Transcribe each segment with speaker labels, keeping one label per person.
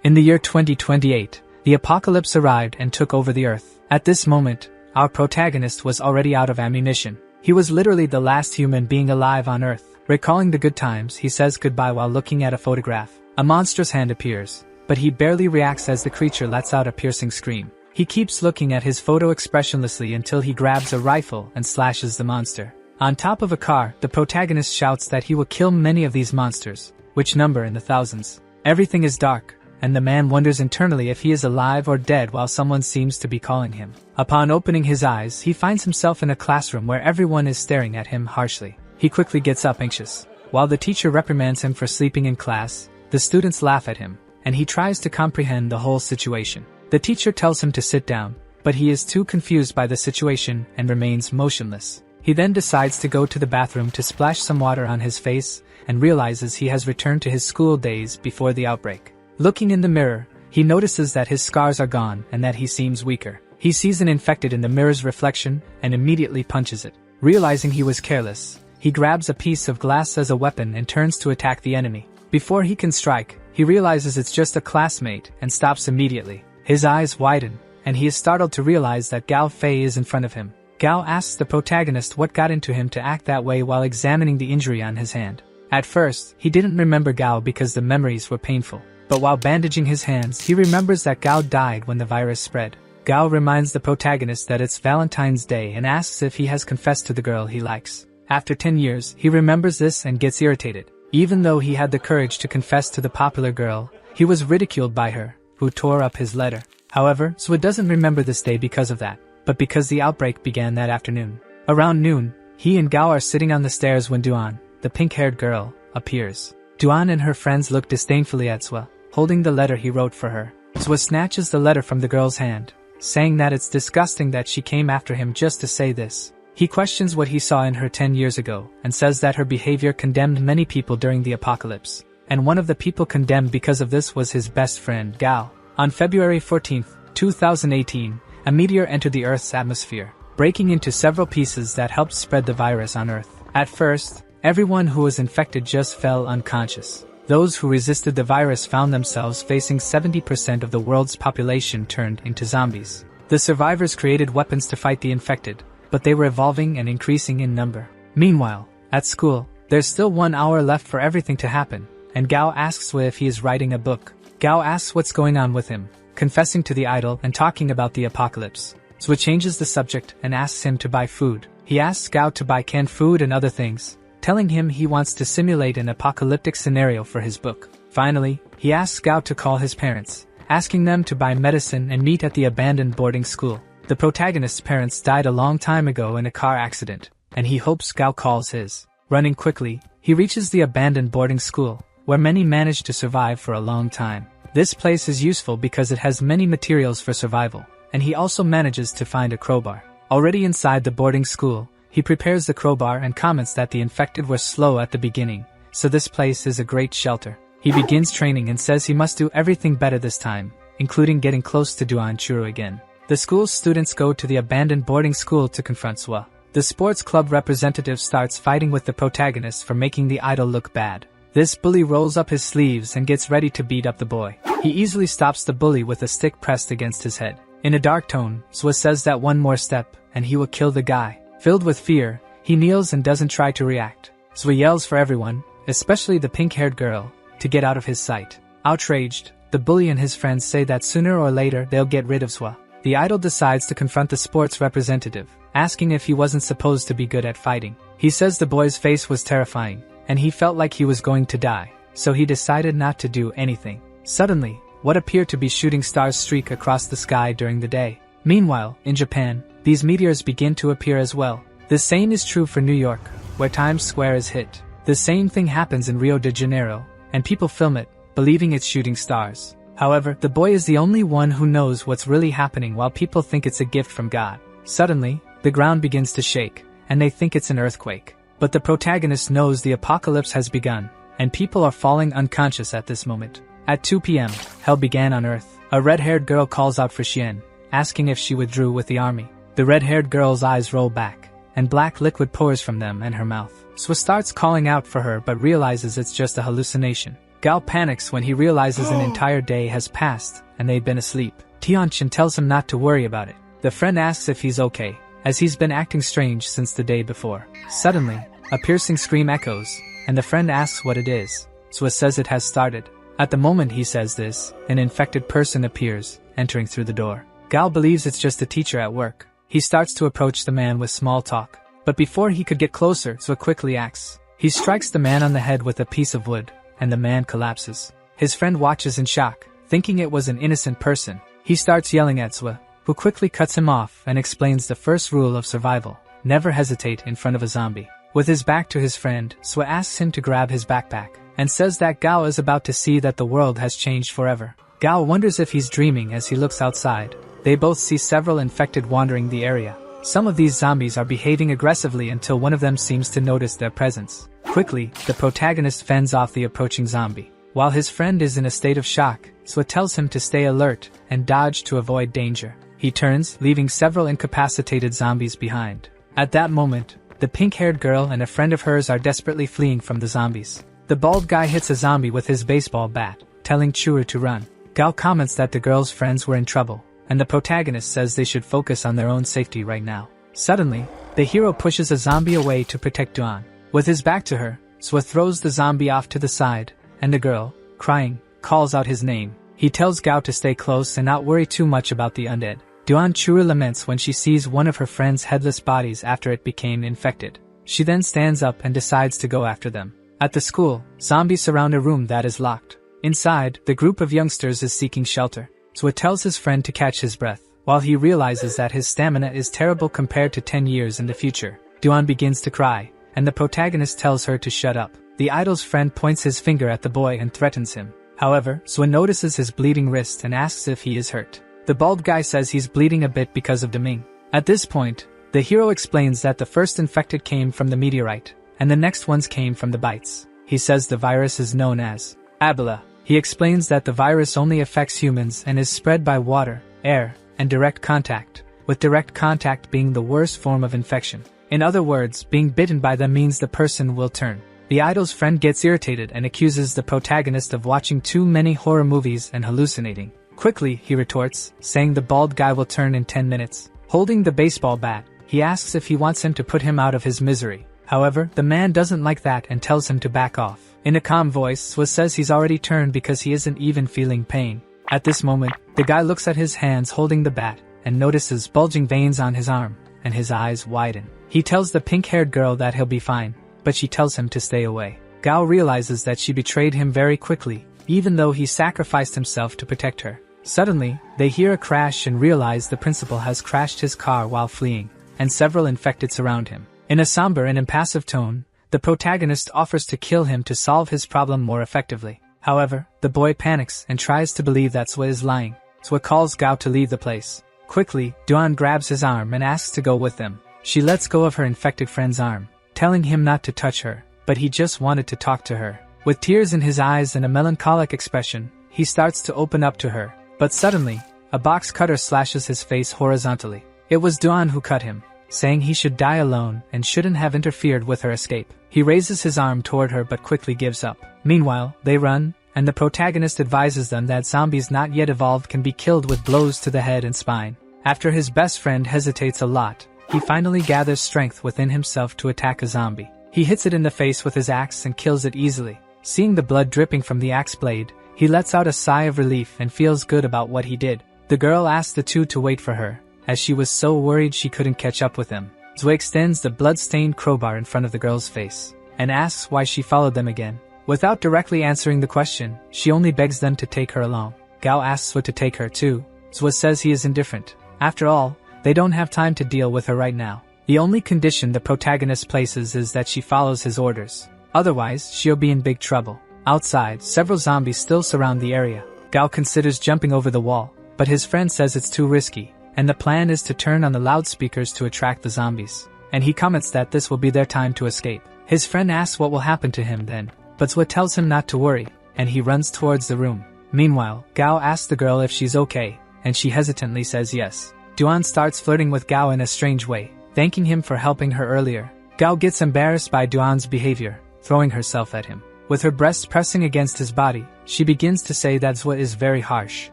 Speaker 1: In the year 2028, the apocalypse arrived and took over the Earth. At this moment, our protagonist was already out of ammunition. He was literally the last human being alive on Earth. Recalling the good times, he says goodbye while looking at a photograph. A monstrous hand appears, but he barely reacts as the creature lets out a piercing scream. He keeps looking at his photo expressionlessly until he grabs a rifle and slashes the monster. On top of a car, the protagonist shouts that he will kill many of these monsters, which number in the thousands. Everything is dark, and the man wonders internally if he is alive or dead while someone seems to be calling him. Upon opening his eyes, he finds himself in a classroom where everyone is staring at him harshly. He quickly gets up anxious. While the teacher reprimands him for sleeping in class, the students laugh at him, and he tries to comprehend the whole situation. The teacher tells him to sit down, but he is too confused by the situation and remains motionless. He then decides to go to the bathroom to splash some water on his face and realizes he has returned to his school days before the outbreak. Looking in the mirror, he notices that his scars are gone and that he seems weaker. He sees an infected in the mirror's reflection and immediately punches it. Realizing he was careless, he grabs a piece of glass as a weapon and turns to attack the enemy. Before he can strike, he realizes it's just a classmate and stops immediately. His eyes widen, and he is startled to realize that Gao Fei is in front of him. Gao asks the protagonist what got into him to act that way while examining the injury on his hand. At first, he didn't remember Gao because the memories were painful. But while bandaging his hands, he remembers that Gao died when the virus spread. Gao reminds the protagonist that it's Valentine's Day and asks if he has confessed to the girl he likes. After 10 years, he remembers this and gets irritated. Even though he had the courage to confess to the popular girl, he was ridiculed by her, who tore up his letter. However, Sui doesn't remember this day because of that, but because the outbreak began that afternoon. Around noon, he and Gao are sitting on the stairs when Duan, the pink-haired girl, appears. Duan and her friends look disdainfully at Sui, holding the letter he wrote for her. Sui snatches the letter from the girl's hand, saying that it's disgusting that she came after him just to say this. He questions what he saw in her 10 years ago and says that her behavior condemned many people during the apocalypse, and one of the people condemned because of this was his best friend, Gao. On February 14, 2018, a meteor entered the Earth's atmosphere, breaking into several pieces that helped spread the virus on Earth. At first, everyone who was infected just fell unconscious. Those who resisted the virus found themselves facing 70% of the world's population turned into zombies. The survivors created weapons to fight the infected, but they were evolving and increasing in number. Meanwhile, at school, there's still 1 hour left for everything to happen, and Gao asks Sui if he is writing a book. Gao asks what's going on with him, confessing to the idol and talking about the apocalypse. Sui changes the subject and asks him to buy food. He asks Gao to buy canned food and other things, telling him he wants to simulate an apocalyptic scenario for his book. Finally, he asks Gao to call his parents, asking them to buy medicine and meet at the abandoned boarding school. The protagonist's parents died a long time ago in a car accident, and he hopes Gao calls his. Running quickly, he reaches the abandoned boarding school, where many manage to survive for a long time. This place is useful because it has many materials for survival, and he also manages to find a crowbar. Already inside the boarding school, he prepares the crowbar and comments that the infected were slow at the beginning, so this place is a great shelter. He begins training and says he must do everything better this time, including getting close to Duan Churu again. The school's students go to the abandoned boarding school to confront Sui. The sports club representative starts fighting with the protagonist for making the idol look bad. This bully rolls up his sleeves and gets ready to beat up the boy. He easily stops the bully with a stick pressed against his head. In a dark tone, Sui says that one more step, and he will kill the guy. Filled with fear, he kneels and doesn't try to react. Sui yells for everyone, especially the pink-haired girl, to get out of his sight. Outraged, the bully and his friends say that sooner or later they'll get rid of Sui. The idol decides to confront the sports representative, asking if he wasn't supposed to be good at fighting. He says the boy's face was terrifying, and he felt like he was going to die, so he decided not to do anything. Suddenly, what appeared to be shooting stars streak across the sky during the day. Meanwhile, in Japan, these meteors begin to appear as well. The same is true for New York, where Times Square is hit. The same thing happens in Rio de Janeiro, and people film it, believing it's shooting stars. However, the boy is the only one who knows what's really happening while people think it's a gift from God. Suddenly, the ground begins to shake, and they think it's an earthquake. But the protagonist knows the apocalypse has begun, and people are falling unconscious at this moment. At 2 p.m., hell began on Earth. A red-haired girl calls out for Xian, asking if she withdrew with the army. The red-haired girl's eyes roll back, and black liquid pours from them and her mouth. Sui starts calling out for her but realizes it's just a hallucination. Gao panics when he realizes an entire day has passed and they've been asleep. Tianchen tells him not to worry about it. The friend asks if he's okay, as he's been acting strange since the day before. Suddenly, a piercing scream echoes, and the friend asks what it is. Swa says it has started. At the moment he says this, an infected person appears, entering through the door. Gao believes it's just a teacher at work. He starts to approach the man with small talk. But before he could get closer, Swa quickly acts. He strikes the man on the head with a piece of wood, and the man collapses. His friend watches in shock, thinking it was an innocent person. He starts yelling at Swa, who quickly cuts him off and explains the first rule of survival: never hesitate in front of a zombie. With his back to his friend, Swa asks him to grab his backpack, and says that Gao is about to see that the world has changed forever. Gao wonders if he's dreaming as he looks outside. They both see several infected wandering the area. Some of these zombies are behaving aggressively until one of them seems to notice their presence. Quickly, the protagonist fends off the approaching zombie. While his friend is in a state of shock, Swa tells him to stay alert and dodge to avoid danger. He turns, leaving several incapacitated zombies behind. At that moment, the pink-haired girl and a friend of hers are desperately fleeing from the zombies. The bald guy hits a zombie with his baseball bat, telling Churu to run. Gao comments that the girl's friends were in trouble, and the protagonist says they should focus on their own safety right now. Suddenly, the hero pushes a zombie away to protect Duan. With his back to her, Swa throws the zombie off to the side, and the girl, crying, calls out his name. He tells Gao to stay close and not worry too much about the undead. Duan Churu laments when she sees one of her friend's headless bodies after it became infected. She then stands up and decides to go after them. At the school, zombies surround a room that is locked. Inside, the group of youngsters is seeking shelter. Swa tells his friend to catch his breath, while he realizes that his stamina is terrible compared to 10 years in the future. Duan begins to cry, and the protagonist tells her to shut up. The idol's friend points his finger at the boy and threatens him. However, Swa notices his bleeding wrist and asks if he is hurt. The bald guy says he's bleeding a bit because of Deming. At this point, the hero explains that the first infected came from the meteorite, and the next ones came from the bites. He says the virus is known as Ebola. He explains that the virus only affects humans and is spread by water, air, and direct contact, with direct contact being the worst form of infection. In other words, being bitten by them means the person will turn. The idol's friend gets irritated and accuses the protagonist of watching too many horror movies and hallucinating. Quickly, he retorts, saying the bald guy will turn in 10 minutes. Holding the baseball bat, he asks if he wants him to put him out of his misery. However, the man doesn't like that and tells him to back off. In a calm voice, Swa says he's already turned because he isn't even feeling pain. At this moment, the guy looks at his hands holding the bat and notices bulging veins on his arm, and his eyes widen. He tells the pink-haired girl that he'll be fine, but she tells him to stay away. Gao realizes that she betrayed him very quickly, even though he sacrificed himself to protect her. Suddenly, they hear a crash and realize the principal has crashed his car while fleeing, and several infected surround him. In a somber and impassive tone, the protagonist offers to kill him to solve his problem more effectively. However, the boy panics and tries to believe that Swa is lying. Swa calls Gao to leave the place. Quickly, Duan grabs his arm and asks to go with them. She lets go of her infected friend's arm, telling him not to touch her, but he just wanted to talk to her. With tears in his eyes and a melancholic expression, he starts to open up to her. But suddenly, a box cutter slashes his face horizontally. It was Duan who cut him, saying he should die alone and shouldn't have interfered with her escape. He raises his arm toward her but quickly gives up. Meanwhile, they run, and the protagonist advises them that zombies not yet evolved can be killed with blows to the head and spine. After his best friend hesitates a lot, he finally gathers strength within himself to attack a zombie. He hits it in the face with his axe and kills it easily. Seeing the blood dripping from the axe blade, he lets out a sigh of relief and feels good about what he did. The girl asks the two to wait for her, as she was so worried she couldn't catch up with him. Swa extends the blood-stained crowbar in front of the girl's face, and asks why she followed them again. Without directly answering the question, she only begs them to take her along. Gao asks Swa to take her too. Swa says he is indifferent. After all, they don't have time to deal with her right now. The only condition the protagonist places is that she follows his orders. Otherwise, she'll be in big trouble. Outside, several zombies still surround the area. Gao considers jumping over the wall, but his friend says it's too risky, and the plan is to turn on the loudspeakers to attract the zombies. And he comments that this will be their time to escape. His friend asks what will happen to him then, but Swa tells him not to worry, and he runs towards the room. Meanwhile, Gao asks the girl if she's okay, and she hesitantly says yes. Duan starts flirting with Gao in a strange way, thanking him for helping her earlier. Gao gets embarrassed by Duan's behavior, throwing herself at him. With her breasts pressing against his body, she begins to say that Zwa is very harsh,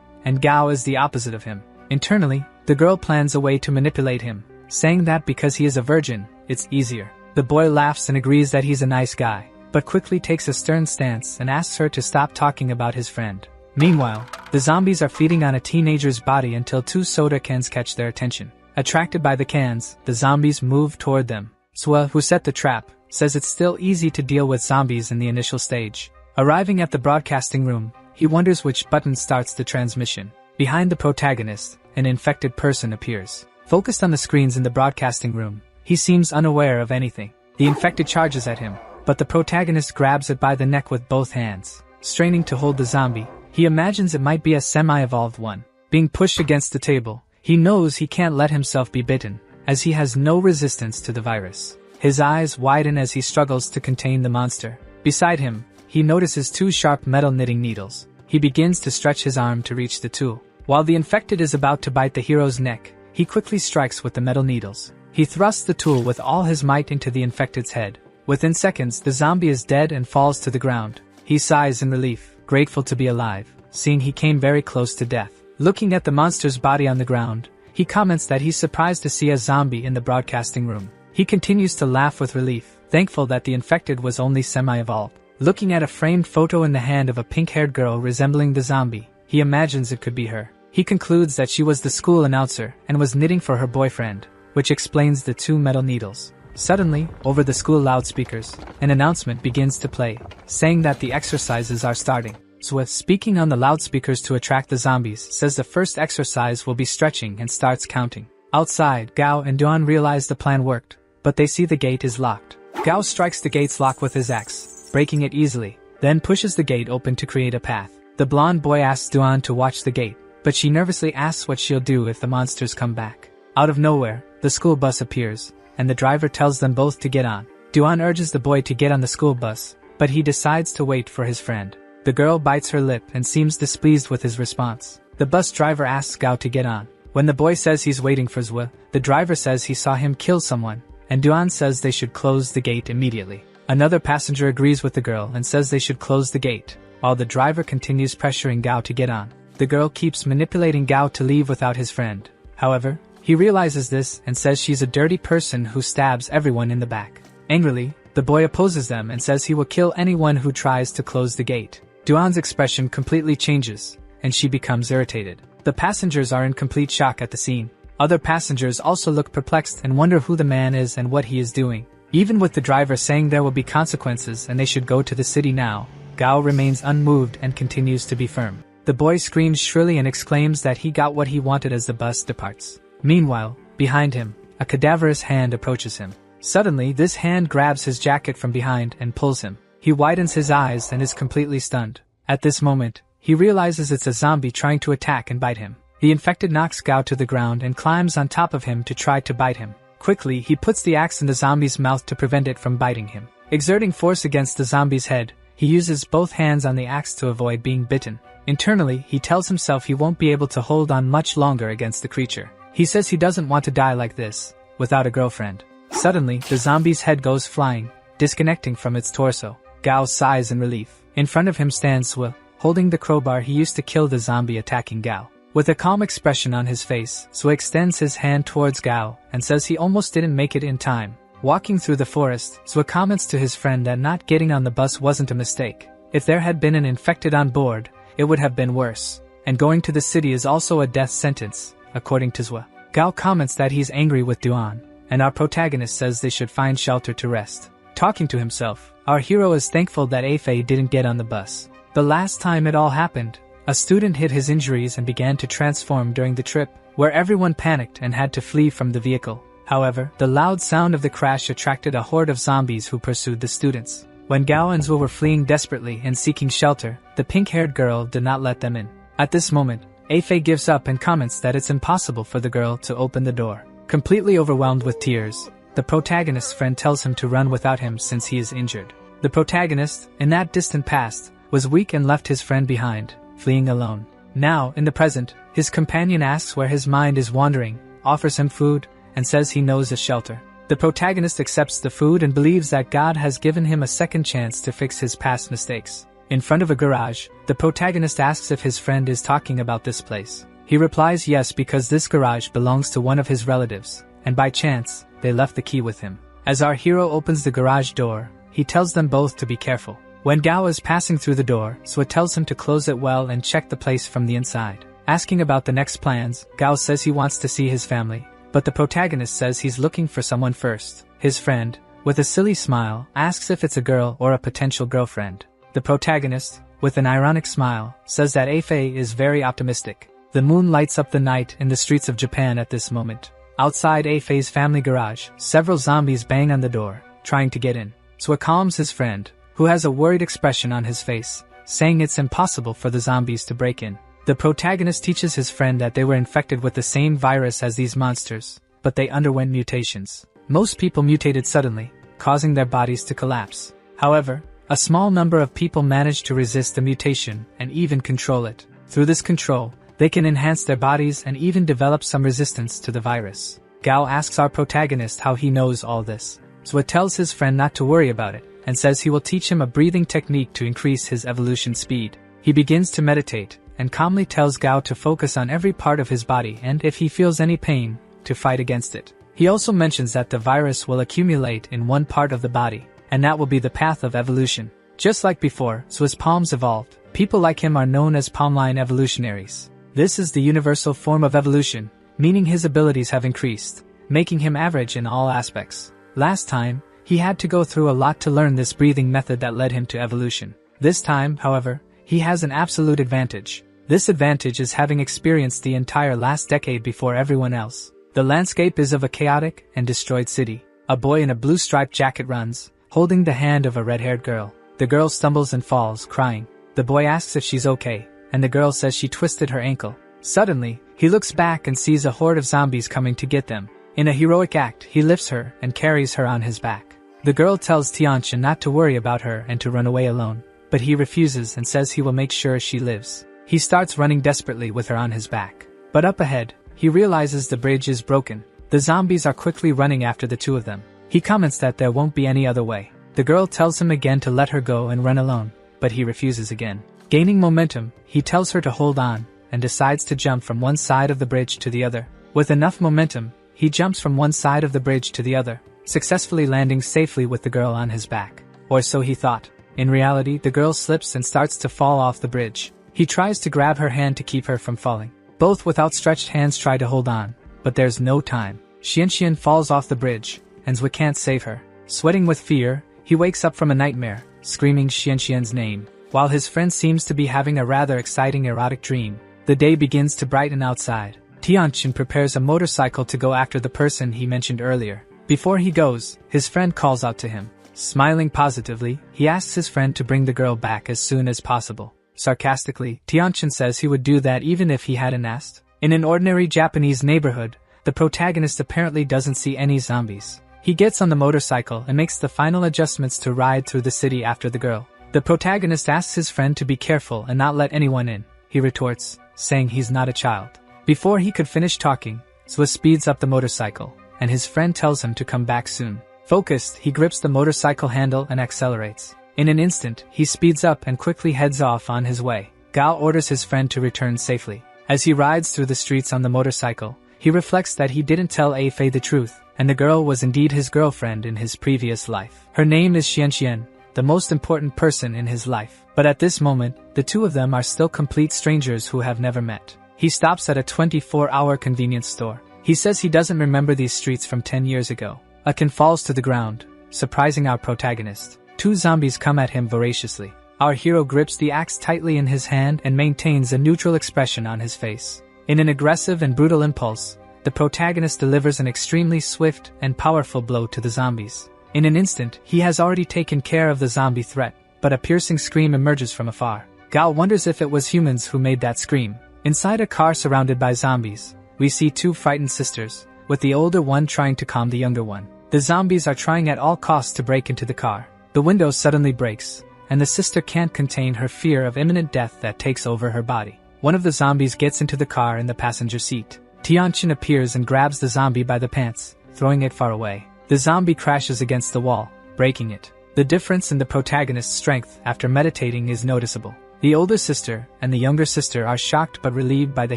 Speaker 1: and Gao is the opposite of him. Internally, the girl plans a way to manipulate him, saying that because he is a virgin, it's easier. The boy laughs and agrees that he's a nice guy, but quickly takes a stern stance and asks her to stop talking about his friend. Meanwhile, the zombies are feeding on a teenager's body until 2 soda cans catch their attention. Attracted by the cans, the zombies move toward them. Zwa, who set the trap, says it's still easy to deal with zombies in the initial stage. Arriving at the broadcasting room, he wonders which button starts the transmission. Behind the protagonist, an infected person appears. Focused on the screens in the broadcasting room, he seems unaware of anything. The infected charges at him, but the protagonist grabs it by the neck with both hands. Straining to hold the zombie, he imagines it might be a semi-evolved one. Being pushed against the table, he knows he can't let himself be bitten, as he has no resistance to the virus. His eyes widen as he struggles to contain the monster. Beside him, he notices 2 sharp metal knitting needles. He begins to stretch his arm to reach the tool. While the infected is about to bite the hero's neck, he quickly strikes with the metal needles. He thrusts the tool with all his might into the infected's head. Within seconds, the zombie is dead and falls to the ground. He sighs in relief, grateful to be alive, seeing he came very close to death. Looking at the monster's body on the ground, he comments that he's surprised to see a zombie in the broadcasting room. He continues to laugh with relief, thankful that the infected was only semi-evolved. Looking at a framed photo in the hand of a pink-haired girl resembling the zombie, he imagines it could be her. He concludes that she was the school announcer and was knitting for her boyfriend, which explains the 2 metal needles. Suddenly, over the school loudspeakers, an announcement begins to play, saying that the exercises are starting. Zwa, speaking on the loudspeakers to attract the zombies, says the first exercise will be stretching and starts counting. Outside, Gao and Duan realize the plan worked, but they see the gate is locked. Gao strikes the gate's lock with his axe, breaking it easily, then pushes the gate open to create a path. The blonde boy asks Duan to watch the gate, but she nervously asks what she'll do if the monsters come back. Out of nowhere, the school bus appears, and the driver tells them both to get on. Duan urges the boy to get on the school bus, but he decides to wait for his friend. The girl bites her lip and seems displeased with his response. The bus driver asks Gao to get on. When the boy says he's waiting for Zwa, the driver says he saw him kill someone, and Duan says they should close the gate immediately. Another passenger agrees with the girl and says they should close the gate, while the driver continues pressuring Gao to get on. The girl keeps manipulating Gao to leave without his friend. However, he realizes this and says she's a dirty person who stabs everyone in the back. Angrily, the boy opposes them and says he will kill anyone who tries to close the gate. Duan's expression completely changes, and she becomes irritated. The passengers are in complete shock at the scene. Other passengers also look perplexed and wonder who the man is and what he is doing. Even with the driver saying there will be consequences and they should go to the city now, Gao remains unmoved and continues to be firm. The boy screams shrilly and exclaims that he got what he wanted as the bus departs. Meanwhile, behind him, a cadaverous hand approaches him. Suddenly, this hand grabs his jacket from behind and pulls him. He widens his eyes and is completely stunned. At this moment, he realizes it's a zombie trying to attack and bite him. The infected knocks Gao to the ground and climbs on top of him to try to bite him. Quickly, he puts the axe in the zombie's mouth to prevent it from biting him. Exerting force against the zombie's head, he uses both hands on the axe to avoid being bitten. Internally, he tells himself he won't be able to hold on much longer against the creature. He says he doesn't want to die like this, without a girlfriend. Suddenly, the zombie's head goes flying, disconnecting from its torso. Gao sighs in relief. In front of him stands Zwa, holding the crowbar he used to kill the zombie attacking Gao. With a calm expression on his face, Zwa extends his hand towards Gao and says he almost didn't make it in time. Walking through the forest, Zwa comments to his friend that not getting on the bus wasn't a mistake. If there had been an infected on board, it would have been worse. And going to the city is also a death sentence, according to Zwa. Gao comments that he's angry with Duan, and our protagonist says they should find shelter to rest. Talking to himself, our hero is thankful that Afei didn't get on the bus. The last time it all happened, a student hid his injuries and began to transform during the trip, where everyone panicked and had to flee from the vehicle. However, the loud sound of the crash attracted a horde of zombies who pursued the students. When Gao and Zwa were fleeing desperately and seeking shelter, the pink-haired girl did not let them in. At this moment, Afei gives up and comments that it's impossible for the girl to open the door. Completely overwhelmed with tears, the protagonist's friend tells him to run without him since he is injured. The protagonist, in that distant past, was weak and left his friend behind, fleeing alone. Now, in the present, his companion asks where his mind is wandering, offers him food, and says he knows a shelter. The protagonist accepts the food and believes that God has given him a second chance to fix his past mistakes. In front of a garage, the protagonist asks if his friend is talking about this place. He replies yes because this garage belongs to one of his relatives, and by chance, they left the key with him. As our hero opens the garage door, he tells them both to be careful. When Gao is passing through the door, Swa tells him to close it well and check the place from the inside. Asking about the next plans, Gao says he wants to see his family, but the protagonist says he's looking for someone first. His friend, with a silly smile, asks if it's a girl or a potential girlfriend. The protagonist, with an ironic smile, says that Afei is very optimistic. The moon lights up the night in the streets of Japan at this moment. Outside Afei's family garage, several zombies bang on the door, trying to get in. Swa calms his friend, who has a worried expression on his face, saying it's impossible for the zombies to break in. The protagonist teaches his friend that they were infected with the same virus as these monsters, but they underwent mutations. Most people mutated suddenly, causing their bodies to collapse. However, a small number of people managed to resist the mutation and even control it. Through this control, they can enhance their bodies and even develop some resistance to the virus. Gao asks our protagonist how he knows all this. Swa tells his friend not to worry about it, and says he will teach him a breathing technique to increase his evolution speed. He begins to meditate, and calmly tells Gao to focus on every part of his body and if he feels any pain, to fight against it. He also mentions that the virus will accumulate in one part of the body, and that will be the path of evolution. Just like before, Swa's palms evolved. People like him are known as palmline evolutionaries. This is the universal form of evolution, meaning his abilities have increased, making him average in all aspects. Last time, he had to go through a lot to learn this breathing method that led him to evolution. This time, however, he has an absolute advantage. This advantage is having experienced the entire last decade before everyone else. The landscape is of a chaotic and destroyed city. A boy in a blue striped jacket runs, holding the hand of a red-haired girl. The girl stumbles and falls, crying. The boy asks if she's okay, and the girl says she twisted her ankle. Suddenly, he looks back and sees a horde of zombies coming to get them. In a heroic act, he lifts her and carries her on his back. The girl tells Tianchen not to worry about her and to run away alone, but he refuses and says he will make sure she lives. He starts running desperately with her on his back. But up ahead, he realizes the bridge is broken. The zombies are quickly running after the two of them. He comments that there won't be any other way. The girl tells him again to let her go and run alone, but he refuses again. Gaining momentum, he tells her to hold on, and decides to jump from one side of the bridge to the other. With enough momentum, he jumps from one side of the bridge to the other, successfully landing safely with the girl on his back. Or so he thought. In reality, the girl slips and starts to fall off the bridge. He tries to grab her hand to keep her from falling. Both with outstretched hands try to hold on, but there's no time. Xianxian falls off the bridge, and Zwa can't save her. Sweating with fear, he wakes up from a nightmare, screaming Xianxian's name. While his friend seems to be having a rather exciting erotic dream, the day begins to brighten outside. Tianchen prepares a motorcycle to go after the person he mentioned earlier. Before he goes, his friend calls out to him. Smiling positively, he asks his friend to bring the girl back as soon as possible. Sarcastically, Tianchen says he would do that even if he hadn't asked. In an ordinary Japanese neighborhood, the protagonist apparently doesn't see any zombies. He gets on the motorcycle and makes the final adjustments to ride through the city after the girl. The protagonist asks his friend to be careful and not let anyone in. He retorts, saying he's not a child. Before he could finish talking, Zwa speeds up the motorcycle, and his friend tells him to come back soon. Focused, he grips the motorcycle handle and accelerates. In an instant, he speeds up and quickly heads off on his way. Gao orders his friend to return safely. As he rides through the streets on the motorcycle, he reflects that he didn't tell Afei the truth, and the girl was indeed his girlfriend in his previous life. Her name is Xianxian, the most important person in his life. But at this moment, the two of them are still complete strangers who have never met. He stops at a 24-hour convenience store. He says he doesn't remember these streets from 10 years ago. A can falls to the ground, surprising our protagonist. Two zombies come at him voraciously. Our hero grips the axe tightly in his hand and maintains a neutral expression on his face. In an aggressive and brutal impulse, the protagonist delivers an extremely swift and powerful blow to the zombies. In an instant, he has already taken care of the zombie threat, but a piercing scream emerges from afar. Gao wonders if it was humans who made that scream. Inside a car surrounded by zombies, we see two frightened sisters, with the older one trying to calm the younger one. The zombies are trying at all costs to break into the car. The window suddenly breaks, and the sister can't contain her fear of imminent death that takes over her body. One of the zombies gets into the car in the passenger seat. Tianchen appears and grabs the zombie by the pants, throwing it far away. The zombie crashes against the wall, breaking it. The difference in the protagonist's strength after meditating is noticeable. The older sister and the younger sister are shocked but relieved by the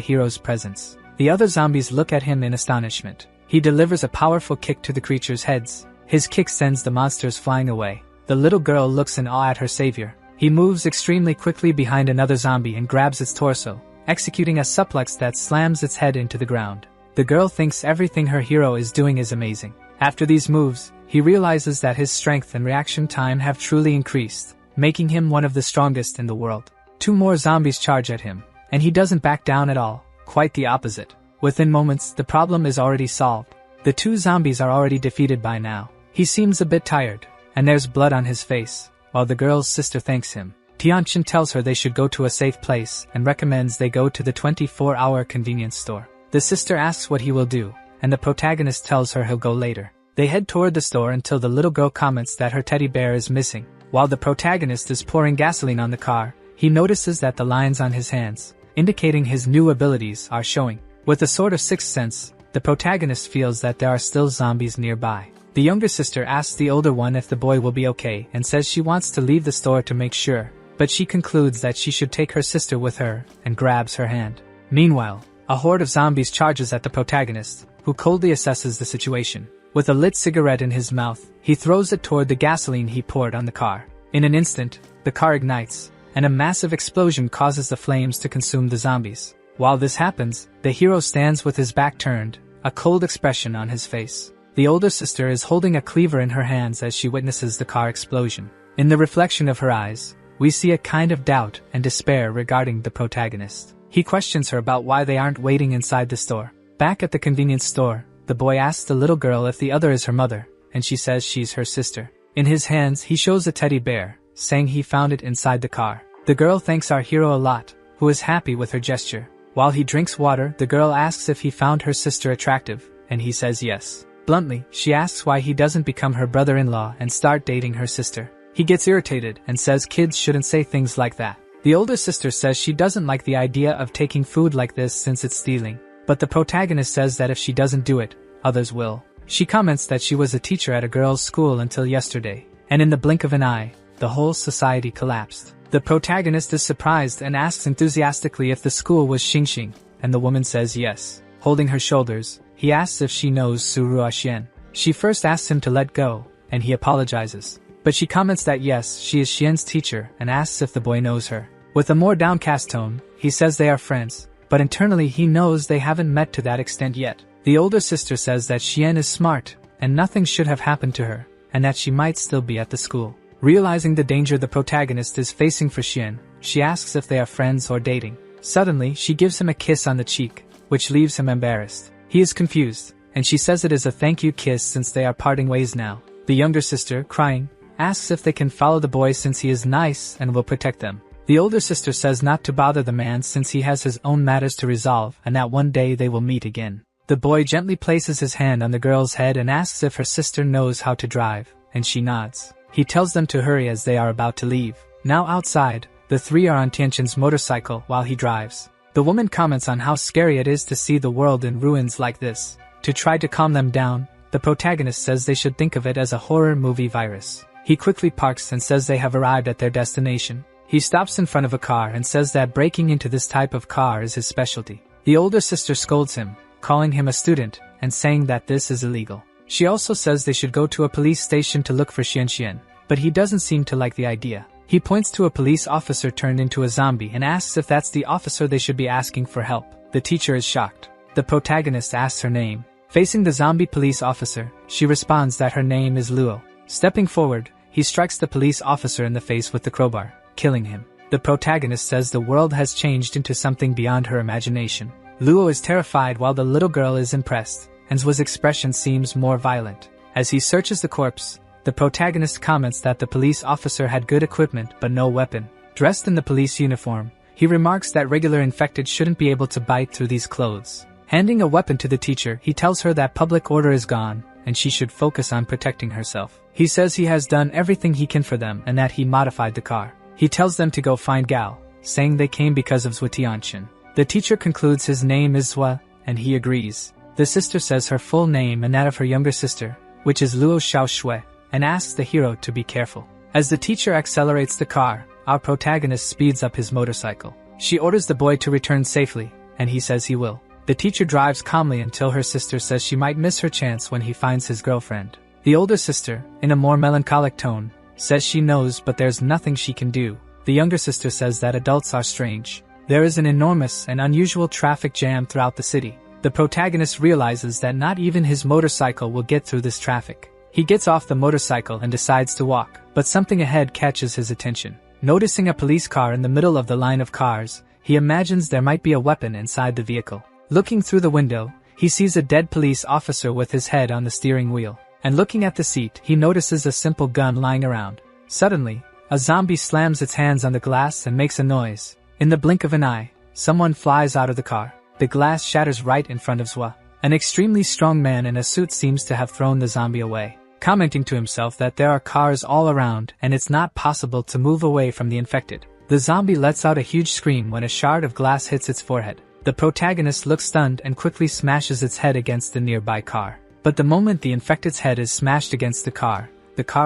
Speaker 1: hero's presence. The other zombies look at him in astonishment. He delivers a powerful kick to the creatures' heads. His kick sends the monsters flying away. The little girl looks in awe at her savior. He moves extremely quickly behind another zombie and grabs its torso, executing a suplex that slams its head into the ground. The girl thinks everything her hero is doing is amazing. After these moves, he realizes that his strength and reaction time have truly increased, making him one of the strongest in the world. 2 more zombies charge at him, and he doesn't back down at all, quite the opposite. Within moments, the problem is already solved. The 2 zombies are already defeated by now. He seems a bit tired, and there's blood on his face, while the girl's sister thanks him. Tianchen tells her they should go to a safe place and recommends they go to the 24-hour convenience store. The sister asks what he will do, and the protagonist tells her he'll go later. They head toward the store until the little girl comments that her teddy bear is missing. While the protagonist is pouring gasoline on the car, he notices that the lines on his hands, indicating his new abilities, are showing. With a sort of sixth sense, the protagonist feels that there are still zombies nearby. The younger sister asks the older one if the boy will be okay and says she wants to leave the store to make sure, but she concludes that she should take her sister with her and grabs her hand. Meanwhile, a horde of zombies charges at the protagonist, who coldly assesses the situation. With a lit cigarette in his mouth, he throws it toward the gasoline he poured on the car. In an instant, the car ignites, and a massive explosion causes the flames to consume the zombies. While this happens, the hero stands with his back turned, a cold expression on his face. The older sister is holding a cleaver in her hands as she witnesses the car explosion. In the reflection of her eyes, we see a kind of doubt and despair regarding the protagonist. He questions her about why they aren't waiting inside the store. Back at the convenience store, the boy asks the little girl if the other is her mother, and she says she's her sister. In his hands, he shows a teddy bear, saying he found it inside the car. The girl thanks our hero a lot, who is happy with her gesture. While he drinks water, the girl asks if he found her sister attractive, and he says yes. Bluntly, she asks why he doesn't become her brother-in-law and start dating her sister. He gets irritated and says kids shouldn't say things like that. The older sister says she doesn't like the idea of taking food like this since it's stealing, but the protagonist says that if she doesn't do it, others will. She comments that she was a teacher at a girls' school until yesterday, and in the blink of an eye, the whole society collapsed. The protagonist is surprised and asks enthusiastically if the school was Xingxing, and the woman says yes. Holding her shoulders, he asks if she knows Su Ruoxian. She first asks him to let go, and he apologizes. But she comments that yes, she is Xian's teacher and asks if the boy knows her. With a more downcast tone, he says they are friends, but internally he knows they haven't met to that extent yet. The older sister says that Xian is smart, and nothing should have happened to her, and that she might still be at the school. Realizing the danger the protagonist is facing for Xian, she asks if they are friends or dating. Suddenly, she gives him a kiss on the cheek, which leaves him embarrassed. He is confused, and she says it is a thank you kiss since they are parting ways now. The younger sister, crying, asks if they can follow the boy since he is nice and will protect them. The older sister says not to bother the man since he has his own matters to resolve and that one day they will meet again. The boy gently places his hand on the girl's head and asks if her sister knows how to drive, and she nods. He tells them to hurry as they are about to leave. Now outside, the 3 are on Tianchen's motorcycle while he drives. The woman comments on how scary it is to see the world in ruins like this. To try to calm them down, the protagonist says they should think of it as a horror movie virus. He quickly parks and says they have arrived at their destination. He stops in front of a car and says that breaking into this type of car is his specialty. The older sister scolds him, calling him a student, and saying that this is illegal. She also says they should go to a police station to look for Xian, but he doesn't seem to like the idea. He points to a police officer turned into a zombie and asks if that's the officer they should be asking for help. The teacher is shocked. The protagonist asks her name. Facing the zombie police officer, she responds that her name is Luo. Stepping forward, he strikes the police officer in the face with the crowbar, killing him. The protagonist says the world has changed into something beyond her imagination. Luo is terrified while the little girl is impressed, and Zhu's expression seems more violent. As he searches the corpse, the protagonist comments that the police officer had good equipment but no weapon. Dressed in the police uniform, he remarks that regular infected shouldn't be able to bite through these clothes. Handing a weapon to the teacher, he tells her that public order is gone, and she should focus on protecting herself. He says he has done everything he can for them and that he modified the car. He tells them to go find Gao, saying they came because of Zhu Tianchen. The teacher concludes his name is Zhua, and he agrees. The sister says her full name and that of her younger sister, which is Luo Xiaoshui, and asks the hero to be careful. As the teacher accelerates the car, our protagonist speeds up his motorcycle. She orders the boy to return safely, and he says he will. The teacher drives calmly until her sister says she might miss her chance when he finds his girlfriend. The older sister, in a more melancholic tone, says she knows but there's nothing she can do. The younger sister says that adults are strange. There is an enormous and unusual traffic jam throughout the city. The protagonist realizes that not even his motorcycle will get through this traffic. He gets off the motorcycle and decides to walk, but something ahead catches his attention. Noticing a police car in the middle of the line of cars, he imagines there might be a weapon inside the vehicle. Looking through the window, he sees a dead police officer with his head on the steering wheel. And looking at the seat, he notices a simple gun lying around. Suddenly, a zombie slams its hands on the glass and makes a noise. In the blink of an eye, someone flies out of the car. The glass shatters right in front of Zwa. An extremely strong man in a suit seems to have thrown the zombie away, commenting to himself that there are cars all around and it's not possible to move away from the infected. The zombie lets out a huge scream when a shard of glass hits its forehead. The protagonist looks stunned and quickly smashes its head against the nearby car. But the moment the infected's head is smashed against the car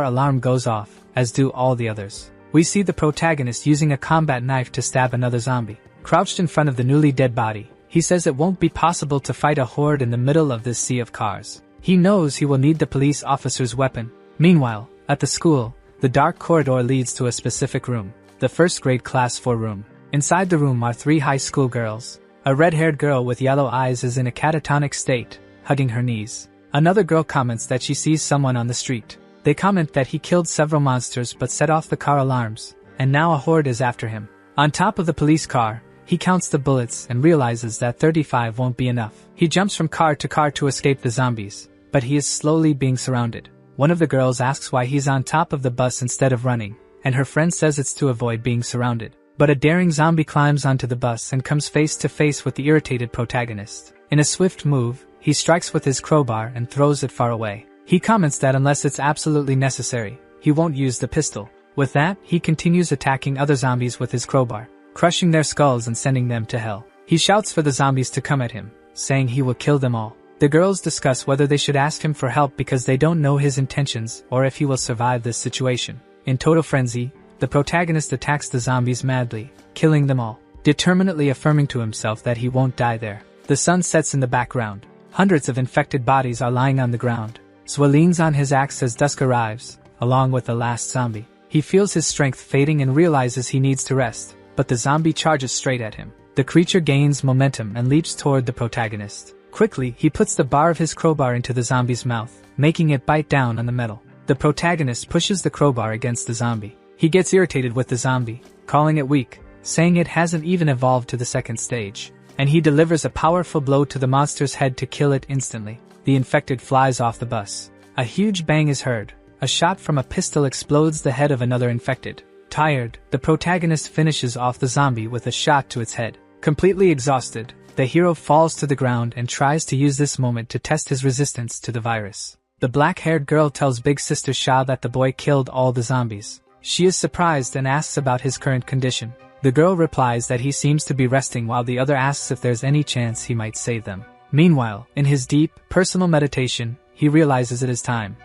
Speaker 1: alarm goes off, as do all the others. We see the protagonist using a combat knife to stab another zombie. Crouched in front of the newly dead body, he says it won't be possible to fight a horde in the middle of this sea of cars. He knows he will need the police officer's weapon. Meanwhile, at the school, the dark corridor leads to a specific room, the first grade class 4 room. Inside the room are 3 high school girls. A red-haired girl with yellow eyes is in a catatonic state, hugging her knees. Another girl comments that she sees someone on the street. They comment that he killed several monsters but set off the car alarms, and now a horde is after him. On top of the police car, he counts the bullets and realizes that 35 won't be enough. He jumps from car to escape the zombies, but he is slowly being surrounded. One of the girls asks why he's on top of the bus instead of running, and her friend says it's to avoid being surrounded. But a daring zombie climbs onto the bus and comes face to face with the irritated protagonist. In a swift move, he strikes with his crowbar and throws it far away. He comments that unless it's absolutely necessary, he won't use the pistol. With that, he continues attacking other zombies with his crowbar, crushing their skulls and sending them to hell. He shouts for the zombies to come at him, saying he will kill them all. The girls discuss whether they should ask him for help because they don't know his intentions or if he will survive this situation. In total frenzy, the protagonist attacks the zombies madly, killing them all, determinedly affirming to himself that he won't die there. The sun sets in the background. Hundreds of infected bodies are lying on the ground. Zwa leans on his axe as dusk arrives, along with the last zombie. He feels his strength fading and realizes he needs to rest, but the zombie charges straight at him. The creature gains momentum and leaps toward the protagonist. Quickly, he puts the bar of his crowbar into the zombie's mouth, making it bite down on the metal. The protagonist pushes the crowbar against the zombie. He gets irritated with the zombie, calling it weak, saying it hasn't even evolved to the second stage. And he delivers a powerful blow to the monster's head to kill it instantly. The infected flies off the bus. A huge bang is heard. A shot from a pistol explodes the head of another infected. Tired, the protagonist finishes off the zombie with a shot to its head. Completely exhausted, the hero falls to the ground and tries to use this moment to test his resistance to the virus. The black-haired girl tells big sister Sha that the boy killed all the zombies. She is surprised and asks about his current condition. The girl replies that he seems to be resting while the other asks if there's any chance he might save them. Meanwhile, in his deep, personal meditation, he realizes it is time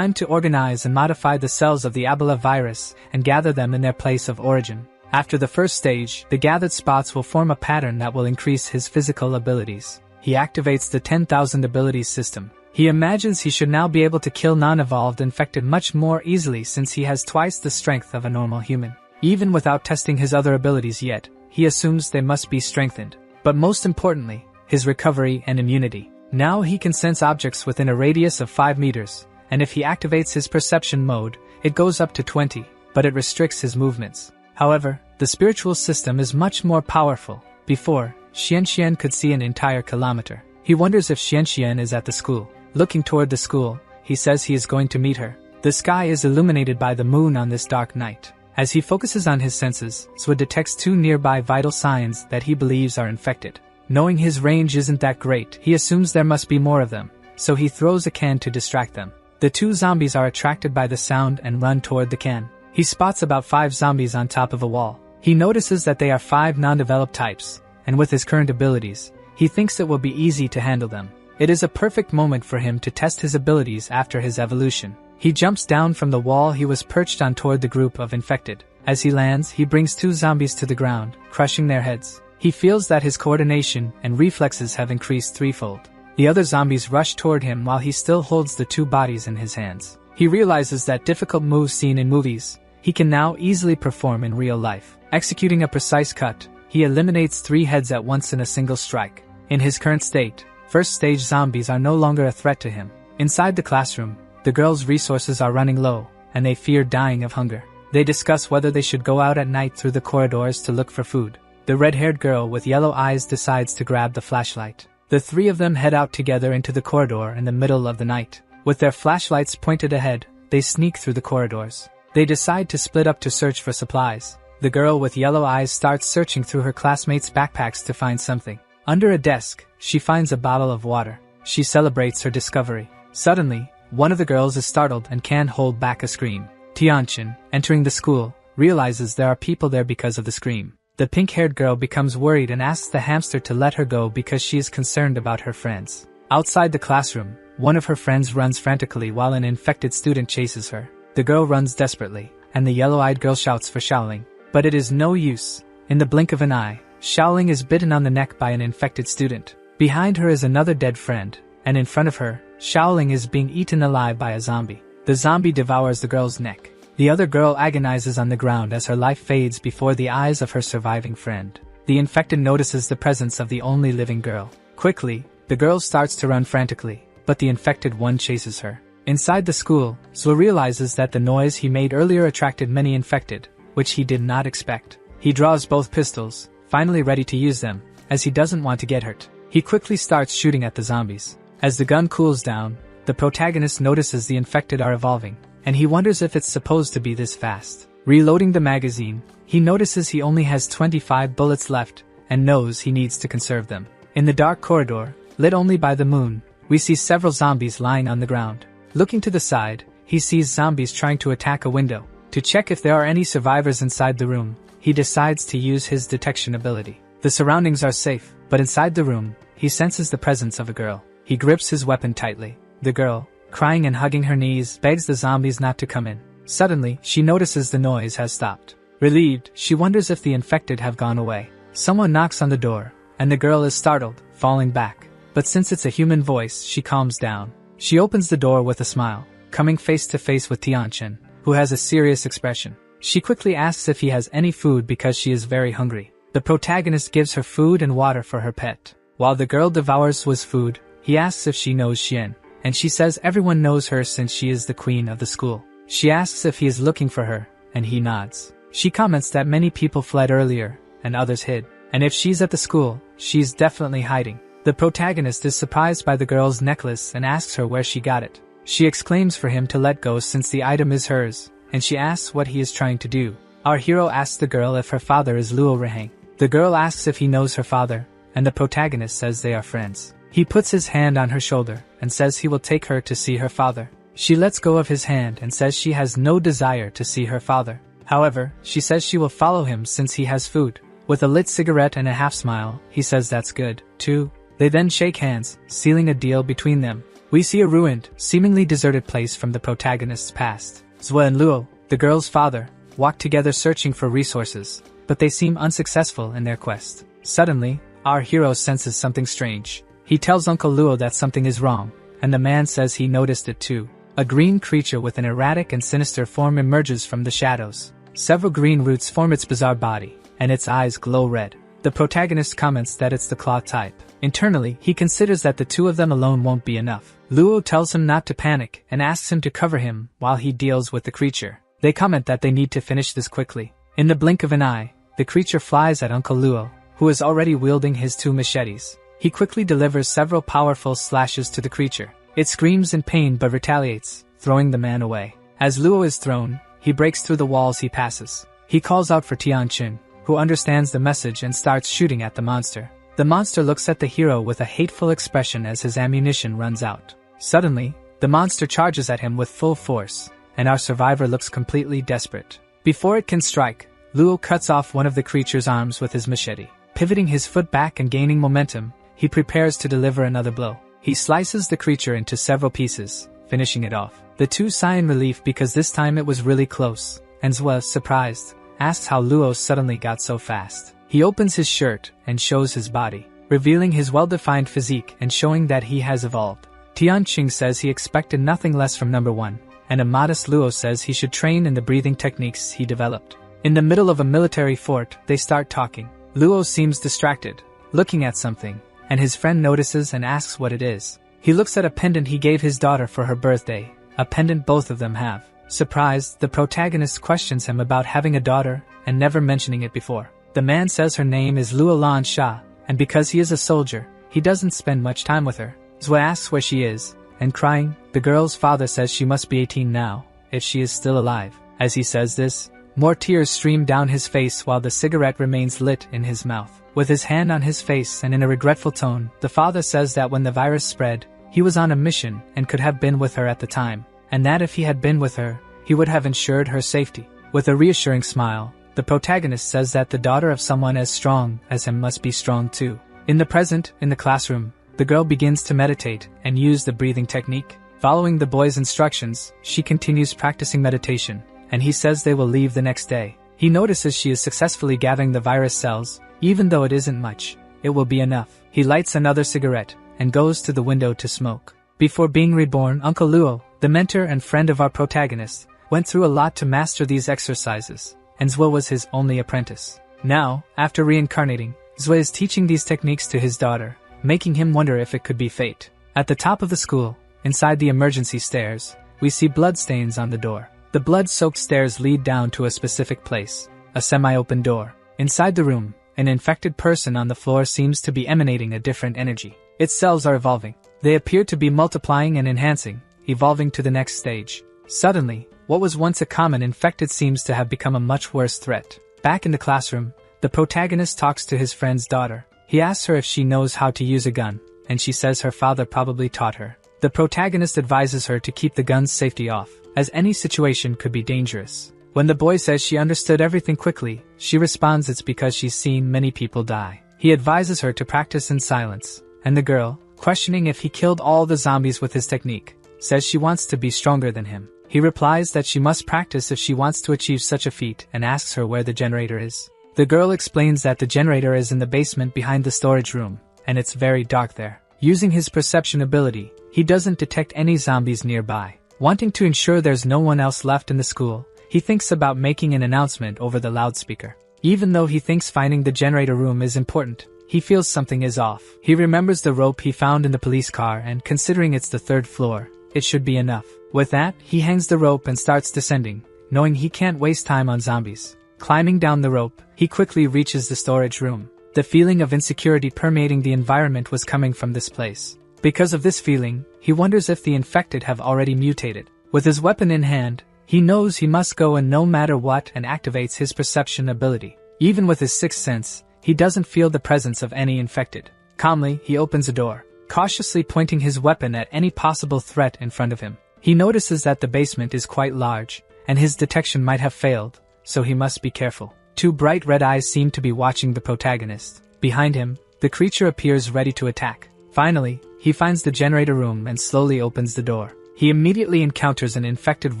Speaker 1: to organize and modify the cells of the Ebola virus and gather them in their place of origin. After the first stage, the gathered spots will form a pattern that will increase his physical abilities. He activates the 10,000 abilities system. He imagines he should now be able to kill non-evolved infected much more easily since he has twice the strength of a normal human. Even without testing his other abilities yet, he assumes they must be strengthened. But most importantly, his recovery and immunity. Now he can sense objects within a radius of 5 meters, and if he activates his perception mode, it goes up to 20, but it restricts his movements. However, the spiritual system is much more powerful. Before, Xian could see an entire kilometer. He wonders if Xian is at the school. Looking toward the school, he says he is going to meet her. The sky is illuminated by the moon on this dark night. As he focuses on his senses, Zwa detects 2 nearby vital signs that he believes are infected. Knowing his range isn't that great, he assumes there must be more of them, so he throws a can to distract them. The 2 zombies are attracted by the sound and run toward the can. He spots about 5 zombies on top of a wall. He notices that they are 5 non-developed types, and with his current abilities, he thinks it will be easy to handle them. It is a perfect moment for him to test his abilities after his evolution. He jumps down from the wall he was perched on toward the group of infected. As he lands, he brings 2 zombies to the ground, crushing their heads. He feels that his coordination and reflexes have increased threefold. The other zombies rush toward him while he still holds the 2 bodies in his hands. He realizes that difficult moves seen in movies, he can now easily perform in real life. Executing a precise cut, he eliminates 3 heads at once in a single strike. In his current state, first stage zombies are no longer a threat to him. Inside the classroom, the girls' resources are running low, and they fear dying of hunger. They discuss whether they should go out at night through the corridors to look for food. The red-haired girl with yellow eyes decides to grab the flashlight. The 3 of them head out together into the corridor in the middle of the night. With their flashlights pointed ahead, they sneak through the corridors. They decide to split up to search for supplies. The girl with yellow eyes starts searching through her classmates' backpacks to find something. Under a desk, she finds a bottle of water. She celebrates her discovery. Suddenly, one of the girls is startled and can't hold back a scream. Tianchen, entering the school, realizes there are people there because of the scream. The pink-haired girl becomes worried and asks the hamster to let her go because she is concerned about her friends. Outside the classroom, one of her friends runs frantically while an infected student chases her. The girl runs desperately, and the yellow-eyed girl shouts for Shaoling. But it is no use. In the blink of an eye, Shaoling is bitten on the neck by an infected student. Behind her is another dead friend, and in front of her, Shaoling is being eaten alive by a zombie. The zombie devours the girl's neck. The other girl agonizes on the ground as her life fades before the eyes of her surviving friend. The infected notices the presence of the only living girl. Quickly, the girl starts to run frantically, but the infected one chases her. Inside the school, Zhuo realizes that the noise he made earlier attracted many infected, which he did not expect. He draws both pistols, finally ready to use them, as he doesn't want to get hurt. He quickly starts shooting at the zombies. As the gun cools down, the protagonist notices the infected are evolving, and he wonders if it's supposed to be this fast. Reloading the magazine, he notices he only has 25 bullets left, and knows he needs to conserve them. In the dark corridor, lit only by the moon, we see several zombies lying on the ground. Looking to the side, he sees zombies trying to attack a window. To check if there are any survivors inside the room, he decides to use his detection ability. The surroundings are safe, but inside the room, he senses the presence of a girl. He grips his weapon tightly. The girl, crying and hugging her knees, begs the zombies not to come in. Suddenly, she notices the noise has stopped. Relieved, she wonders if the infected have gone away. Someone knocks on the door, and the girl is startled, falling back. But since it's a human voice, she calms down. She opens the door with a smile, coming face to face with Tianchen, who has a serious expression. She quickly asks if he has any food because she is very hungry. The protagonist gives her food and water for her pet. While the girl devours Zhuo's food, he asks if she knows Xian, and she says everyone knows her since she is the queen of the school. She asks if he is looking for her, and he nods. She comments that many people fled earlier, and others hid, and if she's at the school, she's definitely hiding. The protagonist is surprised by the girl's necklace and asks her where she got it. She exclaims for him to let go since the item is hers, and she asks what he is trying to do. Our hero asks the girl if her father is Luo Reheng. The girl asks if he knows her father, and the protagonist says they are friends. He puts his hand on her shoulder and says he will take her to see her father. She lets go of his hand and says she has no desire to see her father. However, she says she will follow him since he has food. With a lit cigarette and a half smile, he says that's good, too. They then shake hands, sealing a deal between them. We see a ruined, seemingly deserted place from the protagonist's past. Zhuo and Luo, the girl's father, walk together searching for resources, but they seem unsuccessful in their quest. Suddenly, our hero senses something strange. He tells Uncle Luo that something is wrong, and the man says he noticed it too. A green creature with an erratic and sinister form emerges from the shadows. Several green roots form its bizarre body, and its eyes glow red. The protagonist comments that it's the claw type. Internally, he considers that the 2 of them alone won't be enough. Luo tells him not to panic and asks him to cover him while he deals with the creature. They comment that they need to finish this quickly. In the blink of an eye, the creature flies at Uncle Luo, who is already wielding his 2 machetes. He quickly delivers several powerful slashes to the creature. It screams in pain but retaliates, throwing the man away. As Luo is thrown, he breaks through the walls he passes. He calls out for Tianchen, who understands the message and starts shooting at the monster. The monster looks at the hero with a hateful expression as his ammunition runs out. Suddenly, the monster charges at him with full force, and our survivor looks completely desperate. Before it can strike, Luo cuts off one of the creature's arms with his machete. Pivoting his foot back and gaining momentum, he prepares to deliver another blow. He slices the creature into several pieces, finishing it off. The two sigh in relief because this time it was really close, and Zwa, surprised, asks how Luo suddenly got so fast. He opens his shirt and shows his body, revealing his well-defined physique and showing that he has evolved. Tianqing says he expected nothing less from number 1, and a modest Luo says he should train in the breathing techniques he developed. In the middle of a military fort, they start talking. Luo seems distracted, looking at something, and his friend notices and asks what it is. He looks at a pendant he gave his daughter for her birthday, a pendant both of them have. Surprised, the protagonist questions him about having a daughter and never mentioning it before. The man says her name is Luo Lan Sha, and because he is a soldier, he doesn't spend much time with her. Zwa asks where she is, and crying, the girl's father says she must be 18 now, if she is still alive. As he says this, more tears stream down his face while the cigarette remains lit in his mouth. With his hand on his face and in a regretful tone, the father says that when the virus spread, he was on a mission and could have been with her at the time, and that if he had been with her, he would have ensured her safety. With a reassuring smile, the protagonist says that the daughter of someone as strong as him must be strong too. In the present, in the classroom, the girl begins to meditate and use the breathing technique. Following the boy's instructions, she continues practicing meditation, and he says they will leave the next day. He notices she is successfully gathering the virus cells, even though it isn't much. It will be enough. He lights another cigarette and goes to the window to smoke. Before being reborn, Uncle Luo, the mentor and friend of our protagonist, went through a lot to master these exercises, and Zwa was his only apprentice. Now, after reincarnating, Zwa is teaching these techniques to his daughter, making him wonder if it could be fate. At the top of the school, inside the emergency stairs, we see bloodstains on the door. The blood-soaked stairs lead down to a specific place, a semi-open door. Inside the room, an infected person on the floor seems to be emanating a different energy. Its cells are evolving. They appear to be multiplying and enhancing, evolving to the next stage. Suddenly, what was once a common infected seems to have become a much worse threat. Back in the classroom, the protagonist talks to his friend's daughter. He asks her if she knows how to use a gun, and she says her father probably taught her. The protagonist advises her to keep the gun's safety off, as any situation could be dangerous. When the boy says she understood everything quickly, she responds it's because she's seen many people die. He advises her to practice in silence, and the girl, questioning if he killed all the zombies with his technique, says she wants to be stronger than him. He replies that she must practice if she wants to achieve such a feat and asks her where the generator is. The girl explains that the generator is in the basement behind the storage room, and it's very dark there. Using his perception ability, he doesn't detect any zombies nearby. Wanting to ensure there's no one else left in the school, he thinks about making an announcement over the loudspeaker. Even though he thinks finding the generator room is important, he feels something is off. He remembers the rope he found in the police car and considering it's the 3rd floor, it should be enough. With that, he hangs the rope and starts descending, knowing he can't waste time on zombies. Climbing down the rope, he quickly reaches the storage room. The feeling of insecurity permeating the environment was coming from this place. Because of this feeling, he wonders if the infected have already mutated. With his weapon in hand, he knows he must go in no matter what and activates his perception ability. Even with his 6th sense, he doesn't feel the presence of any infected. Calmly, he opens a door, cautiously pointing his weapon at any possible threat in front of him. He notices that the basement is quite large, and his detection might have failed, so he must be careful. 2 bright red eyes seem to be watching the protagonist. Behind him, the creature appears ready to attack. Finally, he finds the generator room and slowly opens the door. He immediately encounters an infected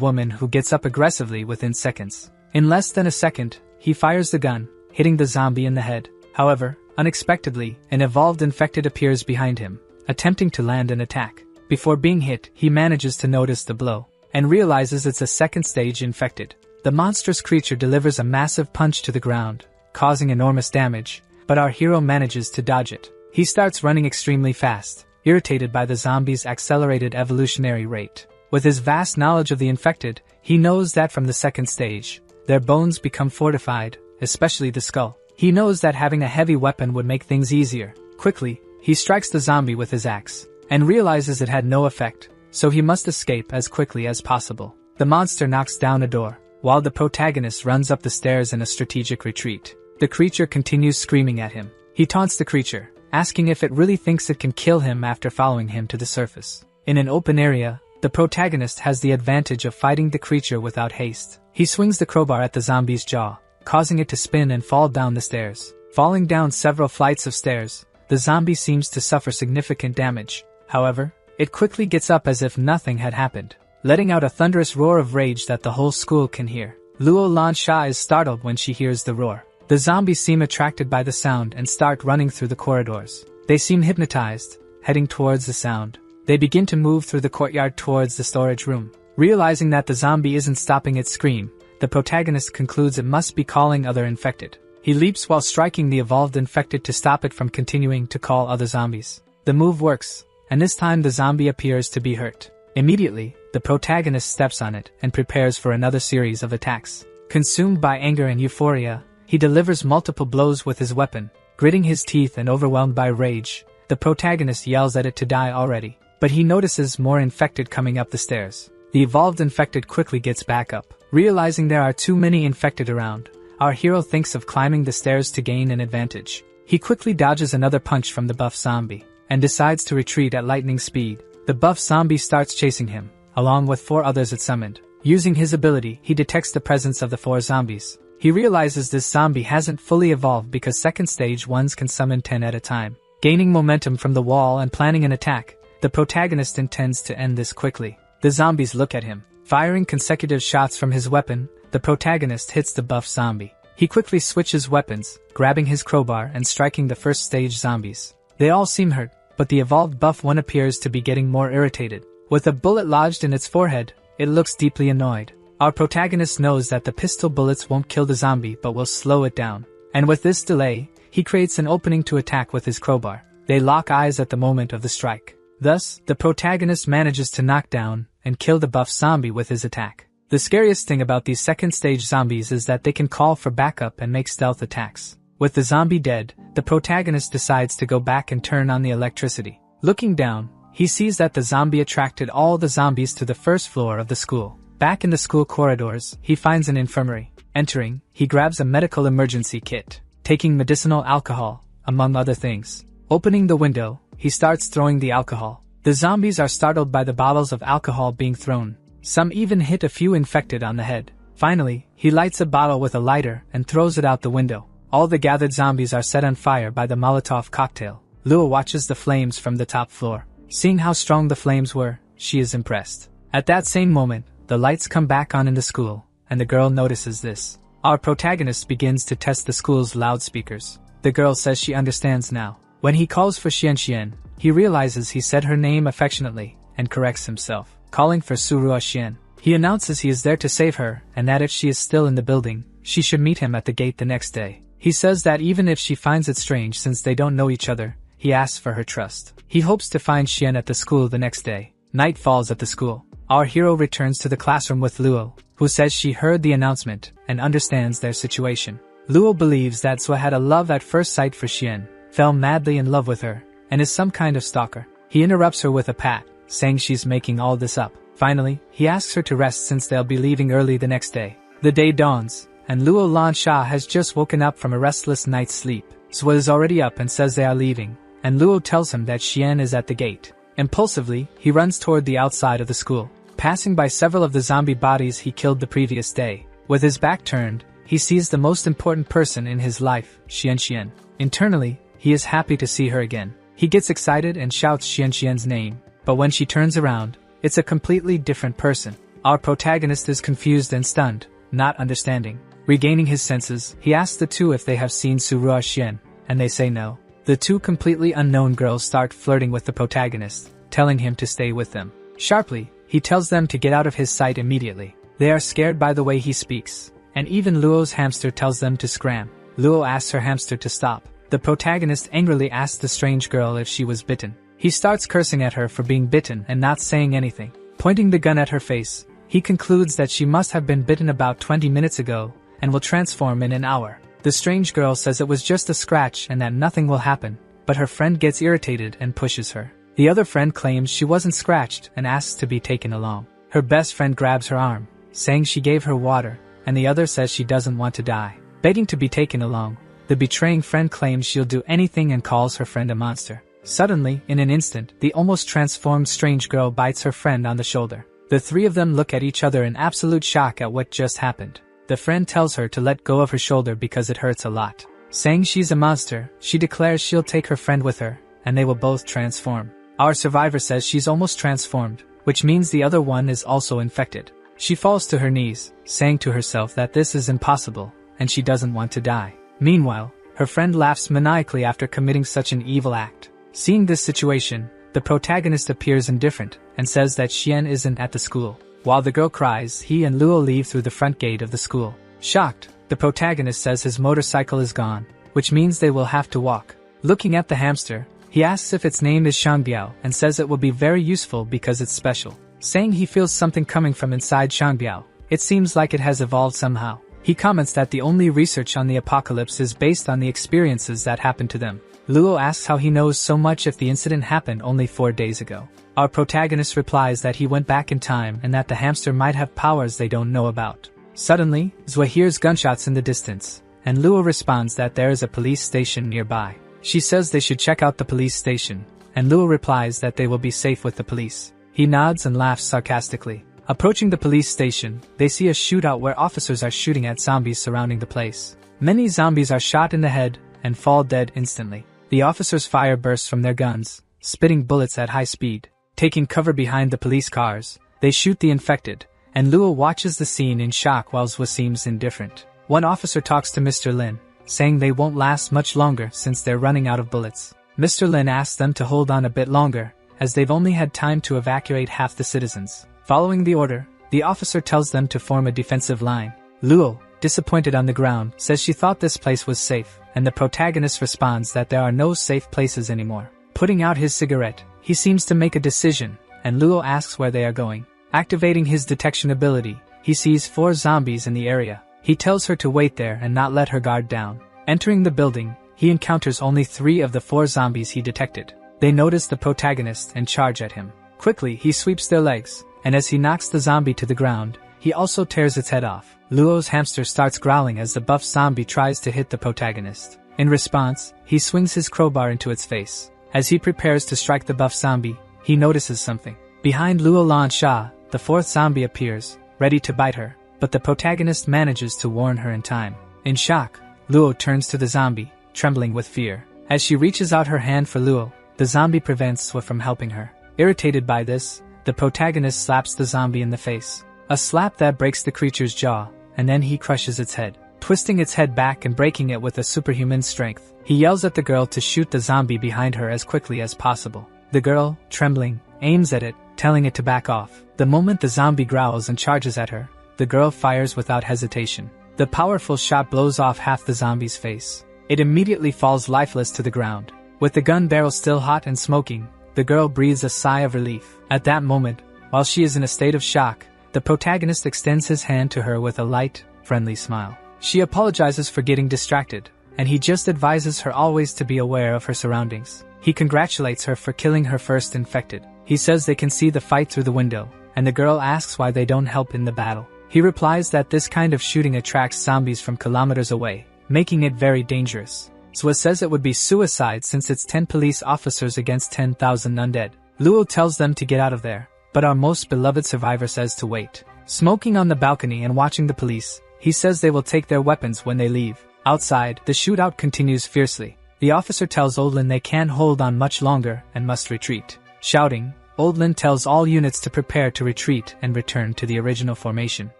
Speaker 1: woman who gets up aggressively within seconds. In less than a second, he fires the gun, hitting the zombie in the head. However, unexpectedly, an evolved infected appears behind him, attempting to land an attack. Before being hit, he manages to notice the blow, and realizes it's a 2nd stage infected. The monstrous creature delivers a massive punch to the ground, causing enormous damage, but our hero manages to dodge it. He starts running extremely fast, irritated by the zombie's accelerated evolutionary rate. With his vast knowledge of the infected, he knows that from the 2nd stage, their bones become fortified, especially the skull. He knows that having a heavy weapon would make things easier. Quickly, he strikes the zombie with his axe, and realizes it had no effect, so he must escape as quickly as possible. The monster knocks down a door, while the protagonist runs up the stairs in a strategic retreat. The creature continues screaming at him. He taunts the creature, asking if it really thinks it can kill him after following him to the surface. In an open area, the protagonist has the advantage of fighting the creature without haste. He swings the crowbar at the zombie's jaw, causing it to spin and fall down the stairs. Falling down several flights of stairs, the zombie seems to suffer significant damage. However, it quickly gets up as if nothing had happened, letting out a thunderous roar of rage that the whole school can hear. Luo Lansha is startled when she hears the roar. The zombies seem attracted by the sound and start running through the corridors. They seem hypnotized, heading towards the sound. They begin to move through the courtyard towards the storage room. Realizing that the zombie isn't stopping its scream, the protagonist concludes it must be calling other infected. He leaps while striking the evolved infected to stop it from continuing to call other zombies. The move works, and this time the zombie appears to be hurt. Immediately, the protagonist steps on it and prepares for another series of attacks. Consumed by anger and euphoria, he delivers multiple blows with his weapon. Gritting his teeth and overwhelmed by rage, the protagonist yells at it to die already. But he notices more infected coming up the stairs. The evolved infected quickly gets back up. Realizing there are too many infected around, our hero thinks of climbing the stairs to gain an advantage. He quickly dodges another punch from the buff zombie, and decides to retreat at lightning speed. The buff zombie starts chasing him, along with 4 others it summoned. Using his ability, he detects the presence of the 4 zombies. He realizes this zombie hasn't fully evolved because second stage ones can summon 10 at a time. Gaining momentum from the wall and planning an attack, the protagonist intends to end this quickly. The zombies look at him. Firing consecutive shots from his weapon, the protagonist hits the buff zombie. He quickly switches weapons, grabbing his crowbar and striking the first stage zombies. They all seem hurt, but the evolved buff one appears to be getting more irritated. With a bullet lodged in its forehead, it looks deeply annoyed. Our protagonist knows that the pistol bullets won't kill the zombie but will slow it down. And with this delay, he creates an opening to attack with his crowbar. They lock eyes at the moment of the strike. Thus, the protagonist manages to knock down and kill the buff zombie with his attack. The scariest thing about these second stage zombies is that they can call for backup and make stealth attacks. With the zombie dead, the protagonist decides to go back and turn on the electricity. Looking down, he sees that the zombie attracted all the zombies to the first floor of the school. Back in the school corridors, he finds an infirmary. Entering, he grabs a medical emergency kit, taking medicinal alcohol, among other things. Opening the window, he starts throwing the alcohol. The zombies are startled by the bottles of alcohol being thrown. Some even hit a few infected on the head. Finally, he lights a bottle with a lighter and throws it out the window. All the gathered zombies are set on fire by the Molotov cocktail. Lua watches the flames from the top floor. Seeing how strong the flames were, she is impressed. At that same moment, the lights come back on in the school, and the girl notices this. Our protagonist begins to test the school's loudspeakers. The girl says she understands now. When he calls for Xian, he realizes he said her name affectionately, and corrects himself, calling for Surua Xian. He announces he is there to save her, and that if she is still in the building, she should meet him at the gate the next day. He says that even if she finds it strange since they don't know each other, he asks for her trust. He hopes to find Xian at the school the next day. Night falls at the school. Our hero returns to the classroom with Luo, who says she heard the announcement and understands their situation. Luo believes that Sua had a love at first sight for Xian, fell madly in love with her, and is some kind of stalker. He interrupts her with a pat, saying she's making all this up. Finally, he asks her to rest since they'll be leaving early the next day. The day dawns, and Luo Lansha has just woken up from a restless night's sleep. Sua is already up and says they are leaving, and Luo tells him that Xian is at the gate. Impulsively, he runs toward the outside of the school. Passing by several of the zombie bodies he killed the previous day. With his back turned, he sees the most important person in his life, Xian. Internally, he is happy to see her again. He gets excited and shouts Xian's name, but when she turns around, it's a completely different person. Our protagonist is confused and stunned, not understanding. Regaining his senses, he asks the two if they have seen Surua Xian, and they say no. The two completely unknown girls start flirting with the protagonist, telling him to stay with them. Sharply, he tells them to get out of his sight immediately. They are scared by the way he speaks, and even Luo's hamster tells them to scram. Luo asks her hamster to stop. The protagonist angrily asks the strange girl if she was bitten. He starts cursing at her for being bitten and not saying anything. Pointing the gun at her face, he concludes that she must have been bitten about 20 minutes ago and will transform in an hour. The strange girl says it was just a scratch and that nothing will happen, but her friend gets irritated and pushes her. The other friend claims she wasn't scratched and asks to be taken along. Her best friend grabs her arm, saying she gave her water, and the other says she doesn't want to die. Begging to be taken along, the betraying friend claims she'll do anything and calls her friend a monster. Suddenly, in an instant, the almost transformed strange girl bites her friend on the shoulder. The three of them look at each other in absolute shock at what just happened. The friend tells her to let go of her shoulder because it hurts a lot. Saying she's a monster, she declares she'll take her friend with her, and they will both transform. Our survivor says she's almost transformed, which means the other one is also infected. She falls to her knees, saying to herself that this is impossible, and she doesn't want to die. Meanwhile, her friend laughs maniacally after committing such an evil act. Seeing this situation, the protagonist appears indifferent and says that Xian isn't at the school. While the girl cries, he and Luo leave through the front gate of the school. Shocked, the protagonist says his motorcycle is gone, which means they will have to walk. Looking at the hamster, he asks if its name is Shangbiao and says it will be very useful because it's special. Saying he feels something coming from inside Shangbiao, it seems like it has evolved somehow. He comments that the only research on the apocalypse is based on the experiences that happened to them. Luo asks how he knows so much if the incident happened only 4 days ago. Our protagonist replies that he went back in time and that the hamster might have powers they don't know about. Suddenly, Zue hears gunshots in the distance, and Luo responds that there is a police station nearby. She says they should check out the police station, and Luo replies that they will be safe with the police. He nods and laughs sarcastically. Approaching the police station, they see a shootout where officers are shooting at zombies surrounding the place. Many zombies are shot in the head and fall dead instantly. The officers' fire bursts from their guns, spitting bullets at high speed. Taking cover behind the police cars, they shoot the infected, and Luo watches the scene in shock while Zwe seems indifferent. One officer talks to Mr. Lin, saying they won't last much longer since they're running out of bullets. Mr. Lin asks them to hold on a bit longer, as they've only had time to evacuate half the citizens. Following the order, the officer tells them to form a defensive line. Luo, disappointed on the ground, says she thought this place was safe, and the protagonist responds that there are no safe places anymore. Putting out his cigarette, he seems to make a decision, and Luo asks where they are going. Activating his detection ability, he sees 4 zombies in the area. He tells her to wait there and not let her guard down. Entering the building, he encounters only 3 of the 4 zombies he detected. They notice the protagonist and charge at him. Quickly, he sweeps their legs, and as he knocks the zombie to the ground, he also tears its head off. Luo's hamster starts growling as the buff zombie tries to hit the protagonist. In response, he swings his crowbar into its face. As he prepares to strike the buff zombie, he notices something. Behind Luo Lansha, the 4th zombie appears, ready to bite her, but the protagonist manages to warn her in time. In shock, Luo turns to the zombie, trembling with fear. As she reaches out her hand for Luo, the zombie prevents Zwe from helping her. Irritated by this, the protagonist slaps the zombie in the face. A slap that breaks the creature's jaw, and then he crushes its head. Twisting its head back and breaking it with a superhuman strength, he yells at the girl to shoot the zombie behind her as quickly as possible. The girl, trembling, aims at it, telling it to back off. The moment the zombie growls and charges at her, the girl fires without hesitation. The powerful shot blows off half the zombie's face. It immediately falls lifeless to the ground. With the gun barrel still hot and smoking, the girl breathes a sigh of relief. At that moment, while she is in a state of shock, the protagonist extends his hand to her with a light, friendly smile. She apologizes for getting distracted, and he just advises her always to be aware of her surroundings. He congratulates her for killing her first infected. He says they can see the fight through the window, and the girl asks why they don't help in the battle. He replies that this kind of shooting attracts zombies from kilometers away, making it very dangerous. Zwe says it would be suicide since it's 10 police officers against 10,000 undead. Luo tells them to get out of there, but our most beloved survivor says to wait. Smoking on the balcony and watching the police, he says they will take their weapons when they leave. Outside, the shootout continues fiercely. The officer tells Oldlin they can't hold on much longer and must retreat. Shouting, Oldlin tells all units to prepare to retreat and return to the original formation.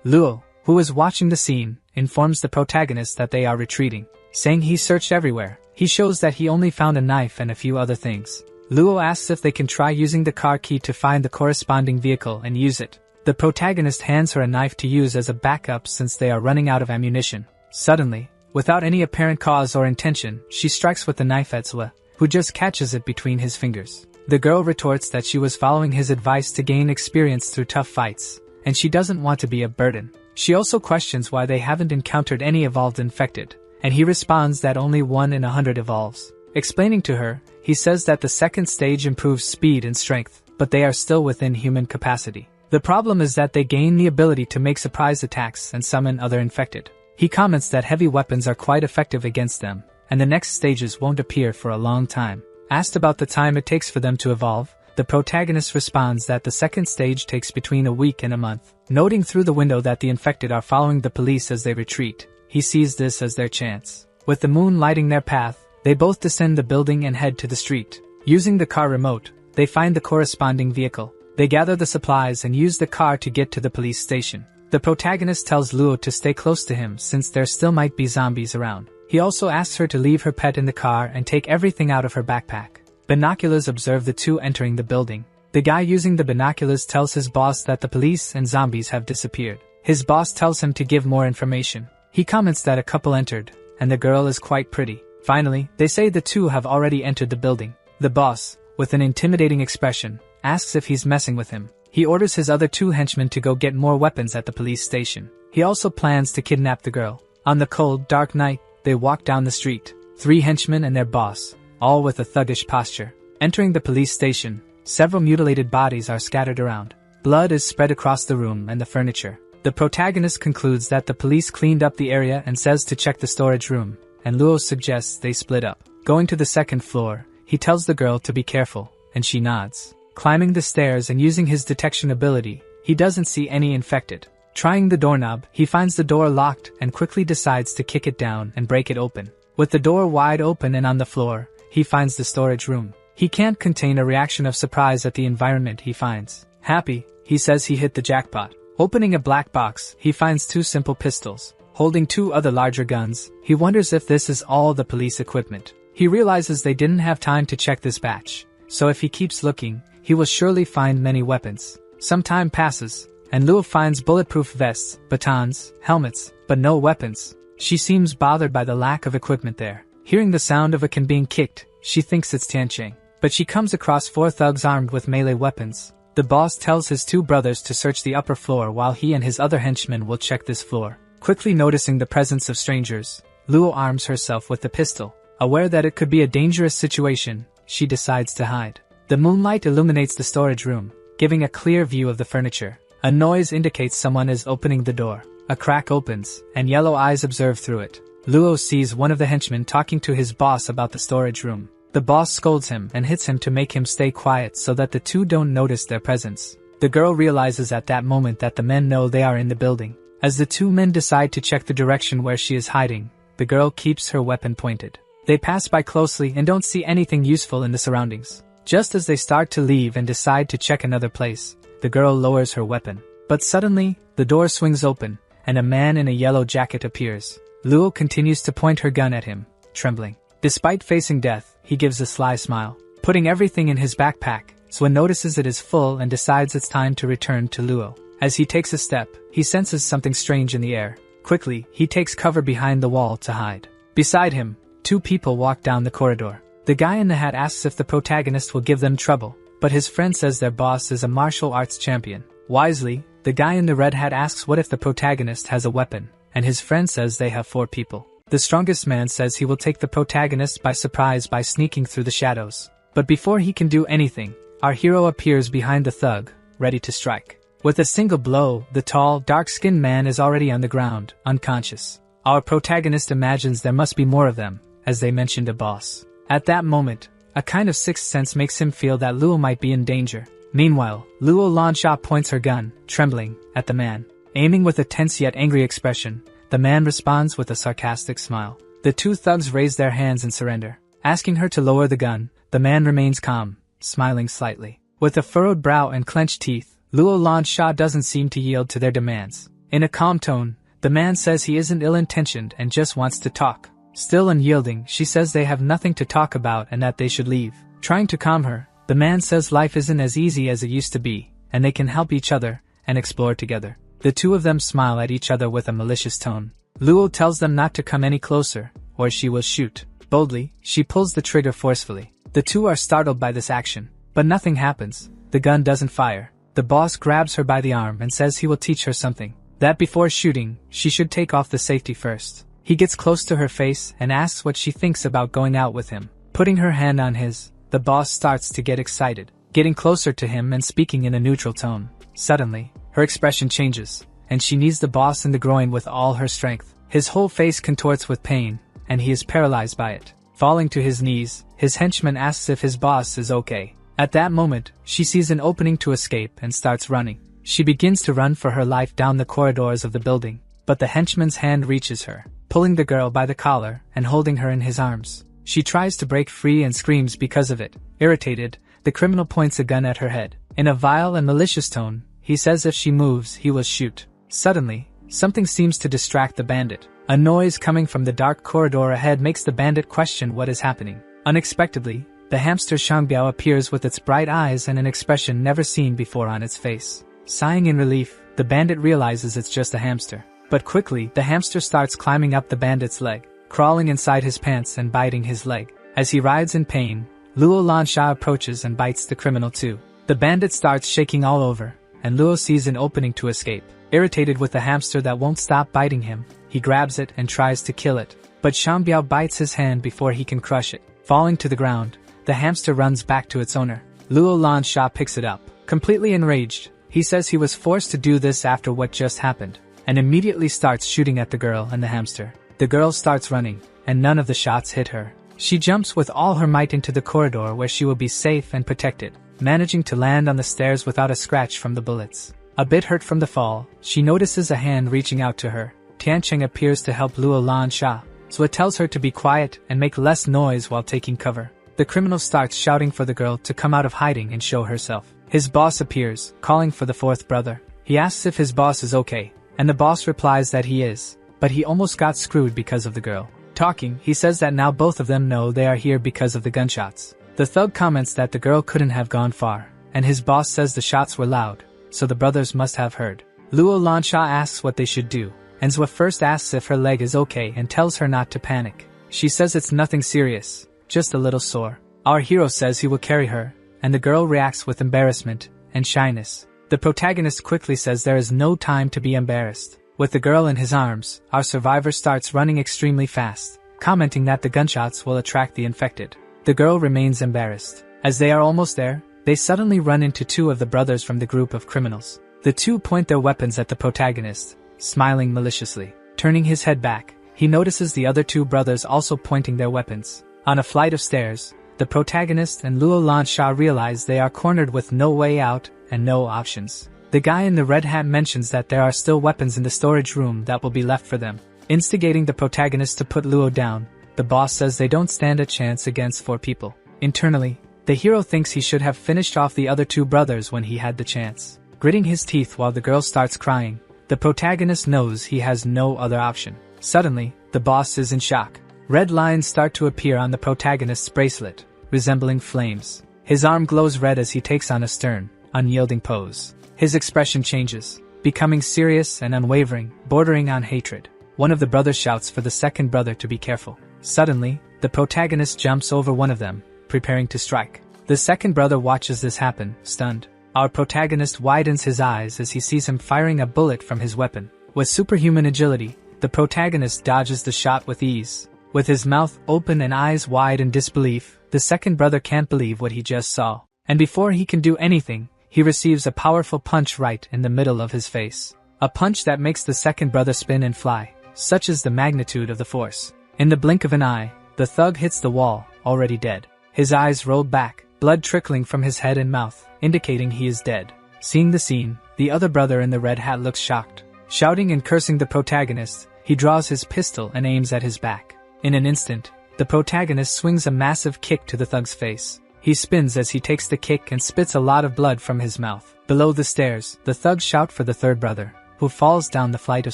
Speaker 1: Luo, who is watching the scene, informs the protagonist that they are retreating. Saying he searched everywhere, he shows that he only found a knife and a few other things. Luo asks if they can try using the car key to find the corresponding vehicle and use it. The protagonist hands her a knife to use as a backup since they are running out of ammunition. Suddenly, without any apparent cause or intention, she strikes with the knife at Zwe, who just catches it between his fingers. The girl retorts that she was following his advice to gain experience through tough fights, and she doesn't want to be a burden. She also questions why they haven't encountered any evolved infected, and he responds that only 1 in 100 evolves. Explaining to her, he says that the second stage improves speed and strength, but they are still within human capacity. The problem is that they gain the ability to make surprise attacks and summon other infected. He comments that heavy weapons are quite effective against them, and the next stages won't appear for a long time. Asked about the time it takes for them to evolve, the protagonist responds that the second stage takes between a week and a month. Noting through the window that the infected are following the police as they retreat, he sees this as their chance. With the moon lighting their path, they both descend the building and head to the street. Using the car remote, they find the corresponding vehicle. They gather the supplies and use the car to get to the police station. The protagonist tells Luo to stay close to him since there still might be zombies around. He also asks her to leave her pet in the car and take everything out of her backpack. Binoculars observe the two entering the building. The guy using the binoculars tells his boss that the police and zombies have disappeared. His boss tells him to give more information. He comments that a couple entered, and the girl is quite pretty. Finally, they say the two have already entered the building. The boss, with an intimidating expression, asks if he's messing with him. He orders his other two henchmen to go get more weapons at the police station. He also plans to kidnap the girl. On the cold, dark night, they walk down the street. 3 henchmen and their boss, all with a thuggish posture. Entering the police station, several mutilated bodies are scattered around. Blood is spread across the room and the furniture. The protagonist concludes that the police cleaned up the area and says to check the storage room, and Luo suggests they split up. Going to the second floor, he tells the girl to be careful, and she nods. Climbing the stairs and using his detection ability, he doesn't see any infected. Trying the doorknob, he finds the door locked and quickly decides to kick it down and break it open. With the door wide open and on the floor, he finds the storage room. He can't contain a reaction of surprise at the environment he finds. Happy, he says he hit the jackpot. Opening a black box, he finds 2 simple pistols. Holding 2 other larger guns, he wonders if this is all the police equipment. He realizes they didn't have time to check this batch, so if he keeps looking, he will surely find many weapons. Some time passes, and Luo finds bulletproof vests, batons, helmets, but no weapons. She seems bothered by the lack of equipment there. Hearing the sound of a can being kicked, she thinks it's Tiancheng. But she comes across 4 thugs armed with melee weapons. The boss tells his 2 brothers to search the upper floor while he and his other henchmen will check this floor. Quickly noticing the presence of strangers, Luo arms herself with the pistol. Aware that it could be a dangerous situation, she decides to hide. The moonlight illuminates the storage room, giving a clear view of the furniture. A noise indicates someone is opening the door. A crack opens, and yellow eyes observe through it. Luo sees one of the henchmen talking to his boss about the storage room. The boss scolds him and hits him to make him stay quiet so that the two don't notice their presence. The girl realizes at that moment that the men know they are in the building. As the 2 men decide to check the direction where she is hiding, the girl keeps her weapon pointed. They pass by closely and don't see anything useful in the surroundings. Just as they start to leave and decide to check another place, the girl lowers her weapon. But suddenly, the door swings open, and a man in a yellow jacket appears. Luo continues to point her gun at him, trembling. Despite facing death, he gives a sly smile. Putting everything in his backpack, Swen notices it is full and decides it's time to return to Luo. As he takes a step, he senses something strange in the air. Quickly, he takes cover behind the wall to hide. Beside him, 2 people walk down the corridor. The guy in the hat asks if the protagonist will give them trouble, but his friend says their boss is a martial arts champion. Wisely, the guy in the red hat asks what if the protagonist has a weapon, and his friend says they have 4 people. The strongest man says he will take the protagonist by surprise by sneaking through the shadows. But before he can do anything, our hero appears behind the thug, ready to strike. With a single blow, the tall, dark-skinned man is already on the ground, unconscious. Our protagonist imagines there must be more of them, as they mentioned a boss. At that moment, a kind of sixth sense makes him feel that Luo might be in danger. Meanwhile, Luo Lansha points her gun, trembling, at the man. Aiming with a tense yet angry expression, the man responds with a sarcastic smile. The 2 thugs raise their hands in surrender. Asking her to lower the gun, the man remains calm, smiling slightly. With a furrowed brow and clenched teeth, Luo Lansha doesn't seem to yield to their demands. In a calm tone, the man says he isn't ill-intentioned and just wants to talk. Still unyielding, she says they have nothing to talk about and that they should leave. Trying to calm her, the man says life isn't as easy as it used to be, and they can help each other and explore together. The 2 of them smile at each other with a malicious tone. Luo tells them not to come any closer, or she will shoot. Boldly, she pulls the trigger forcefully. The 2 are startled by this action, but nothing happens. The gun doesn't fire. The boss grabs her by the arm and says he will teach her something. That before shooting, she should take off the safety first. He gets close to her face and asks what she thinks about going out with him. Putting her hand on his, the boss starts to get excited, getting closer to him and speaking in a neutral tone. Suddenly, her expression changes, and she knees the boss in the groin with all her strength. His whole face contorts with pain, and he is paralyzed by it. Falling to his knees, his henchman asks if his boss is okay. At that moment, she sees an opening to escape and starts running. She begins to run for her life down the corridors of the building, but the henchman's hand reaches her, pulling the girl by the collar and holding her in his arms. She tries to break free and screams because of it. Irritated, The criminal points a gun at her head. In a vile and malicious tone, he says if she moves, he will shoot. Suddenly, something seems to distract the bandit. A noise coming from the dark corridor ahead makes the bandit question what is happening. Unexpectedly, the hamster Shangbiao appears with its bright eyes and an expression never seen before on its face. Sighing in relief, the bandit realizes it's just a hamster. But quickly, the hamster starts climbing up the bandit's leg, crawling inside his pants and biting his leg. As he writhes in pain, Luo Lansha approaches and bites the criminal too. The bandit starts shaking all over, and Luo sees an opening to escape. Irritated with the hamster that won't stop biting him, he grabs it and tries to kill it. But Shangbiao bites his hand before he can crush it. Falling to the ground, the hamster runs back to its owner. Luo Lansha picks it up. Completely enraged, he says he was forced to do this after what just happened, and immediately starts shooting at the girl and the hamster. The girl starts running, and none of the shots hit her. She jumps with all her might into the corridor where she will be safe and protected, managing to land on the stairs without a scratch from the bullets. A bit hurt from the fall, she notices a hand reaching out to her. Tiancheng appears to help Luo Lansha, so it tells her to be quiet and make less noise while taking cover. The criminal starts shouting for the girl to come out of hiding and show herself. His boss appears, calling for the fourth brother. He asks if his boss is okay, and the boss replies that he is, but he almost got screwed because of the girl. Talking, he says that now both of them know they are here because of the gunshots. The thug comments that the girl couldn't have gone far, and his boss says the shots were loud, so the brothers must have heard. Luo Lansha asks what they should do, and Zwa first asks if her leg is okay and tells her not to panic. She says it's nothing serious, just a little sore. Our hero says he will carry her, and the girl reacts with embarrassment and shyness. The protagonist quickly says there is no time to be embarrassed. With the girl in his arms, our survivor starts running extremely fast, commenting that the gunshots will attract the infected. The girl remains embarrassed. As they are almost there, they suddenly run into two of the brothers from the group of criminals. The two point their weapons at the protagonist, smiling maliciously. Turning his head back, he notices the other two brothers also pointing their weapons. On a flight of stairs, the protagonist and Luo Lansha realize they are cornered with no way out and no options. The guy in the red hat mentions that there are still weapons in the storage room that will be left for them. Instigating the protagonist to put Luo down, the boss says they don't stand a chance against four people. Internally, the hero thinks he should have finished off the other two brothers when he had the chance. Gritting his teeth while the girl starts crying, the protagonist knows he has no other option. Suddenly, the boss is in shock. Red lines start to appear on the protagonist's bracelet, resembling flames. His arm glows red as he takes on a stern, unyielding pose. His expression changes, becoming serious and unwavering, bordering on hatred. One of the brothers shouts for the second brother to be careful. Suddenly, the protagonist jumps over one of them, preparing to strike. The second brother watches this happen, stunned. Our protagonist widens his eyes as he sees him firing a bullet from his weapon. With superhuman agility, the protagonist dodges the shot with ease. With his mouth open and eyes wide in disbelief, the second brother can't believe what he just saw. And before he can do anything, he receives a powerful punch right in the middle of his face. A punch that makes the second brother spin and fly. Such is the magnitude of the force. In the blink of an eye, the thug hits the wall, already dead. His eyes rolled back, blood trickling from his head and mouth, indicating he is dead. Seeing the scene, the other brother in the red hat looks shocked. Shouting and cursing the protagonist, he draws his pistol and aims at his back. In an instant, the protagonist swings a massive kick to the thug's face. He spins as he takes the kick and spits a lot of blood from his mouth. Below the stairs, the thugs shout for the third brother, who falls down the flight of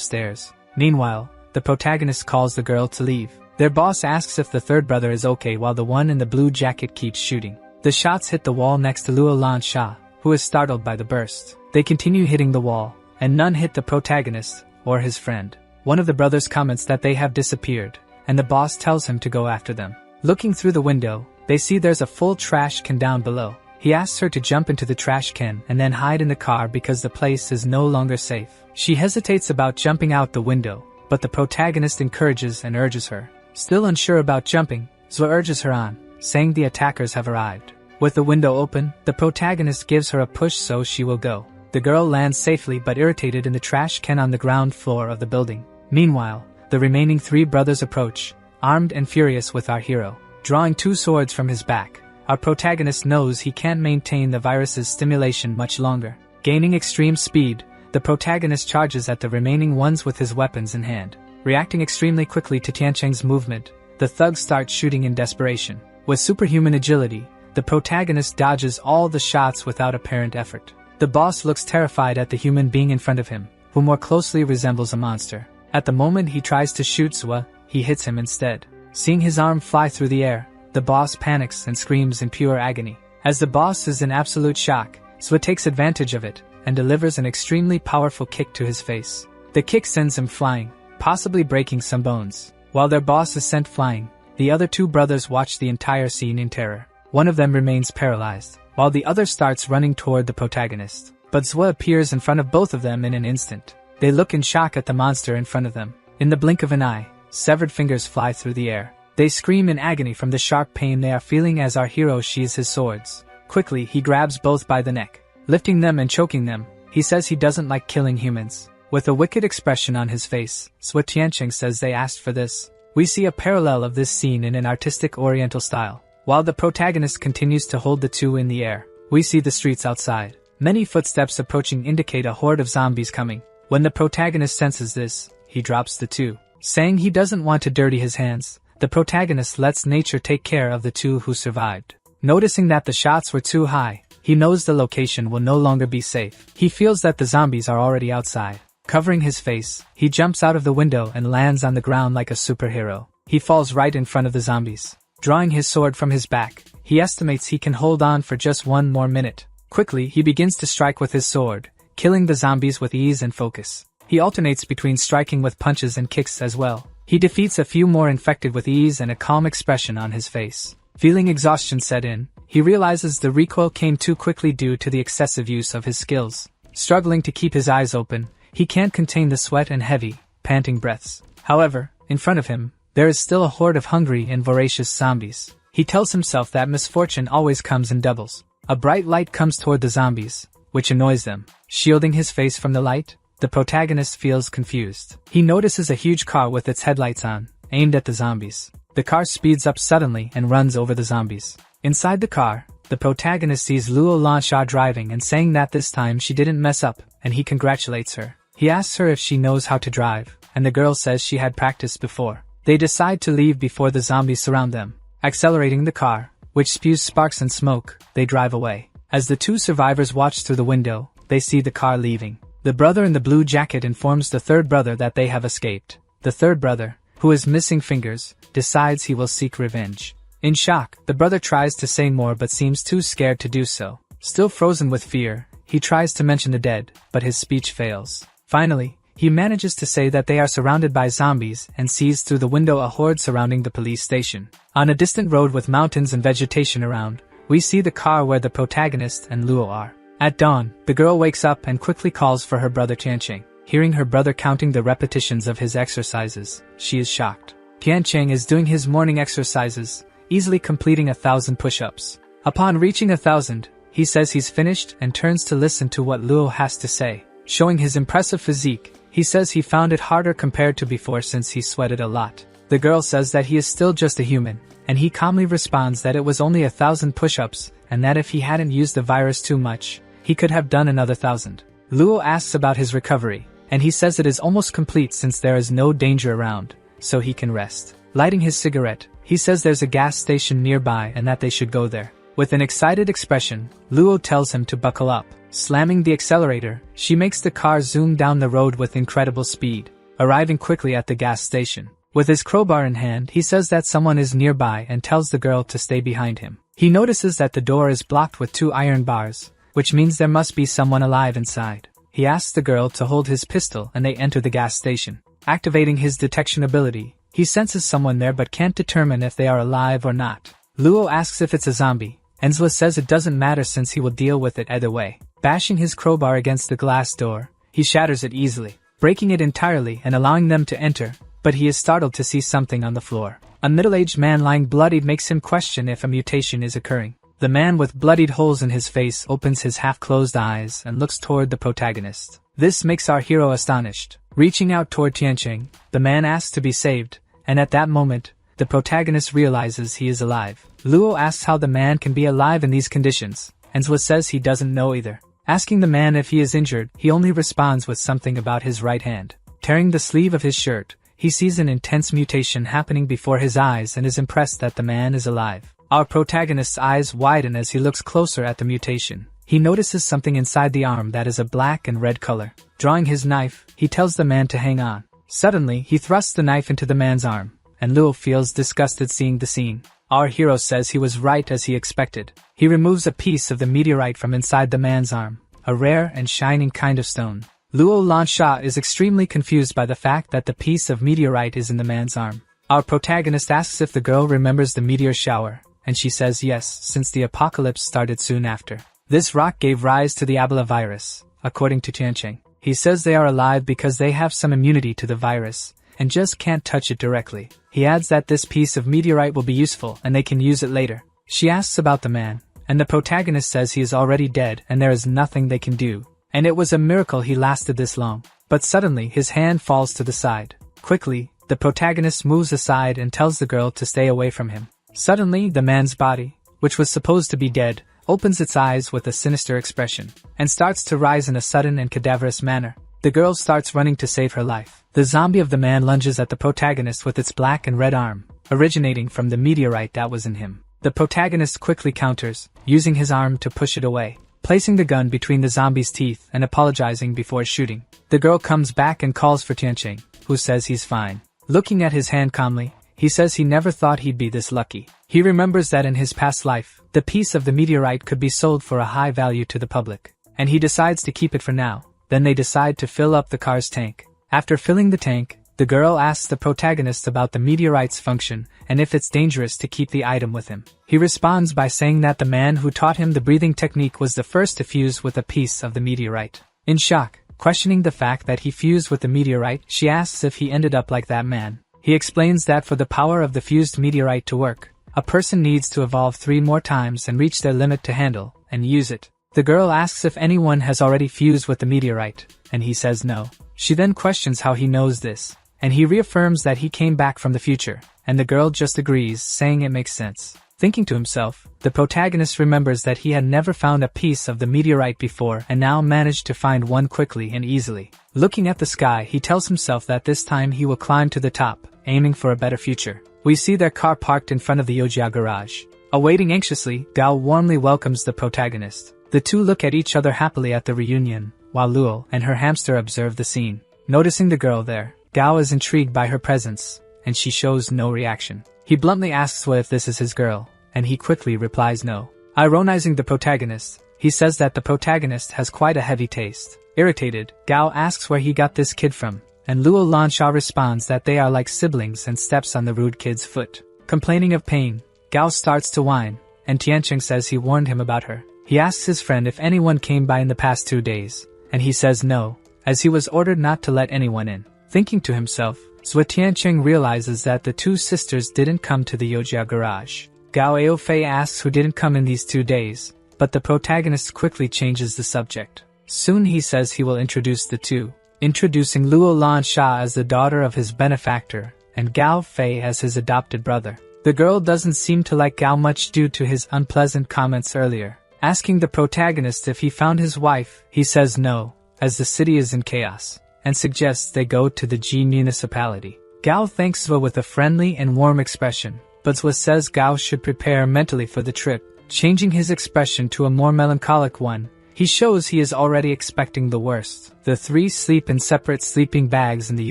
Speaker 1: stairs. Meanwhile, the protagonist calls the girl to leave. Their boss asks if the third brother is okay while the one in the blue jacket keeps shooting. The shots hit the wall next to Luo Lansha, who is startled by the burst. They continue hitting the wall, and none hit the protagonist or his friend. One of the brothers comments that they have disappeared, and the boss tells him to go after them. Looking through the window, they see there's a full trash can down below. He asks her to jump into the trash can and then hide in the car because the place is no longer safe. She hesitates about jumping out the window, but the protagonist encourages and urges her. Still unsure about jumping, Zwa urges her on, saying the attackers have arrived. With the window open, the protagonist gives her a push so she will go. The girl lands safely but irritated in the trash can on the ground floor of the building. Meanwhile, the remaining three brothers approach, armed and furious with our hero. Drawing two swords from his back, our protagonist knows he can't maintain the virus's stimulation much longer. Gaining extreme speed, the protagonist charges at the remaining ones with his weapons in hand. Reacting extremely quickly to Tiancheng's movement, the thugs start shooting in desperation. With superhuman agility, The protagonist dodges all the shots without apparent effort. The boss looks terrified at the human being in front of him, who more closely resembles a monster. At the moment he tries to shoot Zwa, he hits him instead. Seeing his arm fly through the air, the boss panics and screams in pure agony. As the boss is in absolute shock, Zwa takes advantage of it and delivers an extremely powerful kick to his face. The kick sends him flying, possibly breaking some bones. While their boss is sent flying, the other two brothers watch the entire scene in terror. One of them remains paralyzed, while the other starts running toward the protagonist. But Zwa appears in front of both of them in an instant. They look in shock at the monster in front of them. In the blink of an eye, severed fingers fly through the air. They scream in agony from the sharp pain they are feeling as our hero sheathes his swords. Quickly, he grabs both by the neck, lifting them and choking them. He says he doesn't like killing humans. With a wicked expression on his face, Zwa Tianqing says they asked for this. We see a parallel of this scene in an artistic oriental style. While the protagonist continues to hold the two in the air, we see the streets outside. Many footsteps approaching indicate a horde of zombies coming. When the protagonist senses this, he drops the two. Saying he doesn't want to dirty his hands, the protagonist lets nature take care of the two who survived. Noticing that the shots were too high, he knows the location will no longer be safe. He feels that the zombies are already outside. Covering his face, he jumps out of the window and lands on the ground like a superhero. He falls right in front of the zombies. Drawing his sword from his back, he estimates he can hold on for just one more minute. Quickly, he begins to strike with his sword, killing the zombies with ease and focus. He alternates between striking with punches and kicks as well. He defeats a few more infected with ease and a calm expression on his face. Feeling exhaustion set in, he realizes the recoil came too quickly due to the excessive use of his skills. Struggling to keep his eyes open, he can't contain the sweat and heavy, panting breaths. However, in front of him, there is still a horde of hungry and voracious zombies. He tells himself that misfortune always comes in doubles. A bright light comes toward the zombies, which annoys them. Shielding his face from the light, the protagonist feels confused. He notices a huge car with its headlights on, aimed at the zombies. The car speeds up suddenly and runs over the zombies. Inside the car, the protagonist sees Luo Lansha driving and saying that this time she didn't mess up, and he congratulates her. He asks her if she knows how to drive, and the girl says she had practiced before. They decide to leave before the zombies surround them. Accelerating the car, which spews sparks and smoke, they drive away. As the two survivors watch through the window, they see the car leaving. The brother in the blue jacket informs the third brother that they have escaped. The third brother, who is missing fingers, decides he will seek revenge. In shock, the brother tries to say more but seems too scared to do so. Still frozen with fear, he tries to mention the dead, but his speech fails. Finally, he manages to say that they are surrounded by zombies and sees through the window a horde surrounding the police station. On a distant road with mountains and vegetation around, we see the car where the protagonist and Luo are. At dawn, the girl wakes up and quickly calls for her brother Tianqing. Hearing her brother counting the repetitions of his exercises, she is shocked. Tianqing is doing his morning exercises, easily completing 1,000 push-ups. Upon reaching 1,000, he says he's finished and turns to listen to what Luo has to say. Showing his impressive physique, he says he found it harder compared to before since he sweated a lot. The girl says that he is still just a human, and he calmly responds that it was only 1,000 push-ups, and that if he hadn't used the virus too much, he could have done another 1,000. Luo asks about his recovery, and he says it is almost complete since there is no danger around, so he can rest. Lighting his cigarette, he says there's a gas station nearby and that they should go there. With an excited expression, Luo tells him to buckle up. Slamming the accelerator, she makes the car zoom down the road with incredible speed, arriving quickly at the gas station. With his crowbar in hand, he says that someone is nearby and tells the girl to stay behind him. He notices that the door is blocked with 2 iron bars, which means there must be someone alive inside. He asks the girl to hold his pistol and they enter the gas station. Activating his detection ability, he senses someone there but can't determine if they are alive or not. Luo asks if it's a zombie. Enzla says it doesn't matter since he will deal with it either way. Bashing his crowbar against the glass door, he shatters it easily, breaking it entirely and allowing them to enter, but he is startled to see something on the floor. A middle-aged man lying bloodied makes him question if a mutation is occurring. The man with bloodied holes in his face opens his half-closed eyes and looks toward the protagonist. This makes our hero astonished. Reaching out toward Tianqing, the man asks to be saved, and at that moment, the protagonist realizes he is alive. Luo asks how the man can be alive in these conditions, and Zwa says he doesn't know either. Asking the man if he is injured, he only responds with something about his right hand. Tearing the sleeve of his shirt, he sees an intense mutation happening before his eyes and is impressed that the man is alive. Our protagonist's eyes widen as he looks closer at the mutation. He notices something inside the arm that is a black and red color. Drawing his knife, he tells the man to hang on. Suddenly, he thrusts the knife into the man's arm, and Luo feels disgusted seeing the scene. Our hero says he was right as he expected. He removes a piece of the meteorite from inside the man's arm, a rare and shining kind of stone. Luo Lansha is extremely confused by the fact that the piece of meteorite is in the man's arm. Our protagonist asks if the girl remembers the meteor shower, and she says yes, since the apocalypse started soon after. This rock gave rise to the Ebola virus, according to Tiancheng. He says they are alive because they have some immunity to the virus, and just can't touch it directly. He adds that this piece of meteorite will be useful and they can use it later. She asks about the man, and the protagonist says he is already dead and there is nothing they can do. And it was a miracle he lasted this long. But suddenly his hand falls to the side. Quickly, the protagonist moves aside and tells the girl to stay away from him. Suddenly, the man's body, which was supposed to be dead, opens its eyes with a sinister expression, and starts to rise in a sudden and cadaverous manner. The girl starts running to save her life. The zombie of the man lunges at the protagonist with its black and red arm, originating from the meteorite that was in him. The protagonist quickly counters, using his arm to push it away, placing the gun between the zombie's teeth and apologizing before shooting. The girl comes back and calls for Tiancheng, who says he's fine. Looking at his hand calmly, he says he never thought he'd be this lucky. He remembers that in his past life, the piece of the meteorite could be sold for a high value to the public, and he decides to keep it for now. Then they decide to fill up the car's tank. After filling the tank, the girl asks the protagonist about the meteorite's function and if it's dangerous to keep the item with him. He responds by saying that the man who taught him the breathing technique was the first to fuse with a piece of the meteorite. In shock, questioning the fact that he fused with the meteorite, she asks if he ended up like that man. He explains that for the power of the fused meteorite to work, a person needs to evolve 3 more times and reach their limit to handle and use it. The girl asks if anyone has already fused with the meteorite, and he says no. She then questions how he knows this, and he reaffirms that he came back from the future, and the girl just agrees, saying it makes sense. Thinking to himself, the protagonist remembers that he had never found a piece of the meteorite before and now managed to find one quickly and easily. Looking at the sky, he tells himself that this time he will climb to the top, aiming for a better future. We see their car parked in front of the Yojia garage. Awaiting anxiously, Gao warmly welcomes the protagonist. The two look at each other happily at the reunion, while Luo and her hamster observe the scene. Noticing the girl there, Gao is intrigued by her presence, and she shows no reaction. He bluntly asks if this is his girl, and he quickly replies no. Ironizing the protagonist, he says that the protagonist has quite a heavy taste. Irritated, Gao asks where he got this kid from, and Luo Lansha responds that they are like siblings and steps on the rude kid's foot. Complaining of pain, Gao starts to whine, and Tiancheng says he warned him about her. He asks his friend if anyone came by in the past 2 days, and he says no, as he was ordered not to let anyone in. Thinking to himself, Zhou Tiancheng realizes that the 2 sisters didn't come to the Yojia garage. Gao Aofei asks who didn't come in these 2 days, but the protagonist quickly changes the subject. Soon he says he will introduce the two, introducing Luo Lansha as the daughter of his benefactor, and Gao Fei as his adopted brother. The girl doesn't seem to like Gao much due to his unpleasant comments earlier. Asking the protagonist if he found his wife, he says no, as the city is in chaos, and suggests they go to the Ji municipality. Gao thanks Zhou with a friendly and warm expression, but Zhou says Gao should prepare mentally for the trip. Changing his expression to a more melancholic one, he shows he is already expecting the worst. The 3 sleep in separate sleeping bags in the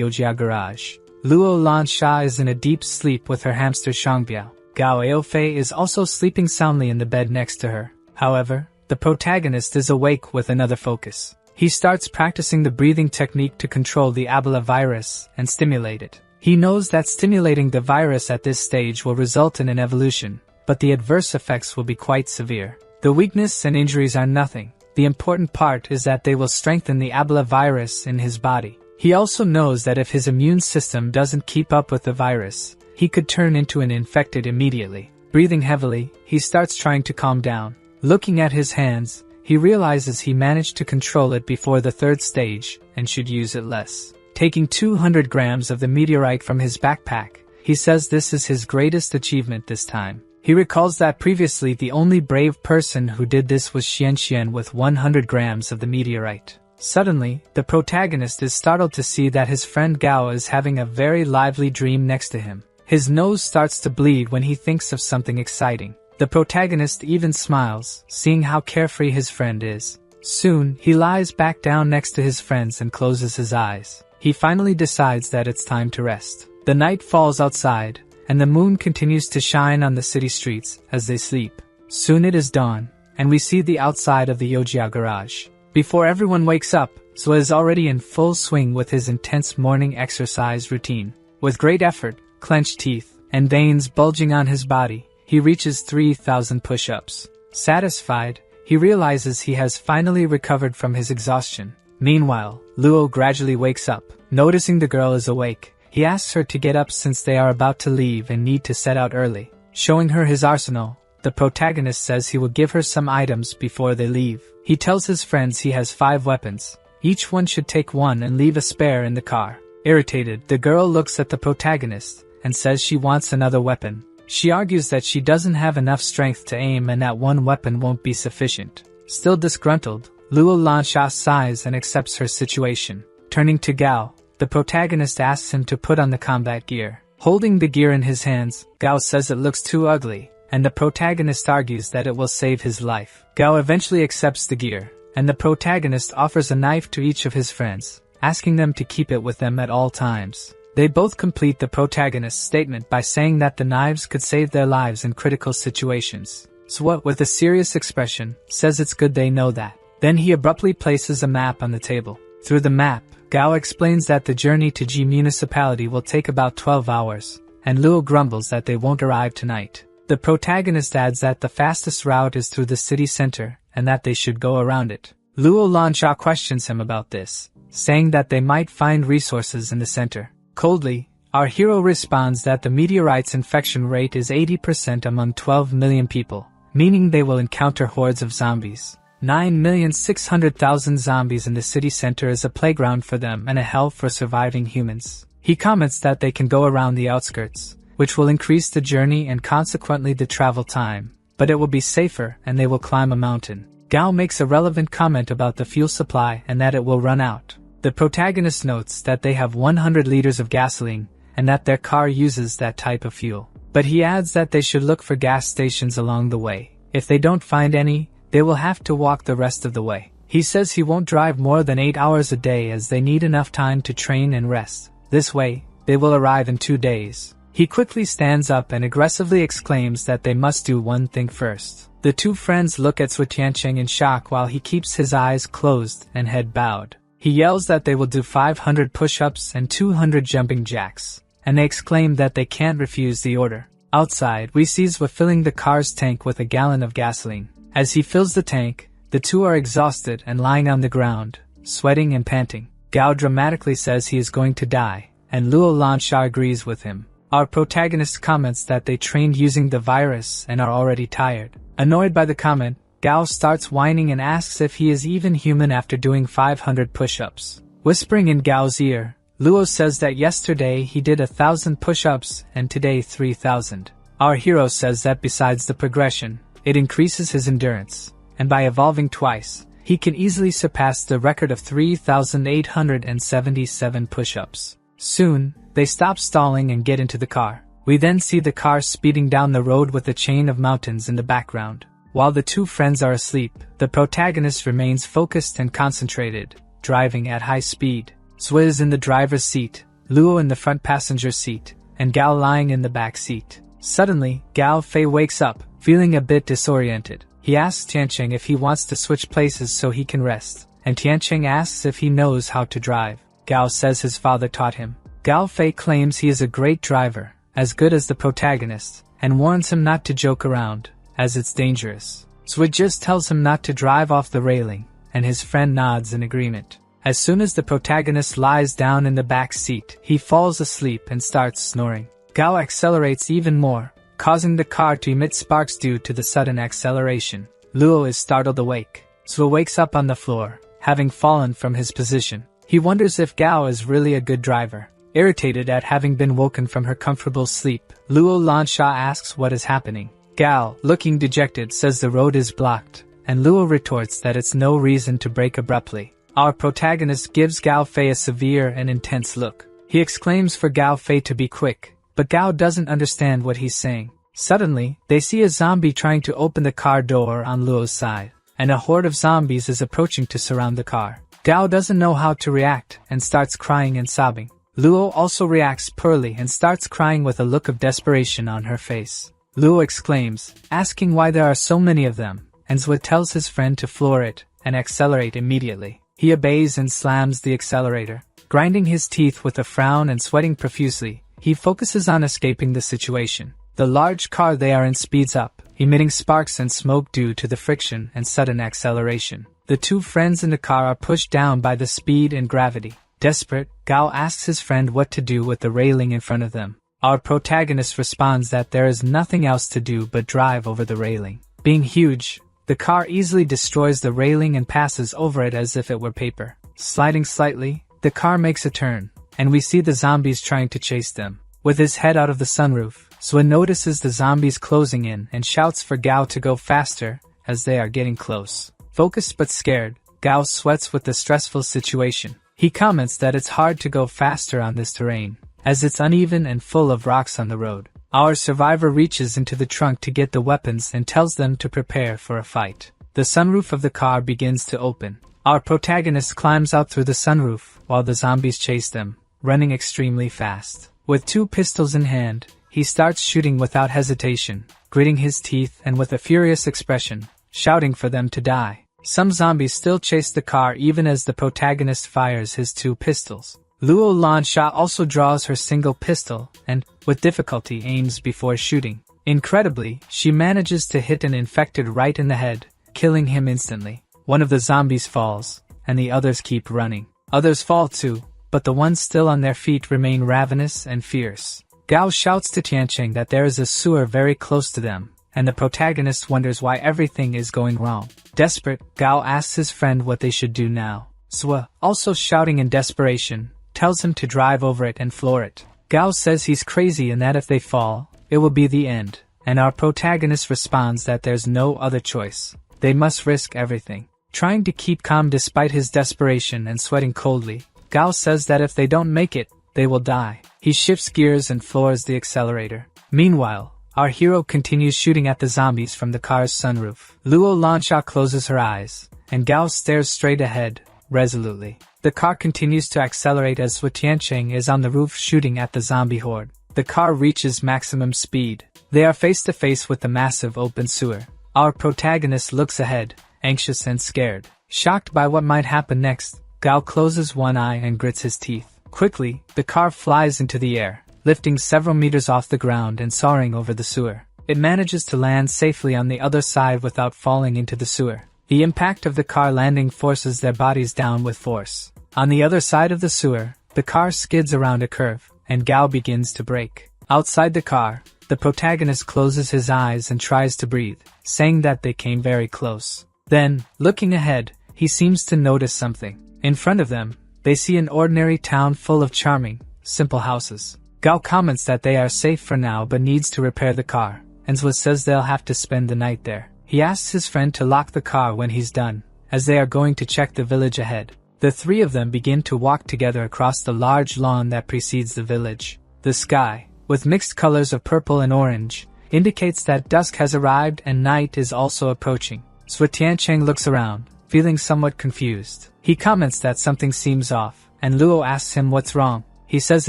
Speaker 1: Yojia garage. Luo Lansha is in a deep sleep with her hamster Shangbiao. Gao Aofei is also sleeping soundly in the bed next to her. However, the protagonist is awake with another focus. He starts practicing the breathing technique to control the Ebola virus and stimulate it. He knows that stimulating the virus at this stage will result in an evolution, but the adverse effects will be quite severe. The weakness and injuries are nothing. The important part is that they will strengthen the Ebola virus in his body. He also knows that if his immune system doesn't keep up with the virus, he could turn into an infected immediately. Breathing heavily, he starts trying to calm down. Looking at his hands, he realizes he managed to control it before the 3rd stage and should use it less. Taking 200 grams of the meteorite from his backpack, he says this is his greatest achievement this time. He recalls that previously the only brave person who did this was Xian with 100 grams of the meteorite. Suddenly, the protagonist is startled to see that his friend Gao is having a very lively dream next to him. His nose starts to bleed when he thinks of something exciting. The protagonist even smiles, seeing how carefree his friend is. Soon, he lies back down next to his friends and closes his eyes. He finally decides that it's time to rest. The night falls outside, and the moon continues to shine on the city streets as they sleep. Soon it is dawn, and we see the outside of the Yojiya garage. Before everyone wakes up, Swa is already in full swing with his intense morning exercise routine. With great effort, clenched teeth, and veins bulging on his body, he reaches 3,000 push-ups. Satisfied, he realizes he has finally recovered from his exhaustion. Meanwhile, Luo gradually wakes up. Noticing the girl is awake, he asks her to get up since they are about to leave and need to set out early. Showing her his arsenal, the protagonist says he will give her some items before they leave. He tells his friends he has 5 weapons. Each one should take one and leave a spare in the car. Irritated, the girl looks at the protagonist and says she wants another weapon. She argues that she doesn't have enough strength to aim and that one weapon won't be sufficient. Still disgruntled, Luo Lansha sighs and accepts her situation. Turning to Gao, the protagonist asks him to put on the combat gear. Holding the gear in his hands, Gao says it looks too ugly, and the protagonist argues that it will save his life. Gao eventually accepts the gear, and the protagonist offers a knife to each of his friends, asking them to keep it with them at all times. They both complete the protagonist's statement by saying that the knives could save their lives in critical situations. Swa, with a serious expression, says it's good they know that. Then he abruptly places a map on the table. Through the map, Gao explains that the journey to G municipality will take about 12 hours, and Luo grumbles that they won't arrive tonight. The protagonist adds that the fastest route is through the city center, and that they should go around it. Luo Lansha questions him about this, saying that they might find resources in the center. Coldly, our hero responds that the meteorite's infection rate is 80% among 12 million people, meaning they will encounter hordes of zombies. 9,600,000 zombies in the city center is a playground for them and a hell for surviving humans. He comments that they can go around the outskirts, which will increase the journey and consequently the travel time, but it will be safer and they will climb a mountain. Gao makes a relevant comment about the fuel supply and that it will run out. The protagonist notes that they have 100 liters of gasoline and that their car uses that type of fuel. But he adds that they should look for gas stations along the way. If they don't find any, they will have to walk the rest of the way. He says he won't drive more than 8 hours a day as they need enough time to train and rest. This way, they will arrive in 2 days. He quickly stands up and aggressively exclaims that they must do one thing first. The two friends look at Sui Tiancheng in shock while he keeps his eyes closed and head bowed. He yells that they will do 500 push-ups and 200 jumping jacks, and they exclaim that they can't refuse the order. Outside, we see Sui filling the car's tank with a gallon of gasoline. As he fills the tank, the two are exhausted and lying on the ground, sweating and panting. Gao dramatically says he is going to die, and Luo Lansha agrees with him. Our protagonist comments that they trained using the virus and are already tired. Annoyed by the comment, Gao starts whining and asks if he is even human after doing 500 push-ups. Whispering in Gao's ear, Luo says that yesterday he did 1,000 push-ups and today 3,000. Our hero says that besides the progression, it increases his endurance, and by evolving twice, he can easily surpass the record of 3,877 push-ups. Soon, they stop stalling and get into the car. We then see the car speeding down the road with a chain of mountains in the background. While the two friends are asleep, the protagonist remains focused and concentrated, driving at high speed. Sui is in the driver's seat, Luo in the front passenger seat, and Gao lying in the back seat. Suddenly, Gao Fei wakes up, feeling a bit disoriented. He asks Tiancheng if he wants to switch places so he can rest, and Tiancheng asks if he knows how to drive. Gao says his father taught him. Gao Fei claims he is a great driver, as good as the protagonist, and warns him not to joke around, as it's dangerous. Sui just tells him not to drive off the railing, and his friend nods in agreement. As soon as the protagonist lies down in the back seat, he falls asleep and starts snoring. Gao accelerates even more, causing the car to emit sparks due to the sudden acceleration. Luo is startled awake. Sui wakes up on the floor, having fallen from his position. He wonders if Gao is really a good driver. Irritated at having been woken from her comfortable sleep, Luo Lansha asks what is happening. Gao, looking dejected, says the road is blocked, and Luo retorts that it's no reason to brake abruptly. Our protagonist gives Gao Fei a severe and intense look. He exclaims for Gao Fei to be quick, but Gao doesn't understand what he's saying. Suddenly, they see a zombie trying to open the car door on Luo's side, and a horde of zombies is approaching to surround the car. Gao doesn't know how to react and starts crying and sobbing. Luo also reacts poorly and starts crying with a look of desperation on her face. Luo exclaims, asking why there are so many of them, and Zwa tells his friend to floor it and accelerate immediately. He obeys and slams the accelerator. Grinding his teeth with a frown and sweating profusely, he focuses on escaping the situation. The large car they are in speeds up, emitting sparks and smoke due to the friction and sudden acceleration. The two friends in the car are pushed down by the speed and gravity. Desperate, Gao asks his friend what to do with the railing in front of them. Our protagonist responds that there is nothing else to do but drive over the railing. Being huge, the car easily destroys the railing and passes over it as if it were paper. Sliding slightly, the car makes a turn, and we see the zombies trying to chase them. With his head out of the sunroof, Zwa notices the zombies closing in and shouts for Gao to go faster as they are getting close. Focused but scared, Gao sweats with the stressful situation. He comments that it's hard to go faster on this terrain, as it's uneven and full of rocks on the road. Our survivor reaches into the trunk to get the weapons and tells them to prepare for a fight. The sunroof of the car begins to open. Our protagonist climbs out through the sunroof while the zombies chase them, running extremely fast. With two pistols in hand, he starts shooting without hesitation, gritting his teeth and with a furious expression, shouting for them to die. Some zombies still chase the car even as the protagonist fires his two pistols. Luo Lansha also draws her single pistol and, with difficulty, aims before shooting. Incredibly, she manages to hit an infected right in the head, killing him instantly. One of the zombies falls, and the others keep running. Others fall too, but the ones still on their feet remain ravenous and fierce. Gao shouts to Tiancheng that there is a sewer very close to them, and the protagonist wonders why everything is going wrong. Desperate, Gao asks his friend what they should do now. Zwa, also shouting in desperation, tells him to drive over it and floor it. Gao says he's crazy and that if they fall, it will be the end, and our protagonist responds that there's no other choice. They must risk everything. Trying to keep calm despite his desperation and sweating coldly, Gao says that if they don't make it, they will die. He shifts gears and floors the accelerator. Meanwhile, our hero continues shooting at the zombies from the car's sunroof. Luo Lansha closes her eyes, and Gao stares straight ahead, resolutely. The car continues to accelerate as Zwa Tiancheng is on the roof shooting at the zombie horde. The car reaches maximum speed. They are face to face with the massive open sewer. Our protagonist looks ahead, anxious and scared. Shocked by what might happen next, Gao closes one eye and grits his teeth. Quickly, the car flies into the air, lifting several meters off the ground and soaring over the sewer. It manages to land safely on the other side without falling into the sewer. The impact of the car landing forces their bodies down with force. On the other side of the sewer, the car skids around a curve, and Gao begins to brake. Outside the car, the protagonist closes his eyes and tries to breathe, saying that they came very close. Then, looking ahead, he seems to notice something. In front of them, they see an ordinary town full of charming, simple houses. Gao comments that they are safe for now but needs to repair the car, and Zwa says they'll have to spend the night there. He asks his friend to lock the car when he's done, as they are going to check the village ahead. The three of them begin to walk together across the large lawn that precedes the village. The sky, with mixed colors of purple and orange, indicates that dusk has arrived and night is also approaching. Zwa Tiancheng looks around, feeling somewhat confused. He comments that something seems off, and Luo asks him what's wrong. He says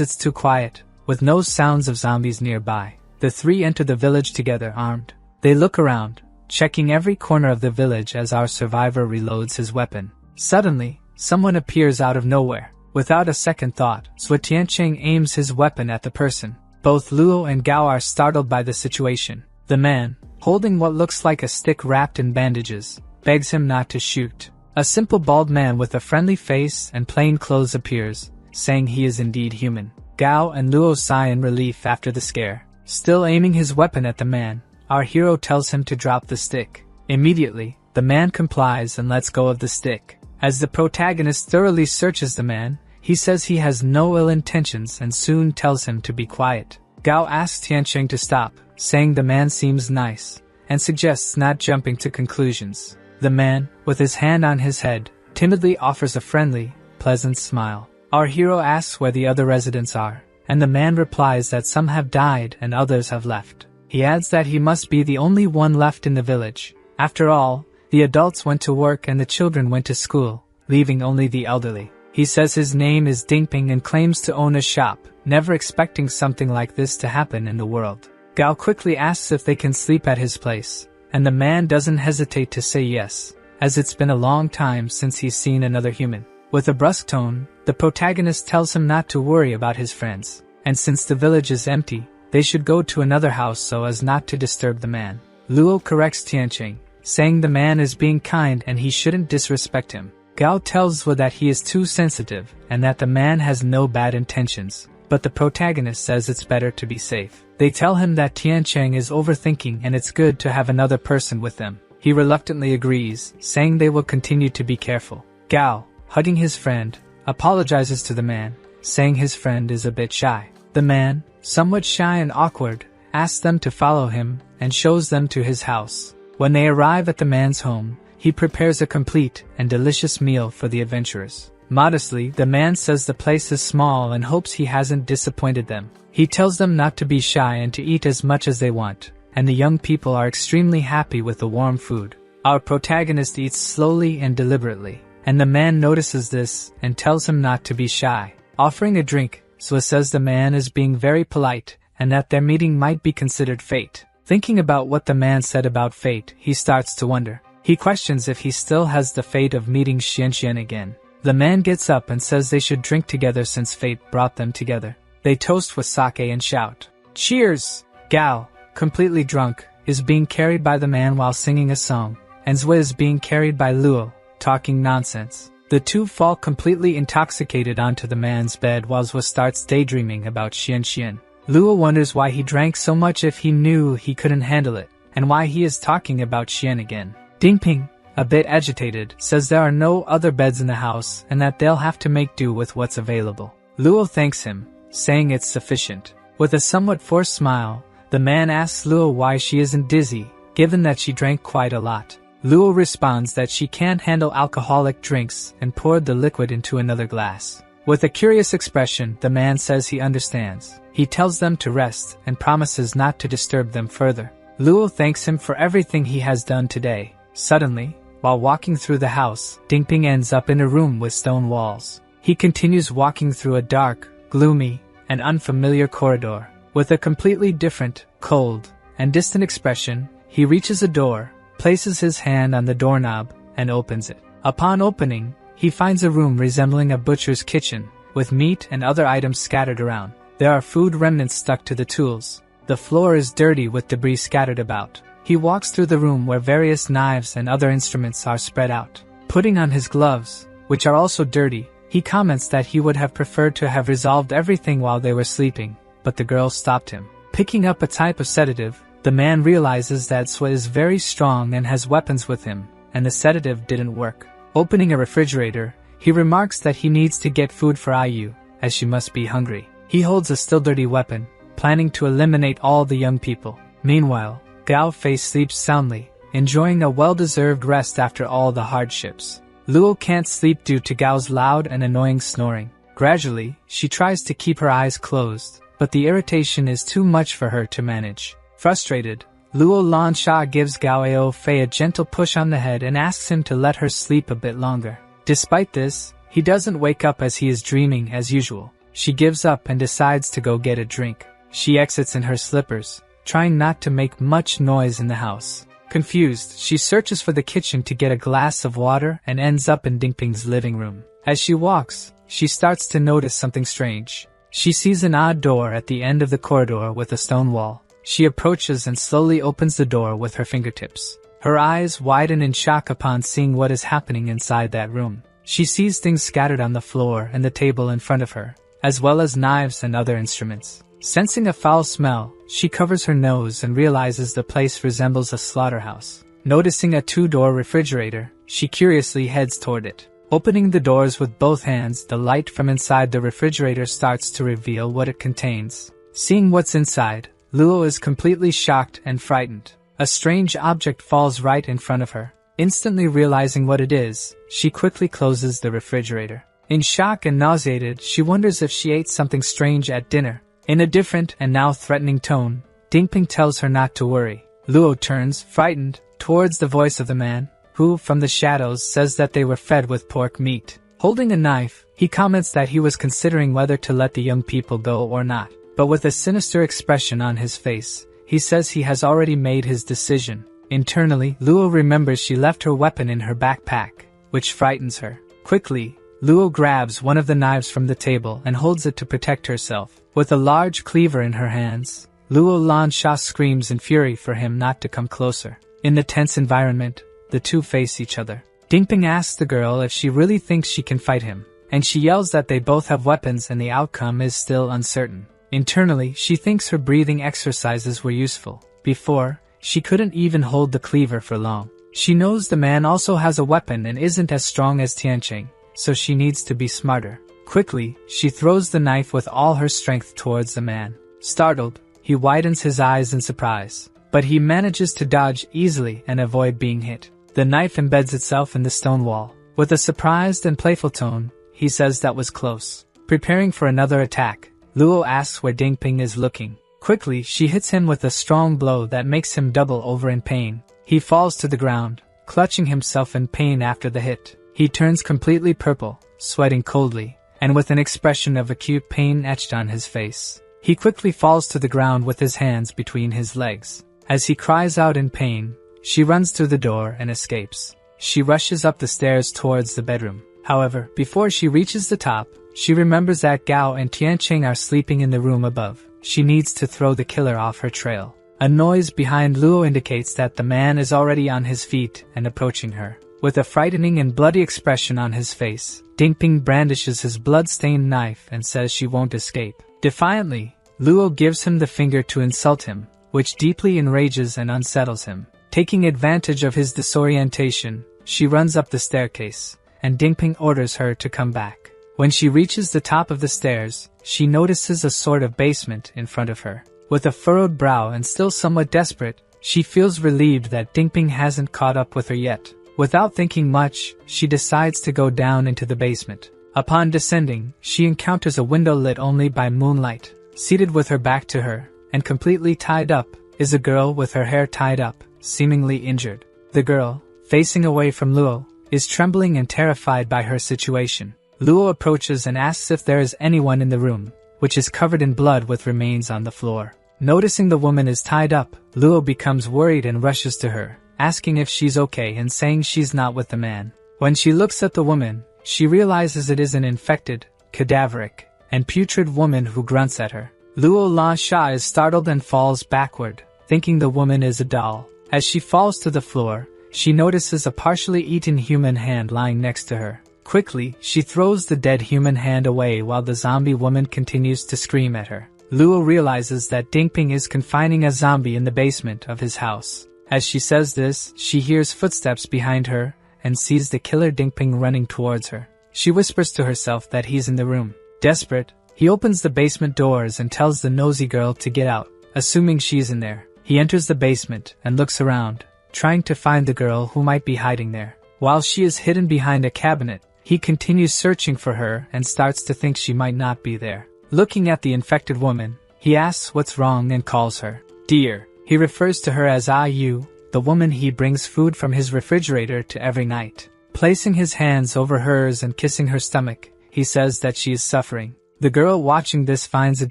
Speaker 1: it's too quiet, with no sounds of zombies nearby. The three enter the village together armed. They look around, checking every corner of the village as our survivor reloads his weapon. Suddenly, someone appears out of nowhere. Without a second thought, Zwa Tiancheng aims his weapon at the person. Both Luo and Gao are startled by the situation. The man, holding what looks like a stick wrapped in bandages, begs him not to shoot. A simple bald man with a friendly face and plain clothes appears, saying he is indeed human. Gao and Luo sigh in relief after the scare. Still aiming his weapon at the man, our hero tells him to drop the stick. Immediately, the man complies and lets go of the stick. As the protagonist thoroughly searches the man, he says he has no ill intentions and soon tells him to be quiet. Gao asks Tiancheng to stop, saying the man seems nice, and suggests not jumping to conclusions. The man, with his hand on his head, timidly offers a friendly, pleasant smile. Our hero asks where the other residents are, and the man replies that some have died and others have left. He adds that he must be the only one left in the village. After all, the adults went to work and the children went to school, leaving only the elderly. He says his name is Dingping and claims to own a shop, never expecting something like this to happen in the world. Gao quickly asks if they can sleep at his place, and the man doesn't hesitate to say yes, as it's been a long time since he's seen another human. With a brusque tone, the protagonist tells him not to worry about his friends, and since the village is empty, they should go to another house so as not to disturb the man. Luo corrects Tianqing, saying the man is being kind and he shouldn't disrespect him. Gao tells Wu that he is too sensitive and that the man has no bad intentions, but the protagonist says it's better to be safe. They tell him that Tianqing is overthinking and it's good to have another person with them. He reluctantly agrees, saying they will continue to be careful. Gao, hugging his friend, apologizes to the man, saying his friend is a bit shy. The man, somewhat shy and awkward, asks them to follow him and shows them to his house. When they arrive at the man's home, he prepares a complete and delicious meal for the adventurers. Modestly, the man says the place is small and hopes he hasn't disappointed them. He tells them not to be shy and to eat as much as they want, and the young people are extremely happy with the warm food. Our protagonist eats slowly and deliberately, and the man notices this and tells him not to be shy. Offering a drink, Swa says the man is being very polite and that their meeting might be considered fate. Thinking about what the man said about fate, he starts to wonder. He questions if he still has the fate of meeting Xianxian again. The man gets up and says they should drink together since fate brought them together. They toast with sake and shout, "Cheers!" Gao, completely drunk, is being carried by the man while singing a song, and Zui is being carried by Luo, talking nonsense. The two fall completely intoxicated onto the man's bed while Zui starts daydreaming about Xianxian. Luo wonders why he drank so much if he knew he couldn't handle it, and why he is talking about Xian again. Dingping, a bit agitated, says there are no other beds in the house and that they'll have to make do with what's available. Luo thanks him, saying it's sufficient. With a somewhat forced smile, the man asks Luo why she isn't dizzy, given that she drank quite a lot. Luo responds that she can't handle alcoholic drinks and poured the liquid into another glass. With a curious expression, the man says he understands. He tells them to rest and promises not to disturb them further. Luo thanks him for everything he has done today. Suddenly, while walking through the house, Dingping ends up in a room with stone walls. He continues walking through a dark, gloomy, and unfamiliar corridor. With a completely different, cold, and distant expression, he reaches a door, places his hand on the doorknob, and opens it. Upon opening, he finds a room resembling a butcher's kitchen, with meat and other items scattered around. There are food remnants stuck to the tools. The floor is dirty with debris scattered about. He walks through the room where various knives and other instruments are spread out. Putting on his gloves, which are also dirty, he comments that he would have preferred to have resolved everything while they were sleeping, but the girl stopped him. Picking up a type of sedative, the man realizes that Swa is very strong and has weapons with him, and the sedative didn't work. Opening a refrigerator, he remarks that he needs to get food for Ayu, as she must be hungry. He holds a still dirty weapon, planning to eliminate all the young people. Meanwhile, Gao Fei sleeps soundly, enjoying a well-deserved rest after all the hardships. Luo can't sleep due to Gao's loud and annoying snoring. Gradually, she tries to keep her eyes closed, but the irritation is too much for her to manage. Frustrated, Luo Lansha gives Gao Fei a gentle push on the head and asks him to let her sleep a bit longer. Despite this, he doesn't wake up as he is dreaming as usual. She gives up and decides to go get a drink. She exits in her slippers, trying not to make much noise in the house. Confused, she searches for the kitchen to get a glass of water and ends up in Dingping's living room. As she walks, she starts to notice something strange. She sees an odd door at the end of the corridor with a stone wall. She approaches and slowly opens the door with her fingertips. Her eyes widen in shock upon seeing what is happening inside that room. She sees things scattered on the floor and the table in front of her, as well as knives and other instruments. Sensing a foul smell, she covers her nose and realizes the place resembles a slaughterhouse. Noticing a two-door refrigerator, she curiously heads toward it. Opening the doors with both hands, the light from inside the refrigerator starts to reveal what it contains. Seeing what's inside, Luo is completely shocked and frightened. A strange object falls right in front of her. Instantly realizing what it is, she quickly closes the refrigerator. In shock and nauseated, she wonders if she ate something strange at dinner. In a different and now threatening tone, Dingping tells her not to worry. Luo turns, frightened, towards the voice of the man, who, from the shadows, says that they were fed with pork meat. Holding a knife, he comments that he was considering whether to let the young people go or not. But with a sinister expression on his face, he says he has already made his decision. Internally, Luo remembers she left her weapon in her backpack, which frightens her. Quickly, Luo grabs one of the knives from the table and holds it to protect herself. With a large cleaver in her hands, Luo Lansha screams in fury for him not to come closer. In the tense environment, the two face each other. Dingping asks the girl if she really thinks she can fight him, and she yells that they both have weapons and the outcome is still uncertain. Internally, she thinks her breathing exercises were useful. Before, she couldn't even hold the cleaver for long. She knows the man also has a weapon and isn't as strong as Tianqing, so she needs to be smarter. Quickly, she throws the knife with all her strength towards the man. Startled, he widens his eyes in surprise, but he manages to dodge easily and avoid being hit. The knife embeds itself in the stone wall. With a surprised and playful tone, he says that was close. Preparing for another attack, Luo asks where Dingping is looking. Quickly, she hits him with a strong blow that makes him double over in pain. He falls to the ground, clutching himself in pain after the hit. He turns completely purple, sweating coldly, and with an expression of acute pain etched on his face. He quickly falls to the ground with his hands between his legs. As he cries out in pain, she runs through the door and escapes. She rushes up the stairs towards the bedroom. However, before she reaches the top, she remembers that Gao and Tianqing are sleeping in the room above. She needs to throw the killer off her trail. A noise behind Luo indicates that the man is already on his feet and approaching her. With a frightening and bloody expression on his face, Dingping brandishes his blood-stained knife and says she won't escape. Defiantly, Luo gives him the finger to insult him, which deeply enrages and unsettles him. Taking advantage of his disorientation, she runs up the staircase, and Dingping orders her to come back. When she reaches the top of the stairs, she notices a sort of basement in front of her. With a furrowed brow and still somewhat desperate, she feels relieved that Dingping hasn't caught up with her yet. Without thinking much, she decides to go down into the basement. Upon descending, she encounters a window lit only by moonlight. Seated with her back to her, and completely tied up, is a girl with her hair tied up, seemingly injured. The girl, facing away from Luo, is trembling and terrified by her situation. Luo approaches and asks if there is anyone in the room, which is covered in blood with remains on the floor. Noticing the woman is tied up, Luo becomes worried and rushes to her, asking if she's okay and saying she's not with the man. When she looks at the woman, she realizes it is an infected, cadaveric, and putrid woman who grunts at her. Luo Lansha is startled and falls backward, thinking the woman is a doll. As she falls to the floor, she notices a partially eaten human hand lying next to her. Quickly, she throws the dead human hand away while the zombie woman continues to scream at her. Luo realizes that Dingping is confining a zombie in the basement of his house. As she says this, she hears footsteps behind her and sees the killer Dingping running towards her. She whispers to herself that he's in the room. Desperate, he opens the basement doors and tells the nosy girl to get out, assuming she's in there. He enters the basement and looks around, trying to find the girl who might be hiding there. While she is hidden behind a cabinet, he continues searching for her and starts to think she might not be there. Looking at the infected woman, he asks what's wrong and calls her dear. He refers to her as Ayu, the woman he brings food from his refrigerator to every night. Placing his hands over hers and kissing her stomach, he says that she is suffering. The girl watching this finds it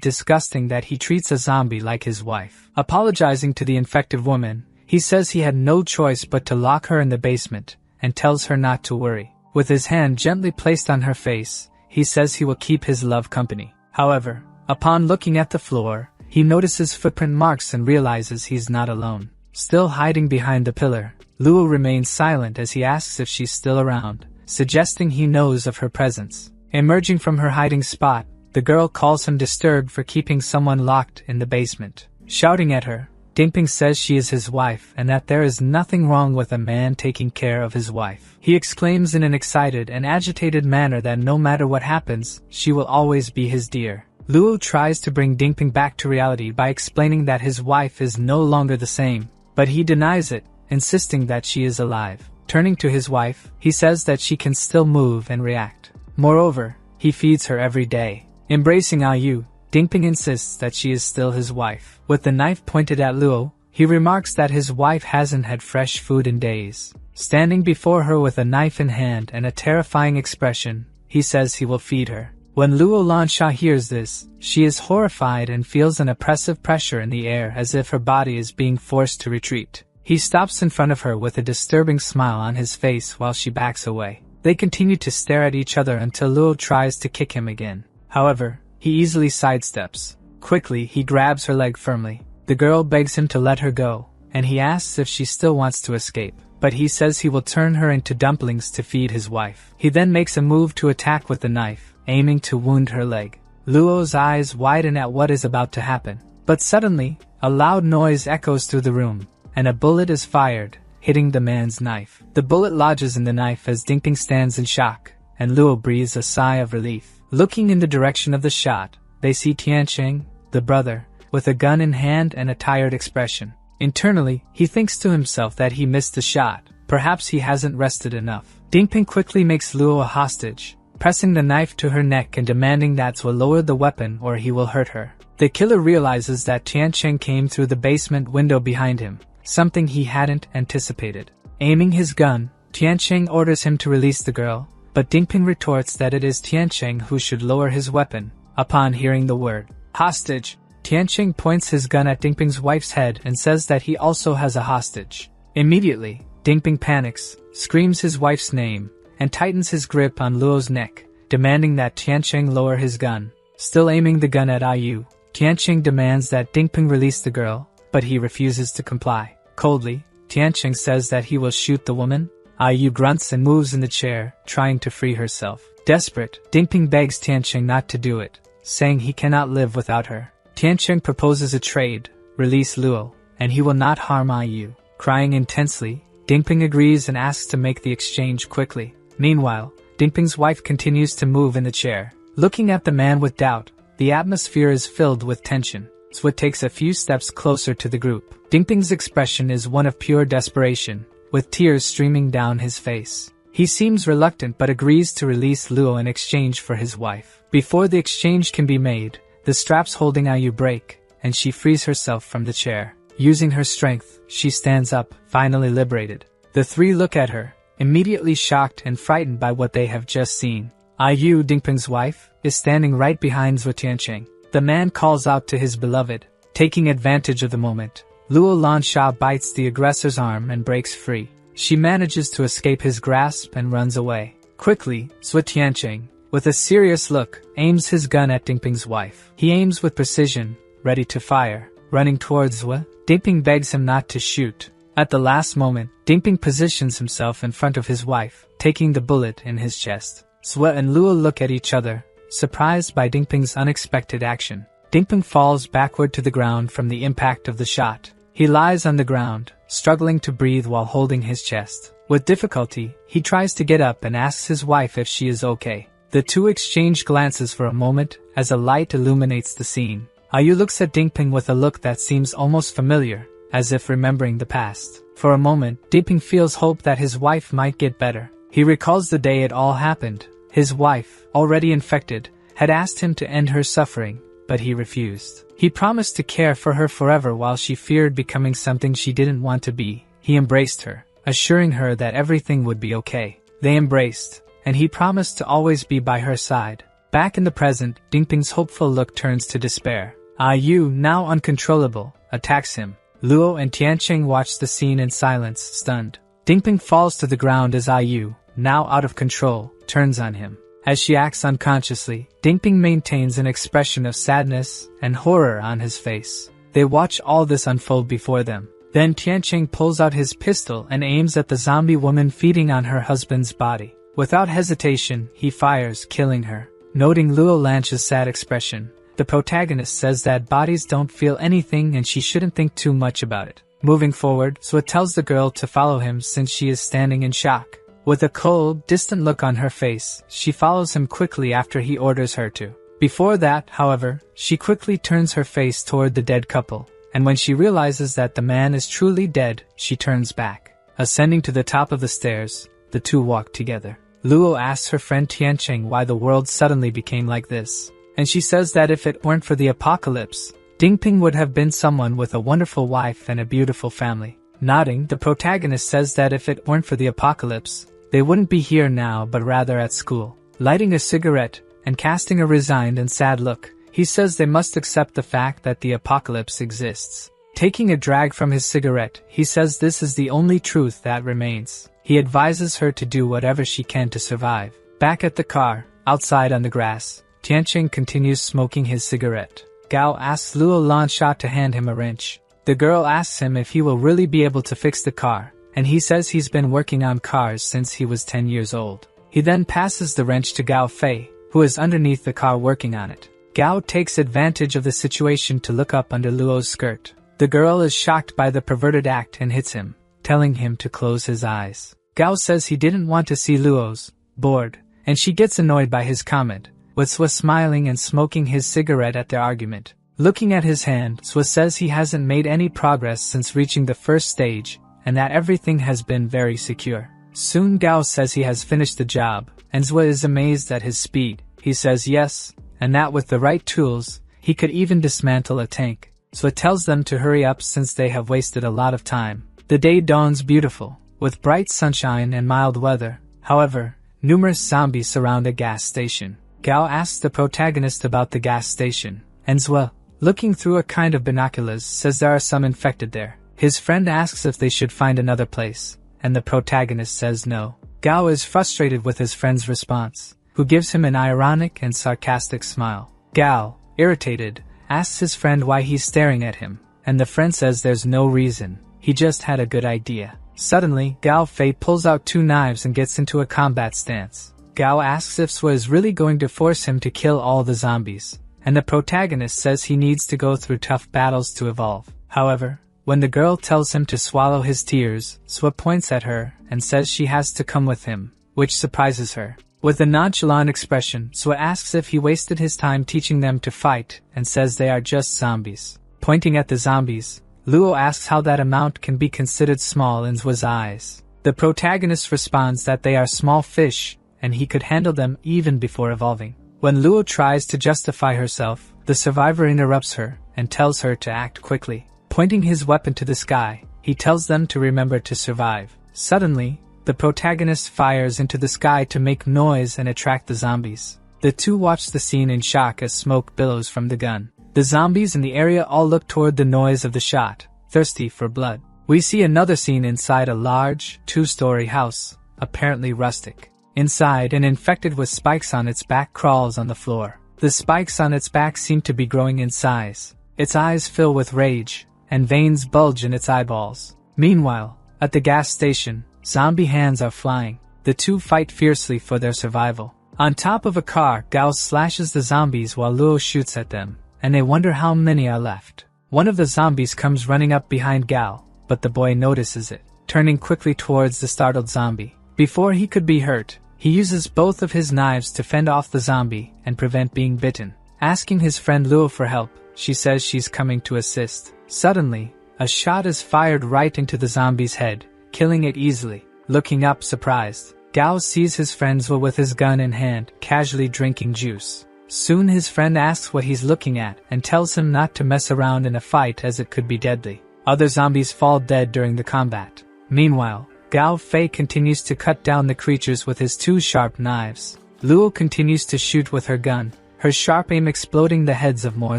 Speaker 1: disgusting that he treats a zombie like his wife. Apologizing to the infected woman, he says he had no choice but to lock her in the basement and tells her not to worry. With his hand gently placed on her face, he says he will keep his love company. However, upon looking at the floor, he notices footprint marks and realizes he's not alone. Still hiding behind the pillar, Luo remains silent as he asks if she's still around, suggesting he knows of her presence. Emerging from her hiding spot, the girl calls him disturbed for keeping someone locked in the basement. Shouting at her, Dingping says she is his wife and that there is nothing wrong with a man taking care of his wife. He exclaims in an excited and agitated manner that no matter what happens, she will always be his dear. Luo tries to bring Dingping back to reality by explaining that his wife is no longer the same, but he denies it, insisting that she is alive. Turning to his wife, he says that she can still move and react. Moreover, he feeds her every day. Embracing Ayu, Dingping insists that she is still his wife. With the knife pointed at Luo, he remarks that his wife hasn't had fresh food in days. Standing before her with a knife in hand and a terrifying expression, he says he will feed her. When Luo Lansha hears this, she is horrified and feels an oppressive pressure in the air as if her body is being forced to retreat. He stops in front of her with a disturbing smile on his face while she backs away. They continue to stare at each other until Luo tries to kick him again. However, he easily sidesteps. Quickly, he grabs her leg firmly. The girl begs him to let her go, and he asks if she still wants to escape. But he says he will turn her into dumplings to feed his wife. He then makes a move to attack with the knife, aiming to wound her leg. Luo's eyes widen at what is about to happen. But suddenly, a loud noise echoes through the room, and a bullet is fired, hitting the man's knife. The bullet lodges in the knife as Dingping stands in shock, and Luo breathes a sigh of relief. Looking in the direction of the shot, they see Tianqing, the brother, with a gun in hand and a tired expression. Internally, he thinks to himself that he missed the shot. Perhaps he hasn't rested enough. Dingping quickly makes Luo a hostage, pressing the knife to her neck and demanding that Zhuo lower the weapon or he will hurt her. The killer realizes that Tianqing came through the basement window behind him, something he hadn't anticipated. Aiming his gun, Tianqing orders him to release the girl, but Dingping retorts that it is Tianqing who should lower his weapon. Upon hearing the word hostage, Tianqing points his gun at Dingping's wife's head and says that he also has a hostage. Immediately, Dingping panics, screams his wife's name, and tightens his grip on Luo's neck, demanding that Tianqing lower his gun. Still aiming the gun at Ayu, Tianqing demands that Dingping release the girl, but he refuses to comply. Coldly, Tianqing says that he will shoot the woman. Ayu grunts and moves in the chair, trying to free herself. Desperate, Dingping begs Tianqing not to do it, saying he cannot live without her. Tianqing proposes a trade, release Luo, and he will not harm Ayu. Crying intensely, Dingping agrees and asks to make the exchange quickly. Meanwhile, Dingping's wife continues to move in the chair. Looking at the man with doubt, the atmosphere is filled with tension. Zhuo takes a few steps closer to the group. Dingping's expression is one of pure desperation, with tears streaming down his face. He seems reluctant but agrees to release Luo in exchange for his wife. Before the exchange can be made, the straps holding Ayu break, and she frees herself from the chair. Using her strength, she stands up, finally liberated. The three look at her, immediately shocked and frightened by what they have just seen. Ayu, Dingping's wife, is standing right behind Zhuo Tianqing. The man calls out to his beloved. Taking advantage of the moment, Luo Lansha bites the aggressor's arm and breaks free. She manages to escape his grasp and runs away. Quickly, Zhuo Tianqing, with a serious look, aims his gun at Dingping's wife. He aims with precision, ready to fire. Running towards Zhuo, Dingping begs him not to shoot. At the last moment, Dingping positions himself in front of his wife, taking the bullet in his chest. Zhuo and Luo look at each other, surprised by Dingping's unexpected action. Dingping falls backward to the ground from the impact of the shot. He lies on the ground, struggling to breathe while holding his chest. With difficulty, he tries to get up and asks his wife if she is okay. The two exchange glances for a moment as a light illuminates the scene. Ayu looks at Dingping with a look that seems almost familiar, as if remembering the past. For a moment, Dingping feels hope that his wife might get better. He recalls the day it all happened. His wife, already infected, had asked him to end her suffering, but he refused. He promised to care for her forever while she feared becoming something she didn't want to be. He embraced her, assuring her that everything would be okay. They embraced, and he promised to always be by her side. Back in the present, Dingping's hopeful look turns to despair. Ayu, now uncontrollable, attacks him. Luo and Tianqing watch the scene in silence, stunned. Dingping falls to the ground as Ayu, now out of control, turns on him. As she acts unconsciously, Dingping maintains an expression of sadness and horror on his face. They watch all this unfold before them. Then Tianqing pulls out his pistol and aims at the zombie woman feeding on her husband's body. Without hesitation, he fires, killing her. Noting Luo Lanch's sad expression, the protagonist says that bodies don't feel anything and she shouldn't think too much about it. Moving forward, Zhuo tells the girl to follow him since she is standing in shock. With a cold, distant look on her face, she follows him quickly after he orders her to. Before that, however, she quickly turns her face toward the dead couple, and when she realizes that the man is truly dead, she turns back. Ascending to the top of the stairs, the two walk together. Luo asks her friend Tianqing why the world suddenly became like this. and she says that if it weren't for the apocalypse, Dingping would have been someone with a wonderful wife and a beautiful family. Nodding, the protagonist says that if it weren't for the apocalypse, they wouldn't be here now but rather at school. Lighting a cigarette and casting a resigned and sad look, he says they must accept the fact that the apocalypse exists. Taking a drag from his cigarette, he says this is the only truth that remains. He advises her to do whatever she can to survive. Back at the car, outside on the grass, Tianqing continues smoking his cigarette. Gao asks Luo Lansha to hand him a wrench. The girl asks him if he will really be able to fix the car, and he says he's been working on cars since he was 10 years old. He then passes the wrench to Gao Fei, who is underneath the car working on it. Gao takes advantage of the situation to look up under Luo's skirt. The girl is shocked by the perverted act and hits him, telling him to close his eyes. Gao says he didn't want to see Luo's bored, and she gets annoyed by his comment, with Swa smiling and smoking his cigarette at their argument. Looking at his hand, Swa says he hasn't made any progress since reaching the first stage, and that everything has been very secure. Soon Gao says he has finished the job, and Swa is amazed at his speed. He says yes, and that with the right tools, he could even dismantle a tank. Swa tells them to hurry up since they have wasted a lot of time. The day dawns beautiful, with bright sunshine and mild weather. However, numerous zombies surround a gas station. Gao asks the protagonist about the gas station, and Swa, looking through a kind of binoculars, says there are some infected there. His friend asks if they should find another place, and the protagonist says no. Gao is frustrated with his friend's response, who gives him an ironic and sarcastic smile. Gao, irritated, asks his friend why he's staring at him, and the friend says there's no reason, he just had a good idea. Suddenly, Gao Fei pulls out 2 knives and gets into a combat stance. Gao asks if Swa is really going to force him to kill all the zombies, and the protagonist says he needs to go through tough battles to evolve. However, when the girl tells him to swallow his tears, Swa points at her and says she has to come with him, which surprises her. With a nonchalant expression, Swa asks if he wasted his time teaching them to fight and says they are just zombies. Pointing at the zombies, Luo asks how that amount can be considered small in Swa's eyes. The protagonist responds that they are small fish and he could handle them even before evolving. When Luo tries to justify herself, the survivor interrupts her and tells her to act quickly. Pointing his weapon to the sky, he tells them to remember to survive. Suddenly, the protagonist fires into the sky to make noise and attract the zombies. The two watch the scene in shock as smoke billows from the gun. The zombies in the area all look toward the noise of the shot, thirsty for blood. We see another scene inside a large, 2-story house, apparently rustic. Inside, an infected with spikes on its back crawls on the floor. The spikes on its back seem to be growing in size. Its eyes fill with rage, and veins bulge in its eyeballs. Meanwhile, at the gas station, zombie hands are flying. The two fight fiercely for their survival. On top of a car, Gao slashes the zombies while Luo shoots at them, and they wonder how many are left. One of the zombies comes running up behind Gao, but the boy notices it, turning quickly towards the startled zombie. Before he could be hurt, he uses both of his knives to fend off the zombie and prevent being bitten. Asking his friend Luo for help, she says she's coming to assist. Suddenly, a shot is fired right into the zombie's head, killing it easily. Looking up surprised, Gao sees his friend Zwa with his gun in hand, casually drinking juice. Soon his friend asks what he's looking at and tells him not to mess around in a fight as it could be deadly. Other zombies fall dead during the combat. Meanwhile, Gao Fei continues to cut down the creatures with his 2 sharp knives. Luo continues to shoot with her gun, her sharp aim exploding the heads of more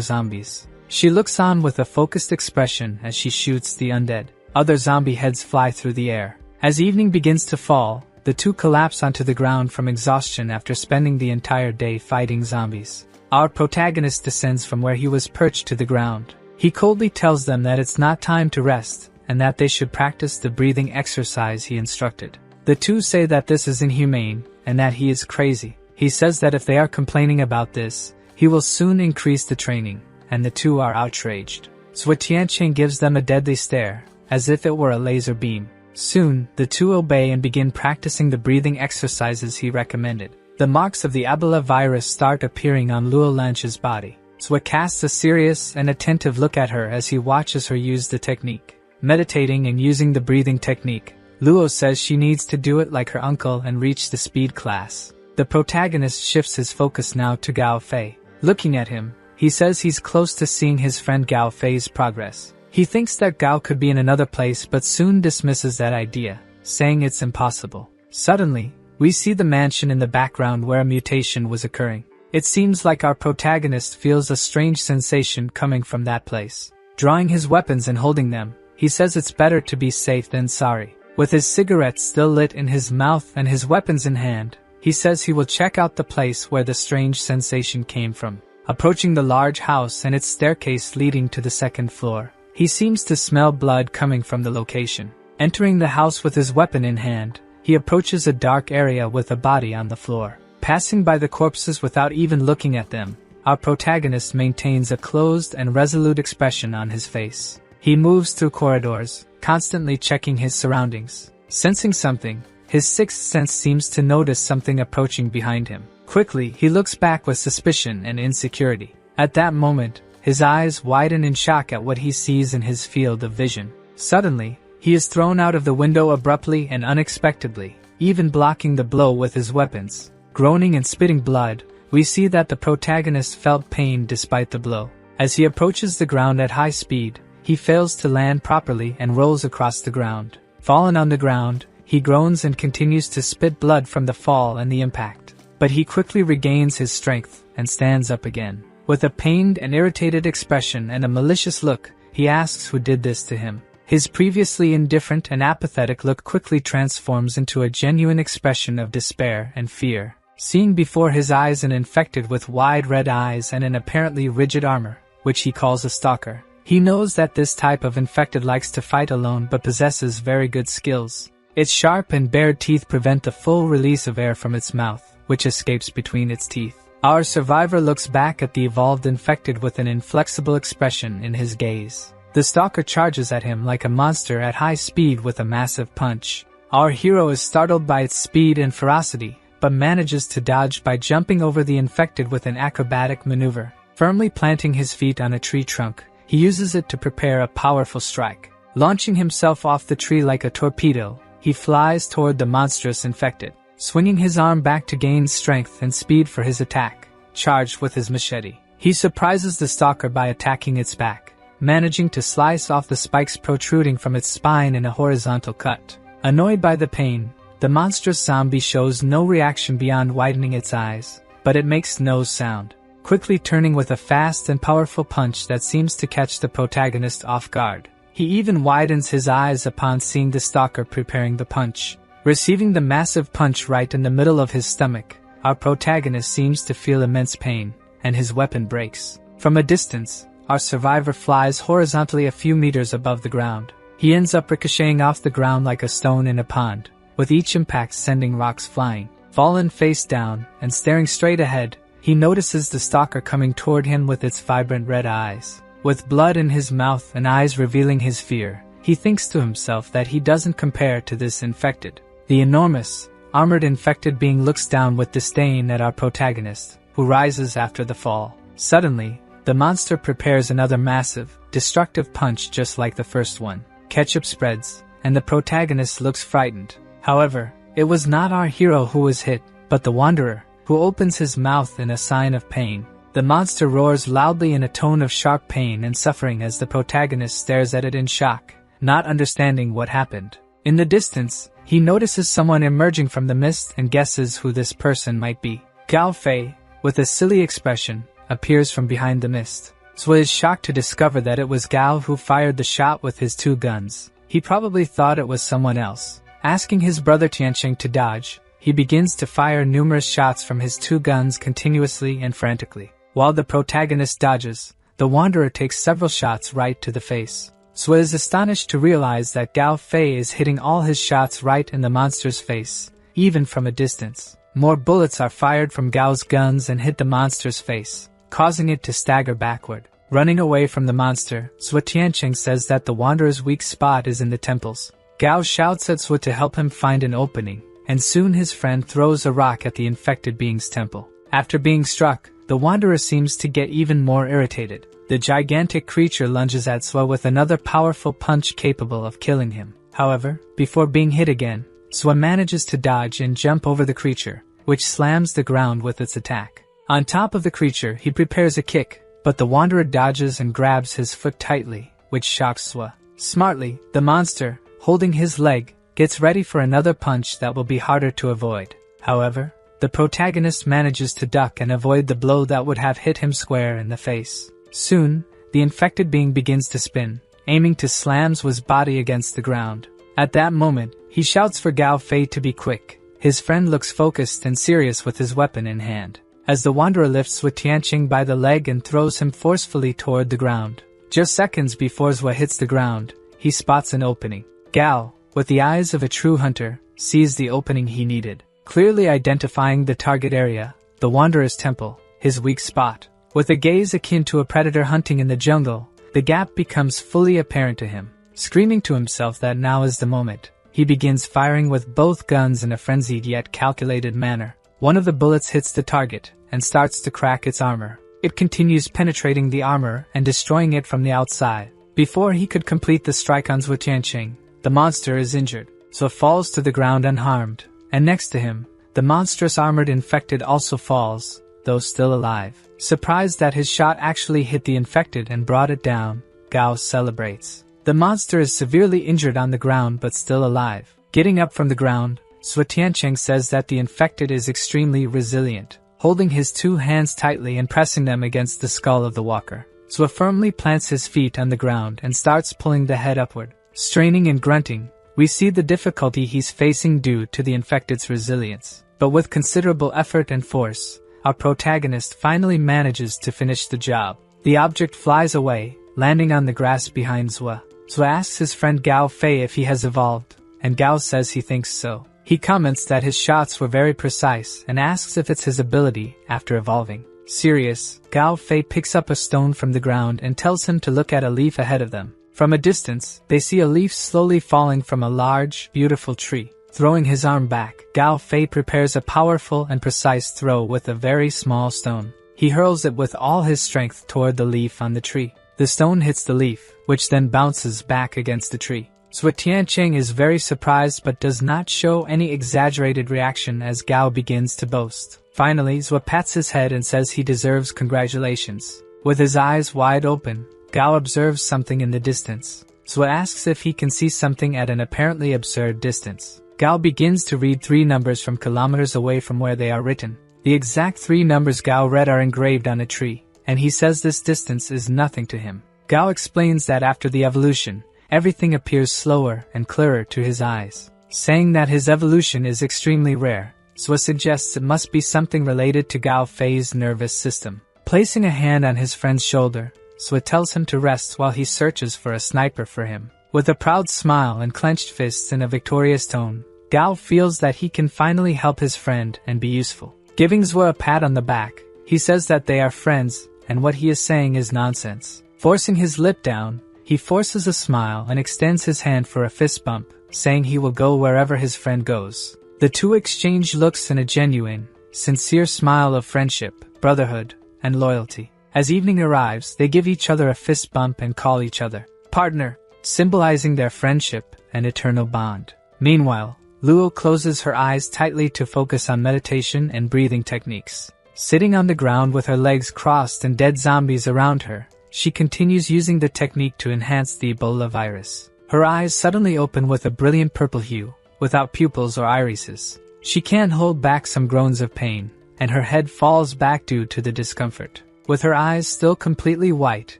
Speaker 1: zombies. She looks on with a focused expression as she shoots the undead. Other zombie heads fly through the air. As evening begins to fall, the two collapse onto the ground from exhaustion after spending the entire day fighting zombies. Our protagonist descends from where he was perched to the ground. He coldly tells them that it's not time to rest, and that they should practice the breathing exercise he instructed. The two say that this is inhumane, and that he is crazy. He says that if they are complaining about this, he will soon increase the training, and the two are outraged. Swa Tianqing gives them a deadly stare, as if it were a laser beam. Soon, the two obey and begin practicing the breathing exercises he recommended. The marks of the Ebola virus start appearing on Luo Lanche's body. Swa casts a serious and attentive look at her as he watches her use the technique. Meditating and using the breathing technique, Luo says she needs to do it like her uncle and reach the speed class. The protagonist shifts his focus now to Gao Fei. Looking at him, he says he's close to seeing his friend Gao Fei's progress. He thinks that Gao could be in another place but soon dismisses that idea, saying it's impossible. Suddenly, we see the mansion in the background where a mutation was occurring. It seems like our protagonist feels a strange sensation coming from that place. Drawing his weapons and holding them, he says it's better to be safe than sorry. With his cigarette still lit in his mouth and his weapons in hand, he says he will check out the place where the strange sensation came from. Approaching the large house and its staircase leading to the second floor, he seems to smell blood coming from the location. Entering the house with his weapon in hand, he approaches a dark area with a body on the floor. Passing by the corpses without even looking at them, our protagonist maintains a closed and resolute expression on his face. He moves through corridors, constantly checking his surroundings. Sensing something, his sixth sense seems to notice something approaching behind him. Quickly, he looks back with suspicion and insecurity. At that moment, his eyes widen in shock at what he sees in his field of vision. Suddenly, he is thrown out of the window abruptly and unexpectedly, even blocking the blow with his weapons. Groaning and spitting blood, we see that the protagonist felt pain despite the blow. As he approaches the ground at high speed, he fails to land properly and rolls across the ground. Fallen on the ground, he groans and continues to spit blood from the fall and the impact. But he quickly regains his strength and stands up again. With a pained and irritated expression and a malicious look, he asks who did this to him. His previously indifferent and apathetic look quickly transforms into a genuine expression of despair and fear. Seeing before his eyes an infected with wide red eyes and an apparently rigid armor, which he calls a stalker, he knows that this type of infected likes to fight alone but possesses very good skills. Its sharp and bared teeth prevent the full release of air from its mouth, which escapes between its teeth. Our survivor looks back at the evolved infected with an inflexible expression in his gaze. The stalker charges at him like a monster at high speed with a massive punch. Our hero is startled by its speed and ferocity, but manages to dodge by jumping over the infected with an acrobatic maneuver. Firmly planting his feet on a tree trunk, he uses it to prepare a powerful strike. Launching himself off the tree like a torpedo, he flies toward the monstrous infected, swinging his arm back to gain strength and speed for his attack. Charged with his machete, he surprises the stalker by attacking its back, managing to slice off the spikes protruding from its spine in a horizontal cut. Annoyed by the pain, the monstrous zombie shows no reaction beyond widening its eyes, but it makes no sound, quickly turning with a fast and powerful punch that seems to catch the protagonist off guard. He even widens his eyes upon seeing the stalker preparing the punch. Receiving the massive punch right in the middle of his stomach, our protagonist seems to feel immense pain, and his weapon breaks. From a distance, our survivor flies horizontally a few meters above the ground. He ends up ricocheting off the ground like a stone in a pond, with each impact sending rocks flying. Fallen face down and staring straight ahead, he notices the stalker coming toward him with its vibrant red eyes. With blood in his mouth and eyes revealing his fear, he thinks to himself that he doesn't compare to this infected. The enormous, armored infected being looks down with disdain at our protagonist, who rises after the fall. Suddenly, the monster prepares another massive, destructive punch just like the first one. Ketchup spreads, and the protagonist looks frightened. However, it was not our hero who was hit, but the wanderer, who opens his mouth in a sign of pain. The monster roars loudly in a tone of sharp pain and suffering as the protagonist stares at it in shock, not understanding what happened. In the distance, he notices someone emerging from the mist and guesses who this person might be. Gao Fei, with a silly expression, appears from behind the mist. Zui is shocked to discover that it was Gao who fired the shot with his two guns. He probably thought it was someone else. Asking his brother Tianqing to dodge, he begins to fire numerous shots from his two guns continuously and frantically. While the protagonist dodges, the wanderer takes several shots right to the face. Zui is astonished to realize that Gao Fei is hitting all his shots right in the monster's face, even from a distance. More bullets are fired from Gao's guns and hit the monster's face, causing it to stagger backward. Running away from the monster, Zui Tianqing says that the wanderer's weak spot is in the temples. Gao shouts at Zui to help him find an opening, and soon his friend throws a rock at the infected being's temple. After being struck, the wanderer seems to get even more irritated. The gigantic creature lunges at Zui with another powerful punch capable of killing him. However, before being hit again, Zui manages to dodge and jump over the creature, which slams the ground with its attack. On top of the creature, he prepares a kick, but the wanderer dodges and grabs his foot tightly, which shocks Zwa. Smartly, the monster, holding his leg, gets ready for another punch that will be harder to avoid. However, the protagonist manages to duck and avoid the blow that would have hit him square in the face. Soon, the infected being begins to spin, aiming to slam Zwa's body against the ground. At that moment, he shouts for Gao Fei to be quick. His friend looks focused and serious with his weapon in hand, as the wanderer lifts Zwa Tianqing by the leg and throws him forcefully toward the ground. Just seconds before Zwa hits the ground, he spots an opening. Gao, with the eyes of a true hunter, sees the opening he needed, clearly identifying the target area, the wanderer's temple, his weak spot. With a gaze akin to a predator hunting in the jungle, the gap becomes fully apparent to him. Screaming to himself that now is the moment, he begins firing with both guns in a frenzied yet calculated manner. One of the bullets hits the target and starts to crack its armor. It continues penetrating the armor and destroying it from the outside. Before he could complete the strike on Zwa Tianqing, the monster is injured, so falls to the ground unharmed, and next to him, the monstrous armored infected also falls, though still alive. Surprised that his shot actually hit the infected and brought it down, Gao celebrates. The monster is severely injured on the ground but still alive. Getting up from the ground, Zwa Tianqing says that the infected is extremely resilient, holding his two hands tightly and pressing them against the skull of the walker. Zwa firmly plants his feet on the ground and starts pulling the head upward. Straining and grunting, we see the difficulty he's facing due to the infected's resilience. But with considerable effort and force, our protagonist finally manages to finish the job. The object flies away, landing on the grass behind Zwa. Zwa asks his friend Gao Fei if he has evolved, and Gao says he thinks so. He comments that his shots were very precise and asks if it's his ability after evolving. Serious, Gao Fei picks up a stone from the ground and tells him to look at a leaf ahead of them. From a distance, they see a leaf slowly falling from a large, beautiful tree. Throwing his arm back, Gao Fei prepares a powerful and precise throw with a very small stone. He hurls it with all his strength toward the leaf on the tree. The stone hits the leaf, which then bounces back against the tree. Zwa Tianqing is very surprised but does not show any exaggerated reaction as Gao begins to boast. Finally, Zwa pats his head and says he deserves congratulations. With his eyes wide open, Gao observes something in the distance. Zwa asks if he can see something at an apparently absurd distance. Gao begins to read 3 numbers from kilometers away from where they are written. The exact 3 numbers Gao read are engraved on a tree, and he says this distance is nothing to him. Gao explains that after the evolution, everything appears slower and clearer to his eyes. Saying that his evolution is extremely rare, Zwa suggests it must be something related to Gao Fei's nervous system. Placing a hand on his friend's shoulder, Zwa tells him to rest while he searches for a sniper for him. With a proud smile and clenched fists in a victorious tone, Gao feels that he can finally help his friend and be useful. Giving Zwa a pat on the back, he says that they are friends and what he is saying is nonsense. Forcing his lip down, he forces a smile and extends his hand for a fist bump, saying he will go wherever his friend goes. The two exchange looks in a genuine, sincere smile of friendship, brotherhood, and loyalty. As evening arrives, they give each other a fist bump and call each other partner, symbolizing their friendship and eternal bond. Meanwhile, Luo closes her eyes tightly to focus on meditation and breathing techniques. Sitting on the ground with her legs crossed and dead zombies around her, she continues using the technique to enhance the Ebola virus. Her eyes suddenly open with a brilliant purple hue, without pupils or irises. She can't hold back some groans of pain, and her head falls back due to the discomfort. With her eyes still completely white,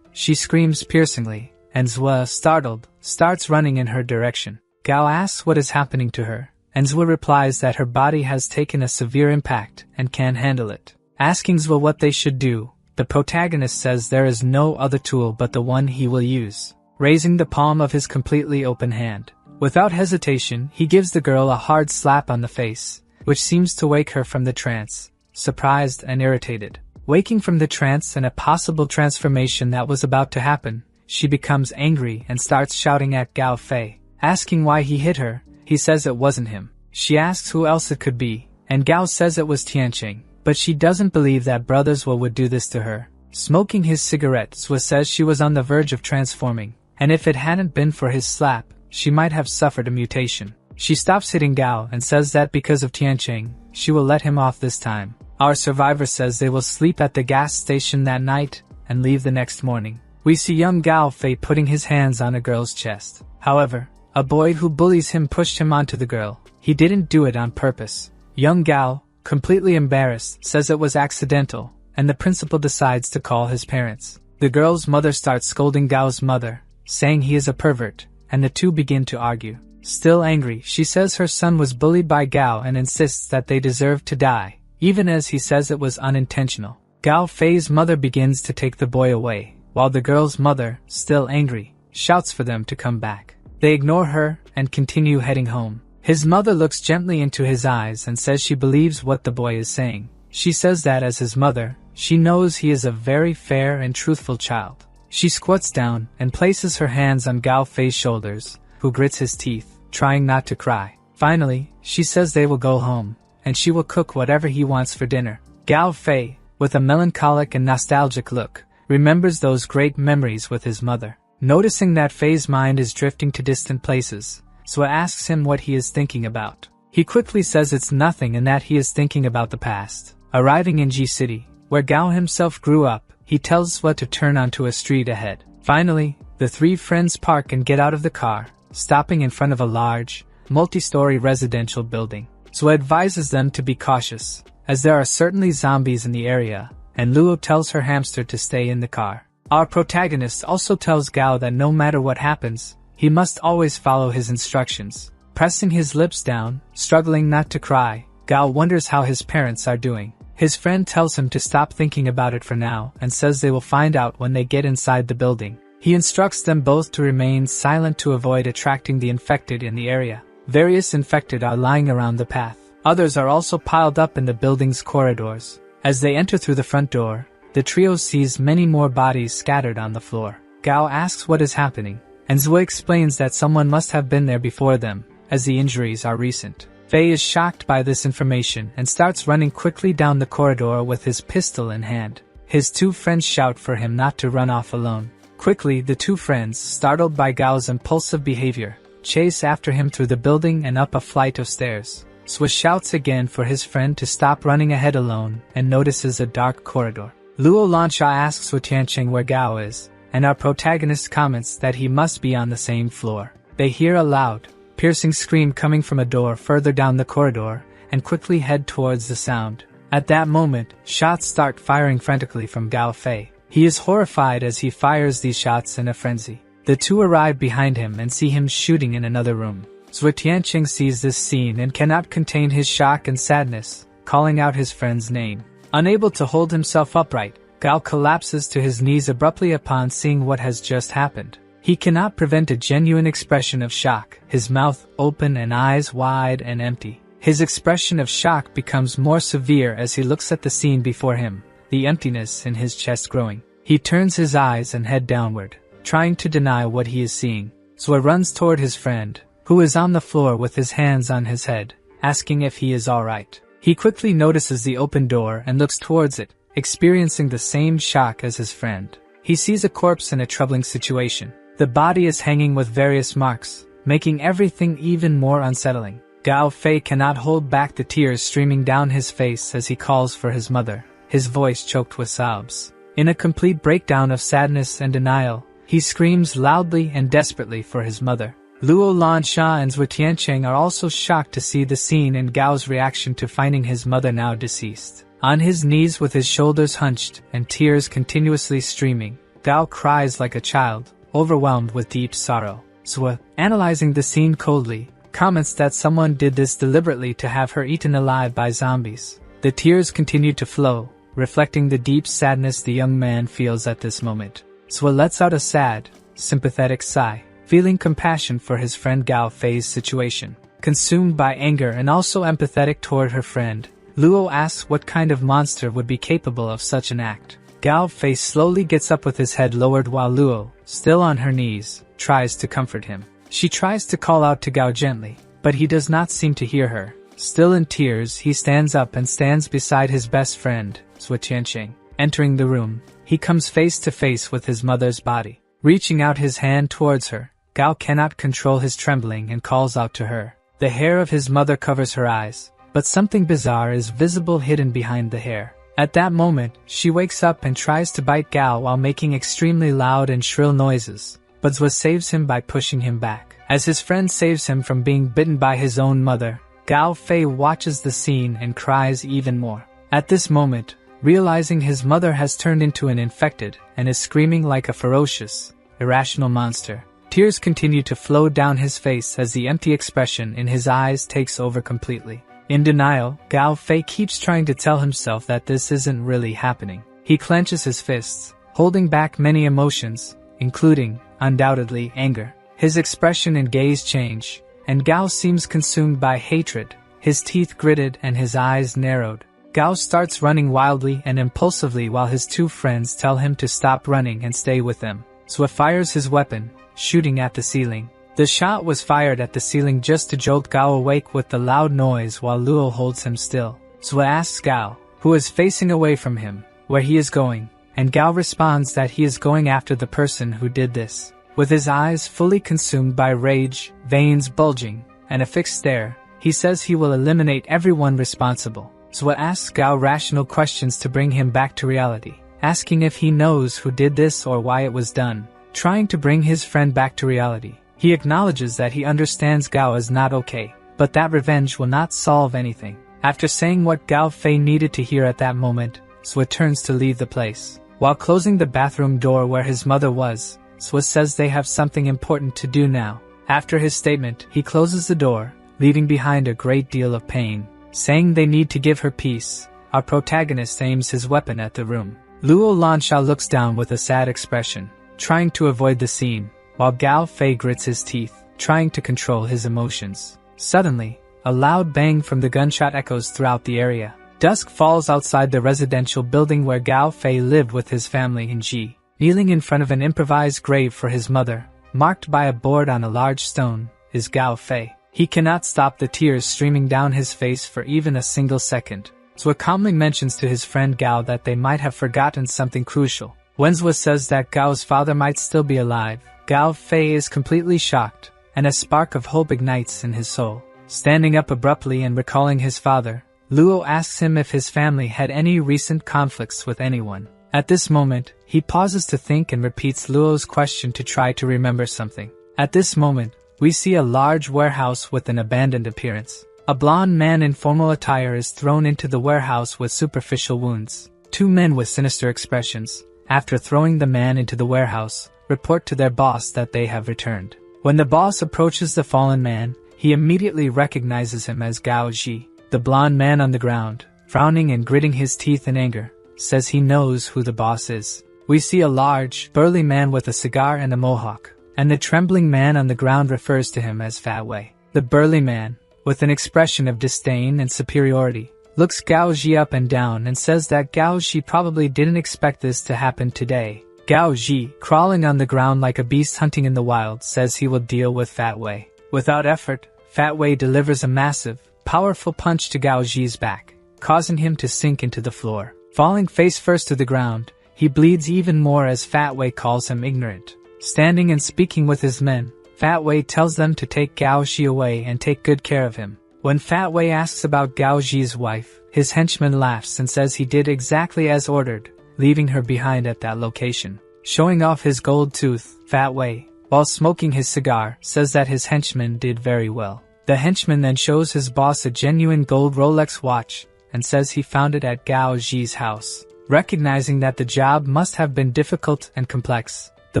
Speaker 1: she screams piercingly, and Zwa, startled, starts running in her direction. Gao asks what is happening to her, and Zwa replies that her body has taken a severe impact and can't handle it. Asking Zwa what they should do, the protagonist says there is no other tool but the one he will use, raising the palm of his completely open hand. Without hesitation, he gives the girl a hard slap on the face, which seems to wake her from the trance, surprised and irritated. Waking from the trance and a possible transformation that was about to happen, she becomes angry and starts shouting at Gao Fei. Asking why he hit her, he says it wasn't him. She asks who else it could be, and Gao says it was Tianqing, but she doesn't believe that Brother Zwa would do this to her. Smoking his cigarette, Zwa says she was on the verge of transforming, and if it hadn't been for his slap, she might have suffered a mutation. She stops hitting Gao and says that because of Tianqing, she will let him off this time. Our survivor says they will sleep at the gas station that night and leave the next morning. We see young Gao Fei putting his hands on a girl's chest. However, a boy who bullies him pushed him onto the girl. He didn't do it on purpose. Young Gao, completely embarrassed, says it was accidental, and the principal decides to call his parents. The girl's mother starts scolding Gao's mother, saying he is a pervert, and the two begin to argue. Still angry, she says her son was bullied by Gao and insists that they deserve to die, even as he says it was unintentional. Gao Fei's mother begins to take the boy away, while the girl's mother, still angry, shouts for them to come back. They ignore her and continue heading home. His mother looks gently into his eyes and says she believes what the boy is saying. She says that as his mother, she knows he is a very fair and truthful child. She squats down and places her hands on Gao Fei's shoulders, who grits his teeth, trying not to cry. Finally, she says they will go home, and she will cook whatever he wants for dinner. Gao Fei, with a melancholic and nostalgic look, remembers those great memories with his mother. Noticing that Fei's mind is drifting to distant places, Sua asks him what he is thinking about. He quickly says it's nothing and that he is thinking about the past. Arriving in G City, where Gao himself grew up, he tells Sua to turn onto a street ahead. Finally, the three friends park and get out of the car, stopping in front of a large, multi-story residential building. Sua advises them to be cautious, as there are certainly zombies in the area, and Luo tells her hamster to stay in the car. Our protagonist also tells Gao that no matter what happens, he must always follow his instructions. Pressing his lips down, struggling not to cry, Gao wonders how his parents are doing. His friend tells him to stop thinking about it for now and says they will find out when they get inside the building. He instructs them both to remain silent to avoid attracting the infected in the area. Various infected are lying around the path. Others are also piled up in the building's corridors. As they enter through the front door, the trio sees many more bodies scattered on the floor. Gao asks what is happening, and Zui explains that someone must have been there before them, as the injuries are recent. Fei is shocked by this information and starts running quickly down the corridor with his pistol in hand. His two friends shout for him not to run off alone. Quickly, the two friends, startled by Gao's impulsive behavior, chase after him through the building and up a flight of stairs. Swiss shouts again for his friend to stop running ahead alone and notices a dark corridor. Luo Lansha asks Wu Tianqing where Gao is, and our protagonist comments that he must be on the same floor. They hear a loud, piercing scream coming from a door further down the corridor and quickly head towards the sound. At that moment, shots start firing frantically from Gao Fei. He is horrified as he fires these shots in a frenzy. The two arrive behind him and see him shooting in another room. Zui Tianqing sees this scene and cannot contain his shock and sadness, calling out his friend's name. Unable to hold himself upright, Gao collapses to his knees abruptly upon seeing what has just happened. He cannot prevent a genuine expression of shock, his mouth open and eyes wide and empty. His expression of shock becomes more severe as he looks at the scene before him, the emptiness in his chest growing. He turns his eyes and head downward, trying to deny what he is seeing. Zui runs toward his friend, who is on the floor with his hands on his head, asking if he is alright. He quickly notices the open door and looks towards it, experiencing the same shock as his friend. He sees a corpse in a troubling situation. The body is hanging with various marks, making everything even more unsettling. Gao Fei cannot hold back the tears streaming down his face as he calls for his mother, his voice choked with sobs. In a complete breakdown of sadness and denial, he screams loudly and desperately for his mother. Luo Lansha and Zui Tianqing are also shocked to see the scene and Gao's reaction to finding his mother now deceased. On his knees with his shoulders hunched and tears continuously streaming, Gao cries like a child, overwhelmed with deep sorrow. Zui, analyzing the scene coldly, comments that someone did this deliberately to have her eaten alive by zombies. The tears continue to flow, reflecting the deep sadness the young man feels at this moment. Zui lets out a sad, sympathetic sigh, feeling compassion for his friend Gao Fei's situation. Consumed by anger and also empathetic toward her friend, Luo asks what kind of monster would be capable of such an act. Gao Fei slowly gets up with his head lowered while Luo, still on her knees, tries to comfort him. She tries to call out to Gao gently, but he does not seem to hear her. Still in tears, he stands up and stands beside his best friend, Zui Tianqing. Entering the room, he comes face to face with his mother's body. Reaching out his hand towards her, Gao cannot control his trembling and calls out to her. The hair of his mother covers her eyes, but something bizarre is visible hidden behind the hair. At that moment, she wakes up and tries to bite Gao while making extremely loud and shrill noises, but Zwa saves him by pushing him back. As his friend saves him from being bitten by his own mother, Gao Fei watches the scene and cries even more. At this moment, realizing his mother has turned into an infected and is screaming like a ferocious, irrational monster, tears continue to flow down his face as the empty expression in his eyes takes over completely. In denial, Gao Fei keeps trying to tell himself that this isn't really happening. He clenches his fists, holding back many emotions, including, undoubtedly, anger. His expression and gaze change, and Gao seems consumed by hatred, his teeth gritted and his eyes narrowed. Gao starts running wildly and impulsively while his two friends tell him to stop running and stay with them. Zwa fires his weapon, shooting at the ceiling. The shot was fired at the ceiling just to jolt Gao awake with the loud noise while Luo holds him still. Zwa asks Gao, who is facing away from him, where he is going, and Gao responds that he is going after the person who did this. With his eyes fully consumed by rage, veins bulging, and a fixed stare, he says he will eliminate everyone responsible. Zwa asks Gao rational questions to bring him back to reality, asking if he knows who did this or why it was done, trying to bring his friend back to reality. He acknowledges that he understands Gao is not okay, but that revenge will not solve anything. After saying what Gao Fei needed to hear at that moment, Zwa turns to leave the place. While closing the bathroom door where his mother was, Zwa says they have something important to do now. After his statement, he closes the door, leaving behind a great deal of pain. Saying they need to give her peace, our protagonist aims his weapon at the room. Luo Lanshao looks down with a sad expression, trying to avoid the scene, while Gao Fei grits his teeth, trying to control his emotions. Suddenly, a loud bang from the gunshot echoes throughout the area. Dusk falls outside the residential building where Gao Fei lived with his family in Ji. Kneeling in front of an improvised grave for his mother, marked by a board on a large stone, is Gao Fei. He cannot stop the tears streaming down his face for even a single second. Zwa calmly mentions to his friend Gao that they might have forgotten something crucial. When Zwa says that Gao's father might still be alive, Gao Fei is completely shocked, and a spark of hope ignites in his soul. Standing up abruptly and recalling his father, Luo asks him if his family had any recent conflicts with anyone. At this moment, he pauses to think and repeats Luo's question to try to remember something. At this moment, we see a large warehouse with an abandoned appearance. A blond man in formal attire is thrown into the warehouse with superficial wounds. Two men with sinister expressions, after throwing the man into the warehouse, report to their boss that they have returned. When the boss approaches the fallen man, he immediately recognizes him as Gao Ji. The blond man on the ground, frowning and gritting his teeth in anger, says he knows who the boss is. We see a large, burly man with a cigar and a mohawk, and the trembling man on the ground refers to him as Fat Wei. The burly man, with an expression of disdain and superiority, looks Gao Ji up and down and says that Gao Ji probably didn't expect this to happen today. Gao Ji, crawling on the ground like a beast hunting in the wild, says he will deal with Fat Wei. Without effort, Fat Wei delivers a massive, powerful punch to Gao Ji's back, causing him to sink into the floor. Falling face first to the ground, he bleeds even more as Fat Wei calls him ignorant. Standing and speaking with his men, Fat Wei tells them to take Gao Ji away and take good care of him. When Fat Wei asks about Gao Ji's wife, his henchman laughs and says he did exactly as ordered, leaving her behind at that location. Showing off his gold tooth, Fat Wei, while smoking his cigar, says that his henchman did very well. The henchman then shows his boss a genuine gold Rolex watch and says he found it at Gao Ji's house. Recognizing that the job must have been difficult and complex, the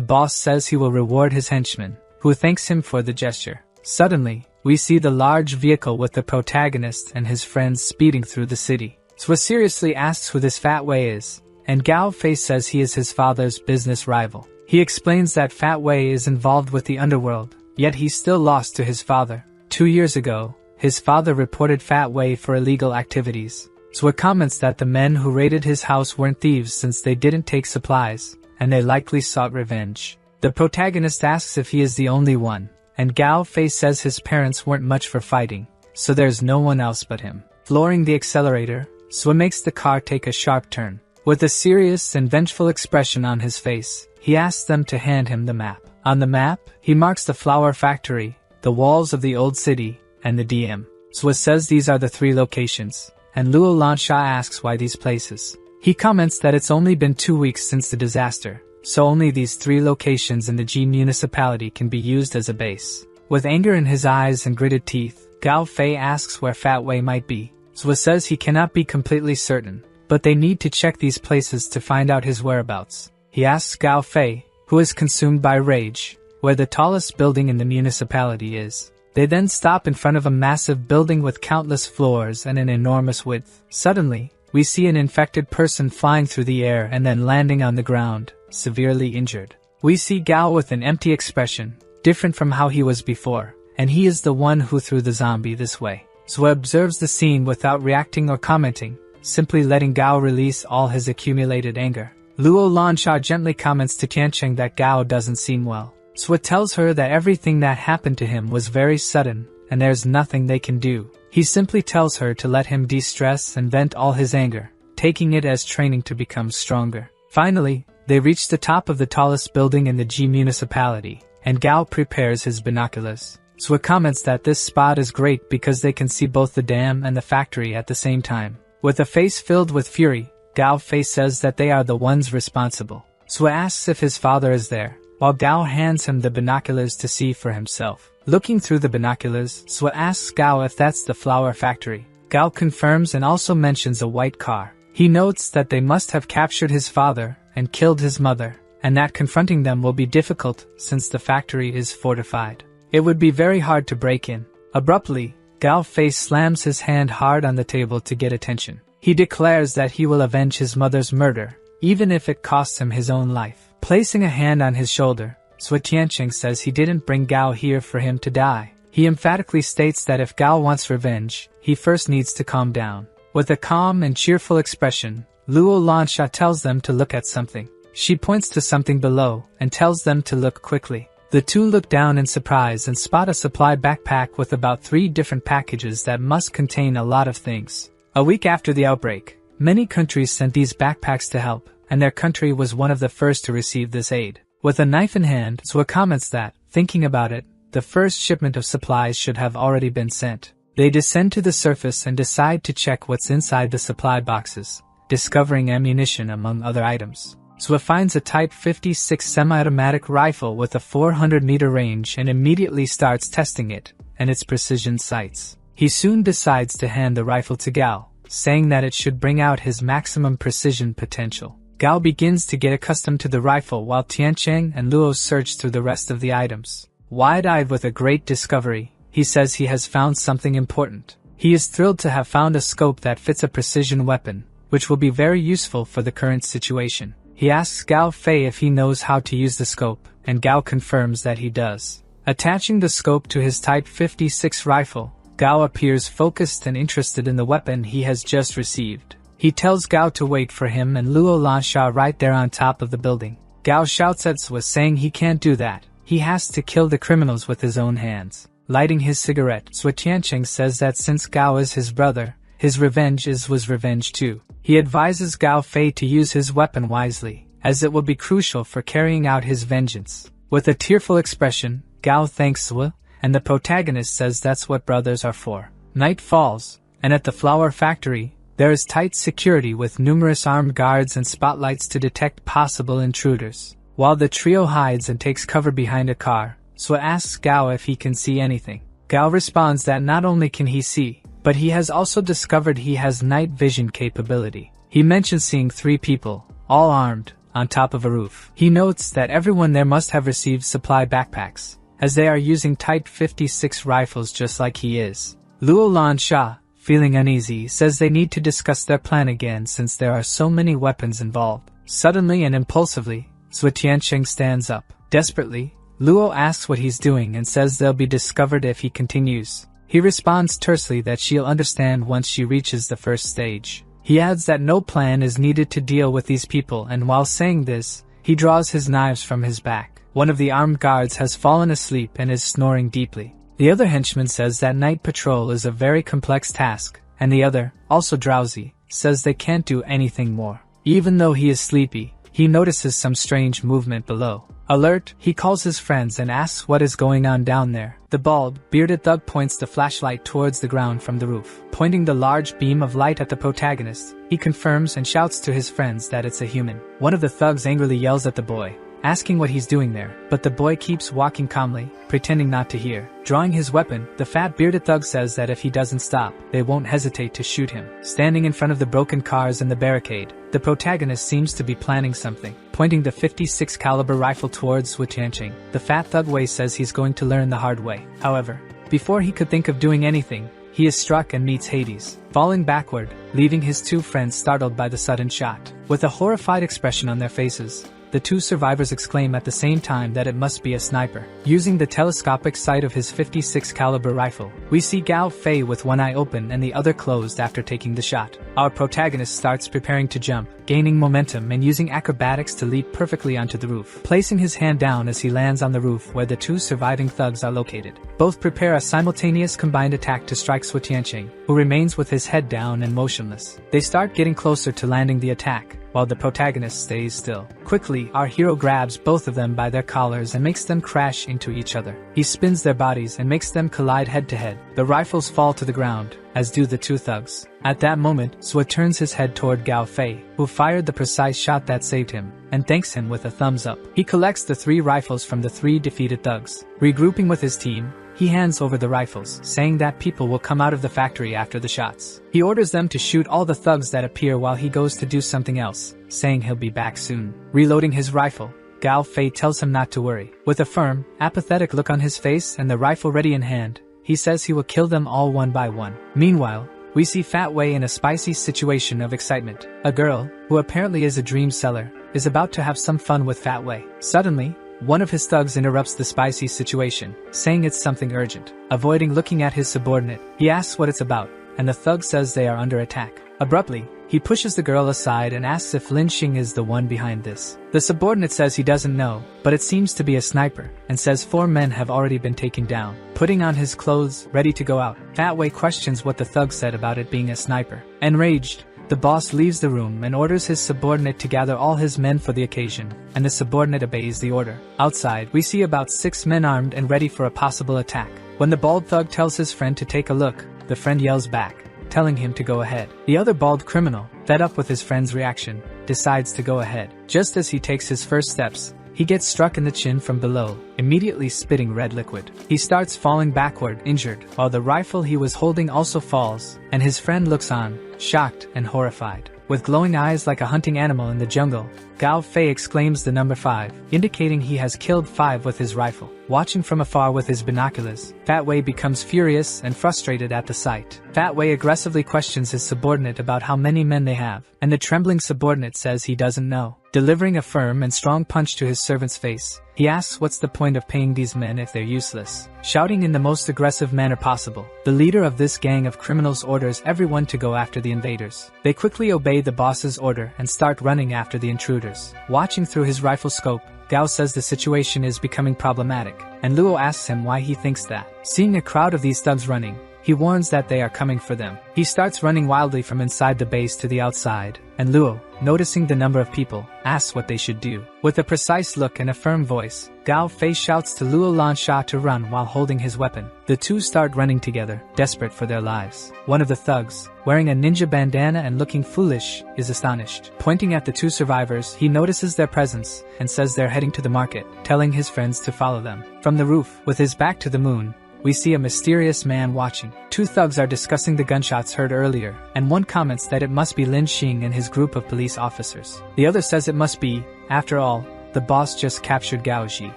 Speaker 1: boss says he will reward his henchman, who thanks him for the gesture. Suddenly, we see the large vehicle with the protagonist and his friends speeding through the city. Zwa seriously asks who this Fat Wei is, and Gao Fei says he is his father's business rival. He explains that Fat Wei is involved with the underworld, yet he's still lost to his father. 2 years ago, his father reported Fat Wei for illegal activities. Zwa comments that the men who raided his house weren't thieves since they didn't take supplies, and they likely sought revenge. The protagonist asks if he is the only one, and Gao Fei says his parents weren't much for fighting, so there's no one else but him. Flooring the accelerator, Zwa makes the car take a sharp turn. With a serious and vengeful expression on his face, he asks them to hand him the map. On the map, he marks the flower factory, the walls of the old city, and the DM. Swa says these are the 3 locations, and Luo Lansha asks why these places. He comments that it's only been 2 weeks since the disaster, so only these 3 locations in the G municipality can be used as a base. With anger in his eyes and gritted teeth, Gao Fei asks where Fat Wei might be. Swa says he cannot be completely certain, but they need to check these places to find out his whereabouts. He asks Gao Fei, who is consumed by rage, where the tallest building in the municipality is. They then stop in front of a massive building with countless floors and an enormous width. Suddenly, we see an infected person flying through the air and then landing on the ground, severely injured. We see Gao with an empty expression, different from how he was before, and he is the one who threw the zombie this way. Swa observes the scene without reacting or commenting, simply letting Gao release all his accumulated anger. Luo Lansha gently comments to Tiancheng that Gao doesn't seem well. Swa tells her that everything that happened to him was very sudden, and there's nothing they can do. He simply tells her to let him de-stress and vent all his anger, taking it as training to become stronger. Finally, they reach the top of the tallest building in the G municipality, and Gao prepares his binoculars. Swa comments that this spot is great because they can see both the dam and the factory at the same time. With a face filled with fury, Gao Fei says that they are the ones responsible. Swa asks if his father is there, while Gao hands him the binoculars to see for himself. Looking through the binoculars, Swa asks Gao if that's the flower factory. Gao confirms and also mentions a white car. He notes that they must have captured his father and killed his mother, and that confronting them will be difficult since the factory is fortified. It would be very hard to break in. Abruptly, Gao Fei slams his hand hard on the table to get attention. He declares that he will avenge his mother's murder, even if it costs him his own life. Placing a hand on his shoulder, Swa Tiancheng says he didn't bring Gao here for him to die. He emphatically states that if Gao wants revenge, he first needs to calm down. With a calm and cheerful expression, Luo Lansha tells them to look at something. She points to something below and tells them to look quickly. The 2 look down in surprise and spot a supply backpack with about 3 different packages that must contain a lot of things. A week after the outbreak, many countries sent these backpacks to help, and their country was one of the first to receive this aid. With a knife in hand, Swa comments that, thinking about it, the first shipment of supplies should have already been sent. They descend to the surface and decide to check what's inside the supply boxes, discovering ammunition among other items. Swa finds a Type 56 semi-automatic rifle with a 400-meter range and immediately starts testing it and its precision sights. He soon decides to hand the rifle to Gao, saying that it should bring out his maximum precision potential. Gao begins to get accustomed to the rifle while Tiancheng and Luo search through the rest of the items. Wide-eyed with a great discovery, he says he has found something important. He is thrilled to have found a scope that fits a precision weapon, which will be very useful for the current situation. He asks Gao Fei if he knows how to use the scope, and Gao confirms that he does. Attaching the scope to his Type 56 rifle, Gao appears focused and interested in the weapon he has just received. He tells Gao to wait for him and Luo Lansha right there on top of the building. Gao shouts at Swa saying he can't do that. He has to kill the criminals with his own hands. Lighting his cigarette, Swa Tiancheng says that since Gao is his brother, his revenge is Swa's revenge too. He advises Gao Fei to use his weapon wisely, as it will be crucial for carrying out his vengeance. With a tearful expression, Gao thanks Swa, and the protagonist says that's what brothers are for. Night falls, and at the flower factory, there is tight security with numerous armed guards and spotlights to detect possible intruders. While the trio hides and takes cover behind a car, Swa asks Gao if he can see anything. Gao responds that not only can he see, but he has also discovered he has night vision capability. He mentions seeing 3 people, all armed, on top of a roof. He notes that everyone there must have received supply backpacks, as they are using Type 56 rifles just like he is. Luo Lansha, feeling uneasy, says they need to discuss their plan again since there are so many weapons involved. Suddenly and impulsively, Swa Tiancheng stands up. Desperately, Luo asks what he's doing and says they'll be discovered if he continues. He responds tersely that she'll understand once she reaches the first stage. He adds that no plan is needed to deal with these people, and while saying this, he draws his knives from his back. One of the armed guards has fallen asleep and is snoring deeply. The other henchman says that night patrol is a very complex task, and the other, also drowsy, says they can't do anything more. Even though he is sleepy, he notices some strange movement below. Alert, he calls his friends and asks what is going on down there. The bald, bearded thug points the flashlight towards the ground from the roof. Pointing the large beam of light at the protagonist, he confirms and shouts to his friends that it's a human. One of the thugs angrily yells at the boy, asking what he's doing there, but the boy keeps walking calmly, pretending not to hear. Drawing his weapon, the fat bearded thug says that if he doesn't stop, they won't hesitate to shoot him. Standing in front of the broken cars and the barricade, the protagonist seems to be planning something. Pointing the 56 caliber rifle towards Wu Tianqing, the fat thug Wei says he's going to learn the hard way. However, before he could think of doing anything, he is struck and meets Hades, falling backward, leaving his two friends startled by the sudden shot. With a horrified expression on their faces, the two survivors exclaim at the same time that it must be a sniper. Using the telescopic sight of his 56 caliber rifle, we see Gao Fei with one eye open and the other closed after taking the shot. Our protagonist starts preparing to jump, gaining momentum and using acrobatics to leap perfectly onto the roof, placing his hand down as he lands on the roof where the two surviving thugs are located. Both prepare a simultaneous combined attack to strike Wu Tianqing, who remains with his head down and motionless. They start getting closer to landing the attack, while the protagonist stays still. Quickly, our hero grabs both of them by their collars and makes them crash into each other. He spins their bodies and makes them collide head to head. The rifles fall to the ground, as do the two thugs. At that moment, Zhou turns his head toward Gao Fei, who fired the precise shot that saved him, and thanks him with a thumbs up. He collects the 3 rifles from the 3 defeated thugs. Regrouping with his team, he hands over the rifles, saying that people will come out of the factory after the shots. He orders them to shoot all the thugs that appear while he goes to do something else, saying he'll be back soon. Reloading his rifle, Gao Fei tells him not to worry. With a firm, apathetic look on his face and the rifle ready in hand, he says he will kill them all one by one. Meanwhile, we see Fat Wei in a spicy situation of excitement. A girl, who apparently is a dream seller, is about to have some fun with Fat Wei. Suddenly, one of his thugs interrupts the spicy situation, saying it's something urgent. Avoiding looking at his subordinate, he asks what it's about, and the thug says they are under attack. Abruptly, he pushes the girl aside and asks if Lin Xing is the one behind this. The subordinate says he doesn't know, but it seems to be a sniper, and says 4 men have already been taken down. Putting on his clothes, ready to go out, Fat Wei questions what the thug said about it being a sniper. Enraged, the boss leaves the room and orders his subordinate to gather all his men for the occasion, and the subordinate obeys the order. Outside, we see about 6 men armed and ready for a possible attack. When the bald thug tells his friend to take a look, the friend yells back, telling him to go ahead. The other bald criminal, fed up with his friend's reaction, decides to go ahead. Just as he takes his first steps, he gets struck in the chin from below, immediately spitting red liquid. He starts falling backward, injured, while the rifle he was holding also falls, and his friend looks on, shocked and horrified. With glowing eyes like a hunting animal in the jungle, Gao Fei exclaims the number 5, indicating he has killed 5 with his rifle. Watching from afar with his binoculars, Fat Wei becomes furious and frustrated at the sight. Fat Wei aggressively questions his subordinate about how many men they have, and the trembling subordinate says he doesn't know. Delivering a firm and strong punch to his servant's face, he asks what's the point of paying these men if they're useless. Shouting in the most aggressive manner possible, the leader of this gang of criminals orders everyone to go after the invaders. They quickly obey the boss's order and start running after the intruders. Watching through his rifle scope, Gao says the situation is becoming problematic, and Luo asks him why he thinks that. Seeing a crowd of these thugs running, he warns that they are coming for them. He starts running wildly from inside the base to the outside, and Luo, noticing the number of people, asks what they should do. With a precise look and a firm voice, Gao Fei shouts to Luo Lansha to run while holding his weapon. The two start running together, desperate for their lives. One of the thugs, wearing a ninja bandana and looking foolish, is astonished. Pointing at the 2 survivors, he notices their presence and says they're heading to the market, telling his friends to follow them. From the roof, with his back to the moon, we see a mysterious man watching. 2 thugs are discussing the gunshots heard earlier, and one comments that it must be Lin Xing and his group of police officers. The other says it must be, after all, the boss just captured Gao Ji.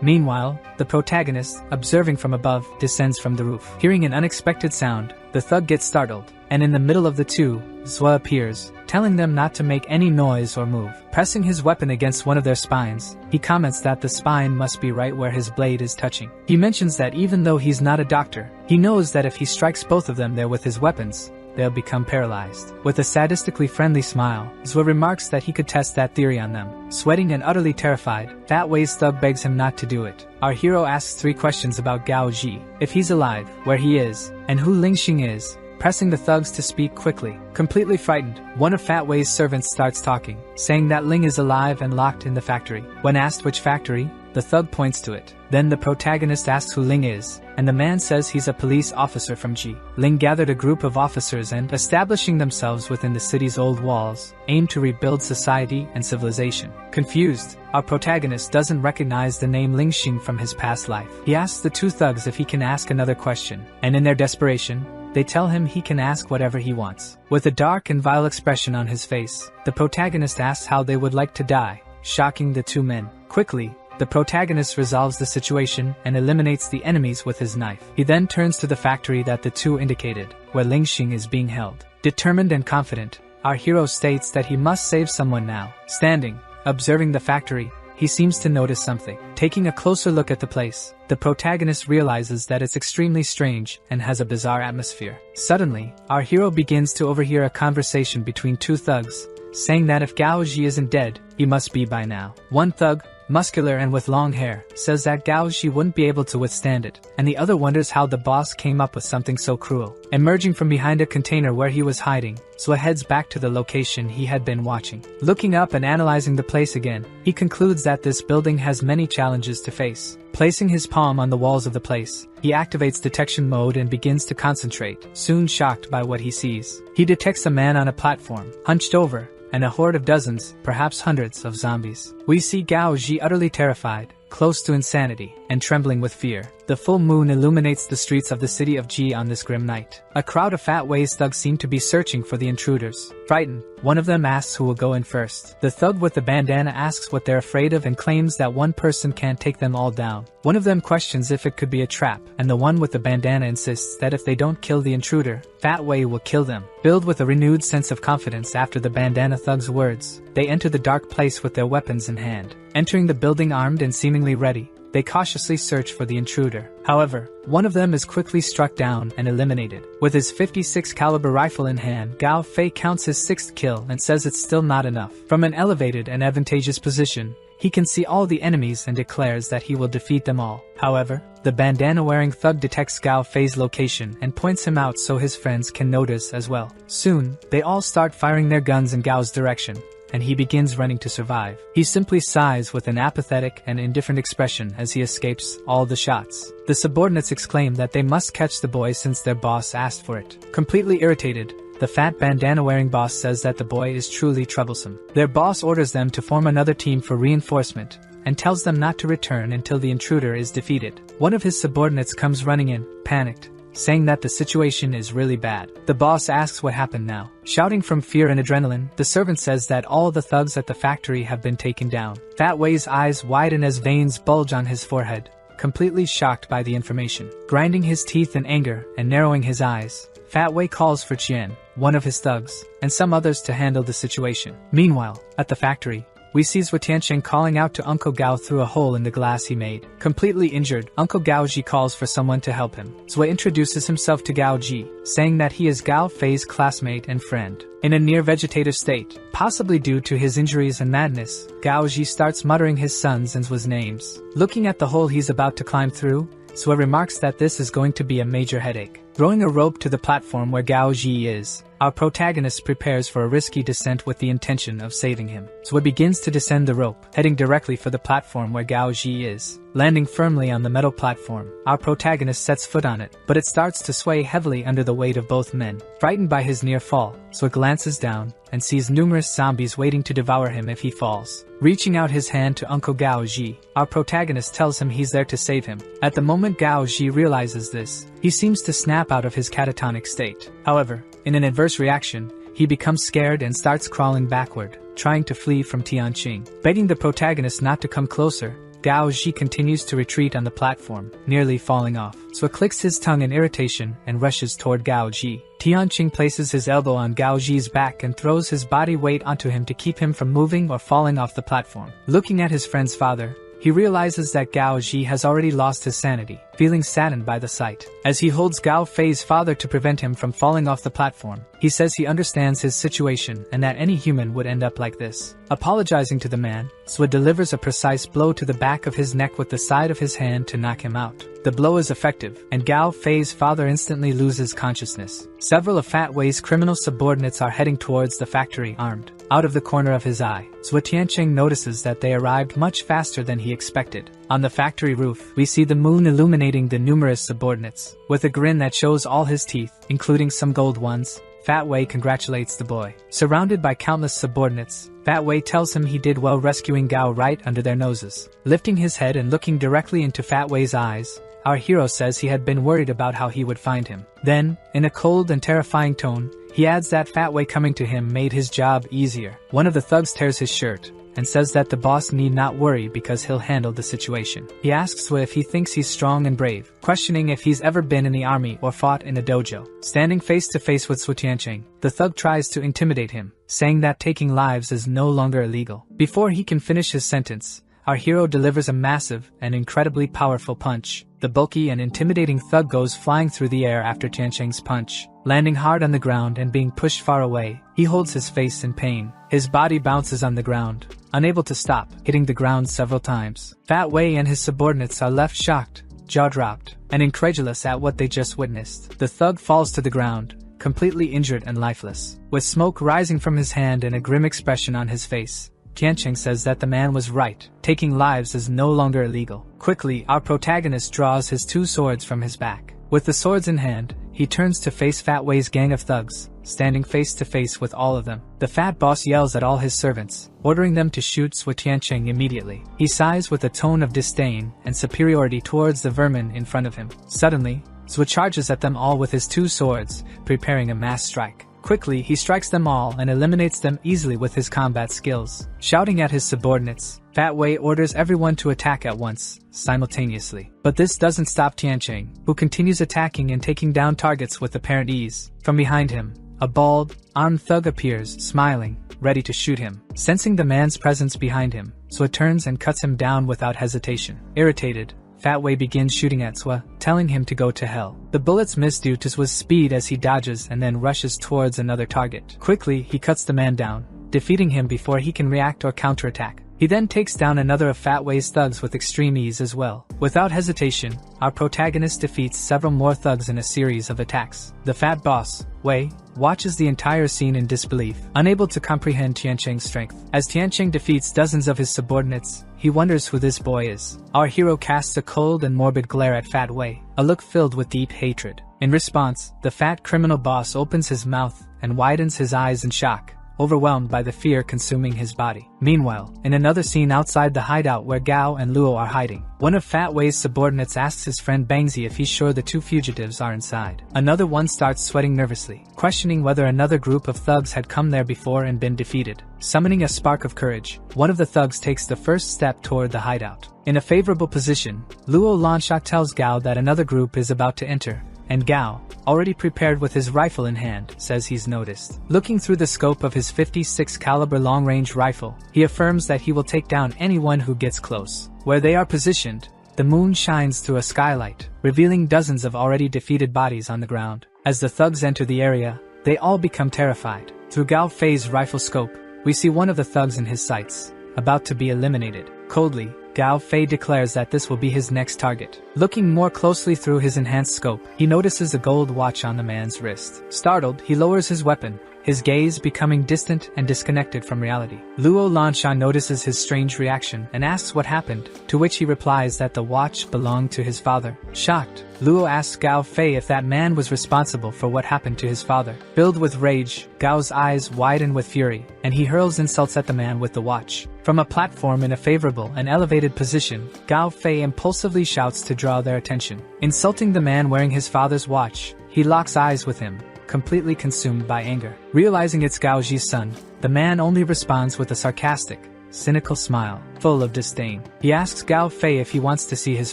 Speaker 1: Meanwhile, the protagonist, observing from above, descends from the roof. Hearing an unexpected sound, the thug gets startled, and in the middle of the 2, Zhou appears, telling them not to make any noise or move. Pressing his weapon against one of their spines, he comments that the spine must be right where his blade is touching. He mentions that even though he's not a doctor, he knows that if he strikes both of them there with his weapons, they'll become paralyzed. With a sadistically friendly smile, Zhou remarks that he could test that theory on them. Sweating and utterly terrified, Fat Wei's thug begs him not to do it. Our hero asks 3 questions about Gao Ji: if he's alive, where he is, and who Ling Xing is, pressing the thugs to speak quickly. Completely frightened, one of Fat Wei's servants starts talking, saying that Ling is alive and locked in the factory. When asked which factory, The thug points to it. Then the protagonist asks who Ling is, and the man says he's a police officer from G. Ling gathered a group of officers and, establishing themselves within the city's old walls, aim to rebuild society and civilization. Confused, our protagonist doesn't recognize the name Ling Xing from his past life. He asks the two thugs if he can ask another question, and in their desperation, they tell him he can ask whatever he wants. With a dark and vile expression on his face, the protagonist asks how they would like to die, shocking the two men. Quickly, the protagonist resolves the situation and eliminates the enemies with his knife. He then turns to the factory that the two indicated, where Ling Xing is being held. Determined and confident, our hero states that he must save someone now. Standing, observing the factory, he seems to notice something. Taking a closer look at the place, the protagonist realizes that it's extremely strange and has a bizarre atmosphere. Suddenly, our hero begins to overhear a conversation between two thugs, saying that if Gao Ji isn't dead, he must be by now. One thug, muscular and with long hair, says that Gao Ji wouldn't be able to withstand it, and the other wonders how the boss came up with something so cruel. Emerging from behind a container where he was hiding, Sua heads back to the location he had been watching. Looking up and analyzing the place again, he concludes that this building has many challenges to face. Placing his palm on the walls of the place, he activates detection mode and begins to concentrate, soon shocked by what he sees. He detects a man on a platform, hunched over, and a horde of dozens, perhaps hundreds, of zombies. We see Gao Ji utterly terrified, close to insanity, and trembling with fear. The full moon illuminates the streets of the city of G on this grim night. A crowd of fat Wei's thugs seem to be searching for the intruders. Frightened, one of them asks who will go in first. The thug with the bandana asks what they're afraid of and claims that one person can't take them all down. One of them questions if it could be a trap, and the one with the bandana insists that if they don't kill the intruder, Fat Wei will kill them. Filled with a renewed sense of confidence after the bandana thug's words, they enter the dark place with their weapons in hand. Entering the building armed and seemingly ready, they cautiously search for the intruder. However, one of them is quickly struck down and eliminated. With his .56 caliber rifle in hand, Gao Fei counts his sixth kill and says it's still not enough. From an elevated and advantageous position, he can see all the enemies and declares that he will defeat them all. However, the bandana-wearing thug detects Gao Fei's location and points him out so his friends can notice as well. Soon, they all start firing their guns in Gao's direction, and he begins running to survive. He simply sighs with an apathetic and indifferent expression as he escapes all the shots. The subordinates exclaim that they must catch the boy since their boss asked for it. Completely irritated, the fat bandana-wearing boss says that the boy is truly troublesome. Their boss orders them to form another team for reinforcement, and tells them not to return until the intruder is defeated. One of his subordinates comes running in, panicked, saying that the situation is really bad. The boss asks what happened now. Shouting from fear and adrenaline, the servant says that all the thugs at the factory have been taken down. Fat Wei's eyes widen as veins bulge on his forehead, completely shocked by the information. Grinding his teeth in anger and narrowing his eyes, Fat Wei calls for Qian, one of his thugs, and some others to handle the situation. Meanwhile, at the factory, we see Zhuo Tiancheng calling out to Uncle Gao through a hole in the glass he made. Completely injured, Uncle Gao Ji calls for someone to help him. Zhuo introduces himself to Gao Ji, saying that he is Gao Fei's classmate and friend. In a near-vegetative state, possibly due to his injuries and madness, Gao Ji starts muttering his son's and Zhuo's names. Looking at the hole he's about to climb through, Zhuo remarks that this is going to be a major headache. Throwing a rope to the platform where Gao Ji is, our protagonist prepares for a risky descent with the intention of saving him. Zhuo begins to descend the rope, heading directly for the platform where Gao Ji is. Landing firmly on the metal platform, our protagonist sets foot on it, but it starts to sway heavily under the weight of both men. Frightened by his near fall, Zhuo glances down and sees numerous zombies waiting to devour him if he falls. Reaching out his hand to Uncle Gao Ji, our protagonist tells him he's there to save him. At the moment Gao Ji realizes this, he seems to snap out of his catatonic state. However, in an adverse reaction, he becomes scared and starts crawling backward, trying to flee from Tianqing. Begging the protagonist not to come closer, Gao Ji continues to retreat on the platform, nearly falling off. Zhuo clicks his tongue in irritation and rushes toward Gao Ji. Tianqing places his elbow on Gao Ji's back and throws his body weight onto him to keep him from moving or falling off the platform. Looking at his friend's father, he realizes that Gao Ji has already lost his sanity, feeling saddened by the sight. As he holds Gao Fei's father to prevent him from falling off the platform, He says he understands his situation and that any human would end up like this. Apologizing to the man, Swa delivers a precise blow to the back of his neck with the side of his hand to knock him out. The blow is effective, and Gao Fei's father instantly loses consciousness. Several of Fat Wei's criminal subordinates are heading towards the factory armed. Out of the corner of his eye, Swa Tianqing notices that they arrived much faster than he expected. On the factory roof, we see the moon illuminating the numerous subordinates. With a grin that shows all his teeth, including some gold ones, Fat Wei congratulates the boy. Surrounded by countless subordinates, Fat Wei tells him he did well rescuing Gao right under their noses. Lifting his head and looking directly into Fat Wei's eyes, our hero says he had been worried about how he would find him. Then, in a cold and terrifying tone, he adds that Fat Wei coming to him made his job easier. One of the thugs tears his shirt and says that the boss need not worry because he'll handle the situation. He asks Swa if he thinks he's strong and brave, questioning if he's ever been in the army or fought in a dojo. Standing face to face with Swa Tianqing, the thug tries to intimidate him, saying that taking lives is no longer illegal. Before he can finish his sentence, our hero delivers a massive and incredibly powerful punch. The bulky and intimidating thug goes flying through the air after Tianqing's punch, landing hard on the ground and being pushed far away. He holds his face in pain. His body bounces on the ground, unable to stop, hitting the ground several times. Fat Wei and his subordinates are left shocked, jaw-dropped, and incredulous at what they just witnessed. The thug falls to the ground, completely injured and lifeless. With smoke rising from his hand and a grim expression on his face, Tianqing says that the man was right. Taking lives is no longer illegal. Quickly, our protagonist draws his two swords from his back. With the swords in hand, he turns to face Fat Wei's gang of thugs, standing face to face with all of them. The fat boss yells at all his servants, ordering them to shoot Swa Tianqing immediately. He sighs with a tone of disdain and superiority towards the vermin in front of him. Suddenly, Swa charges at them all with his two swords, preparing a mass strike. Quickly, he strikes them all and eliminates them easily with his combat skills. Shouting at his subordinates, Fat Wei orders everyone to attack at once, simultaneously. But this doesn't stop Tianqing, who continues attacking and taking down targets with apparent ease. From behind him, a bald, armed thug appears, smiling, ready to shoot him. Sensing the man's presence behind him, Swa turns and cuts him down without hesitation. Irritated, Fat Wei begins shooting at Swa, telling him to go to hell. The bullets miss due to Swa's speed as he dodges and then rushes towards another target. Quickly, he cuts the man down, defeating him before he can react or counterattack. He then takes down another of Fat Wei's thugs with extreme ease as well. Without hesitation, our protagonist defeats several more thugs in a series of attacks. The fat boss, Wei, watches the entire scene in disbelief, unable to comprehend Tianqing's strength. As Tianqing defeats dozens of his subordinates, he wonders who this boy is. Our hero casts a cold and morbid glare at Fat Wei, a look filled with deep hatred. In response, the fat criminal boss opens his mouth and widens his eyes in shock, overwhelmed by the fear consuming his body. Meanwhile, in another scene outside the hideout where Gao and Luo are hiding, one of Fat Wei's subordinates asks his friend Bangzi if he's sure the two fugitives are inside. Another one starts sweating nervously, questioning whether another group of thugs had come there before and been defeated. Summoning a spark of courage, one of the thugs takes the first step toward the hideout. In a favorable position, Luo Lansha tells Gao that another group is about to enter, and Gao, already prepared with his rifle in hand, says he's noticed. Looking through the scope of his 56 caliber long-range rifle, he affirms that he will take down anyone who gets close. Where they are positioned, the moon shines through a skylight, revealing dozens of already defeated bodies on the ground. As the thugs enter the area, they all become terrified. Through Gao Fei's rifle scope, we see one of the thugs in his sights, about to be eliminated. Coldly, Gao Fei declares that this will be his next target. Looking more closely through his enhanced scope, he notices a gold watch on the man's wrist. Startled, he lowers his weapon, his gaze becoming distant and disconnected from reality. Luo Lanshan notices his strange reaction and asks what happened, to which he replies that the watch belonged to his father. Shocked, Luo asks Gao Fei if that man was responsible for what happened to his father. Filled with rage, Gao's eyes widen with fury, and he hurls insults at the man with the watch. From a platform in a favorable and elevated position, Gao Fei impulsively shouts to draw their attention. Insulting the man wearing his father's watch, he locks eyes with him, completely consumed by anger. Realizing it's Gao Ji's son, the man only responds with a sarcastic, cynical smile, full of disdain. He asks Gao Fei if he wants to see his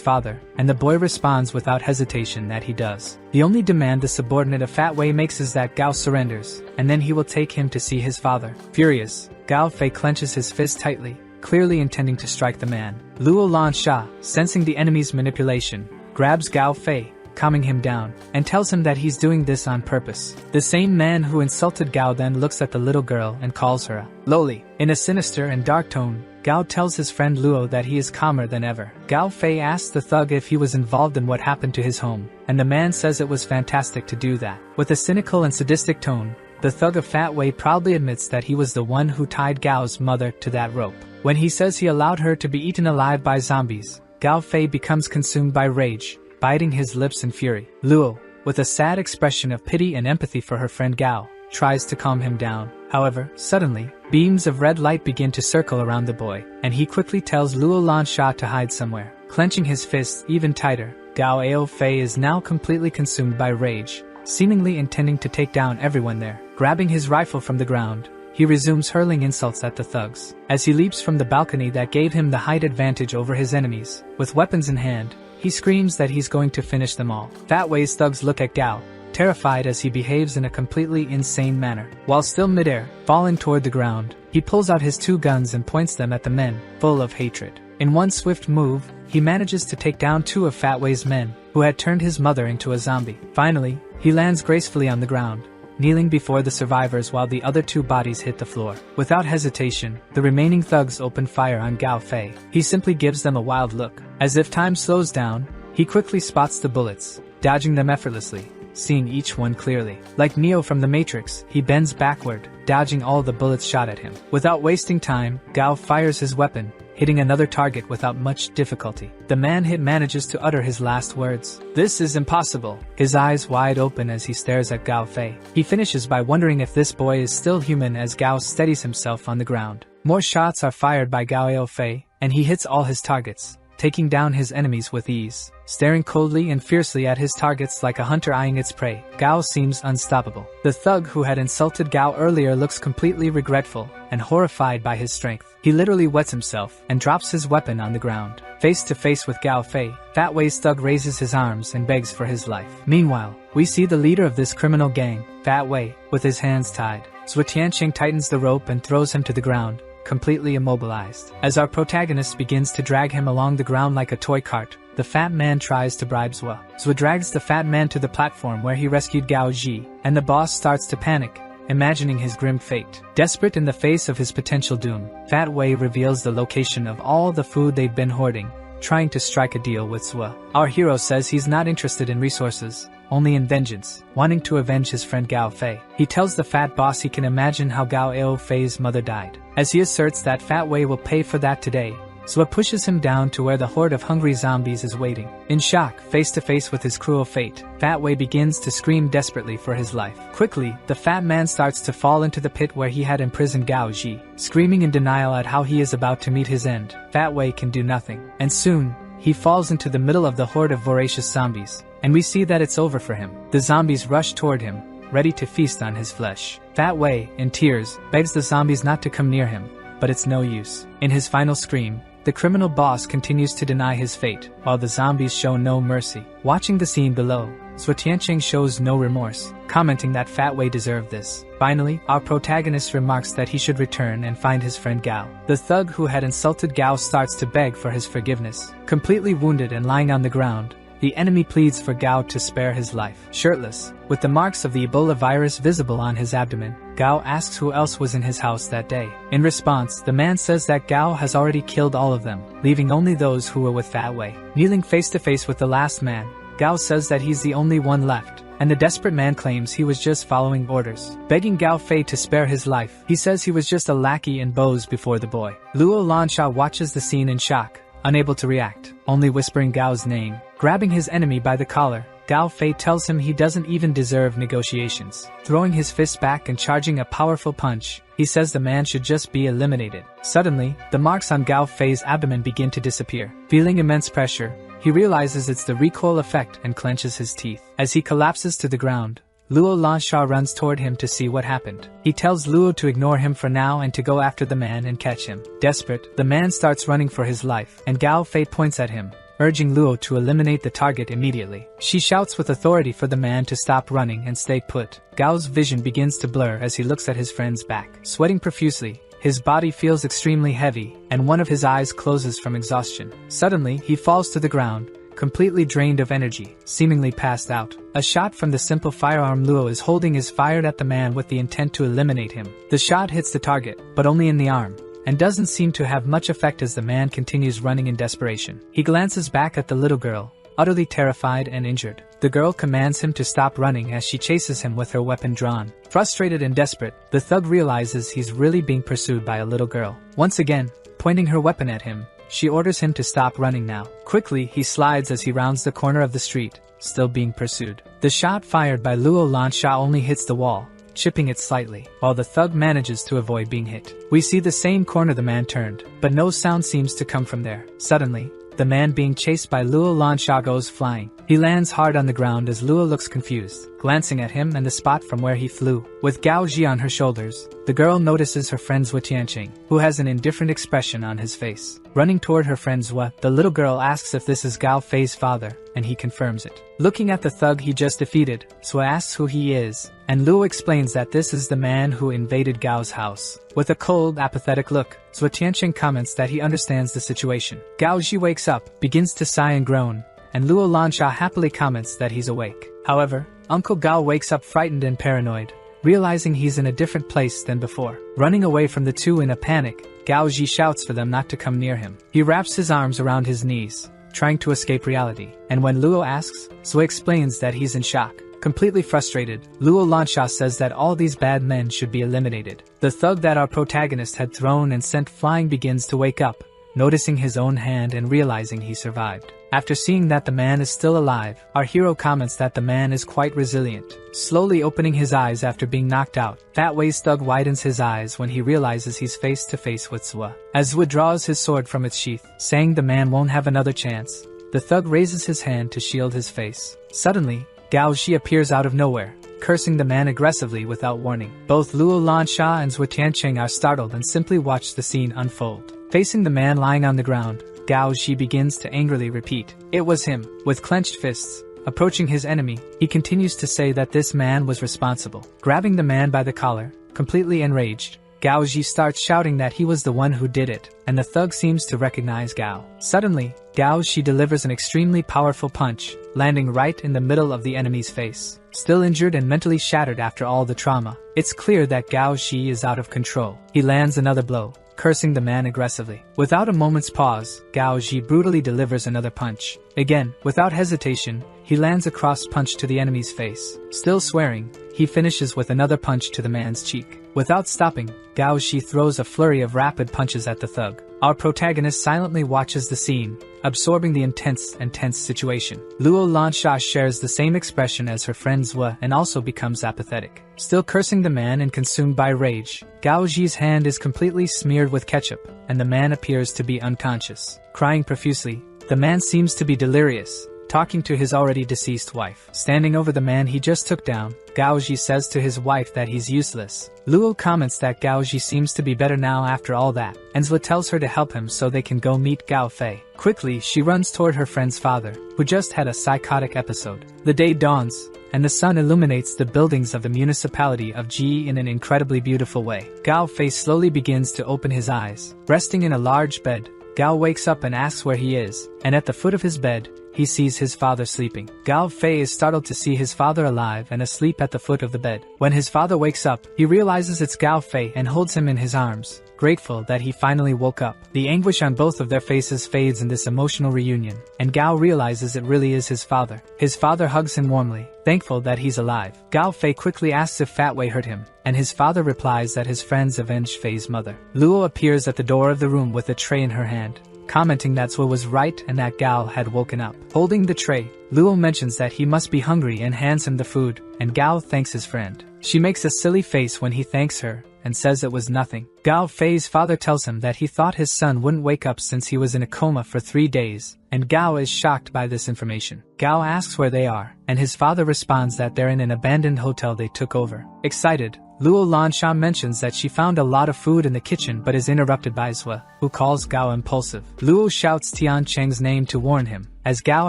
Speaker 1: father, and the boy responds without hesitation that he does. The only demand the subordinate of Fat Wei makes is that Gao surrenders, and then he will take him to see his father. Furious, Gao Fei clenches his fist tightly, clearly intending to strike the man. Luo Lansha, sensing the enemy's manipulation, grabs Gao Fei, calming him down, and tells him that he's doing this on purpose. The same man who insulted Gao then looks at the little girl and calls her a loli. In a sinister and dark tone, Gao tells his friend Luo that he is calmer than ever. Gao Fei asks the thug if he was involved in what happened to his home, and the man says it was fantastic to do that. With a cynical and sadistic tone, the thug of Fat Wei proudly admits that he was the one who tied Gao's mother to that rope. When he says he allowed her to be eaten alive by zombies, Gao Fei becomes consumed by rage, biting his lips in fury. Luo, with a sad expression of pity and empathy for her friend Gao, tries to calm him down. However, suddenly, beams of red light begin to circle around the boy, and he quickly tells Luo Lansha to hide somewhere. Clenching his fists even tighter, Gao Ao Fei is now completely consumed by rage, seemingly intending to take down everyone there. Grabbing his rifle from the ground, he resumes hurling insults at the thugs. As he leaps from the balcony that gave him the height advantage over his enemies, with weapons in hand, he screams that he's going to finish them all. Fat Wei's thugs look at Gao, terrified as he behaves in a completely insane manner. While still midair, falling toward the ground, he pulls out his 2 guns and points them at the men, full of hatred. In one swift move, he manages to take down 2 of Fat Wei's men, who had turned his mother into a zombie. Finally, he lands gracefully on the ground, kneeling before the survivors while the other 2 bodies hit the floor. Without hesitation, the remaining thugs open fire on Gao Fei. He simply gives them a wild look. As if time slows down, he quickly spots the bullets, dodging them effortlessly, seeing each one clearly. Like Neo from the Matrix, he bends backward, dodging all the bullets shot at him. Without wasting time, Gao fires his weapon, hitting another target without much difficulty. The man hit manages to utter his last words. "This is impossible," his eyes wide open as he stares at Gao Fei. He finishes by wondering if this boy is still human as Gao steadies himself on the ground. More shots are fired by Gao Ao Fei, and he hits all his targets, taking down his enemies with ease. Staring coldly and fiercely at his targets like a hunter eyeing its prey, Gao seems unstoppable. The thug who had insulted Gao earlier looks completely regretful and horrified by his strength. He literally wets himself and drops his weapon on the ground. Face to face with Gao Fei, Fat Wei's thug raises his arms and begs for his life. Meanwhile, we see the leader of this criminal gang, Fat Wei, with his hands tied. Zhuo Tianqing tightens the rope and throws him to the ground, completely immobilized. As our protagonist begins to drag him along the ground like a toy cart, the fat man tries to bribe Zhuo. Zhuo drags the fat man to the platform where he rescued Gao Ji, and the boss starts to panic, imagining his grim fate. Desperate in the face of his potential doom, Fat Wei reveals the location of all the food they've been hoarding, trying to strike a deal with Zhuo. Our hero says he's not interested in resources, only in vengeance, wanting to avenge his friend Gao Fei. He tells the fat boss he can imagine how Gao Ao Fei's mother died. As he asserts that Fat Wei will pay for that today, Zhuo pushes him down to where the horde of hungry zombies is waiting. In shock, face to face with his cruel fate, Fat Wei begins to scream desperately for his life. Quickly, the fat man starts to fall into the pit where he had imprisoned Gao Ji. Screaming in denial at how he is about to meet his end, Fat Wei can do nothing. And soon, he falls into the middle of the horde of voracious zombies, and we see that it's over for him. The zombies rush toward him, ready to feast on his flesh. Fat Wei, in tears, begs the zombies not to come near him, but it's no use. In his final scream, the criminal boss continues to deny his fate, while the zombies show no mercy. Watching the scene below, Zhuo Tianqing shows no remorse, commenting that Fat Wei deserved this. Finally, our protagonist remarks that he should return and find his friend Gao. The thug who had insulted Gao starts to beg for his forgiveness. Completely wounded and lying on the ground, the enemy pleads for Gao to spare his life. Shirtless, with the marks of the Ebola virus visible on his abdomen, Gao asks who else was in his house that day. In response, the man says that Gao has already killed all of them, leaving only those who were with Fat Wei. Kneeling face to face with the last man, Gao says that he's the only one left, and the desperate man claims he was just following orders. Begging Gao Fei to spare his life, he says he was just a lackey and bows before the boy. Luo Lansha watches the scene in shock, unable to react, only whispering Gao's name. Grabbing his enemy by the collar, Gao Fei tells him he doesn't even deserve negotiations. Throwing his fist back and charging a powerful punch, he says the man should just be eliminated. Suddenly, the marks on Gao Fei's abdomen begin to disappear. Feeling immense pressure, he realizes it's the recoil effect and clenches his teeth. As he collapses to the ground, Luo Lansha runs toward him to see what happened. He tells Luo to ignore him for now and to go after the man and catch him. Desperate, the man starts running for his life, and Gao Fei points at him, urging Luo to eliminate the target immediately. She shouts with authority for the man to stop running and stay put. Gao's vision begins to blur as he looks at his friend's back. Sweating profusely, his body feels extremely heavy, and one of his eyes closes from exhaustion. Suddenly, he falls to the ground, completely drained of energy, seemingly passed out. A shot from the simple firearm Luo is holding is fired at the man with the intent to eliminate him. The shot hits the target, but only in the arm, and doesn't seem to have much effect as the man continues running in desperation. He glances back at the little girl, utterly terrified and injured. The girl commands him to stop running as she chases him with her weapon drawn. Frustrated and desperate, the thug realizes he's really being pursued by a little girl. Once again, pointing her weapon at him, she orders him to stop running now. Quickly, he slides as he rounds the corner of the street, still being pursued. The shot fired by Luo Lansha only hits the wall, chipping it slightly, while the thug manages to avoid being hit. We see the same corner the man turned, but no sound seems to come from there. Suddenly, the man being chased by Luo Lansha goes flying. He lands hard on the ground as Luo looks confused, glancing at him and the spot from where he flew. With Gao Ji on her shoulders, the girl notices her friend Zhou Tianqing, who has an indifferent expression on his face. Running toward her friend Zhou, the little girl asks if this is Gao Fei's father, and he confirms it. Looking at the thug he just defeated, Zhou asks who he is, and Luo explains that this is the man who invaded Gao's house. With a cold, apathetic look, Zhou Tianqing comments that he understands the situation. Gao Ji wakes up, begins to sigh and groan, and Luo Lansha happily comments that he's awake. However, Uncle Gao wakes up frightened and paranoid, realizing he's in a different place than before. Running away from the two in a panic, Gao Ji shouts for them not to come near him. He wraps his arms around his knees, trying to escape reality, and when Luo asks, Zhou explains that he's in shock. Completely frustrated, Luo Lansha says that all these bad men should be eliminated. The thug that our protagonist had thrown and sent flying begins to wake up, noticing his own hand and realizing he survived. After seeing that the man is still alive, our hero comments that the man is quite resilient. Slowly opening his eyes after being knocked out, Fat Wei's thug widens his eyes when he realizes he's face to face with Zhou. As Zhou draws his sword from its sheath, saying the man won't have another chance, the thug raises his hand to shield his face. Suddenly, Gao Ji appears out of nowhere, cursing the man aggressively without warning. Both Luo Lansha and Zhou Tianqing are startled and simply watch the scene unfold. Facing the man lying on the ground, Gao Ji begins to angrily repeat, "It was him." With clenched fists, approaching his enemy, he continues to say that this man was responsible. Grabbing the man by the collar, completely enraged, Gao Ji starts shouting that he was the one who did it, and the thug seems to recognize Gao. Suddenly, Gao Ji delivers an extremely powerful punch, landing right in the middle of the enemy's face. Still injured and mentally shattered after all the trauma, it's clear that Gao Ji is out of control. He lands another blow, cursing the man aggressively. Without a moment's pause, Gao Ji brutally delivers another punch. Again, without hesitation, he lands a crossed punch to the enemy's face. Still swearing, he finishes with another punch to the man's cheek. Without stopping, Gao Ji throws a flurry of rapid punches at the thug. Our protagonist silently watches the scene, absorbing the intense and tense situation. Luo Lansha shares the same expression as her friend Zhou and also becomes apathetic. Still cursing the man and consumed by rage, Gao Ji's hand is completely smeared with ketchup, and the man appears to be unconscious. Crying profusely, the man seems to be delirious, talking to his already deceased wife. Standing over the man he just took down, Gao Ji says to his wife that he's useless. Luo comments that Gao Ji seems to be better now after all that, and Zhou tells her to help him so they can go meet Gao Fei. Quickly, she runs toward her friend's father, who just had a psychotic episode. The day dawns, and the sun illuminates the buildings of the municipality of Ji in an incredibly beautiful way. Gao Fei slowly begins to open his eyes. Resting in a large bed, Gao wakes up and asks where he is, and at the foot of his bed, he sees his father sleeping. Gao Fei is startled to see his father alive and asleep at the foot of the bed. When his father wakes up, he realizes it's Gao Fei and holds him in his arms, grateful that he finally woke up. The anguish on both of their faces fades in this emotional reunion, and Gao realizes it really is his father. His father hugs him warmly, thankful that he's alive. Gao Fei quickly asks if Fat Wei hurt him, and his father replies that his friends avenged Fei's mother. Luo appears at the door of the room with a tray in her hand, commenting that Zhou was right and that Gao had woken up. Holding the tray, Luo mentions that he must be hungry and hands him the food, and Gao thanks his friend. She makes a silly face when he thanks her, and says it was nothing. Gao Fei's father tells him that he thought his son wouldn't wake up since he was in a coma for 3 days, and Gao is shocked by this information. Gao asks where they are, and his father responds that they're in an abandoned hotel they took over. Excited, Luo Lansha mentions that she found a lot of food in the kitchen but is interrupted by Zhou, who calls Gao impulsive. Luo shouts Tiancheng's name to warn him, as Gao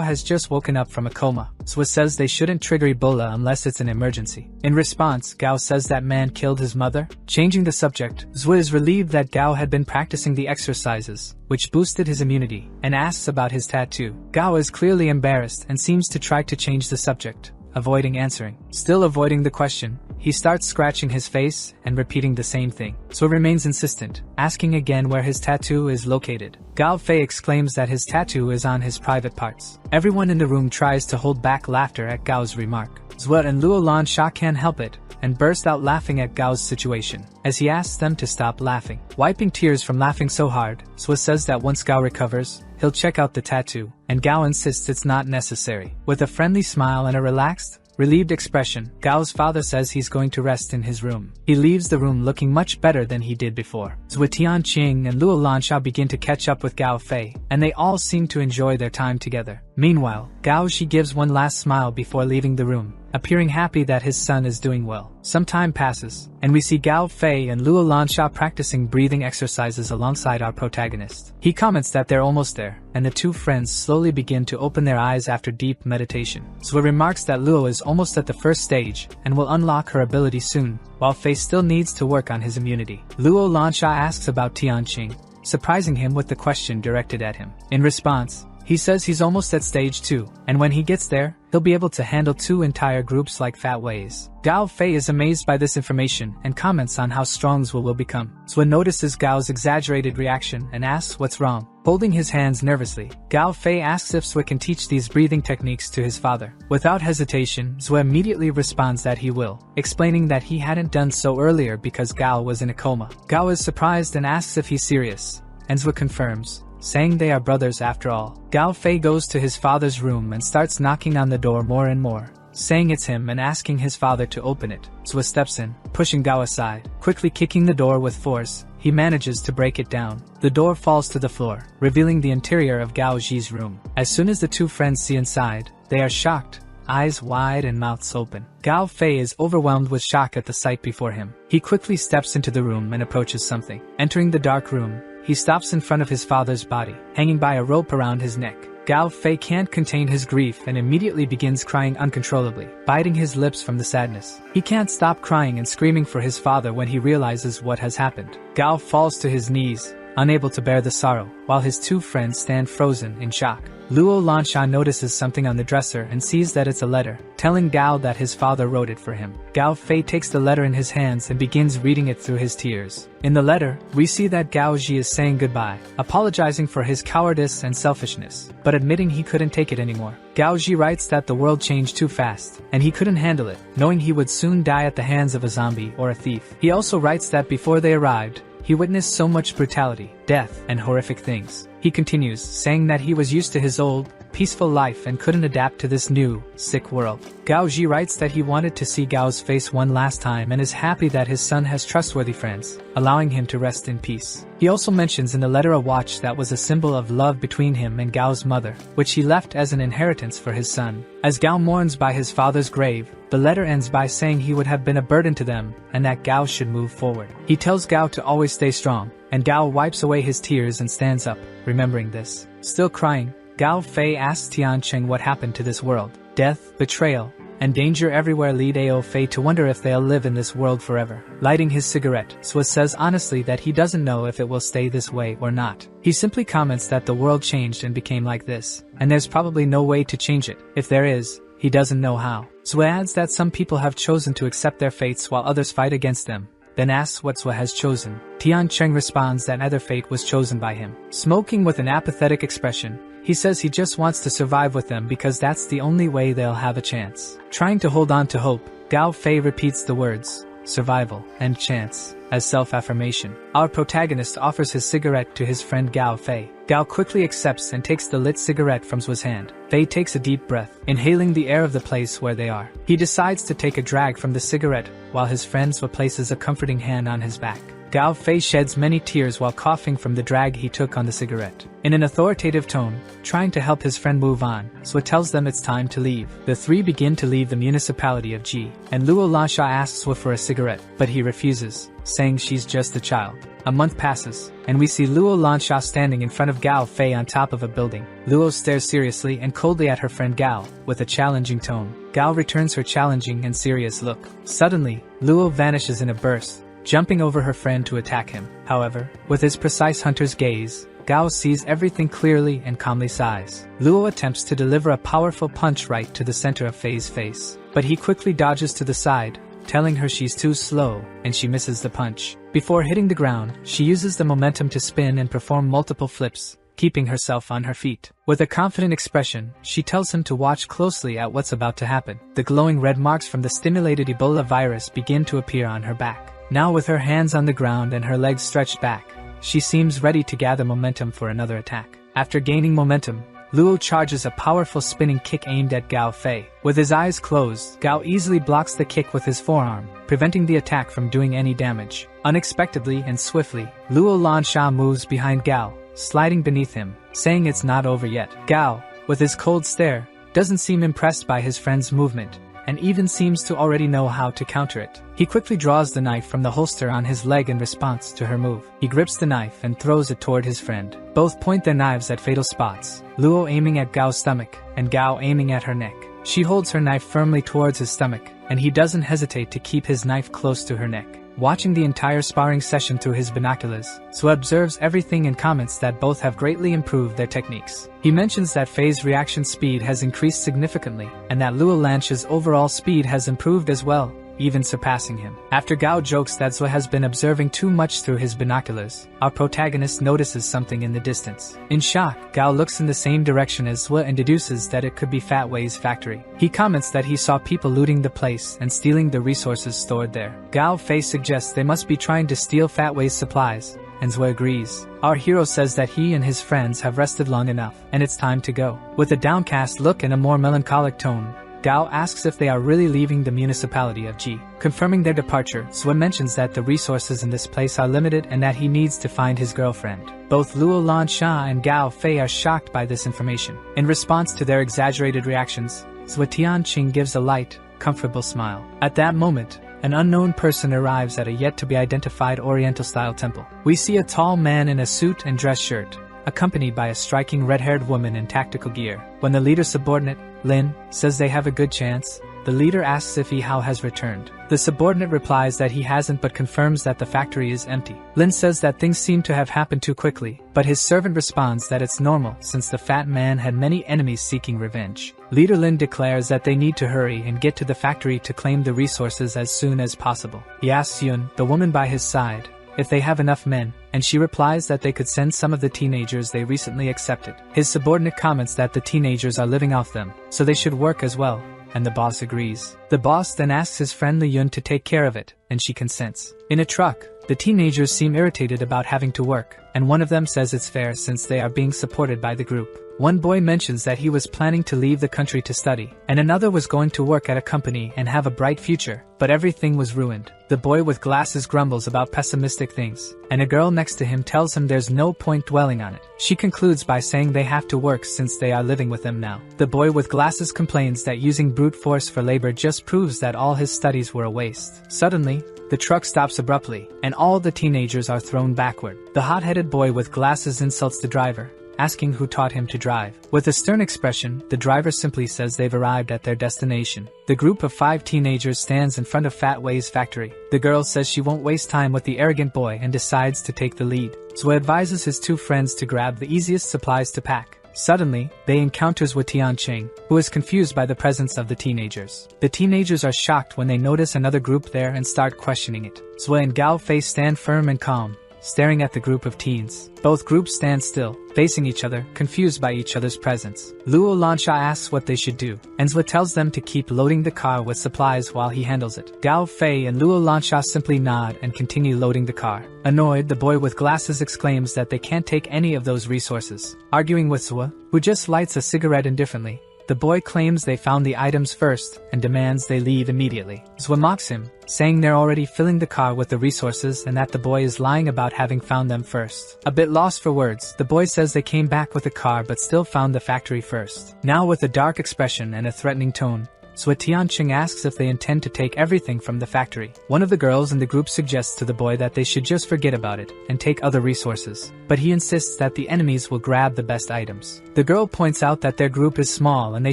Speaker 1: has just woken up from a coma. Zwa says they shouldn't trigger Ebola unless it's an emergency. In response, Gao says that man killed his mother. Changing the subject, Zwa is relieved that Gao had been practicing the exercises, which boosted his immunity, and asks about his tattoo. Gao is clearly embarrassed and seems to try to change the subject, avoiding answering. Still avoiding the question, he starts scratching his face and repeating the same thing. So remains insistent, asking again where his tattoo is located. Gao Fei exclaims that his tattoo is on his private parts. Everyone in the room tries to hold back laughter at Gao's remark. Zwa and Luo Lansha can't help it, and burst out laughing at Gao's situation, as he asks them to stop laughing. Wiping tears from laughing so hard, Zwa says that once Gao recovers, he'll check out the tattoo, and Gao insists it's not necessary. With a friendly smile and a relaxed, relieved expression, Gao's father says he's going to rest in his room. He leaves the room looking much better than he did before. Zwa Tianqing and Luo Lansha begin to catch up with Gao Fei, and they all seem to enjoy their time together. Meanwhile, Gao Xi gives one last smile before leaving the room, appearing happy that his son is doing well. Some time passes, and we see Gao Fei and Luo Lansha practicing breathing exercises alongside our protagonist. He comments that they're almost there, and the two friends slowly begin to open their eyes after deep meditation. Zwa remarks that Luo is almost at the first stage, and will unlock her ability soon, while Fei still needs to work on his immunity. Luo Lansha asks about Tianqing, surprising him with the question directed at him. In response, he says he's almost at stage 2, and when he gets there, he'll be able to handle 2 entire groups like fat ways. Gao Fei is amazed by this information and comments on how strong Zwa will become. Zwa notices Gao's exaggerated reaction and asks what's wrong. Holding his hands nervously, Gao Fei asks if Zwa can teach these breathing techniques to his father. Without hesitation, Zwa immediately responds that he will, explaining that he hadn't done so earlier because Gao was in a coma. Gao is surprised and asks if he's serious, and Zwa confirms, saying they are brothers after all. Gao Fei goes to his father's room and starts knocking on the door more and more, saying it's him and asking his father to open it. Zwa steps in, pushing Gao aside. Quickly kicking the door with force, he manages to break it down. The door falls to the floor, revealing the interior of Gao Xi's room. As soon as the two friends see inside, they are shocked, eyes wide and mouths open. Gao Fei is overwhelmed with shock at the sight before him. He quickly steps into the room and approaches something. Entering the dark room, he stops in front of his father's body, hanging by a rope around his neck. Gao Fei can't contain his grief and immediately begins crying uncontrollably, biting his lips from the sadness. He can't stop crying and screaming for his father when he realizes what has happened. Gao falls to his knees, unable to bear the sorrow, while his two friends stand frozen in shock. Luo Lansha notices something on the dresser and sees that it's a letter, telling Gao that his father wrote it for him. Gao Fei takes the letter in his hands and begins reading it through his tears. In the letter, we see that Gao Xi is saying goodbye, apologizing for his cowardice and selfishness, but admitting he couldn't take it anymore. Gao Xi writes that the world changed too fast, and he couldn't handle it, knowing he would soon die at the hands of a zombie or a thief. He also writes that before they arrived, he witnessed so much brutality, death, and horrific things. He continues, saying that he was used to his old, peaceful life and couldn't adapt to this new, sick world. Gao Xi writes that he wanted to see Gao's face one last time and is happy that his son has trustworthy friends, allowing him to rest in peace. He also mentions in the letter a watch that was a symbol of love between him and Gao's mother, which he left as an inheritance for his son. As Gao mourns by his father's grave, the letter ends by saying he would have been a burden to them and that Gao should move forward. He tells Gao to always stay strong, and Gao wipes away his tears and stands up, remembering this. Still crying, Gao Fei asks Tianqing what happened to this world. Death, betrayal, and danger everywhere lead Ao Fei to wonder if they'll live in this world forever. Lighting his cigarette, Zwa says honestly that he doesn't know if it will stay this way or not. He simply comments that the world changed and became like this, and there's probably no way to change it. If there is, he doesn't know how. Zwa adds that some people have chosen to accept their fates while others fight against them, then asks what Zwa has chosen. Tianqing responds that neither fate was chosen by him. Smoking with an apathetic expression, he says he just wants to survive with them because that's the only way they'll have a chance. Trying to hold on to hope, Gao Fei repeats the words, survival, and chance, as self-affirmation. Our protagonist offers his cigarette to his friend Gao Fei. Gao quickly accepts and takes the lit cigarette from Zwa's hand. Fei takes a deep breath, inhaling the air of the place where they are. He decides to take a drag from the cigarette, while his friend Zwa places a comforting hand on his back. Gao Fei sheds many tears while coughing from the drag he took on the cigarette. In an authoritative tone, trying to help his friend move on, Sua tells them it's time to leave. The three begin to leave the municipality of Ji, and Luo Lansha asks Sua for a cigarette, but he refuses, saying she's just a child. A month passes, and we see Luo Lansha standing in front of Gao Fei on top of a building. Luo stares seriously and coldly at her friend Gao, with a challenging tone. Gao returns her challenging and serious look. Suddenly, Luo vanishes in a burst, jumping over her friend to attack him. However, with his precise hunter's gaze, Gao sees everything clearly and calmly sighs. Luo attempts to deliver a powerful punch right to the center of Fei's face, but he quickly dodges to the side, telling her she's too slow, and she misses the punch. Before hitting the ground, she uses the momentum to spin and perform multiple flips, keeping herself on her feet. With a confident expression, she tells him to watch closely at what's about to happen. The glowing red marks from the stimulated Ebola virus begin to appear on her back. Now with her hands on the ground and her legs stretched back, she seems ready to gather momentum for another attack. After gaining momentum, Luo charges a powerful spinning kick aimed at Gao Fei. With his eyes closed, Gao easily blocks the kick with his forearm, preventing the attack from doing any damage. Unexpectedly and swiftly, Luo Lansha moves behind Gao, sliding beneath him, saying it's not over yet. Gao, with his cold stare, doesn't seem impressed by his friend's movement, and even seems to already know how to counter it. He quickly draws the knife from the holster on his leg in response to her move. He grips the knife and throws it toward his friend. Both point their knives at fatal spots, Luo aiming at Gao's stomach, and Gao aiming at her neck. She holds her knife firmly towards his stomach, and he doesn't hesitate to keep his knife close to her neck. Watching the entire sparring session through his binoculars, Sua observes everything and comments that both have greatly improved their techniques. He mentions that Fei's reaction speed has increased significantly, and that Luo Lansha's overall speed has improved as well, even surpassing him. After Gao jokes that Sua has been observing too much through his binoculars, our protagonist notices something in the distance. In shock, Gao looks in the same direction as Sua and deduces that it could be Fat Wei's factory. He comments that he saw people looting the place and stealing the resources stored there. Gao Fei suggests they must be trying to steal Fat Wei's supplies, and Sua agrees. Our hero says that he and his friends have rested long enough, and it's time to go. With a downcast look and a more melancholic tone, Gao asks if they are really leaving the municipality of Ji. Confirming their departure, Sua mentions that the resources in this place are limited and that he needs to find his girlfriend. Both Luo Lansha and Gao Fei are shocked by this information. In response to their exaggerated reactions, Sua Tianqing gives a light, comfortable smile. At that moment, an unknown person arrives at a yet-to-be-identified Oriental-style temple. We see a tall man in a suit and dress shirt, accompanied by a striking red-haired woman in tactical gear. When the leader's subordinate, Lin, says they have a good chance, the leader asks if Yi Hao has returned. The subordinate replies that he hasn't but confirms that the factory is empty. Lin says that things seem to have happened too quickly, but his servant responds that it's normal since the fat man had many enemies seeking revenge. Leader Lin declares that they need to hurry and get to the factory to claim the resources as soon as possible. He asks Yun, the woman by his side, if they have enough men, and she replies that they could send some of the teenagers they recently accepted. His subordinate comments that the teenagers are living off them, so they should work as well, and the boss agrees. The boss then asks his friend Li Yun to take care of it, and she consents. In a truck, the teenagers seem irritated about having to work, and one of them says it's fair since they are being supported by the group. One boy mentions that he was planning to leave the country to study, and another was going to work at a company and have a bright future, but everything was ruined. The boy with glasses grumbles about pessimistic things, and a girl next to him tells him there's no point dwelling on it. She concludes by saying they have to work since they are living with them now. The boy with glasses complains that using brute force for labor just proves that all his studies were a waste. Suddenly, the truck stops abruptly, and all the teenagers are thrown backward. The hot-headed boy with glasses insults the driver, asking who taught him to drive. With a stern expression, the driver simply says they've arrived at their destination. The group of 5 teenagers stands in front of Fat Wei's factory. The girl says she won't waste time with the arrogant boy and decides to take the lead. Sua advises his 2 friends to grab the easiest supplies to pack. Suddenly, they encounter Sua Tianqing, who is confused by the presence of the teenagers. The teenagers are shocked when they notice another group there and start questioning it. Sua and Gao Fei stand firm and calm, staring at the group of teens. Both groups stand still, facing each other, confused by each other's presence. Luo Lansha asks what they should do, and Sua tells them to keep loading the car with supplies while he handles it. Gao Fei and Luo Lansha simply nod and continue loading the car. Annoyed, the boy with glasses exclaims that they can't take any of those resources. Arguing with Sua, who just lights a cigarette indifferently, The boy claims they found the items first and demands they leave immediately. Zwa mocks him, saying they're already filling the car with the resources and that the boy is lying about having found them first. A bit lost for words, the boy says they came back with the car but still found the factory first. Now with a dark expression and a threatening tone, Zwa Tianqing asks if they intend to take everything from the factory. One of the girls in the group suggests to the boy that they should just forget about it and take other resources, but he insists that the enemies will grab the best items. The girl points out that their group is small and they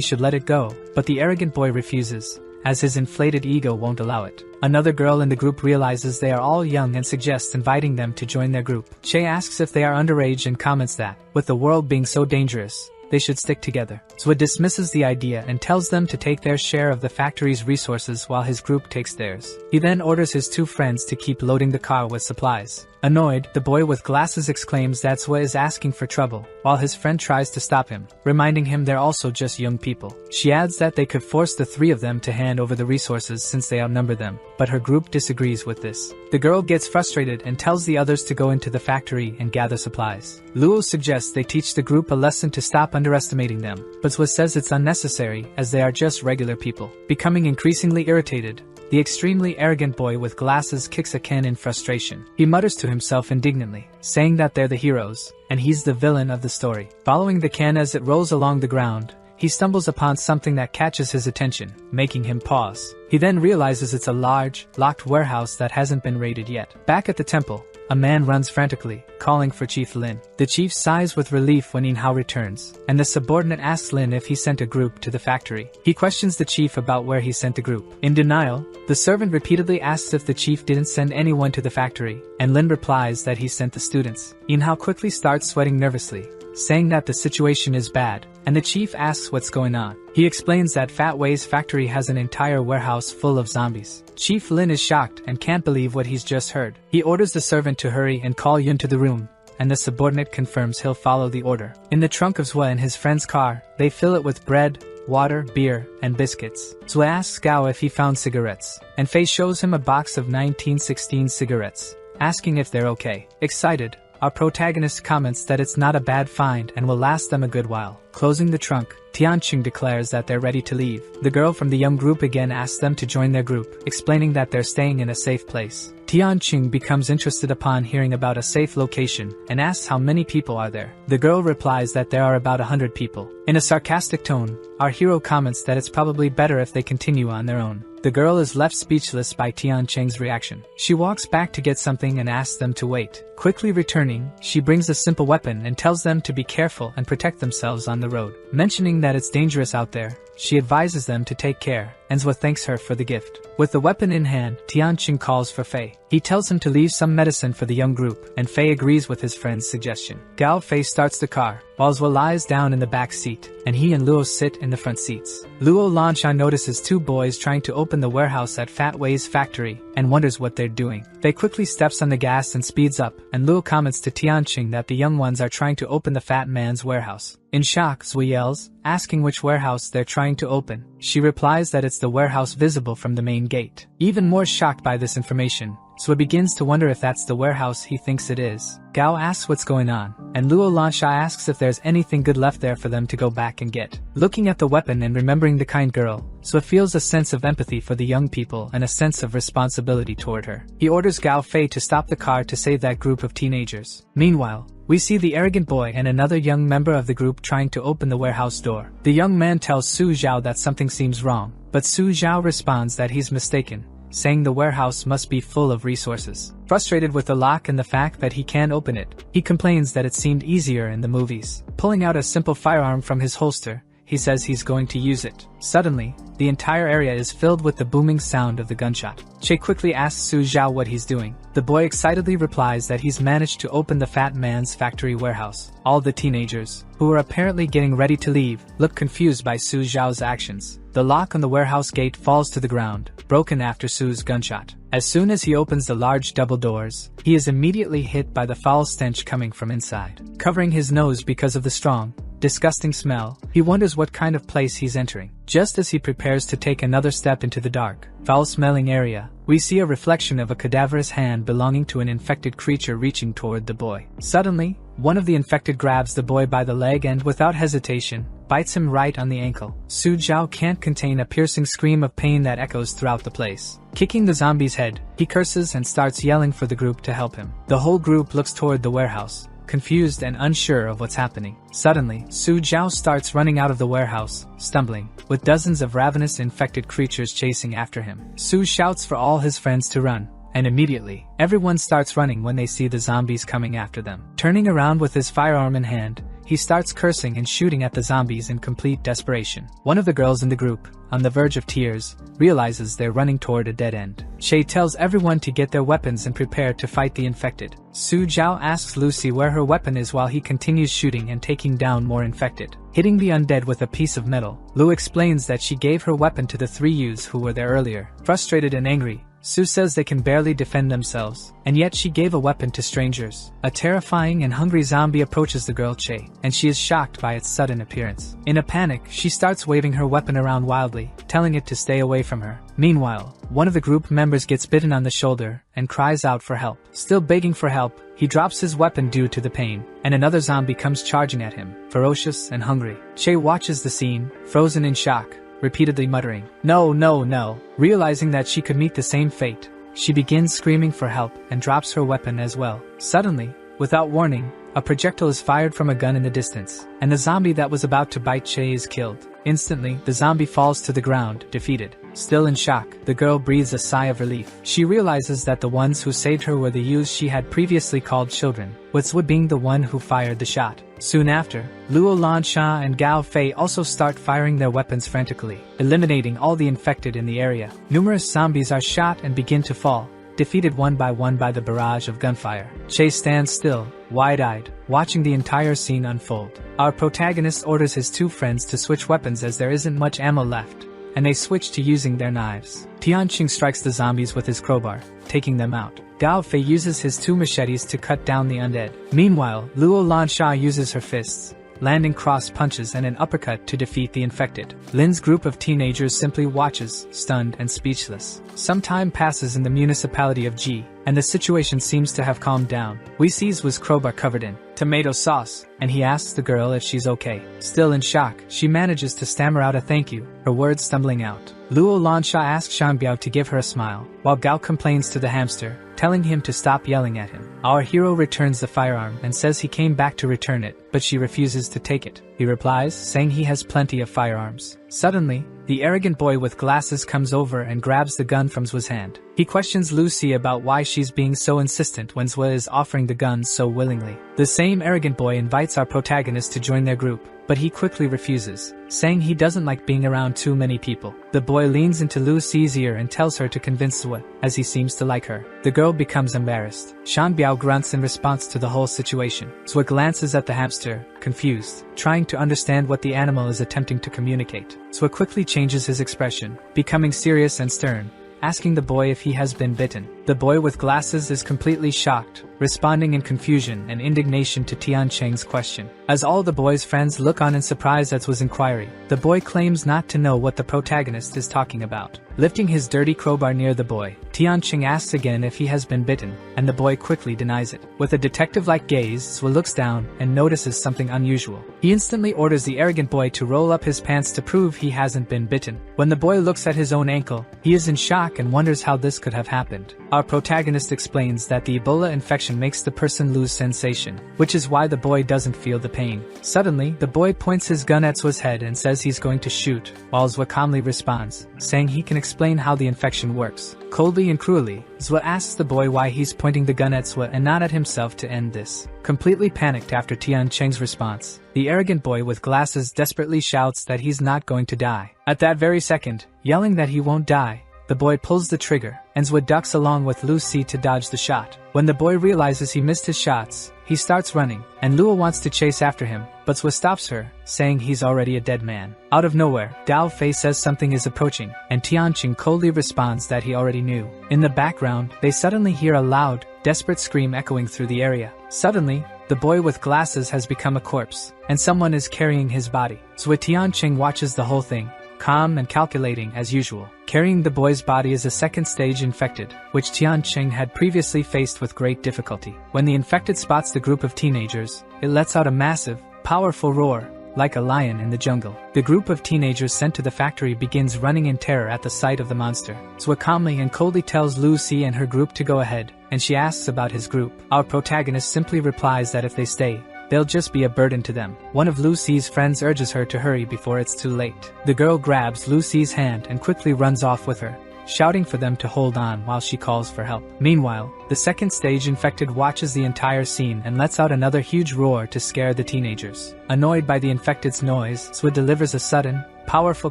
Speaker 1: should let it go, but the arrogant boy refuses, as his inflated ego won't allow it. Another girl in the group realizes they are all young and suggests inviting them to join their group. Che asks if they are underage and comments that, with the world being so dangerous, they should stick together. Zwa dismisses the idea and tells them to take their share of the factory's resources while his group takes theirs. He then orders his two friends to keep loading the car with supplies. Annoyed, the boy with glasses exclaims that Zwa is asking for trouble, while his friend tries to stop him, reminding him they're also just young people. She adds that they could force the three of them to hand over the resources since they outnumber them, but her group disagrees with this. The girl gets frustrated and tells the others to go into the factory and gather supplies. Luo suggests they teach the group a lesson to stop underestimating them, but Zwa says it's unnecessary as they are just regular people. Becoming increasingly irritated, the extremely arrogant boy with glasses kicks a can in frustration. He mutters to himself indignantly, saying that they're the heroes, and he's the villain of the story. Following the can as it rolls along the ground, he stumbles upon something that catches his attention, making him pause. He then realizes it's a large, locked warehouse that hasn't been raided yet. Back at the temple, a man runs frantically, calling for Chief Lin. The chief sighs with relief when Inhao returns, and the subordinate asks Lin if he sent a group to the factory. He questions the chief about where he sent the group. In denial, the servant repeatedly asks if the chief didn't send anyone to the factory, and Lin replies that he sent the students. Inhao quickly starts sweating nervously, saying that the situation is bad, and the chief asks what's going on. He explains that Fat Wei's factory has an entire warehouse full of zombies. Chief Lin is shocked and can't believe what he's just heard. He orders the servant to hurry and call Yun to the room, and the subordinate confirms he'll follow the order. In the trunk of Zwa and his friend's car, they fill it with bread, water, beer, and biscuits. Zwa asks Gao if he found cigarettes, and Fei shows him a box of 1916 cigarettes, asking if they're okay. Excited, our protagonist comments that it's not a bad find and will last them a good while. Closing the trunk, Tianqing declares that they're ready to leave. The girl from the young group again asks them to join their group, explaining that they're staying in a safe place. Tianqing becomes interested upon hearing about a safe location and asks how many people are there. The girl replies that there are about 100 people. In a sarcastic tone, our hero comments that it's probably better if they continue on their own. The girl is left speechless by Tianqing's reaction. She walks back to get something and asks them to wait. Quickly returning, she brings a simple weapon and tells them to be careful and protect themselves on the road. Mentioning that it's dangerous out there, she advises them to take care, and Zwa thanks her for the gift. With the weapon in hand, Tianqing calls for Fei. He tells him to leave some medicine for the young group, and Fei agrees with his friend's suggestion. Gao Fei starts the car, while Zwa lies down in the back seat, and he and Luo sit in the front seats. Luo Lanshan notices two boys trying to open the warehouse at Fat Wei's factory, and wonders what they're doing. Fei quickly steps on the gas and speeds up, and Luo comments to Tianqing that the young ones are trying to open the fat man's warehouse. In shock, Zwa yells, asking which warehouse they're trying to open. She replies that it's the warehouse visible from the main gate. Even more shocked by this information, Zwa begins to wonder if that's the warehouse he thinks it is. Gao asks what's going on, and Luo Lansha asks if there's anything good left there for them to go back and get. Looking at the weapon and remembering the kind girl, Zwa feels a sense of empathy for the young people and a sense of responsibility toward her. He orders Gao Fei to stop the car to save that group of teenagers. Meanwhile, we see the arrogant boy and another young member of the group trying to open the warehouse door. The young man tells Su Zhao that something seems wrong, but Su Zhao responds that he's mistaken, saying the warehouse must be full of resources. Frustrated with the lock and the fact that he can't open it, he complains that it seemed easier in the movies. Pulling out a simple firearm from his holster, he says he's going to use it. Suddenly, the entire area is filled with the booming sound of the gunshot. Che quickly asks Su Zhao what he's doing. The boy excitedly replies that he's managed to open the fat man's factory warehouse. All the teenagers, who are apparently getting ready to leave, look confused by Su Zhao's actions. The lock on the warehouse gate falls to the ground, broken after Su's gunshot. As soon as he opens the large double doors, he is immediately hit by the foul stench coming from inside. Covering his nose because of the strong, disgusting smell, he wonders what kind of place he's entering. Just as he prepares to take another step into the dark, foul-smelling area, we see a reflection of a cadaverous hand belonging to an infected creature reaching toward the boy. Suddenly, one of the infected grabs the boy by the leg and, without hesitation, bites him right on the ankle. Su Zhao can't contain a piercing scream of pain that echoes throughout the place. Kicking the zombie's head, he curses and starts yelling for the group to help him. The whole group looks toward the warehouse, confused and unsure of what's happening. Suddenly, Su Zhao starts running out of the warehouse, stumbling, with dozens of ravenous infected creatures chasing after him. Su shouts for all his friends to run, and immediately, everyone starts running when they see the zombies coming after them. Turning around with his firearm in hand, he starts cursing and shooting at the zombies in complete desperation. One of the girls in the group, on the verge of tears, realizes they're running toward a dead end. Shay tells everyone to get their weapons and prepare to fight the infected. Su Zhao asks Lucy where her weapon is while he continues shooting and taking down more infected. Hitting the undead with a piece of metal, Lu explains that she gave her weapon to the 3 youths who were there earlier. Frustrated and angry, Su says they can barely defend themselves, and yet she gave a weapon to strangers. A terrifying and hungry zombie approaches the girl Che, and she is shocked by its sudden appearance. In a panic, she starts waving her weapon around wildly, telling it to stay away from her. Meanwhile, one of the group members gets bitten on the shoulder and cries out for help. Still begging for help, he drops his weapon due to the pain, and another zombie comes charging at him, ferocious and hungry. Che watches the scene, frozen in shock, repeatedly muttering, "No, no, no." Realizing that she could meet the same fate, she begins screaming for help and drops her weapon as well. Suddenly, without warning, a projectile is fired from a gun in the distance, and the zombie that was about to bite Che is killed. Instantly, the zombie falls to the ground, defeated. Still in shock, the girl breathes a sigh of relief. She realizes that the ones who saved her were the youths she had previously called children, with Zui being the one who fired the shot. Soon after, Luo Lansha and Gao Fei also start firing their weapons frantically, eliminating all the infected in the area. Numerous zombies are shot and begin to fall, defeated one by the barrage of gunfire. Che stands still, wide-eyed, watching the entire scene unfold. Our protagonist orders his 2 friends to switch weapons as there isn't much ammo left, and they switch to using their knives. Tianqing strikes the zombies with his crowbar, taking them out. Gao Fei uses his 2 machetes to cut down the undead. Meanwhile, Luo Lansha uses her fists, landing cross punches and an uppercut to defeat the infected. Lin's group of teenagers simply watches, stunned and speechless. Some time passes in the municipality of Ji, and the situation seems to have calmed down. We see Zwi's crowbar covered in tomato sauce, and he asks the girl if she's okay. Still in shock, she manages to stammer out a thank you, her words stumbling out. Luo Lansha asks Shanbiao to give her a smile, while Gao complains to the hamster, telling him to stop yelling at him. Our hero returns the firearm and says he came back to return it, but she refuses to take it. He replies, saying he has plenty of firearms. Suddenly, the arrogant boy with glasses comes over and grabs the gun from Zwi's hand. He questions Lucy about why she's being so insistent when Zwi is offering the gun so willingly. The same arrogant boy invites our protagonist to join their group, but he quickly refuses, saying he doesn't like being around too many people. The boy leans into Lucy's ear and tells her to convince Zwi, as he seems to like her. The girl becomes embarrassed. Shanbiao grunts in response to the whole situation. Zwi glances at the hamster, confused, trying to understand what the animal is attempting to communicate. Zwi quickly changes his expression, becoming serious and stern, asking the boy if he has been bitten. The boy with glasses is completely shocked, responding in confusion and indignation to Tianqing's question. As all the boy's friends look on in surprise at Zwi's inquiry, the boy claims not to know what the protagonist is talking about. Lifting his dirty crowbar near the boy, Tianqing asks again if he has been bitten, and the boy quickly denies it. With a detective-like gaze, Zwi looks down and notices something unusual. He instantly orders the arrogant boy to roll up his pants to prove he hasn't been bitten. When the boy looks at his own ankle, he is in shock and wonders how this could have happened. Our protagonist explains that the Ebola infection makes the person lose sensation, which is why the boy doesn't feel the pain. Suddenly, the boy points his gun at Zwi's head and says he's going to shoot, while Zwi calmly responds, saying he can explain how the infection works. Coldly and cruelly, Zwi asks the boy why he's pointing the gun at Zwi and not at himself to end this. Completely panicked after Tianqing's response, the arrogant boy with glasses desperately shouts that he's not going to die. At that very second, yelling that he won't die, the boy pulls the trigger, and Zwi ducks along with Lucy to dodge the shot. When the boy realizes he missed his shots, he starts running, and Luo wants to chase after him, but Zwi stops her, saying he's already a dead man. Out of nowhere, Gao Fei says something is approaching, and Tianqing coldly responds that he already knew. In the background, they suddenly hear a loud, desperate scream echoing through the area. Suddenly, the boy with glasses has become a corpse, and someone is carrying his body. Zwi Tianqing watches the whole thing, calm and calculating as usual. Carrying the boy's body is a second stage infected, which Tianqing had previously faced with great difficulty. When the infected spots the group of teenagers, it lets out a massive, powerful roar, like a lion in the jungle. The group of teenagers sent to the factory begins running in terror at the sight of the monster. Zwa calmly and coldly tells Lucy and her group to go ahead, and she asks about his group. Our protagonist simply replies that if they stay, they'll just be a burden to them. One of Lucy's friends urges her to hurry before it's too late. The girl grabs Lucy's hand and quickly runs off with her, shouting for them to hold on while she calls for help. Meanwhile, the second stage infected watches the entire scene and lets out another huge roar to scare the teenagers. Annoyed by the infected's noise, Zwa delivers a sudden, powerful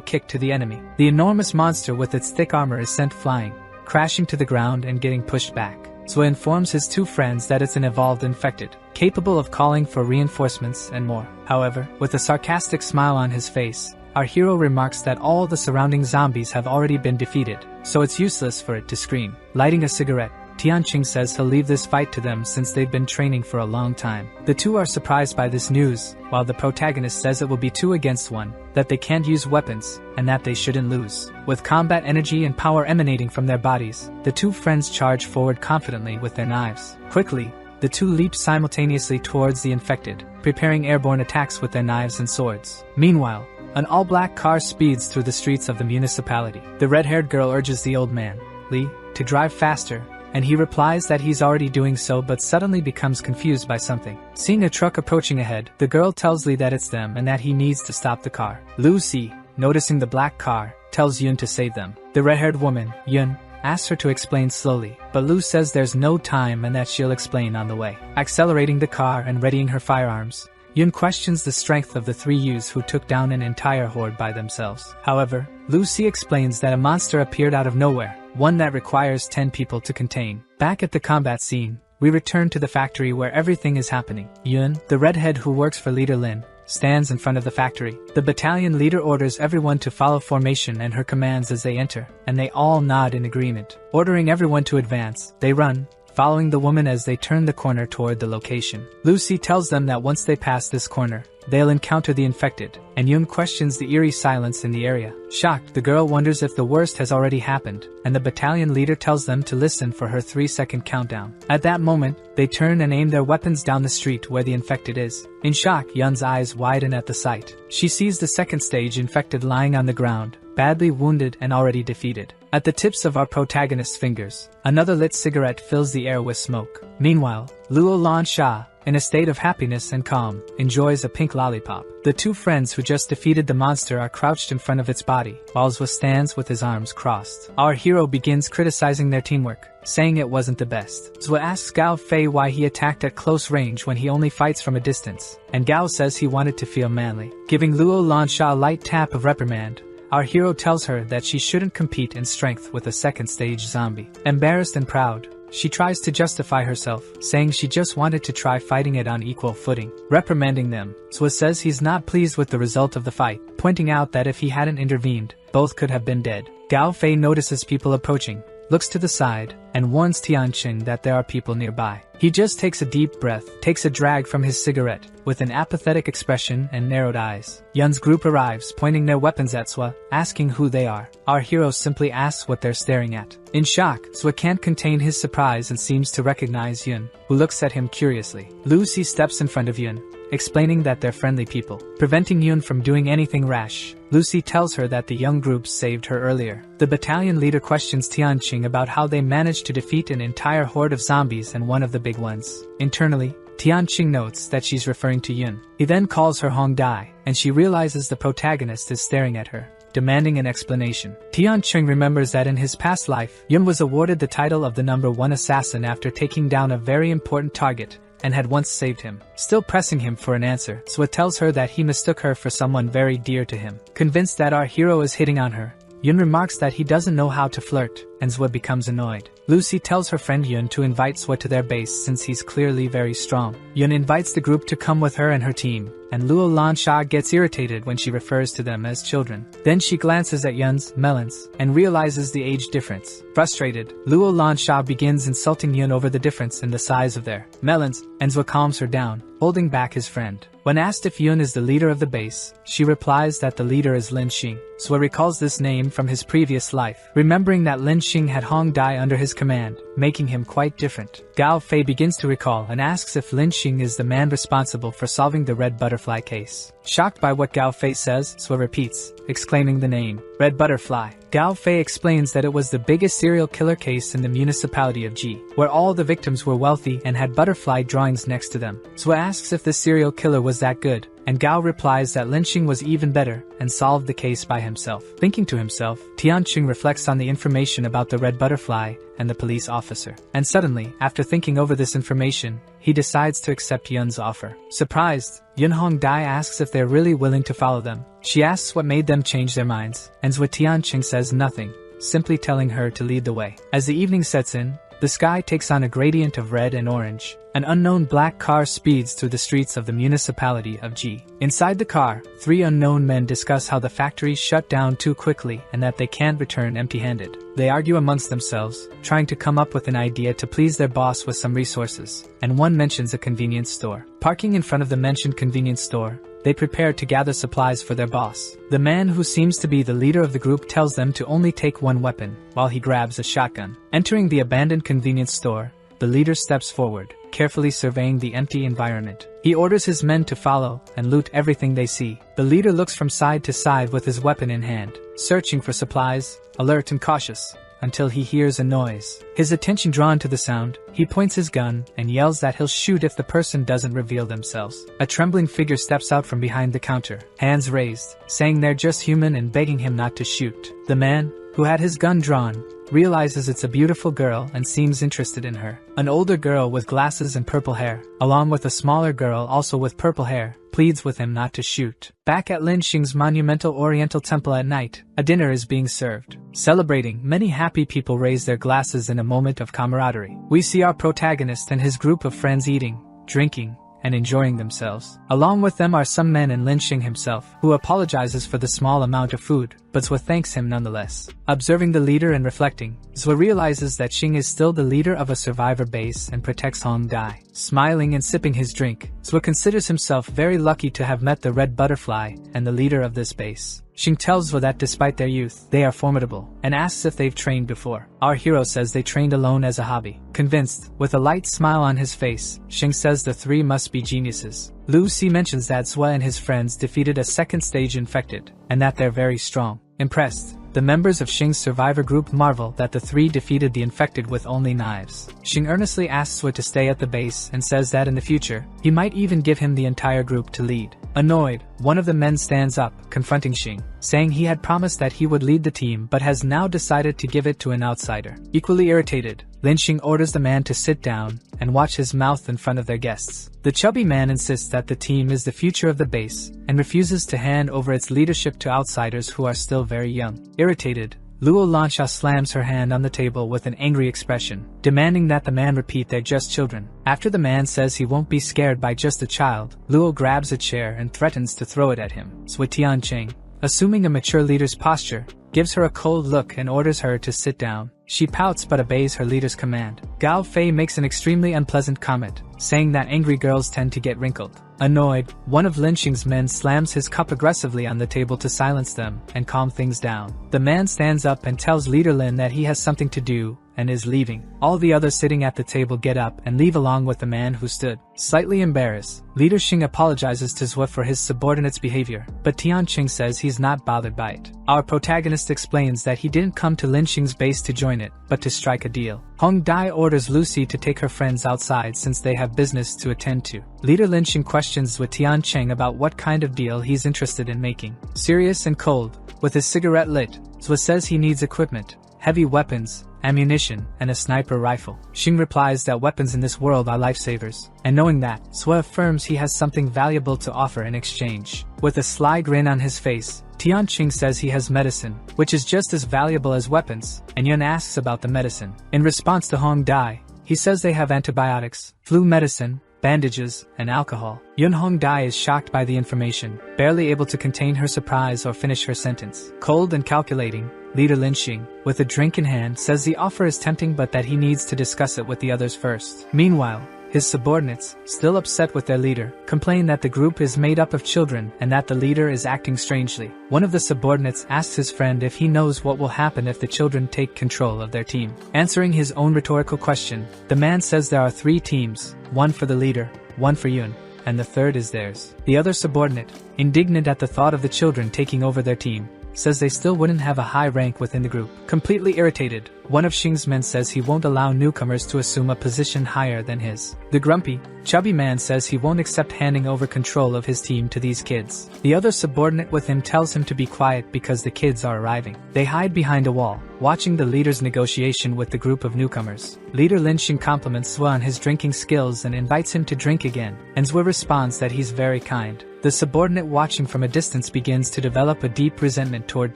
Speaker 1: kick to the enemy. The enormous monster with its thick armor is sent flying, crashing to the ground and getting pushed back. Zwa informs his two friends that it's an evolved infected, capable of calling for reinforcements and more. However, with a sarcastic smile on his face, our hero remarks that all the surrounding zombies have already been defeated, so it's useless for it to scream. Lighting a cigarette, Tianqing says he'll leave this fight to them since they've been training for a long time. The two are surprised by this news, while the protagonist says it will be 2 against 1, that they can't use weapons, and that they shouldn't lose. With combat energy and power emanating from their bodies, the two friends charge forward confidently with their knives. Quickly, the two leap simultaneously towards the infected, preparing airborne attacks with their knives and swords. Meanwhile, an all-black car speeds through the streets of the municipality. The red-haired girl urges the old man, Lee, to drive faster, and he replies that he's already doing so but suddenly becomes confused by something. Seeing a truck approaching ahead, the girl tells Lee that it's them and that he needs to stop the car. Lucy, noticing the black car, tells Yun to save them. The red-haired woman, Yun, asks her to explain slowly, but Lu says there's no time and that she'll explain on the way. Accelerating the car and readying her firearms, Yun questions the strength of the 3 youths who took down an entire horde by themselves. However, Lucy explains that a monster appeared out of nowhere, one that requires 10 people to contain. Back at the combat scene, we return to the factory where everything is happening. Yun, the redhead who works for leader Lin, stands in front of the factory. The battalion leader orders everyone to follow formation and her commands as they enter, and they all nod in agreement. Ordering everyone to advance, they run, following the woman as they turn the corner toward the location. Lucy tells them that once they pass this corner, they'll encounter the infected, and Yun questions the eerie silence in the area. Shocked, the girl wonders if the worst has already happened, and the battalion leader tells them to listen for her 3-second countdown. At that moment, they turn and aim their weapons down the street where the infected is. In shock, Yun's eyes widen at the sight. She sees the second stage infected lying on the ground, badly wounded and already defeated. At the tips of our protagonist's fingers, another lit cigarette fills the air with smoke. Meanwhile, Luo Lan Sha, in a state of happiness and calm, enjoys a pink lollipop. The two friends who just defeated the monster are crouched in front of its body, while Zwa stands with his arms crossed. Our hero begins criticizing their teamwork, saying it wasn't the best. Zwa asks Gao Fei why he attacked at close range when he only fights from a distance, and Gao says he wanted to feel manly. Giving Luo Lan Sha a light tap of reprimand, our hero tells her that she shouldn't compete in strength with a second-stage zombie. Embarrassed and proud, she tries to justify herself, saying she just wanted to try fighting it on equal footing. Reprimanding them, Zwa says he's not pleased with the result of the fight, pointing out that if he hadn't intervened, both could have been dead. Gao Fei notices people approaching, looks to the side, and warns Tianqing that there are people nearby. He just takes a deep breath, takes a drag from his cigarette, with an apathetic expression and narrowed eyes. Yun's group arrives, pointing their weapons at Zwa, asking who they are. Our hero simply asks what they're staring at. In shock, Zwa can't contain his surprise and seems to recognize Yun, who looks at him curiously. Lucy steps in front of Yun, explaining that they're friendly people. Preventing Yun from doing anything rash, Lucy tells her that the young group saved her earlier. The battalion leader questions Tianqing about how they managed to defeat an entire horde of zombies and one of the big ones. Internally, Tianqing notes that she's referring to Yun. He then calls her Hong Dai, and she realizes the protagonist is staring at her, demanding an explanation. Tianqing remembers that in his past life, Yun was awarded the title of the #1 assassin after taking down a very important target, and had once saved him. Still pressing him for an answer, Zwa tells her that he mistook her for someone very dear to him. Convinced that our hero is hitting on her, Yun remarks that he doesn't know how to flirt, and Zwa becomes annoyed. Lucy tells her friend Yun to invite Zwa to their base since he's clearly very strong. Yun invites the group to come with her and her team, and Luo Lan Sha gets irritated when she refers to them as children. Then she glances at Yun's melons and realizes the age difference. Frustrated, Luo Lan Sha begins insulting Yun over the difference in the size of their melons, and Zwa calms her down, holding back his friend. When asked if Yun is the leader of the base, she replies that the leader is Lin Xing. Zwa recalls this name from his previous life, remembering that Lin Xing Xing had Hong Dai under his command, making him quite different. Gao Fei begins to recall and asks if Lin Xing is the man responsible for solving the Red Butterfly case. Shocked by what Gao Fei says, Sui repeats, exclaiming the name, Red Butterfly. Gao Fei explains that it was the biggest serial killer case in the municipality of Ji, where all the victims were wealthy and had butterfly drawings next to them. Sui asks if the serial killer was that good, and Gao replies that Lin Xing was even better and solved the case by himself. Thinking to himself, Tianqing reflects on the information about the Red Butterfly and the police officer. And suddenly, after thinking over this information, he decides to accept Yun's offer. Surprised, Yun Hong Dai asks if they're really willing to follow them. She asks what made them change their minds, and Zui Tianqing says nothing, simply telling her to lead the way. As the evening sets in, the sky takes on a gradient of red and orange. An unknown black car speeds through the streets of the municipality of Ji. Inside the car, 3 unknown men discuss how the factory shut down too quickly and that they can't return empty-handed. They argue amongst themselves, trying to come up with an idea to please their boss with some resources, and one mentions a convenience store. Parking in front of the mentioned convenience store, they prepare to gather supplies for their boss. The man who seems to be the leader of the group tells them to only take one weapon, while he grabs a shotgun. Entering the abandoned convenience store, the leader steps forward, carefully surveying the empty environment. He orders his men to follow and loot everything they see. The leader looks from side to side with his weapon in hand, searching for supplies, alert and cautious, until he hears a noise. His attention drawn to the sound, he points his gun and yells that he'll shoot if the person doesn't reveal themselves. A trembling figure steps out from behind the counter, hands raised, saying they're just human and begging him not to shoot. The man, who had his gun drawn, realizes it's a beautiful girl and seems interested in her. An older girl with glasses and purple hair, along with a smaller girl also with purple hair, pleads with him not to shoot. Back at Lin Xing's monumental oriental temple at night, a dinner is being served. Celebrating, many happy people raise their glasses in a moment of camaraderie. We see our protagonist and his group of friends eating, drinking, and enjoying themselves. Along with them are some men and Lin Xing himself, who apologizes for the small amount of food, but Zui thanks him nonetheless. Observing the leader and reflecting, Zui realizes that Xing is still the leader of a survivor base and protects Hong Dai. Smiling and sipping his drink, Zui considers himself very lucky to have met the Red Butterfly and the leader of this base. Xing tells Zui that despite their youth, they are formidable, and asks if they've trained before. Our hero says they trained alone as a hobby. Convinced, with a light smile on his face, Xing says the 3 must be geniuses. Lu Si mentions that Zui and his friends defeated a second-stage infected, and that they're very strong. Impressed, the members of Xing's survivor group marvel that the 3 defeated the infected with only knives. Xing earnestly asks Zui to stay at the base and says that in the future, he might even give him the entire group to lead. Annoyed, one of the men stands up, confronting Xing, saying he had promised that he would lead the team but has now decided to give it to an outsider. Equally irritated, Lin Xing orders the man to sit down and watch his mouth in front of their guests. The chubby man insists that the team is the future of the base and refuses to hand over its leadership to outsiders who are still very young. Irritated, Luo Lansha slams her hand on the table with an angry expression, demanding that the man repeat they're just children. After the man says he won't be scared by just a child, Luo grabs a chair and threatens to throw it at him. Zui Tianqing, assuming a mature leader's posture, gives her a cold look and orders her to sit down. She pouts but obeys her leader's command. Gao Fei makes an extremely unpleasant comment, saying that angry girls tend to get wrinkled. Annoyed, one of Lin Xing's men slams his cup aggressively on the table to silence them and calm things down. The man stands up and tells Leader Lin that he has something to do and is leaving. All the others sitting at the table get up and leave along with the man who stood. Slightly embarrassed, Leader Xing apologizes to Zui for his subordinate's behavior, but Tianqing says he's not bothered by it. Our protagonist explains that he didn't come to Lin Xing's base to join it, but to strike a deal. Hong Dai orders Lucy to take her friends outside since they have business to attend to. Leader Lin Xing questions Zui Tianqing about what kind of deal he's interested in making. Serious and cold, with his cigarette lit, Zui says he needs equipment, heavy weapons, ammunition, and a sniper rifle. Xing replies that weapons in this world are lifesavers, and knowing that, Zui affirms he has something valuable to offer in exchange. With a sly grin on his face, Tianqing says he has medicine, which is just as valuable as weapons, and Yun asks about the medicine. In response to Hong Dai, he says they have antibiotics, flu medicine, bandages, and alcohol. Yun Hong Dai is shocked by the information, barely able to contain her surprise or finish her sentence. Cold and calculating, Leader Lin Xing, with a drink in hand, says the offer is tempting but that he needs to discuss it with the others first. Meanwhile, His subordinates, still upset with their leader, complain that the group is made up of children and that the leader is acting strangely. One of the subordinates asks his friend if he knows what will happen if the children take control of their team. Answering his own rhetorical question, the man says there are 3 teams, one for the leader, one for Yun, and the third is theirs. The other subordinate, indignant at the thought of the children taking over their team, says they still wouldn't have a high rank within the group. Completely irritated, one of Xing's men says he won't allow newcomers to assume a position higher than his. The grumpy, chubby man says he won't accept handing over control of his team to these kids. The other subordinate with him tells him to be quiet because the kids are arriving. They hide behind a wall, watching the leader's negotiation with the group of newcomers. Leader Lin Xing compliments Zhua on his drinking skills and invites him to drink again, and Zhua responds that he's very kind. The subordinate watching from a distance begins to develop a deep resentment toward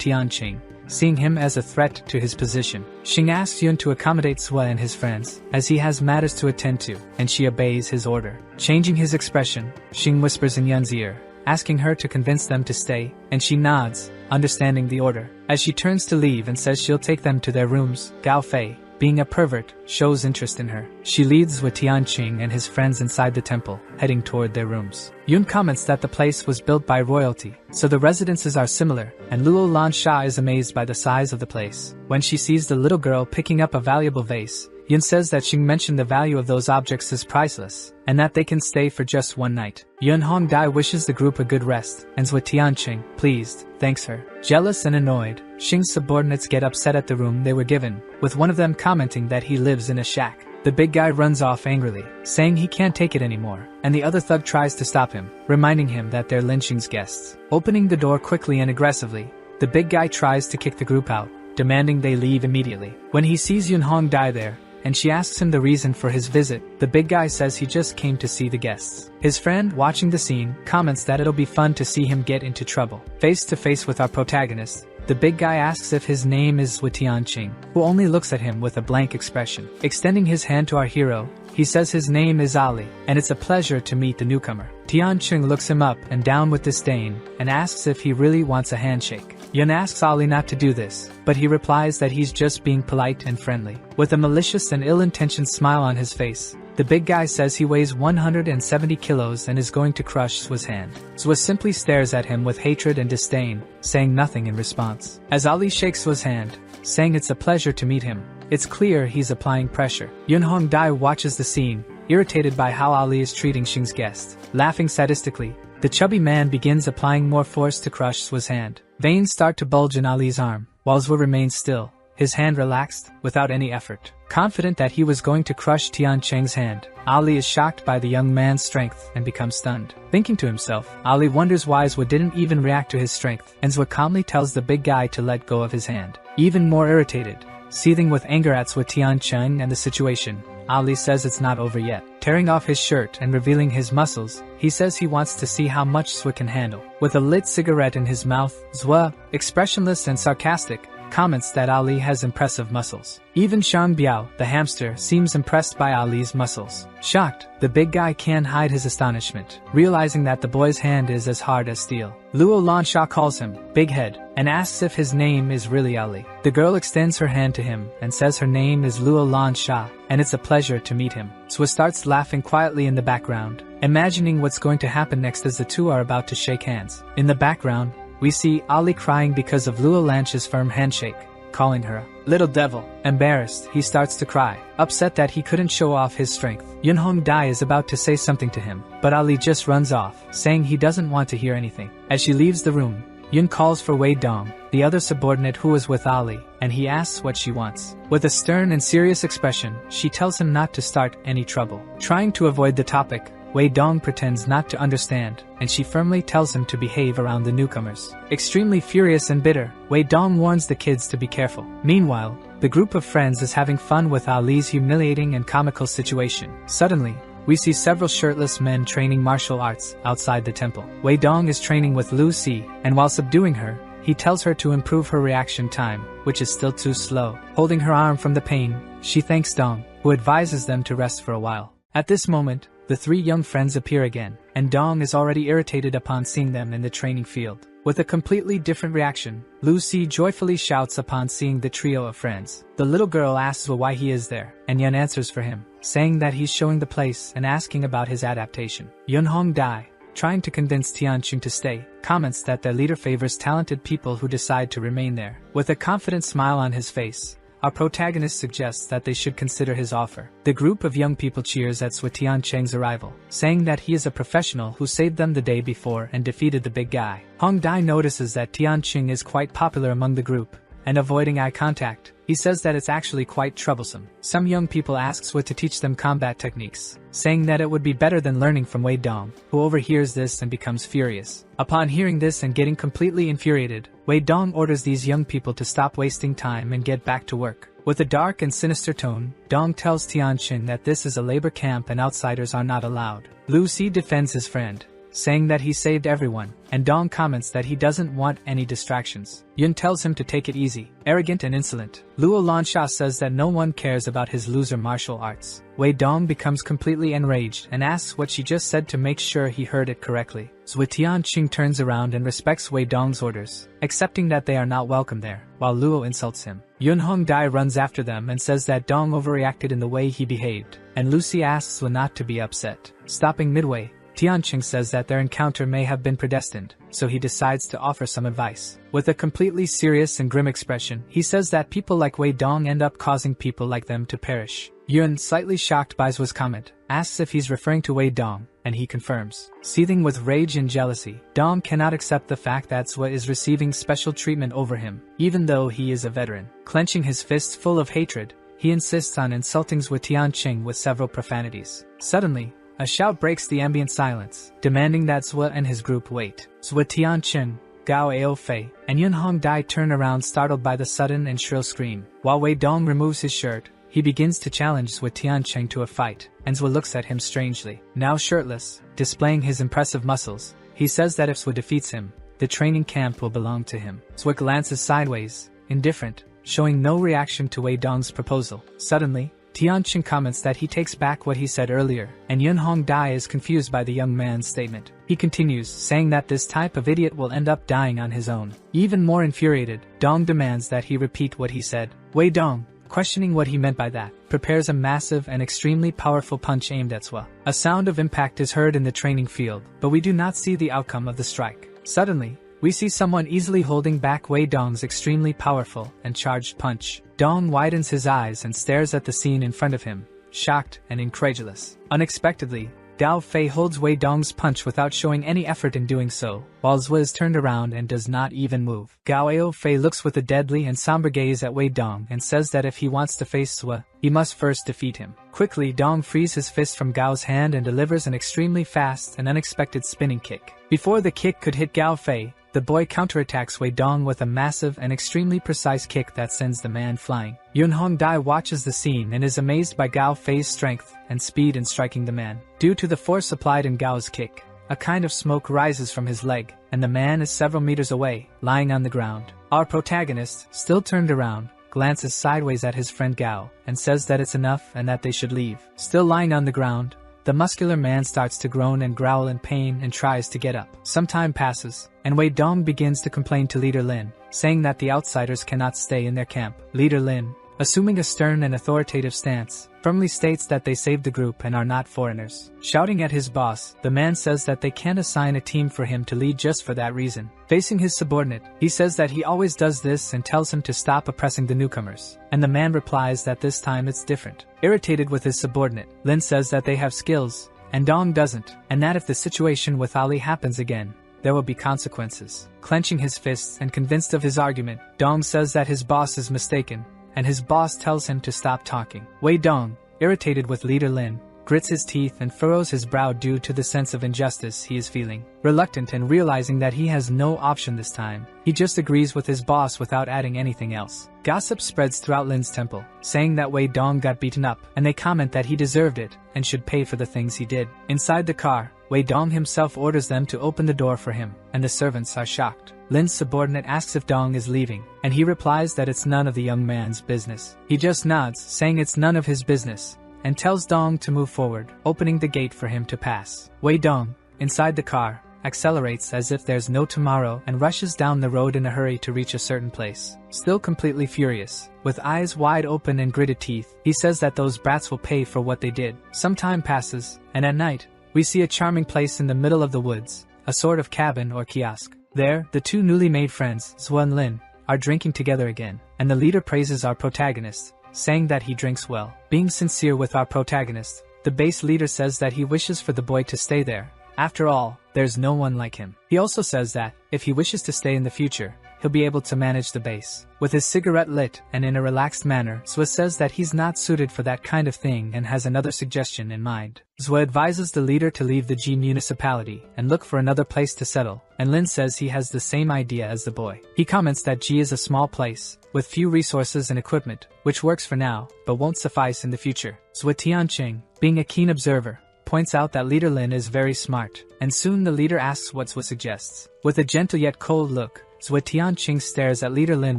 Speaker 1: Tianqing, seeing him as a threat to his position. Xing asks Yun to accommodate Zhua and his friends, as he has matters to attend to, and she obeys his order. Changing his expression, Xing whispers in Yun's ear, asking her to convince them to stay, and she nods, understanding the order. As she turns to leave and says she'll take them to their rooms, Gao Fei, being a pervert, shows interest in her. She leads with Tianqing and his friends inside the temple, heading toward their rooms. Yun comments that the place was built by royalty, so the residences are similar, and Luo Lansha is amazed by the size of the place. When she sees the little girl picking up a valuable vase, Yun says that Xing mentioned the value of those objects is priceless, and that they can stay for just one night. Yun Hongdai wishes the group a good rest, and Zhua Tianqing, pleased, thanks her. Jealous and annoyed, Xing's subordinates get upset at the room they were given, with one of them commenting that he lives in a shack. The big guy runs off angrily, saying he can't take it anymore, and the other thug tries to stop him, reminding him that they're Lin Xing's guests. Opening the door quickly and aggressively, the big guy tries to kick the group out, demanding they leave immediately. When he sees Yun Hongdai there, and she asks him the reason for his visit, the big guy says he just came to see the guests. His friend, watching the scene, comments that it'll be fun to see him get into trouble. Face to face with our protagonist, the big guy asks if his name is Zhua Tianqing, who only looks at him with a blank expression. Extending his hand to our hero, he says his name is Ali, and it's a pleasure to meet the newcomer. Tianqing looks him up and down with disdain, and asks if he really wants a handshake. Yun asks Ali not to do this, but he replies that he's just being polite and friendly. With a malicious and ill-intentioned smile on his face, the big guy says he weighs 170 kilos and is going to crush Zhua's hand. Zhua simply stares at him with hatred and disdain, saying nothing in response. As Ali shakes Zhua's hand, saying it's a pleasure to meet him, it's clear he's applying pressure. Yun Hongdai watches the scene, irritated by how Ali is treating Xing's guest. Laughing sadistically, the chubby man begins applying more force to crush Zhua's hand. Veins start to bulge in Ali's arm, while Zhua remains still, his hand relaxed, without any effort. Confident that he was going to crush Tianqing's hand, Ali is shocked by the young man's strength and becomes stunned. Thinking to himself, Ali wonders why Zhua didn't even react to his strength, and Zhua calmly tells the big guy to let go of his hand. Even more irritated, seething with anger at Zhua Tianqing and the situation, Ali says it's not over yet. Tearing off his shirt and revealing his muscles, he says he wants to see how much Zhua can handle. With a lit cigarette in his mouth, Zhua, expressionless and sarcastic, comments that Ali has impressive muscles. Even Shang Biao, the hamster, seems impressed by Ali's muscles. Shocked, the big guy can't hide his astonishment, realizing that the boy's hand is as hard as steel. Luo Lansha calls him Big Head and asks if his name is really Ali. The girl extends her hand to him and says her name is Luo Lansha, and it's a pleasure to meet him. Zhua starts laughing quietly in the background, imagining what's going to happen next as the two are about to shake hands. In the background, we see Ali crying because of Luo Lansha's firm handshake, calling her a little devil. Embarrassed, he starts to cry, upset that he couldn't show off his strength. Yun Hongdai is about to say something to him, but Ali just runs off, saying he doesn't want to hear anything. As she leaves the room, Yun calls for Wei Dong, the other subordinate who is with Ali, and he asks what she wants. With a stern and serious expression, she tells him not to start any trouble. Trying to avoid the topic, Wei Dong pretends not to understand, and she firmly tells him to behave around the newcomers. Extremely furious and bitter, Wei Dong warns the kids to be careful. Meanwhile, the group of friends is having fun with Ali's humiliating and comical situation. Suddenly, we see several shirtless men training martial arts outside the temple. Wei Dong is training with Lu Si, and while subduing her, he tells her to improve her reaction time, which is still too slow. Holding her arm from the pain, she thanks Dong, who advises them to rest for a while. At this moment, the three young friends appear again, and Dong is already irritated upon seeing them in the training field. With a completely different reaction, Lu Si joyfully shouts upon seeing the trio of friends. The little girl asks why he is there, and Yun answers for him, saying that he's showing the place and asking about his adaptation. Yunhong Dai, trying to convince Tianqing to stay, comments that their leader favors talented people who decide to remain there. With a confident smile on his face, our protagonist suggests that they should consider his offer. The group of young people cheers at Tianqing's arrival, saying that he is a professional who saved them the day before and defeated the big guy. Hong Dai notices that Tianqing is quite popular among the group, and avoiding eye contact, he says that it's actually quite troublesome. Some young people ask Swa to teach them combat techniques, saying that it would be better than learning from Wei Dong, who overhears this and becomes furious. Upon hearing this and getting completely infuriated, Wei Dong orders these young people to stop wasting time and get back to work. With a dark and sinister tone, Dong tells Tianqing that this is a labor camp and outsiders are not allowed. Lu Si defends his friend, saying that he saved everyone, and Dong comments that he doesn't want any distractions. Yun tells him to take it easy, arrogant and insolent. Luo Lansha says that no one cares about his loser martial arts. Wei Dong becomes completely enraged and asks what she just said to make sure he heard it correctly. Tianqing turns around and respects Wei Dong's orders, accepting that they are not welcome there, while Luo insults him. Yunhong Dai runs after them and says that Dong overreacted in the way he behaved, and Lucy asks Swa not to be upset. Stopping midway, Tianqing says that their encounter may have been predestined, so he decides to offer some advice. With a completely serious and grim expression, he says that people like Wei Dong end up causing people like them to perish. Yun, slightly shocked by Swa's comment, asks if he's referring to Wei Dong, and he confirms. Seething with rage and jealousy, Dong cannot accept the fact that Swa is receiving special treatment over him, even though he is a veteran. Clenching his fists full of hatred, he insists on insulting Swa Tianqing with several profanities. Suddenly, a shout breaks the ambient silence, demanding that Swa and his group wait. Swa Tianqing, Gao Aofei, and Yunhong Dai turn around startled by the sudden and shrill scream. While Wei Dong removes his shirt, he begins to challenge Swa Tianqing to a fight, and Swa looks at him strangely. Now shirtless, displaying his impressive muscles, he says that if Swa defeats him, the training camp will belong to him. Swa glances sideways, indifferent, showing no reaction to Wei Dong's proposal. Suddenly, Tianqing comments that he takes back what he said earlier, and Yunhong Dai is confused by the young man's statement. He continues, saying that this type of idiot will end up dying on his own. Even more infuriated, Dong demands that he repeat what he said. Wei Dong, questioning what he meant by that, prepares a massive and extremely powerful punch aimed at Swa. A sound of impact is heard in the training field, but we do not see the outcome of the strike. Suddenly, we see someone easily holding back Wei Dong's extremely powerful and charged punch. Dong widens his eyes and stares at the scene in front of him, shocked and incredulous. Unexpectedly, Gao Fei holds Wei Dong's punch without showing any effort in doing so, while Swa is turned around and does not even move. Gao Aofei looks with a deadly and somber gaze at Wei Dong and says that if he wants to face Swa, he must first defeat him. Quickly, Dong frees his fist from Gao's hand and delivers an extremely fast and unexpected spinning kick. Before the kick could hit Gao Fei, the boy counterattacks Wei Dong with a massive and extremely precise kick that sends the man flying. Yunhong Dai watches the scene and is amazed by Gao Fei's strength and speed in striking the man. Due to the force applied in Gao's kick, a kind of smoke rises from his leg, and the man is several meters away, lying on the ground. Our protagonist, still turned around, glances sideways at his friend Gao, and says that it's enough and that they should leave. Still lying on the ground, the muscular man starts to groan and growl in pain and tries to get up. Some time passes, and Wei Dong begins to complain to Leader Lin, saying that the outsiders cannot stay in their camp. Leader Lin, assuming a stern and authoritative stance, firmly states that they saved the group and are not foreigners. Shouting at his boss, the man says that they can't assign a team for him to lead just for that reason. Facing his subordinate, he says that he always does this and tells him to stop oppressing the newcomers, and the man replies that this time it's different. Irritated with his subordinate, Lin says that they have skills, and Dong doesn't, and that if the situation with Ali happens again, there will be consequences. Clenching his fists and convinced of his argument, Dong says that his boss is mistaken, and his boss tells him to stop talking. Wei Dong, irritated with Leader Lin, grits his teeth and furrows his brow due to the sense of injustice he is feeling. Reluctant and realizing that he has no option this time, he just agrees with his boss without adding anything else. Gossip spreads throughout Lin's temple, saying that Wei Dong got beaten up, and they comment that he deserved it and should pay for the things he did. Inside the car, Wei Dong himself orders them to open the door for him, and the servants are shocked. Lin's subordinate asks if Dong is leaving, and he replies that it's none of the young man's business. He just nods, saying it's none of his business, and tells Dong to move forward, opening the gate for him to pass. Wei Dong, inside the car, accelerates as if there's no tomorrow and rushes down the road in a hurry to reach a certain place. Still completely furious, with eyes wide open and gritted teeth, he says that those brats will pay for what they did. Some time passes, and at night, we see a charming place in the middle of the woods, a sort of cabin or kiosk. There, the two newly made friends, Zwa and Lin, are drinking together again, and the leader praises our protagonist, saying that he drinks well. Being sincere with our protagonist, the base leader says that he wishes for the boy to stay there. After all, there's no one like him. He also says that, if he wishes to stay in the future, he'll be able to manage the base. With his cigarette lit and in a relaxed manner, Zwa says that he's not suited for that kind of thing and has another suggestion in mind. Zwa advises the leader to leave the G municipality and look for another place to settle, and Lin says he has the same idea as the boy. He comments that G is a small place, with few resources and equipment, which works for now, but won't suffice in the future. Zwa Tianqing, being a keen observer, points out that leader Lin is very smart, and soon the leader asks what Zwa suggests. With a gentle yet cold look, Zwa Tianqing stares at leader Lin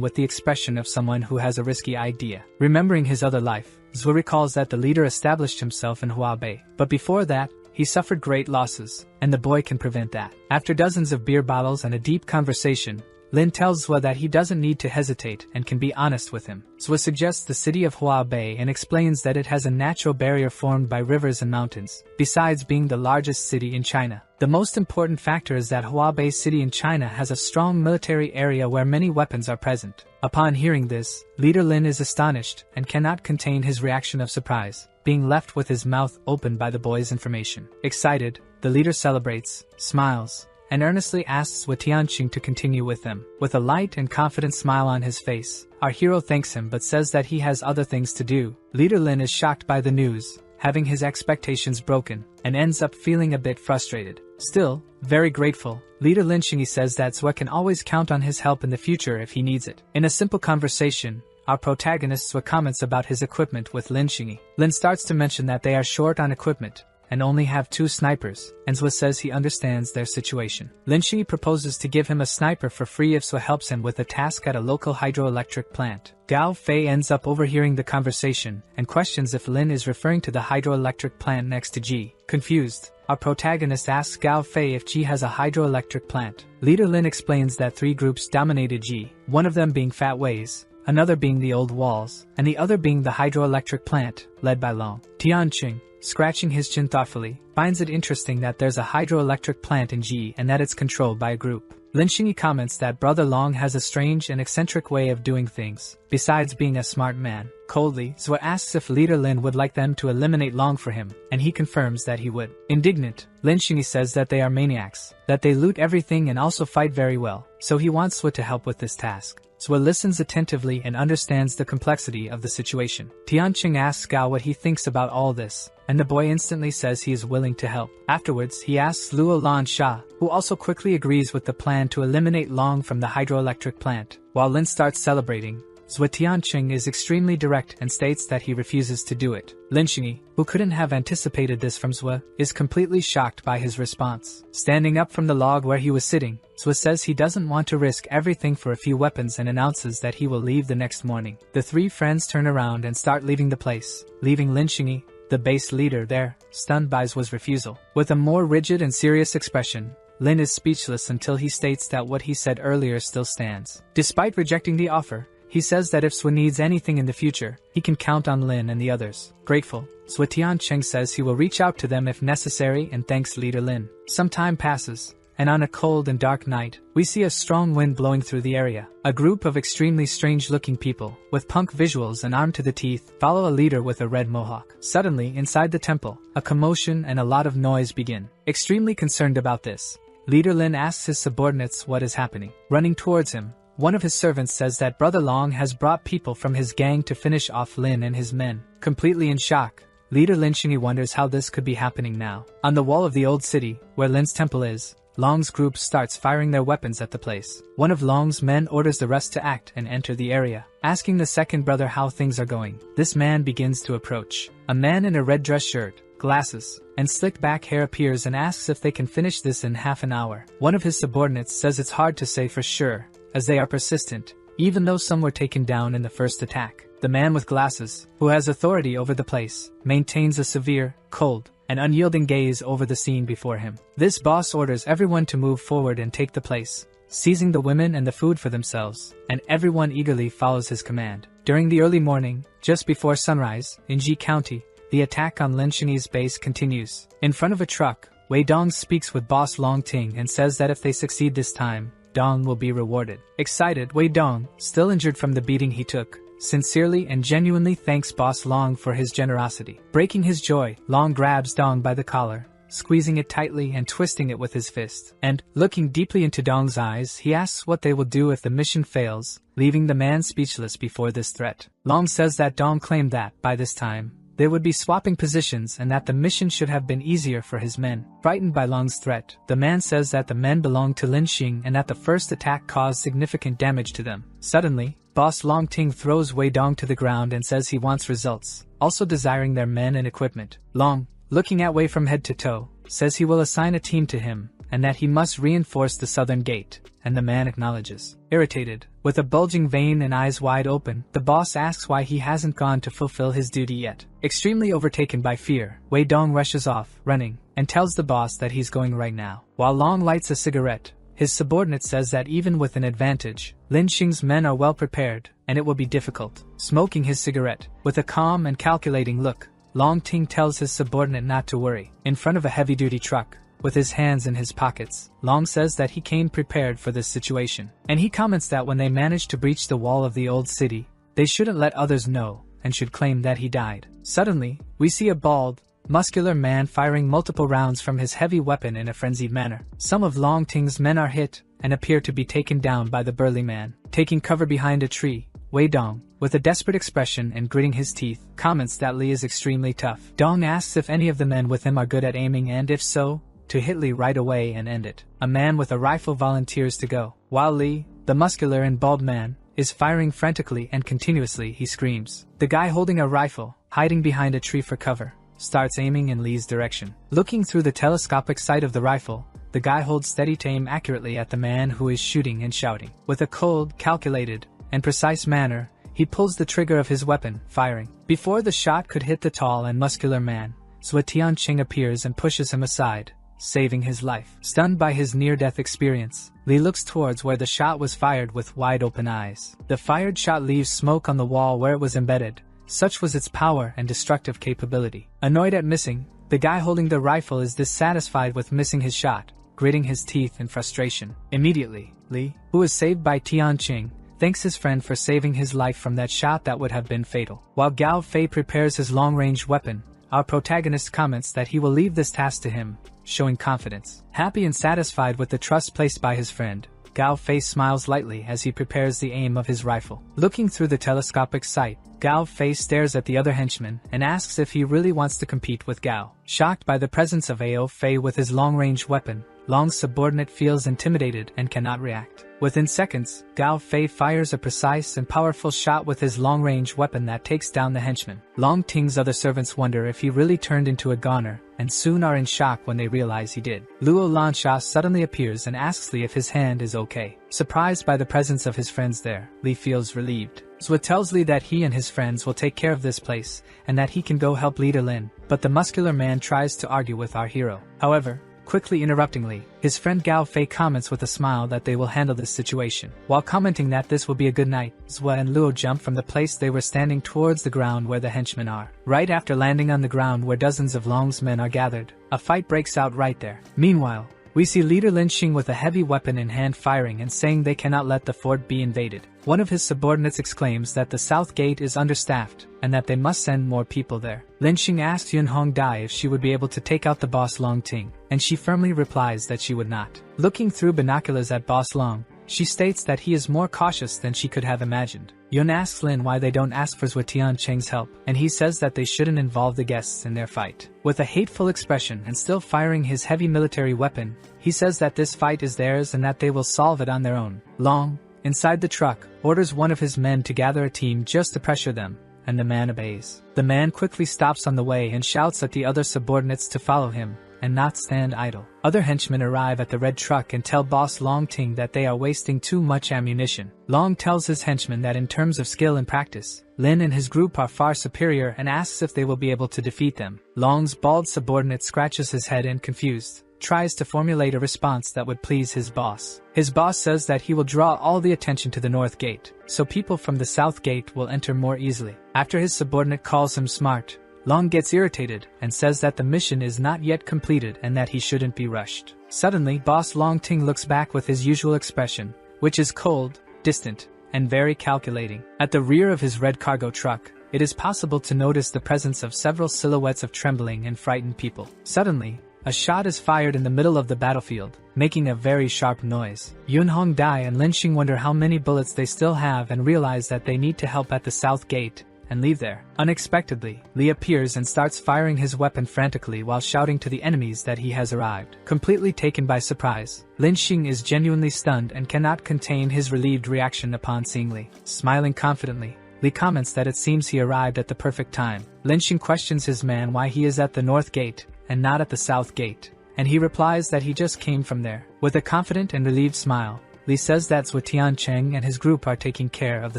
Speaker 1: with the expression of someone who has a risky idea. Remembering his other life, Zwa recalls that the leader established himself in Huabei, but before that, he suffered great losses, and the boy can prevent that. After dozens of beer bottles and a deep conversation, Lin tells Zwa that he doesn't need to hesitate and can be honest with him. Zwa suggests the city of Huabei and explains that it has a natural barrier formed by rivers and mountains, besides being the largest city in China. The most important factor is that Huabei city in China has a strong military area where many weapons are present. Upon hearing this, leader Lin is astonished and cannot contain his reaction of surprise, being left with his mouth open by the boy's information. Excited, the leader celebrates, smiles, and earnestly asks Zwa Tianqing to continue with them. With a light and confident smile on his face, our hero thanks him but says that he has other things to do. Leader Lin is shocked by the news, having his expectations broken, and ends up feeling a bit frustrated. Still, very grateful, leader Lin Xingyi says that Zwa can always count on his help in the future if he needs it. In a simple conversation, our protagonist Zwa comments about his equipment with Lin Xingyi. Lin starts to mention that they are short on equipment, and only have 2 snipers, and Zwa says he understands their situation. Lin Xingyi proposes to give him a sniper for free if Zwa helps him with a task at a local hydroelectric plant. Gao Fei ends up overhearing the conversation and questions if Lin is referring to the hydroelectric plant next to G. Confused, our protagonist asks Gao Fei if G has a hydroelectric plant. Leader Lin explains that 3 groups dominated G, one of them being Fat Ways, another being the Old Walls, and the other being the hydroelectric plant, led by Long. Tianqing, scratching his chin thoughtfully, finds it interesting that there's a hydroelectric plant in G and that it's controlled by a group. Lin Xingyi comments that Brother Long has a strange and eccentric way of doing things, besides being a smart man. Coldly, Zwa asks if leader Lin would like them to eliminate Long for him, and he confirms that he would. Indignant, Lin Xingyi says that they are maniacs, that they loot everything and also fight very well, so he wants Zwa to help with this task. Zwa listens attentively and understands the complexity of the situation. Tianqing asks Gao what he thinks about all this, and the boy instantly says he is willing to help. Afterwards, he asks Luo Lan Sha, who also quickly agrees with the plan to eliminate Long from the hydroelectric plant. While Lin starts celebrating, Zwa Tianqing is extremely direct and states that he refuses to do it. Lin Xingyi, who couldn't have anticipated this from Zwa, is completely shocked by his response. Standing up from the log where he was sitting, Zwa says he doesn't want to risk everything for a few weapons and announces that he will leave the next morning. The 3 friends turn around and start leaving the place, leaving Lin Xingyi, the base leader, there, stunned by Zwa's refusal. With a more rigid and serious expression, Lin is speechless until he states that what he said earlier still stands. Despite rejecting the offer, he says that if Zwa needs anything in the future, he can count on Lin and the others. Grateful, Zwa Tianqing says he will reach out to them if necessary and thanks leader Lin. Some time passes, and on a cold and dark night, we see a strong wind blowing through the area. A group of extremely strange-looking people, with punk visuals and armed to the teeth, follow a leader with a red mohawk. Suddenly, inside the temple, a commotion and a lot of noise begin. Extremely concerned about this, leader Lin asks his subordinates what is happening. Running towards him, one of his servants says that Brother Long has brought people from his gang to finish off Lin and his men. Completely in shock, leader Lin Xingyi wonders how this could be happening now. On the wall of the old city, where Lin's temple is, Long's group starts firing their weapons at the place. One of Long's men orders the rest to act and enter the area, asking the second brother how things are going. This man begins to approach. A man in a red dress shirt, glasses, and slicked back hair appears and asks if they can finish this in half an hour. One of his subordinates says it's hard to say for sure, as they are persistent, even though some were taken down in the first attack. The man with glasses, who has authority over the place, maintains a severe, cold, an unyielding gaze over the scene before him. This boss orders everyone to move forward and take the place, seizing the women and the food for themselves, and everyone eagerly follows his command. During the early morning, just before sunrise, in Ji County, the attack on Lin Xingyi's base continues. In front of a truck, Wei Dong speaks with boss Long Ting and says that if they succeed this time, Dong will be rewarded. Excited, Wei Dong, still injured from the beating he took, sincerely and genuinely thanks boss Long for his generosity. Breaking his joy, Long grabs Dong by the collar, squeezing it tightly and twisting it with his fist. And, looking deeply into Dong's eyes, he asks what they will do if the mission fails, leaving the man speechless before this threat. Long says that Dong claimed that, by this time, they would be swapping positions and that the mission should have been easier for his men. Frightened by Long's threat, the man says that the men belong to Lin Xing and that the first attack caused significant damage to them. Suddenly, boss Long Ting throws Wei Dong to the ground and says he wants results, also desiring their men and equipment. Long, looking at Wei from head to toe, says he will assign a team to him, and that he must reinforce the southern gate, and the man acknowledges. Irritated, with a bulging vein and eyes wide open, the boss asks why he hasn't gone to fulfill his duty yet. Extremely overtaken by fear, Wei Dong rushes off, running, and tells the boss that he's going right now. While Long lights a cigarette, his subordinate says that even with an advantage, Lin Xing's men are well prepared, and it will be difficult. Smoking his cigarette, with a calm and calculating look, Long Ting tells his subordinate not to worry. In front of a heavy-duty truck, with his hands in his pockets, Long says that he came prepared for this situation. And he comments that when they manage to breach the wall of the old city, they shouldn't let others know, and should claim that he died. Suddenly, we see a bald, muscular man firing multiple rounds from his heavy weapon in a frenzied manner. Some of Long Ting's men are hit, and appear to be taken down by the burly man. Taking cover behind a tree, Wei Dong, with a desperate expression and gritting his teeth, comments that Li is extremely tough. Dong asks if any of the men with him are good at aiming and if so, to hit Li right away and end it. A man with a rifle volunteers to go. While Li, the muscular and bald man, is firing frantically and continuously, he screams. The guy holding a rifle, hiding behind a tree for cover, starts aiming in Li's direction. Looking through the telescopic sight of the rifle, the guy holds steady to aim accurately at the man who is shooting and shouting. With a cold, calculated, and precise manner, he pulls the trigger of his weapon, firing. Before the shot could hit the tall and muscular man, Zhuo Tianqing appears and pushes him aside, saving his life. Stunned by his near-death experience, Li looks towards where the shot was fired with wide-open eyes. The fired shot leaves smoke on the wall where it was embedded. Such was its power and destructive capability. Annoyed at missing, the guy holding the rifle is dissatisfied with missing his shot, gritting his teeth in frustration. Immediately, Li, who is saved by Tianqing, thanks his friend for saving his life from that shot that would have been fatal. While Gao Fei prepares his long-range weapon, our protagonist comments that he will leave this task to him, showing confidence. Happy and satisfied with the trust placed by his friend, Gao Fei smiles lightly as he prepares the aim of his rifle. Looking through the telescopic sight, Gao Fei stares at the other henchman and asks if he really wants to compete with Gao. Shocked by the presence of Ao Fei with his long-range weapon, Long's subordinate feels intimidated and cannot react. Within seconds, Gao Fei fires a precise and powerful shot with his long-range weapon that takes down the henchman. Long Ting's other servants wonder if he really turned into a goner, and soon are in shock when they realize he did. Luo Lansha suddenly appears and asks Li if his hand is okay. Surprised by the presence of his friends there, Li feels relieved. Zhuo tells Li that he and his friends will take care of this place, and that he can go help leader Lin, but the muscular man tries to argue with our hero. However, quickly interrupting Li, his friend Gao Fei comments with a smile that they will handle this situation. While commenting that this will be a good night, Zhuo and Luo jump from the place they were standing towards the ground where the henchmen are. Right after landing on the ground where dozens of Long's men are gathered, a fight breaks out right there. Meanwhile, we see leader Lin Xing with a heavy weapon in hand firing and saying they cannot let the fort be invaded. One of his subordinates exclaims that the south gate is understaffed and that they must send more people there. Lin Xing asks Yun Hong Dai if she would be able to take out the boss Long Ting, and she firmly replies that she would not. Looking through binoculars at boss Long, she states that he is more cautious than she could have imagined. Yun asks Lin why they don't ask for Zhuo Tianqing's help, and he says that they shouldn't involve the guests in their fight. With a hateful expression and still firing his heavy military weapon, he says that this fight is theirs and that they will solve it on their own. Long, inside the truck, orders one of his men to gather a team just to pressure them, and the man obeys. The man quickly stops on the way and shouts at the other subordinates to follow him, and not stand idle. Other henchmen arrive at the red truck and tell boss Long Ting that they are wasting too much ammunition. Long tells his henchmen that in terms of skill and practice, Lin and his group are far superior and asks if they will be able to defeat them. Long's bald subordinate scratches his head and confused, tries to formulate a response that would please his boss. His boss says that he will draw all the attention to the north gate, so people from the south gate will enter more easily. After his subordinate calls him smart, Long gets irritated and says that the mission is not yet completed and that he shouldn't be rushed. Suddenly, boss Long Ting looks back with his usual expression, which is cold, distant, and very calculating. At the rear of his red cargo truck, it is possible to notice the presence of several silhouettes of trembling and frightened people. Suddenly, a shot is fired in the middle of the battlefield, making a very sharp noise. Yun Hong Dai and Lin Xing wonder how many bullets they still have and realize that they need to help at the south gate and leave there. Unexpectedly, Li appears and starts firing his weapon frantically while shouting to the enemies that he has arrived. Completely taken by surprise, Lin Xing is genuinely stunned and cannot contain his relieved reaction upon seeing Li. Smiling confidently, Li comments that it seems he arrived at the perfect time. Lin Xing questions his man why he is at the north gate and not at the south gate, and he replies that he just came from there. With a confident and relieved smile, Li says that Zhou Tiancheng and his group are taking care of the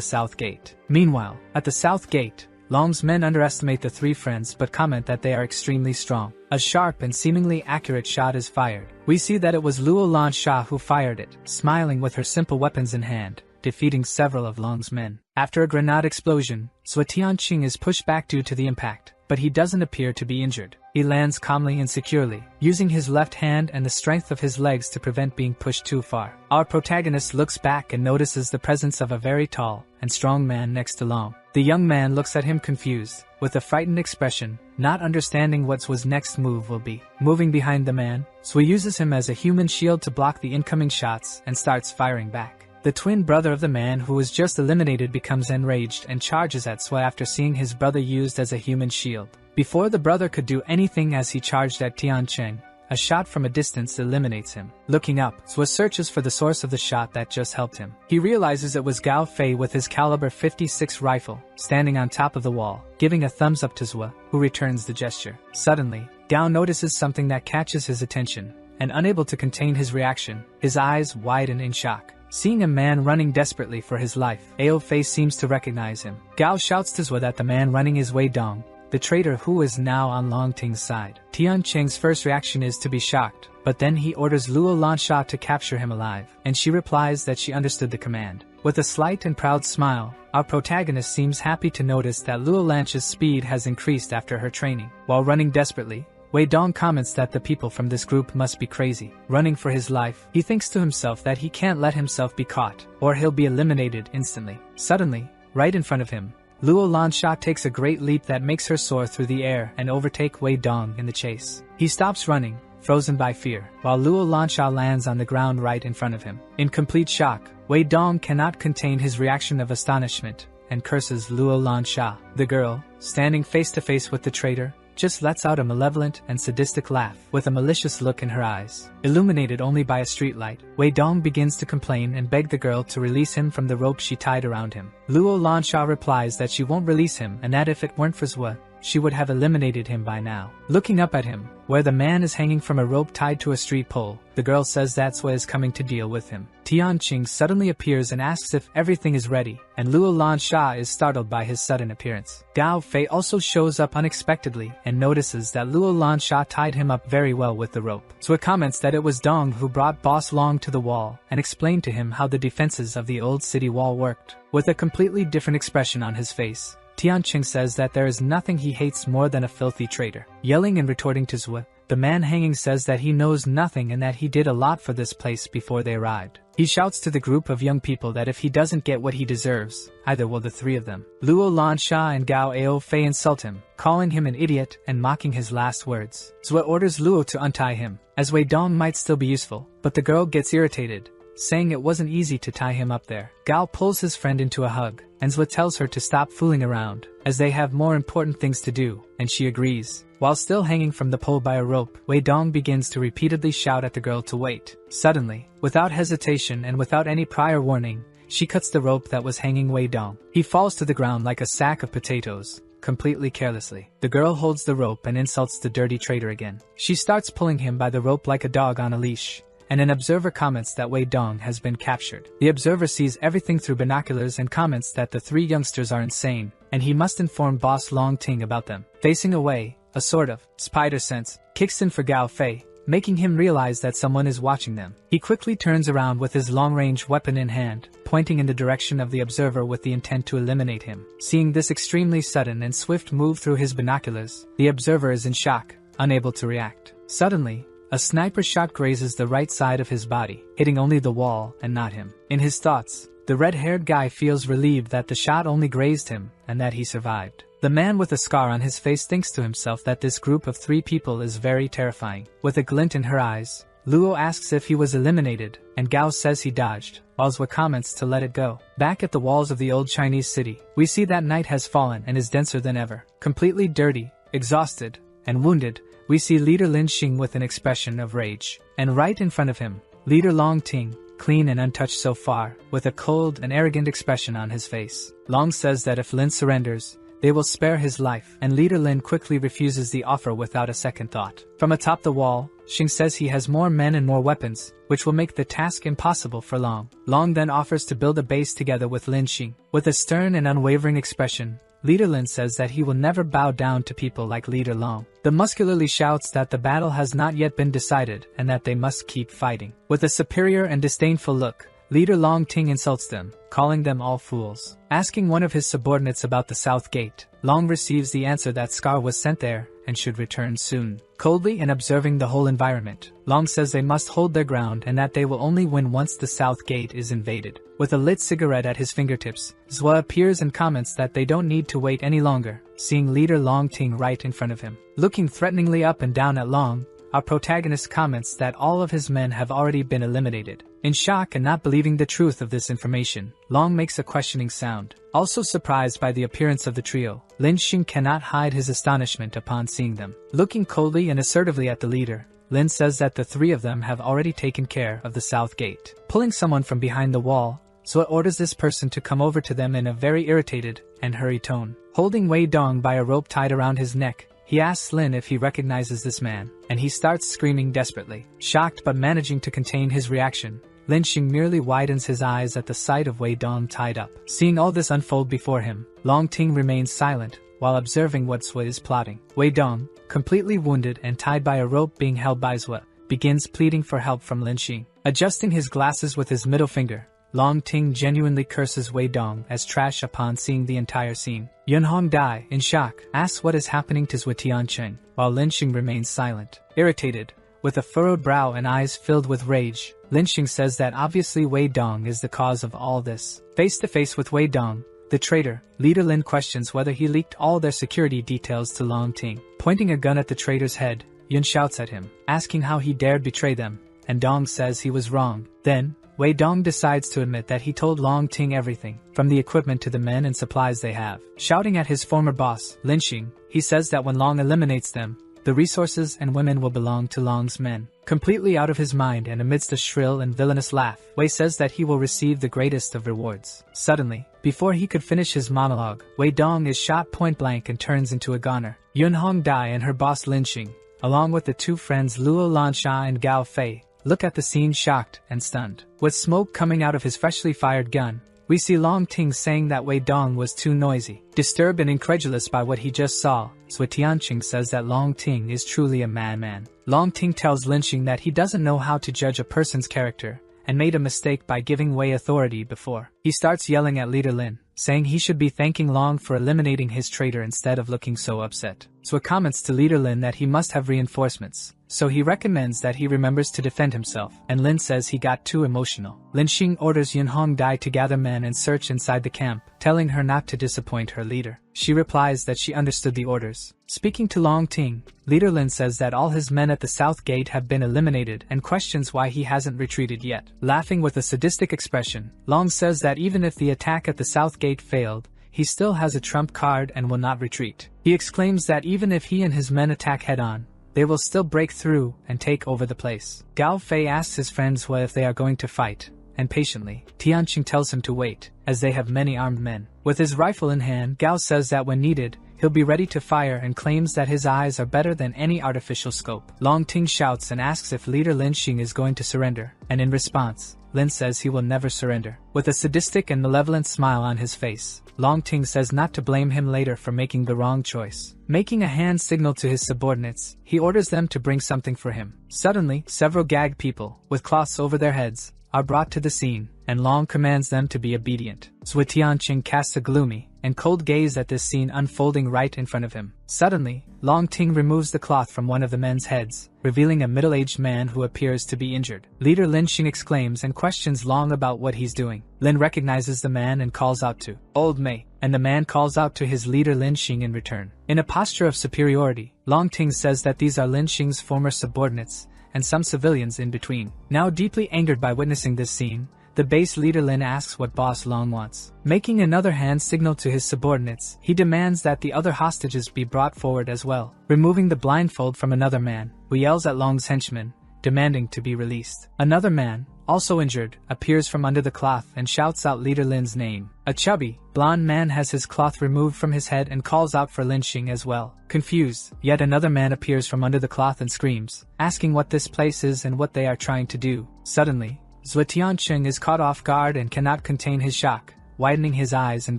Speaker 1: south gate. Meanwhile, at the south gate, Long's men underestimate the three friends but comment that they are extremely strong. A sharp and seemingly accurate shot is fired. We see that it was Luo Lansha who fired it, smiling with her simple weapons in hand, defeating several of Long's men. After a grenade explosion, Zhou Tiancheng is pushed back due to the impact, but he doesn't appear to be injured. He lands calmly and securely, using his left hand and the strength of his legs to prevent being pushed too far. Our protagonist looks back and notices the presence of a very tall and strong man next to Long. The young man looks at him confused, with a frightened expression, not understanding what Zhu's next move will be. Moving behind the man, Zhu uses him as a human shield to block the incoming shots and starts firing back. The twin brother of the man who was just eliminated becomes enraged and charges at Zhu after seeing his brother used as a human shield. Before the brother could do anything as he charged at Tiancheng, a shot from a distance eliminates him. Looking up, Zhu searches for the source of the shot that just helped him. He realizes it was Gao Fei with his caliber 56 rifle, standing on top of the wall, giving a thumbs up to Zhu, who returns the gesture. Suddenly, Gao notices something that catches his attention, and unable to contain his reaction, his eyes widen in shock. Seeing a man running desperately for his life, Ao Fei seems to recognize him. Gao shouts to Zhu that the man running is Wei Dong, the traitor who is now on Long Ting's side. Tiancheng's first reaction is to be shocked, but then he orders Luo Lansha to capture him alive, and she replies that she understood the command. With a slight and proud smile, our protagonist seems happy to notice that Luo Lansha's speed has increased after her training. While running desperately, Wei Dong comments that the people from this group must be crazy. Running for his life, he thinks to himself that he can't let himself be caught, or he'll be eliminated instantly. Suddenly, right in front of him, Luo Lansha takes a great leap that makes her soar through the air and overtake Wei Dong in the chase. He stops running, frozen by fear, while Luo Lansha lands on the ground right in front of him. In complete shock, Wei Dong cannot contain his reaction of astonishment and curses Luo Lansha. The girl, standing face to face with the traitor, just lets out a malevolent and sadistic laugh with a malicious look in her eyes. Illuminated only by a streetlight, Wei Dong begins to complain and beg the girl to release him from the rope she tied around him. Luo Lansha replies that she won't release him and that if it weren't for Zhua, she would have eliminated him by now. Looking up at him, where the man is hanging from a rope tied to a street pole, the girl says that Zhua is coming to deal with him. Tiancheng suddenly appears and asks if everything is ready, and Luo Lansha is startled by his sudden appearance. Gao Fei also shows up unexpectedly and notices that Luo Lansha tied him up very well with the rope. Zhua comments that it was Dong who brought Boss Long to the wall and explained to him how the defenses of the old city wall worked. With a completely different expression on his face, Tiancheng says that there is nothing he hates more than a filthy traitor. Yelling and retorting to Zhua, the man hanging says that he knows nothing and that he did a lot for this place before they arrived. He shouts to the group of young people that if he doesn't get what he deserves, either will the three of them. Luo Lansha and Gao Ao Fei insult him, calling him an idiot and mocking his last words. Zhua orders Luo to untie him, as Wei Dong might still be useful, but the girl gets irritated, saying it wasn't easy to tie him up there. Gao pulls his friend into a hug, and Zhua tells her to stop fooling around, as they have more important things to do, and she agrees. While still hanging from the pole by a rope, Wei Dong begins to repeatedly shout at the girl to wait. Suddenly, without hesitation and without any prior warning, she cuts the rope that was hanging Wei Dong. He falls to the ground like a sack of potatoes, completely carelessly. The girl holds the rope and insults the dirty traitor again. She starts pulling him by the rope like a dog on a leash, and an observer comments that Wei Dong has been captured. The observer sees everything through binoculars and comments that the three youngsters are insane, and he must inform boss Long Ting about them. Facing away, a sort of spider sense kicks in for Gao Fei, making him realize that someone is watching them. He quickly turns around with his long-range weapon in hand, pointing in the direction of the observer with the intent to eliminate him. Seeing this extremely sudden and swift move through his binoculars, the observer is in shock, unable to react. Suddenly, a sniper shot grazes the right side of his body, hitting only the wall and not him. In his thoughts, the red-haired guy feels relieved that the shot only grazed him and that he survived. The man with a scar on his face thinks to himself that this group of three people is very terrifying. With a glint in her eyes, Luo asks if he was eliminated, and Gao says he dodged, while Zhua comments to let it go. Back at the walls of the old Chinese city, we see that night has fallen and is denser than ever. Completely dirty, exhausted, and wounded, we see leader Lin Xing with an expression of rage. And right in front of him, leader Long Ting, clean and untouched so far, with a cold and arrogant expression on his face. Long says that if Lin surrenders, they will spare his life, and leader Lin quickly refuses the offer without a second thought. From atop the wall, Xing says he has more men and more weapons, which will make the task impossible for Long. Long then offers to build a base together with Lin Xing. With a stern and unwavering expression, leader Lin says that he will never bow down to people like leader Long. The muscularly shouts that the battle has not yet been decided and that they must keep fighting. With a superior and disdainful look, leader Long Ting insults them, calling them all fools. Asking one of his subordinates about the South Gate, Long receives the answer that Scar was sent there and should return soon. Coldly and observing the whole environment, Long says they must hold their ground and that they will only win once the South Gate is invaded. With a lit cigarette at his fingertips, Zhua appears and comments that they don't need to wait any longer, seeing leader Long Ting right in front of him. Looking threateningly up and down at Long, our protagonist comments that all of his men have already been eliminated. In shock and not believing the truth of this information, Long makes a questioning sound. Also surprised by the appearance of the trio, Lin Xing cannot hide his astonishment upon seeing them. Looking coldly and assertively at the leader, Lin says that the three of them have already taken care of the South Gate. Pulling someone from behind the wall, Zhua orders this person to come over to them in a very irritated and hurried tone. Holding Wei Dong by a rope tied around his neck, he asks Lin if he recognizes this man, and he starts screaming desperately. Shocked but managing to contain his reaction, Lin Xing merely widens his eyes at the sight of Wei Dong tied up. Seeing all this unfold before him, Long Ting remains silent while observing what Zhua is plotting. Wei Dong, completely wounded and tied by a rope being held by Zhua, begins pleading for help from Lin Xing. Adjusting his glasses with his middle finger, Long Ting genuinely curses Wei Dong as trash upon seeing the entire scene. Yunhong Dai, in shock, asks what is happening to Zhua Tiancheng, while Lin Xing remains silent. Irritated, with a furrowed brow and eyes filled with rage, Lin Xing says that obviously Wei Dong is the cause of all this. Face to face with Wei Dong, the traitor, leader Lin questions whether he leaked all their security details to Long Ting. Pointing a gun at the traitor's head, Yun shouts at him, asking how he dared betray them, and Dong says he was wrong. Then, Wei Dong decides to admit that he told Long Ting everything, from the equipment to the men and supplies they have. Shouting at his former boss, Lin Xing, he says that when Long eliminates them, the resources and women will belong to Long's men. Completely out of his mind and amidst a shrill and villainous laugh, Wei says that he will receive the greatest of rewards. Suddenly, before he could finish his monologue, Wei Dong is shot point blank and turns into a goner. Yunhong Dai and her boss Lin Xing, along with the two friends Luo Lansha and Gao Fei, look at the scene shocked and stunned. With smoke coming out of his freshly fired gun, we see Long Ting saying that Wei Dong was too noisy. Disturbed and incredulous by what he just saw, Zhua Tiancheng says that Long Ting is truly a madman. Long Ting tells Lin Xing that he doesn't know how to judge a person's character, and made a mistake by giving Wei authority before. He starts yelling at leader Lin, saying he should be thanking Long for eliminating his traitor instead of looking so upset. Zhua comments to leader Lin that he must have reinforcements, so he recommends that he remembers to defend himself, and Lin says he got too emotional. Lin Xing orders Yunhong Dai to gather men and search inside the camp, telling her not to disappoint her leader. She replies that she understood the orders. Speaking to Long Ting, leader Lin says that all his men at the South Gate have been eliminated and questions why he hasn't retreated yet. Laughing with a sadistic expression, Long says that even if the attack at the South Gate failed, he still has a trump card and will not retreat. He exclaims that even if he and his men attack head-on, they will still break through and take over the place. Gao Fei asks his friends if they are going to fight, and patiently, Tianqing tells him to wait, as they have many armed men. With his rifle in hand, Gao says that when needed, he'll be ready to fire and claims that his eyes are better than any artificial scope. Long Ting shouts and asks if leader Lin Xing is going to surrender, and in response, Lin says he will never surrender. With a sadistic and malevolent smile on his face, Long Ting says not to blame him later for making the wrong choice. Making a hand signal to his subordinates, he orders them to bring something for him. Suddenly, several gagged people, with cloths over their heads, are brought to the scene, and Long commands them to be obedient. Zhuo Tianqing casts a gloomy and cold gaze at this scene unfolding right in front of him. Suddenly, Long Ting removes the cloth from one of the men's heads, revealing a middle-aged man who appears to be injured. Leader Lin Xing exclaims and questions Long about what he's doing. Lin recognizes the man and calls out to Old Mei, and the man calls out to his leader Lin Xing in return. In a posture of superiority, Long Ting says that these are Lin Xing's former subordinates, and some civilians in between. Now deeply angered by witnessing this scene, the base leader Lin asks what boss Long wants. Making another hand signal to his subordinates, he demands that the other hostages be brought forward as well, removing the blindfold from another man, who yells at Long's henchmen, demanding to be released. Another man, also injured, appears from under the cloth and shouts out leader Lin's name. A chubby, blonde man has his cloth removed from his head and calls out for Lin Xing as well. Confused, yet another man appears from under the cloth and screams, asking what this place is and what they are trying to do. Suddenly, Zhuo Tianqing is caught off guard and cannot contain his shock, widening his eyes and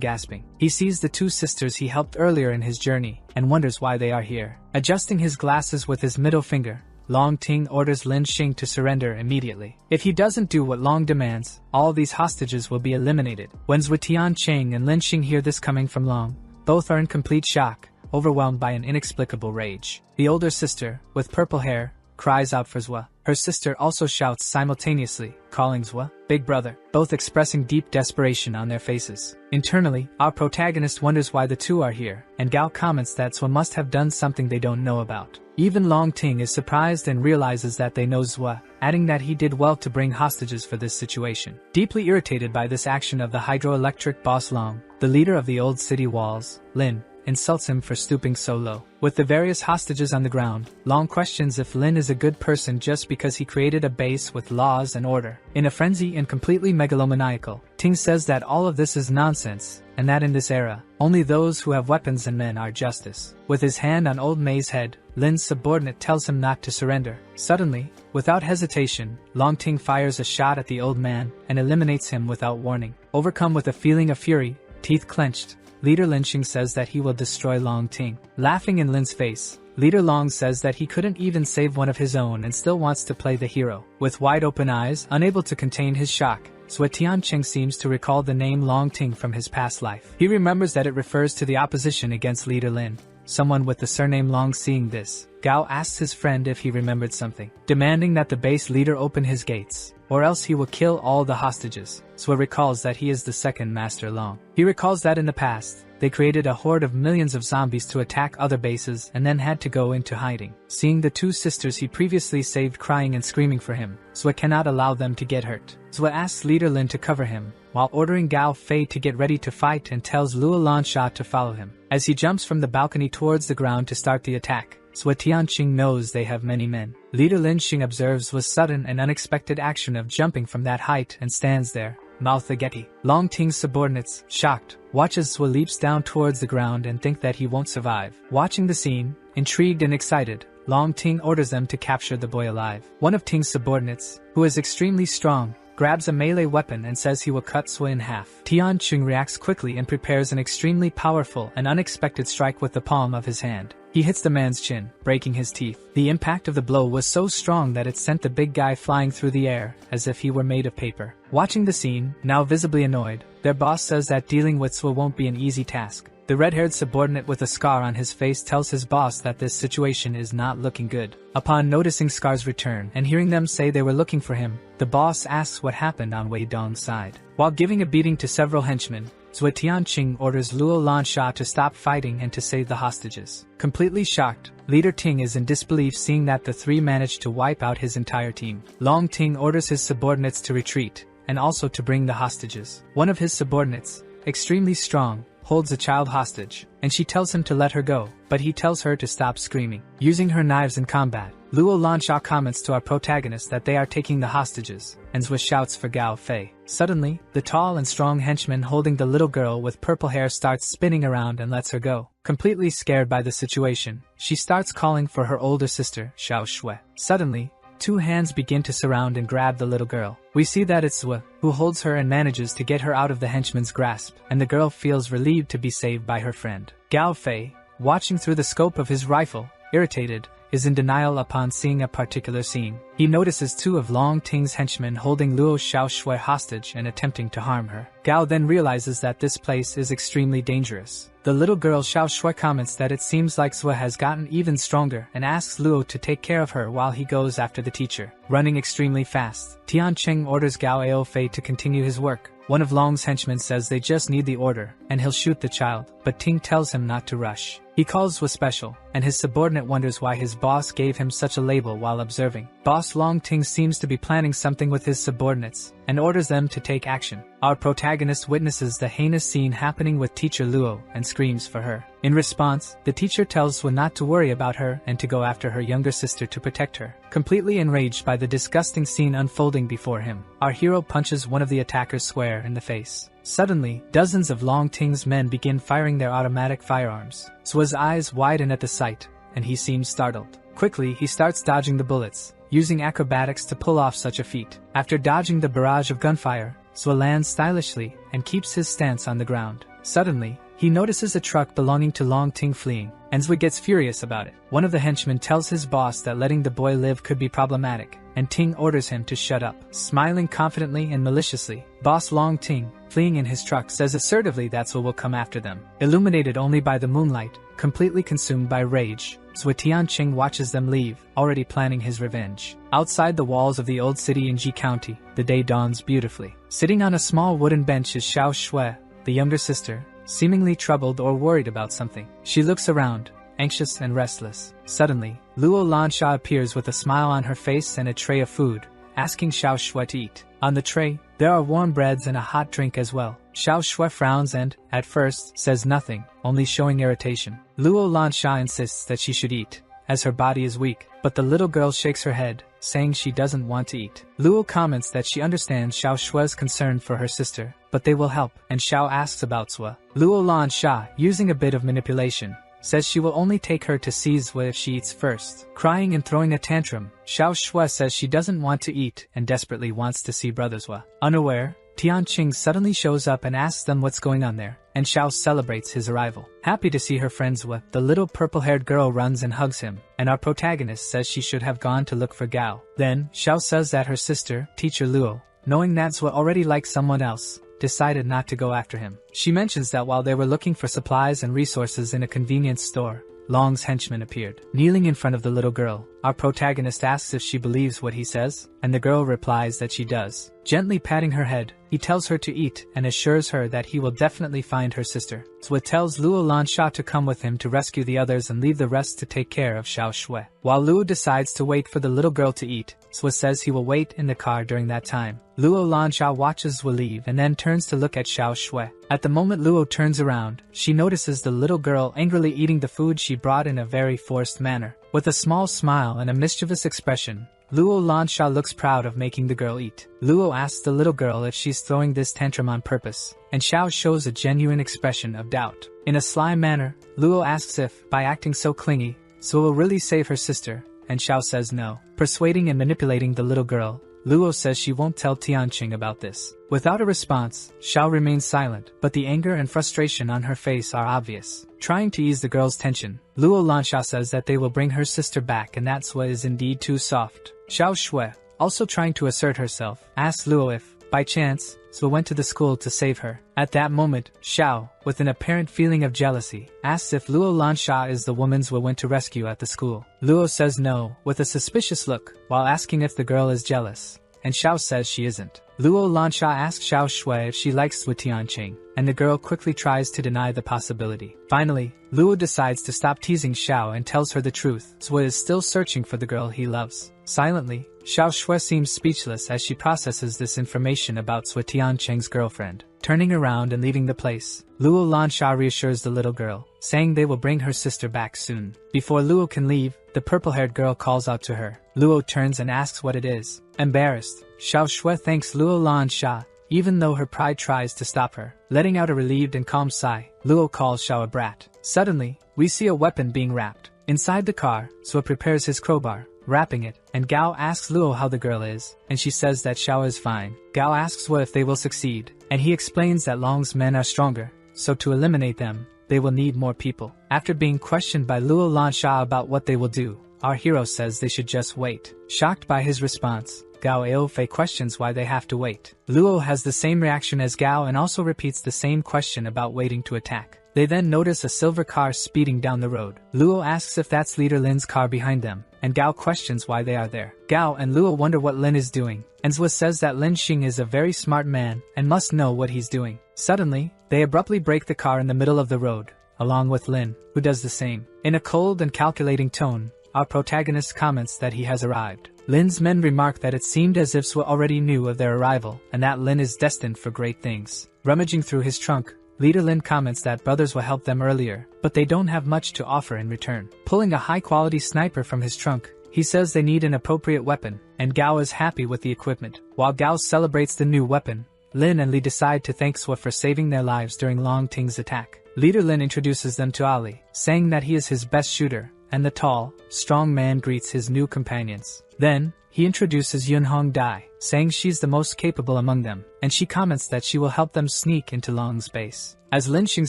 Speaker 1: gasping. He sees the two sisters he helped earlier in his journey, and wonders why they are here. Adjusting his glasses with his middle finger, Long Ting orders Lin Xing to surrender immediately. If he doesn't do what Long demands, all these hostages will be eliminated. When Zhuo Tianqing and Lin Xing hear this coming from Long, both are in complete shock, overwhelmed by an inexplicable rage. The older sister, with purple hair, cries out for Zhuo. Her sister also shouts simultaneously, calling Zhuo Big Brother, both expressing deep desperation on their faces. Internally, our protagonist wonders why the two are here, and Gao comments that Zhuo must have done something they don't know about. Even Long Ting is surprised and realizes that they know Zhuo, adding that he did well to bring hostages for this situation. Deeply irritated by this action of the hydroelectric boss Long, the leader of the old city walls, Lin, insults him for stooping so low. With the various hostages on the ground, Long questions if Lin is a good person just because he created a base with laws and order. In a frenzy and completely megalomaniacal, Ting says that all of this is nonsense, and that in this era, only those who have weapons and men are justice. With his hand on Old Mei's head, Lin's subordinate tells him not to surrender. Suddenly, without hesitation, Long Ting fires a shot at the old man and eliminates him without warning. Overcome with a feeling of fury, teeth clenched, Leader Lin Xing says that he will destroy Long Ting. Laughing in Lin's face, Leader Long says that he couldn't even save one of his own and still wants to play the hero. With wide open eyes, unable to contain his shock, Zhuo Tianqing seems to recall the name Long Ting from his past life. He remembers that it refers to the opposition against Leader Lin. Someone with the surname Long. Seeing this, Gao asks his friend if he remembered something, demanding that the base leader open his gates, or else he will kill all the hostages. Zhuo recalls that he is the second Master Long. He recalls that in the past, they created a horde of millions of zombies to attack other bases and then had to go into hiding. Seeing the two sisters he previously saved crying and screaming for him, Zhuo cannot allow them to get hurt. Zhuo asks Leader Lin to cover him, while ordering Gao Fei to get ready to fight and tells Luo Lansha to follow him. As he jumps from the balcony towards the ground to start the attack, Zhuo Tianqing knows they have many men. Leader Lin Xing observes Zhuo's sudden and unexpected action of jumping from that height and stands there, mouth agape. Long Ting's subordinates, shocked, watch as Zhuo leaps down towards the ground and think that he won't survive. Watching the scene, intrigued and excited, Long Ting orders them to capture the boy alive. One of Ting's subordinates, who is extremely strong, grabs a melee weapon and says he will cut Zhuo in half. Tianqing reacts quickly and prepares an extremely powerful and unexpected strike with the palm of his hand. He hits the man's chin, breaking his teeth. The impact of the blow was so strong that it sent the big guy flying through the air, as if he were made of paper. Watching the scene, now visibly annoyed, their boss says that dealing with Zhuo won't be an easy task. The red-haired subordinate with a scar on his face tells his boss that this situation is not looking good. Upon noticing Scar's return and hearing them say they were looking for him, the boss asks what happened on Wei Dong's side. While giving a beating to several henchmen, Zhuo Tianqing orders Luo Lansha to stop fighting and to save the hostages. Completely shocked, Leader Ting is in disbelief seeing that the three managed to wipe out his entire team. Long Ting orders his subordinates to retreat, and also to bring the hostages. One of his subordinates, extremely strong, holds a child hostage, and she tells him to let her go, but he tells her to stop screaming. Using her knives in combat, Luo Lansha comments to our protagonist that they are taking the hostages, and Zhui shouts for Gao Fei. Suddenly, the tall and strong henchman holding the little girl with purple hair starts spinning around and lets her go. Completely scared by the situation, she starts calling for her older sister, Xiao Shui. Suddenly, two hands begin to surround and grab the little girl. We see that it's Zhui, who holds her and manages to get her out of the henchman's grasp, and the girl feels relieved to be saved by her friend. Gao Fei, watching through the scope of his rifle, irritated, is in denial upon seeing a particular scene. He notices two of Long Ting's henchmen holding Luo Xiao Shui hostage and attempting to harm her. Gao then realizes that this place is extremely dangerous. The little girl Xiao Shui comments that it seems like Zhui has gotten even stronger and asks Luo to take care of her while he goes after the teacher. Running extremely fast, Tianqing orders Gao Aofei to continue his work. One of Long's henchmen says they just need the order, and he'll shoot the child, but Ting tells him not to rush. He calls Zhui special, and his subordinate wonders why his boss gave him such a label while observing. Boss Long Ting seems to be planning something with his subordinates, and orders them to take action. Our protagonist witnesses the heinous scene happening with teacher Luo and screams for her. In response, the teacher tells Zhui not to worry about her and to go after her younger sister to protect her. Completely enraged by the disgusting scene unfolding before him, our hero punches one of the attackers square in the face. Suddenly, dozens of Long Ting's men begin firing their automatic firearms. Zhui's eyes widen at the sight, and he seems startled. Quickly, he starts dodging the bullets, using acrobatics to pull off such a feat. After dodging the barrage of gunfire, Zhui lands stylishly and keeps his stance on the ground. Suddenly, he notices a truck belonging to Long Ting fleeing, and Zhui gets furious about it. One of the henchmen tells his boss that letting the boy live could be problematic, and Ting orders him to shut up. Smiling confidently and maliciously, boss Long Ting, fleeing in his truck, says assertively that Zhui will come after them. Illuminated only by the moonlight, completely consumed by rage, Zhui Tianqing watches them leave, already planning his revenge. Outside the walls of the old city in Ji County, the day dawns beautifully. Sitting on a small wooden bench is Xiao Shui, the younger sister, seemingly troubled or worried about something. She looks around, anxious and restless. Suddenly, Luo Lansha appears with a smile on her face and a tray of food, asking Xiao Shui to eat. On the tray, there are warm breads and a hot drink as well. Xiao Shui frowns and, at first, says nothing, only showing irritation. Luo Lansha insists that she should eat, as her body is weak, but the little girl shakes her head, saying she doesn't want to eat. Luo comments that she understands Xiao Shui's concern for her sister, but they will help, and Xiao asks about Zhui. Luo Lansha, using a bit of manipulation, says she will only take her to see Zhui if she eats first. Crying and throwing a tantrum, Xiao Shui says she doesn't want to eat and desperately wants to see brother Zhui. Unaware, Tianqing suddenly shows up and asks them what's going on there, and Xiao celebrates his arrival. Happy to see her friend Zhui, the little purple-haired girl runs and hugs him, and our protagonist says she should have gone to look for Gao. Then, Xiao says that her sister, teacher Luo, knowing that Zhui already likes someone else, decided not to go after him. She mentions that while they were looking for supplies and resources in a convenience store, Long's henchman appeared. Kneeling in front of the little girl, our protagonist asks if she believes what he says, and the girl replies that she does. Gently patting her head, he tells her to eat and assures her that he will definitely find her sister. Zhui tells Luo Lansha to come with him to rescue the others and leave the rest to take care of Xiao Shui. While Luo decides to wait for the little girl to eat, Zhui says he will wait in the car during that time. Luo Lansha watches Zhui leave and then turns to look at Xiao Shui. At the moment Luo turns around, she notices the little girl angrily eating the food she brought in a very forced manner. With a small smile and a mischievous expression, Luo Lansha looks proud of making the girl eat. Luo asks the little girl if she's throwing this tantrum on purpose, and Xiao shows a genuine expression of doubt. In a sly manner, Luo asks if, by acting so clingy, Zhui will really save her sister, and Xiao says no. Persuading and manipulating the little girl, Luo says she won't tell Tianqing about this. Without a response, Xiao remains silent, but the anger and frustration on her face are obvious. Trying to ease the girl's tension, Luo Lansha says that they will bring her sister back and that Zhui is indeed too soft. Xiao Shui, also trying to assert herself, asks Luo if, by chance, Zhui went to the school to save her. At that moment, Xiao, with an apparent feeling of jealousy, asks if Luo Lansha is the woman Zhui went to rescue at the school. Luo says no, with a suspicious look, while asking if the girl is jealous, and Xiao says she isn't. Luo Lansha asks Xiao Shui if she likes Zhui Tianqing, and the girl quickly tries to deny the possibility. Finally, Luo decides to stop teasing Xiao and tells her the truth. Zhui is still searching for the girl he loves. Silently, Xiao Shui seems speechless as she processes this information about Zhui Tianqing's girlfriend. turning around and leaving the place. Luo Lansha reassures the little girl, saying they will bring her sister back soon. Before Luo can leave, the purple-haired girl calls out to her. Luo turns and asks what it is. Embarrassed, Xiao Shui thanks Luo Lansha, even though her pride tries to stop her. Letting out a relieved and calm sigh, Luo calls Xiao a brat. Suddenly, we see a weapon being wrapped. Inside the car, Sui prepares his crowbar, wrapping it, and Gao asks Luo how the girl is, and she says that Xiao is fine. Gao asks Sui if they will succeed, and he explains that Long's men are stronger, so to eliminate them, they will need more people. After being questioned by Luo Lansha about what they will do, our hero says they should just wait. Shocked by his response, Gao Aofei questions why they have to wait. Luo has the same reaction as Gao and also repeats the same question about waiting to attack. They then notice a silver car speeding down the road. Luo asks if that's leader Lin's car behind them, and Gao questions why they are there. Gao and Luo wonder what Lin is doing, and Zwa says that Lin Xing is a very smart man and must know what he's doing. Suddenly, they abruptly brake the car in the middle of the road, along with Lin, who does the same. In a cold and calculating tone, our protagonist comments that he has arrived. Lin's men remark that it seemed as if Swa already knew of their arrival, and that Lin is destined for great things. Rummaging through his trunk, Leader Lin comments that brothers will help them earlier, but they don't have much to offer in return. Pulling a high-quality sniper from his trunk, he says they need an appropriate weapon, and Gao is happy with the equipment. While Gao celebrates the new weapon, Lin and Li decide to thank Swa for saving their lives during Long Ting's attack. Leader Lin introduces them to Ali, saying that he is his best shooter, and the tall, strong man greets his new companions. Then, he introduces Yunhong Dai, saying she's the most capable among them, and she comments that she will help them sneak into Long's base. As Lin Xing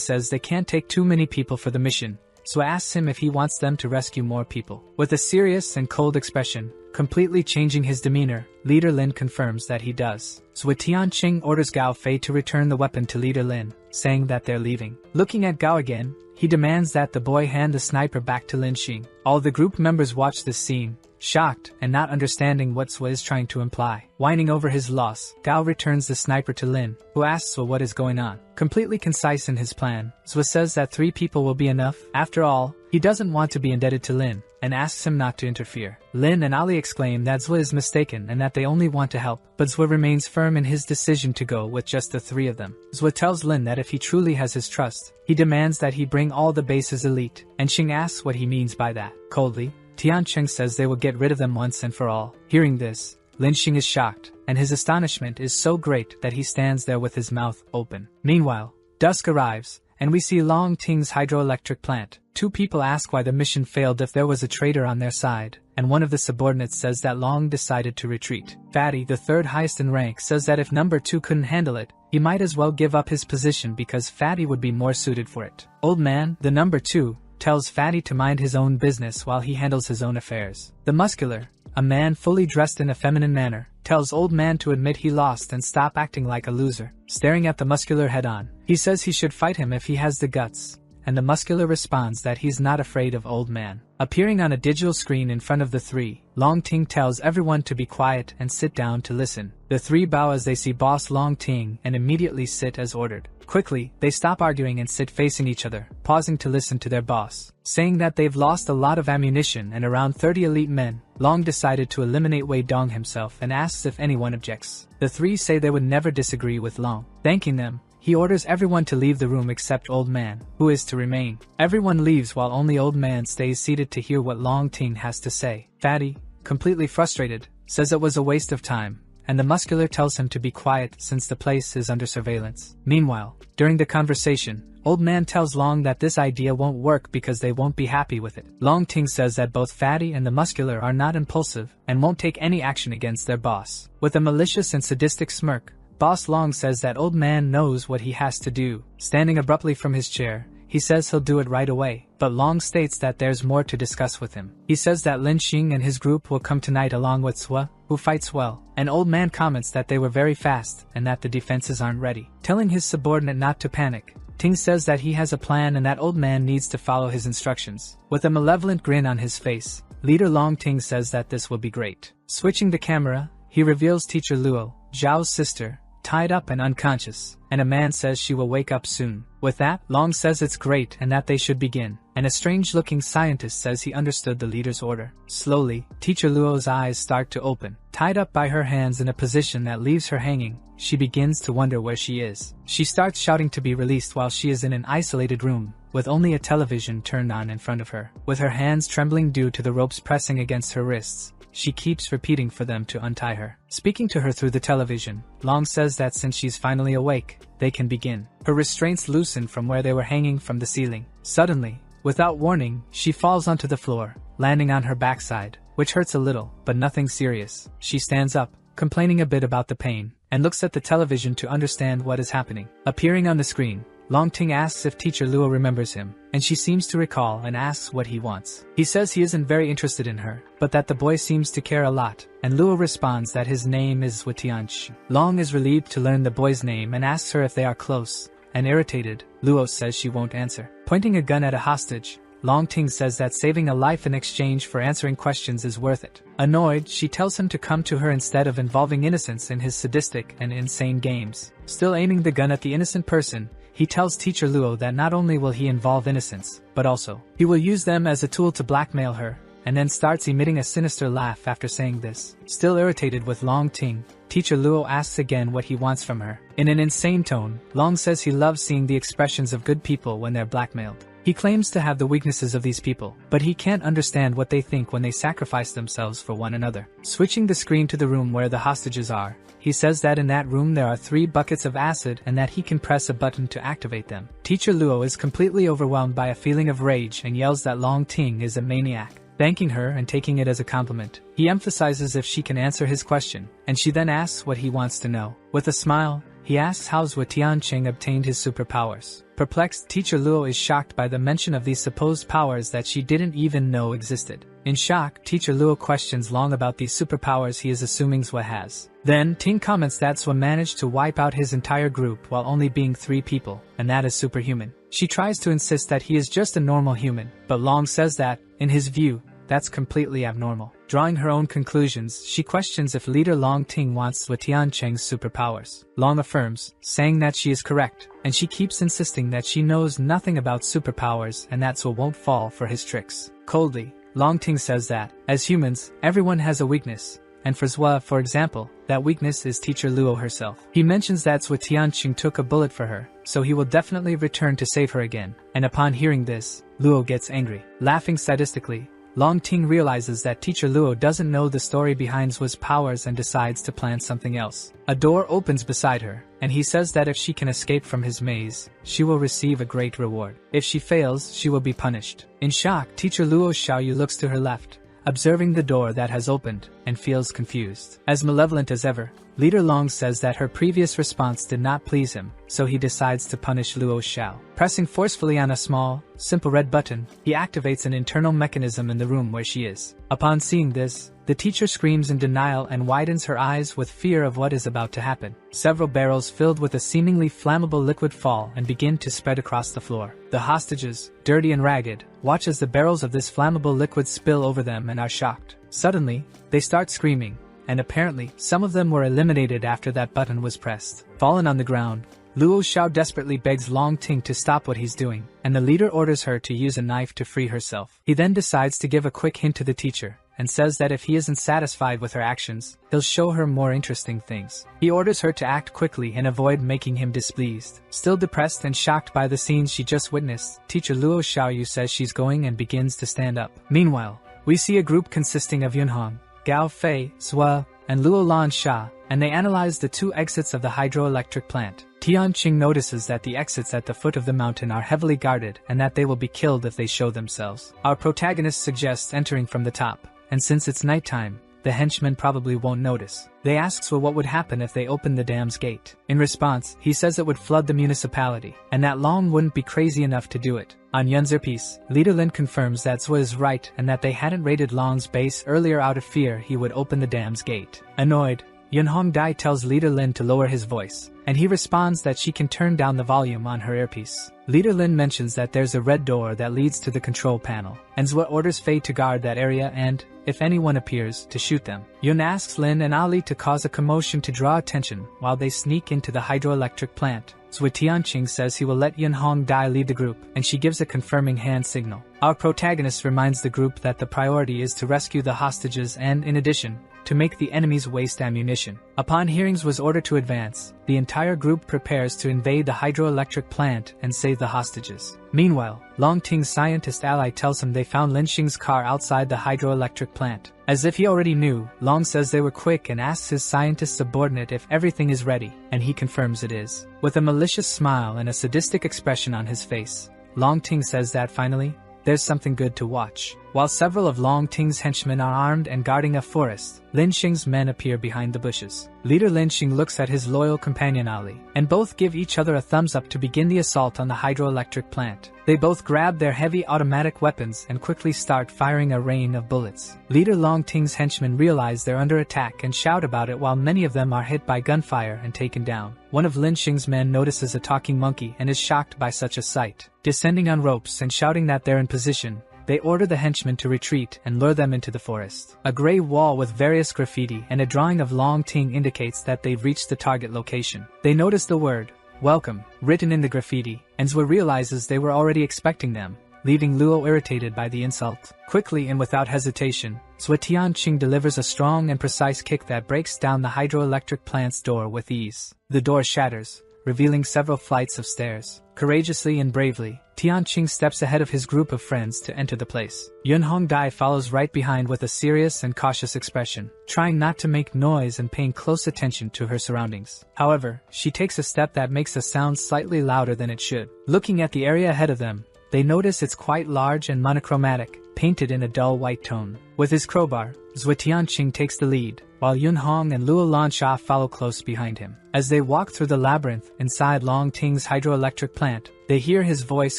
Speaker 1: says they can't take too many people for the mission, so asks him if he wants them to rescue more people. With a serious and cold expression, completely changing his demeanor, Leader Lin confirms that he does. So Tianqing orders Gao Fei to return the weapon to Leader Lin, saying that they're leaving. Looking at Gao again, he demands that the boy hand the sniper back to Lin Xing. All the group members watch this scene, shocked and not understanding what Swa is trying to imply. Whining over his loss, Gao returns the sniper to Lin, who asks Swa what is going on. Completely concise in his plan, Swa says that 3 people will be enough. After all, he doesn't want to be indebted to Lin, and asks him not to interfere. Lin and Ali exclaim that Zwa is mistaken and that they only want to help, but Zwa remains firm in his decision to go with just the 3 of them. Zwa tells Lin that if he truly has his trust, he demands that he bring all the base's elite, and Xing asks what he means by that. Coldly, Tianqing says they will get rid of them once and for all. Hearing this, Lin Xing is shocked, and his astonishment is so great that he stands there with his mouth open. Meanwhile, dusk arrives, and we see Long Ting's hydroelectric plant. 2 people ask why the mission failed if there was a traitor on their side, and one of the subordinates says that Long decided to retreat. Fatty, the 3rd highest in rank, says that if number 2 couldn't handle it, he might as well give up his position because Fatty would be more suited for it. Old Man, the number 2, tells Fatty to mind his own business while he handles his own affairs. The Muscular, a man fully dressed in a feminine manner, tells Old Man to admit he lost and stop acting like a loser. Staring at the Muscular head-on, he says he should fight him if he has the guts, and the Muscular responds that he's not afraid of Old Man. Appearing on a digital screen in front of the 3, Long Ting tells everyone to be quiet and sit down to listen. The 3 bow as they see Boss Long Ting and immediately sit as ordered. Quickly, they stop arguing and sit facing each other, pausing to listen to their boss. Saying that they've lost a lot of ammunition and around 30 elite men, Long decided to eliminate Wei Dong himself and asks if anyone objects. The 3 say they would never disagree with Long. Thanking them, he orders everyone to leave the room except Old Man, who is to remain. Everyone leaves while only Old Man stays seated to hear what Long Ting has to say. Fatty, completely frustrated, says it was a waste of time, and the Muscular tells him to be quiet since the place is under surveillance. Meanwhile, during the conversation, Old Man tells Long that this idea won't work because they won't be happy with it. Long Ting says that both Fatty and the Muscular are not impulsive and won't take any action against their boss. With a malicious and sadistic smirk, Boss Long says that Old Man knows what he has to do. Standing abruptly from his chair, he says he'll do it right away, but Long states that there's more to discuss with him. He says that Lin Xing and his group will come tonight along with Swa, who fights well, and Old Man comments that they were very fast and that the defenses aren't ready. Telling his subordinate not to panic, Ting says that he has a plan and that Old Man needs to follow his instructions. With a malevolent grin on his face, Leader Long Ting says that this will be great. Switching the camera, he reveals Teacher Luo, Zhao's sister, tied up and unconscious, and a man says she will wake up soon. With that, Long says it's great and that they should begin, and a strange-looking scientist says he understood the leader's order. Slowly, Teacher Luo's eyes start to open. Tied up by her hands in a position that leaves her hanging, she begins to wonder where she is. She starts shouting to be released while she is in an isolated room, with only a television turned on in front of her. With her hands trembling due to the ropes pressing against her wrists, she keeps repeating for them to untie her. Speaking to her through the television, Long says that since she's finally awake, they can begin. Her restraints loosen from where they were hanging from the ceiling. Suddenly, without warning, she falls onto the floor, landing on her backside, which hurts a little, but nothing serious. She stands up, complaining a bit about the pain, and looks at the television to understand what is happening. Appearing on the screen, Long Ting asks if Teacher Luo remembers him, and she seems to recall and asks what he wants. He says he isn't very interested in her, but that the boy seems to care a lot, and Luo responds that his name is Watianchi. Long is relieved to learn the boy's name and asks her if they are close, and irritated, Luo says she won't answer. Pointing a gun at a hostage, Long Ting says that saving a life in exchange for answering questions is worth it. Annoyed, she tells him to come to her instead of involving innocents in his sadistic and insane games. Still aiming the gun at the innocent person, he tells Teacher Luo that not only will he involve innocents, but also, he will use them as a tool to blackmail her, and then starts emitting a sinister laugh after saying this. Still irritated with Long Ting, Teacher Luo asks again what he wants from her. In an insane tone, Long says he loves seeing the expressions of good people when they're blackmailed. He claims to have the weaknesses of these people, but he can't understand what they think when they sacrifice themselves for one another. Switching the screen to the room where the hostages are, he says that in that room there are 3 buckets of acid and that he can press a button to activate them. Teacher Luo is completely overwhelmed by a feeling of rage and yells that Long Ting is a maniac. Thanking her and taking it as a compliment, he emphasizes if she can answer his question, and she then asks what he wants to know. With a smile, he asks how Zhou Tianqing obtained his superpowers. Perplexed, Teacher Luo is shocked by the mention of these supposed powers that she didn't even know existed. In shock, Teacher Luo questions Long about these superpowers he is assuming Zhou has. Then, Ting comments that Zhou managed to wipe out his entire group while only being 3 people, and that is superhuman. She tries to insist that he is just a normal human, but Long says that, in his view, that's completely abnormal. Drawing her own conclusions, she questions if leader Long Ting wants Zhou Tianqing's superpowers. Long affirms, saying that she is correct, and she keeps insisting that she knows nothing about superpowers and that Zhou won't fall for his tricks. Coldly, Long Ting says that, as humans, everyone has a weakness, and for Zhou, for example, that weakness is Teacher Luo herself. He mentions that Zhou Tianqing took a bullet for her, so he will definitely return to save her again, and upon hearing this, Luo gets angry. Laughing sadistically, Long Ting realizes that Teacher Luo doesn't know the story behind Zhu's powers and decides to plan something else. A door opens beside her, and he says that if she can escape from his maze, she will receive a great reward. If she fails, she will be punished. In shock, Teacher Luo Xiaoyu looks to her left, observing the door that has opened, and feels confused. As malevolent as ever, Leader Long says that her previous response did not please him, so he decides to punish Luo Xiao. Pressing forcefully on a small, simple red button, he activates an internal mechanism in the room where she is. Upon seeing this, the teacher screams in denial and widens her eyes with fear of what is about to happen. Several barrels filled with a seemingly flammable liquid fall and begin to spread across the floor. The hostages, dirty and ragged, watch as the barrels of this flammable liquid spill over them and are shocked. Suddenly, they start screaming, and apparently, some of them were eliminated after that button was pressed. Fallen on the ground, Luo Xiao desperately begs Long Ting to stop what he's doing, and the leader orders her to use a knife to free herself. He then decides to give a quick hint to the teacher, and says that if he isn't satisfied with her actions, he'll show her more interesting things. He orders her to act quickly and avoid making him displeased. Still depressed and shocked by the scenes she just witnessed, Teacher Luo Xiaoyu says she's going and begins to stand up. Meanwhile, we see a group consisting of Yunhong, Gao Fei, Zhou, and Luo Lan Sha, and they analyze the 2 exits of the hydroelectric plant. Tianqing notices that the exits at the foot of the mountain are heavily guarded and that they will be killed if they show themselves. Our protagonist suggests entering from the top, and since it's nighttime, the henchmen probably won't notice. They ask Zhou what would happen if they opened the dam's gate. In response, he says it would flood the municipality, and that Long wouldn't be crazy enough to do it. On Yun's piece, Leader Lin confirms that Zhou is right and that they hadn't raided Long's base earlier out of fear he would open the dam's gate. Annoyed, Yunhong Dai tells Leader Lin to lower his voice, and he responds that she can turn down the volume on her earpiece. Leader Lin mentions that there's a red door that leads to the control panel, and Zwa orders Faye to guard that area and, if anyone appears, to shoot them. Yun asks Lin and Ali to cause a commotion to draw attention while they sneak into the hydroelectric plant. Zwa Tianqing says he will let Yunhong Dai lead the group, and she gives a confirming hand signal. Our protagonist reminds the group that the priority is to rescue the hostages and, in addition, to make the enemies waste ammunition. Upon hearing Zwa's order to advance, the entire group prepares to invade the hydroelectric plant and save the hostages. Meanwhile, Long Ting's scientist ally tells him they found Lin Xing's car outside the hydroelectric plant. As if he already knew, Long says they were quick and asks his scientist subordinate if everything is ready, and he confirms it is. With a malicious smile and a sadistic expression on his face, Long Ting says that finally, there's something good to watch. While several of Long Ting's henchmen are armed and guarding a forest, Lin Xing's men appear behind the bushes. Leader Lin Xing looks at his loyal companion Ali, and both give each other a thumbs up to begin the assault on the hydroelectric plant. They both grab their heavy automatic weapons and quickly start firing a rain of bullets. Leader Long Ting's henchmen realize they're under attack and shout about it while many of them are hit by gunfire and taken down. One of Lin Xing's men notices a talking monkey and is shocked by such a sight. Descending on ropes and shouting that they're in position, they order the henchmen to retreat and lure them into the forest. A gray wall with various graffiti and a drawing of Long Ting indicates that they've reached the target location. They notice the word, "Welcome," written in the graffiti, and Zwa realizes they were already expecting them, leaving Luo irritated by the insult. Quickly and without hesitation, Zwa Tianqing delivers a strong and precise kick that breaks down the hydroelectric plant's door with ease. The door shatters, revealing several flights of stairs. Courageously and bravely, Tianqing steps ahead of his group of friends to enter the place. Yunhong Dai follows right behind with a serious and cautious expression, trying not to make noise and paying close attention to her surroundings. However, she takes a step that makes a sound slightly louder than it should. Looking at the area ahead of them, they notice it's quite large and monochromatic, painted in a dull white tone. With his crowbar, Zwa Tianqing takes the lead, while Yunhong and Luo Lansha follow close behind him. As they walk through the labyrinth inside Long Ting's hydroelectric plant, they hear his voice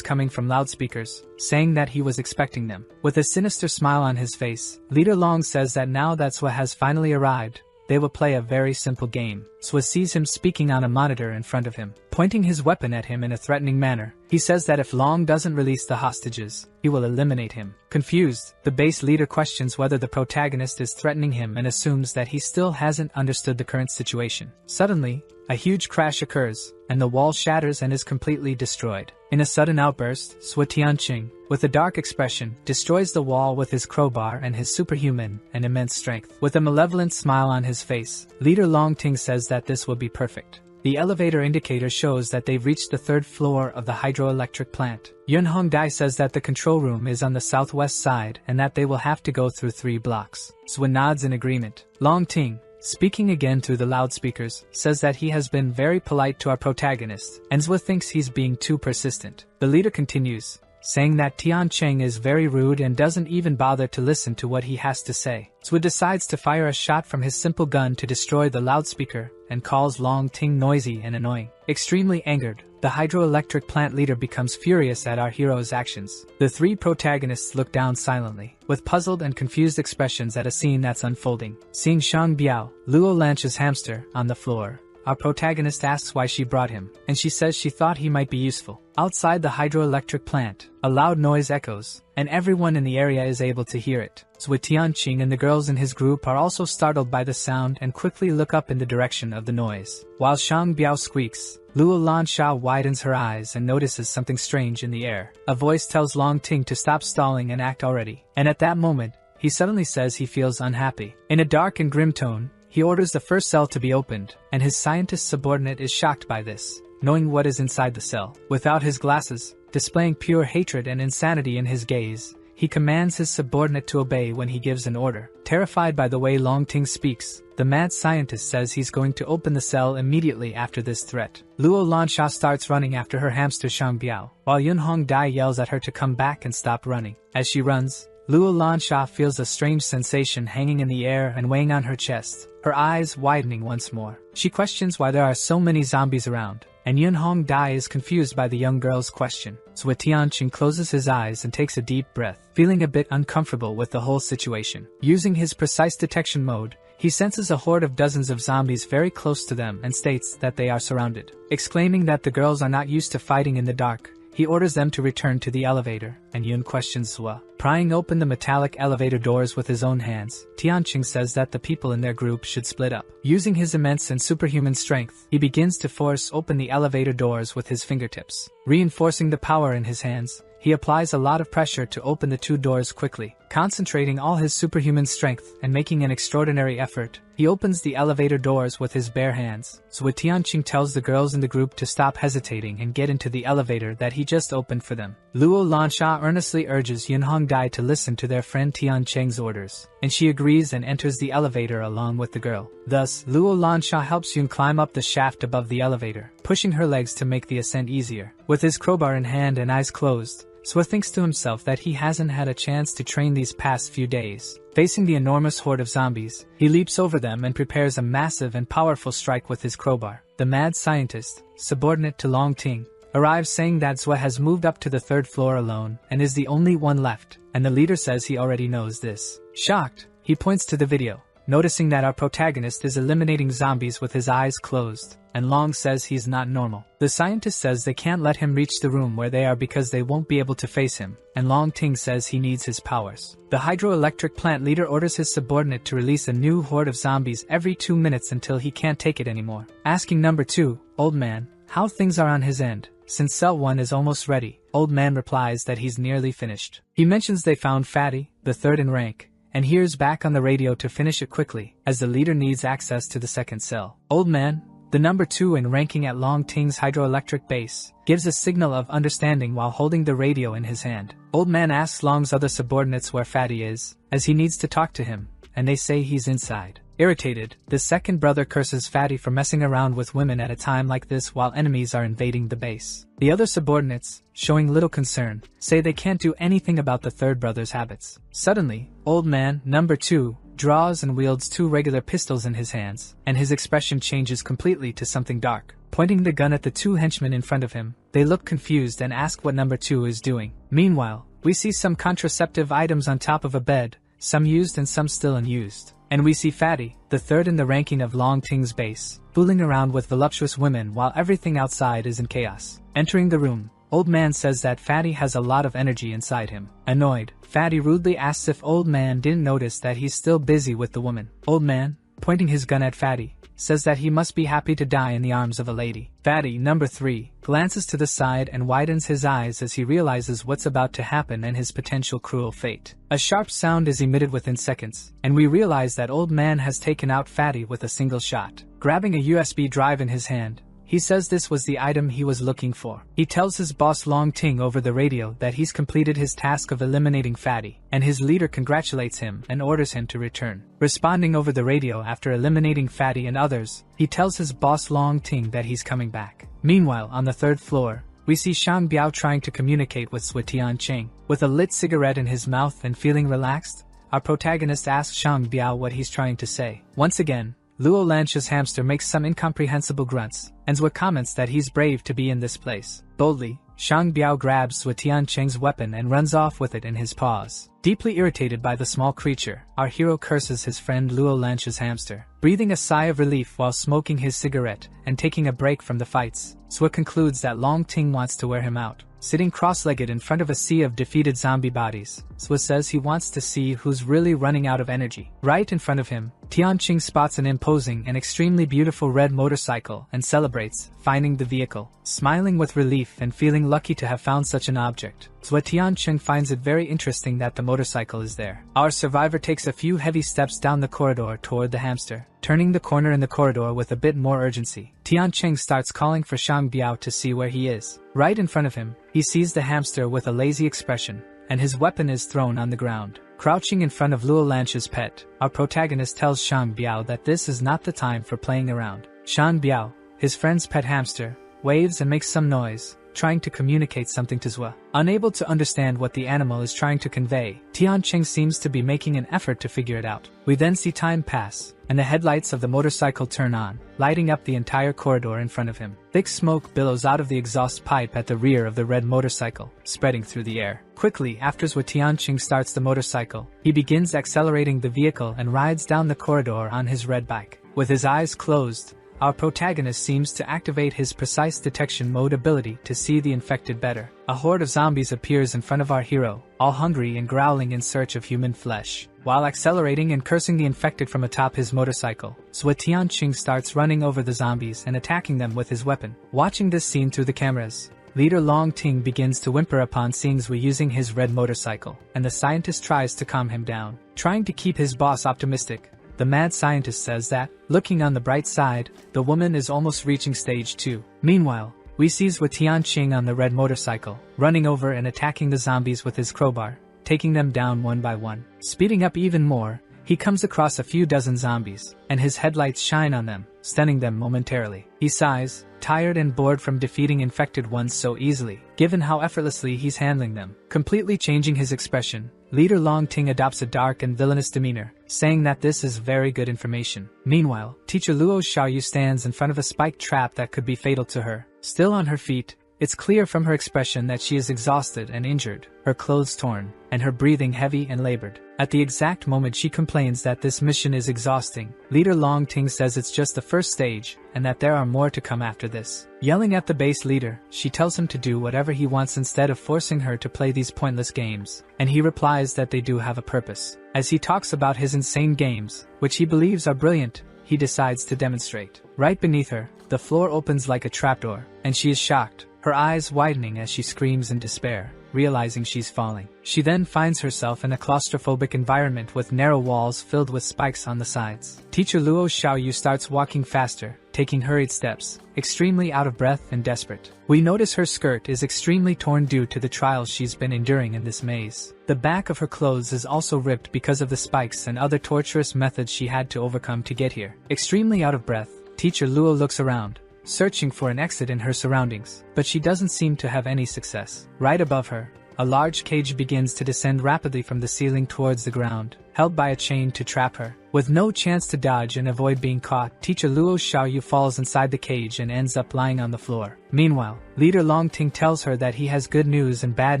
Speaker 1: coming from loudspeakers, saying that he was expecting them. With a sinister smile on his face, Leader Long says that now that Zwa has finally arrived, they will play a very simple game. Zwa sees him speaking on a monitor in front of him, pointing his weapon at him in a threatening manner. He says that if Long doesn't release the hostages, he will eliminate him. Confused, the base leader questions whether the protagonist is threatening him and assumes that he still hasn't understood the current situation. Suddenly, a huge crash occurs, and the wall shatters and is completely destroyed. In a sudden outburst, Zwa Tianqing, with a dark expression, destroys the wall with his crowbar and his superhuman and immense strength. With a malevolent smile on his face, Leader Long Ting says that this will be perfect. The elevator indicator shows that they've reached the 3rd floor of the hydroelectric plant. Yunhong Dai says that the control room is on the southwest side and that they will have to go through 3 blocks. Zwa nods in agreement. Long Ting, speaking again through the loudspeakers, says that he has been very polite to our protagonist, and Zwa thinks he's being too persistent. The leader continues, saying that Tianqing is very rude and doesn't even bother to listen to what he has to say. Zwa decides to fire a shot from his simple gun to destroy the loudspeaker and calls Long Ting noisy and annoying. Extremely angered, the hydroelectric plant leader becomes furious at our hero's actions. The 3 protagonists look down silently, with puzzled and confused expressions at a scene that's unfolding. Seeing Shang Biao, Luo Lanch's hamster, on the floor, our protagonist asks why she brought him, and she says she thought he might be useful. Outside the hydroelectric plant, a loud noise echoes, and everyone in the area is able to hear it. Zwa Tianqing and the girls in his group are also startled by the sound and quickly look up in the direction of the noise. While Shang Biao squeaks, Luo Lansha widens her eyes and notices something strange in the air. A voice tells Long Ting to stop stalling and act already, and at that moment, he suddenly says he feels unhappy. In a dark and grim tone, he orders the first cell to be opened, and his scientist subordinate is shocked by this, knowing what is inside the cell. Without his glasses, displaying pure hatred and insanity in his gaze, he commands his subordinate to obey when he gives an order. Terrified by the way Long Ting speaks, the mad scientist says he's going to open the cell immediately after this threat. Luo Lansha starts running after her hamster Shang Biao, while Yunhong Dai yells at her to come back and stop running. As she runs, Luo Lansha feels a strange sensation hanging in the air and weighing on her chest, her eyes widening once more. She questions why there are so many zombies around, and Yunhong Dai is confused by the young girl's question. Zwa Tianqing closes his eyes and takes a deep breath, feeling a bit uncomfortable with the whole situation. Using his precise detection mode, He senses a horde of dozens of zombies very close to them and states that they are surrounded. Exclaiming that the girls are not used to fighting in the dark, he orders them to return to the elevator, and Yun questions Zua. Prying open the metallic elevator doors with his own hands, Tianqing says that the people in their group should split up. Using his immense and superhuman strength, he begins to force open the elevator doors with his fingertips. Reinforcing the power in his hands, he applies a lot of pressure to open the two doors quickly. Concentrating all his superhuman strength and making an extraordinary effort, he opens the elevator doors with his bare hands. Zua Tianqing tells the girls in the group to stop hesitating and get into the elevator that he just opened for them. Luo Lansha earnestly urges Yun Hongdai to listen to their friend Tianqing's orders, and she agrees and enters the elevator along with the girl. Thus, Luo Lansha helps Yun climb up the shaft above the elevator, pushing her legs to make the ascent easier. With his crowbar in hand and eyes closed, Zua thinks to himself that he hasn't had a chance to train these past few days. Facing the enormous horde of zombies, he leaps over them and prepares a massive and powerful strike with his crowbar. The mad scientist, subordinate to Long Ting, arrives saying that Zua has moved up to the third floor alone and is the only one left, and the leader says he already knows this. Shocked, he points to the video, noticing that our protagonist is eliminating zombies with his eyes closed, and Long says he's not normal. The scientist says they can't let him reach the room where they are because they won't be able to face him, and Long Ting says he needs his powers. The hydroelectric plant leader orders his subordinate to release a new horde of zombies every 2 minutes until he can't take it anymore. Asking number 2, Old Man, how things are on his end. Since Cell 1 is almost ready, Old Man replies that he's nearly finished. He mentions they found Fatty, the third in rank, and hears back on the radio to finish it quickly, as the leader needs access to the second cell. Old Man, the number 2 in ranking at Long Ting's hydroelectric base, gives a signal of understanding while holding the radio in his hand. Old Man asks Long's other subordinates where Fatty is, as he needs to talk to him, and they say he's inside. Irritated, the second brother curses Fatty for messing around with women at a time like this while enemies are invading the base. The other subordinates, showing little concern, say they can't do anything about the third brother's habits. Suddenly, Old Man, number 2, draws and wields 2 regular pistols in his hands, and his expression changes completely to something dark. Pointing the gun at the 2 henchmen in front of him, they look confused and ask what number 2 is doing. Meanwhile, we see some contraceptive items on top of a bed, some used and some still unused. And we see Fatty, the third in the ranking of Long Ting's base, fooling around with voluptuous women while everything outside is in chaos. Entering the room, Old Man says that Fatty has a lot of energy inside him. Annoyed, Fatty rudely asks if Old Man didn't notice that he's still busy with the woman. Old Man, pointing his gun at Fatty, says that he must be happy to die in the arms of a lady. Fatty, number 3, glances to the side and widens his eyes as he realizes what's about to happen and his potential cruel fate. A sharp sound is emitted within seconds, and we realize that Old Man has taken out Fatty with a single shot. Grabbing a USB drive in his hand, he says this was the item he was looking for. He tells his boss Long Ting over the radio that he's completed his task of eliminating Fatty, and his leader congratulates him and orders him to return. Responding over the radio after eliminating Fatty and others, he tells his boss Long Ting that he's coming back. Meanwhile, on the 3rd floor, we see Shang Biao trying to communicate with Zua Tianqing. With a lit cigarette in his mouth and feeling relaxed, our protagonist asks Shang Biao what he's trying to say. Once again, Luo Lansha's hamster makes some incomprehensible grunts, and Zua comments that he's brave to be in this place. Boldly, Shang Biao grabs Zua Tianqing's weapon and runs off with it in his paws. Deeply irritated by the small creature, our hero curses his friend Luo Lansha's hamster. Breathing a sigh of relief while smoking his cigarette and taking a break from the fights, Zua concludes that Long Ting wants to wear him out. Sitting cross-legged in front of a sea of defeated zombie bodies, Zua says he wants to see who's really running out of energy. Right in front of him, Tianqing spots an imposing and extremely beautiful red motorcycle and celebrates, finding the vehicle. Smiling with relief and feeling lucky to have found such an object, Zua Tianqing finds it very interesting that the motorcycle is there. Our survivor takes a few heavy steps down the corridor toward the hamster, turning the corner in the corridor with a bit more urgency. Tianqing starts calling for Shang Biao to see where he is. Right in front of him, he sees the hamster with a lazy expression, and his weapon is thrown on the ground. Crouching in front of Luo Lansha's pet, our protagonist tells Shang Biao that this is not the time for playing around. Shang Biao, his friend's pet hamster, waves and makes some noise, trying to communicate something to Zua. Unable to understand what the animal is trying to convey, Tianqing seems to be making an effort to figure it out. We then see time pass, and the headlights of the motorcycle turn on, lighting up the entire corridor in front of him. Thick smoke billows out of the exhaust pipe at the rear of the red motorcycle, spreading through the air. Quickly, after Zua Tianqing starts the motorcycle, he begins accelerating the vehicle and rides down the corridor on his red bike. With his eyes closed, our protagonist seems to activate his precise detection mode ability to see the infected better. A horde of zombies appears in front of our hero, all hungry and growling in search of human flesh. While accelerating and cursing the infected from atop his motorcycle, Zua Tianqing starts running over the zombies and attacking them with his weapon. Watching this scene through the cameras, Leader Long Ting begins to whimper upon seeing Zui using his red motorcycle, and the scientist tries to calm him down. Trying to keep his boss optimistic, the mad scientist says that, looking on the bright side, the woman is almost reaching stage 2. Meanwhile, we see Zua Tianqing on the red motorcycle, running over and attacking the zombies with his crowbar, taking them down one by one. Speeding up even more, he comes across a few dozen zombies, and his headlights shine on them, stunning them momentarily. He sighs, tired and bored from defeating infected ones so easily, given how effortlessly he's handling them. Completely changing his expression, Leader Long Ting adopts a dark and villainous demeanor, saying that this is very good information. Meanwhile, Teacher Luo Xiaoyu stands in front of a spiked trap that could be fatal to her. Still on her feet, it's clear from her expression that she is exhausted and injured, her clothes torn, and her breathing heavy and labored. At the exact moment she complains that this mission is exhausting, Leader Long Ting says it's just the first stage, and that there are more to come after this. Yelling at the base leader, she tells him to do whatever he wants instead of forcing her to play these pointless games, and he replies that they do have a purpose. As he talks about his insane games, which he believes are brilliant, he decides to demonstrate. Right beneath her, the floor opens like a trapdoor, and she is shocked, her eyes widening as she screams in despair, realizing she's falling. She then finds herself in a claustrophobic environment with narrow walls filled with spikes on the sides. Teacher Luo Xiaoyu starts walking faster, taking hurried steps, extremely out of breath and desperate. We notice her skirt is extremely torn due to the trials she's been enduring in this maze. The back of her clothes is also ripped because of the spikes and other torturous methods she had to overcome to get here. Extremely out of breath, Teacher Luo looks around, searching for an exit in her surroundings, but she doesn't seem to have any success. Right above her, a large cage begins to descend rapidly from the ceiling towards the ground, held by a chain to trap her. With no chance to dodge and avoid being caught, Teacher Luo Xiaoyu falls inside the cage and ends up lying on the floor. Meanwhile, Leader Long Ting tells her that he has good news and bad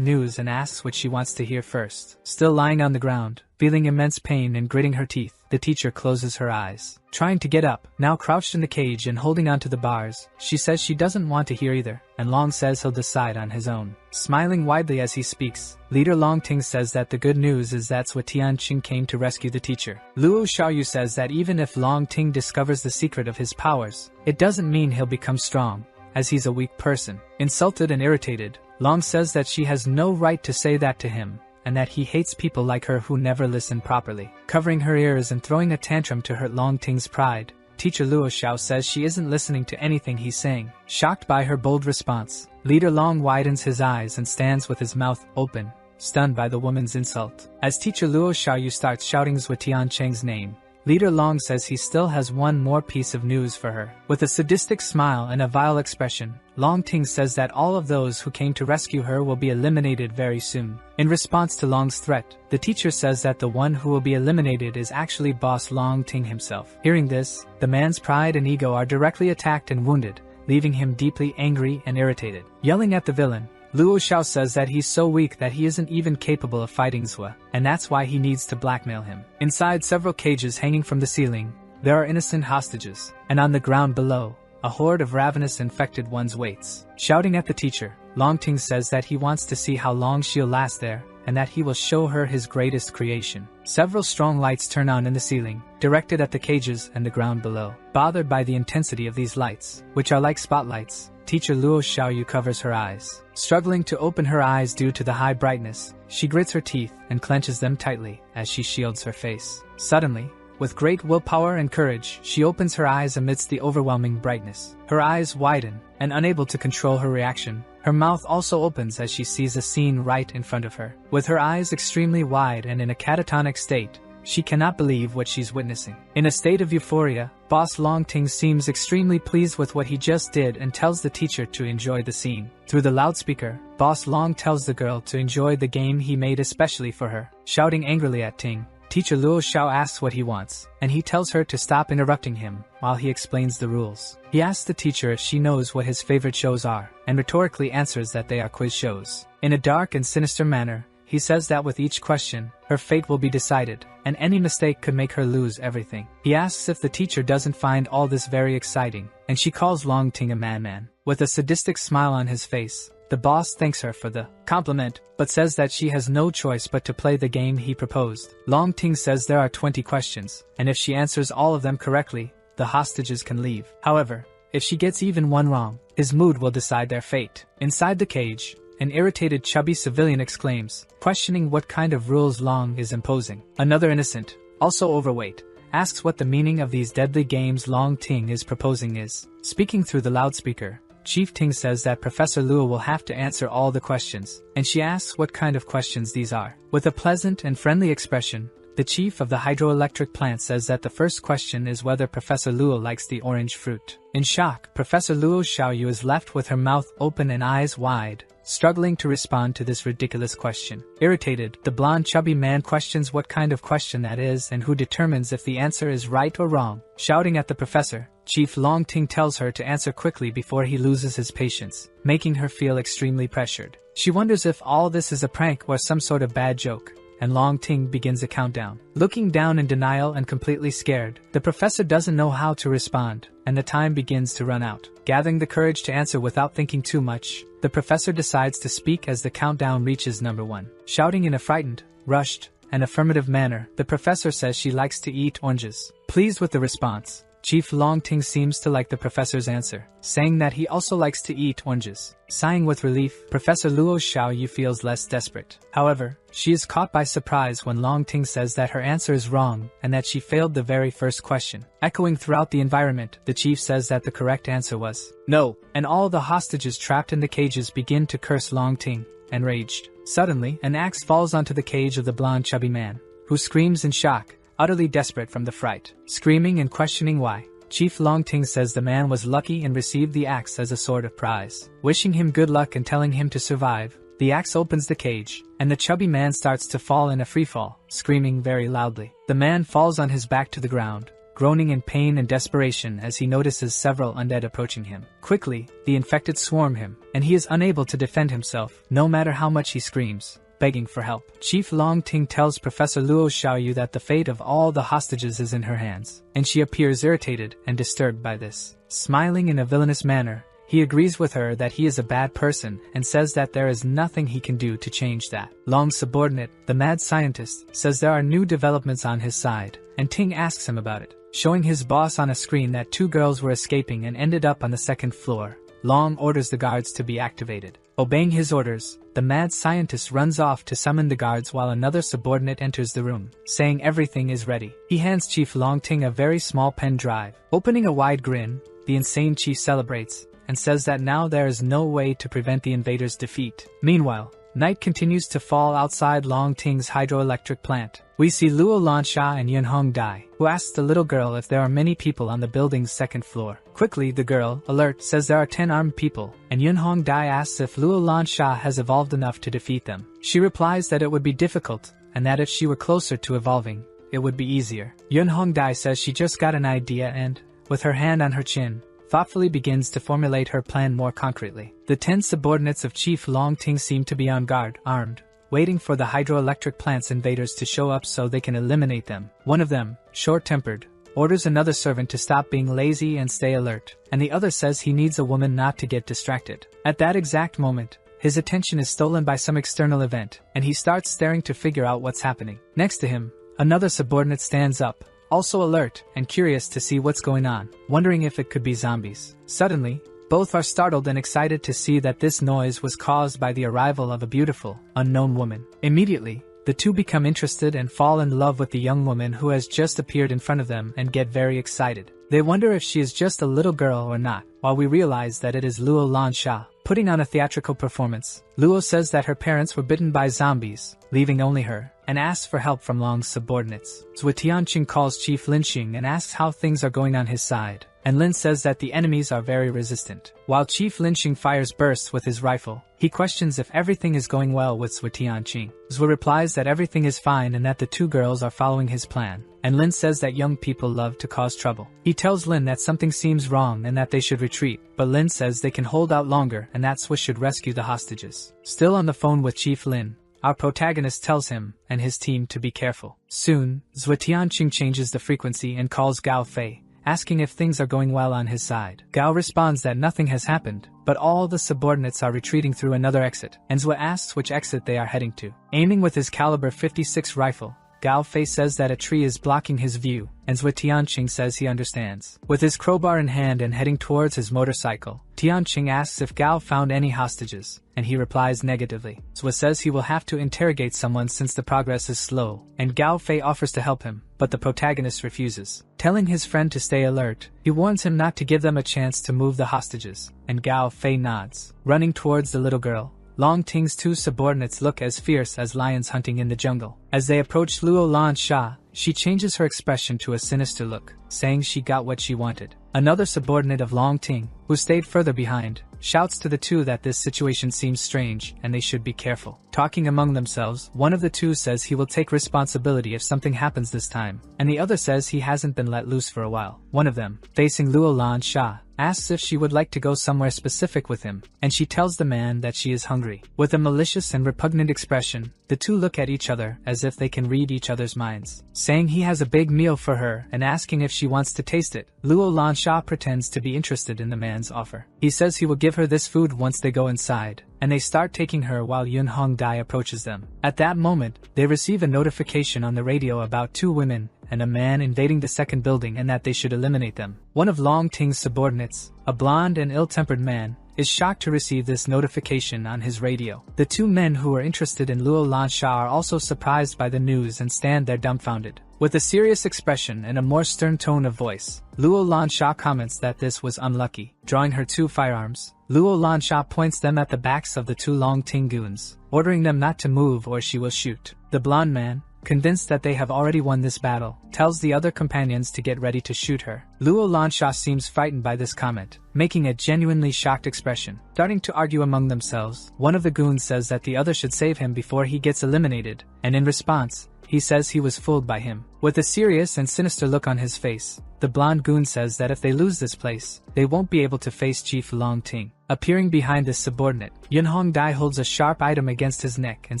Speaker 1: news and asks what she wants to hear first. Still lying on the ground, feeling immense pain and gritting her teeth, the teacher closes her eyes. Trying to get up, now crouched in the cage and holding onto the bars, she says she doesn't want to hear either, and Long says he'll decide on his own. Smiling widely as he speaks, Leader Long Ting says that the good news is that Zua Tianqing came to rescue the teacher. Luo Xiaoyu says that even if Long Ting discovers the secret of his powers, it doesn't mean he'll become strong, as he's a weak person. Insulted and irritated, Long says that she has no right to say that to him, and that he hates people like her who never listen properly. Covering her ears and throwing a tantrum to hurt Long Ting's pride, Teacher Luo Xiao says she isn't listening to anything he's saying. Shocked by her bold response, Leader Long widens his eyes and stands with his mouth open, stunned by the woman's insult. As Teacher Luo Xiaoyu starts shouting Zua Tianqing's name, Leader Long says he still has one more piece of news for her. With a sadistic smile and a vile expression, Long Ting says that all of those who came to rescue her will be eliminated very soon. In response to Long's threat, the teacher says that the one who will be eliminated is actually Boss Long Ting himself. Hearing this, the man's pride and ego are directly attacked and wounded, leaving him deeply angry and irritated. Yelling at the villain, Luo Xiao says that he's so weak that he isn't even capable of fighting Zua, and that's why he needs to blackmail him. Inside several cages hanging from the ceiling, there are innocent hostages, and on the ground below, a horde of ravenous infected ones waits. Shouting at the teacher, Long Ting says that he wants to see how long she'll last there, and that he will show her his greatest creation. Several strong lights turn on in the ceiling, directed at the cages and the ground below. Bothered by the intensity of these lights, which are like spotlights, Teacher Luo Xiaoyu covers her eyes. Struggling to open her eyes due to the high brightness, she grits her teeth and clenches them tightly as she shields her face. Suddenly, with great willpower and courage, she opens her eyes amidst the overwhelming brightness. Her eyes widen, and unable to control her reaction, her mouth also opens as she sees a scene right in front of her. With her eyes extremely wide and in a catatonic state, She cannot believe what she's witnessing. In a state of euphoria, Boss Long Ting seems extremely pleased with what he just did and tells the teacher to enjoy the scene. Through the loudspeaker, Boss Long tells the girl to enjoy the game he made especially for her. Shouting angrily at Ting, Teacher Luo Xiao asks what he wants, and he tells her to stop interrupting him while he explains the rules. He asks the teacher if she knows what his favorite shows are, and rhetorically answers that they are quiz shows. In a dark and sinister manner, he says that with each question, her fate will be decided, and any mistake could make her lose everything. He asks if the teacher doesn't find all this very exciting, and she calls Long Ting a man. With a sadistic smile on his face, the boss thanks her for the compliment, but says that she has no choice but to play the game he proposed. Long Ting says there are 20 questions, and if she answers all of them correctly, the hostages can leave. However, if she gets even one wrong, his mood will decide their fate. Inside the cage, an irritated chubby civilian exclaims, questioning what kind of rules Long is imposing. Another innocent, also overweight, asks what the meaning of these deadly games Long Ting is proposing is. Speaking through the loudspeaker, Chief Ting says that Professor Luo will have to answer all the questions, and she asks what kind of questions these are. With a pleasant and friendly expression, the chief of the hydroelectric plant says that the first question is whether Professor Luo likes the orange fruit. In shock, Professor Luo Xiaoyu is left with her mouth open and eyes wide, struggling to respond to this ridiculous question. Irritated, the blonde chubby man questions what kind of question that is and who determines if the answer is right or wrong. Shouting at the professor, Chief Long Ting tells her to answer quickly before he loses his patience, making her feel extremely pressured. She wonders if all this is a prank or some sort of bad joke, and Long Ting begins a countdown. Looking down in denial and completely scared, the professor doesn't know how to respond, and the time begins to run out. Gathering the courage to answer without thinking too much, the professor decides to speak as the countdown reaches number 1. Shouting in a frightened, rushed, and affirmative manner, the professor says she likes to eat oranges. Pleased with the response, Chief Long Ting seems to like the professor's answer, saying that he also likes to eat oranges. Sighing with relief, Professor Luo Xiaoyu feels less desperate. However, she is caught by surprise when Long Ting says that her answer is wrong and that she failed the very first question. Echoing throughout the environment, the chief says that the correct answer was no, and all the hostages trapped in the cages begin to curse Long Ting, enraged. Suddenly, an axe falls onto the cage of the blonde chubby man, who screams in shock, utterly desperate from the fright. Screaming and questioning why, Chief Long Ting says the man was lucky and received the axe as a sort of prize. Wishing him good luck and telling him to survive, the axe opens the cage, and the chubby man starts to fall in a freefall, screaming very loudly. The man falls on his back to the ground, groaning in pain and desperation as he notices several undead approaching him. Quickly, the infected swarm him, and he is unable to defend himself, no matter how much he screams, begging for help. Chief Long Ting tells Professor Luo Xiaoyu that the fate of all the hostages is in her hands, and she appears irritated and disturbed by this. Smiling in a villainous manner, he agrees with her that he is a bad person and says that there is nothing he can do to change that. Long's subordinate, the mad scientist, says there are new developments on his side, and Ting asks him about it, showing his boss on a screen that 2 girls were escaping and ended up on the 2nd floor. Long orders the guards to be activated. Obeying his orders, the mad scientist runs off to summon the guards while another subordinate enters the room, saying everything is ready. He hands Chief Long Ting a very small pen drive. Opening a wide grin, the insane chief celebrates, and says that now there is no way to prevent the invaders' defeat. Meanwhile, night continues to fall outside Long Ting's hydroelectric plant. We see Luo Lansha and Yunhong Dai, who asks the little girl if there are many people on the building's 2nd floor. Quickly, the girl, alert, says there are 10 armed people, and Yunhong Dai asks if Luo Lansha has evolved enough to defeat them. She replies that it would be difficult, and that if she were closer to evolving, it would be easier. Yunhong Dai says she just got an idea and, with her hand on her chin, thoughtfully begins to formulate her plan more concretely. The 10 subordinates of Chief Long Ting seem to be on guard, armed, waiting for the hydroelectric plant's invaders to show up so they can eliminate them. One of them, short-tempered, orders another servant to stop being lazy and stay alert, and the other says he needs a woman not to get distracted. At that exact moment, his attention is stolen by some external event, and he starts staring to figure out what's happening. Next to him, another subordinate stands up, also alert and curious to see what's going on, wondering if it could be zombies. Suddenly, both are startled and excited to see that this noise was caused by the arrival of a beautiful, unknown woman. Immediately, the two become interested and fall in love with the young woman who has just appeared in front of them and get very excited. They wonder if she is just a little girl or not, while we realize that it is Luo Lansha. Putting on a theatrical performance, Luo says that her parents were bitten by zombies, leaving only her, and asks for help from Long's subordinates. Zhuo Tianqing calls Chief Lin Xing and asks how things are going on his side, and Lin says that the enemies are very resistant. While Chief Lin Xing fires bursts with his rifle, he questions if everything is going well with Zhuo Tianqing. Zhuo replies that everything is fine and that the two girls are following his plan, and Lin says that young people love to cause trouble. He tells Lin that something seems wrong and that they should retreat, but Lin says they can hold out longer and that Zhuo should rescue the hostages. Still on the phone with Chief Lin, our protagonist tells him and his team to be careful. Soon, Zhuo Tianqing changes the frequency and calls Gao Fei, asking if things are going well on his side. Gao responds that nothing has happened, but all the subordinates are retreating through another exit, and Zhuo asks which exit they are heading to. Aiming with his caliber 56 rifle, Gao Fei says that a tree is blocking his view, and Zhuo Tianqing says he understands. With his crowbar in hand and heading towards his motorcycle, Tianqing asks if Gao found any hostages, and he replies negatively. Zhuo says he will have to interrogate someone since the progress is slow, and Gao Fei offers to help him, but the protagonist refuses. Telling his friend to stay alert, he warns him not to give them a chance to move the hostages, and Gao Fei nods. Running towards the little girl, Long Ting's two subordinates look as fierce as lions hunting in the jungle. As they approach Luo Lan Sha, she changes her expression to a sinister look, saying she got what she wanted. Another subordinate of Long Ting, who stayed further behind, shouts to the two that this situation seems strange and they should be careful. Talking among themselves, one of the two says he will take responsibility if something happens this time, and the other says he hasn't been let loose for a while. One of them, facing Luo Lan Sha, asks if she would like to go somewhere specific with him, and she tells the man that she is hungry. With a malicious and repugnant expression, the two look at each other as if they can read each other's minds. Saying he has a big meal for her and asking if she wants to taste it, Luo Lan Sha pretends to be interested in the man's offer. He says he will give her this food once they go inside, and they start taking her while Yun Hong Dai approaches them. At that moment, they receive a notification on the radio about two women and a man invading the second building and that they should eliminate them. One of Long Ting's subordinates, a blonde and ill-tempered man, is shocked to receive this notification on his radio. The two men who are interested in Luo Lan Sha are also surprised by the news and stand there dumbfounded. With a serious expression and a more stern tone of voice, Luo Lan Sha comments that this was unlucky. Drawing her two firearms, Luo Lan Sha points them at the backs of the two Long Ting goons, ordering them not to move or she will shoot. The blonde man, convinced that they have already won this battle, tells the other companions to get ready to shoot her. Luo Lan Sha seems frightened by this comment, making a genuinely shocked expression. Starting to argue among themselves, one of the goons says that the other should save him before he gets eliminated, and in response, he says he was fooled by him. With a serious and sinister look on his face, the blonde goon says that if they lose this place, they won't be able to face Chief Long Ting. Appearing behind his subordinate, Yun Hong Dai holds a sharp item against his neck and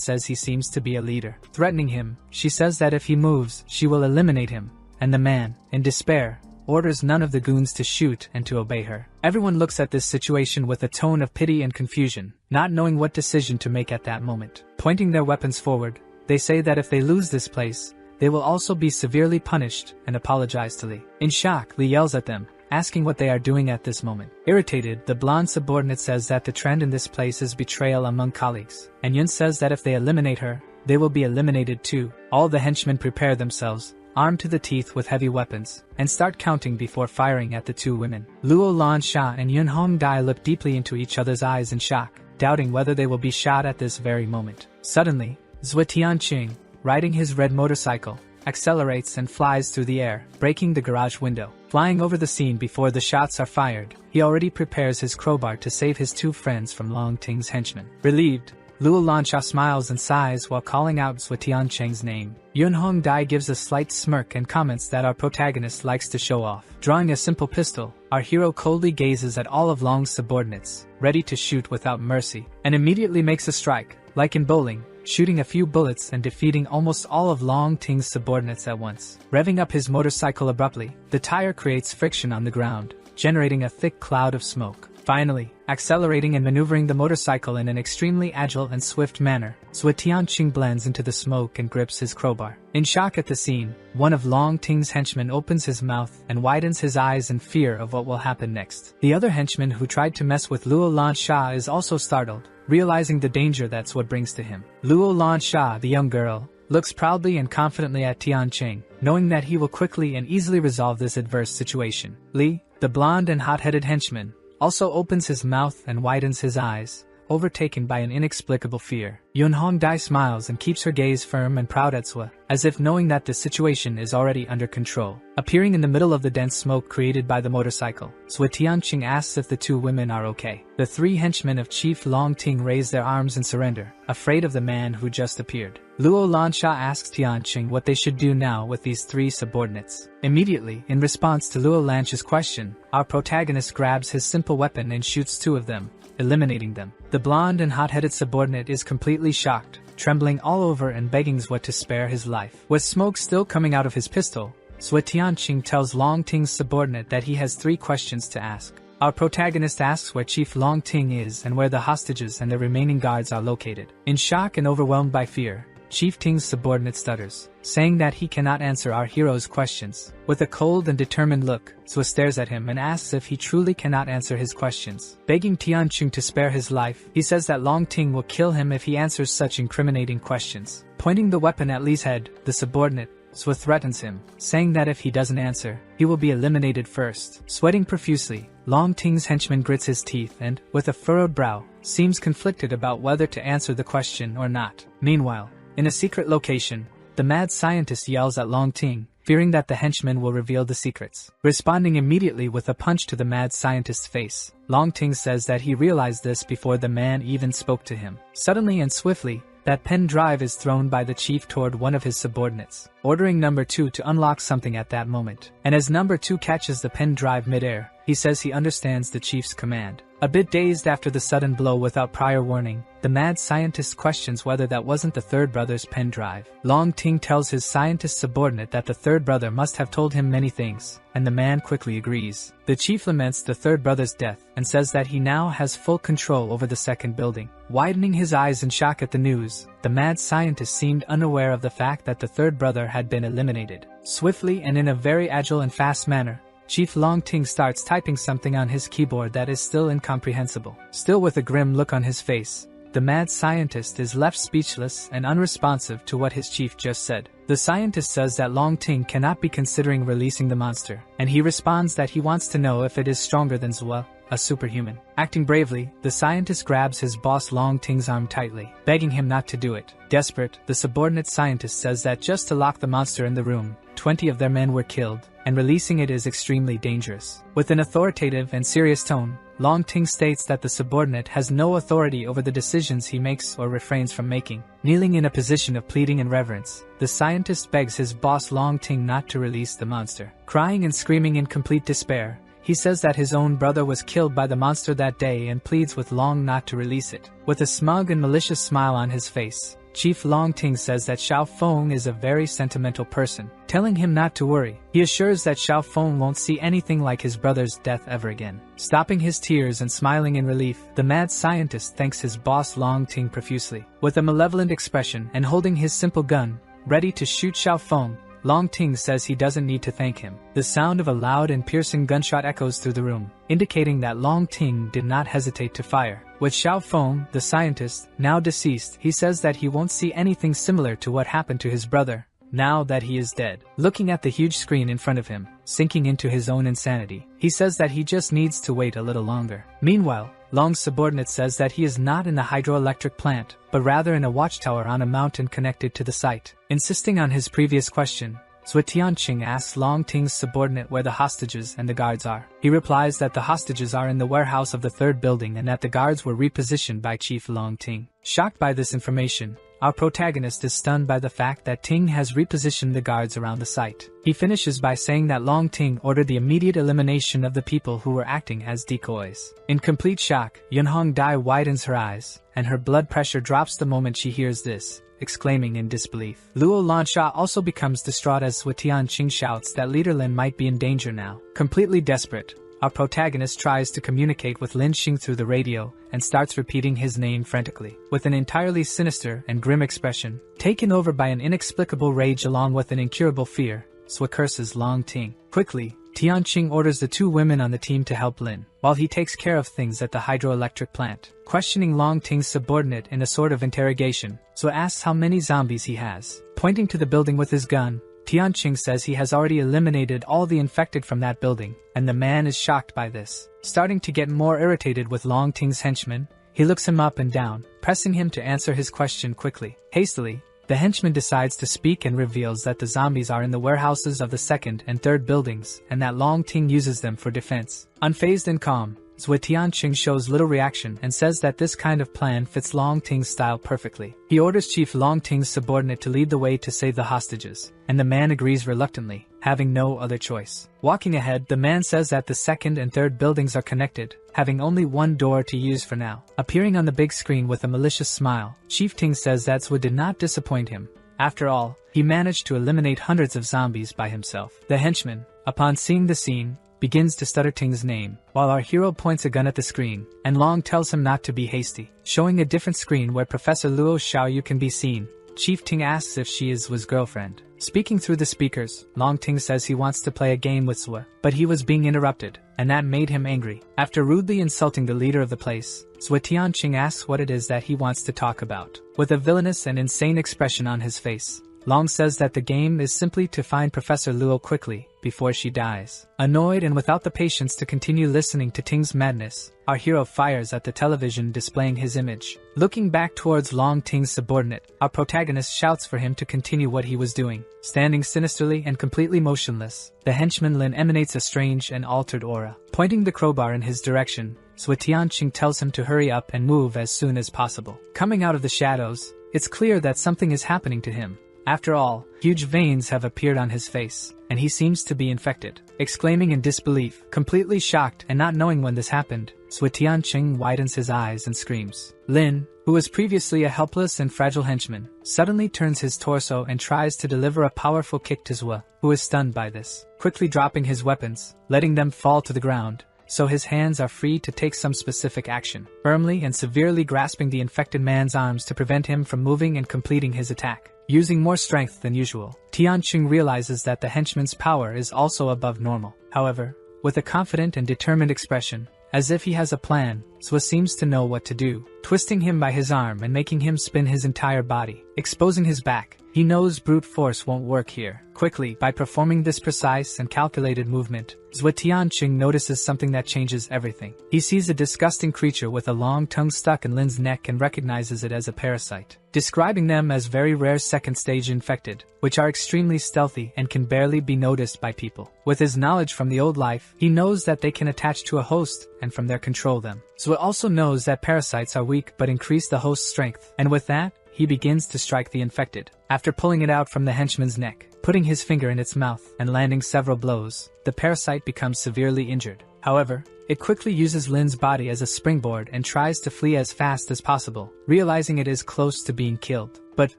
Speaker 1: says he seems to be a leader. Threatening him, she says that if he moves, she will eliminate him, and the man, in despair, orders none of the goons to shoot and to obey her. Everyone looks at this situation with a tone of pity and confusion, not knowing what decision to make at that moment. Pointing their weapons forward, they say that if they lose this place, they will also be severely punished and apologize to Li. In shock, Li yells at them, asking what they are doing at this moment. Irritated, the blonde subordinate says that the trend in this place is betrayal among colleagues, and Yun says that if they eliminate her, they will be eliminated too. All the henchmen prepare themselves, armed to the teeth with heavy weapons, and start counting before firing at the two women. Luo Lan Sha and Yun Hong Dai look deeply into each other's eyes in shock, doubting whether they will be shot at this very moment. Suddenly, Zhuo Tianqing, riding his red motorcycle, accelerates and flies through the air, breaking the garage window. Flying over the scene before the shots are fired, he already prepares his crowbar to save his two friends from Long Ting's henchmen. Relieved, Luo Lan Sha smiles and sighs while calling out Zhuo Tianqing's name. Yun Hong Dai gives a slight smirk and comments that our protagonist likes to show off. Drawing a simple pistol, our hero coldly gazes at all of Long's subordinates, ready to shoot without mercy, and immediately makes a strike, like in bowling, shooting a few bullets and defeating almost all of Long Ting's subordinates at once. Revving up his motorcycle abruptly, the tire creates friction on the ground, generating a thick cloud of smoke. Finally, accelerating and maneuvering the motorcycle in an extremely agile and swift manner, Zhuo Tianqing blends into the smoke and grips his crowbar. In shock at the scene, one of Long Ting's henchmen opens his mouth and widens his eyes in fear of what will happen next. The other henchman who tried to mess with Luo Lan Sha is also startled, realizing the danger that's what brings to him. Luo Lan Sha, the young girl, looks proudly and confidently at Tianqing, knowing that he will quickly and easily resolve this adverse situation. Li, the blonde and hot-headed henchman, also opens his mouth and widens his eyes, overtaken by an inexplicable fear. Yunhongdae smiles and keeps her gaze firm and proud at Swa, as if knowing that the situation is already under control. Appearing in the middle of the dense smoke created by the motorcycle, Swa Tianqing asks if the two women are okay. The three henchmen of Chief Longting raise their arms in surrender, afraid of the man who just appeared. Luo Lansha asks Tianqing what they should do now with these three subordinates. Immediately, in response to Luo Lansha's question, our protagonist grabs his simple weapon and shoots two of them, eliminating them. The blonde and hot-headed subordinate is completely shocked, trembling all over and begging Zwa to spare his life. With smoke still coming out of his pistol, Zwa Tianqing tells Longting's subordinate that he has 3 questions to ask. Our protagonist asks where Chief Longting is and where the hostages and the remaining guards are located. In shock and overwhelmed by fear, Chief Ting's subordinate stutters, saying that he cannot answer our hero's questions. With a cold and determined look, Zwa stares at him and asks if he truly cannot answer his questions. Begging Tianqing to spare his life, he says that Longting will kill him if he answers such incriminating questions. Pointing the weapon at Li's head, the subordinate, Zwa threatens him, saying that if he doesn't answer, he will be eliminated first. Sweating profusely, Longting's henchman grits his teeth and, with a furrowed brow, seems conflicted about whether to answer the question or not. Meanwhile, in a secret location, the mad scientist yells at Longting, fearing that the henchman will reveal the secrets. Responding immediately with a punch to the mad scientist's face, Longting says that he realized this before the man even spoke to him. Suddenly and swiftly, that pen drive is thrown by the chief toward one of his subordinates, ordering number 2 to unlock something at that moment. And as number 2 catches the pen drive midair, he says he understands the chief's command. A bit dazed after the sudden blow without prior warning, the mad scientist questions whether that wasn't the third brother's pen drive. Longting tells his scientist subordinate that the third brother must have told him many things, and the man quickly agrees. The chief laments the third brother's death and says that he now has full control over the second building. Widening his eyes in shock at the news, the mad scientist seemed unaware of the fact that the third brother had been eliminated. Swiftly and in a very agile and fast manner, Chief Longting starts typing something on his keyboard that is still incomprehensible. Still with a grim look on his face, the mad scientist is left speechless and unresponsive to what his chief just said. The scientist says that Longting cannot be considering releasing the monster, and he responds that he wants to know if it is stronger than Zwa, a superhuman. Acting bravely, the scientist grabs his boss Longting's arm tightly, begging him not to do it. Desperate, the subordinate scientist says that just to lock the monster in the room, 20 of their men were killed, and releasing it is extremely dangerous. With an authoritative and serious tone, Longting states that the subordinate has no authority over the decisions he makes or refrains from making. Kneeling in a position of pleading and reverence, the scientist begs his boss Longting not to release the monster. Crying and screaming in complete despair, he says that his own brother was killed by the monster that day and pleads with Long not to release it. With a smug and malicious smile on his face, Chief Longting says that Xiao Feng is a very sentimental person. Telling him not to worry, he assures that Xiao Feng won't see anything like his brother's death ever again. Stopping his tears and smiling in relief, the mad scientist thanks his boss Longting profusely. With a malevolent expression and holding his simple gun, ready to shoot Xiao Feng, Longting says he doesn't need to thank him. The sound of a loud and piercing gunshot echoes through the room, indicating that Longting did not hesitate to fire. With Xiao Feng, the scientist, now deceased, he says that he won't see anything similar to what happened to his brother, now that he is dead. Looking at the huge screen in front of him, sinking into his own insanity, he says that he just needs to wait a little longer. Meanwhile, Long's subordinate says that he is not in the hydroelectric plant, but rather in a watchtower on a mountain connected to the site. Insisting on his previous question, Zwa Tianqing asks Longting's subordinate where the hostages and the guards are. He replies that the hostages are in the warehouse of the third building and that the guards were repositioned by Chief Longting. Shocked by this information, our protagonist is stunned by the fact that Ting has repositioned the guards around the site. He finishes by saying that Longting ordered the immediate elimination of the people who were acting as decoys. In complete shock, Yunhongdae widens her eyes, and her blood pressure drops the moment she hears this, exclaiming in disbelief. Luo Lansha also becomes distraught as Zwa Tianqing shouts that Leader Lin might be in danger now. Completely desperate, our protagonist tries to communicate with Lin Xing through the radio and starts repeating his name frantically. With an entirely sinister and grim expression, taken over by an inexplicable rage along with an incurable fear, Zwa curses Longting. Quickly, Tianqing orders the 2 women on the team to help Lin, while he takes care of things at the hydroelectric plant. Questioning Longting's subordinate in a sort of interrogation, Zwa asks how many zombies he has. Pointing to the building with his gun, Tianqing says he has already eliminated all the infected from that building, and the man is shocked by this. Starting to get more irritated with Longting's henchmen, He looks him up and down, pressing him to answer his question quickly. Hastily, the henchman decides to speak and reveals that the zombies are in the warehouses of the second and third buildings and that Long Ting uses them for defense. Unfazed and calm, Zhuo Tianqing shows little reaction and says that this kind of plan fits Long Ting's style perfectly. He orders Chief Long Ting's subordinate to lead the way to save the hostages, and the man agrees reluctantly, having no other choice. Walking ahead, the man says that the second and third buildings are connected, having only one door to use for now. Appearing on the big screen with a malicious smile, Chief Ting says that Zhuo did not disappoint him. After all, he managed to eliminate hundreds of zombies by himself. The henchman, upon seeing the scene, begins to stutter Ting's name, while our hero points a gun at the screen, and Long tells him not to be hasty. Showing a different screen where Professor Luo Xiaoyu can be seen, Chief Ting asks if she is Zhuo's girlfriend. Speaking through the speakers, Long Ting says he wants to play a game with Zhuo, but he was being interrupted, and that made him angry. After rudely insulting the leader of the place, Zhuo Tianqing asks what it is that he wants to talk about. With a villainous and insane expression on his face, Long says that the game is simply to find Professor Luo quickly, before she dies. Annoyed and without the patience to continue listening to Ting's madness, our hero fires at the television displaying his image. Looking back towards Long Ting's subordinate, our protagonist shouts for him to continue what he was doing. Standing sinisterly and completely motionless, the henchman Lin emanates a strange and altered aura. Pointing the crowbar in his direction, Zhuo Tianqing tells him to hurry up and move as soon as possible. Coming out of the shadows, it's clear that something is happening to him. After all, huge veins have appeared on his face, and he seems to be infected. Exclaiming in disbelief, completely shocked and not knowing when this happened, Zhuo Tianqing widens his eyes and screams. Lin, who was previously a helpless and fragile henchman, suddenly turns his torso and tries to deliver a powerful kick to Zhuo, who is stunned by this, quickly dropping his weapons, letting them fall to the ground, so his hands are free to take some specific action, firmly and severely grasping the infected man's arms to prevent him from moving and completing his attack. Using more strength than usual, Tianqing realizes that the henchman's power is also above normal. However, with a confident and determined expression, as if he has a plan, Zhuo seems to know what to do, twisting him by his arm and making him spin his entire body, exposing his back. He knows brute force won't work here. Quickly, by performing this precise and calculated movement, Zhuo Tianqing notices something that changes everything. He sees a disgusting creature with a long tongue stuck in Lin's neck and recognizes it as a parasite, describing them as very rare second-stage infected, which are extremely stealthy and can barely be noticed by people. With his knowledge from the old life, he knows that they can attach to a host and from there control them. Zhuo also knows that parasites are weak but increase the host's strength, and with that, he begins to strike the infected. After pulling it out from the henchman's neck, putting his finger in its mouth, and landing several blows, the parasite becomes severely injured. However, it quickly uses Lin's body as a springboard and tries to flee as fast as possible, realizing it is close to being killed. But,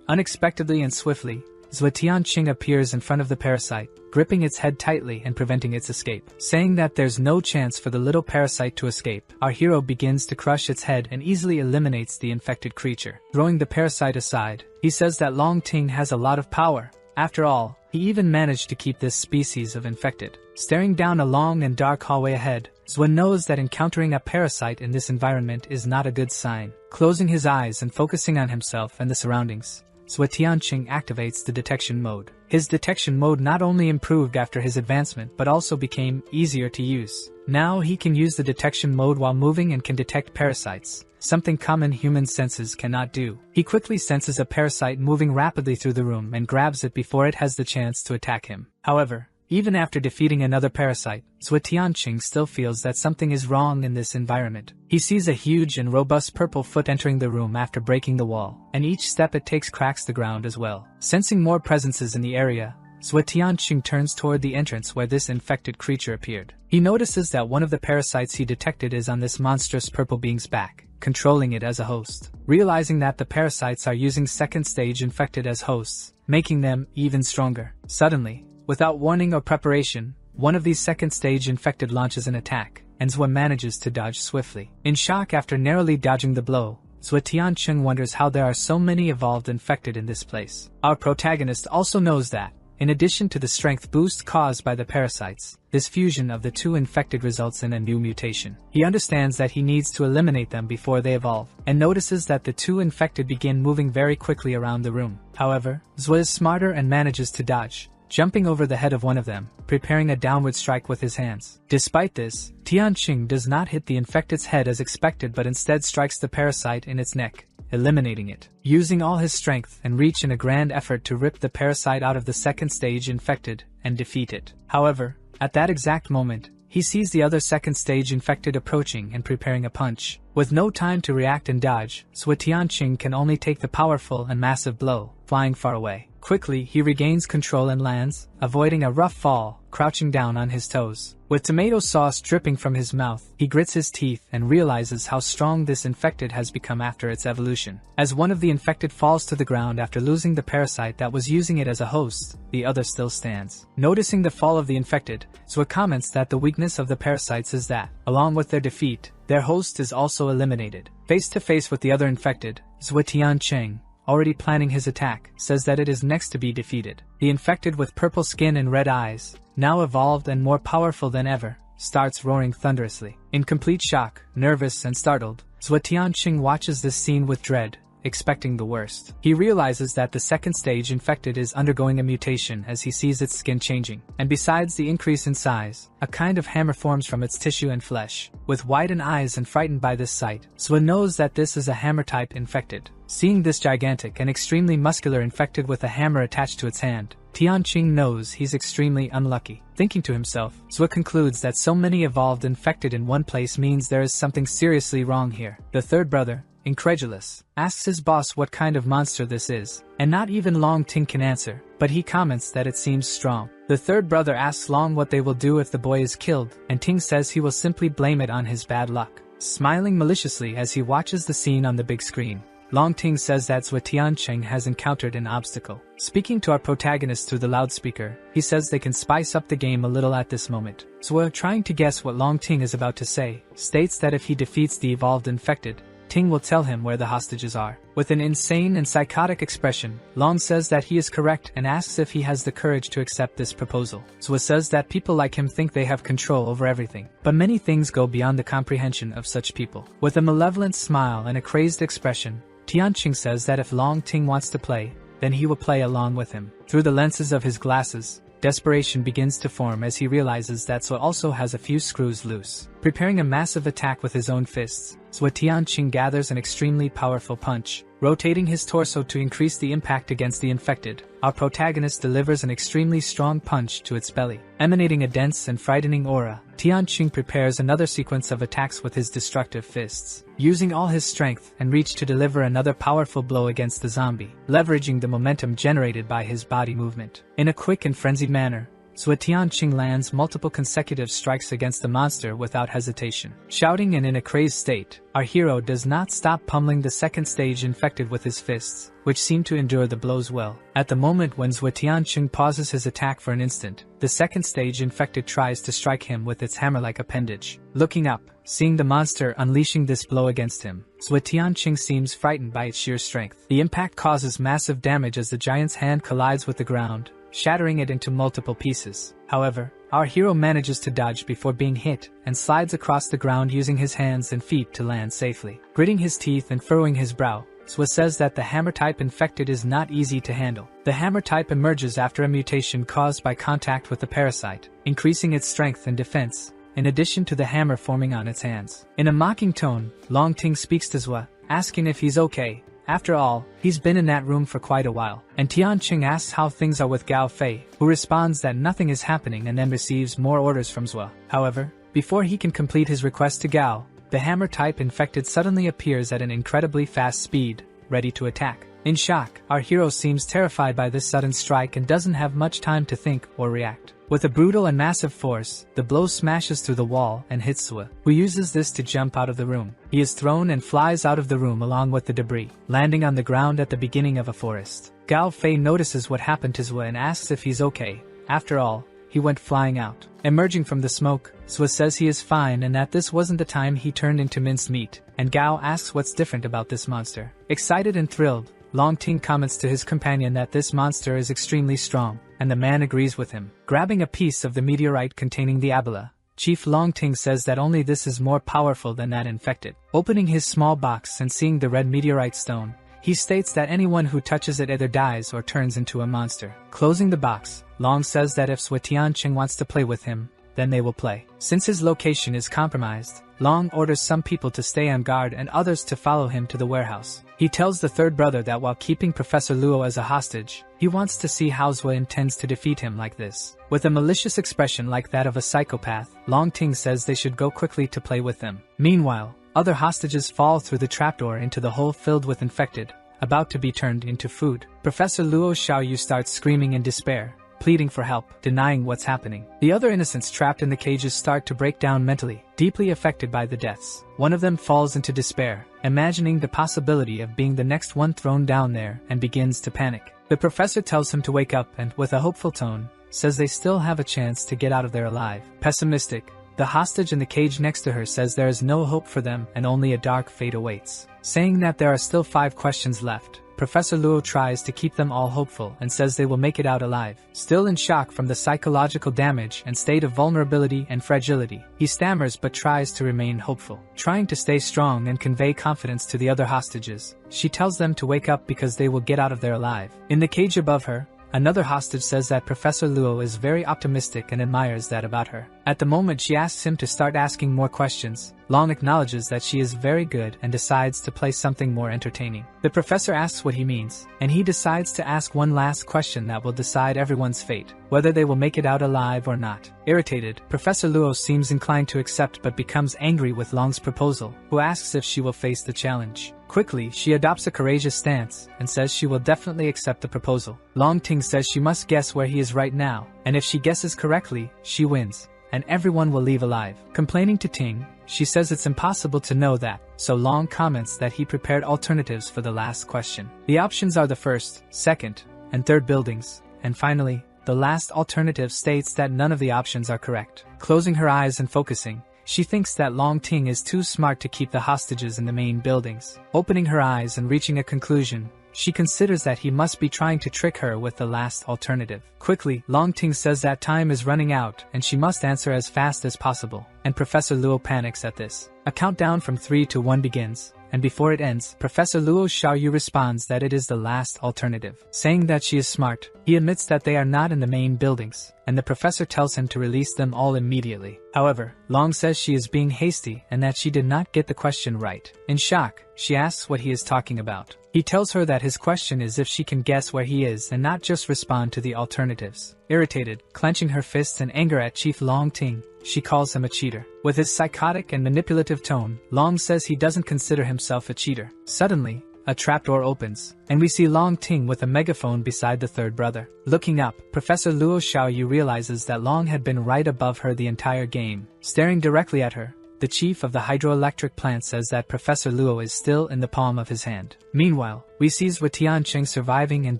Speaker 1: unexpectedly and swiftly, Zhuo Tianqing appears in front of the parasite, gripping its head tightly and preventing its escape. Saying that there's no chance for the little parasite to escape, our hero begins to crush its head and easily eliminates the infected creature. Throwing the parasite aside, he says that Long Ting has a lot of power. After all, he even managed to keep this species of infected. Staring down a long and dark hallway ahead, Zhuo knows that encountering a parasite in this environment is not a good sign. Closing his eyes and focusing on himself and the surroundings, Zhuo Tianqing activates the detection mode. His detection mode not only improved after his advancement but also became easier to use. Now he can use the detection mode while moving and can detect parasites, something common human senses cannot do. He quickly senses a parasite moving rapidly through the room and grabs it before it has the chance to attack him. However, even after defeating another parasite, Zhuo Tianqing still feels that something is wrong in this environment. He sees a huge and robust purple foot entering the room after breaking the wall, and each step it takes cracks the ground as well. Sensing more presences in the area, Zhuo Tianqing turns toward the entrance where this infected creature appeared. He notices that one of the parasites he detected is on this monstrous purple being's back, controlling it as a host. Realizing that the parasites are using second-stage infected as hosts, making them even stronger. Suddenly, without warning or preparation, one of these second-stage infected launches an attack, and Zhuo manages to dodge swiftly. In shock after narrowly dodging the blow, Zhuo Tianqing wonders how there are so many evolved infected in this place. Our protagonist also knows that, in addition to the strength boost caused by the parasites, this fusion of the two infected results in a new mutation. He understands that he needs to eliminate them before they evolve, and notices that the two infected begin moving very quickly around the room. However, Zhuo is smarter and manages to dodge, jumping over the head of one of them, preparing a downward strike with his hands. Despite this, Tianqing does not hit the infected's head as expected but instead strikes the parasite in its neck, eliminating it. Using all his strength and reach in a grand effort to rip the parasite out of the second stage infected and defeat it. However, at that exact moment, he sees the other second stage infected approaching and preparing a punch. With no time to react and dodge, Tianqing can only take the powerful and massive blow, flying far away. Quickly, he regains control and lands, avoiding a rough fall, crouching down on his toes. With tomato sauce dripping from his mouth, he grits his teeth and realizes how strong this infected has become after its evolution. As one of the infected falls to the ground after losing the parasite that was using it as a host, the other still stands. Noticing the fall of the infected, Zwa comments that the weakness of the parasites is that, along with their defeat, their host is also eliminated. Face to face with the other infected, Zwa Tianqing, already planning his attack, says that it is next to be defeated. The infected with purple skin and red eyes, now evolved and more powerful than ever, starts roaring thunderously. In complete shock, nervous and startled, Zwa Tianqing watches this scene with dread, expecting the worst. He realizes that the second stage infected is undergoing a mutation as he sees its skin changing, and besides the increase in size, a kind of hammer forms from its tissue and flesh. With widened eyes and frightened by this sight, Zwa knows that this is a hammer-type infected. Seeing this gigantic and extremely muscular infected with a hammer attached to its hand, Tianqing knows he's extremely unlucky. Thinking to himself, Zwa concludes that so many evolved infected in one place means there is something seriously wrong here. The third brother, incredulous, asks his boss what kind of monster this is, and not even Long Ting can answer, but he comments that it seems strong. The third brother asks Long what they will do if the boy is killed, and Ting says he will simply blame it on his bad luck. Smiling maliciously as he watches the scene on the big screen, Long Ting says that Zwa Tianqing has encountered an obstacle. Speaking to our protagonist through the loudspeaker, he says they can spice up the game a little at this moment. Zwa, trying to guess what Long Ting is about to say, states that if he defeats the evolved infected, Ting will tell him where the hostages are. With an insane and psychotic expression, Long says that he is correct and asks if he has the courage to accept this proposal. Zwa says that people like him think they have control over everything, but many things go beyond the comprehension of such people. With a malevolent smile and a crazed expression, Tianqing says that if Long Ting wants to play, then he will play along with him. Through the lenses of his glasses, desperation begins to form as he realizes that Zwa also has a few screws loose. Preparing a massive attack with his own fists, Zwa Tianqing gathers an extremely powerful punch. Rotating his torso to increase the impact against the infected, our protagonist delivers an extremely strong punch to its belly. Emanating a dense and frightening aura, Tianqing prepares another sequence of attacks with his destructive fists, using all his strength and reach to deliver another powerful blow against the zombie, leveraging the momentum generated by his body movement. In a quick and frenzied manner, Zwa Tianqing lands multiple consecutive strikes against the monster without hesitation. Shouting and in a crazed state, our hero does not stop pummeling the second stage infected with his fists, which seem to endure the blows well. At the moment when Zwa Tianqing pauses his attack for an instant, the second stage infected tries to strike him with its hammer-like appendage. Looking up, seeing the monster unleashing this blow against him, Zwa Tianqing seems frightened by its sheer strength. The impact causes massive damage as the giant's hand collides with the ground, shattering it into multiple pieces. However, our hero manages to dodge before being hit and slides across the ground using his hands and feet to land safely. Gritting his teeth and furrowing his brow, Zwa says that the hammer-type infected is not easy to handle. The hammer-type emerges after a mutation caused by contact with the parasite, increasing its strength and defense, in addition to the hammer forming on its hands. In a mocking tone, Long Ting speaks to Zwa, asking if he's okay. After all, he's been in that room for quite a while, and Tianqing asks how things are with Gao Fei, who responds that nothing is happening and then receives more orders from Zwa. However, before he can complete his request to Gao, the hammer-type infected suddenly appears at an incredibly fast speed, ready to attack. In shock, our hero seems terrified by this sudden strike and doesn't have much time to think or react. With a brutal and massive force, the blow smashes through the wall and hits Zwa, who uses this to jump out of the room. He is thrown and flies out of the room along with the debris, landing on the ground at the beginning of a forest. Gao Fei notices what happened to Zwa and asks if he's okay. After all, he went flying out. Emerging from the smoke, Zwa says he is fine and that this wasn't the time he turned into minced meat, and Gao asks what's different about this monster. Excited and thrilled, Long Ting comments to his companion that this monster is extremely strong, and the man agrees with him. Grabbing a piece of the meteorite containing the abila, Chief Long Ting says that only this is more powerful than that infected. Opening his small box and seeing the red meteorite stone, He states that anyone who touches it either dies or turns into a monster. Closing the box, Long says that if Tianqing wants to play with him, then they will play. Since his location is compromised, Long orders some people to stay on guard and others to follow him to the warehouse. He tells the third brother that while keeping Professor Luo as a hostage, he wants to see how Zui intends to defeat him like this. With a malicious expression like that of a psychopath, Long Ting says they should go quickly to play with them. Meanwhile, other hostages fall through the trapdoor into the hole filled with infected, about to be turned into food. Professor Luo Xiaoyu starts screaming in despair, pleading for help, denying what's happening. The other innocents trapped in the cages start to break down mentally, deeply affected by the deaths. One of them falls into despair, imagining the possibility of being the next one thrown down there, and begins to panic. The professor tells him to wake up and, with a hopeful tone, says they still have a chance to get out of there alive. Pessimistic, the hostage in the cage next to her says there is no hope for them and only a dark fate awaits. Saying that there are still 5 questions left, Professor Luo tries to keep them all hopeful and says they will make it out alive. Still in shock from the psychological damage and state of vulnerability and fragility, he stammers but tries to remain hopeful. Trying to stay strong and convey confidence to the other hostages, she tells them to wake up because they will get out of there alive. In the cage above her, another hostage says that Professor Luo is very optimistic and admires that about her. At the moment she asks him to start asking more questions, Long acknowledges that she is very good and decides to play something more entertaining. The professor asks what he means, and he decides to ask one last question that will decide everyone's fate, whether they will make it out alive or not. Irritated, Professor Luo seems inclined to accept but becomes angry with Long's proposal, who asks if she will face the challenge. Quickly, she adopts a courageous stance and says she will definitely accept the proposal. Long Ting says she must guess where he is right now, and if she guesses correctly, she wins, and everyone will leave alive. Complaining to Ting, she says it's impossible to know that, so Long comments that he prepared alternatives for the last question. The options are the first, second, and third buildings, and finally, the last alternative states that none of the options are correct. Closing her eyes and focusing, she thinks that Long Ting is too smart to keep the hostages in the main buildings. Opening her eyes and reaching a conclusion, she considers that he must be trying to trick her with the last alternative. Quickly, Long Ting says that time is running out and she must answer as fast as possible, and Professor Luo panics at this. A countdown from 3 to 1 begins, and before it ends, Professor Luo Xiaoyu responds that it is the last alternative. Saying that she is smart, he admits that they are not in the main buildings, and the professor tells him to release them all immediately. However, Long says she is being hasty and that she did not get the question right. In shock, she asks what he is talking about. He tells her that his question is if she can guess where he is and not just respond to the alternatives. Irritated, clenching her fists in anger at Chief Long Ting, she calls him a cheater. With his psychotic and manipulative tone, Long says he doesn't consider himself a cheater. Suddenly, a trapdoor opens, and we see Long Ting with a megaphone beside the third brother. Looking up, Professor Luo Xiaoyu realizes that Long had been right above her the entire game. Staring directly at her, the chief of the hydroelectric plant says that Professor Luo is still in the palm of his hand. Meanwhile, we see Zui Tianqing surviving and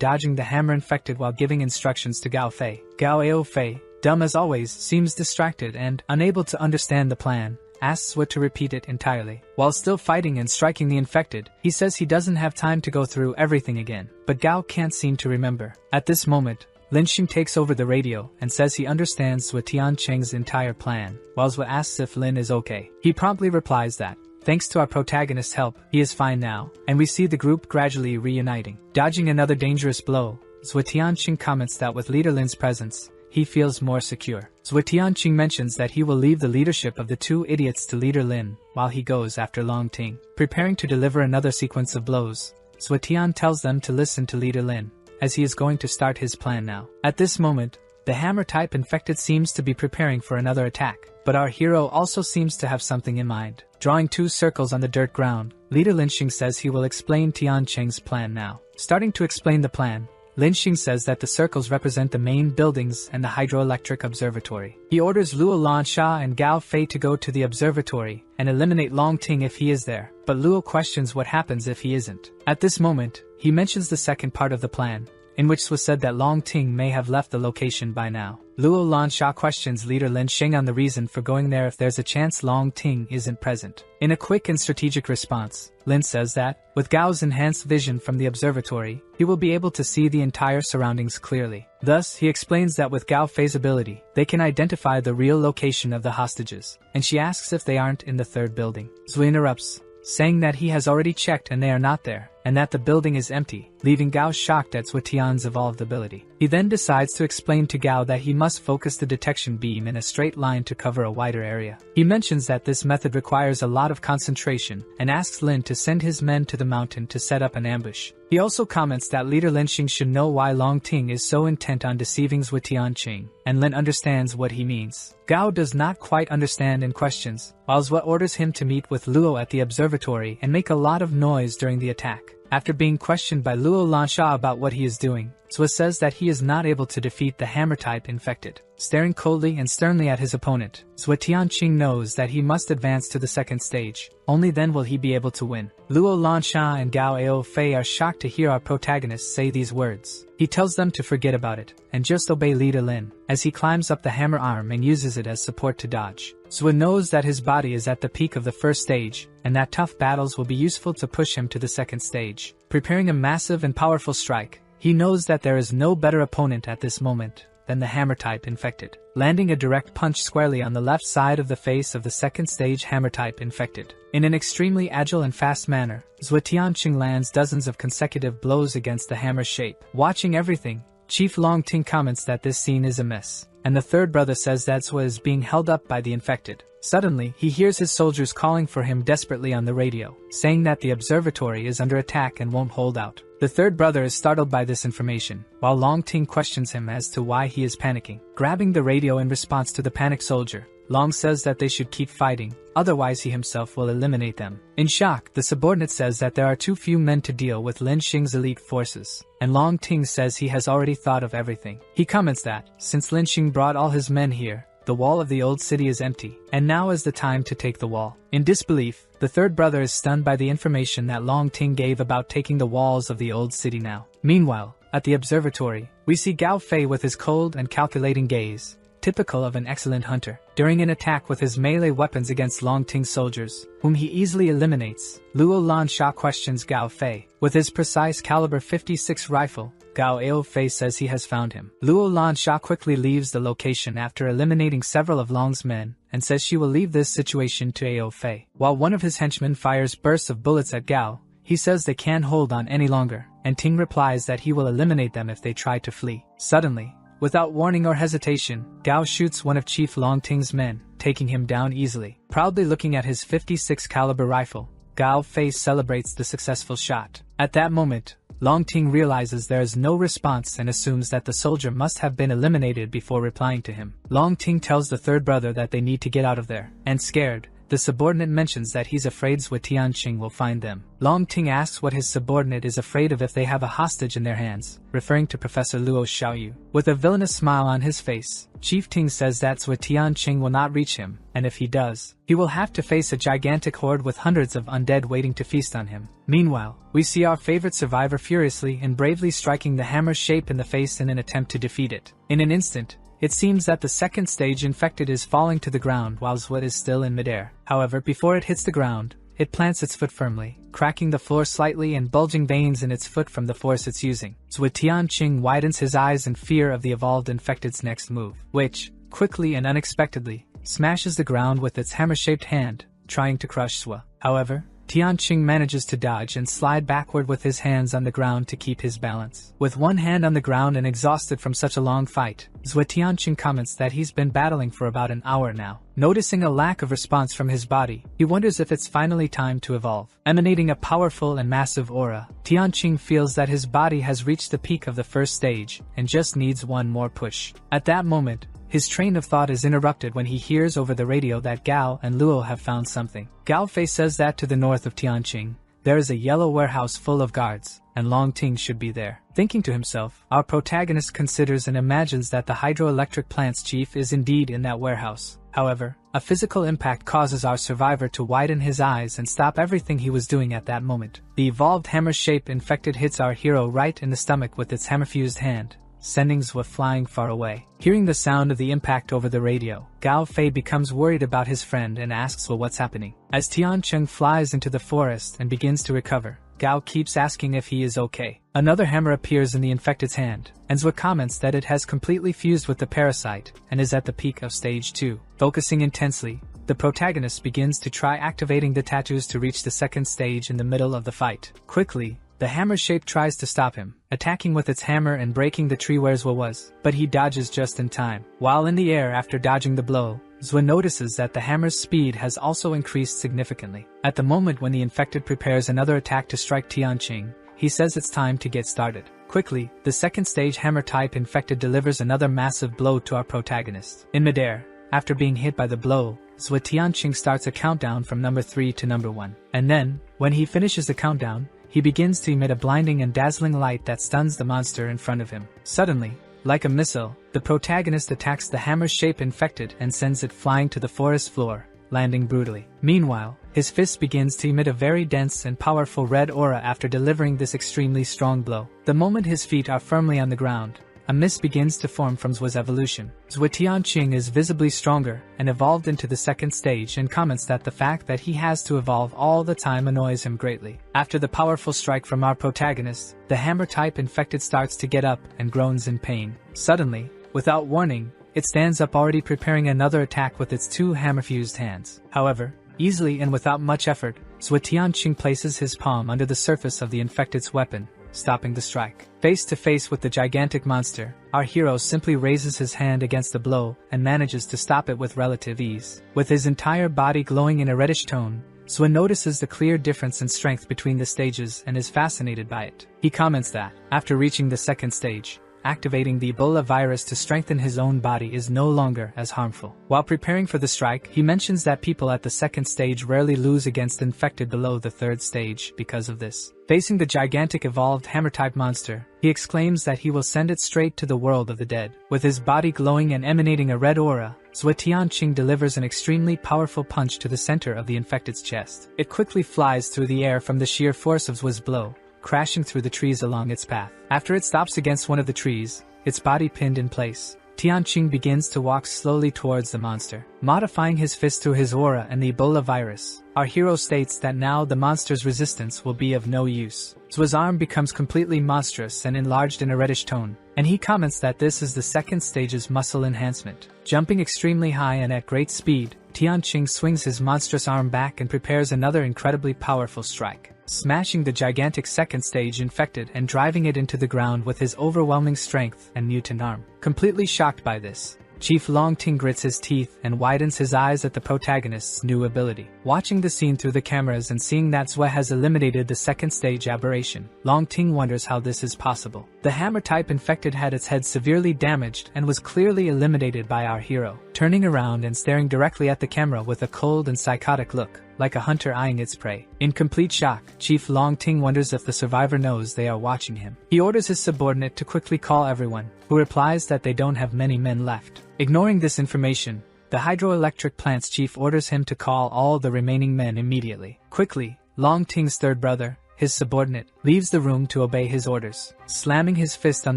Speaker 1: dodging the hammer infected while giving instructions to Gao Fei. Gao Ao Fei, dumb as always, seems distracted and, unable to understand the plan, asks Zui to repeat it entirely. While still fighting and striking the infected, he says he doesn't have time to go through everything again, but Gao can't seem to remember. At this moment, Lin Xing takes over the radio and says he understands Zui Tianqing's entire plan, while Zui asks if Lin is okay. He promptly replies that, thanks to our protagonist's help, he is fine now, and we see the group gradually reuniting. Dodging another dangerous blow, Zui Tianqing comments that with Leader Lin's presence, he feels more secure. Zui Tianqing mentions that he will leave the leadership of the 2 idiots to Leader Lin, while he goes after Long Ting. Preparing to deliver another sequence of blows, Zui Tian tells them to listen to Leader Lin, as he is going to start his plan now. At this moment, the hammer-type infected seems to be preparing for another attack, but our hero also seems to have something in mind. Drawing 2 circles on the dirt ground, Leader Lin Xing says he will explain Tianqing's plan now. Starting to explain the plan, Lin Xing says that the circles represent the main buildings and the hydroelectric observatory. He orders Luo Lansha and Gao Fei to go to the observatory and eliminate Long Ting if he is there, but Luo questions what happens if he isn't. At this moment, he mentions the second part of the plan, in which was said that Long Ting may have left the location by now. Luo Lansha questions Leader Lin Xing on the reason for going there if there's a chance Long Ting isn't present. In a quick and strategic response, Lin says that, with Gao's enhanced vision from the observatory, he will be able to see the entire surroundings clearly. Thus, he explains that with Gao Fei's ability, they can identify the real location of the hostages, and she asks if they aren't in the 3rd building. Zui interrupts, saying that he has already checked and they are not there, and that the building is empty, leaving Gao shocked at Zhuotian's evolved ability. He then decides to explain to Gao that he must focus the detection beam in a straight line to cover a wider area. He mentions that this method requires a lot of concentration and asks Lin to send his men to the mountain to set up an ambush. He also comments that leader Lin Xing should know why Long Ting is so intent on deceiving Zhuotian Qing, and Lin understands what he means. Gao does not quite understand and questions, while Zhuo orders him to meet with Luo at the observatory and make a lot of noise during the attack. After being questioned by Luo Lansha about what he is doing, Zhuo says that he is not able to defeat the hammer-type infected. Staring coldly and sternly at his opponent, Zhuotian Qing knows that he must advance to the second stage. Only then will he be able to win. Luo Lansha and Gao Ao Fei are shocked to hear our protagonist say these words. He tells them to forget about it, and just obey leader Lin, as he climbs up the hammer arm and uses it as support to dodge. Zhuo knows that his body is at the peak of the first stage, and that tough battles will be useful to push him to the second stage. Preparing a massive and powerful strike, he knows that there is no better opponent at this moment than the hammer-type infected, landing a direct punch squarely on the left side of the face of the second stage hammer-type infected. In an extremely agile and fast manner, Zhuotian Qing lands dozens of consecutive blows against the hammer shape. Watching everything, Chief Long Ting comments that this scene is a mess, and the third brother says that Zhuo is being held up by the infected. Suddenly, he hears his soldiers calling for him desperately on the radio, saying that the observatory is under attack and won't hold out. The third brother is startled by this information, while Long Ting questions him as to why he is panicking. Grabbing the radio in response to the panicked soldier, Long says that they should keep fighting, otherwise he himself will eliminate them. In shock, the subordinate says that there are too few men to deal with Lin Xing's elite forces, and Long Ting says he has already thought of everything. He comments that, since Lin Xing brought all his men here, the wall of the old city is empty, and now is the time to take the wall. In disbelief, the third brother is stunned by the information that Long Ting gave about taking the walls of the old city now. Meanwhile, at the observatory, we see Gao Fei with his cold and calculating gaze, typical of an excellent hunter. During an attack with his melee weapons against Long Ting's soldiers, whom he easily eliminates, Luo Lansha questions Gao Fei. With his precise caliber 56 rifle, Gao Ao Fei says he has found him. Luo Lansha quickly leaves the location after eliminating several of Long's men, and says she will leave this situation to Ao Fei. While one of his henchmen fires bursts of bullets at Gao, he says they can't hold on any longer, and Ting replies that he will eliminate them if they try to flee. Suddenly, without warning or hesitation, Gao shoots one of Chief Long Ting's men, taking him down easily. Proudly looking at his 56 caliber rifle, Gao Fei celebrates the successful shot. At that moment, Long Ting realizes there is no response and assumes that the soldier must have been eliminated before replying to him. Long Ting tells the third brother that they need to get out of there, and scared, the subordinate mentions that he's afraid Zhuotian Qing will find them. Long Ting asks what his subordinate is afraid of if they have a hostage in their hands, referring to Professor Luo Xiaoyu. With a villainous smile on his face, Chief Ting says that Zhuotian Qing will not reach him, and if he does, he will have to face a gigantic horde with hundreds of undead waiting to feast on him. Meanwhile, we see our favorite survivor furiously and bravely striking the hammer shape in the face in an attempt to defeat it. In an instant, it seems that the second stage infected is falling to the ground while Zhuo is still in midair. However, before it hits the ground, it plants its foot firmly, cracking the floor slightly and bulging veins in its foot from the force it's using. Zhuotian Qing widens his eyes in fear of the evolved infected's next move, which, quickly and unexpectedly, smashes the ground with its hammer-shaped hand, trying to crush Zhuo. However, Tianqing manages to dodge and slide backward with his hands on the ground to keep his balance. With one hand on the ground and exhausted from such a long fight, Tianqing comments that he's been battling for about an hour now. Noticing a lack of response from his body, he wonders if it's finally time to evolve. Emanating a powerful and massive aura, Tianqing feels that his body has reached the peak of the first stage and just needs one more push. At that moment, his train of thought is interrupted when he hears over the radio that Gao and Luo have found something. Gao Fei says that to the north of Tianqing, there is a yellow warehouse full of guards, and Long Ting should be there. Thinking to himself, our protagonist considers and imagines that the hydroelectric plant's chief is indeed in that warehouse. However, a physical impact causes our survivor to widen his eyes and stop everything he was doing at that moment. The evolved hammer shape infected hits our hero right in the stomach with its hammer-fused hand, sending Zhuo flying far away. Hearing the sound of the impact over the radio, Gao Fei becomes worried about his friend and asks Zhuo what's happening. As Tianqing flies into the forest and begins to recover, Gao keeps asking if he is okay. Another hammer appears in the infected's hand, and Zhuo comments that it has completely fused with the parasite and is at the peak of stage 2. Focusing intensely, the protagonist begins to try activating the tattoos to reach the second stage in the middle of the fight. Quickly, The hammer shape tries to stop him, attacking with its hammer and breaking the tree where Zwa was, but he dodges just in time. While in the air after dodging the blow, Zwa notices that the hammer's speed has also increased significantly. At the moment when the infected prepares another attack to strike Tianqing, he says it's time to get started. Quickly, the second stage hammer-type infected delivers another massive blow to our protagonist. In midair, after being hit by the blow, Zwa Tianqing starts a countdown from number 3 to number 1. And then, when he finishes the countdown, he begins to emit a blinding and dazzling light that stuns the monster in front of him. Suddenly, like a missile, the protagonist attacks the hammer-shape infected and sends it flying to the forest floor, landing brutally. Meanwhile, his fist begins to emit a very dense and powerful red aura after delivering this extremely strong blow. The moment his feet are firmly on the ground, a mist begins to form from Zwa's evolution. Zwa Tianqing is visibly stronger and evolved into the second stage and comments that the fact that he has to evolve all the time annoys him greatly. After the powerful strike from our protagonist, the hammer-type infected starts to get up and groans in pain. Suddenly, without warning, it stands up already preparing another attack with its 2 hammer-fused hands. However, easily and without much effort, Zwa Tianqing places his palm under the surface of the infected's weapon, stopping the strike. Face to face with the gigantic monster, our hero simply raises his hand against the blow and manages to stop it with relative ease. With his entire body glowing in a reddish tone, Zwa notices the clear difference in strength between the stages and is fascinated by it. He comments that, after reaching the second stage, activating the Ebola virus to strengthen his own body is no longer as harmful. While preparing for the strike, he mentions that people at the second stage rarely lose against infected below the third stage because of this. Facing the gigantic evolved hammer-type monster, he exclaims that he will send it straight to the world of the dead. With his body glowing and emanating a red aura, Zwa Tianqing delivers an extremely powerful punch to the center of the infected's chest. It quickly flies through the air from the sheer force of Zwa's blow, crashing through the trees along its path. After it stops against one of the trees, its body pinned in place, Tianqing begins to walk slowly towards the monster. Modifying his fist to his aura and the Ebola virus, our hero states that now the monster's resistance will be of no use. Zwa's arm becomes completely monstrous and enlarged in a reddish tone, and he comments that this is the second stage's muscle enhancement. Jumping extremely high and at great speed, Tianqing swings his monstrous arm back and prepares another incredibly powerful strike, smashing the gigantic second stage infected and driving it into the ground with his overwhelming strength and mutant arm. Completely shocked by this, Chief Longting grits his teeth and widens his eyes at the protagonist's new ability. Watching the scene through the cameras and seeing that Zwa has eliminated the second stage aberration, Longting wonders how this is possible. The hammer-type infected had its head severely damaged and was clearly eliminated by our hero. Turning around and staring directly at the camera with a cold and psychotic look, like a hunter eyeing its prey. In complete shock, Chief Longting wonders if the survivor knows they are watching him. He orders his subordinate to quickly call everyone, who replies that they don't have many men left. Ignoring this information, the hydroelectric plant's chief orders him to call all the remaining men immediately. Quickly, Longting's third brother, his subordinate, leaves the room to obey his orders, slamming his fist on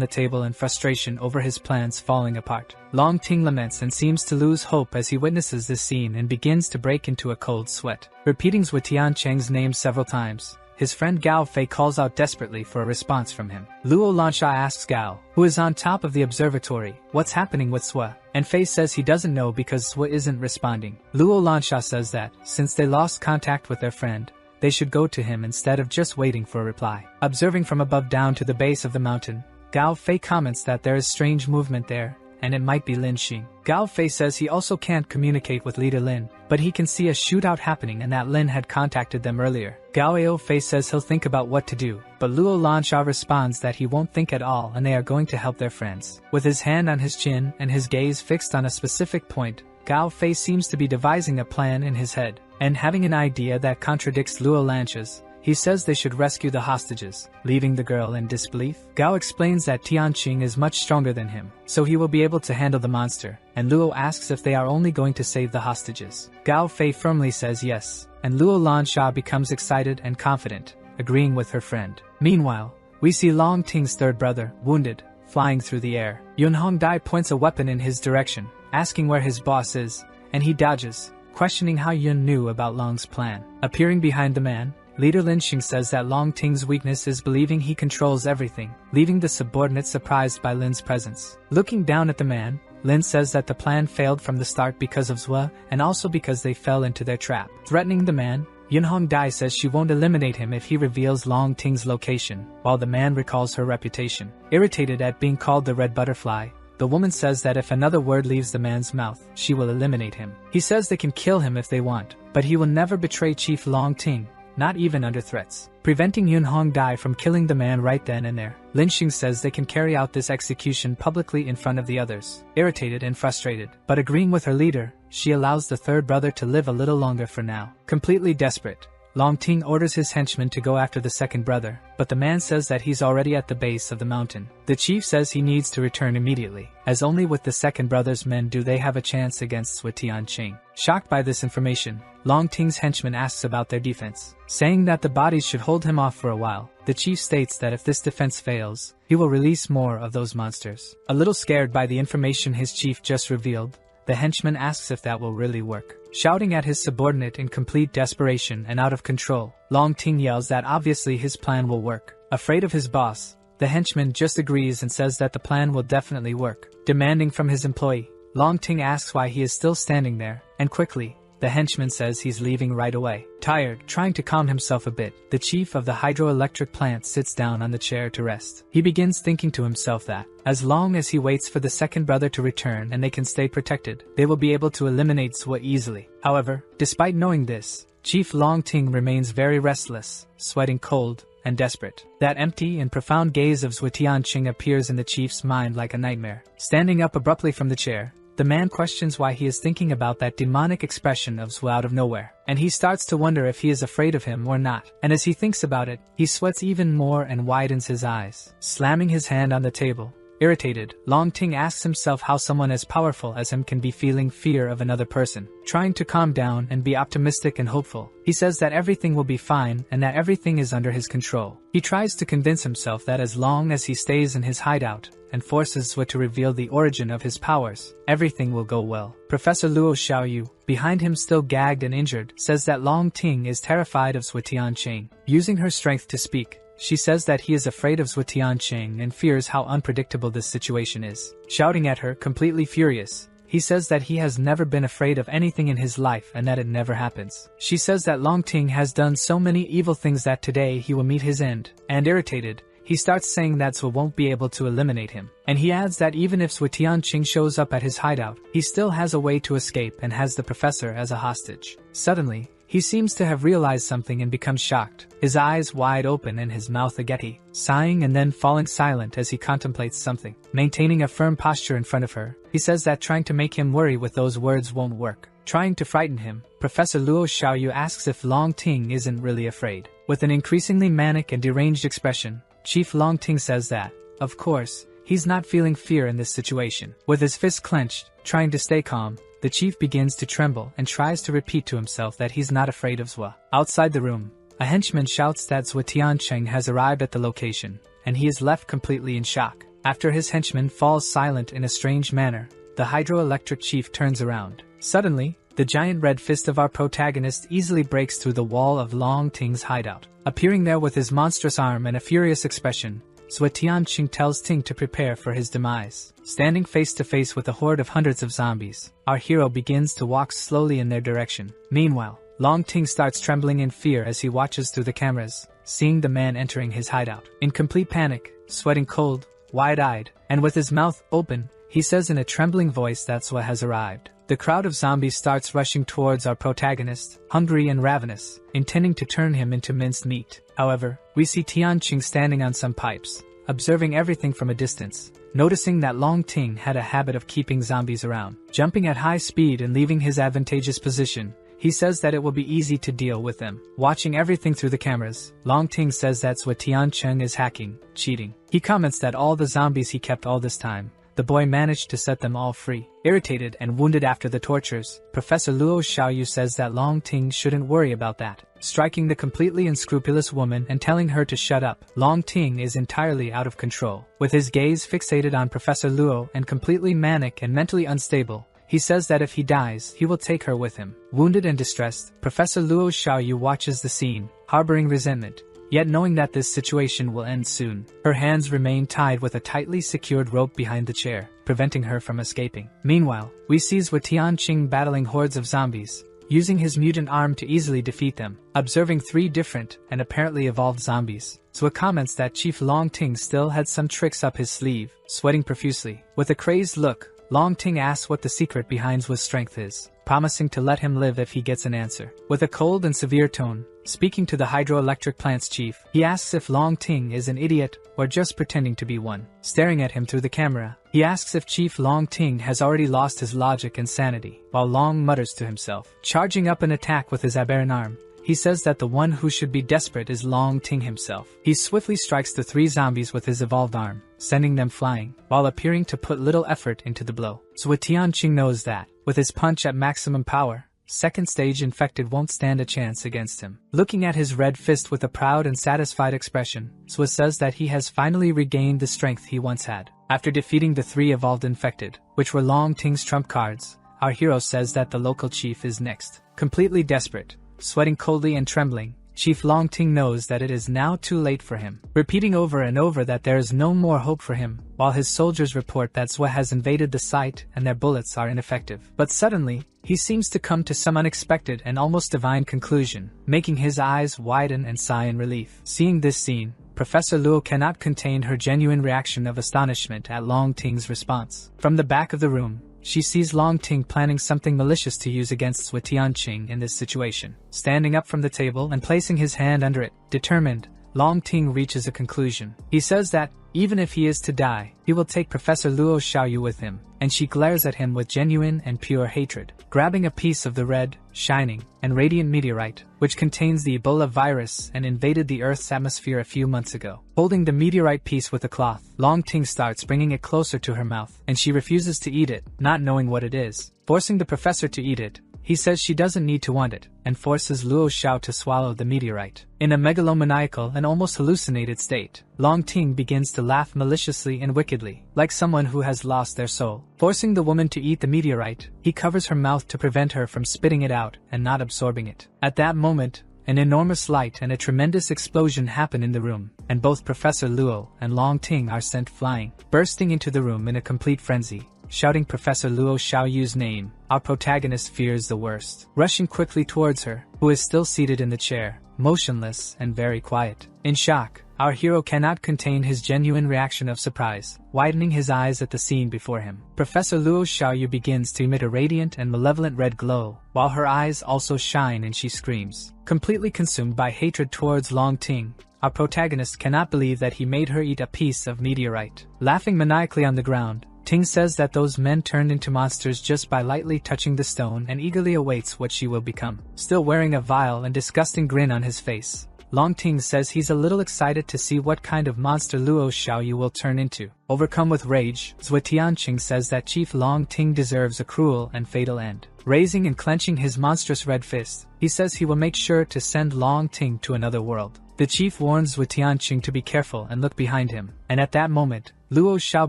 Speaker 1: the table in frustration over his plans falling apart. Longting laments and seems to lose hope as he witnesses this scene and begins to break into a cold sweat. Repeating Zwa Tianqing's name several times, his friend Gao Fei calls out desperately for a response from him. Luo Lansha asks Gao, who is on top of the observatory, what's happening with Zwa, and Fei says he doesn't know because Zwa isn't responding. Luo Lansha says that, since they lost contact with their friend, they should go to him instead of just waiting for a reply. Observing from above down to the base of the mountain, Gao Fei comments that there is strange movement there, and it might be Lin Xing. Gao Fei says he also can't communicate with leader Lin, but he can see a shootout happening and that Lin had contacted them earlier. Gao Fei says he'll think about what to do, but Luo Lansha responds that he won't think at all and they are going to help their friends. With his hand on his chin and his gaze fixed on a specific point, Gao Fei seems to be devising a plan in his head, and having an idea that contradicts Luo Lansha's. He says they should rescue the hostages, leaving the girl in disbelief. Gao explains that Tianqing is much stronger than him, so he will be able to handle the monster, and Luo asks if they are only going to save the hostages. Gao Fei firmly says yes, and Luo Lansha becomes excited and confident, agreeing with her friend. Meanwhile, we see Long Ting's third brother, wounded, flying through the air. Yun Hongdai points a weapon in his direction, asking where his boss is, and he dodges, questioning how Yun knew about Long's plan. Appearing behind the man, Leader Lin Xing says that Long Ting's weakness is believing he controls everything, leaving the subordinate surprised by Lin's presence. Looking down at the man, Lin says that the plan failed from the start because of Zwa and also because they fell into their trap. Threatening the man, Yunhong Dai says she won't eliminate him if he reveals Long Ting's location, while the man recalls her reputation. Irritated at being called the red butterfly, the woman says that if another word leaves the man's mouth, she will eliminate him. He says they can kill him if they want, but he will never betray Chief Long Ting, not even under threats. Preventing Yunhong Dai from killing the man right then and there, Lin Xing says they can carry out this execution publicly in front of the others. Irritated and frustrated, but agreeing with her leader, she allows the third brother to live a little longer for now. Completely desperate, Long Ting orders his henchmen to go after the second brother, but the man says that he's already at the base of the mountain. The chief says he needs to return immediately, as only with the second brother's men do they have a chance against Tianqing. Shocked by this information, Long Ting's henchman asks about their defense, saying that the bodies should hold him off for a while. The chief states that if this defense fails, he will release more of those monsters. A little scared by the information his chief just revealed, the henchman asks if that will really work. Shouting at his subordinate in complete desperation and out of control, Long Ting yells that obviously his plan will work. Afraid of his boss, the henchman just agrees and says that the plan will definitely work. Demanding from his employee, Long Ting asks why he is still standing there, and quickly, the henchman says he's leaving right away. Tired, trying to calm himself a bit, the chief of the hydroelectric plant sits down on the chair to rest. He begins thinking to himself that, as long as he waits for the second brother to return and they can stay protected, they will be able to eliminate Zhua easily. However, despite knowing this, Chief Long Ting remains very restless, sweating cold, and desperate. That empty and profound gaze of Zhua Tianqing appears in the chief's mind like a nightmare. Standing up abruptly from the chair, the man questions why he is thinking about that demonic expression of Zhua out of nowhere, and he starts to wonder if he is afraid of him or not. And as he thinks about it, he sweats even more and widens his eyes, slamming his hand on the table. Irritated, Long Ting asks himself how someone as powerful as him can be feeling fear of another person. Trying to calm down and be optimistic and hopeful, he says that everything will be fine and that everything is under his control. He tries to convince himself that as long as he stays in his hideout and forces Zhua to reveal the origin of his powers, everything will go well. Professor Luo Xiaoyu, behind him still gagged and injured, says that Long Ting is terrified of Zhua Tianqing. Using her strength to speak, she says that he is afraid of Zhua Tianqing and fears how unpredictable this situation is. Shouting at her, completely furious, he says that he has never been afraid of anything in his life and that it never happens. She says that Long Ting has done so many evil things that today he will meet his end. And irritated, he starts saying that Zhua won't be able to eliminate him. And he adds that even if Zhua Tianqing shows up at his hideout, he still has a way to escape and has the professor as a hostage. Suddenly, he seems to have realized something and becomes shocked, his eyes wide open and his mouth agape, sighing and then falling silent as he contemplates something. Maintaining a firm posture in front of her, he says that trying to make him worry with those words won't work. Trying to frighten him, Professor Luo Xiaoyu asks if Long Ting isn't really afraid. With an increasingly manic and deranged expression, Chief Long Ting says that, of course, he's not feeling fear in this situation. With his fists clenched, trying to stay calm, the chief begins to tremble and tries to repeat to himself that he's not afraid of Zhua. Outside the room, a henchman shouts that Zhua Tianqing has arrived at the location, and he is left completely in shock. After his henchman falls silent in a strange manner, the hydroelectric chief turns around. Suddenly, the giant red fist of our protagonist easily breaks through the wall of Long Ting's hideout. Appearing there with his monstrous arm and a furious expression, Zhua Tianqing tells Ting to prepare for his demise. Standing face to face with a horde of hundreds of zombies, our hero begins to walk slowly in their direction. Meanwhile, Long Ting starts trembling in fear as he watches through the cameras, seeing the man entering his hideout. In complete panic, sweating cold, wide-eyed, and with his mouth open, he says in a trembling voice that Zhua has arrived. The crowd of zombies starts rushing towards our protagonist, hungry and ravenous, intending to turn him into minced meat. However, we see Tianqing standing on some pipes, observing everything from a distance. Noticing that Long Ting had a habit of keeping zombies around, jumping at high speed and leaving his advantageous position, he says that it will be easy to deal with them. Watching everything through the cameras, Long Ting says that Zhua Tianqing is hacking, cheating. He comments that all the zombies he kept all this time, the boy managed to set them all free. Irritated and wounded after the tortures, Professor Luo Xiaoyu says that Long Ting shouldn't worry about that. Striking the completely unscrupulous woman and telling her to shut up, Long Ting is entirely out of control. With his gaze fixated on Professor Luo and completely manic and mentally unstable, he says that if he dies, he will take her with him. Wounded and distressed, Professor Luo Xiaoyu watches the scene, harboring resentment, yet knowing that this situation will end soon. Her hands remain tied with a tightly secured rope behind the chair, preventing her from escaping. Meanwhile, we see Zhua Tianqing battling hordes of zombies, using his mutant arm to easily defeat them. Observing 3 different and apparently evolved zombies, Zwa comments that Chief Long Ting still had some tricks up his sleeve, sweating profusely. With a crazed look, Long Ting asks what the secret behind Zwa's strength is, promising to let him live if he gets an answer. With a cold and severe tone, speaking to the hydroelectric plant's chief, he asks if Long Ting is an idiot or just pretending to be one. Staring at him through the camera, he asks if Chief Long Ting has already lost his logic and sanity, while Long mutters to himself. Charging up an attack with his aberrant arm, he says that the one who should be desperate is Long Ting himself. He swiftly strikes the 3 zombies with his evolved arm, sending them flying, while appearing to put little effort into the blow. Zwa Tianqing knows that, with his punch at maximum power, second stage infected won't stand a chance against him. Looking at his red fist with a proud and satisfied expression, Zwa says that he has finally regained the strength he once had. After defeating the 3 evolved infected, which were Long Ting's trump cards, our hero says that the local chief is next. Completely desperate, sweating coldly and trembling, Chief Long Ting knows that it is now too late for him, repeating over and over that there is no more hope for him, while his soldiers report that Zwa has invaded the site and their bullets are ineffective. But suddenly, he seems to come to some unexpected and almost divine conclusion, making his eyes widen and sigh in relief. Seeing this scene, Professor Luo cannot contain her genuine reaction of astonishment at Long Ting's response. From the back of the room, she sees Long Ting planning something malicious to use against Zwa Tianqing in this situation. Standing up from the table and placing his hand under it, determined, Long Ting reaches a conclusion. He says that, even if he is to die, he will take Professor Luo Xiaoyu with him, and she glares at him with genuine and pure hatred. Grabbing a piece of the red, shining, and radiant meteorite, which contains the Ebola virus and invaded the Earth's atmosphere a few months ago. Holding the meteorite piece with a cloth, Long Ting starts bringing it closer to her mouth, and she refuses to eat it, not knowing what it is. Forcing the professor to eat it, he says she doesn't need to want it, and forces Luo Xiao to swallow the meteorite. In a megalomaniacal and almost hallucinated state, Long Ting begins to laugh maliciously and wickedly, like someone who has lost their soul. Forcing the woman to eat the meteorite, he covers her mouth to prevent her from spitting it out and not absorbing it. At that moment, an enormous light and a tremendous explosion happen in the room, and both Professor Luo and Long Ting are sent flying. Bursting into the room in a complete frenzy, shouting Professor Luo Xiaoyu's name, our protagonist fears the worst. Rushing quickly towards her, who is still seated in the chair, motionless and very quiet. In shock, our hero cannot contain his genuine reaction of surprise, widening his eyes at the scene before him. Professor Luo Xiaoyu begins to emit a radiant and malevolent red glow, while her eyes also shine and she screams. Completely consumed by hatred towards Long Ting, our protagonist cannot believe that he made her eat a piece of meteorite. Laughing maniacally on the ground, Ting says that those men turned into monsters just by lightly touching the stone and eagerly awaits what she will become. Still wearing a vile and disgusting grin on his face, Long Ting says he's a little excited to see what kind of monster Luo Xiaoyu will turn into. Overcome with rage, Zwa Tianqing says that Chief Long Ting deserves a cruel and fatal end. Raising and clenching his monstrous red fist, he says he will make sure to send Long Ting to another world. The chief warns Zwa Tianqing to be careful and look behind him, and at that moment, Luo Xiao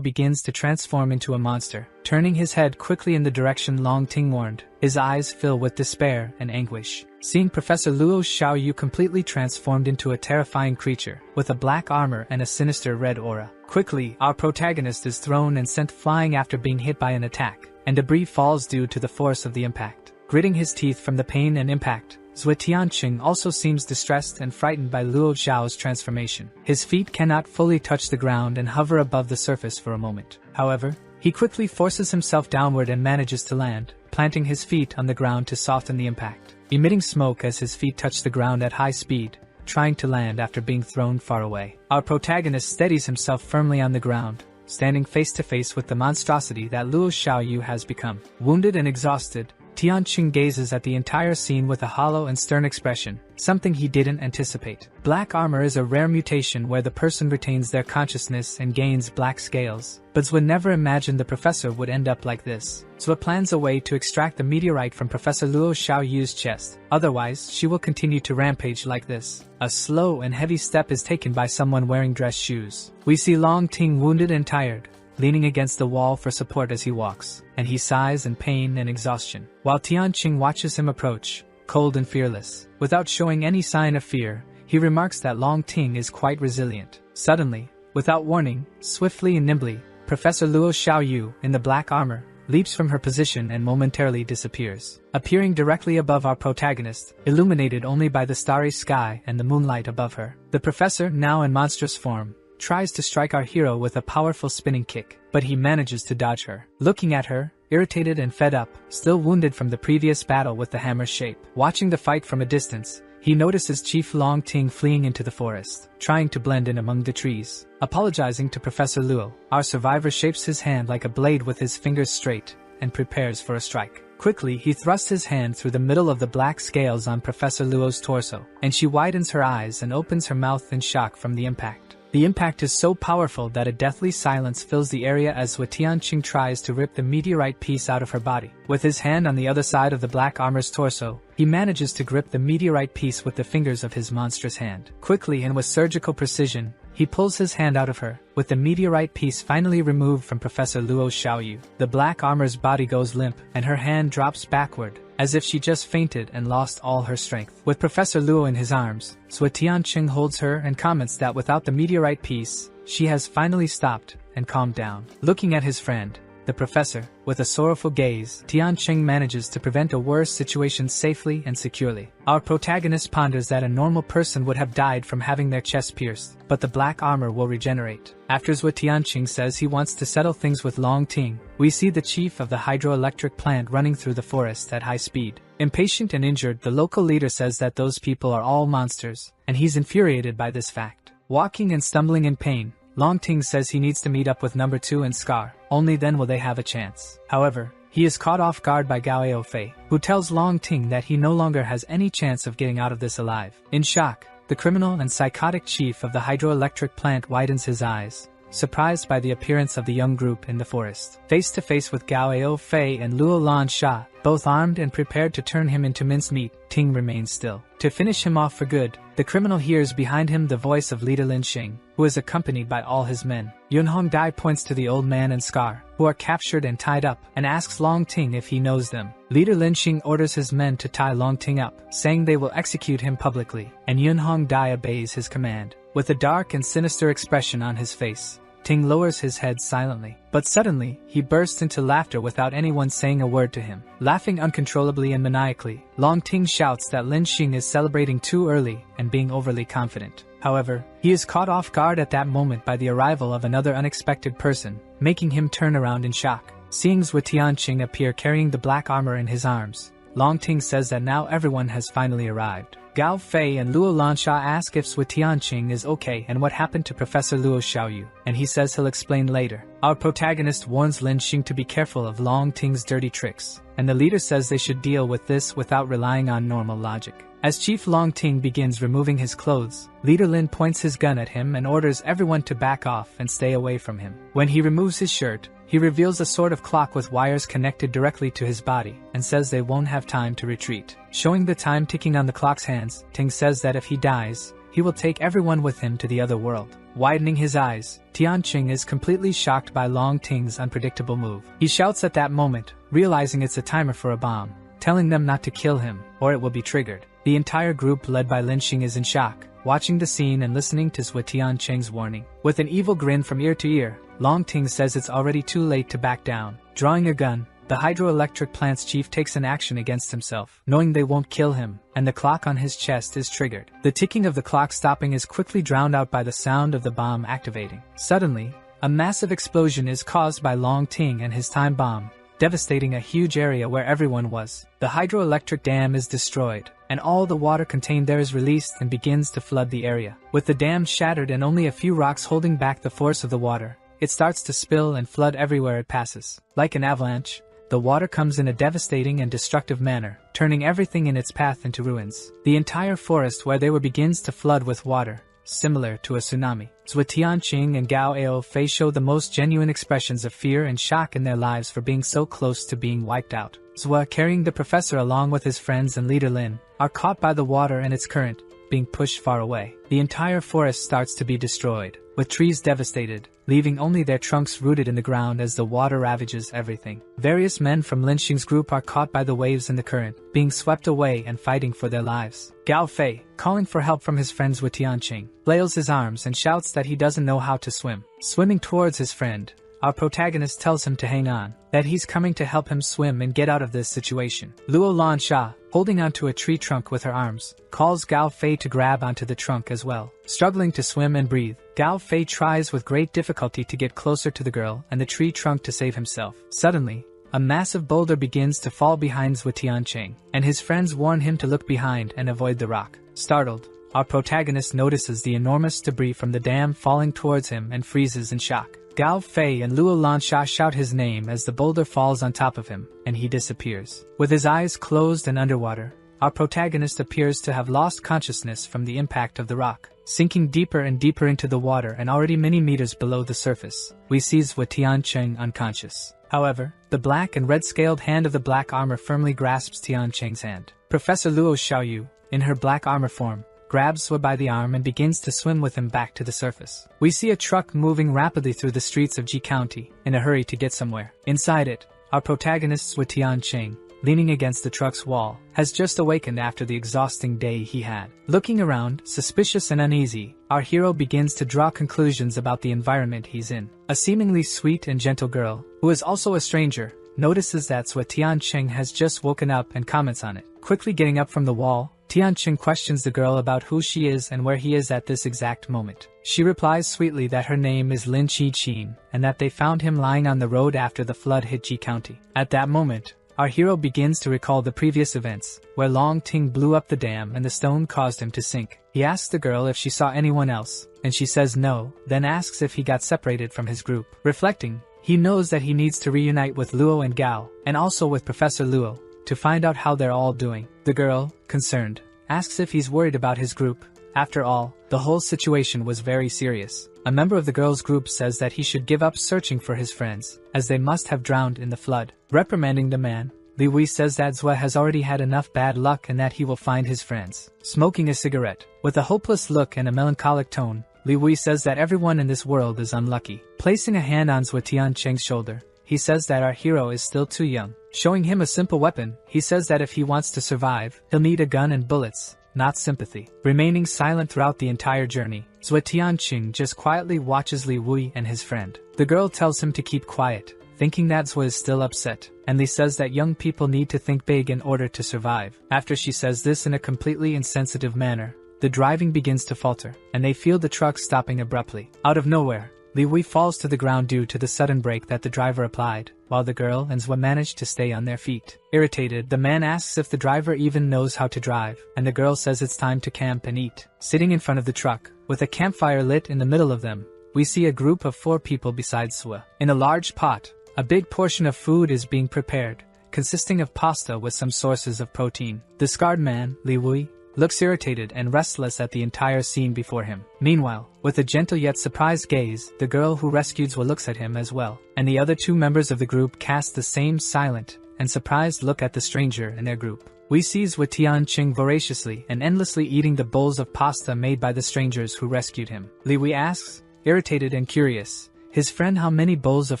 Speaker 1: begins to transform into a monster. Turning his head quickly in the direction Long Ting warned, his eyes fill with despair and anguish. Seeing Professor Luo Xiaoyu completely transformed into a terrifying creature, with a black armor and a sinister red aura. Quickly, our protagonist is thrown and sent flying after being hit by an attack, and debris falls due to the force of the impact. Gritting his teeth from the pain and impact, Zwa Tianqing also seems distressed and frightened by Luo Xiao's transformation. His feet cannot fully touch the ground and hover above the surface for a moment. However, he quickly forces himself downward and manages to land, planting his feet on the ground to soften the impact. Emitting smoke as his feet touch the ground at high speed, trying to land after being thrown far away. Our protagonist steadies himself firmly on the ground, standing face to face with the monstrosity that Luo Xiaoyu has become. Wounded and exhausted, Tianqing gazes at the entire scene with a hollow and stern expression, something he didn't anticipate. Black armor is a rare mutation where the person retains their consciousness and gains black scales, but Zwa never imagined the professor would end up like this. Zwa plans a way to extract the meteorite from Professor Luo Xiaoyu's chest, otherwise she will continue to rampage like this. A slow and heavy step is taken by someone wearing dress shoes. We see Long Ting wounded and tired, leaning against the wall for support as he walks, and he sighs in pain and exhaustion, while Tianqing watches him approach, cold and fearless. Without showing any sign of fear, he remarks that Long Ting is quite resilient. Suddenly, without warning, swiftly and nimbly, Professor Luo Xiaoyu, in the black armor, leaps from her position and momentarily disappears, appearing directly above our protagonist, illuminated only by the starry sky and the moonlight above her. The professor, now in monstrous form, tries to strike our hero with a powerful spinning kick, but he manages to dodge her. Looking at her, irritated and fed up, still wounded from the previous battle with the hammer shape, watching the fight from a distance, he notices Chief Long Ting fleeing into the forest, trying to blend in among the trees. Apologizing to Professor Luo, our survivor shapes his hand like a blade with his fingers straight, and prepares for a strike. Quickly, he thrusts his hand through the middle of the black scales on Professor Luo's torso, and she widens her eyes and opens her mouth in shock from the impact. The impact is so powerful that a deathly silence fills the area as Tianqing tries to rip the meteorite piece out of her body. With his hand on the other side of the black armor's torso, he manages to grip the meteorite piece with the fingers of his monstrous hand. Quickly and with surgical precision, he pulls his hand out of her, with the meteorite piece finally removed from Professor Luo's Xiaoyu. The black armor's body goes limp, and her hand drops backward, as if she just fainted and lost all her strength. With Professor Luo in his arms, Tianqing holds her and comments that without the meteorite piece, she has finally stopped and calmed down. Looking at his friend, the professor, with a sorrowful gaze, Tianqing manages to prevent a worse situation safely and securely. Our protagonist ponders that a normal person would have died from having their chest pierced, but the black armor will regenerate. After Tianqing says he wants to settle things with Long Ting, we see the chief of the hydroelectric plant running through the forest at high speed. Impatient and injured, the local leader says that those people are all monsters, and he's infuriated by this fact. Walking and stumbling in pain, Long Ting says he needs to meet up with number 2 and Scar, only then will they have a chance. However, he is caught off guard by Gao Fei, who tells Long Ting that he no longer has any chance of getting out of this alive. In shock, the criminal and psychotic chief of the hydroelectric plant widens his eyes, surprised by the appearance of the young group in the forest. Face to face with Gao Fei and Luo Lan Sha, both armed and prepared to turn him into mincemeat, Ting remains still. To finish him off for good, the criminal hears behind him the voice of leader Lin Xing, who is accompanied by all his men. Yunhong Dai points to the old man and Scar, who are captured and tied up, and asks Long Ting if he knows them. Leader Lin Xing orders his men to tie Long Ting up, saying they will execute him publicly, and Yunhong Dai obeys his command. With a dark and sinister expression on his face, Ting lowers his head silently, but suddenly, he bursts into laughter without anyone saying a word to him. Laughing uncontrollably and maniacally, Long Ting shouts that Lin Xing is celebrating too early and being overly confident. However, he is caught off guard at that moment by the arrival of another unexpected person, making him turn around in shock. Seeing Tianqing appear carrying the black armor in his arms, Long Ting says that now everyone has finally arrived. Gao Fei and Luo Lansha ask if Tianqing is okay and what happened to Professor Luo Xiaoyu, and he says he'll explain later. Our protagonist warns Lin Xing to be careful of Long Ting's dirty tricks, and the leader says they should deal with this without relying on normal logic. As Chief Long Ting begins removing his clothes, Leader Lin points his gun at him and orders everyone to back off and stay away from him. When he removes his shirt, he reveals a sort of clock with wires connected directly to his body, and says they won't have time to retreat. Showing the time ticking on the clock's hands, Ting says that if he dies, he will take everyone with him to the other world. Widening his eyes, Tianqing is completely shocked by Long Ting's unpredictable move. He shouts at that moment, realizing it's a timer for a bomb, telling them not to kill him, or it will be triggered. The entire group led by Lin Xing is in shock, watching the scene and listening to Tianqing's warning. With an evil grin from ear to ear, Long Ting says it's already too late to back down. Drawing a gun, the hydroelectric plant's chief takes an action against himself, knowing they won't kill him, and the clock on his chest is triggered. The ticking of the clock stopping is quickly drowned out by the sound of the bomb activating. Suddenly, a massive explosion is caused by Long Ting and his time bomb, devastating a huge area where everyone was. The hydroelectric dam is destroyed, and all the water contained there is released and begins to flood the area. With the dam shattered and only a few rocks holding back the force of the water, it starts to spill and flood everywhere it passes. Like an avalanche, the water comes in a devastating and destructive manner, turning everything in its path into ruins. The entire forest where they were begins to flood with water, similar to a tsunami. Tianqing and Gao Fei show the most genuine expressions of fear and shock in their lives for being so close to being wiped out. Zhua, carrying the professor along with his friends and leader Lin, are caught by the water and its current, being pushed far away. The entire forest starts to be destroyed, with trees devastated, leaving only their trunks rooted in the ground as the water ravages everything. Various men from Lin Xing's group are caught by the waves and the current, being swept away and fighting for their lives. Gao Fei, calling for help from his friends Tianqing, flails his arms and shouts that he doesn't know how to swim. Swimming towards his friend, our protagonist tells him to hang on, that he's coming to help him swim and get out of this situation. Luo Lansha, holding onto a tree trunk with her arms, calls Gao Fei to grab onto the trunk as well. Struggling to swim and breathe, Gao Fei tries with great difficulty to get closer to the girl and the tree trunk to save himself. Suddenly, a massive boulder begins to fall behind Zhou Tianqing, and his friends warn him to look behind and avoid the rock. Startled, our protagonist notices the enormous debris from the dam falling towards him and freezes in shock. Gao Fei and Luo Lansha shout his name as the boulder falls on top of him, and he disappears. With his eyes closed and underwater, our protagonist appears to have lost consciousness from the impact of the rock. Sinking deeper and deeper into the water and already many meters below the surface, we see Zhou Tianqing unconscious. However, the black and red-scaled hand of the black armor firmly grasps Tianqing's hand. Professor Luo Xiaoyu, in her black armor form, grabs Zhou by the arm and begins to swim with him back to the surface. We see a truck moving rapidly through the streets of Ji County, in a hurry to get somewhere. Inside it, our protagonist Zhou Tianqing, leaning against the truck's wall, has just awakened after the exhausting day he had. Looking around, suspicious and uneasy, our hero begins to draw conclusions about the environment he's in. A seemingly sweet and gentle girl, who is also a stranger, notices that Zhou Tianqing has just woken up and comments on it. Quickly getting up from the wall, Tianqing questions the girl about who she is and where he is at this exact moment. She replies sweetly that her name is Lin Qi-Qin, and that they found him lying on the road after the flood hit Ji County. At that moment, our hero begins to recall the previous events, where Long Ting blew up the dam and the stone caused him to sink. He asks the girl if she saw anyone else, and she says no, then asks if he got separated from his group. Reflecting, he knows that he needs to reunite with Luo and Gao, and also with Professor Luo, to find out how they're all doing. The girl, concerned, asks if he's worried about his group. After all, the whole situation was very serious. A member of the girl's group says that he should give up searching for his friends, as they must have drowned in the flood. Reprimanding the man, Li Wei says that Zhou has already had enough bad luck and that he will find his friends. Smoking a cigarette, with a hopeless look and a melancholic tone, Li Wei says that everyone in this world is unlucky. Placing a hand on Zhou Tianqing's shoulder, he says that our hero is still too young. Showing him a simple weapon, he says that if he wants to survive, he'll need a gun and bullets, not sympathy. Remaining silent throughout the entire journey, Zhou Tianqing just quietly watches Li Wei and his friend. The girl tells him to keep quiet, thinking that Zhou is still upset, and Li says that young people need to think big in order to survive. After she says this in a completely insensitive manner, the driving begins to falter, and they feel the truck stopping abruptly. Out of nowhere, Li Wei falls to the ground due to the sudden brake that the driver applied, while the girl and Zhou manage to stay on their feet. Irritated, the man asks if the driver even knows how to drive, and the girl says it's time to camp and eat. Sitting in front of the truck, with a campfire lit in the middle of them, we see a group of 4 people besides Zhou. In a large pot, a big portion of food is being prepared, consisting of pasta with some sources of protein. The scarred man, Li Wei, looks irritated and restless at the entire scene before him. Meanwhile, with a gentle yet surprised gaze, the girl who rescued Zhou looks at him as well, and the other 2 members of the group cast the same silent and surprised look at the stranger in their group. We see Zhou Tianqing voraciously and endlessly eating the bowls of pasta made by the strangers who rescued him. Li Wei asks, irritated and curious, his friend how many bowls of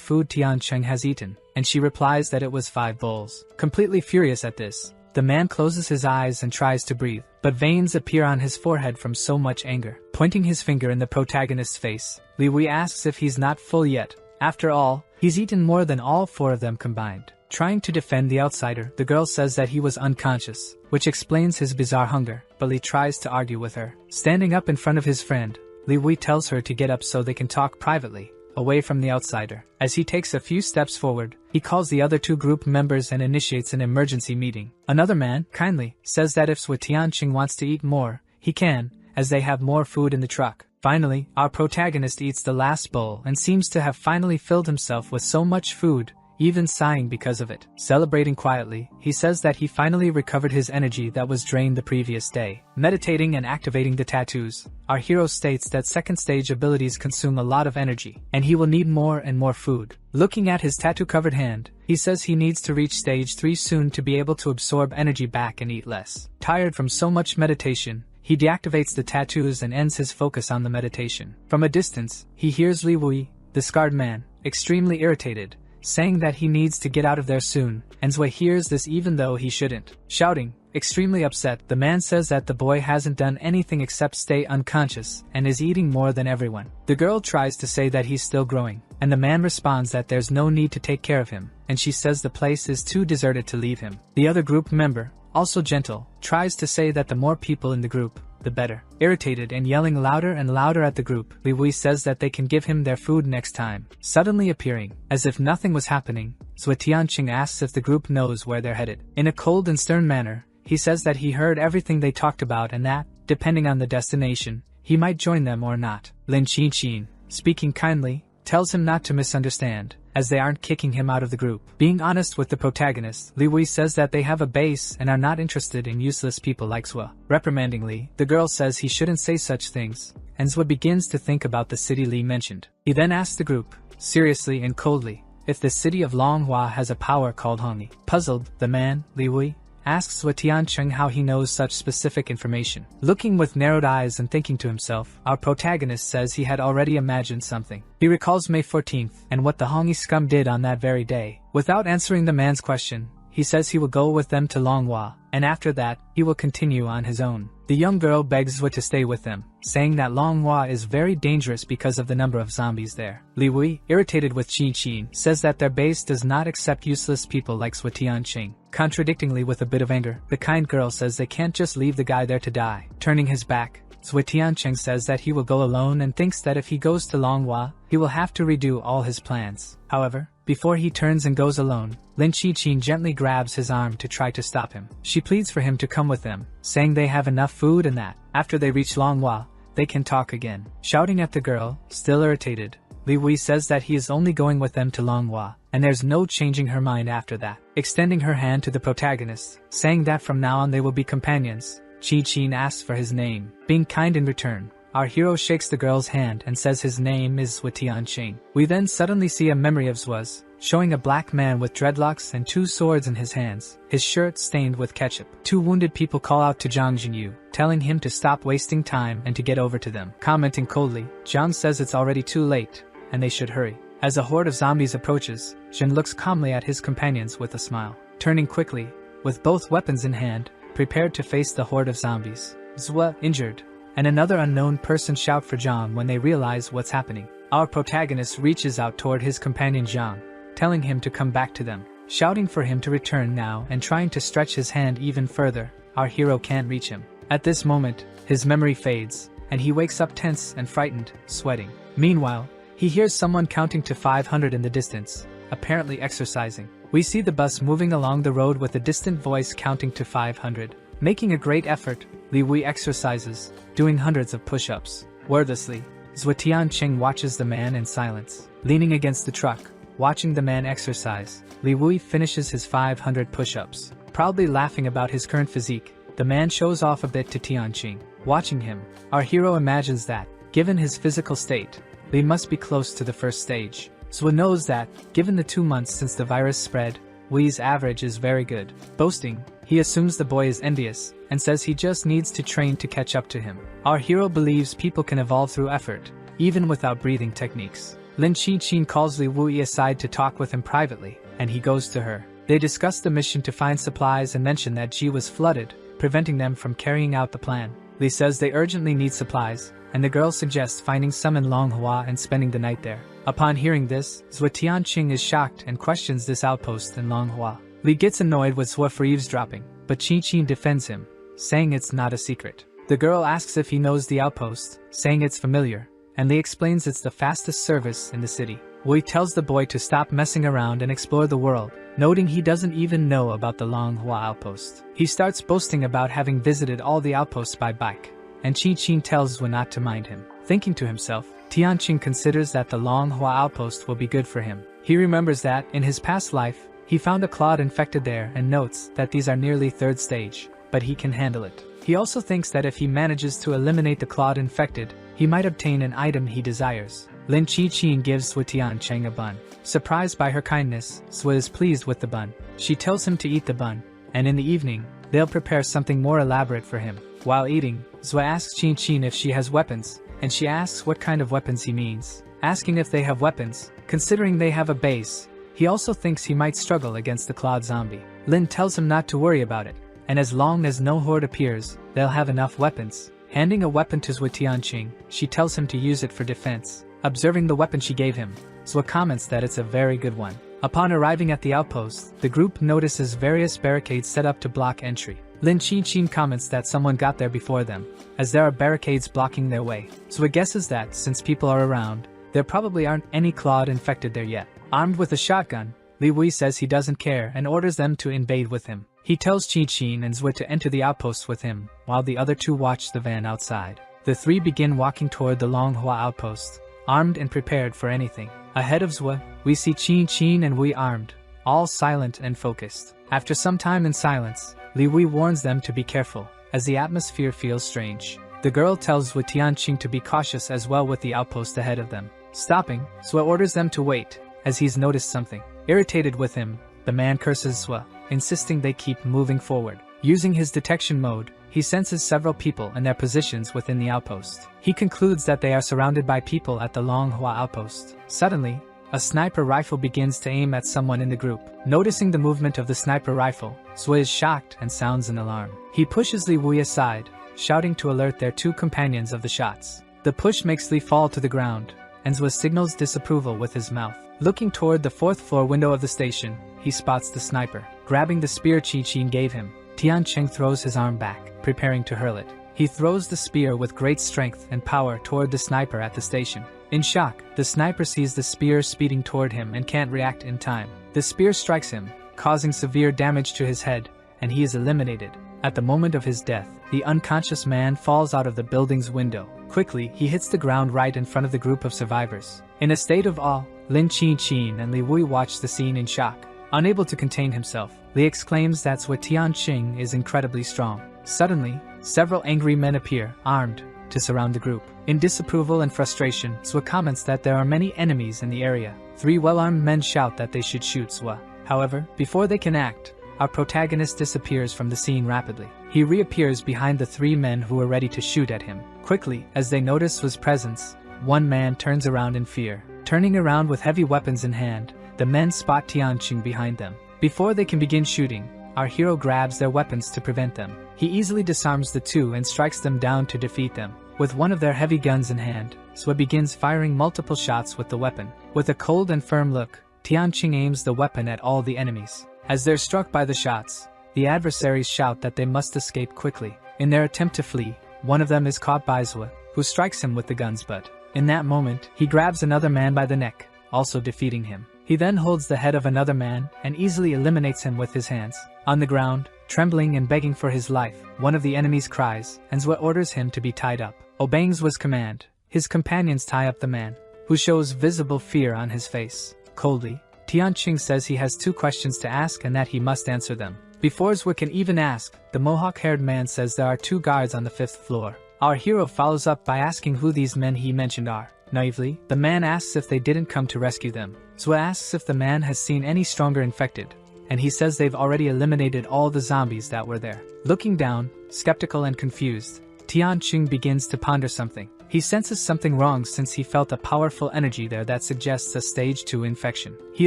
Speaker 1: food Tianqing has eaten, and she replies that it was 5 bowls. Completely furious at this, the man closes his eyes and tries to breathe, but veins appear on his forehead from so much anger. Pointing his finger in the protagonist's face, Li Wei asks if he's not full yet. After all, he's eaten more than all 4 of them combined. Trying to defend the outsider, the girl says that he was unconscious, which explains his bizarre hunger, but Li tries to argue with her. Standing up in front of his friend, Li Wei tells her to get up so they can talk privately, away from the outsider. As he takes a few steps forward, he calls the other 2 group members and initiates an emergency meeting. Another man, kindly, says that if Zhou Tianqing wants to eat more, he can, as they have more food in the truck. Finally, our protagonist eats the last bowl and seems to have finally filled himself with so much food, even sighing because of it. Celebrating quietly, he says that he finally recovered his energy that was drained the previous day. Meditating and activating the tattoos, our hero states that second stage abilities consume a lot of energy, and he will need more and more food. Looking at his tattoo-covered hand, he says he needs to reach stage 3 soon to be able to absorb energy back and eat less. Tired from so much meditation, he deactivates the tattoos and ends his focus on the meditation. From a distance, he hears Li Wei, the scarred man, extremely irritated, saying that he needs to get out of there soon, and Zui hears this even though he shouldn't. Shouting, Extremely upset, the man says that the boy hasn't done anything except stay unconscious and is eating more than everyone. The girl tries to say that he's still growing, and the man responds that there's no need to take care of him, and she says the place is too deserted to leave him. The other group member, also gentle, tries to say that the more people in the group, the better. Irritated and yelling louder and louder at the group, Li Wei says that they can give him their food next time. Suddenly appearing, as if nothing was happening, Zhou Tianqing asks if the group knows where they're headed. In a cold and stern manner, he says that he heard everything they talked about and that, depending on the destination, he might join them or not. Lin Qinqin, speaking kindly, tells him not to misunderstand, as they aren't kicking him out of the group. Being honest with the protagonist, Li Wei says that they have a base and are not interested in useless people like Zhou. Reprimandingly, the girl says he shouldn't say such things, and Zhou begins to think about the city Li mentioned. He then asks the group, seriously and coldly, if the city of Longhua has a power called Hongyi. Puzzled, the man, Li Wei, asks Zhou Tianqing how he knows such specific information. Looking with narrowed eyes and thinking to himself, our protagonist says he had already imagined something. He recalls May 14th and what the Hongyi scum did on that very day. Without answering the man's question, he says he will go with them to Longhua, and after that, he will continue on his own. The young girl begs Zhou to stay with them, saying that Longhua is very dangerous because of the number of zombies there. Li Wei, irritated with Qin, says that their base does not accept useless people like Zhou Tianqing. Contradictingly, with a bit of anger, the kind girl says they can't just leave the guy there to die. Turning his back, Zhou Tianqing says that he will go alone and thinks that if he goes to Longhua, he will have to redo all his plans. However, before he turns and goes alone, Lin Qinqin gently grabs his arm to try to stop him. She pleads for him to come with them, saying they have enough food and that, after they reach Longhua, they can talk again. Shouting at the girl, still irritated, Li Wei says that he is only going with them to Longhua, and there's no changing her mind after that. Extending her hand to the protagonist, saying that from now on they will be companions, Qin asks for his name. Being kind in return, our hero shakes the girl's hand and says his name is Zhou Tianqing. We then suddenly see a memory of Zhuo's, showing a black man with dreadlocks and 2 swords in his hands, his shirt stained with ketchup. 2 wounded people call out to Zhang Jinyu, telling him to stop wasting time and to get over to them. Commenting coldly, Zhang says it's already too late, and they should hurry. As a horde of zombies approaches, Jin looks calmly at his companions with a smile. Turning quickly, with both weapons in hand, prepared to face the horde of zombies. Zhou, injured, and another unknown person shout for Zhang when they realize what's happening. Our protagonist reaches out toward his companion Zhang, telling him to come back to them. Shouting for him to return now and trying to stretch his hand even further, our hero can't reach him. At this moment, his memory fades, and he wakes up tense and frightened, sweating. Meanwhile, he hears someone counting to 500 in the distance, apparently exercising. We see the bus moving along the road with a distant voice counting to 500. Making a great effort, Li Wei exercises, doing hundreds of push-ups. Wordlessly, Zhou Tianqing watches the man in silence. Leaning against the truck, watching the man exercise, Li Wei finishes his 500 push-ups. Proudly laughing about his current physique, the man shows off a bit to Tianqing. Watching him, our hero imagines that, given his physical state, Li must be close to the first stage. Zhou knows that, given the 2 months since the virus spread, Li's average is very good. Boasting, he assumes the boy is envious, and says he just needs to train to catch up to him. Our hero believes people can evolve through effort, even without breathing techniques. Lin Qinqin calls Li Wei aside to talk with him privately, and he goes to her. They discuss the mission to find supplies and mention that Ji was flooded, preventing them from carrying out the plan. Li says they urgently need supplies, and the girl suggests finding some in Longhua and spending the night there. Upon hearing this, Zhou Tianqing is shocked and questions this outpost in Longhua. Li gets annoyed with Zhou for eavesdropping, but Qin defends him, saying it's not a secret. The girl asks if he knows the outpost, saying it's familiar, and Li explains it's the fastest service in the city. Wei tells the boy to stop messing around and explore the world, noting he doesn't even know about the Longhua outpost. He starts boasting about having visited all the outposts by bike, and Qin tells Zhou not to mind him. Thinking to himself, Tianqing considers that the Longhua outpost will be good for him. He remembers that, in his past life, he found a clod infected there and notes that these are nearly 3rd stage, but he can handle it. He also thinks that if he manages to eliminate the clod infected, he might obtain an item he desires. Lin Qinqin gives Zhou Tianqing a bun. Surprised by her kindness, Zhou is pleased with the bun. She tells him to eat the bun, and in the evening, they'll prepare something more elaborate for him. While eating, Zhou asks Qin if she has weapons, and she asks what kind of weapons he means. Asking if they have weapons, considering they have a base, he also thinks he might struggle against the Cloud zombie. Lin tells him not to worry about it, and as long as no horde appears, they'll have enough weapons. Handing a weapon to Zhou Tianqing, she tells him to use it for defense. Observing the weapon she gave him, Zhou comments that it's a very good one. Upon arriving at the outpost, the group notices various barricades set up to block entry. Lin Qinqin comments that someone got there before them, as there are barricades blocking their way. Zhou guesses that, since people are around, there probably aren't any clawed infected there yet. Armed with a shotgun, Li Wei says he doesn't care and orders them to invade with him. He tells Qinqin and Zhou to enter the outpost with him, while the other two watch the van outside. The three begin walking toward the Manhua outpost, armed and prepared for anything. Ahead of Zhou, we see Qinqin and Wei armed, all silent and focused. After some time in silence, Li Wei warns them to be careful, as the atmosphere feels strange. The girl tells Zhou Tianqing to be cautious as well with the outpost ahead of them. Stopping, Zhou orders them to wait, as he's noticed something. Irritated with him, the man curses Zhou, insisting they keep moving forward. Using his detection mode, he senses several people and their positions within the outpost. He concludes that they are surrounded by people at the Manhua outpost. Suddenly, a sniper rifle begins to aim at someone in the group. Noticing the movement of the sniper rifle, Zhou is shocked and sounds an alarm. He pushes Li Wei aside, shouting to alert their two companions of the shots. The push makes Li fall to the ground, and Zhou signals disapproval with his mouth. Looking toward the fourth-floor window of the station, he spots the sniper. Grabbing the spear Qinqin gave him, Tianqing throws his arm back, preparing to hurl it. He throws the spear with great strength and power toward the sniper at the station. In shock, the sniper sees the spear speeding toward him and can't react in time. The spear strikes him, causing severe damage to his head, and he is eliminated. At the moment of his death, the unconscious man falls out of the building's window. Quickly, he hits the ground right in front of the group of survivors. In a state of awe, Lin Qinqin and Li Wei watch the scene in shock. Unable to contain himself, Li exclaims that Zhou Tianqing is incredibly strong. Suddenly, several angry men appear, armed, to surround the group. In disapproval and frustration, Zhou comments that there are many enemies in the area. Three well-armed men shout that they should shoot Zhou. However, before they can act, our protagonist disappears from the scene rapidly. He reappears behind the three men who are ready to shoot at him. Quickly, as they notice Zhou's presence, one man turns around in fear. Turning around with heavy weapons in hand, the men spot Tianqing behind them. Before they can begin shooting, our hero grabs their weapons to prevent them. He easily disarms the two and strikes them down to defeat them. With one of their heavy guns in hand, Zhou begins firing multiple shots with the weapon. With a cold and firm look, Tianqing aims the weapon at all the enemies. As they're struck by the shots, the adversaries shout that they must escape quickly. In their attempt to flee, one of them is caught by Zhou, who strikes him with the gun's butt. In that moment, he grabs another man by the neck, also defeating him. He then holds the head of another man and easily eliminates him with his hands. On the ground, trembling and begging for his life, one of the enemies cries, and Zhou orders him to be tied up. Obeying Zhuo's command, his companions tie up the man, who shows visible fear on his face. Coldly, Tianqing says he has two questions to ask and that he must answer them. Before Zhou can even ask, the mohawk-haired man says there are two guards on the 5th floor. Our hero follows up by asking who these men he mentioned are. Naively, the man asks if they didn't come to rescue them. Zhou asks if the man has seen any stronger infected, and he says they've already eliminated all the zombies that were there. Looking down, skeptical and confused, Tianqing begins to ponder something. He senses something wrong since he felt a powerful energy there that suggests a stage 2 infection. He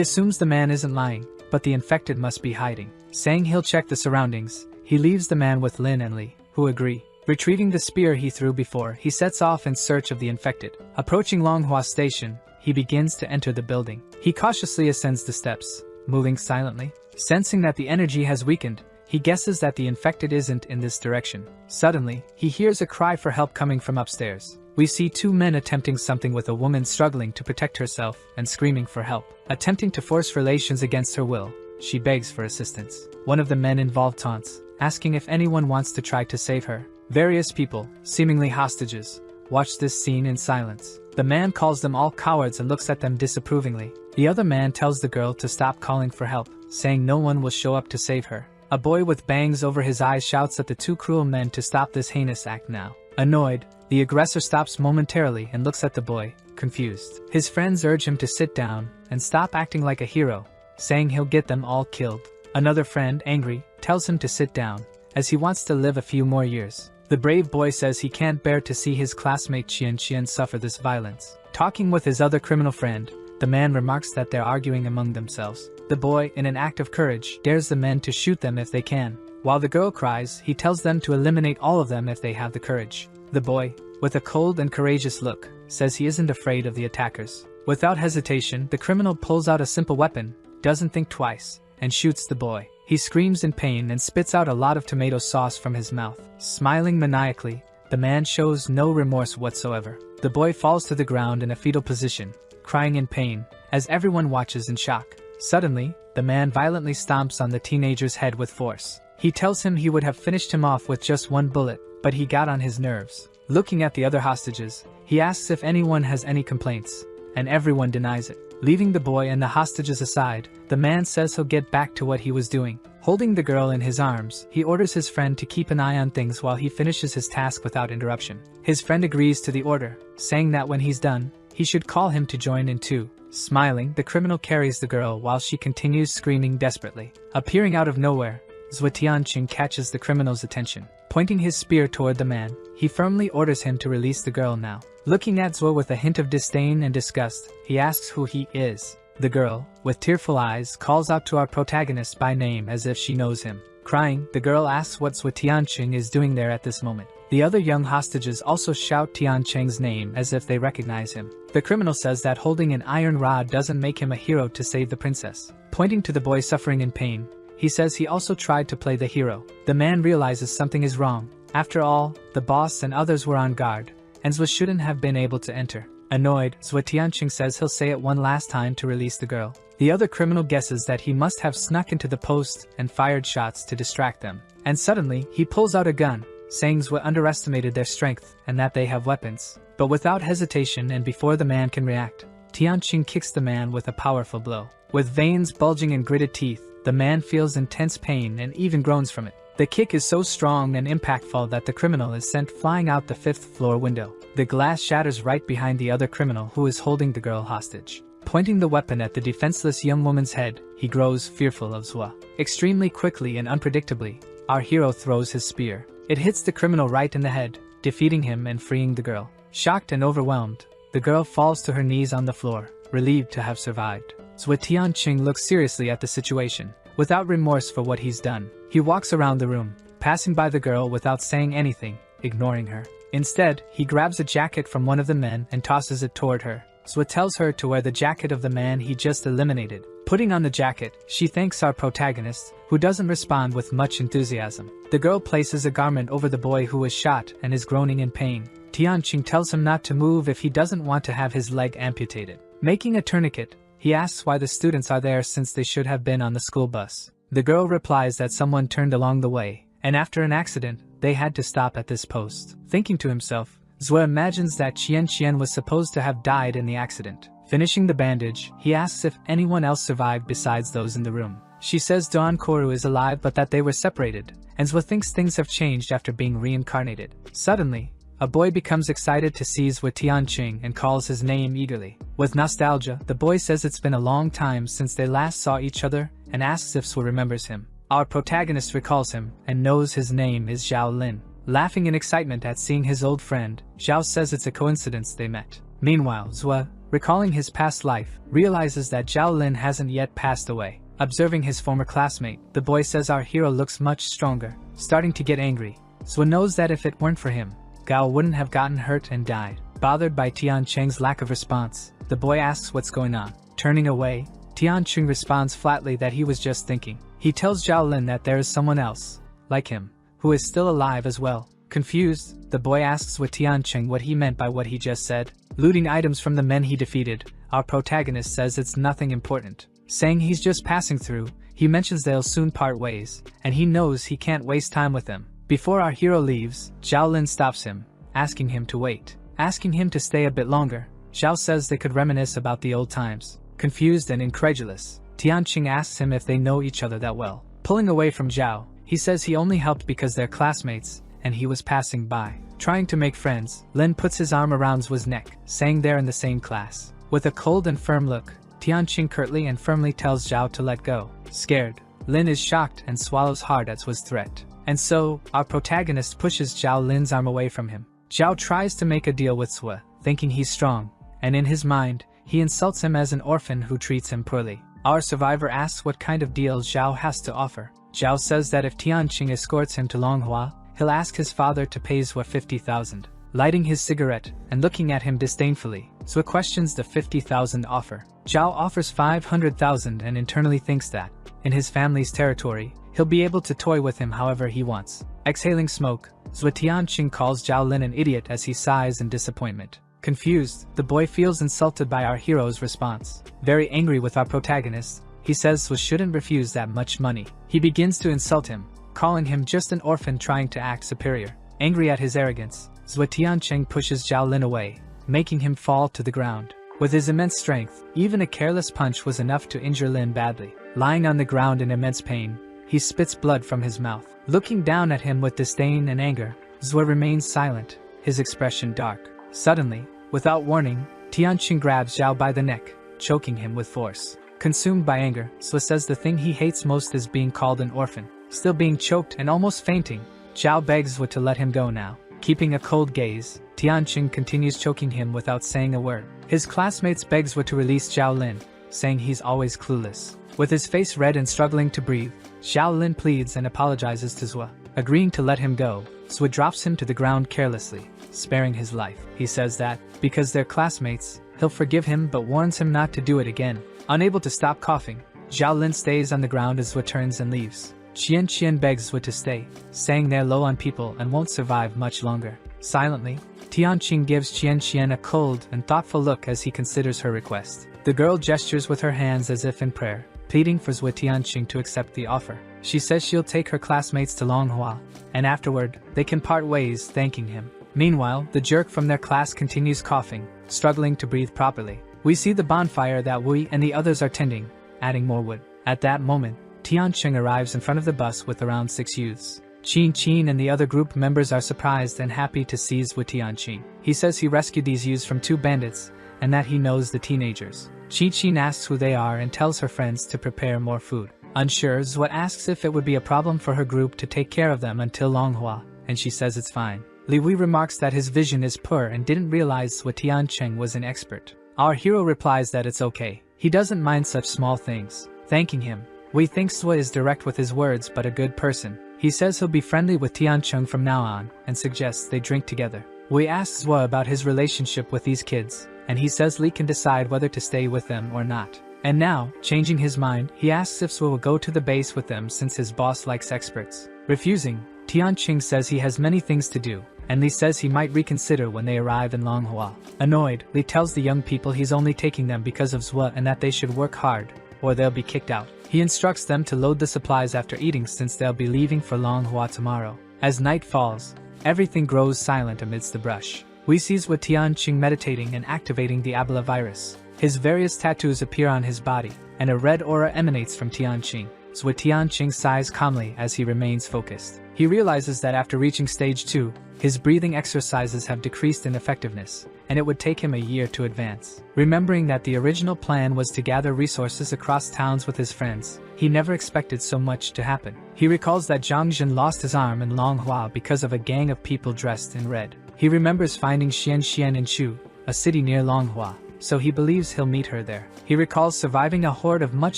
Speaker 1: assumes the man isn't lying, but the infected must be hiding. Saying he'll check the surroundings, he leaves the man with Lin and Li, who agree. Retrieving the spear he threw before, he sets off in search of the infected. Approaching Longhua Station, he begins to enter the building. He cautiously ascends the steps, moving silently. Sensing that the energy has weakened, he guesses that the infected isn't in this direction. Suddenly, he hears a cry for help coming from upstairs. We see two men attempting something with a woman struggling to protect herself and screaming for help. Attempting to force relations against her will, she begs for assistance. One of the men involved taunts, asking if anyone wants to try to save her. Various people, seemingly hostages, watch this scene in silence. The man calls them all cowards and looks at them disapprovingly. The other man tells the girl to stop calling for help, saying no one will show up to save her. A boy with bangs over his eyes shouts at the two cruel men to stop this heinous act now. Annoyed, the aggressor stops momentarily and looks at the boy, confused. His friends urge him to sit down and stop acting like a hero, saying he'll get them all killed. Another friend, angry, tells him to sit down, as he wants to live a few more years. The brave boy says he can't bear to see his classmate Qian suffer this violence. Talking with his other criminal friend, the man remarks that they're arguing among themselves. The boy, in an act of courage, dares the men to shoot them if they can. While the girl cries, he tells them to eliminate all of them if they have the courage. The boy, with a cold and courageous look, says he isn't afraid of the attackers. Without hesitation, the criminal pulls out a simple weapon, doesn't think twice, and shoots the boy. He screams in pain and spits out a lot of tomato sauce from his mouth. Smiling maniacally, the man shows no remorse whatsoever. The boy falls to the ground in a fetal position, crying in pain, as everyone watches in shock. Suddenly, the man violently stomps on the teenager's head with force. He tells him he would have finished him off with just one bullet, but he got on his nerves. Looking at the other hostages, he asks if anyone has any complaints, and everyone denies it. Leaving the boy and the hostages aside, the man says he'll get back to what he was doing. Holding the girl in his arms, he orders his friend to keep an eye on things while he finishes his task without interruption. His friend agrees to the order, saying that when he's done, he should call him to join in too. Smiling, the criminal carries the girl while she continues screaming desperately. Appearing out of nowhere, Zhuo Tianqing catches the criminal's attention. Pointing his spear toward the man, he firmly orders him to release the girl now. Looking at Zhuo with a hint of disdain and disgust, he asks who he is. The girl, with tearful eyes, calls out to our protagonist by name as if she knows him. Crying, the girl asks what Zhuo Tianqing is doing there at this moment. The other young hostages also shout Tianqing's name as if they recognize him. The criminal says that holding an iron rod doesn't make him a hero to save the princess. Pointing to the boy suffering in pain, he says he also tried to play the hero. The man realizes something is wrong. After all, the boss and others were on guard, and Zhuo shouldn't have been able to enter. Annoyed, Zhuo Tianqing says he'll say it one last time to release the girl. The other criminal guesses that he must have snuck into the post and fired shots to distract them. And suddenly, he pulls out a gun, saying Zhuo underestimated their strength and that they have weapons. But without hesitation and before the man can react, Tianqing kicks the man with a powerful blow. With veins bulging and gritted teeth, the man feels intense pain and even groans from it. The kick is so strong and impactful that the criminal is sent flying out the 5th floor window. The glass shatters right behind the other criminal who is holding the girl hostage. Pointing the weapon at the defenseless young woman's head, he grows fearful of Zhuo. Extremely quickly and unpredictably, our hero throws his spear. It hits the criminal right in the head, defeating him and freeing the girl. Shocked and overwhelmed, the girl falls to her knees on the floor, relieved to have survived. Zhuo Tianqing looks seriously at the situation, without remorse for what he's done. He walks around the room, passing by the girl without saying anything, ignoring her. Instead, he grabs a jacket from one of the men and tosses it toward her. Zhuo tells her to wear the jacket of the man he just eliminated. Putting on the jacket, she thanks our protagonist, who doesn't respond with much enthusiasm. The girl places a garment over the boy who was shot and is groaning in pain. Tianqing tells him not to move if he doesn't want to have his leg amputated. Making a tourniquet, he asks why the students are there since they should have been on the school bus. The girl replies that someone turned along the way, and after an accident, they had to stop at this post. Thinking to himself, Zhuo imagines that Qian was supposed to have died in the accident. Finishing the bandage, he asks if anyone else survived besides those in the room. She says Don Koru is alive but that they were separated, and Zhuo thinks things have changed after being reincarnated. Suddenly, a boy becomes excited to see Zhuo Tianqing and calls his name eagerly. With nostalgia, the boy says it's been a long time since they last saw each other and asks if Zhuo remembers him. Our protagonist recalls him and knows his name is Zhao Lin. Laughing in excitement at seeing his old friend, Zhao says it's a coincidence they met. Meanwhile, Zhuo, recalling his past life, realizes that Zhao Lin hasn't yet passed away. Observing his former classmate, the boy says our hero looks much stronger. Starting to get angry, Zhuo knows that if it weren't for him, Gao wouldn't have gotten hurt and died. Bothered by Tianqing's lack of response, the boy asks what's going on. Turning away, Tianqing responds flatly that he was just thinking. He tells Zhao Lin that there is someone else, like him, who is still alive as well. Confused, the boy asks Tianqing what he meant by what he just said. Looting items from the men he defeated, our protagonist says it's nothing important. Saying he's just passing through, he mentions they'll soon part ways, and he knows he can't waste time with them. Before our hero leaves, Zhao Lin stops him, asking him to wait. Asking him to stay a bit longer, Zhao says they could reminisce about the old times. Confused and incredulous, Tianqing asks him if they know each other that well. Pulling away from Zhao, he says he only helped because they're classmates, and he was passing by. Trying to make friends, Lin puts his arm around Zhuo's neck, saying they're in the same class. With a cold and firm look, Tianqing curtly and firmly tells Zhao to let go. Scared, Lin is shocked and swallows hard at Zhuo's threat. And so, our protagonist pushes Zhao Lin's arm away from him. Zhao tries to make a deal with Zhuo, thinking he's strong, and in his mind, he insults him as an orphan who treats him poorly. Our survivor asks what kind of deal Zhao has to offer. Zhao says that if Tianqing escorts him to Longhua, he'll ask his father to pay Zhao 50,000. Lighting his cigarette and looking at him disdainfully, Zhao questions the 50,000 offer. Zhao offers 500,000 and internally thinks that, in his family's territory, he'll be able to toy with him however he wants. Exhaling smoke, Zhao Tianqing calls Zhao Lin an idiot as he sighs in disappointment. Confused, the boy feels insulted by our hero's response. Very angry with our protagonist, he says Zhao shouldn't refuse that much money. He begins to insult him, calling him just an orphan trying to act superior. Angry at his arrogance, Zhao Tianqing pushes Zhao Lin away, making him fall to the ground. With his immense strength, even a careless punch was enough to injure Lin badly. Lying on the ground in immense pain, he spits blood from his mouth. Looking down at him with disdain and anger, Zhao remains silent, his expression dark. Suddenly, without warning, Tianqing grabs Zhao by the neck, choking him with force. Consumed by anger, Zhao says the thing he hates most is being called an orphan. Still being choked and almost fainting, Zhao begs Zhao to let him go now. Keeping a cold gaze, Tianqing continues choking him without saying a word. His classmates beg Zhao to release Zhao Lin, saying he's always clueless. With his face red and struggling to breathe, Zhao Lin pleads and apologizes to Zhao. Agreeing to let him go, Zhao drops him to the ground carelessly, sparing his life. He says that, because they're classmates, he'll forgive him but warns him not to do it again. Unable to stop coughing, Zhao Lin stays on the ground as Zhao turns and leaves. Qian begs Zhao to stay, saying they're low on people and won't survive much longer. Silently, Tianqing gives Qian a cold and thoughtful look as he considers her request. The girl gestures with her hands as if in prayer, pleading for Zhao Tianqing to accept the offer. She says she'll take her classmates to Longhua, and afterward, they can part ways thanking him. Meanwhile, the jerk from their class continues coughing, struggling to breathe properly. We see the bonfire that Wei and the others are tending, adding more wood. At that moment, Tianqing arrives in front of the bus with around 6 youths. Qin and the other group members are surprised and happy to seize Zhao Tianqing. He says he rescued these youths from 2 bandits, and that he knows the teenagers. Qin asks who they are and tells her friends to prepare more food. Unsure, Zhao asks if it would be a problem for her group to take care of them until Longhua, and she says it's fine. Li Wei remarks that his vision is poor and didn't realize Zhao Tianqing was an expert. Our hero replies that it's okay. He doesn't mind such small things. Thanking him, Wei thinks Zhao is direct with his words but a good person. He says he'll be friendly with Tianqing from now on and suggests they drink together. Wei asks Zhao about his relationship with these kids, and he says Li can decide whether to stay with them or not. And now, changing his mind, he asks if Zhao will go to the base with them since his boss likes experts. Refusing, Tianqing says he has many things to do, and Li says he might reconsider when they arrive in Longhua. Annoyed, Li tells the young people he's only taking them because of Zhao and that they should work hard, or they'll be kicked out. He instructs them to load the supplies after eating since they'll be leaving for Longhua tomorrow. As night falls, everything grows silent amidst the brush. We see Zhao Tianqing meditating and activating the Abla virus. His various tattoos appear on his body, and a red aura emanates from Tianqing. Zhao Tianqing sighs calmly as he remains focused. He realizes that after reaching stage 2, his breathing exercises have decreased in effectiveness, and it would take him a year to advance. Remembering that the original plan was to gather resources across towns with his friends, he never expected so much to happen. He recalls that Zhang Jin lost his arm in Longhua because of a gang of people dressed in red. He remembers finding Xian in Chu, a city near Longhua, so he believes he'll meet her there. He recalls surviving a horde of much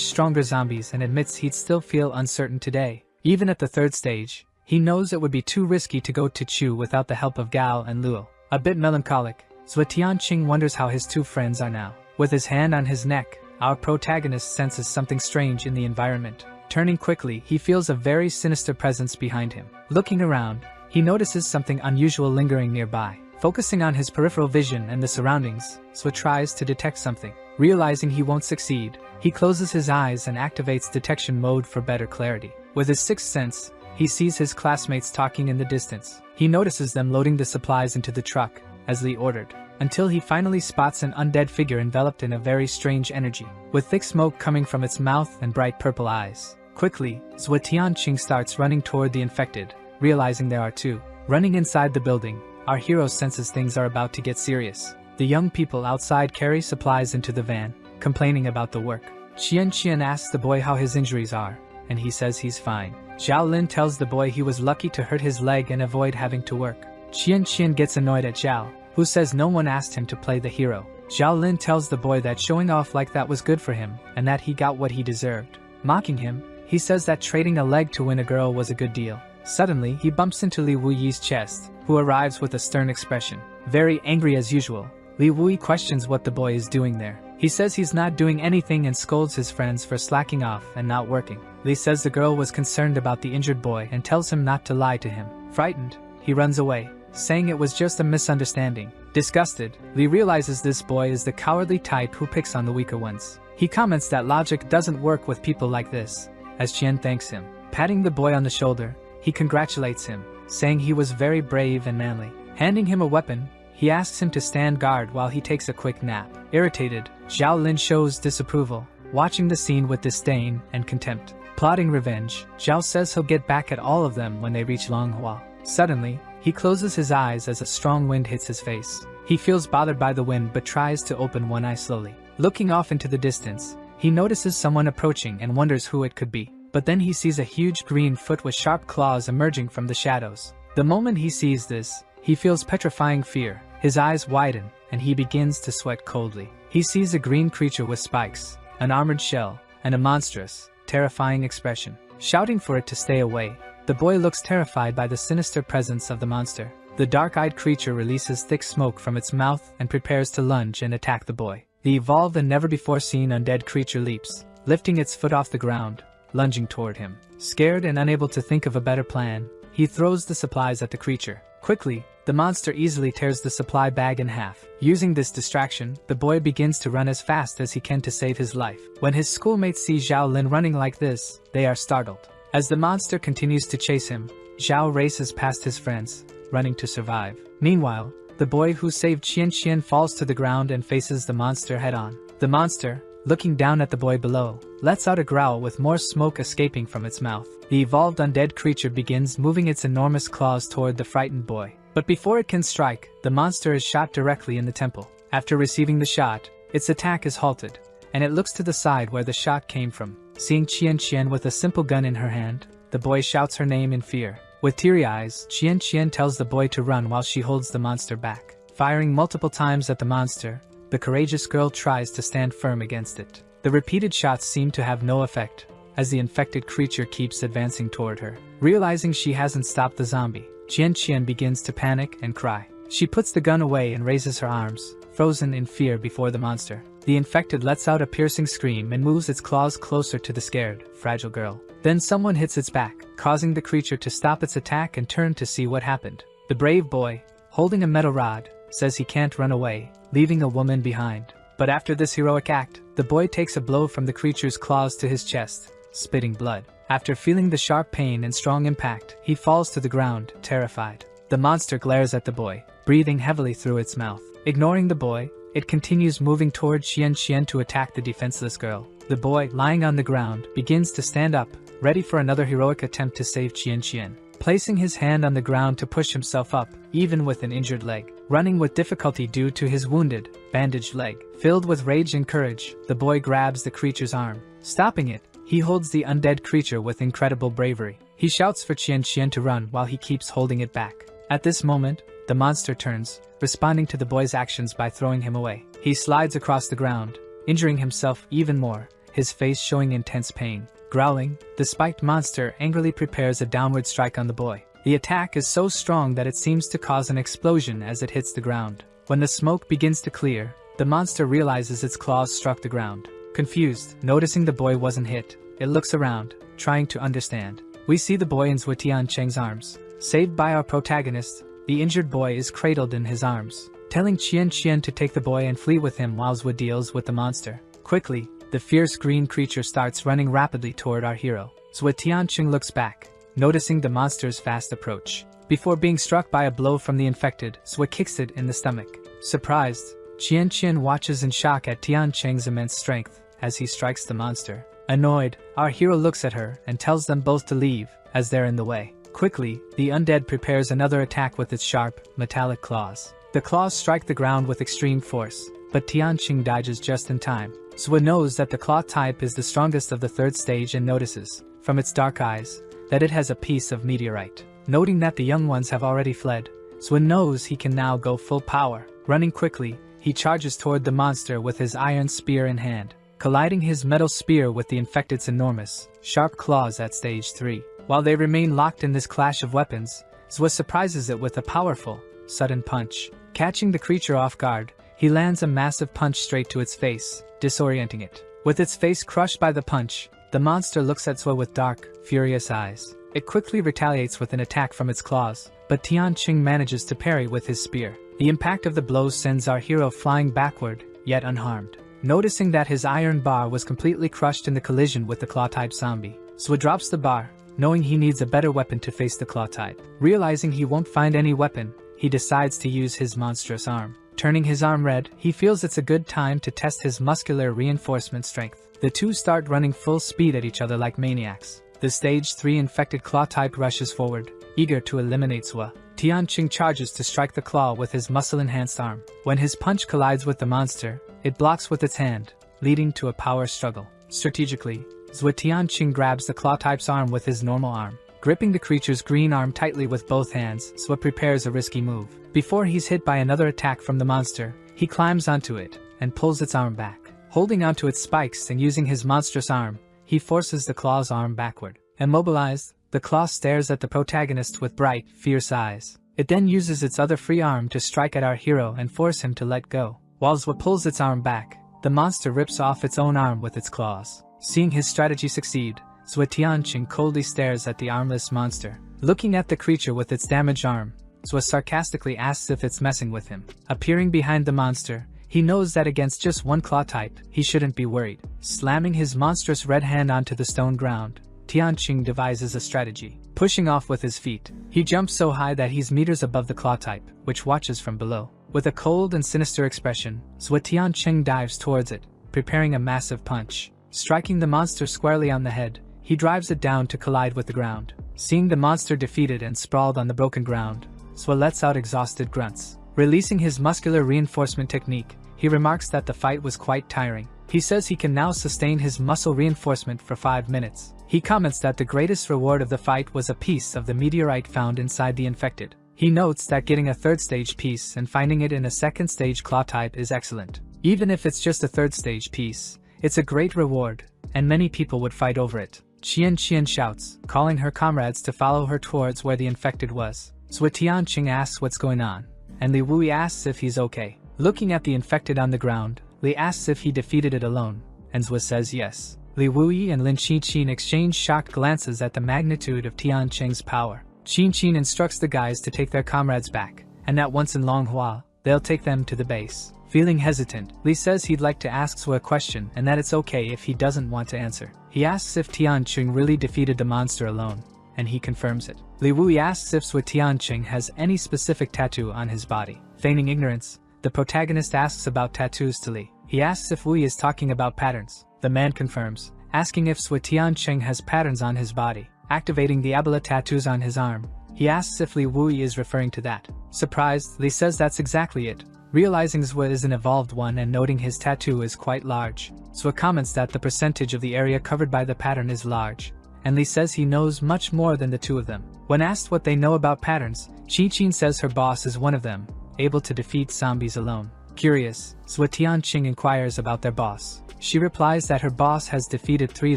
Speaker 1: stronger zombies and admits he'd still feel uncertain today. Even at the 3rd stage, he knows it would be too risky to go to Chu without the help of Gao and Luo. A bit melancholic, Zhao Tianqing wonders how his 2 friends are now. With his hand on his neck, our protagonist senses something strange in the environment. Turning quickly, he feels a very sinister presence behind him. Looking around, he notices something unusual lingering nearby. Focusing on his peripheral vision and the surroundings, Zhao tries to detect something. Realizing he won't succeed, he closes his eyes and activates detection mode for better clarity. With his 6th sense, he sees his classmates talking in the distance. He notices them loading the supplies into the truck, as Li ordered, until he finally spots an undead figure enveloped in a very strange energy, with thick smoke coming from its mouth and bright purple eyes. Quickly, Zhao Tianqing starts running toward the infected, realizing there are 2. Running inside the building, our hero senses things are about to get serious. The young people outside carry supplies into the van, complaining about the work. Qian asks the boy how his injuries are, and he says he's fine. Zhao Lin tells the boy he was lucky to hurt his leg and avoid having to work. Qian gets annoyed at Zhao, who says no one asked him to play the hero. Zhao Lin tells the boy that showing off like that was good for him, and that he got what he deserved. Mocking him, He says that trading a leg to win a girl was a good deal. Suddenly, he bumps into Li Wuyi's chest, who arrives with a stern expression. Very angry as usual, Li Wuyi questions what the boy is doing there. He says he's not doing anything and scolds his friends for slacking off and not working. Li says the girl was concerned about the injured boy and tells him not to lie to him. Frightened, he runs away, saying it was just a misunderstanding. Disgusted, Li realizes this boy is the cowardly type who picks on the weaker ones. He comments that logic doesn't work with people like this, as Qian thanks him. Patting the boy on the shoulder, he congratulates him, saying he was very brave and manly. Handing him a weapon, he asks him to stand guard while he takes a quick nap. Irritated, Zhao Lin shows disapproval, watching the scene with disdain and contempt. Plotting revenge, Zhao says he'll get back at all of them when they reach Longhua. Suddenly, he closes his eyes as a strong wind hits his face. He feels bothered by the wind but tries to open one eye slowly. Looking off into the distance, he notices someone approaching and wonders who it could be. But then he sees a huge green foot with sharp claws emerging from the shadows. The moment he sees this, he feels petrifying fear. His eyes widen, and he begins to sweat coldly. He sees a green creature with spikes, an armored shell, and a monstrous, terrifying expression. Shouting for it to stay away, the boy looks terrified by the sinister presence of the monster. The dark-eyed creature releases thick smoke from its mouth and prepares to lunge and attack the boy. The evolved and never-before-seen undead creature leaps, lifting its foot off the ground, lunging toward him. Scared and unable to think of a better plan, he throws the supplies at the creature. Quickly, the monster easily tears the supply bag in half. Using this distraction, the boy begins to run as fast as he can to save his life. When his schoolmates see Zhao Lin running like this, they are startled. As the monster continues to chase him, Zhao races past his friends, running to survive. Meanwhile, the boy who saved Qian falls to the ground and faces the monster head-on. The monster, looking down at the boy below, lets out a growl with more smoke escaping from its mouth. The evolved undead creature begins moving its enormous claws toward the frightened boy. But before it can strike, the monster is shot directly in the temple. After receiving the shot, its attack is halted, and it looks to the side where the shot came from. Seeing Qian with a simple gun in her hand, the boy shouts her name in fear. With teary eyes, Qian tells the boy to run while she holds the monster back. Firing multiple times at the monster, the courageous girl tries to stand firm against it. The repeated shots seem to have no effect, as the infected creature keeps advancing toward her. Realizing she hasn't stopped the zombie, Qian begins to panic and cry. She puts the gun away and raises her arms, frozen in fear before the monster. The infected lets out a piercing scream and moves its claws closer to the scared, fragile girl. Then someone hits its back, causing the creature to stop its attack and turn to see what happened. The brave boy, holding a metal rod, says he can't run away, leaving a woman behind. But after this heroic act, the boy takes a blow from the creature's claws to his chest, spitting blood. After feeling the sharp pain and strong impact, he falls to the ground, terrified. The monster glares at the boy, breathing heavily through its mouth. Ignoring the boy, it continues moving toward Qian to attack the defenseless girl. The boy, lying on the ground, begins to stand up, ready for another heroic attempt to save Qian. Placing his hand on the ground to push himself up, even with an injured leg. Running with difficulty due to his wounded, bandaged leg. Filled with rage and courage, the boy grabs the creature's arm. Stopping it, he holds the undead creature with incredible bravery. He shouts for Qian to run while he keeps holding it back. At this moment, the monster turns, responding to the boy's actions by throwing him away. He slides across the ground, injuring himself even more, his face showing intense pain. Growling, the spiked monster angrily prepares a downward strike on the boy. The attack is so strong that it seems to cause an explosion as it hits the ground. When the smoke begins to clear, the monster realizes its claws struck the ground. Confused, noticing the boy wasn't hit, it looks around, trying to understand. We see the boy in Zhuo Tiancheng's arms. Saved by our protagonist, the injured boy is cradled in his arms, telling Qian to take the boy and flee with him while Zhuo deals with the monster. Quickly, the fierce green creature starts running rapidly toward our hero. Zhuo Tiancheng looks back, noticing the monster's fast approach. Before being struck by a blow from the infected, Zhuo kicks it in the stomach. Surprised, Qian watches in shock at Tiancheng's immense strength as he strikes the monster. Annoyed, our hero looks at her and tells them both to leave, as they're in the way. Quickly, the undead prepares another attack with its sharp, metallic claws. The claws strike the ground with extreme force, but Tiancheng dodges just in time. Zhuo knows that the claw type is the strongest of the third stage and notices, from its dark eyes, that it has a piece of meteorite. Noting that the young ones have already fled, Zhuo knows he can now go full power. Running quickly, he charges toward the monster with his iron spear in hand. colliding his metal spear with the infected's enormous, sharp claws at stage 3. While they remain locked in this clash of weapons, Zwa surprises it with a powerful, sudden punch. Catching the creature off guard, he lands a massive punch straight to its face, disorienting it. With its face crushed by the punch, the monster looks at Zwa with dark, furious eyes. It quickly retaliates with an attack from its claws, but Tianqing manages to parry with his spear. The impact of the blows sends our hero flying backward, yet unharmed. Noticing that his iron bar was completely crushed in the collision with the claw-type zombie, Zwa drops the bar, knowing he needs a better weapon to face the claw-type. Realizing he won't find any weapon, he decides to use his monstrous arm. Turning his arm red, he feels it's a good time to test his muscular reinforcement strength. The two start running full speed at each other like maniacs. The stage 3 infected claw-type rushes forward, eager to eliminate Zwa. Tianqing charges to strike the claw with his muscle-enhanced arm. When his punch collides with the monster, it blocks with its hand, leading to a power struggle. Strategically, Zwa Tianqing grabs the claw-type's arm with his normal arm. Gripping the creature's green arm tightly with both hands, Zwa prepares a risky move. Before he's hit by another attack from the monster, he climbs onto it and pulls its arm back. Holding onto its spikes and using his monstrous arm, he forces the claw's arm backward. Immobilized, the claw stares at the protagonist with bright, fierce eyes. It then uses its other free arm to strike at our hero and force him to let go. While Zwa pulls its arm back, the monster rips off its own arm with its claws. Seeing his strategy succeed, Zwa Tianqing coldly stares at the armless monster. Looking at the creature with its damaged arm, Zwa sarcastically asks if it's messing with him. Appearing behind the monster, he knows that against just one claw type, he shouldn't be worried. Slamming his monstrous red hand onto the stone ground, Tianqing devises a strategy. Pushing off with his feet, he jumps so high that he's meters above the claw type, which watches from below. With a cold and sinister expression, Zwa Tianqing dives towards it, preparing a massive punch. Striking the monster squarely on the head, he drives it down to collide with the ground. Seeing the monster defeated and sprawled on the broken ground, Zwa lets out exhausted grunts. Releasing his muscular reinforcement technique, he remarks that the fight was quite tiring. He says he can now sustain his muscle reinforcement for 5 minutes. He comments that the greatest reward of the fight was a piece of the meteorite found inside the infected. He notes that getting a 3rd stage piece and finding it in a 2nd stage claw type is excellent. Even if it's just a 3rd stage piece, it's a great reward, and many people would fight over it. Qian shouts, calling her comrades to follow her towards where the infected was. Zwa Tianqing asks what's going on, and Li Wui asks if he's okay. Looking at the infected on the ground, Li asks if he defeated it alone, and Zwa says yes. Li Wui and Lin Qin exchange shocked glances at the magnitude of Tianqing's power. Qin instructs the guys to take their comrades back, and that once in Manhua, they'll take them to the base. Feeling hesitant, Li says he'd like to ask Zwa a question and that it's okay if he doesn't want to answer. He asks if Tianqing really defeated the monster alone, and he confirms it. Li Wui asks if Zwa Tianqing has any specific tattoo on his body. Feigning ignorance, the protagonist asks about tattoos to Li. He asks if Wui is talking about patterns. The man confirms, asking if Zwa Tianqing has patterns on his body. Activating the Abala tattoos on his arm, he asks if Li Wui is referring to that. Surprised, Li says that's exactly it. Realizing Zwa is an evolved one and noting his tattoo is quite large, Zwa comments that the percentage of the area covered by the pattern is large, and Li says he knows much more than the two of them. When asked what they know about patterns, Qin says her boss is one of them, able to defeat zombies alone. Curious, Zwa Tianqing inquires about their boss. She replies that her boss has defeated 3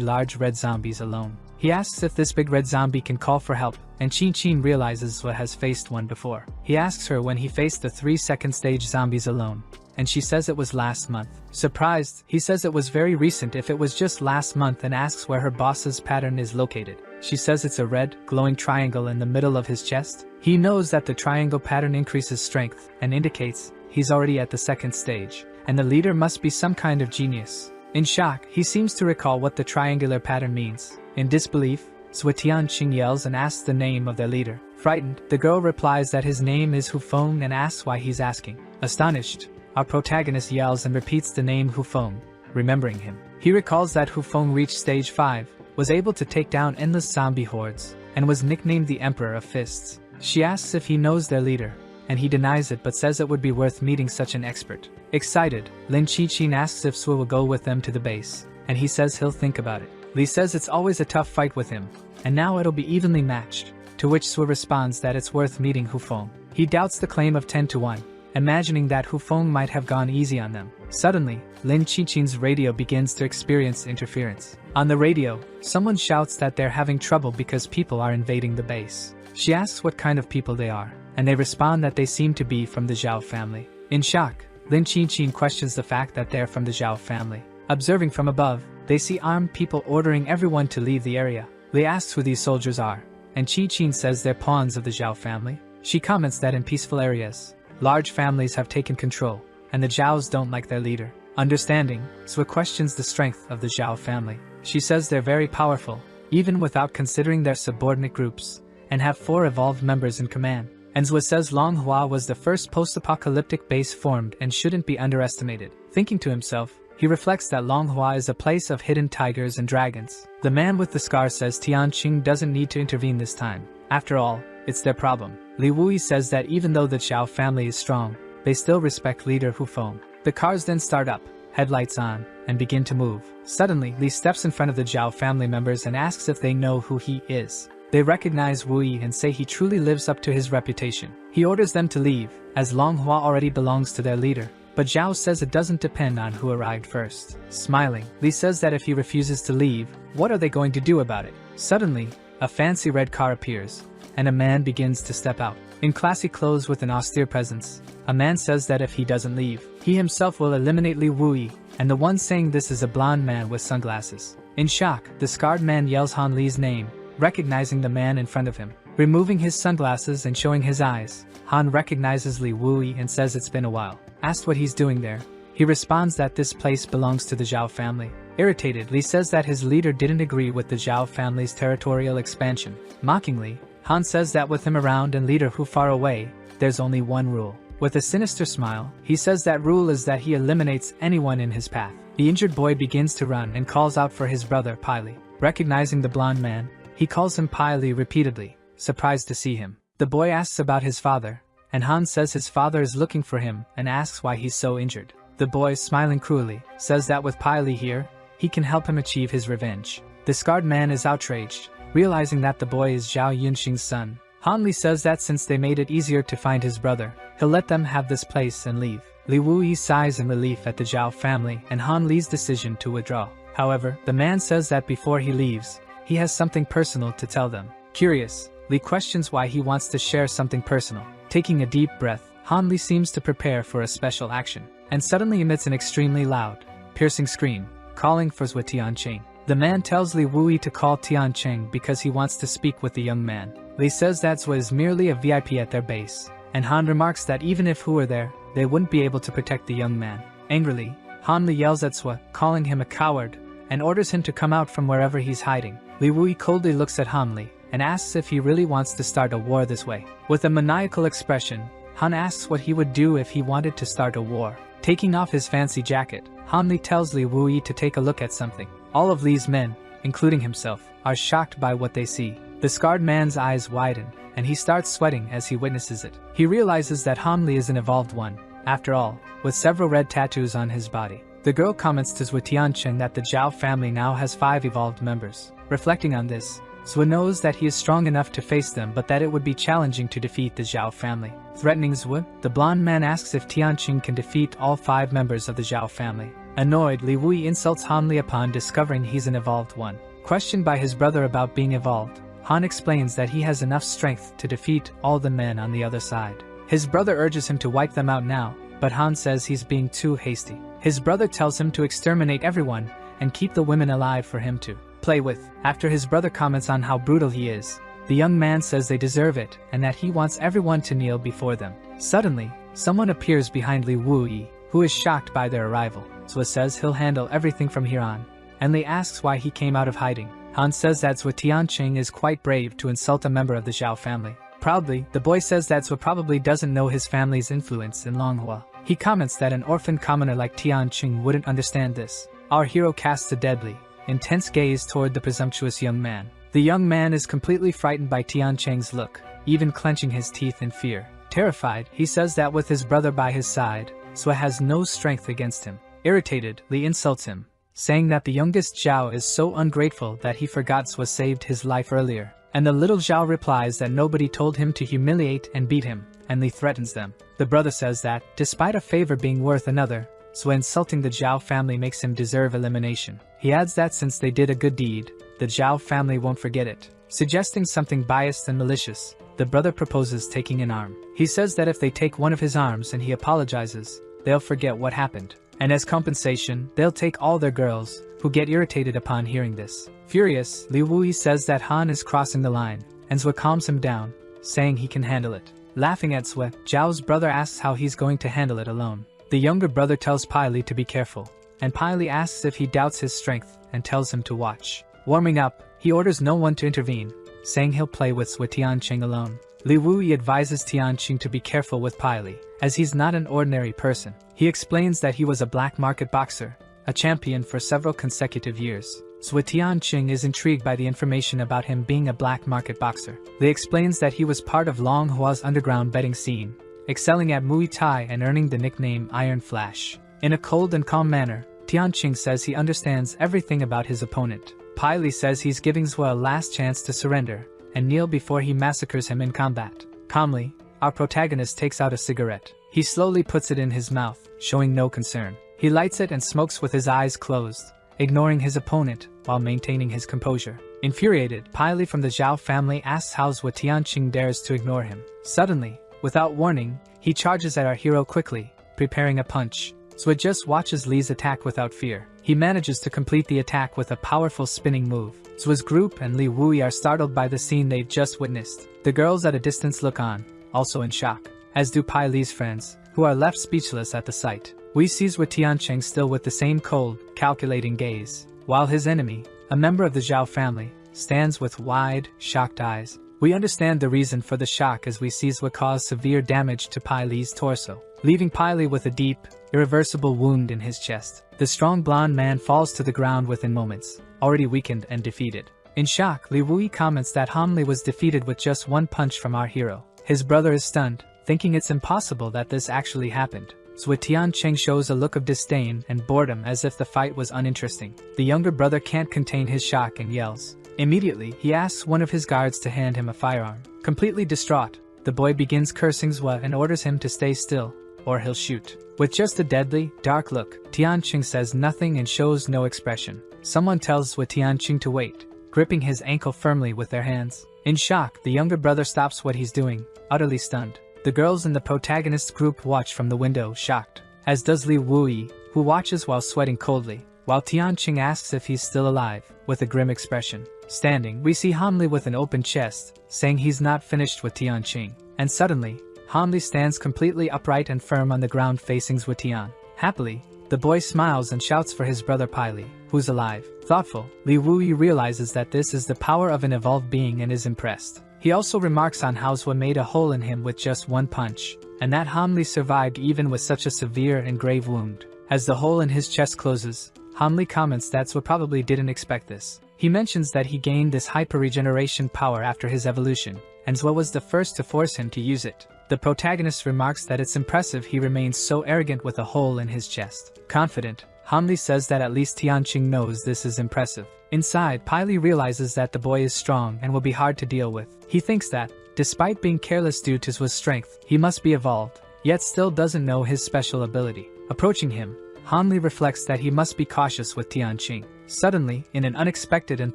Speaker 1: large red zombies alone. He asks if this big red zombie can call for help, and Qin realizes Zwa has faced one before. He asks her when he faced the 3 2nd stage zombies alone, and she says it was last month. Surprised, he says it was very recent if it was just last month and asks where her boss's pattern is located. She says it's a red, glowing triangle in the middle of his chest. He knows that the triangle pattern increases strength and indicates he's already at the 2nd stage, and the leader must be some kind of genius. In shock, he seems to recall what the triangular pattern means. In disbelief, Zwa Tianqing yells and asks the name of their leader. Frightened, the girl replies that his name is Hufeng and asks why he's asking. Astonished, our protagonist yells and repeats the name Hufeng, remembering him. He recalls that Hufeng reached stage 5, was able to take down endless zombie hordes, and was nicknamed the Emperor of Fists. She asks if he knows their leader, and he denies it but says it would be worth meeting such an expert. Excited, Lin Qin asks if Zwa will go with them to the base, and he says he'll think about it. Li says it's always a tough fight with him, and now it'll be evenly matched, to which Zwa responds that it's worth meeting Hufeng. He doubts the claim of 10 to 1, imagining that Hu Feng might have gone easy on them. Suddenly, Lin Qichin's radio begins to experience interference. On the radio, someone shouts that they're having trouble because people are invading the base. She asks what kind of people they are, and they respond that they seem to be from the Zhao family. In shock, Lin Qichin questions the fact that they're from the Zhao family. Observing from above, they see armed people ordering everyone to leave the area. Li asks who these soldiers are, and Qichin says they're pawns of the Zhao family. She comments that in peaceful areas, large families have taken control, and the Zhaos don't like their leader. Understanding, Zhao questions the strength of the Zhao family. She says they're very powerful, even without considering their subordinate groups, and have 4 evolved members in command. And Zhao says Manhua was the first post-apocalyptic base formed and shouldn't be underestimated. Thinking to himself, he reflects that Manhua is a place of hidden tigers and dragons. The man with the scar says Tianqing doesn't need to intervene this time. After all, it's their problem. Li Wui says that even though the Zhao family is strong, they still respect leader Hu Feng. The cars then start up, headlights on, and begin to move. Suddenly, Li steps in front of the Zhao family members and asks if they know who he is. They recognize Wu Yi and say he truly lives up to his reputation. He orders them to leave, as Manhua already belongs to their leader. But Zhao says it doesn't depend on who arrived first. Smiling, Li says that if he refuses to leave, what are they going to do about it? Suddenly, a fancy red car appears, and a man begins to step out. In classy clothes with an austere presence, a man says that if he doesn't leave, he himself will eliminate Li Wui, and the one saying this is a blonde man with sunglasses. In shock, the scarred man yells Han Li's name, recognizing the man in front of him. Removing his sunglasses and showing his eyes, Han recognizes Li Wui and says it's been a while. Asked what he's doing there, he responds that this place belongs to the Zhao family. Irritated, Li says that his leader didn't agree with the Zhao family's territorial expansion. Mockingly, Han says that with him around and leader Hu far away, there's only one rule. With a sinister smile, he says that rule is that he eliminates anyone in his path. The injured boy begins to run and calls out for his brother Pai Li. Recognizing the blonde man, he calls him Pai Li repeatedly, surprised to see him. The boy asks about his father, and Han says his father is looking for him and asks why he's so injured. The boy, smiling cruelly, says that with Pai Li here, he can help him achieve his revenge. The scarred man is outraged, realizing that the boy is Zhao Yunxing's son. Han Li says that since they made it easier to find his brother, he'll let them have this place and leave. Li Wui sighs in relief at the Zhao family and Han Li's decision to withdraw. However, the man says that before he leaves, he has something personal to tell them. Curious, Li questions why he wants to share something personal. Taking a deep breath, Han Li seems to prepare for a special action, and suddenly emits an extremely loud, piercing scream, calling for Zhao Tianqing. The man tells Li Wui to call Tianqing because he wants to speak with the young man. Li says that Zhao is merely a VIP at their base, and Han remarks that even if Hu were there, they wouldn't be able to protect the young man. Angrily, Han Li yells at Zhao, calling him a coward, and orders him to come out from wherever he's hiding. Li Wui coldly looks at Han Li and asks if he really wants to start a war this way. With a maniacal expression, Han asks what he would do if he wanted to start a war. Taking off his fancy jacket, Han Li tells Li Wui to take a look at something. All of Li's men, including himself, are shocked by what they see. The scarred man's eyes widen, and he starts sweating as he witnesses it. He realizes that Han Li is an evolved one, after all, with several red tattoos on his body. The girl comments to Zhao Tianqing that the Zhao family now has 5 evolved members. Reflecting on this, Zhao knows that he is strong enough to face them but that it would be challenging to defeat the Zhao family. Threatening Zhao, the blonde man asks if Tianqing can defeat all 5 members of the Zhao family. Annoyed, Li Wui insults Han Li upon discovering he's an evolved one. Questioned by his brother about being evolved, Han explains that he has enough strength to defeat all the men on the other side. His brother urges him to wipe them out now, but Han says he's being too hasty. His brother tells him to exterminate everyone and keep the women alive for him to play with. After his brother comments on how brutal he is, the young man says they deserve it and that he wants everyone to kneel before them. Suddenly, someone appears behind Li Wui, who is shocked by their arrival. Zhao says he'll handle everything from here on, and Li asks why he came out of hiding. Han says that Zhao Tianqing is quite brave to insult a member of the Zhao family. Proudly, the boy says that Zhao probably doesn't know his family's influence in Manhua. He comments that an orphan commoner like Tianqing wouldn't understand this. Our hero casts a deadly, intense gaze toward the presumptuous young man. The young man is completely frightened by Tianqing's look, even clenching his teeth in fear. Terrified, he says that with his brother by his side, Zhao has no strength against him. Irritated, Li insults him, saying that the youngest Zhao is so ungrateful that he forgot Zhao saved his life earlier. And the little Zhao replies that nobody told him to humiliate and beat him. and Li threatens them. The brother says that, despite a favor being worth another, so insulting the Zhao family makes him deserve elimination. He adds that since they did a good deed, the Zhao family won't forget it. Suggesting something biased and malicious, the brother proposes taking an arm. He says that if they take one of his arms and he apologizes, they'll forget what happened. And as compensation, they'll take all their girls, who get irritated upon hearing this. Furious, Li Wui says that Han is crossing the line, and Zwe calms him down, saying he can handle it. Laughing at Zwe, Zhao's brother asks how he's going to handle it alone. The younger brother tells Pai Li to be careful, and Pai Li asks if he doubts his strength and tells him to watch. Warming up, he orders no one to intervene, saying he'll play with Zwe Tianqing alone. Li Wui advises Tianqing to be careful with Pai Li, as he's not an ordinary person. He explains that he was a black market boxer, a champion for several consecutive years. Zwe Tianqing is intrigued by the information about him being a black market boxer. Li explains that he was part of Longhua's underground betting scene, excelling at Muay Thai and earning the nickname Iron Flash. In a cold and calm manner, Tianqing says he understands everything about his opponent. Pai Li says he's giving Zwe a last chance to surrender and kneel before he massacres him in combat. Calmly, our protagonist takes out a cigarette. He slowly puts it in his mouth, showing no concern. He lights it and smokes with his eyes closed, ignoring his opponent while maintaining his composure. Infuriated, Pai Li from the Zhao family asks how Zwe Tianqing dares to ignore him. Suddenly, without warning, he charges at our hero quickly, preparing a punch. Zwe just watches Li's attack without fear. He manages to complete the attack with a powerful spinning move. Zwe's group and Li Wui are startled by the scene they've just witnessed. The girls at a distance look on, also in shock, as do Pai Li's friends, who are left speechless at the sight. We see Zwe Tianqing still with the same cold, calculating gaze, while his enemy, a member of the Zhao family, stands with wide, shocked eyes. We understand the reason for the shock as we see Zwe cause severe damage to Pai Li's torso, leaving Pai Li with a deep, irreversible wound in his chest. The strong blonde man falls to the ground within moments, already weakened and defeated. In shock, Li Wui comments that Han Li was defeated with just one punch from our hero. His brother is stunned, thinking it's impossible that this actually happened. Zwe Tianqing shows a look of disdain and boredom as if the fight was uninteresting. The younger brother can't contain his shock and yells. Immediately, he asks one of his guards to hand him a firearm. Completely distraught, the boy begins cursing Zwe and orders him to stay still, or he'll shoot. With just a deadly, dark look, Tianqing says nothing and shows no expression. Someone tells Zwe Tianqing to wait, gripping his ankle firmly with their hands. In shock, the younger brother stops what he's doing, utterly stunned. The girls in the protagonist's group watch from the window, shocked, as does Li Wui, who watches while sweating coldly, while Tianqing asks if he's still alive, with a grim expression. Standing, we see Han Li with an open chest, saying he's not finished with Tianqing. And suddenly, Han Li stands completely upright and firm on the ground facing Zwe Tian. Happily, the boy smiles and shouts for his brother Pai Li, who's alive. Thoughtful, Li Wui realizes that this is the power of an evolved being and is impressed. He also remarks on how Zwe made a hole in him with just one punch, and that Han Li survived even with such a severe and grave wound. As the hole in his chest closes, Han Li comments that Zwe probably didn't expect this. He mentions that he gained this hyper-regeneration power after his evolution, and Zwe was the first to force him to use it. The protagonist remarks that it's impressive he remains so arrogant with a hole in his chest. Confident, Han Li says that at least Tianqing knows this is impressive. Inside, Pai Li realizes that the boy is strong and will be hard to deal with. He thinks that, despite being careless due to Zwe's strength, he must be evolved, yet still doesn't know his special ability. Approaching him, Han Li reflects that he must be cautious with Tianqing. Suddenly, in an unexpected and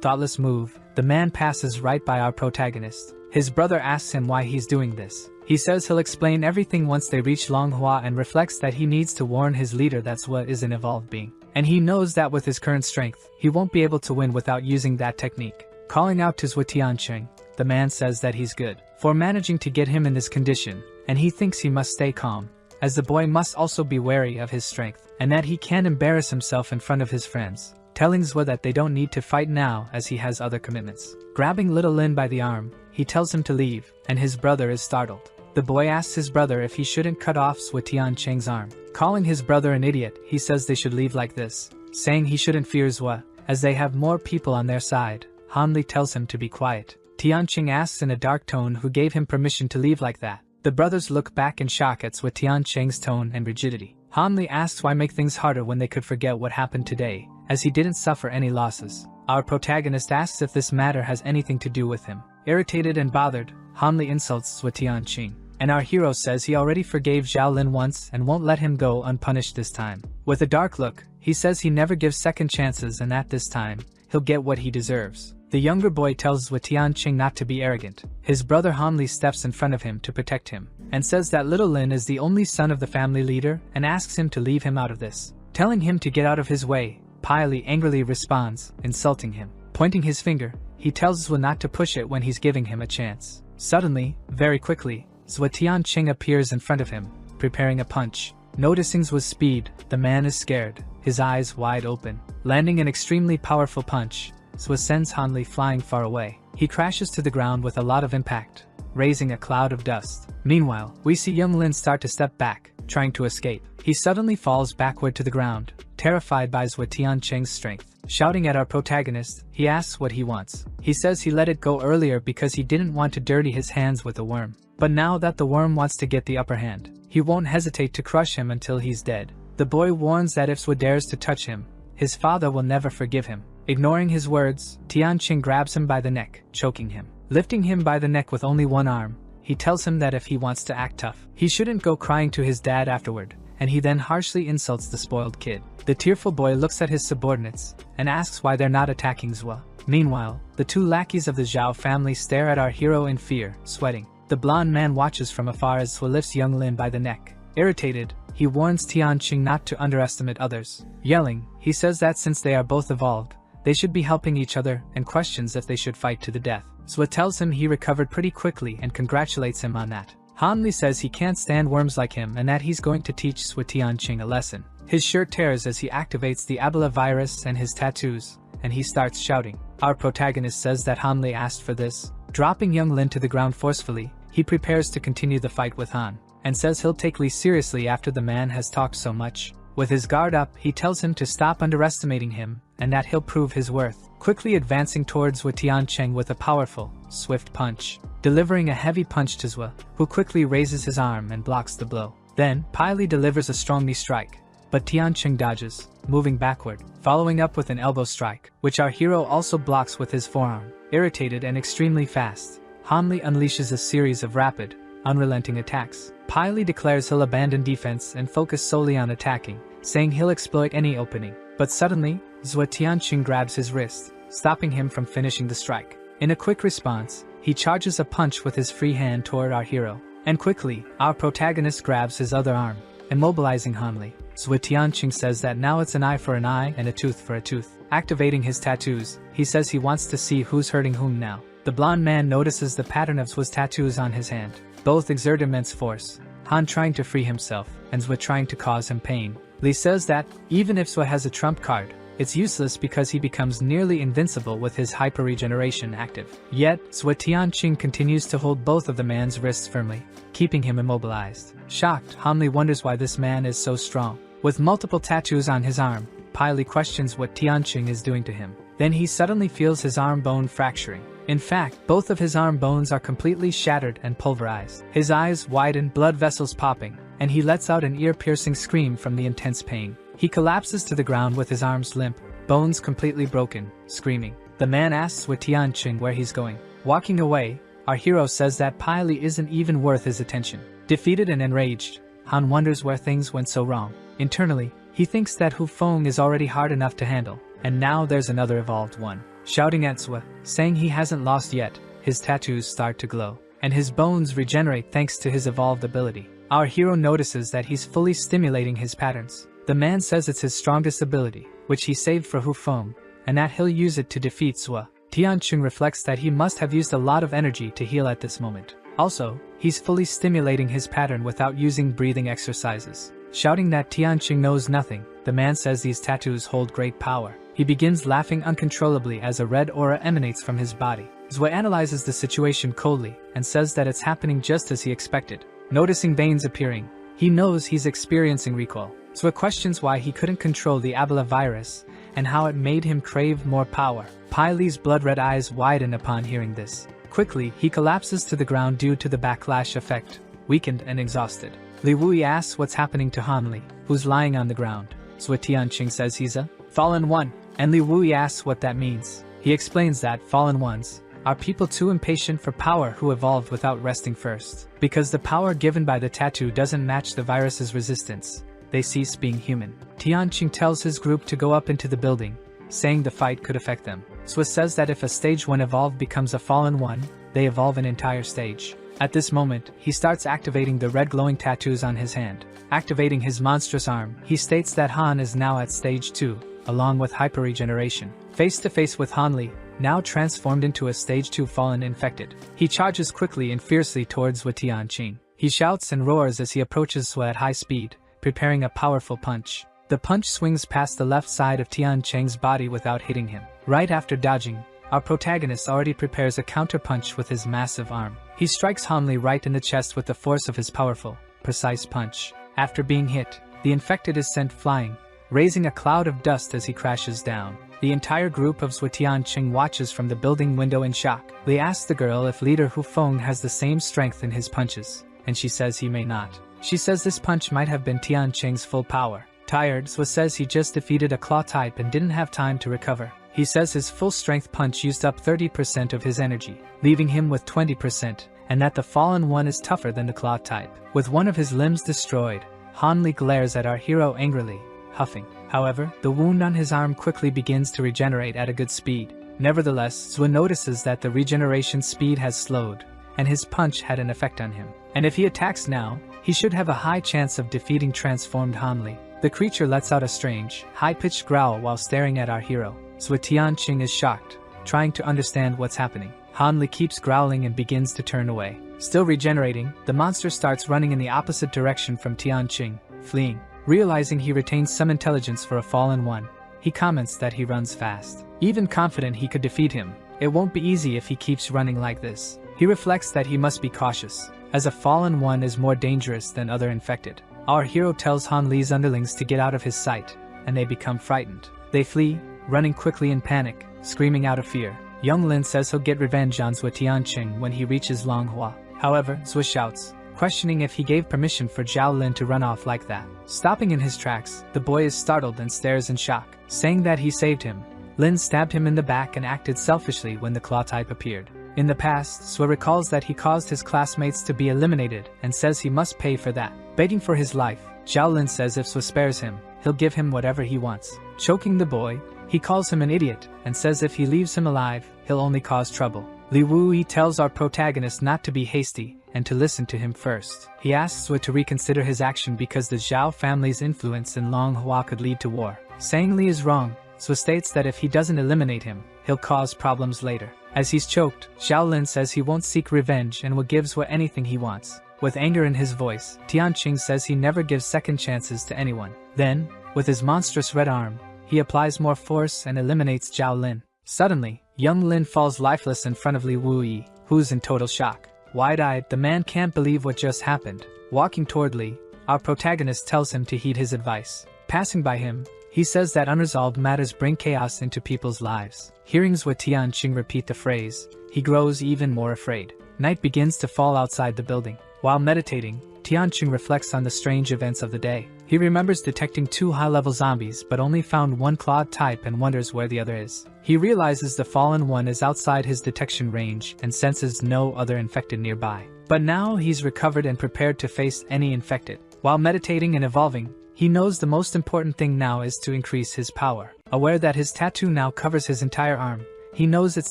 Speaker 1: thoughtless move, the man passes right by our protagonist. His brother asks him why he's doing this. He says he'll explain everything once they reach Longhua and reflects that he needs to warn his leader that Zwe is an evolved being. And he knows that with his current strength, he won't be able to win without using that technique. Calling out to Zwe Tianqing, the man says that he's good for managing to get him in this condition, and he thinks he must stay calm, as the boy must also be wary of his strength, and that he can't embarrass himself in front of his friends, telling Zwe that they don't need to fight now as he has other commitments. Grabbing little Lin by the arm, he tells him to leave, and his brother is startled. The boy asks his brother if he shouldn't cut off Zwe Tianqing's arm. Calling his brother an idiot, he says they should leave like this, saying he shouldn't fear Zwe, as they have more people on their side. Han Li tells him to be quiet. Tianqing asks in a dark tone who gave him permission to leave like that. The brothers look back in shock at Zwe Tianqing's tone and rigidity. Han Li asks why make things harder when they could forget what happened today, as he didn't suffer any losses. Our protagonist asks if this matter has anything to do with him. Irritated and bothered, Han Li insults Zwe Tianqing. and our hero says he already forgave Zhao Lin once and won't let him go unpunished this time. With a dark look, he says he never gives second chances and that this time, he'll get what he deserves. The younger boy tells Zhou Tianqing not to be arrogant. His brother Han Li steps in front of him to protect him, and says that little Lin is the only son of the family leader and asks him to leave him out of this. Telling him to get out of his way, Pai Li angrily responds, insulting him. Pointing his finger, he tells Zhou not to push it when he's giving him a chance. Suddenly, very quickly, Zhou Tianqing appears in front of him, preparing a punch. Noticing Zhu's speed, the man is scared, his eyes wide open. Landing an extremely powerful punch, Zhou sends Han Li flying far away. He crashes to the ground with a lot of impact, raising a cloud of dust. Meanwhile, we see young Lin start to step back, trying to escape. He suddenly falls backward to the ground, terrified by Zhou Tianqing's strength. Shouting at our protagonist, he asks what he wants. He says he let it go earlier because he didn't want to dirty his hands with a worm. But now that the worm wants to get the upper hand, he won't hesitate to crush him until he's dead. The boy warns that if Zhou dares to touch him, his father will never forgive him. Ignoring his words, Tianqing grabs him by the neck, choking him. Lifting him by the neck with only one arm, he tells him that if he wants to act tough, he shouldn't go crying to his dad afterward, and he then harshly insults the spoiled kid. The tearful boy looks at his subordinates and asks why they're not attacking Zhou. Meanwhile, the two lackeys of the Zhao family stare at our hero in fear, sweating. The blonde man watches from afar as Zhou lifts young Lin by the neck. Irritated, he warns Tianqing not to underestimate others. Yelling, he says that since they are both evolved, they should be helping each other and questions if they should fight to the death. Zhou tells him he recovered pretty quickly and congratulates him on that. Han Li says he can't stand worms like him and that he's going to teach Zhou Tianqing a lesson. His shirt tears as he activates the Ebola virus and his tattoos, and he starts shouting. Our protagonist says that Han Li asked for this. Dropping young Lin to the ground forcefully, he prepares to continue the fight with Han, and says he'll take Li seriously after the man has talked so much. With his guard up, he tells him to stop underestimating him, and that he'll prove his worth. Quickly advancing towards Zhou Tianqing with a powerful, swift punch. Delivering a heavy punch to Zhou, who quickly raises his arm and blocks the blow. Then, Pai Li delivers a strong knee strike, but Tianqing dodges, moving backward, following up with an elbow strike, which our hero also blocks with his forearm. Irritated and extremely fast, Han Li unleashes a series of rapid, unrelenting attacks. Pai Li declares he'll abandon defense and focus solely on attacking, saying he'll exploit any opening. But suddenly, Zhou Tianqing grabs his wrist, stopping him from finishing the strike. In a quick response, he charges a punch with his free hand toward our hero. And quickly, our protagonist grabs his other arm, immobilizing Han Li. Zhou Tianqing says that now it's an eye for an eye and a tooth for a tooth. Activating his tattoos, he says he wants to see who's hurting whom now. The blonde man notices the pattern of Zhu's tattoos on his hand. Both exert immense force, Han trying to free himself, and Zhou trying to cause him pain. Li says that, even if Zhou has a trump card, it's useless because he becomes nearly invincible with his hyper-regeneration active. Yet, Zhou Tianqing continues to hold both of the man's wrists firmly, keeping him immobilized. Shocked, Han Li wonders why this man is so strong. With multiple tattoos on his arm, Pai Li questions what Tianqing is doing to him. Then he suddenly feels his arm bone fracturing. In fact, both of his arm bones are completely shattered and pulverized. His eyes widen, blood vessels popping, and he lets out an ear-piercing scream from the intense pain. He collapses to the ground with his arms limp, bones completely broken, screaming. The man asks Zhou Tianqing where he's going. Walking away, our hero says that Pai Li isn't even worth his attention. Defeated and enraged, Han wonders where things went so wrong. Internally, he thinks that Hu Feng is already hard enough to handle, and now there's another evolved one. Shouting at Zhou, saying he hasn't lost yet, his tattoos start to glow, and his bones regenerate thanks to his evolved ability. Our hero notices that he's fully stimulating his patterns. The man says it's his strongest ability, which he saved for Hu Feng, and that he'll use it to defeat Zhou. Tianqing reflects that he must have used a lot of energy to heal at this moment. Also, he's fully stimulating his pattern without using breathing exercises. Shouting that Tianqing knows nothing, the man says these tattoos hold great power. He begins laughing uncontrollably as a red aura emanates from his body. Zhou analyzes the situation coldly and says that it's happening just as he expected. Noticing veins appearing, he knows he's experiencing recall. Zhou questions why he couldn't control the Ebola virus and how it made him crave more power. Pai Li's blood-red eyes widen upon hearing this. Quickly, he collapses to the ground due to the backlash effect, weakened and exhausted. Li Wui asks what's happening to Han Li, who's lying on the ground. Zhou Tianqing says he's a fallen one, and Li Wui asks what that means. He explains that fallen ones, Are people too impatient for power who evolved without resting first? Because the power given by the tattoo doesn't match the virus's resistance, they cease being human. Tianqing tells his group to go up into the building, saying the fight could affect them. Swiss says that if a stage 1 evolved becomes a fallen one, they evolve an entire stage. At this moment, he starts activating the red glowing tattoos on his hand. Activating his monstrous arm, he states that Han is now at stage 2, along with hyper-regeneration. Face to face with Hanli, now transformed into a stage 2 fallen infected. He charges quickly and fiercely towards Tianqing. He shouts and roars as he approaches Sui at high speed, preparing a powerful punch. The punch swings past the left side of Tianqing's body without hitting him. Right after dodging, our protagonist already prepares a counter-punch with his massive arm. He strikes Hanli right in the chest with the force of his powerful, precise punch. After being hit, the infected is sent flying, raising a cloud of dust as he crashes down. The entire group of Tianqing watches from the building window in shock. They ask the girl if leader Hu Feng has the same strength in his punches, and she says he may not. She says this punch might have been Tianqing's full power. Tired, Sui says he just defeated a claw type and didn't have time to recover. He says his full strength punch used up 30% of his energy, leaving him with 20%, and that the fallen one is tougher than the claw type. With one of his limbs destroyed, Hanli glares at our hero angrily, huffing. However, the wound on his arm quickly begins to regenerate at a good speed. Nevertheless, Sui notices that the regeneration speed has slowed, and his punch had an effect on him. And if he attacks now, he should have a high chance of defeating transformed Hanli. The creature lets out a strange, high-pitched growl while staring at our hero. Sui Tianqing is shocked, trying to understand what's happening. Hanli keeps growling and begins to turn away. Still regenerating, the monster starts running in the opposite direction from Tianqing, fleeing. Realizing he retains some intelligence for a fallen one, he comments that he runs fast. Even confident he could defeat him, it won't be easy if he keeps running like this. He reflects that he must be cautious, as a fallen one is more dangerous than other infected. Our hero tells Hanli's underlings to get out of his sight, and they become frightened. They flee, running quickly in panic, screaming out of fear. Young Lin says he'll get revenge on Sui Tianqing when he reaches Manhua. However, Sui shouts, questioning if he gave permission for Zhao Lin to run off like that. Stopping in his tracks, the boy is startled and stares in shock, saying that he saved him. Lin stabbed him in the back and acted selfishly when the claw type appeared. In the past, Sui recalls that he caused his classmates to be eliminated and says he must pay for that. Begging for his life, Zhao Lin says if Sui spares him, he'll give him whatever he wants. Choking the boy, he calls him an idiot and says if he leaves him alive, he'll only cause trouble. Li Wuyi tells our protagonist not to be hasty and to listen to him first. He asks Sui to reconsider his action because the Zhao family's influence in Manhua could lead to war. Saying Li is wrong, Sui states that if he doesn't eliminate him, he'll cause problems later. As he's choked, Zhao Lin says he won't seek revenge and will give Sui anything he wants. With anger in his voice, Tianqing says he never gives second chances to anyone. Then, with his monstrous red arm, he applies more force and eliminates Zhao Lin. Suddenly, young Lin falls lifeless in front of Li Wuyi, who's in total shock. Wide-eyed, the man can't believe what just happened. Walking toward Li, our protagonist tells him to heed his advice. Passing by him, he says that unresolved matters bring chaos into people's lives. Hearing Sui Tianqing repeat the phrase, he grows even more afraid. Night begins to fall outside the building. While meditating, Tianqing reflects on the strange events of the day. He remembers detecting 2 high-level zombies but only found one clawed type and wonders where the other is. He realizes the fallen one is outside his detection range and senses no other infected nearby. But now he's recovered and prepared to face any infected. While meditating and evolving, he knows the most important thing now is to increase his power. Aware that his tattoo now covers his entire arm, he knows it's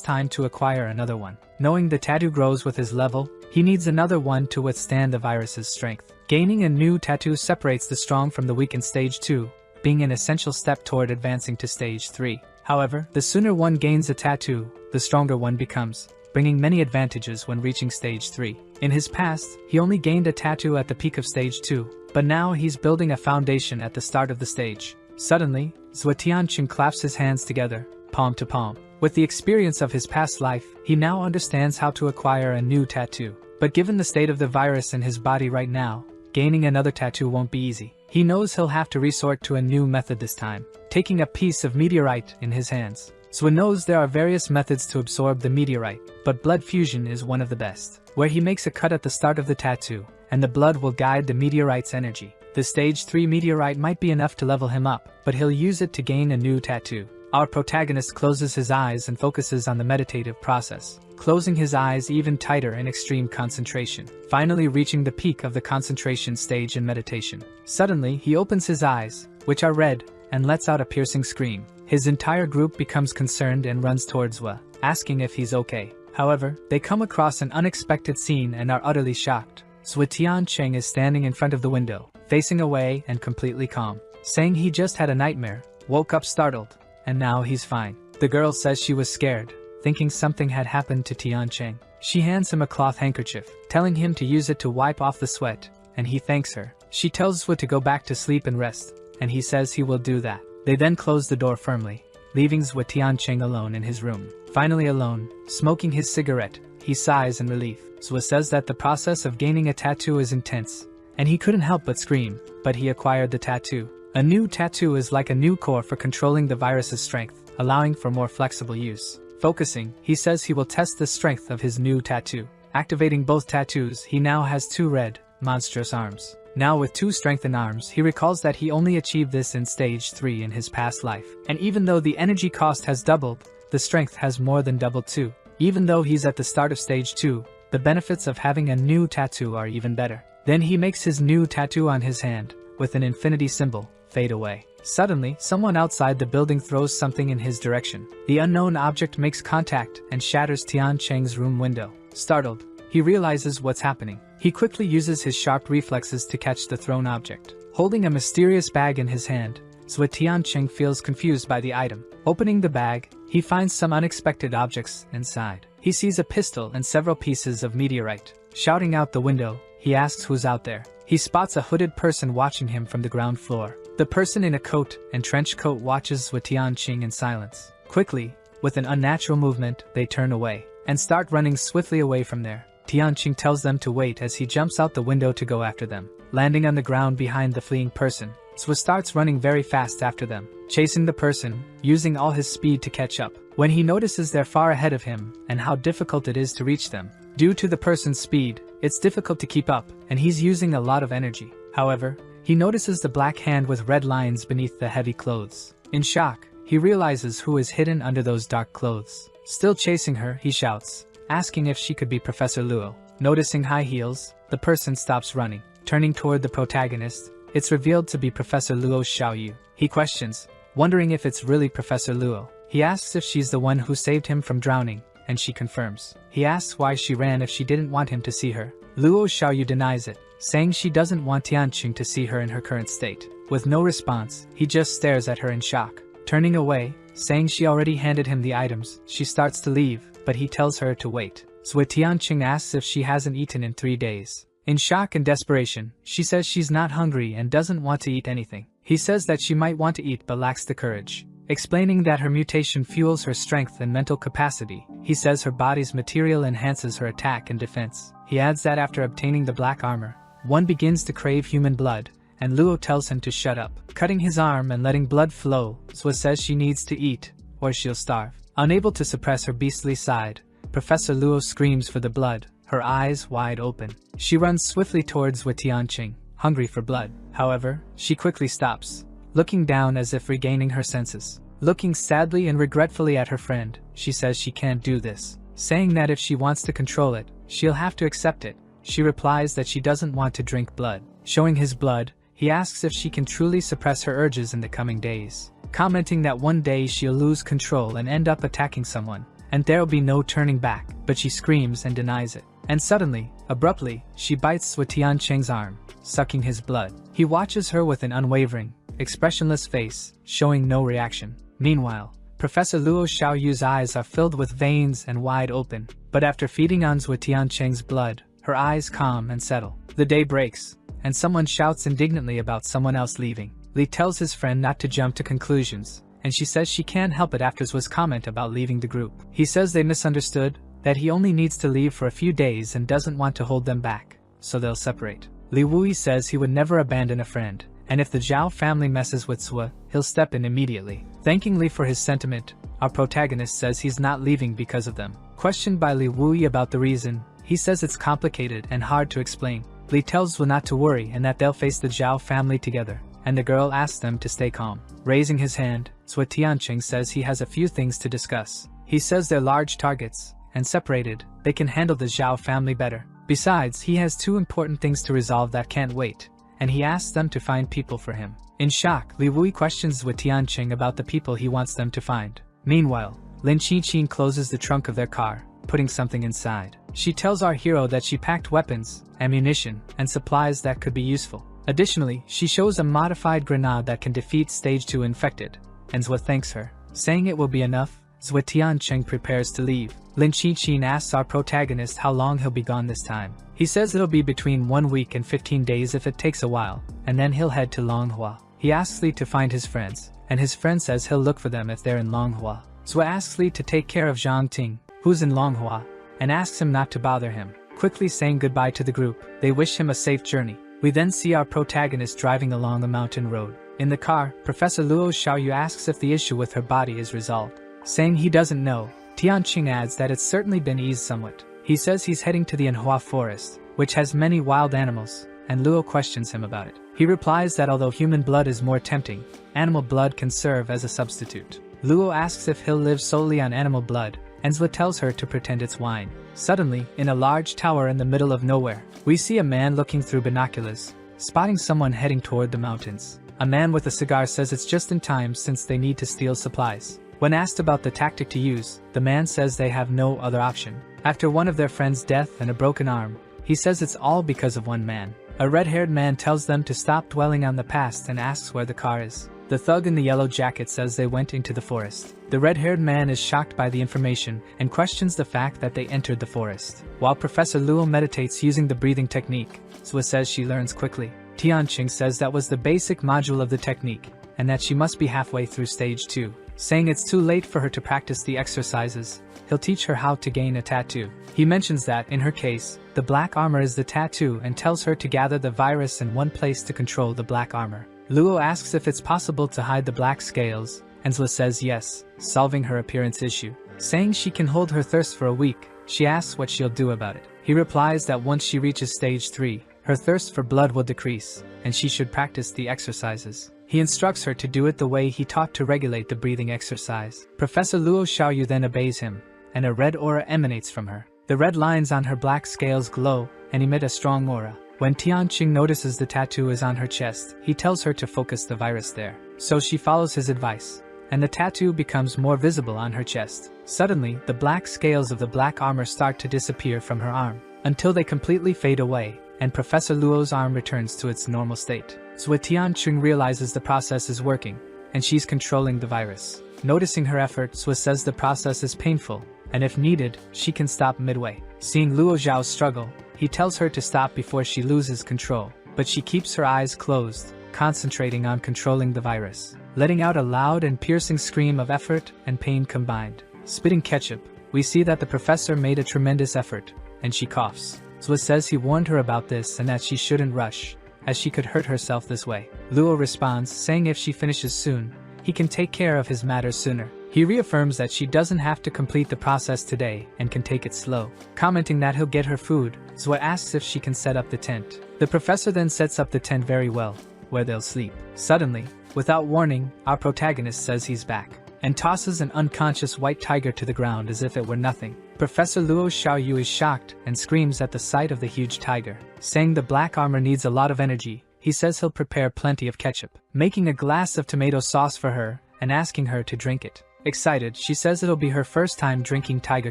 Speaker 1: time to acquire another one. Knowing the tattoo grows with his level, he needs another one to withstand the virus's strength. Gaining a new tattoo separates the strong from the weak in stage 2, being an essential step toward advancing to stage 3. However, the sooner one gains a tattoo, the stronger one becomes, bringing many advantages when reaching stage 3. In his past, he only gained a tattoo at the peak of stage 2, but now he's building a foundation at the start of the stage. Suddenly, Sui Tianqing claps his hands together, palm to palm. With the experience of his past life, he now understands how to acquire a new tattoo. But given the state of the virus in his body right now, gaining another tattoo won't be easy. He knows he'll have to resort to a new method this time, taking a piece of meteorite in his hands. Sui knows there are various methods to absorb the meteorite, but blood fusion is one of the best, where he makes a cut at the start of the tattoo, and the blood will guide the meteorite's energy. The stage 3 meteorite might be enough to level him up, but he'll use it to gain a new tattoo. Our protagonist closes his eyes and focuses on the meditative process, closing his eyes even tighter in extreme concentration, finally reaching the peak of the concentration stage in meditation. Suddenly, he opens his eyes, which are red, and lets out a piercing scream. His entire group becomes concerned and runs towards Wa, asking if he's okay. However, they come across an unexpected scene and are utterly shocked. Zhuo Tiancheng is standing in front of the window, facing away and completely calm, saying he just had a nightmare, woke up startled, and now he's fine. The girl says she was scared, thinking something had happened to Tiancheng. She hands him a cloth handkerchief, telling him to use it to wipe off the sweat, and he thanks her. She tells Zhuo to go back to sleep and rest, and he says he will do that. They then close the door firmly, leaving Zhuo Tiancheng alone in his room. Finally alone, smoking his cigarette, he sighs in relief. Zhuo says that the process of gaining a tattoo is intense, and he couldn't help but scream, but he acquired the tattoo. A new tattoo is like a new core for controlling the virus's strength, allowing for more flexible use. Focusing, he says he will test the strength of his new tattoo. Activating both tattoos, he now has 2 red, monstrous arms. Now with 2 strengthened arms, he recalls that he only achieved this in stage 3 in his past life. And even though the energy cost has doubled, the strength has more than doubled too. Even though he's at the start of stage 2, the benefits of having a new tattoo are even better. Then he makes his new tattoo on his hand, with an infinity symbol, fade away. Suddenly, someone outside the building throws something in his direction. The unknown object makes contact and shatters Tiancheng's room window. Startled, he realizes what's happening. He quickly uses his sharp reflexes to catch the thrown object. Holding a mysterious bag in his hand, Zhuo Tiancheng feels confused by the item. Opening the bag, he finds some unexpected objects inside. He sees a pistol and several pieces of meteorite. Shouting out the window, he asks who's out there. He spots a hooded person watching him from the ground floor. The person in a coat and trench coat watches Zhuo Tiancheng in silence. Quickly, with an unnatural movement, they turn away and start running swiftly away from there. Tiancheng tells them to wait as he jumps out the window to go after them. Landing on the ground behind the fleeing person, Zhuo starts running very fast after them, chasing the person, using all his speed to catch up. When he notices they're far ahead of him and how difficult it is to reach them, due to the person's speed, it's difficult to keep up, and he's using a lot of energy. However, he notices the black hand with red lines beneath the heavy clothes. In shock, he realizes who is hidden under those dark clothes. Still chasing her, he shouts, asking if she could be Professor Luo. Noticing high heels, the person stops running. Turning toward the protagonist, it's revealed to be Professor Luo's Xiaoyu. He questions, wondering if it's really Professor Luo. He asks if she's the one who saved him from drowning, and she confirms. He asks why she ran if she didn't want him to see her. Luo Xiaoyu denies it, saying she doesn't want Tianqing to see her in her current state. With no response, he just stares at her in shock. Turning away, saying she already handed him the items, she starts to leave, but he tells her to wait. Zhuo Tianqing asks if she hasn't eaten in 3 days. In shock and desperation, she says she's not hungry and doesn't want to eat anything. He says that she might want to eat but lacks the courage. Explaining that her mutation fuels her strength and mental capacity, he says her body's material enhances her attack and defense. He adds that after obtaining the black armor, one begins to crave human blood, and Luo tells him to shut up. Cutting his arm and letting blood flow, Zhuo says she needs to eat, or she'll starve. Unable to suppress her beastly side, Professor Luo screams for the blood, her eyes wide open. She runs swiftly towards Zhuo Tianqing, hungry for blood. However, she quickly stops, looking down as if regaining her senses. Looking sadly and regretfully at her friend, she says she can't do this, saying that if she wants to control it, she'll have to accept it. She replies that she doesn't want to drink blood. Showing his blood, he asks if she can truly suppress her urges in the coming days, commenting that one day she'll lose control and end up attacking someone, and there'll be no turning back, but she screams and denies it. And suddenly, abruptly, she bites Zhuo Tianqing's arm, sucking his blood. He watches her with an unwavering, expressionless face, showing no reaction. Meanwhile, Professor Luo Xiaoyu's eyes are filled with veins and wide open, but after feeding on Zhuo Tianqing's blood, her eyes calm and settle. The day breaks, and someone shouts indignantly about someone else leaving. Li tells his friend not to jump to conclusions, and she says she can't help it after Zhuo's comment about leaving the group. He says they misunderstood, that he only needs to leave for a few days and doesn't want to hold them back, so they'll separate. Li Wui says he would never abandon a friend, and if the Zhao family messes with Zhuo, he'll step in immediately. Thanking Li for his sentiment, our protagonist says he's not leaving because of them. Questioned by Li Wui about the reason, he says it's complicated and hard to explain. Li tells Zhuo not to worry and that they'll face the Zhao family together, and the girl asks them to stay calm. Raising his hand, Zhou Tianqing says he has a few things to discuss. He says they're large targets, and separated, they can handle the Zhao family better. Besides, he has two important things to resolve that can't wait, and he asks them to find people for him. In shock, Li Wui questions Zhou Tianqing about the people he wants them to find. Meanwhile, Lin Qingqin closes the trunk of their car, putting something inside. She tells our hero that she packed weapons, ammunition, and supplies that could be useful. Additionally, she shows a modified grenade that can defeat Stage 2 infected, and Zhou thanks her, saying it will be enough. Zhou Tianqing prepares to leave. Lin Qingqin asks our protagonist how long he'll be gone this time. He says it'll be between 1 week and 15 days if it takes a while, and then he'll head to Manhua. He asks Li to find his friends, and his friend says he'll look for them if they're in Manhua. Zhou asks Li to take care of Zhang Ting, who's in Manhua, and asks him not to bother him. Quickly saying goodbye to the group, they wish him a safe journey. We then see our protagonist driving along a mountain road. In the car, Professor Luo Xiaoyu asks if the issue with her body is resolved. Saying he doesn't know, Tianqing adds that it's certainly been eased somewhat. He says he's heading to the Manhua forest, which has many wild animals, and Luo questions him about it. He replies that although human blood is more tempting, animal blood can serve as a substitute. Luo asks if he'll live solely on animal blood, and Zhou tells her to pretend it's wine. Suddenly, in a large tower in the middle of nowhere, we see a man looking through binoculars, spotting someone heading toward the mountains. A man with a cigar says it's just in time since they need to steal supplies. When asked about the tactic to use, the man says they have no other option. After one of their friends' death and a broken arm, he says it's all because of one man. A red-haired man tells them to stop dwelling on the past and asks where the car is. The thug in the yellow jacket says they went into the forest. The red-haired man is shocked by the information and questions the fact that they entered the forest. While Professor Luo meditates using the breathing technique, Zhou says she learns quickly. Tianqing says that was the basic module of the technique, and that she must be halfway through stage 2. Saying it's too late for her to practice the exercises, he'll teach her how to gain a tattoo. He mentions that, in her case, the black armor is the tattoo and tells her to gather the virus in one place to control the black armor. Luo asks if it's possible to hide the black scales, and Zhou says yes, solving her appearance issue. Saying she can hold her thirst for a week, she asks what she'll do about it. He replies that once she reaches stage 3, her thirst for blood will decrease, and she should practice the exercises. He instructs her to do it the way he taught to regulate the breathing exercise. Professor Luo Xiaoyu then obeys him, and a red aura emanates from her. The red lines on her black scales glow and emit a strong aura. When Tianqing notices the tattoo is on her chest, he tells her to focus the virus there. So she follows his advice, and the tattoo becomes more visible on her chest. Suddenly, the black scales of the black armor start to disappear from her arm, until they completely fade away, and Professor Luo's arm returns to its normal state. Zhou Tianqing realizes the process is working, and she's controlling the virus. Noticing her effort, Zhou says the process is painful, and if needed, she can stop midway. Seeing Luo Zhao's struggle, he tells her to stop before she loses control, but she keeps her eyes closed, concentrating on controlling the virus, letting out a loud and piercing scream of effort and pain combined. Spitting ketchup, we see that the professor made a tremendous effort, and she coughs. Zhou says he warned her about this and that she shouldn't rush, as she could hurt herself this way. Luo responds, saying if she finishes soon, he can take care of his matters sooner. He reaffirms that she doesn't have to complete the process today and can take it slow. Commenting that he'll get her food, Zhou asks if she can set up the tent. The professor then sets up the tent very well, where they'll sleep. Suddenly, without warning, our protagonist says he's back, and tosses an unconscious white tiger to the ground as if it were nothing. Professor Luo Xiaoyu is shocked and screams at the sight of the huge tiger. Saying the black armor needs a lot of energy, he says he'll prepare plenty of ketchup, making a glass of tomato sauce for her and asking her to drink it. Excited, she says it'll be her first time drinking tiger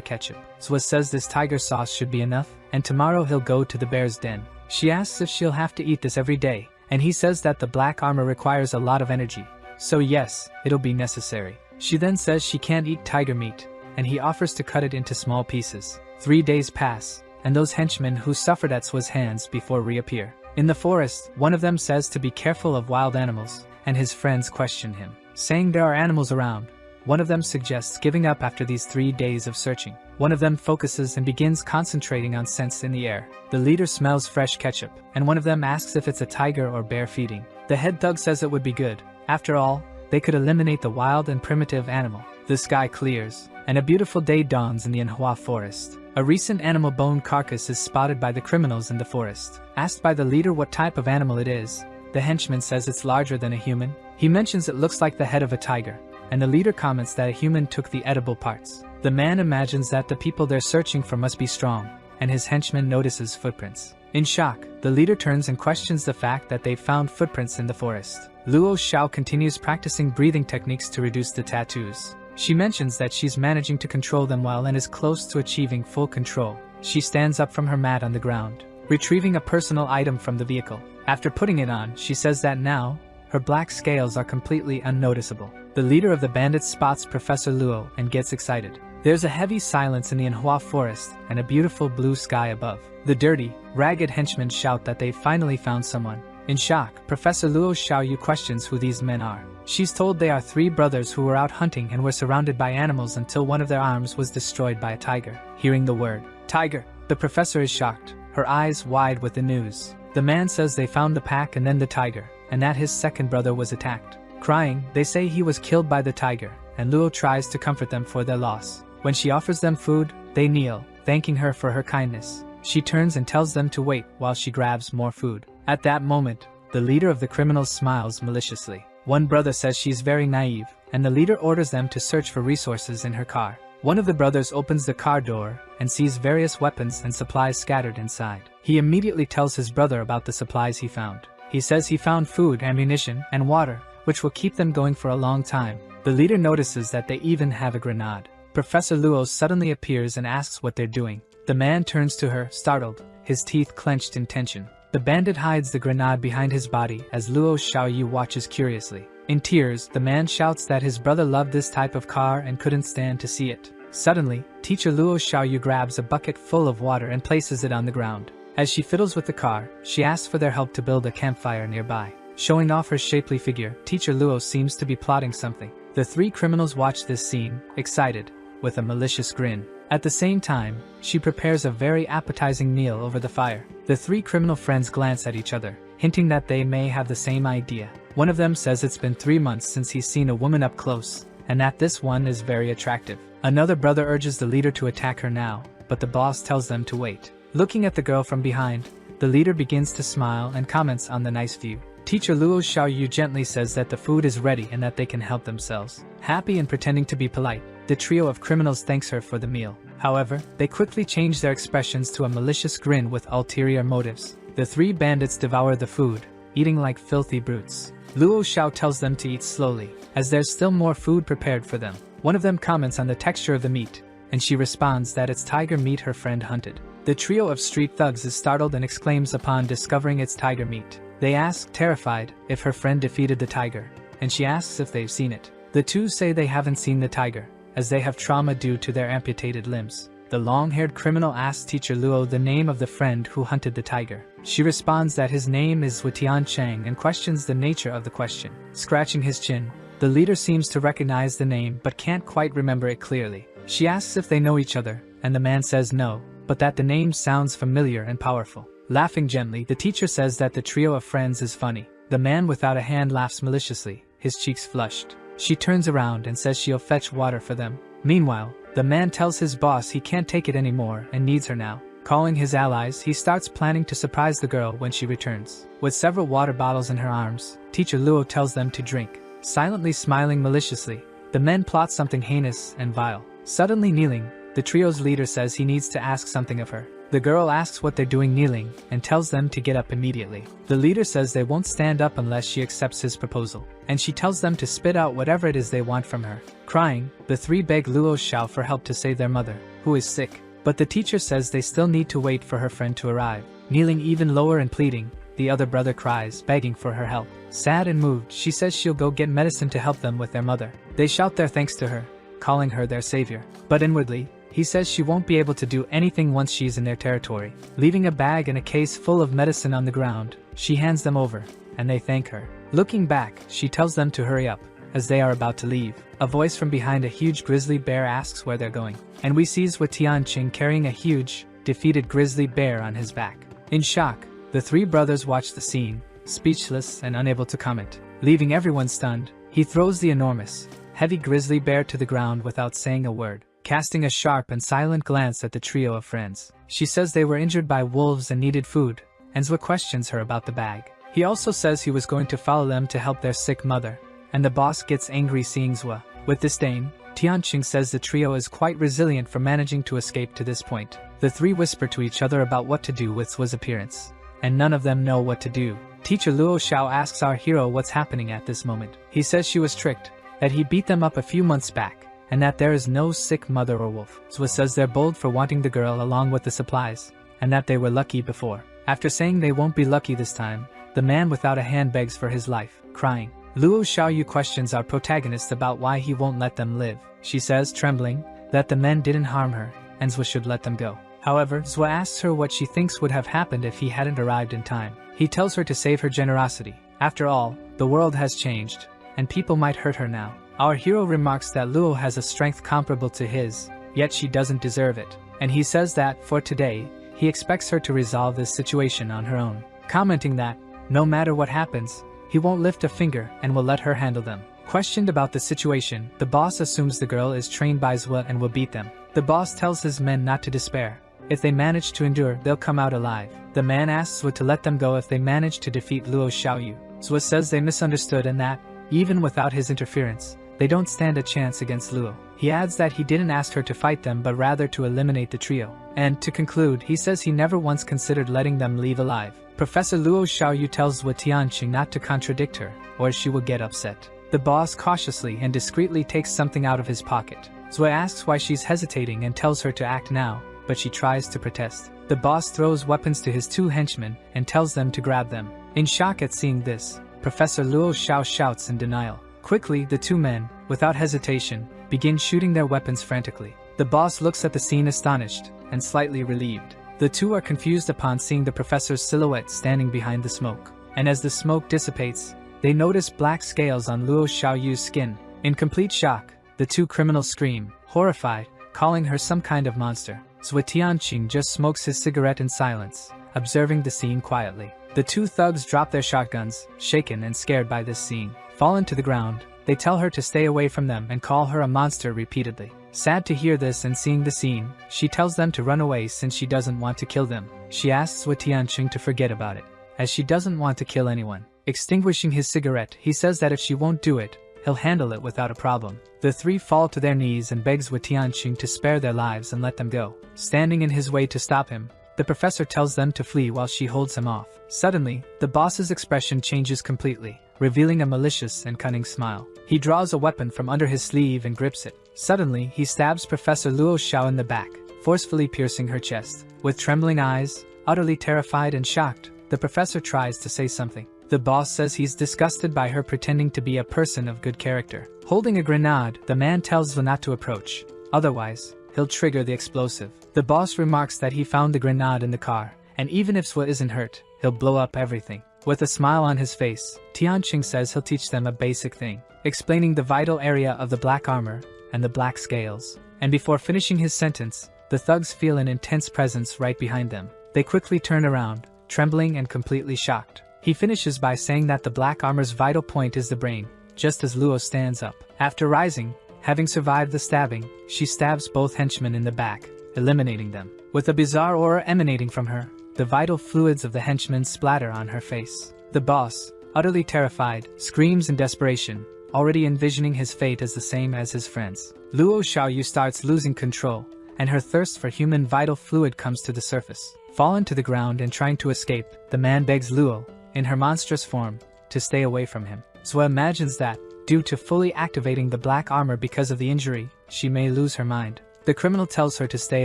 Speaker 1: ketchup. Zhou says this tiger sauce should be enough, and tomorrow he'll go to the bear's den. She asks if she'll have to eat this every day, and he says that the black armor requires a lot of energy. So yes, it'll be necessary. She then says she can't eat tiger meat, and he offers to cut it into small pieces. 3 days pass, and those henchmen who suffered at Zhu's hands before reappear. In the forest, one of them says to be careful of wild animals, and his friends question him, saying there are animals around. One of them suggests giving up after these 3 days of searching. One of them focuses and begins concentrating on scents in the air. The leader smells fresh ketchup, and one of them asks if it's a tiger or bear feeding. The head thug says it would be good. After all, they could eliminate the wild and primitive animal. The sky clears, and a beautiful day dawns in the Manhua forest. A recent animal bone carcass is spotted by the criminals in the forest. Asked by the leader what type of animal it is, the henchman says it's larger than a human. He mentions it looks like the head of a tiger, and the leader comments that a human took the edible parts. The man imagines that the people they're searching for must be strong, and his henchman notices footprints. In shock, the leader turns and questions the fact that they found footprints in the forest. Luo Xiao continues practicing breathing techniques to reduce the tattoos. She mentions that she's managing to control them well and is close to achieving full control. She stands up from her mat on the ground, retrieving a personal item from the vehicle. After putting it on, she says that now, her black scales are completely unnoticeable. The leader of the bandits spots Professor Luo and gets excited. There's a heavy silence in the Manhua forest and a beautiful blue sky above. The dirty, ragged henchmen shout that they've finally found someone. In shock, Professor Luo Xiaoyu questions who these men are. She's told they are 3 brothers who were out hunting and were surrounded by animals until one of their arms was destroyed by a tiger. Hearing the word, tiger, the professor is shocked, her eyes wide with the news. The man says they found the pack and then the tiger, and that his second brother was attacked. Crying, they say he was killed by the tiger, and Luo tries to comfort them for their loss. When she offers them food, they kneel, thanking her for her kindness. She turns and tells them to wait while she grabs more food. At that moment, the leader of the criminals smiles maliciously. One brother says she's very naive, and the leader orders them to search for resources in her car. One of the brothers opens the car door and sees various weapons and supplies scattered inside. He immediately tells his brother about the supplies he found. He says he found food, ammunition, and water, which will keep them going for a long time. The leader notices that they even have a grenade. Professor Luo suddenly appears and asks what they're doing. The man turns to her, startled, his teeth clenched in tension. The bandit hides the grenade behind his body as Luo Xiaoyu watches curiously. In tears, the man shouts that his brother loved this type of car and couldn't stand to see it. Suddenly, teacher Luo Xiaoyu grabs a bucket full of water and places it on the ground. As she fiddles with the car, she asks for their help to build a campfire nearby. Showing off her shapely figure, teacher Luo seems to be plotting something. The 3 criminals watch this scene, excited, with a malicious grin. At the same time, she prepares a very appetizing meal over the fire. The 3 criminal friends glance at each other, hinting that they may have the same idea. One of them says it's been 3 months since he's seen a woman up close, and that this one is very attractive. Another brother urges the leader to attack her now, but the boss tells them to wait. Looking at the girl from behind, the leader begins to smile and comments on the nice view. Teacher Luo Xiaoyu gently says that the food is ready and that they can help themselves. Happy and pretending to be polite, the trio of criminals thanks her for the meal. However, they quickly change their expressions to a malicious grin with ulterior motives. The 3 bandits devour the food, eating like filthy brutes. Luo Xiao tells them to eat slowly, as there's still more food prepared for them. One of them comments on the texture of the meat, and she responds that it's tiger meat her friend hunted. The trio of street thugs is startled and exclaims upon discovering it's tiger meat. They ask, terrified, if her friend defeated the tiger, and she asks if they've seen it. The 2 say they haven't seen the tiger, as they have trauma due to their amputated limbs. The long-haired criminal asks teacher Luo the name of the friend who hunted the tiger. She responds that his name is Wutian Chang and questions the nature of the question. Scratching his chin, the leader seems to recognize the name but can't quite remember it clearly. She asks if they know each other, and the man says no, but that the name sounds familiar and powerful. Laughing gently, the teacher says that the trio of friends is funny. The man without a hand laughs maliciously, his cheeks flushed. She turns around and says she'll fetch water for them. Meanwhile, the man tells his boss he can't take it anymore and needs her now. Calling his allies, he starts planning to surprise the girl when she returns. With several water bottles in her arms, teacher Luo tells them to drink. Silently smiling maliciously, the men plot something heinous and vile. Suddenly kneeling, the trio's leader says he needs to ask something of her. The girl asks what they're doing kneeling and tells them to get up immediately. The leader says they won't stand up unless she accepts his proposal, and she tells them to spit out whatever it is they want from her. Crying, the 3 beg Luo Xiao for help to save their mother, who is sick, but the teacher says they still need to wait for her friend to arrive. Kneeling even lower and pleading, the other brother cries, begging for her help. Sad and moved, she says she'll go get medicine to help them with their mother. They shout their thanks to her, calling her their savior, but inwardly, he says she won't be able to do anything once she's in their territory. Leaving a bag and a case full of medicine on the ground, she hands them over, and they thank her. Looking back, she tells them to hurry up, as they are about to leave. A voice from behind a huge grizzly bear asks where they're going, and we sees Tianqing carrying a huge, defeated grizzly bear on his back. In shock, the 3 brothers watch the scene, speechless and unable to comment. Leaving everyone stunned, he throws the enormous, heavy grizzly bear to the ground without saying a word. Casting a sharp and silent glance at the trio of friends, she says they were injured by wolves and needed food, and Zwa questions her about the bag. He also says he was going to follow them to help their sick mother, and the boss gets angry seeing Zwa. With disdain, Tianqing says the trio is quite resilient for managing to escape to this point. The three whisper to each other about what to do with Sua's appearance, and none of them know what to do. Teacher Luo Xiao asks our hero what's happening at this moment. He says she was tricked, that he beat them up a few months back, and that there is no sick mother or wolf. Sua says they're bold for wanting the girl along with the supplies, and that they were lucky before. After saying they won't be lucky this time, the man without a hand begs for his life, crying. Luo Xiaoyu questions our protagonist about why he won't let them live. She says, trembling, that the men didn't harm her, and Zua should let them go. However, Zua asks her what she thinks would have happened if he hadn't arrived in time. He tells her to save her generosity. After all, the world has changed, and people might hurt her now. Our hero remarks that Luo has a strength comparable to his, yet she doesn't deserve it. And he says that, for today, he expects her to resolve this situation on her own, commenting that, no matter what happens, he won't lift a finger and will let her handle them. Questioned about the situation, the boss assumes the girl is trained by Zua and will beat them. The boss tells his men not to despair. If they manage to endure, they'll come out alive. The man asks Zua to let them go if they manage to defeat Luo Xiaoyu. Zua says they misunderstood and that, even without his interference, they don't stand a chance against Luo. He adds that he didn't ask her to fight them but rather to eliminate the trio. And, to conclude, he says he never once considered letting them leave alive. Professor Luo Xiaoyu tells Zua Tianqing not to contradict her, or she will get upset. The boss cautiously and discreetly takes something out of his pocket. Zua asks why she's hesitating and tells her to act now, but she tries to protest. The boss throws weapons to his two henchmen and tells them to grab them. In shock at seeing this, Professor Luo Xiao shouts in denial. Quickly, the two men, without hesitation, begin shooting their weapons frantically. The boss looks at the scene astonished and slightly relieved. The two are confused upon seeing the professor's silhouette standing behind the smoke. And as the smoke dissipates, they notice black scales on Luo Xiaoyu's skin. In complete shock, the two criminals scream, horrified, calling her some kind of monster. Zua Tianqing just smokes his cigarette in silence, observing the scene quietly. The two thugs drop their shotguns, shaken and scared by this scene. Fallen to the ground, they tell her to stay away from them and call her a monster repeatedly. Sad to hear this and seeing the scene, she tells them to run away since she doesn't want to kill them. She asks Zua Tianqing to forget about it, as she doesn't want to kill anyone. Extinguishing his cigarette, he says that if she won't do it, he'll handle it without a problem. The three fall to their knees and begs Zua Tianqing to spare their lives and let them go. Standing in his way to stop him, the professor tells them to flee while she holds him off. Suddenly, the boss's expression changes completely, revealing a malicious and cunning smile. He draws a weapon from under his sleeve and grips it. Suddenly, he stabs Professor Luo Xiao in the back, forcefully piercing her chest. With trembling eyes, utterly terrified and shocked, the professor tries to say something. The boss says he's disgusted by her pretending to be a person of good character. Holding a grenade, the man tells Zua not to approach. Otherwise, he'll trigger the explosive. The boss remarks that he found the grenade in the car, and even if Zua isn't hurt, he'll blow up everything. With a smile on his face, Tianqing says he'll teach them a basic thing, explaining the vital area of the black armor and the black scales. And before finishing his sentence, the thugs feel an intense presence right behind them. They quickly turn around, trembling and completely shocked. He finishes by saying that the black armor's vital point is the brain, just as Luo stands up. After rising, having survived the stabbing, she stabs both henchmen in the back, eliminating them. With a bizarre aura emanating from her, the vital fluids of the henchmen splatter on her face. The boss, utterly terrified, screams in desperation, already envisioning his fate as the same as his friends. Luo Xiaoyu starts losing control, and her thirst for human vital fluid comes to the surface. Fallen to the ground and trying to escape, the man begs Luo, in her monstrous form, to stay away from him. Zua imagines that, due to fully activating the black armor because of the injury, she may lose her mind. The criminal tells her to stay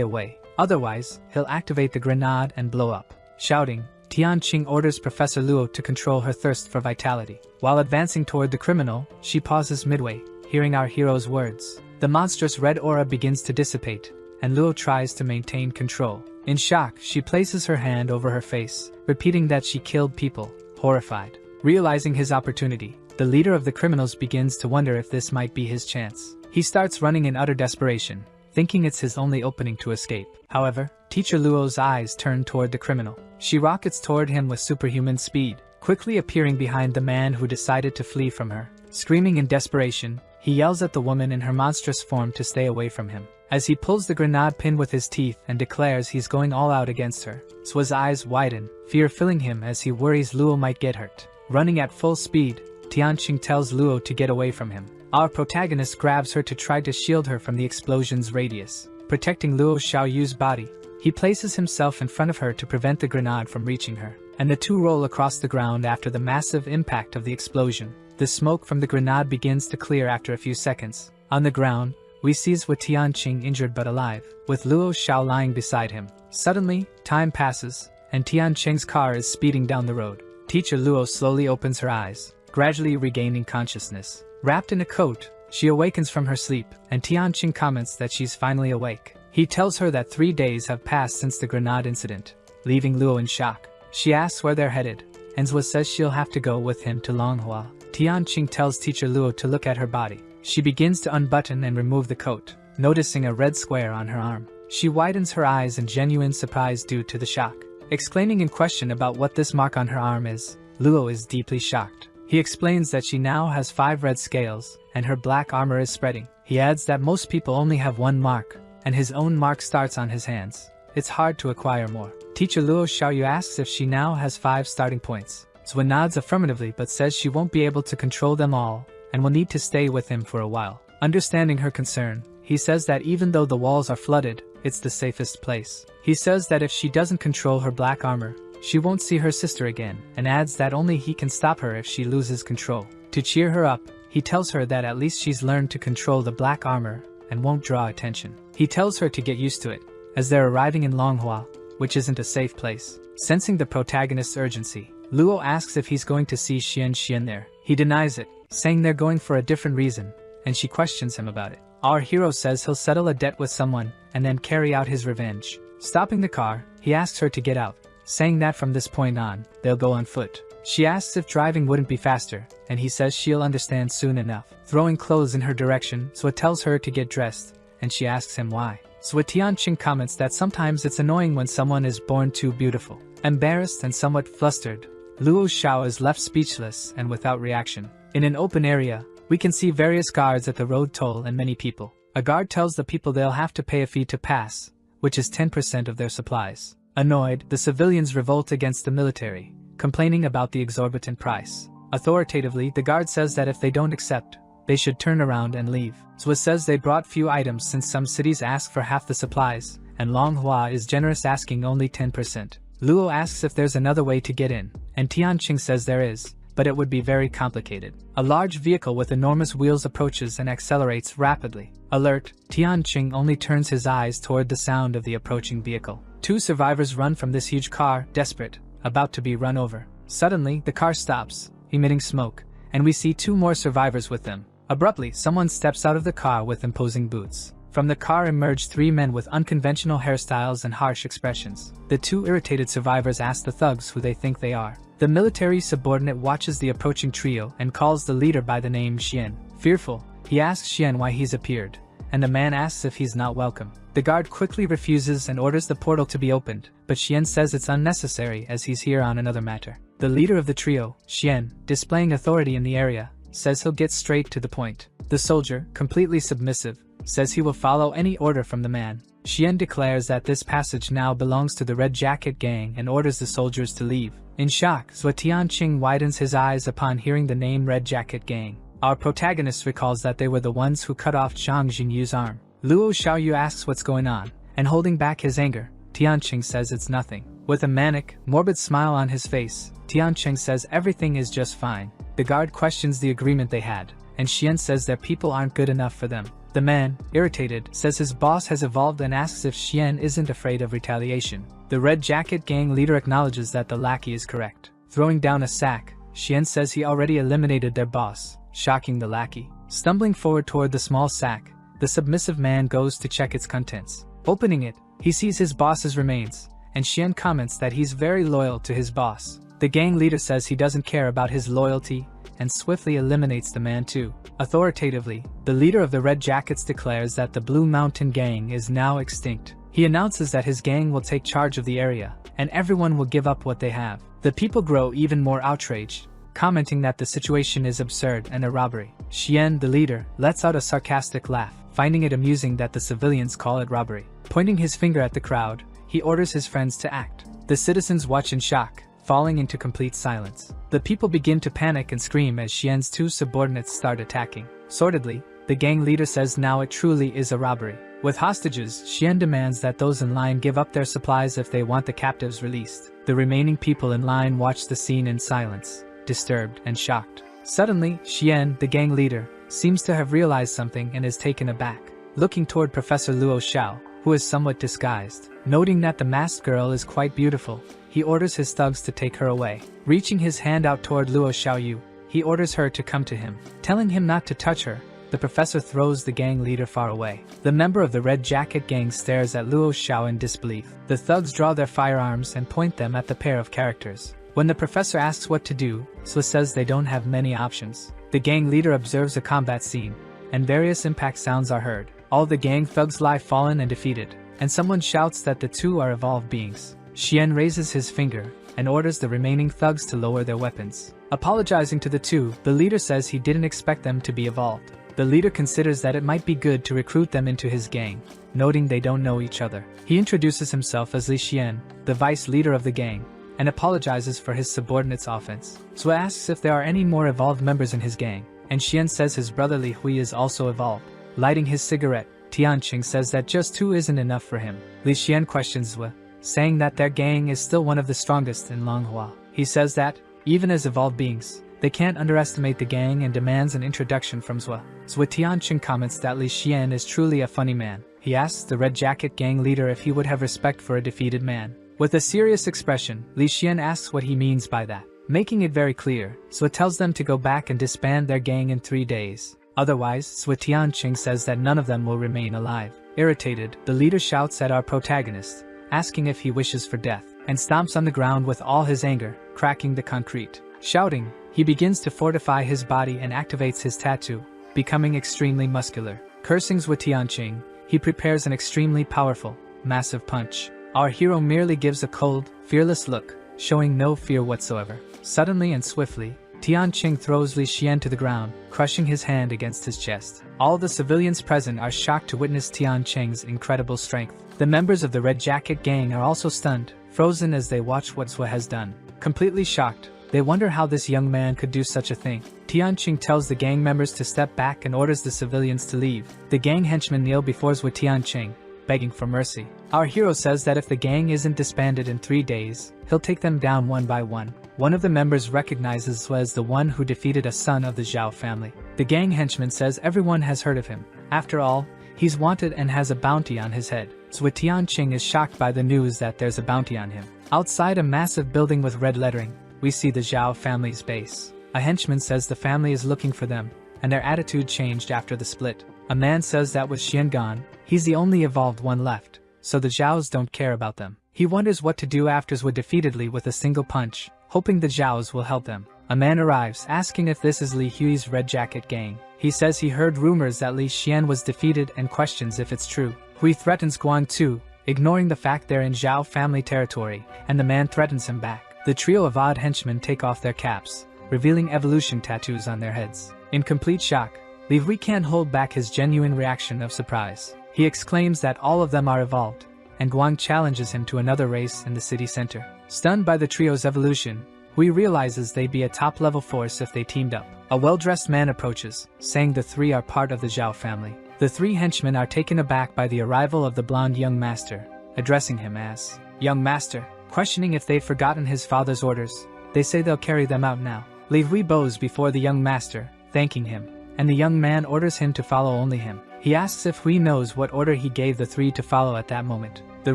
Speaker 1: away, otherwise, he'll activate the grenade and blow up. Shouting, Tianqing orders Professor Luo to control her thirst for vitality. While advancing toward the criminal, she pauses midway, hearing our hero's words. The monstrous red aura begins to dissipate, and Luo tries to maintain control. In shock, she places her hand over her face, repeating that she killed people, horrified. Realizing his opportunity, the leader of the criminals begins to wonder if this might be his chance. He starts running in utter desperation, thinking it's his only opening to escape. However, Teacher Luo's eyes turn toward the criminal. She rockets toward him with superhuman speed, quickly appearing behind the man who decided to flee from her. Screaming in desperation, he yells at the woman in her monstrous form to stay away from him. As he pulls the grenade pin with his teeth and declares he's going all out against her, Sua's eyes widen, fear filling him as he worries Luo might get hurt. Running at full speed, Tianqing tells Luo to get away from him. Our protagonist grabs her to try to shield her from the explosion's radius. Protecting Luo Xiaoyu's body, he places himself in front of her to prevent the grenade from reaching her, and the two roll across the ground after the massive impact of the explosion. The smoke from the grenade begins to clear after a few seconds. On the ground, we see Zhou Tianqing injured but alive, with Luo Xiao lying beside him. Suddenly, time passes, and Tianqing's car is speeding down the road. Teacher Luo slowly opens her eyes, gradually regaining consciousness. Wrapped in a coat, she awakens from her sleep, and Tianqing comments that she's finally awake. He tells her that 3 days have passed since the grenade incident, leaving Luo in shock. She asks where they're headed, and Zhou says she'll have to go with him to Manhua. Tianqing tells Teacher Luo to look at her body. She begins to unbutton and remove the coat, noticing a red square on her arm. She widens her eyes in genuine surprise due to the shock. Exclaiming in question about what this mark on her arm is, Luo is deeply shocked. He explains that she now has 5 red scales, and her black armor is spreading. He adds that most people only have 1 mark, and his own mark starts on his hands. It's hard to acquire more. Teacher Luo Xiaoyu asks if she now has 5 starting points. Zhou nods affirmatively but says she won't be able to control them all, and will need to stay with him for a while. Understanding her concern, he says that even though the walls are flooded, it's the safest place. He says that if she doesn't control her black armor, she won't see her sister again, and adds that only he can stop her if she loses control. To cheer her up, he tells her that at least she's learned to control the black armor and won't draw attention. He tells her to get used to it, as they're arriving in Manhua, which isn't a safe place. Sensing the protagonist's urgency, Luo asks if he's going to see Xian there. He denies it, saying they're going for a different reason, and she questions him about it. Our hero says he'll settle a debt with someone and then carry out his revenge. Stopping the car, he asks her to get out, saying that from this point on, they'll go on foot. She asks if driving wouldn't be faster, and he says she'll understand soon enough. Throwing clothes in her direction, Zhou tells her to get dressed, and she asks him why. Zhou Tianqing comments that sometimes it's annoying when someone is born too beautiful. Embarrassed and somewhat flustered, Luo Xiao is left speechless and without reaction. In an open area, we can see various guards at the road toll and many people. A guard tells the people they'll have to pay a fee to pass, which is 10% of their supplies. Annoyed, the civilians revolt against the military, complaining about the exorbitant price. Authoritatively, the guard says that if they don't accept, they should turn around and leave. Zhou says they brought few items since some cities ask for half the supplies, and Manhua is generous asking only 10%. Luo asks if there's another way to get in, and Tianqing says there is, but it would be very complicated. A large vehicle with enormous wheels approaches and accelerates rapidly. Alert, Tianqing only turns his eyes toward the sound of the approaching vehicle. 2 survivors run from this huge car, desperate, about to be run over. Suddenly, the car stops, emitting smoke, and we see 2 more survivors with them. Abruptly, someone steps out of the car with imposing boots. From the car emerge 3 men with unconventional hairstyles and harsh expressions. The 2 irritated survivors ask the thugs who they think they are. The military subordinate watches the approaching trio and calls the leader by the name Xian. Fearful, he asks Xian why he's appeared, and the man asks if he's not welcome. The guard quickly refuses and orders the portal to be opened, but Xian says it's unnecessary as he's here on another matter. The leader of the trio, Xian, displaying authority in the area, says he'll get straight to the point. The soldier, completely submissive, says he will follow any order from the man. Xian declares that this passage now belongs to the Red Jacket Gang and orders the soldiers to leave. In shock, Zhou Tianqing widens his eyes upon hearing the name Red Jacket Gang. Our protagonist recalls that they were the ones who cut off Zhang Jingyu's arm. Luo Xiaoyu asks what's going on, and holding back his anger, Tianqing says it's nothing. With a manic, morbid smile on his face, Tianqing says everything is just fine. The guard questions the agreement they had, and Xian says their people aren't good enough for them. The man, irritated, says his boss has evolved and asks if Xian isn't afraid of retaliation. The Red Jacket Gang leader acknowledges that the lackey is correct. Throwing down a sack, Xian says he already eliminated their boss, shocking the lackey. Stumbling forward toward the small sack, the submissive man goes to check its contents. Opening it, he sees his boss's remains, and Xian comments that he's very loyal to his boss. The gang leader says he doesn't care about his loyalty, and swiftly eliminates the man too. Authoritatively, the leader of the Red Jackets declares that the Blue Mountain Gang is now extinct. He announces that his gang will take charge of the area, and everyone will give up what they have. The people grow even more outraged, commenting that the situation is absurd and a robbery. Xian, the leader, lets out a sarcastic laugh, finding it amusing that the civilians call it robbery. Pointing his finger at the crowd, he orders his friends to act. The citizens watch in shock, falling into complete silence. The people begin to panic and scream as Xian's 2 subordinates start attacking. Sordidly, the gang leader says now it truly is a robbery. With hostages, Xian demands that those in line give up their supplies if they want the captives released. The remaining people in line watch the scene in silence, disturbed and shocked. Suddenly, Xian, the gang leader, seems to have realized something and is taken aback. Looking toward Professor Luo Xiao, who is somewhat disguised. Noting that the masked girl is quite beautiful, he orders his thugs to take her away. Reaching his hand out toward Luo Xiaoyu, he orders her to come to him. Telling him not to touch her, the professor throws the gang leader far away. The member of the Red Jacket gang stares at Luo Xiao in disbelief. The thugs draw their firearms and point them at the pair of characters. When the professor asks what to do, Swa says they don't have many options. The gang leader observes a combat scene, and various impact sounds are heard. All the gang thugs lie fallen and defeated, and someone shouts that the two are evolved beings. Xian raises his finger and orders the remaining thugs to lower their weapons. Apologizing to the two, the leader says he didn't expect them to be evolved. The leader considers that it might be good to recruit them into his gang, noting they don't know each other. He introduces himself as Li Xian, the vice leader of the gang, and apologizes for his subordinate's offense. Swa asks if there are any more evolved members in his gang, and Xian says his brother Li Hui is also evolved. Lighting his cigarette, Tianqing says that just two isn't enough for him. Li Xian questions Swa, saying that their gang is still one of the strongest in Manhua. He says that, even as evolved beings, they can't underestimate the gang and demands an introduction from Swa. Swa Tianqing comments that Li Xian is truly a funny man. He asks the Red Jacket gang leader if he would have respect for a defeated man. With a serious expression, Li Xian asks what he means by that. Making it very clear, Swa tells them to go back and disband their gang in 3 days. Otherwise, Swa Tianqing says that none of them will remain alive. Irritated, the leader shouts at our protagonist, asking if he wishes for death, and stomps on the ground with all his anger, cracking the concrete. Shouting, he begins to fortify his body and activates his tattoo, becoming extremely muscular. Cursing Swa Tianqing, he prepares an extremely powerful, massive punch. Our hero merely gives a cold, fearless look, showing no fear whatsoever. Suddenly and swiftly, Tianqing throws Li Xian to the ground, crushing his hand against his chest. All the civilians present are shocked to witness Tianqing's incredible strength. The members of the Red Jacket gang are also stunned, frozen as they watch what Swa has done. Completely shocked, they wonder how this young man could do such a thing. Tianqing tells the gang members to step back and orders the civilians to leave. The gang henchmen kneel before Swa Tianqing, begging for mercy. Our hero says that if the gang isn't disbanded in 3 days, he'll take them down one by one. One of the members recognizes Swa as the one who defeated a son of the Zhao family. The gang henchman says everyone has heard of him. After all, he's wanted and has a bounty on his head. Swa Tianqing is shocked by the news that there's a bounty on him. Outside a massive building with red lettering, we see the Zhao family's base. A henchman says the family is looking for them, and their attitude changed after the split. A man says that with Xian gone, he's the only evolved one left, so the Zhaos don't care about them. He wonders what to do after Swa defeated Li with a single punch, hoping the Zhaos will help them. A man arrives asking if this is Li Hui's Red Jacket gang. He says he heard rumors that Li Xian was defeated and questions if it's true. Hui threatens Guang too, ignoring the fact they're in Zhao family territory, and the man threatens him back. The trio of odd henchmen take off their caps, revealing evolution tattoos on their heads. In complete shock, Li Hui can't hold back his genuine reaction of surprise. He exclaims that all of them are evolved, and Guang challenges him to another race in the city center. Stunned by the trio's evolution, Hui realizes they'd be a top-level force if they teamed up. A well-dressed man approaches, saying the three are part of the Zhao family. The 3 henchmen are taken aback by the arrival of the blonde young master, addressing him as young master. Questioning if they've forgotten his father's orders, they say they'll carry them out now. Li Hui bows before the young master, thanking him, and the young man orders him to follow only him. He asks if Hui knows what order he gave the 3 to follow at that moment. The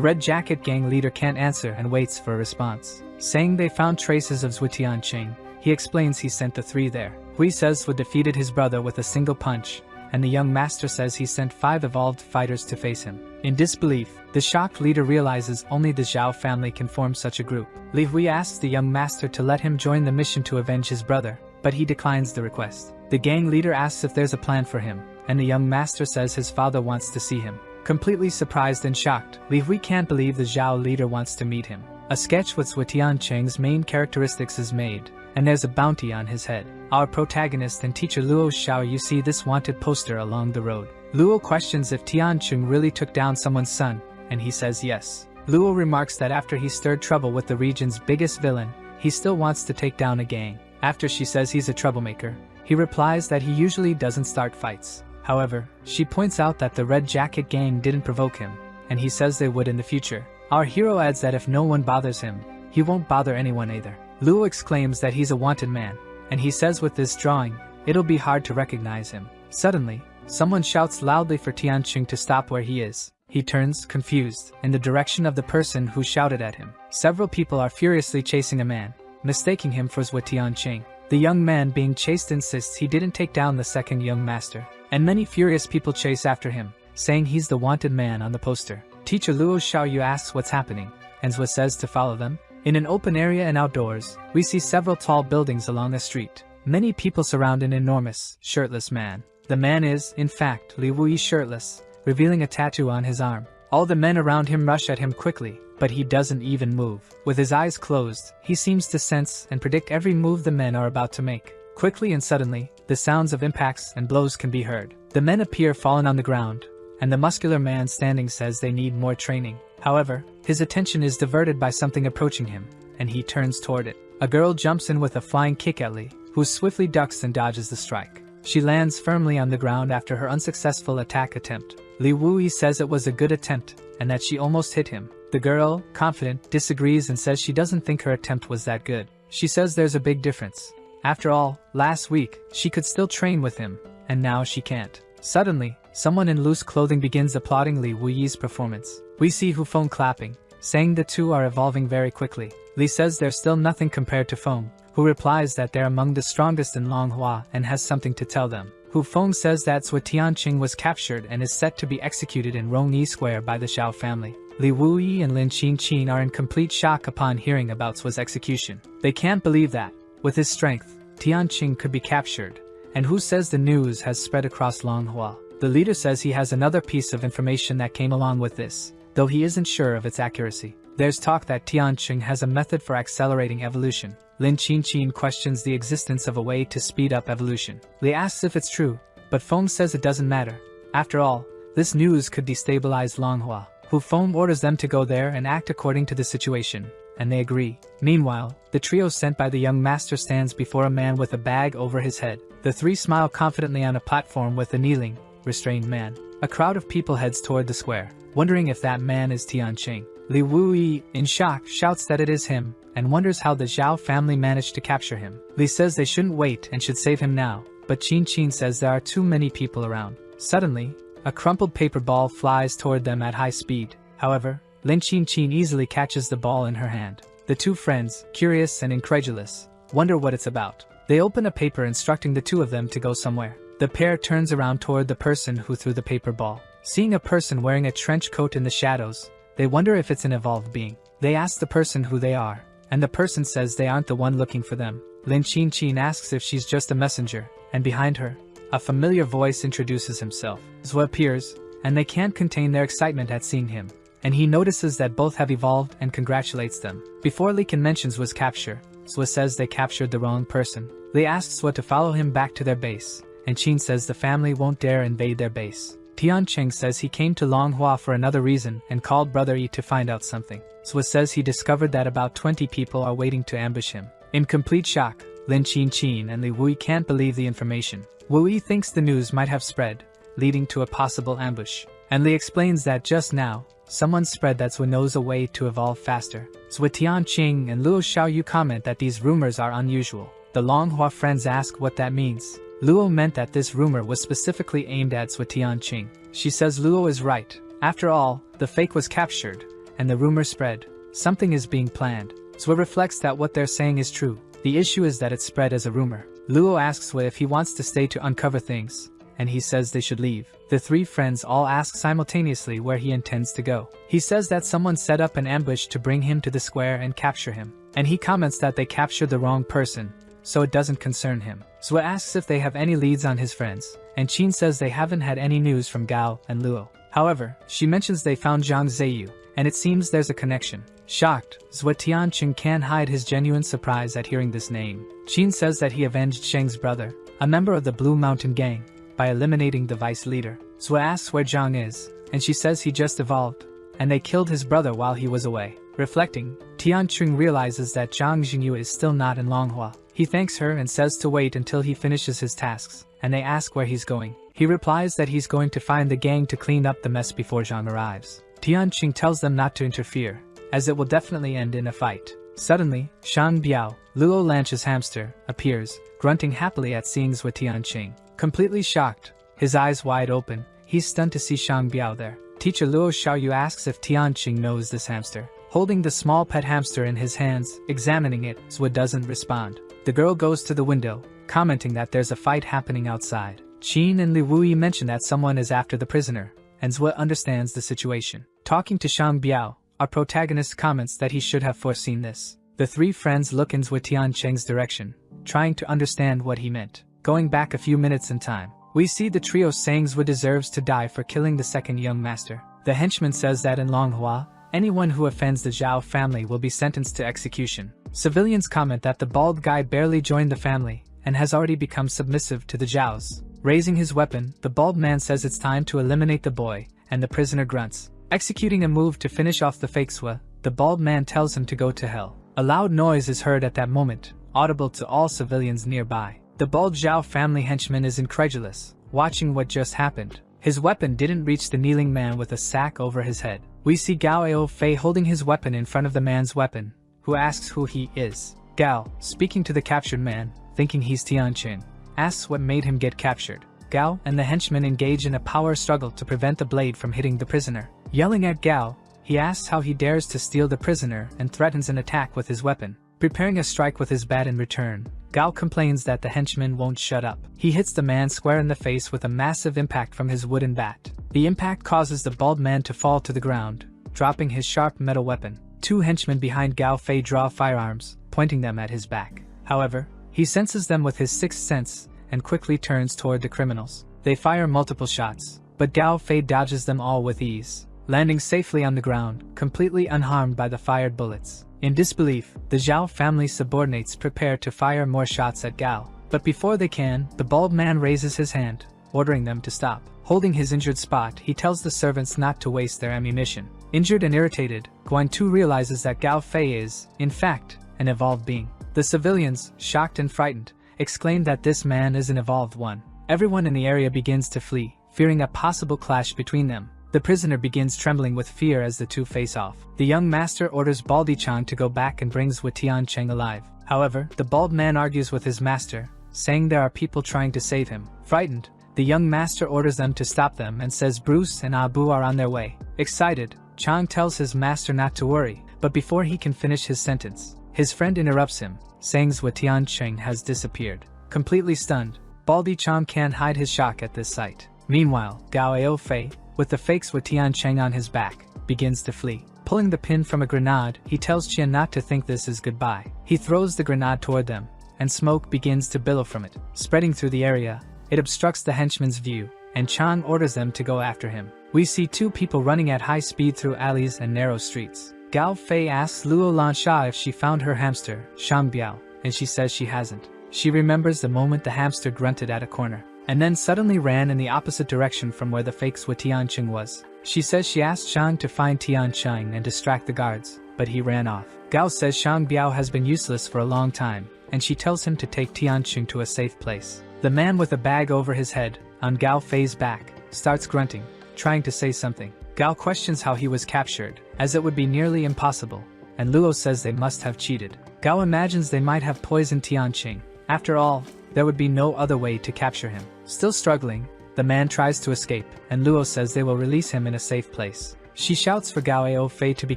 Speaker 1: Red Jacket gang leader can't answer and waits for a response. Saying they found traces of Swa Tianqing, he explains he sent the 3 there. Hui says Swa defeated his brother with a single punch, and the young master says he sent 5 evolved fighters to face him. In disbelief, the shocked leader realizes only the Zhao family can form such a group. Li Hui asks the young master to let him join the mission to avenge his brother, but he declines the request. The gang leader asks if there's a plan for him, and the young master says his father wants to see him. Completely surprised and shocked, Li Hui can't believe the Zhao leader wants to meet him. A sketch with Swa Tianqing's main characteristics is made, and there's a bounty on his head. Our protagonist and teacher Luo Xiao you see this wanted poster along the road. Luo questions if Tianqing really took down someone's son, and he says yes. Luo remarks that after he stirred trouble with the region's biggest villain, he still wants to take down a gang. After she says he's a troublemaker, He replies that he usually doesn't start fights. However, she points out that the Red Jacket gang didn't provoke him, and he says they would in the future. Our hero adds that if no one bothers him, he won't bother anyone either. Luo exclaims that he's a wanted man, and he says with this drawing, it'll be hard to recognize him. Suddenly, someone shouts loudly for Tianqing to stop where he is. He turns, confused, in the direction of the person who shouted at him. Several people are furiously chasing a man, mistaking him for Zhou Tianqing. The young man being chased insists he didn't take down the second young master, and many furious people chase after him, saying he's the wanted man on the poster. Teacher Luo Xiaoyu asks what's happening, and Zhou says to follow them. In an open area and outdoors, we see several tall buildings along the street. Many people surround an enormous, shirtless man. The man is, in fact, Li Wuyi shirtless, revealing a tattoo on his arm. All the men around him rush at him quickly, but he doesn't even move. With his eyes closed, he seems to sense and predict every move the men are about to make. Quickly and suddenly, the sounds of impacts and blows can be heard. The men appear fallen on the ground, and the muscular man standing says they need more training. However, his attention is diverted by something approaching him, and he turns toward it. A girl jumps in with a flying kick at Li, who swiftly ducks and dodges the strike. She lands firmly on the ground after her unsuccessful attack attempt. Li Wuyi says it was a good attempt, and that she almost hit him. The girl, confident, disagrees and says she doesn't think her attempt was that good. She says there's a big difference. After all, last week, she could still train with him, and now she can't. Suddenly, someone in loose clothing begins applauding Li Wuyi's performance. We see Hu Feng clapping, saying the two are evolving very quickly. Li says they're still nothing compared to Feng, who replies that they're among the strongest in Manhua and has something to tell them. Hu Feng says that Zhou Tianqing was captured and is set to be executed in Rongyi Square by the Xiao family. Li Wuyi and Lin Qinqin are in complete shock upon hearing about Zhuo's execution. They can't believe that, with his strength, Tianqing could be captured, and Hu says the news has spread across Manhua. The leader says he has another piece of information that came along with this, though he isn't sure of its accuracy. There's talk that Tianqing has a method for accelerating evolution. Lin Qinqin questions the existence of a way to speed up evolution. Li asks if it's true, but Feng says it doesn't matter. After all, this news could destabilize Manhua. Hu Feng orders them to go there and act according to the situation, and they agree. Meanwhile, the trio sent by the young master stands before a man with a bag over his head. The three smile confidently on a platform with a kneeling, restrained man. A crowd of people heads toward the square, wondering if that man is Tianqing. Li Wuyi, in shock, shouts that it is him, and wonders how the Zhao family managed to capture him. Li says they shouldn't wait and should save him now, but Qinqin says there are too many people around. Suddenly, a crumpled paper ball flies toward them at high speed. However, Lin Qinqin easily catches the ball in her hand. The two friends, curious and incredulous, wonder what it's about. They open a paper instructing the two of them to go somewhere. The pair turns around toward the person who threw the paper ball. Seeing a person wearing a trench coat in the shadows, they wonder if it's an evolved being. They ask the person who they are, and the person says they aren't the one looking for them. Lin Qinqin asks if she's just a messenger, and behind her, a familiar voice introduces himself. Zhou appears, and they can't contain their excitement at seeing him, and he notices that both have evolved and congratulates them. Before Li can mention Zhuo's capture, Zhou says they captured the wrong person. Li asks Zhou to follow him back to their base, and Qin says the family won't dare invade their base. Tianqing says he came to Manhua for another reason and called Brother Yi to find out something. Zhou says he discovered that about 20 people are waiting to ambush him. In complete shock, Lin Qinqin and Li Wuyi can't believe the information. Wuyi thinks the news might have spread, leading to a possible ambush. And Li explains that just now, someone spread that Zhou knows a way to evolve faster. Zhou Tianqing and Luo Xiaoyu comment that these rumors are unusual. The Manhua friends ask what that means. Luo meant that this rumor was specifically aimed at Zhou Tianqing. She says Luo is right. After all, the fake was captured, and the rumor spread. Something is being planned. Zhou reflects that what they're saying is true. The issue is that it spread as a rumor. Luo asks Zhou if he wants to stay to uncover things, and he says they should leave. The three friends all ask simultaneously where he intends to go. He says that someone set up an ambush to bring him to the square and capture him, and he comments that they captured the wrong person, so it doesn't concern him. Zhou asks if they have any leads on his friends, and Qin says they haven't had any news from Gao and Luo. However, she mentions they found Zhang Zheyu, and it seems there's a connection. Shocked, Zhou Tianqing can't hide his genuine surprise at hearing this name. Qin says that he avenged Sheng's brother, a member of the Blue Mountain Gang, by eliminating the vice leader. Zhou asks where Zhang is, and she says he just evolved, and they killed his brother while he was away. Reflecting, Tianqing realizes that Zhang Jingyu is still not in Manhua. He thanks her and says to wait until he finishes his tasks, and they ask where he's going. He replies that he's going to find the gang to clean up the mess before Zhang arrives. Tianqing tells them not to interfere, as it will definitely end in a fight. Suddenly, Shang Biao, Luo Lanche's hamster, appears, grunting happily at seeing Zhou Tianqing. Completely shocked, his eyes wide open, he's stunned to see Shang Biao there. Teacher Luo Xiaoyu asks if Tianqing knows this hamster. Holding the small pet hamster in his hands, examining it, Zhou doesn't respond. The girl goes to the window, commenting that there's a fight happening outside. Qin and Li Wuyi mention that someone is after the prisoner, and Zhou understands the situation. Talking to Shang Biao, our protagonist comments that he should have foreseen this. The three friends look in Zhou Tianqing's direction, trying to understand what he meant. Going back a few minutes in time, we see the trio saying Zhou deserves to die for killing the second young master. The henchman says that in Manhua, anyone who offends the Zhao family will be sentenced to execution. Civilians comment that the bald guy barely joined the family, and has already become submissive to the Zhaos. Raising his weapon, the bald man says it's time to eliminate the boy, and the prisoner grunts. Executing a move to finish off the fake Zhou, the bald man tells him to go to hell. A loud noise is heard at that moment, audible to all civilians nearby. The bald Zhao family henchman is incredulous, watching what just happened. His weapon didn't reach the kneeling man with a sack over his head. We see Gao Ao Fei holding his weapon in front of the man's weapon, who asks who he is. Gao, speaking to the captured man, thinking he's Tianqing, asks what made him get captured. Gao and the henchman engage in a power struggle to prevent the blade from hitting the prisoner. Yelling at Gao, he asks how he dares to steal the prisoner and threatens an attack with his weapon. Preparing a strike with his bat in return, Gao complains that the henchman won't shut up. He hits the man square in the face with a massive impact from his wooden bat. The impact causes the bald man to fall to the ground, dropping his sharp metal weapon. Two henchmen behind Gao Fei draw firearms, pointing them at his back. However, he senses them with his sixth sense and quickly turns toward the criminals. They fire multiple shots, but Gao Fei dodges them all with ease, landing safely on the ground, completely unharmed by the fired bullets. In disbelief, the Zhao family subordinates prepare to fire more shots at Gao. But before they can, the bald man raises his hand, ordering them to stop. Holding his injured spot, he tells the servants not to waste their ammunition. Injured and irritated, Guan Tu realizes that Gao Fei is, in fact, an evolved being. The civilians, shocked and frightened, exclaim that this man is an evolved one. Everyone in the area begins to flee, fearing a possible clash between them. The prisoner begins trembling with fear as the two face off. The young master orders Baldi Chan to go back and brings Zhou Tianqing alive. However, the bald man argues with his master, saying there are people trying to save him. Frightened, the young master orders them to stop them and says Bruce and Abu are on their way. Excited, Chang tells his master not to worry, but before he can finish his sentence, his friend interrupts him, saying Zhou Tianqing has disappeared. Completely stunned, Baldi Chan can't hide his shock at this sight. Meanwhile, Gao Ao Fei, with the fake Zhou Tianqing on his back, begins to flee. Pulling the pin from a grenade, he tells Qian not to think this is goodbye. He throws the grenade toward them, and smoke begins to billow from it. Spreading through the area, it obstructs the henchman's view, and Chang orders them to go after him. We see two people running at high speed through alleys and narrow streets. Gao Fei asks Luo Lansha if she found her hamster, Shang Biao, and she says she hasn't. She remembers the moment the hamster grunted at a corner, and then suddenly ran in the opposite direction from where the fake Zhou Tianqing was. She says she asked Shang to find Tianqing and distract the guards, but he ran off. Gao says Shang Biao has been useless for a long time, and she tells him to take Tianqing to a safe place. The man with a bag over his head, on Gao Fei's back, starts grunting, trying to say something. Gao questions how he was captured, as it would be nearly impossible, and Luo says they must have cheated. Gao imagines they might have poisoned Tianqing. After all, there would be no other way to capture him. Still struggling, the man tries to escape, and Luo says they will release him in a safe place. She shouts for Gao Ao Fei to be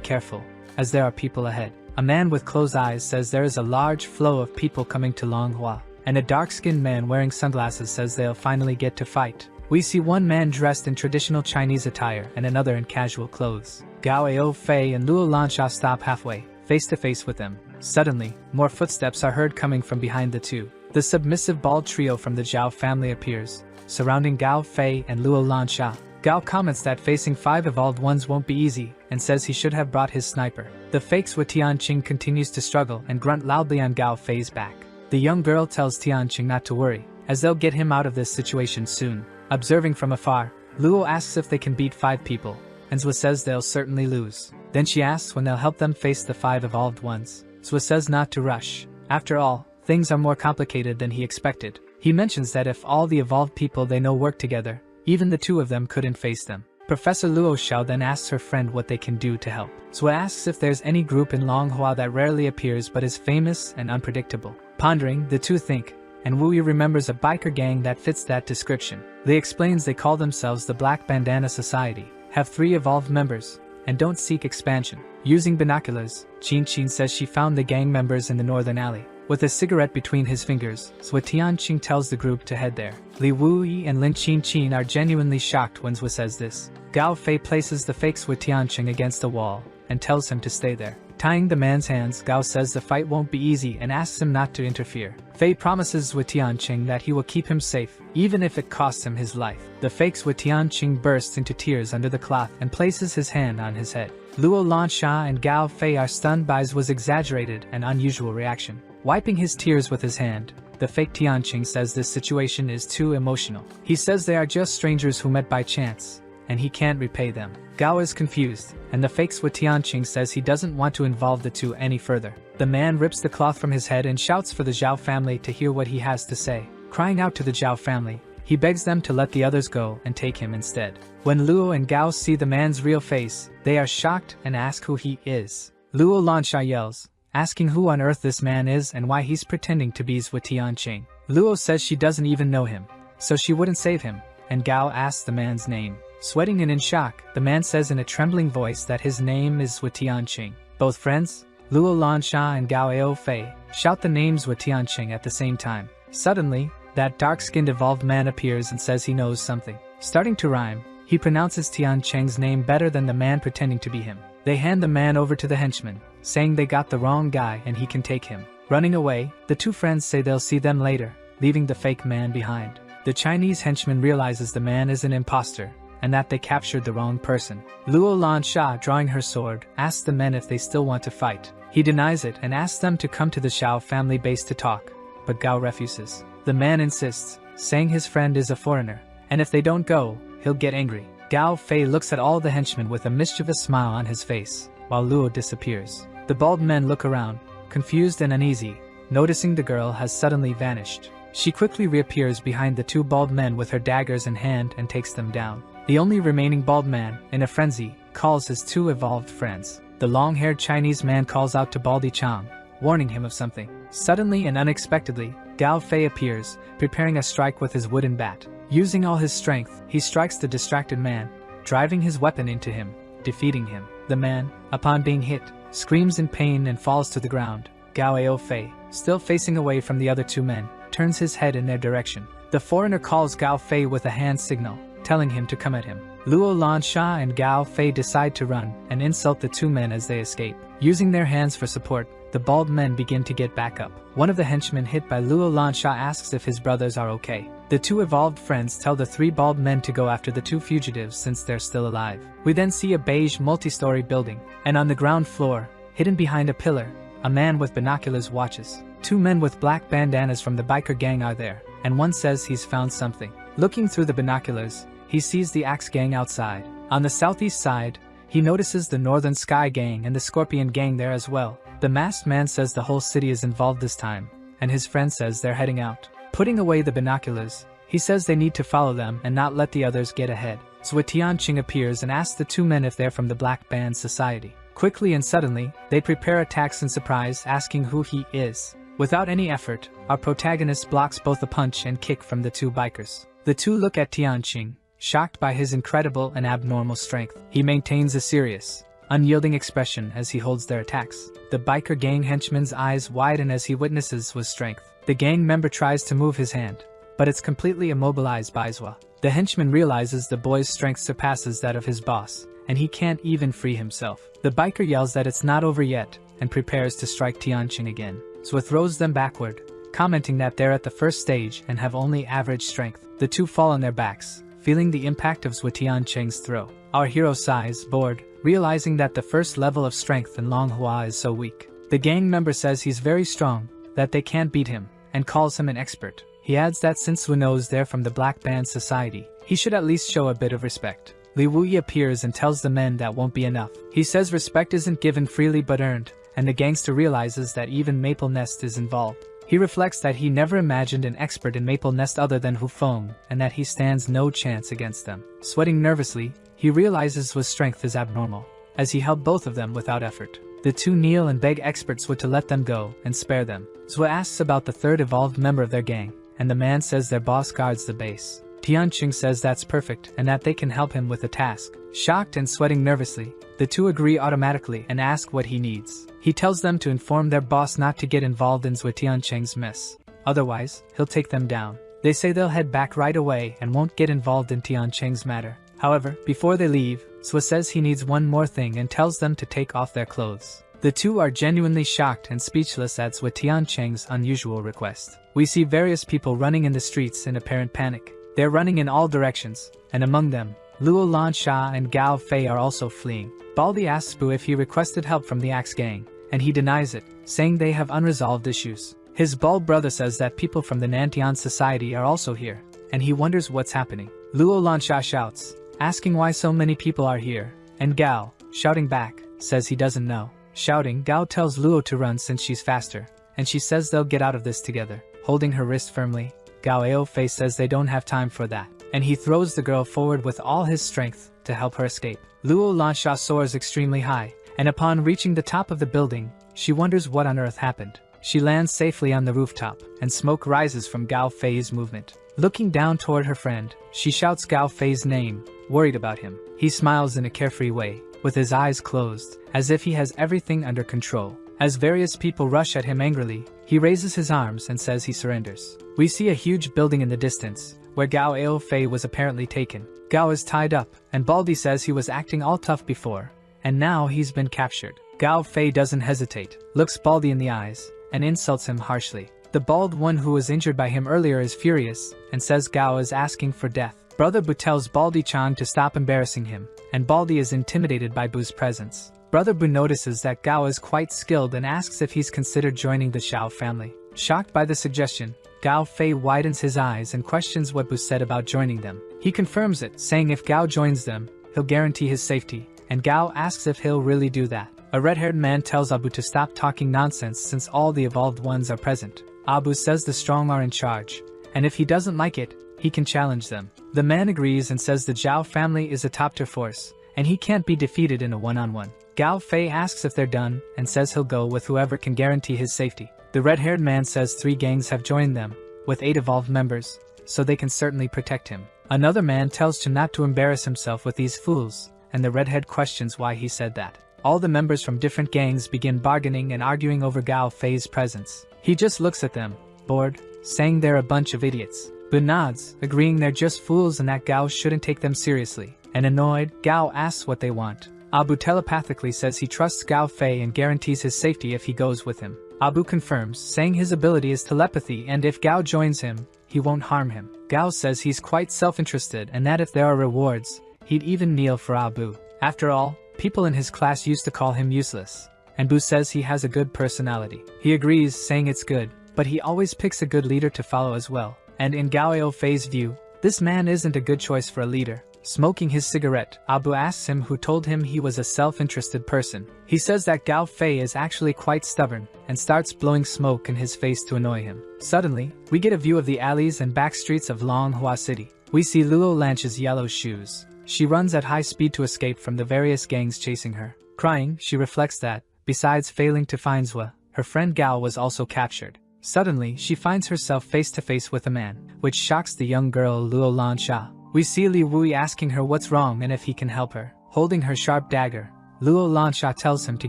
Speaker 1: careful, as there are people ahead. A man with closed eyes says there is a large flow of people coming to Longhua, and a dark-skinned man wearing sunglasses says they'll finally get to fight. We see one man dressed in traditional Chinese attire and another in casual clothes. Gao Ao Fei and Luo Lansha stop halfway, face to face with them. Suddenly, more footsteps are heard coming from behind the two. The submissive bald trio from the Zhao family appears, surrounding Gao Fei and Luo Lansha. Gao comments that facing 5 evolved ones won't be easy, and says he should have brought his sniper. The fake Zhou Tianqing continues to struggle and grunt loudly on Gao Fei's back. The young girl tells Tianqing not to worry, as they'll get him out of this situation soon. Observing from afar, Luo asks if they can beat 5 people, and Zhou says they'll certainly lose. Then she asks when they'll help them face the 5 evolved ones. Zhou says not to rush. After all, things are more complicated than he expected. He mentions that if all the evolved people they know work together, even the two of them couldn't face them. Professor Luo Xiao then asks her friend what they can do to help. Sua asks if there's any group in Manhua that rarely appears but is famous and unpredictable. Pondering, the two think, and Wu Yi remembers a biker gang that fits that description. They explains they call themselves the Black Bandana Society, have 3 evolved members, and don't seek expansion. Using binoculars, Qin says she found the gang members in the northern alley. With a cigarette between his fingers, Sua Tianqing tells the group to head there. Li Wuyi and Lin Qin are genuinely shocked when Sua says this. Gao Fei places the fake Sua Tianqing against the wall and tells him to stay there. Tying the man's hands, Gao says the fight won't be easy and asks him not to interfere. Fei promises Sua Tianqing that he will keep him safe, even if it costs him his life. The fake Sua Tianqing bursts into tears under the cloth and places his hand on his head. Luo Lansha and Gao Fei are stunned by Sua's exaggerated and unusual reaction. Wiping his tears with his hand, the fake Tianqing says this situation is too emotional. He says they are just strangers who met by chance, and he can't repay them. Gao is confused, and the fake Sua Tianqing says he doesn't want to involve the two any further. The man rips the cloth from his head and shouts for the Zhao family to hear what he has to say. Crying out to the Zhao family, he begs them to let the others go and take him instead. When Luo and Gao see the man's real face, they are shocked and ask who he is. Luo Lansha yells, asking who on earth this man is and why he's pretending to be Sua Tianqing. Luo says she doesn't even know him, so she wouldn't save him, and Gao asks the man's name. Sweating and in shock, the man says in a trembling voice that his name is Sua Tianqing. Both friends, Luo Lansha and Gao Ao Fei, shout the name Sua Tianqing at the same time. Suddenly, that dark-skinned evolved man appears and says he knows something. Starting to rhyme, he pronounces Tianqing's name better than the man pretending to be him. They hand the man over to the henchman, saying they got the wrong guy and he can take him. Running away, the two friends say they'll see them later, leaving the fake man behind. The Chinese henchman realizes the man is an imposter, and that they captured the wrong person. Luo Lansha, drawing her sword, asks the men if they still want to fight. He denies it and asks them to come to the Xiao family base to talk, but Gao refuses. The man insists, saying his friend is a foreigner, and if they don't go, he'll get angry. Gao Fei looks at all the henchmen with a mischievous smile on his face, while Luo disappears. The bald men look around, confused and uneasy, noticing the girl has suddenly vanished. She quickly reappears behind the two bald men with her daggers in hand and takes them down. The only remaining bald man, in a frenzy, calls his two evolved friends. The long-haired Chinese man calls out to Baldi Chang, warning him of something. Suddenly and unexpectedly, Gao Fei appears, preparing a strike with his wooden bat. Using all his strength, he strikes the distracted man, driving his weapon into him, defeating him. The man, upon being hit, screams in pain and falls to the ground. Gao Ao Fei, still facing away from the other two men, turns his head in their direction. The foreigner calls Gao Fei with a hand signal, telling him to come at him. Luo Lansha and Gao Fei decide to run and insult the two men as they escape. Using their hands for support, the bald men begin to get back up. One of the henchmen hit by Luo Lansha asks if his brothers are okay. The two evolved friends tell the three bald men to go after the two fugitives since they're still alive. We then see a beige multi-story building, and on the ground floor, hidden behind a pillar, a man with binoculars watches. Two men with black bandanas from the biker gang are there, and one says he's found something. Looking through the binoculars, he sees the Axe gang outside. On the southeast side, he notices the Northern Sky gang and the Scorpion gang there as well. The masked man says the whole city is involved this time, and his friend says they're heading out. Putting away the binoculars, he says they need to follow them and not let the others get ahead. Sua Tianqing appears and asks the two men if they're from the Black Band Society. Quickly and suddenly, they prepare attacks in surprise, asking who he is. Without any effort, our protagonist blocks both a punch and kick from the two bikers. The two look at Tianqing, shocked by his incredible and abnormal strength. He maintains a serious, unyielding expression as he holds their attacks. The biker gang henchman's eyes widen as he witnesses Sua's strength. The gang member tries to move his hand, but it's completely immobilized by Sua. The henchman realizes the boy's strength surpasses that of his boss, and he can't even free himself. The biker yells that it's not over yet, and prepares to strike Tianqing again. Sua throws them backward, commenting that they're at the first stage and have only average strength. The two fall on their backs, feeling the impact of Sua Tianqing's throw. Our hero sighs, bored, realizing that the first level of strength in Manhua is so weak. The gang member says he's very strong, that they can't beat him, and calls him an expert. He adds that since Sua knows they're from the Black Band Society, he should at least show a bit of respect. Li Wuyi appears and tells the men that won't be enough. He says respect isn't given freely but earned, and the gangster realizes that even Maple Nest is involved. He reflects that he never imagined an expert in Maple Nest other than Hu Feng, and that he stands no chance against them. Sweating nervously, he realizes Zhu's strength is abnormal, as he held both of them without effort. The two kneel and beg experts to let them go and spare them. Zhu asks about the third evolved member of their gang, and the man says their boss guards the base. Tianqing says that's perfect and that they can help him with the task. Shocked and sweating nervously, the two agree automatically and ask what he needs. He tells them to inform their boss not to get involved in Zhu Tianqing's mess. Otherwise, he'll take them down. They say they'll head back right away and won't get involved in Tianqing's matter. However, before they leave, Zhu says he needs one more thing and tells them to take off their clothes. The two are genuinely shocked and speechless at Zhu Tianqing's unusual request. We see various people running in the streets in apparent panic. They're running in all directions, and among them, Luo Lansha and Gao Fei are also fleeing. Baldy asks Bu if he requested help from the Axe Gang, and he denies it, saying they have unresolved issues. His bald brother says that people from the Nantian Society are also here, and he wonders what's happening. Luo Lansha shouts, asking why so many people are here, and Gao, shouting back, says he doesn't know. Shouting, Gao tells Luo to run since she's faster, and she says they'll get out of this together. Holding her wrist firmly, Gao Aofei says they don't have time for that, and he throws the girl forward with all his strength to help her escape. Luo Lansha soars extremely high, and upon reaching the top of the building, she wonders what on earth happened. She lands safely on the rooftop, and smoke rises from Gao Fei's movement. Looking down toward her friend, she shouts Gao Fei's name, worried about him. He smiles in a carefree way, with his eyes closed, as if he has everything under control. As various people rush at him angrily, he raises his arms and says he surrenders. We see a huge building in the distance, where Gao Aofei was apparently taken. Gao is tied up, and Baldy says he was acting all tough before, and now he's been captured. Gao Fei doesn't hesitate, looks Baldy in the eyes, and insults him harshly. The bald one who was injured by him earlier is furious, and says Gao is asking for death. Brother Bu tells Baldy-chan to stop embarrassing him, and Baldy is intimidated by Bu's presence. Brother Bu notices that Gao is quite skilled and asks if he's considered joining the Xiao family. Shocked by the suggestion, Gao Fei widens his eyes and questions what Bu said about joining them. He confirms it, saying if Gao joins them, he'll guarantee his safety, and Gao asks if he'll really do that. A red-haired man tells Abu to stop talking nonsense since all the evolved ones are present. Abu says the strong are in charge, and if he doesn't like it, he can challenge them. The man agrees and says the Zhao family is a top-tier force, and he can't be defeated in a one-on-one. Gao Fei asks if they're done and says he'll go with whoever can guarantee his safety. The red-haired man says 3 gangs have joined them, with 8 evolved members, so they can certainly protect him. Another man tells Chen not to embarrass himself with these fools, and the redhead questions why he said that. All the members from different gangs begin bargaining and arguing over Gao Fei's presence. He just looks at them, bored, saying they're a bunch of idiots. Bu nods, agreeing they're just fools and that Gao shouldn't take them seriously. And annoyed, Gao asks what they want. Abu telepathically says he trusts Gao Fei and guarantees his safety if he goes with him. Abu confirms, saying his ability is telepathy and if Gao joins him, he won't harm him. Gao says he's quite self-interested and that if there are rewards, he'd even kneel for Abu. After all, people in his class used to call him useless. And Bu says he has a good personality. He agrees, saying it's good, but he always picks a good leader to follow as well. And in Gao Aofei's view, this man isn't a good choice for a leader. Smoking his cigarette, Abu asks him who told him he was a self-interested person. He says that Gao Fei is actually quite stubborn, and starts blowing smoke in his face to annoy him. Suddenly, we get a view of the alleys and back streets of Manhua City. We see Luo Lanch's yellow shoes. She runs at high speed to escape from the various gangs chasing her. Crying, she reflects that, besides failing to find Zhu, her friend Gao was also captured. Suddenly, she finds herself face to face with a man, which shocks the young girl Luo Lansha. We see Li Wui asking her what's wrong and if he can help her. Holding her sharp dagger, Luo Lansha tells him to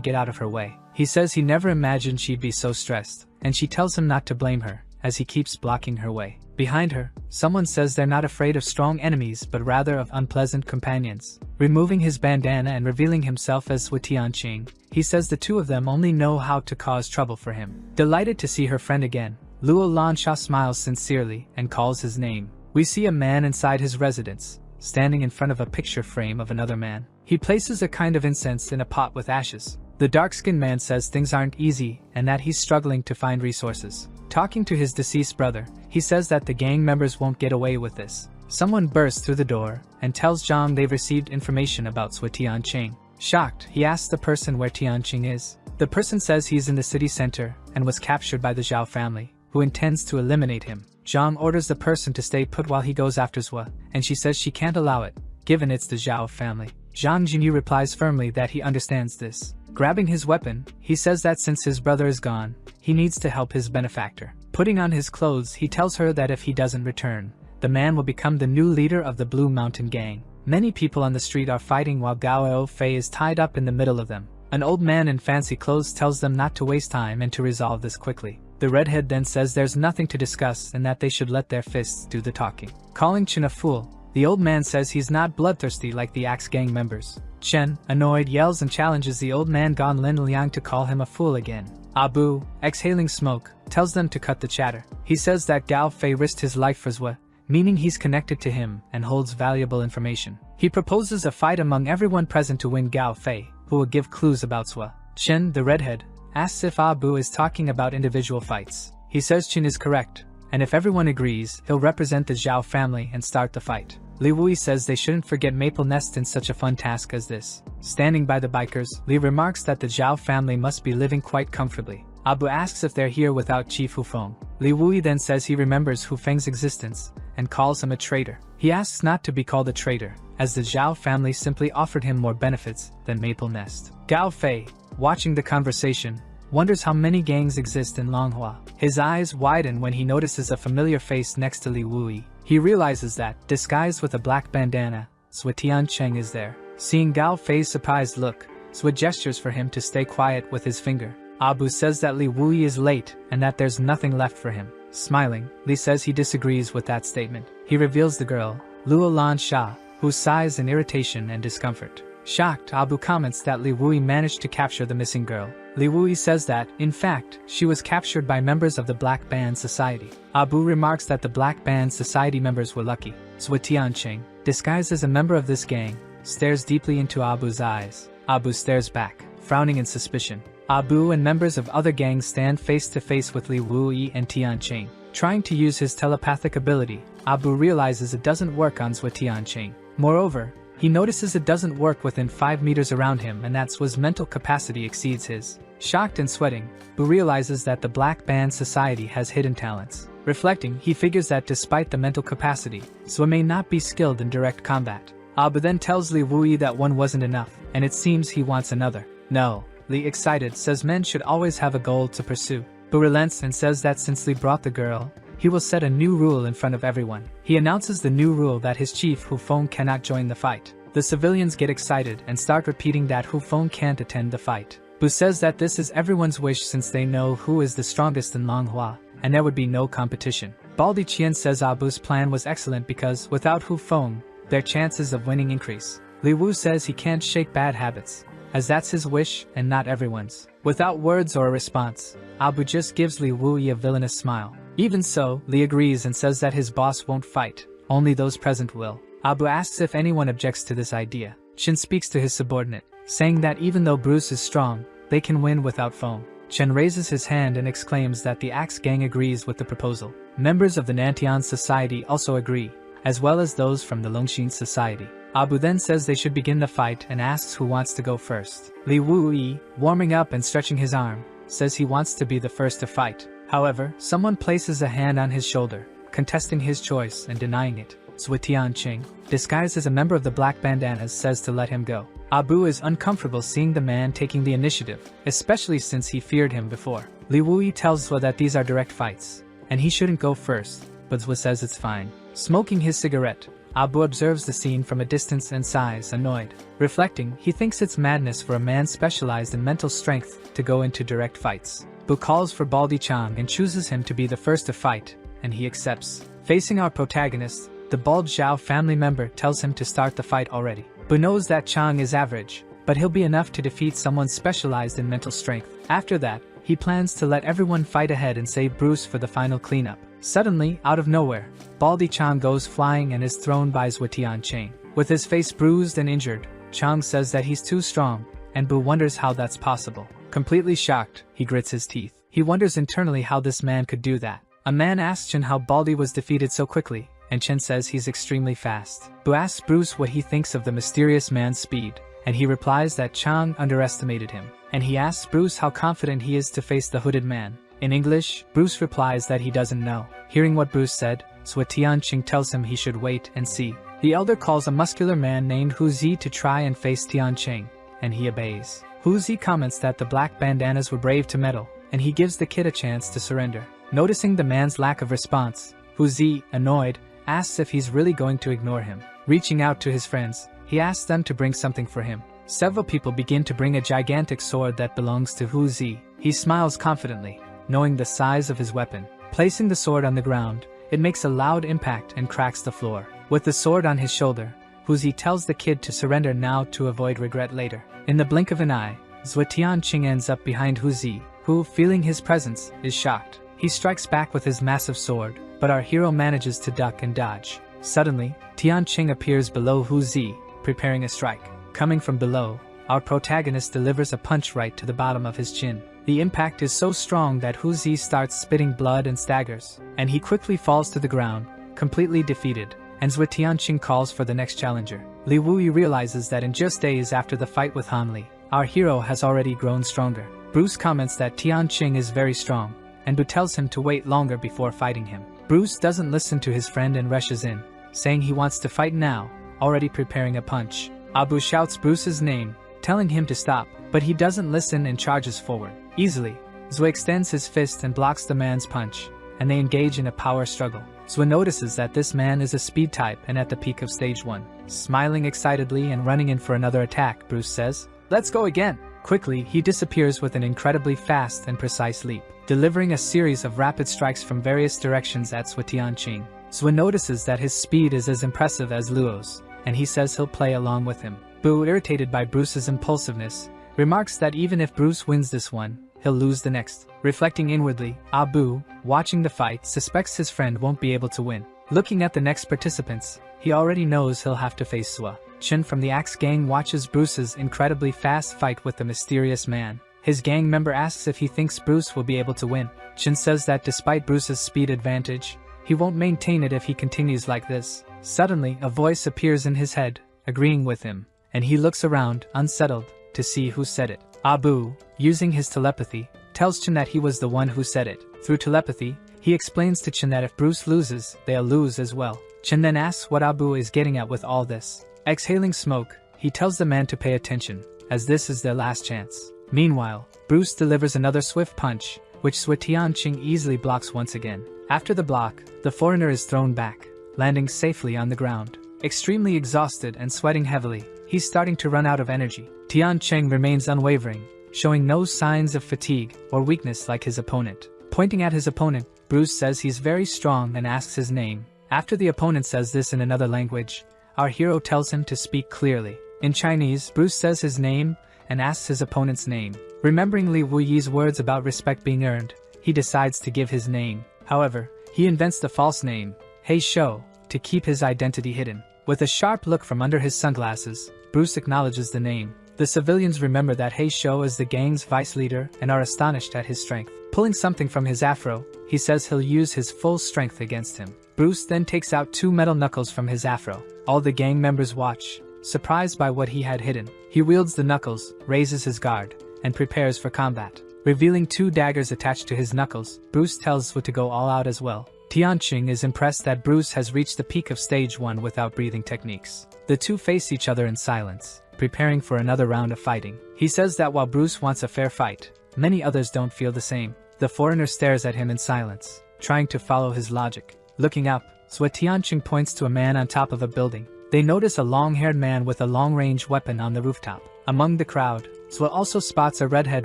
Speaker 1: get out of her way. He says he never imagined she'd be so stressed, and she tells him not to blame her, as he keeps blocking her way. Behind her, someone says they're not afraid of strong enemies but rather of unpleasant companions. Removing his bandana and revealing himself as Zhu Tianqing, he says the two of them only know how to cause trouble for him. Delighted to see her friend again, Luo Lansha smiles sincerely and calls his name. We see a man inside his residence, standing in front of a picture frame of another man. He places a kind of incense in a pot with ashes. The dark-skinned man says things aren't easy and that he's struggling to find resources. Talking to his deceased brother, he says that the gang members won't get away with this. Someone bursts through the door and tells Zhang they've received information about Zhu Tianqing. Shocked, he asks the person where Tianqing is. The person says he's in the city center and was captured by the Zhao family, who intends to eliminate him. Zhang orders the person to stay put while he goes after Zhua, and she says she can't allow it, given it's the Zhao family. Zhang Jinyu replies firmly that he understands this. Grabbing his weapon, he says that since his brother is gone, he needs to help his benefactor. Putting on his clothes, he tells her that if he doesn't return, the man will become the new leader of the Blue Mountain Gang. Many people on the street are fighting while Gao Fei is tied up in the middle of them. An old man in fancy clothes tells them not to waste time and to resolve this quickly. The redhead then says there's nothing to discuss and that they should let their fists do the talking. Calling Chen a fool, the old man says he's not bloodthirsty like the Axe Gang members. Chen, annoyed, yells and challenges the old man Gan Lin Liang to call him a fool again. Abu, exhaling smoke, tells them to cut the chatter. He says that Gao Fei risked his life for Zhua, meaning he's connected to him and holds valuable information. He proposes a fight among everyone present to win Gao Fei, who will give clues about Zhua. Chen, the redhead, asks if Abu is talking about individual fights. He says Chen is correct, and if everyone agrees, he'll represent the Zhao family and start the fight. Li Wui says they shouldn't forget Maple Nest in such a fun task as this. Standing by the bikers, Li remarks that the Zhao family must be living quite comfortably. Abu asks if they're here without Chief Hu Feng. Li Wui then says he remembers Hu Feng's existence and calls him a traitor. He asks not to be called a traitor, as the Zhao family simply offered him more benefits than Maple Nest. Gao Fei, watching the conversation, wonders how many gangs exist in Manhua. His eyes widen when he notices a familiar face next to Li Wui. He realizes that, disguised with a black bandana, Zhua Tiancheng is there. Seeing Gao Fei's surprised look, Zhua gestures for him to stay quiet with his finger. Abu says that Li Wui is late and that there's nothing left for him. Smiling, Li says he disagrees with that statement. He reveals the girl, Luo Lan Sha, who sighs in irritation and discomfort. Shocked, Abu comments that Li Wui managed to capture the missing girl. Li Wui says that, in fact, she was captured by members of the Black Band Society. Abu remarks that the Black Band Society members were lucky. Zhua Tiancheng, disguised as a member of this gang, stares deeply into Abu's eyes. Abu stares back, frowning in suspicion. Abu and members of other gangs stand face to face with Li Wui and Tiancheng. Trying to use his telepathic ability, Abu realizes it doesn't work on Zhua Tiancheng. Moreover, he notices it doesn't work within 5 meters around him and that Zhua's mental capacity exceeds his. Shocked and sweating, Abu realizes that the Black Band Society has hidden talents. Reflecting, he figures that despite the mental capacity, Zhua may not be skilled in direct combat. Abu then tells Li Wui that one wasn't enough, and it seems he wants another. No. Li, excited, says men should always have a goal to pursue. Bu relents and says that since Li brought the girl, he will set a new rule in front of everyone. He announces the new rule that his chief Hu Feng cannot join the fight. The civilians get excited and start repeating that Hu Feng can't attend the fight. Bu says that this is everyone's wish since they know who is the strongest in Manhua, and there would be no competition. Baldi Qian says Abu's plan was excellent because, without Hu Feng, their chances of winning increase. Li Wu says he can't shake bad habits, as that's his wish and not everyone's. Without words or a response, Abu just gives Li Wui a villainous smile. Even so, Li agrees and says that his boss won't fight, only those present will. Abu asks if anyone objects to this idea. Chen speaks to his subordinate, saying that even though Bruce is strong, they can win without Feng. Chen raises his hand and exclaims that the Axe Gang agrees with the proposal. Members of the Nantian Society also agree, as well as those from the Longxin Society. Abu then says they should begin the fight and asks who wants to go first. Li Wui, warming up and stretching his arm, says he wants to be the first to fight. However, someone places a hand on his shoulder, contesting his choice and denying it. Zhua Tiancheng, disguised as a member of the Black Bandanas, says to let him go. Abu is uncomfortable seeing the man taking the initiative, especially since he feared him before. Li Wui tells Zhua that these are direct fights, and he shouldn't go first, but Zhua says it's fine. Smoking his cigarette, Abu observes the scene from a distance and sighs, annoyed. Reflecting, he thinks it's madness for a man specialized in mental strength to go into direct fights. Bu calls for Baldi Chang and chooses him to be the first to fight, and he accepts. Facing our protagonist, the bald Zhao family member tells him to start the fight already. Bu knows that Chang is average, but he'll be enough to defeat someone specialized in mental strength. After that, he plans to let everyone fight ahead and save Bruce for the final cleanup. Suddenly, out of nowhere, Baldi Chang goes flying and is thrown by Zhua Tiancheng. With his face bruised and injured, Chang says that he's too strong, and Bu wonders how that's possible. Completely shocked, he grits his teeth. He wonders internally how this man could do that. A man asks Chen how Baldi was defeated so quickly, and Chen says he's extremely fast. Bu asks Bruce what he thinks of the mysterious man's speed, and he replies that Chang underestimated him. And he asks Bruce how confident he is to face the hooded man. In English, Bruce replies that he doesn't know. Hearing what Bruce said, Tianqing tells him he should wait and see. The elder calls a muscular man named Hu Zi to try and face Tianqing, and he obeys. Hu Zi comments that the black bandanas were brave to meddle, and he gives the kid a chance to surrender. Noticing the man's lack of response, Hu Zi, annoyed, asks if he's really going to ignore him. Reaching out to his friends, he asks them to bring something for him. Several people begin to bring a gigantic sword that belongs to Hu Zi. He smiles confidently, knowing the size of his weapon. Placing the sword on the ground, it makes a loud impact and cracks the floor. With the sword on his shoulder, Hu Zi tells the kid to surrender now to avoid regret later. In the blink of an eye, Tianqing ends up behind Hu Zi, who, feeling his presence, is shocked. He strikes back with his massive sword, but our hero manages to duck and dodge. Suddenly, Tianqing appears below Hu Zi, preparing a strike. Coming from below, our protagonist delivers a punch right to the bottom of his chin. The impact is so strong that Hu Zi starts spitting blood and staggers, and he quickly falls to the ground, completely defeated, and Tianqing calls for the next challenger. Li Wuyi realizes that in just days after the fight with Han Li, our hero has already grown stronger. Bruce comments that Tianqing is very strong, and Bu tells him to wait longer before fighting him. Bruce doesn't listen to his friend and rushes in, saying he wants to fight now, already preparing a punch. Abu shouts Bruce's name, telling him to stop, but he doesn't listen and charges forward. Easily, Zui extends his fist and blocks the man's punch, and they engage in a power struggle. Zui notices that this man is a speed type and at the peak of stage 1. Smiling excitedly and running in for another attack, Bruce says, "Let's go again!" Quickly, he disappears with an incredibly fast and precise leap, delivering a series of rapid strikes from various directions at Tianqing. Zui notices that his speed is as impressive as Luo's, and he says he'll play along with him. Bu, irritated by Bruce's impulsiveness, remarks that even if Bruce wins this one, he'll lose the next. Reflecting inwardly, Abu, watching the fight, suspects his friend won't be able to win. Looking at the next participants, he already knows he'll have to face Sua. Chen from the Axe gang watches Bruce's incredibly fast fight with the mysterious man. His gang member asks if he thinks Bruce will be able to win. Chen says that despite Bruce's speed advantage, he won't maintain it if he continues like this. Suddenly, a voice appears in his head, agreeing with him, and he looks around, unsettled, to see who said it. Abu, using his telepathy, tells Chen that he was the one who said it. Through telepathy, he explains to Chen that if Bruce loses, they'll lose as well. Chen then asks what Abu is getting at with all this. Exhaling smoke, he tells the man to pay attention, as this is their last chance. Meanwhile, Bruce delivers another swift punch, which Tianqing easily blocks once again. After the block, the foreigner is thrown back, landing safely on the ground. Extremely exhausted and sweating heavily, he's starting to run out of energy. Tianqing remains unwavering, showing no signs of fatigue or weakness like his opponent. Pointing at his opponent, Bruce says he's very strong and asks his name. After the opponent says this in another language, our hero tells him to speak clearly. In Chinese, Bruce says his name and asks his opponent's name. Remembering Li Wuyi's words about respect being earned, he decides to give his name. However, he invents the false name, Hei Shou, to keep his identity hidden. With a sharp look from under his sunglasses, Bruce acknowledges the name. The civilians remember that Hei Shou is the gang's vice leader and are astonished at his strength. Pulling something from his afro, he says he'll use his full strength against him. Bruce then takes out 2 metal knuckles from his afro. All the gang members watch, surprised by what he had hidden. He wields the knuckles, raises his guard, and prepares for combat. Revealing 2 daggers attached to his knuckles, Bruce tells Wu to go all out as well. Tianqing is impressed that Bruce has reached the peak of stage 1 without breathing techniques. The two face each other in silence, preparing for another round of fighting. He says that while Bruce wants a fair fight, many others don't feel the same. The foreigner stares at him in silence, trying to follow his logic. Looking up, Tianqing points to a man on top of a building. They notice a long-haired man with a long-range weapon on the rooftop. Among the crowd, Zwe also spots a redhead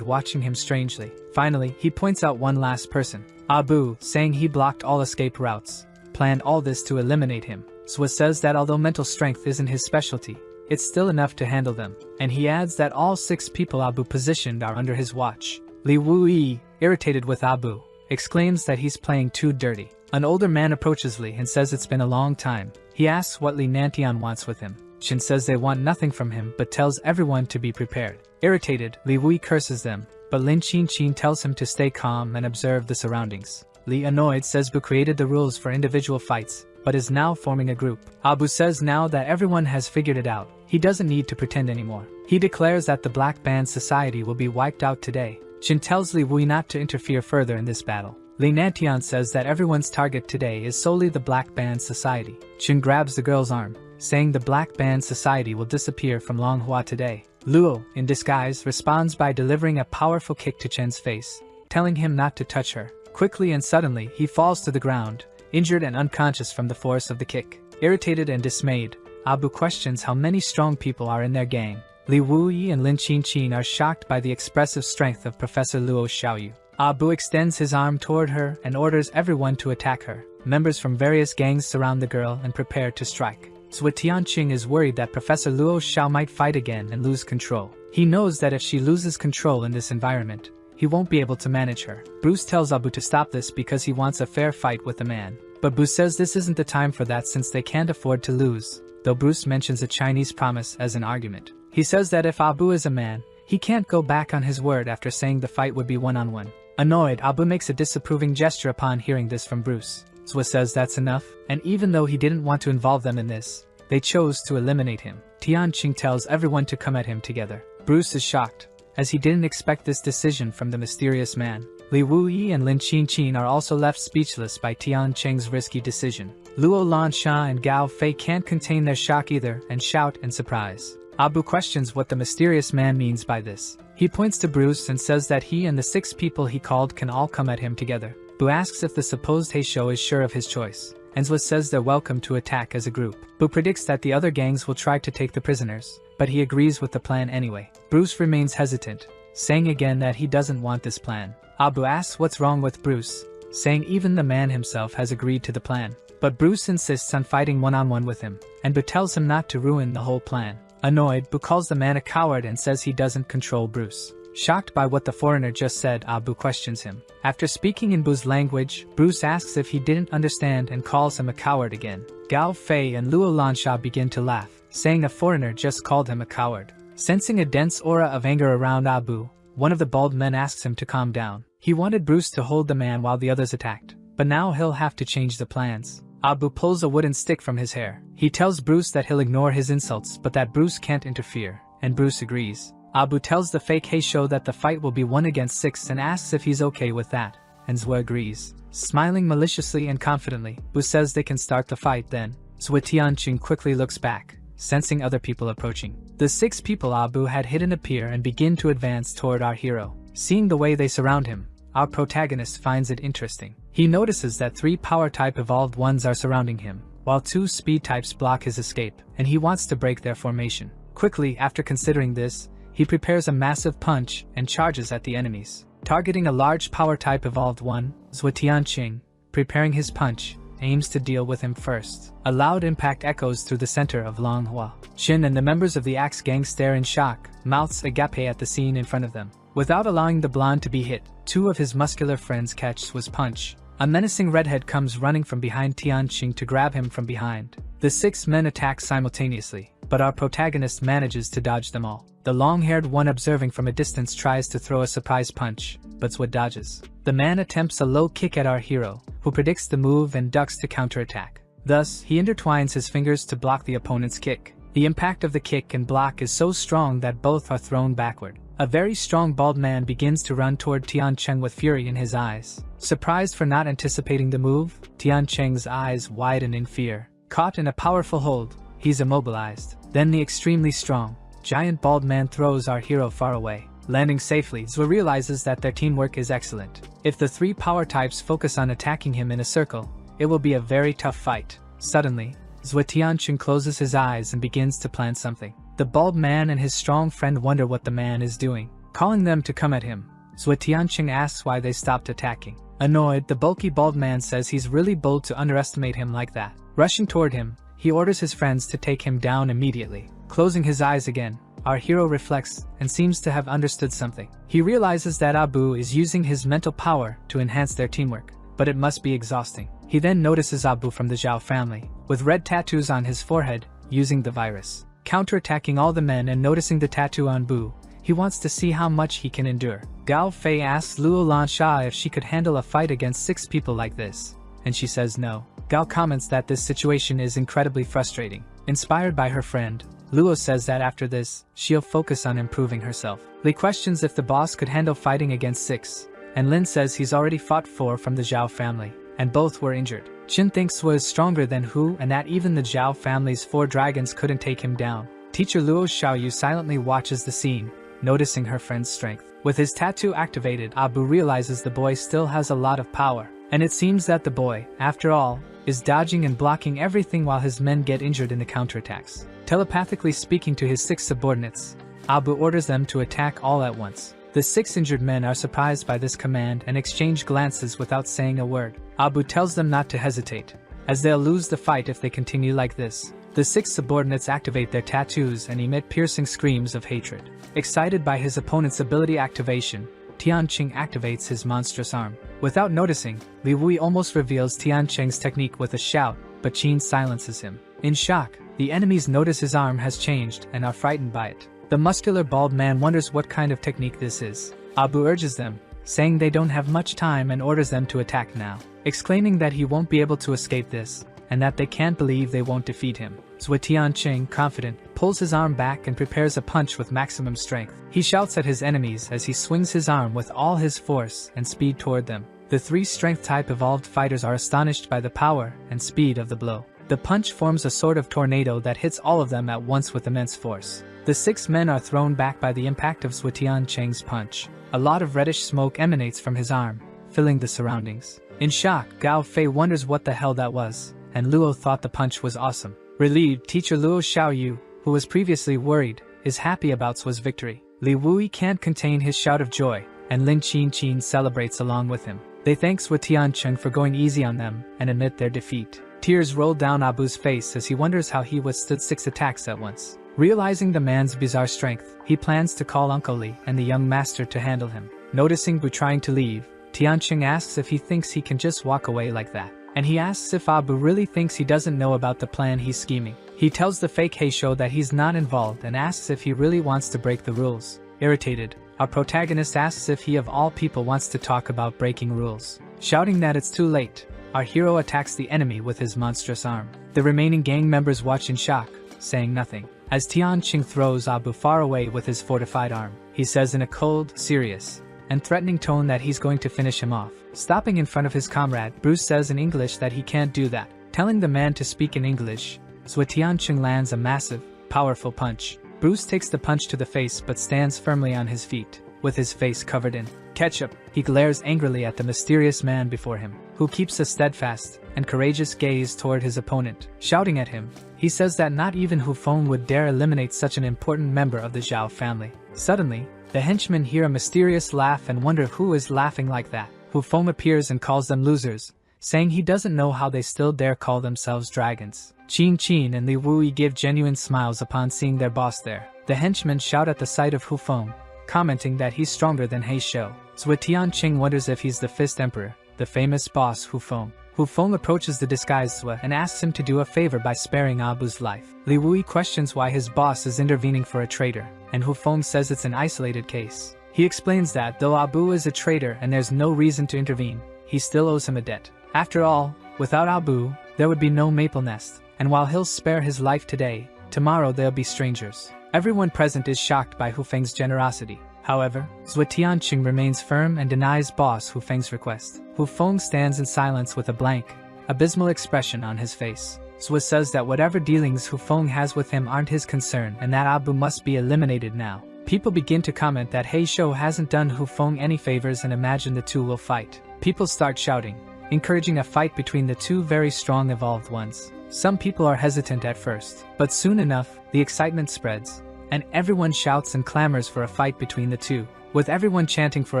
Speaker 1: watching him strangely. Finally, he points out one last person, Abu, saying he blocked all escape routes, planned all this to eliminate him. Zwe says that although mental strength isn't his specialty, it's still enough to handle them, and he adds that all 6 people Abu positioned are under his watch. Li Wuyi, irritated with Abu, exclaims that he's playing too dirty. An older man approaches Li and says it's been a long time. He asks what Li Nantian wants with him. Shin says they want nothing from him but tells everyone to be prepared. Irritated, Li Wui curses them, but Lin Qin tells him to stay calm and observe the surroundings. Li, annoyed, says Bu created the rules for individual fights, but is now forming a group. Abu says now that everyone has figured it out, he doesn't need to pretend anymore. He declares that the Black Band Society will be wiped out today. Chin tells Li Wui not to interfere further in this battle. Li Nantian says that everyone's target today is solely the Black Band Society. Chin grabs the girl's arm, saying the Black Band Society will disappear from Manhua today. Luo, in disguise, responds by delivering a powerful kick to Chen's face, telling him not to touch her. Quickly and suddenly, he falls to the ground, injured and unconscious from the force of the kick. Irritated and dismayed, Abu questions how many strong people are in their gang. Li Wuyi and Lin Qin are shocked by the expressive strength of Professor Luo Xiaoyu. Abu extends his arm toward her and orders everyone to attack her. Members from various gangs surround the girl and prepare to strike. Zhou Tianqing is worried that Professor Luo Xiao might fight again and lose control. He knows that if she loses control in this environment, he won't be able to manage her. Bruce tells Abu to stop this because he wants a fair fight with the man. But Bruce says this isn't the time for that since they can't afford to lose, though Bruce mentions a Chinese promise as an argument. He says that if Abu is a man, he can't go back on his word after saying the fight would be one-on-one. Annoyed, Abu makes a disapproving gesture upon hearing this from Bruce. Zhou says that's enough, and even though he didn't want to involve them in this, they chose to eliminate him. Tianqing tells everyone to come at him together. Bruce is shocked, as he didn't expect this decision from the mysterious man. Li Wuyi and Lin Qin are also left speechless by Tianqing's risky decision. Luo Lansha and Gao Fei can't contain their shock either and shout in surprise. Abu questions what the mysterious man means by this. He points to Bruce and says that he and the 6 people he called can all come at him together. Bu asks if the supposed Heisho is sure of his choice. Enzwa says they're welcome to attack as a group. Bu predicts that the other gangs will try to take the prisoners, but he agrees with the plan anyway. Bruce remains hesitant, saying again that he doesn't want this plan. Abu asks what's wrong with Bruce, saying even the man himself has agreed to the plan. But Bruce insists on fighting one-on-one with him, and Bu tells him not to ruin the whole plan. Annoyed, Bu calls the man a coward and says he doesn't control Bruce. Shocked by what the foreigner just said, Abu questions him. After speaking in Bu's language, Bruce asks if he didn't understand and calls him a coward again. Gao Fei and Luo Lansha begin to laugh, saying a foreigner just called him a coward. Sensing a dense aura of anger around Abu, one of the bald men asks him to calm down. He wanted Bruce to hold the man while the others attacked, but now he'll have to change the plans. Abu pulls a wooden stick from his hair. He tells Bruce that he'll ignore his insults but that Bruce can't interfere, and Bruce agrees. Abu tells the fake Heisho that the fight will be 1 against 6 and asks if he's okay with that, and Zhou agrees. Smiling maliciously and confidently, Bu says they can start the fight then. Zhou Tianqing quickly looks back, sensing other people approaching. The 6 people Abu had hidden appear and begin to advance toward our hero. Seeing the way they surround him, our protagonist finds it interesting. He notices that 3 power-type evolved ones are surrounding him, while 2 speed types block his escape, and he wants to break their formation. Quickly, after considering this, he prepares a massive punch and charges at the enemies. Targeting a large power-type evolved one, Zhou Tianqing, preparing his punch, aims to deal with him first. A loud impact echoes through the center of Manhua. Shin and the members of the Axe gang stare in shock, mouths agape at the scene in front of them. Without allowing the blonde to be hit, 2 of his muscular friends catch Zhu's punch. A menacing redhead comes running from behind Tianqing to grab him from behind. The 6 men attack simultaneously, but our protagonist manages to dodge them all. The long-haired one observing from a distance tries to throw a surprise punch, but Zhou dodges. The man attempts a low kick at our hero, who predicts the move and ducks to counterattack. Thus, he intertwines his fingers to block the opponent's kick. The impact of the kick and block is so strong that both are thrown backward. A very strong bald man begins to run toward Tianqing with fury in his eyes. Surprised for not anticipating the move, Tianqing's eyes widen in fear. Caught in a powerful hold, he's immobilized. Then the extremely strong, giant bald man throws our hero far away. Landing safely, Zhou realizes that their teamwork is excellent. If the 3 power types focus on attacking him in a circle, it will be a very tough fight. Suddenly, Zhou Tianqing closes his eyes and begins to plan something. The bald man and his strong friend wonder what the man is doing. Calling them to come at him, Zhou Tianqing asks why they stopped attacking. Annoyed, the bulky bald man says he's really bold to underestimate him like that. Rushing toward him, he orders his friends to take him down immediately. Closing his eyes again, our hero reflects and seems to have understood something. He realizes that Abu is using his mental power to enhance their teamwork, but it must be exhausting. He then notices Abu from the Zhao family, with red tattoos on his forehead, using the virus. Counterattacking all the men and noticing the tattoo on Bu, he wants to see how much he can endure. Gao Fei asks Luo Lansha if she could handle a fight against 6 people like this, and she says no. Gao comments that this situation is incredibly frustrating. Inspired by her friend, Luo says that after this, she'll focus on improving herself. Li questions if the boss could handle fighting against 6, and Lin says he's already fought 4 from the Zhao family, and both were injured. Qin thinks Sui is stronger than Hu and that even the Zhao family's 4 dragons couldn't take him down. Teacher Luo Xiaoyu silently watches the scene, noticing her friend's strength. With his tattoo activated, Abu realizes the boy still has a lot of power, and it seems that the boy, after all, is dodging and blocking everything while his men get injured in the counterattacks. Telepathically speaking to his 6 subordinates, Abu orders them to attack all at once. The 6 injured men are surprised by this command and exchange glances without saying a word. Abu tells them not to hesitate, as they'll lose the fight if they continue like this. The 6 subordinates activate their tattoos and emit piercing screams of hatred. Excited by his opponent's ability activation, Tianqing activates his monstrous arm. Without noticing, Li Wui almost reveals Tianqing's technique with a shout, but Qin silences him. In shock, the enemies notice his arm has changed and are frightened by it. The muscular bald man wonders what kind of technique this is. Abu urges them, saying they don't have much time and orders them to attack now, exclaiming that he won't be able to escape this, and that they can't believe they won't defeat him. Zui Tianqing, confident, pulls his arm back and prepares a punch with maximum strength. He shouts at his enemies as he swings his arm with all his force and speed toward them. The 3 strength-type evolved fighters are astonished by the power and speed of the blow. The punch forms a sort of tornado that hits all of them at once with immense force. The 6 men are thrown back by the impact of Zui Tianqing's punch. A lot of reddish smoke emanates from his arm, filling the surroundings. In shock, Gao Fei wonders what the hell that was, and Luo thought the punch was awesome. Relieved, teacher Luo Xiaoyu, who was previously worried, is happy about Sui's victory. Li Wui can't contain his shout of joy, and Lin Qin celebrates along with him. They thank Zui Tianqing for going easy on them and admit their defeat. Tears roll down Abu's face as he wonders how he withstood 6 attacks at once. Realizing the man's bizarre strength, he plans to call Uncle Li and the young master to handle him. Noticing Bu trying to leave, Tianqing asks if he thinks he can just walk away like that. And he asks if Abu really thinks he doesn't know about the plan he's scheming. He tells the fake Heisho that he's not involved and asks if he really wants to break the rules. Irritated, our protagonist asks if he of all people wants to talk about breaking rules. Shouting that it's too late, our hero attacks the enemy with his monstrous arm. The remaining gang members watch in shock, saying nothing, as Tianqing throws Abu far away with his fortified arm. He says in a cold, serious, and threatening tone that he's going to finish him off. Stopping in front of his comrade, Bruce says in English that he can't do that. Telling the man to speak in English, Zui Tianqing lands a massive, powerful punch. Bruce takes the punch to the face but stands firmly on his feet, with his face covered in ketchup. He glares angrily at the mysterious man before him, who keeps a steadfast and courageous gaze toward his opponent. Shouting at him, he says that not even Hu Feng would dare eliminate such an important member of the Zhao family. Suddenly, the henchmen hear a mysterious laugh and wonder who is laughing like that. Hu Feng appears and calls them losers, saying he doesn't know how they still dare call themselves dragons. Qin and Li Wui give genuine smiles upon seeing their boss there. The henchmen shout at the sight of Hu Feng, commenting that he's stronger than Heisho. Zui Tianqing wonders if he's the Fist Emperor, the famous boss Hu Feng. Hu Feng approaches the disguised Zui and asks him to do a favor by sparing Abu's life. Li Wui questions why his boss is intervening for a traitor, and Hu Feng says it's an isolated case. He explains that though Abu is a traitor and there's no reason to intervene, he still owes him a debt. After all, without Abu, there would be no Maple Nest, and while he'll spare his life today, tomorrow they'll be strangers. Everyone present is shocked by Hu Feng's generosity. However, Zui Tianqing remains firm and denies boss Hu Feng's request. Hu Feng stands in silence with a blank, abysmal expression on his face. Zui says that whatever dealings Hu Feng has with him aren't his concern and that Abu must be eliminated now. People begin to comment that Heisho hasn't done Hu Feng any favors and imagine the two will fight. People start shouting, encouraging a fight between the two very strong evolved ones. Some people are hesitant at first, but soon enough, the excitement spreads, and everyone shouts and clamors for a fight between the two. With everyone chanting for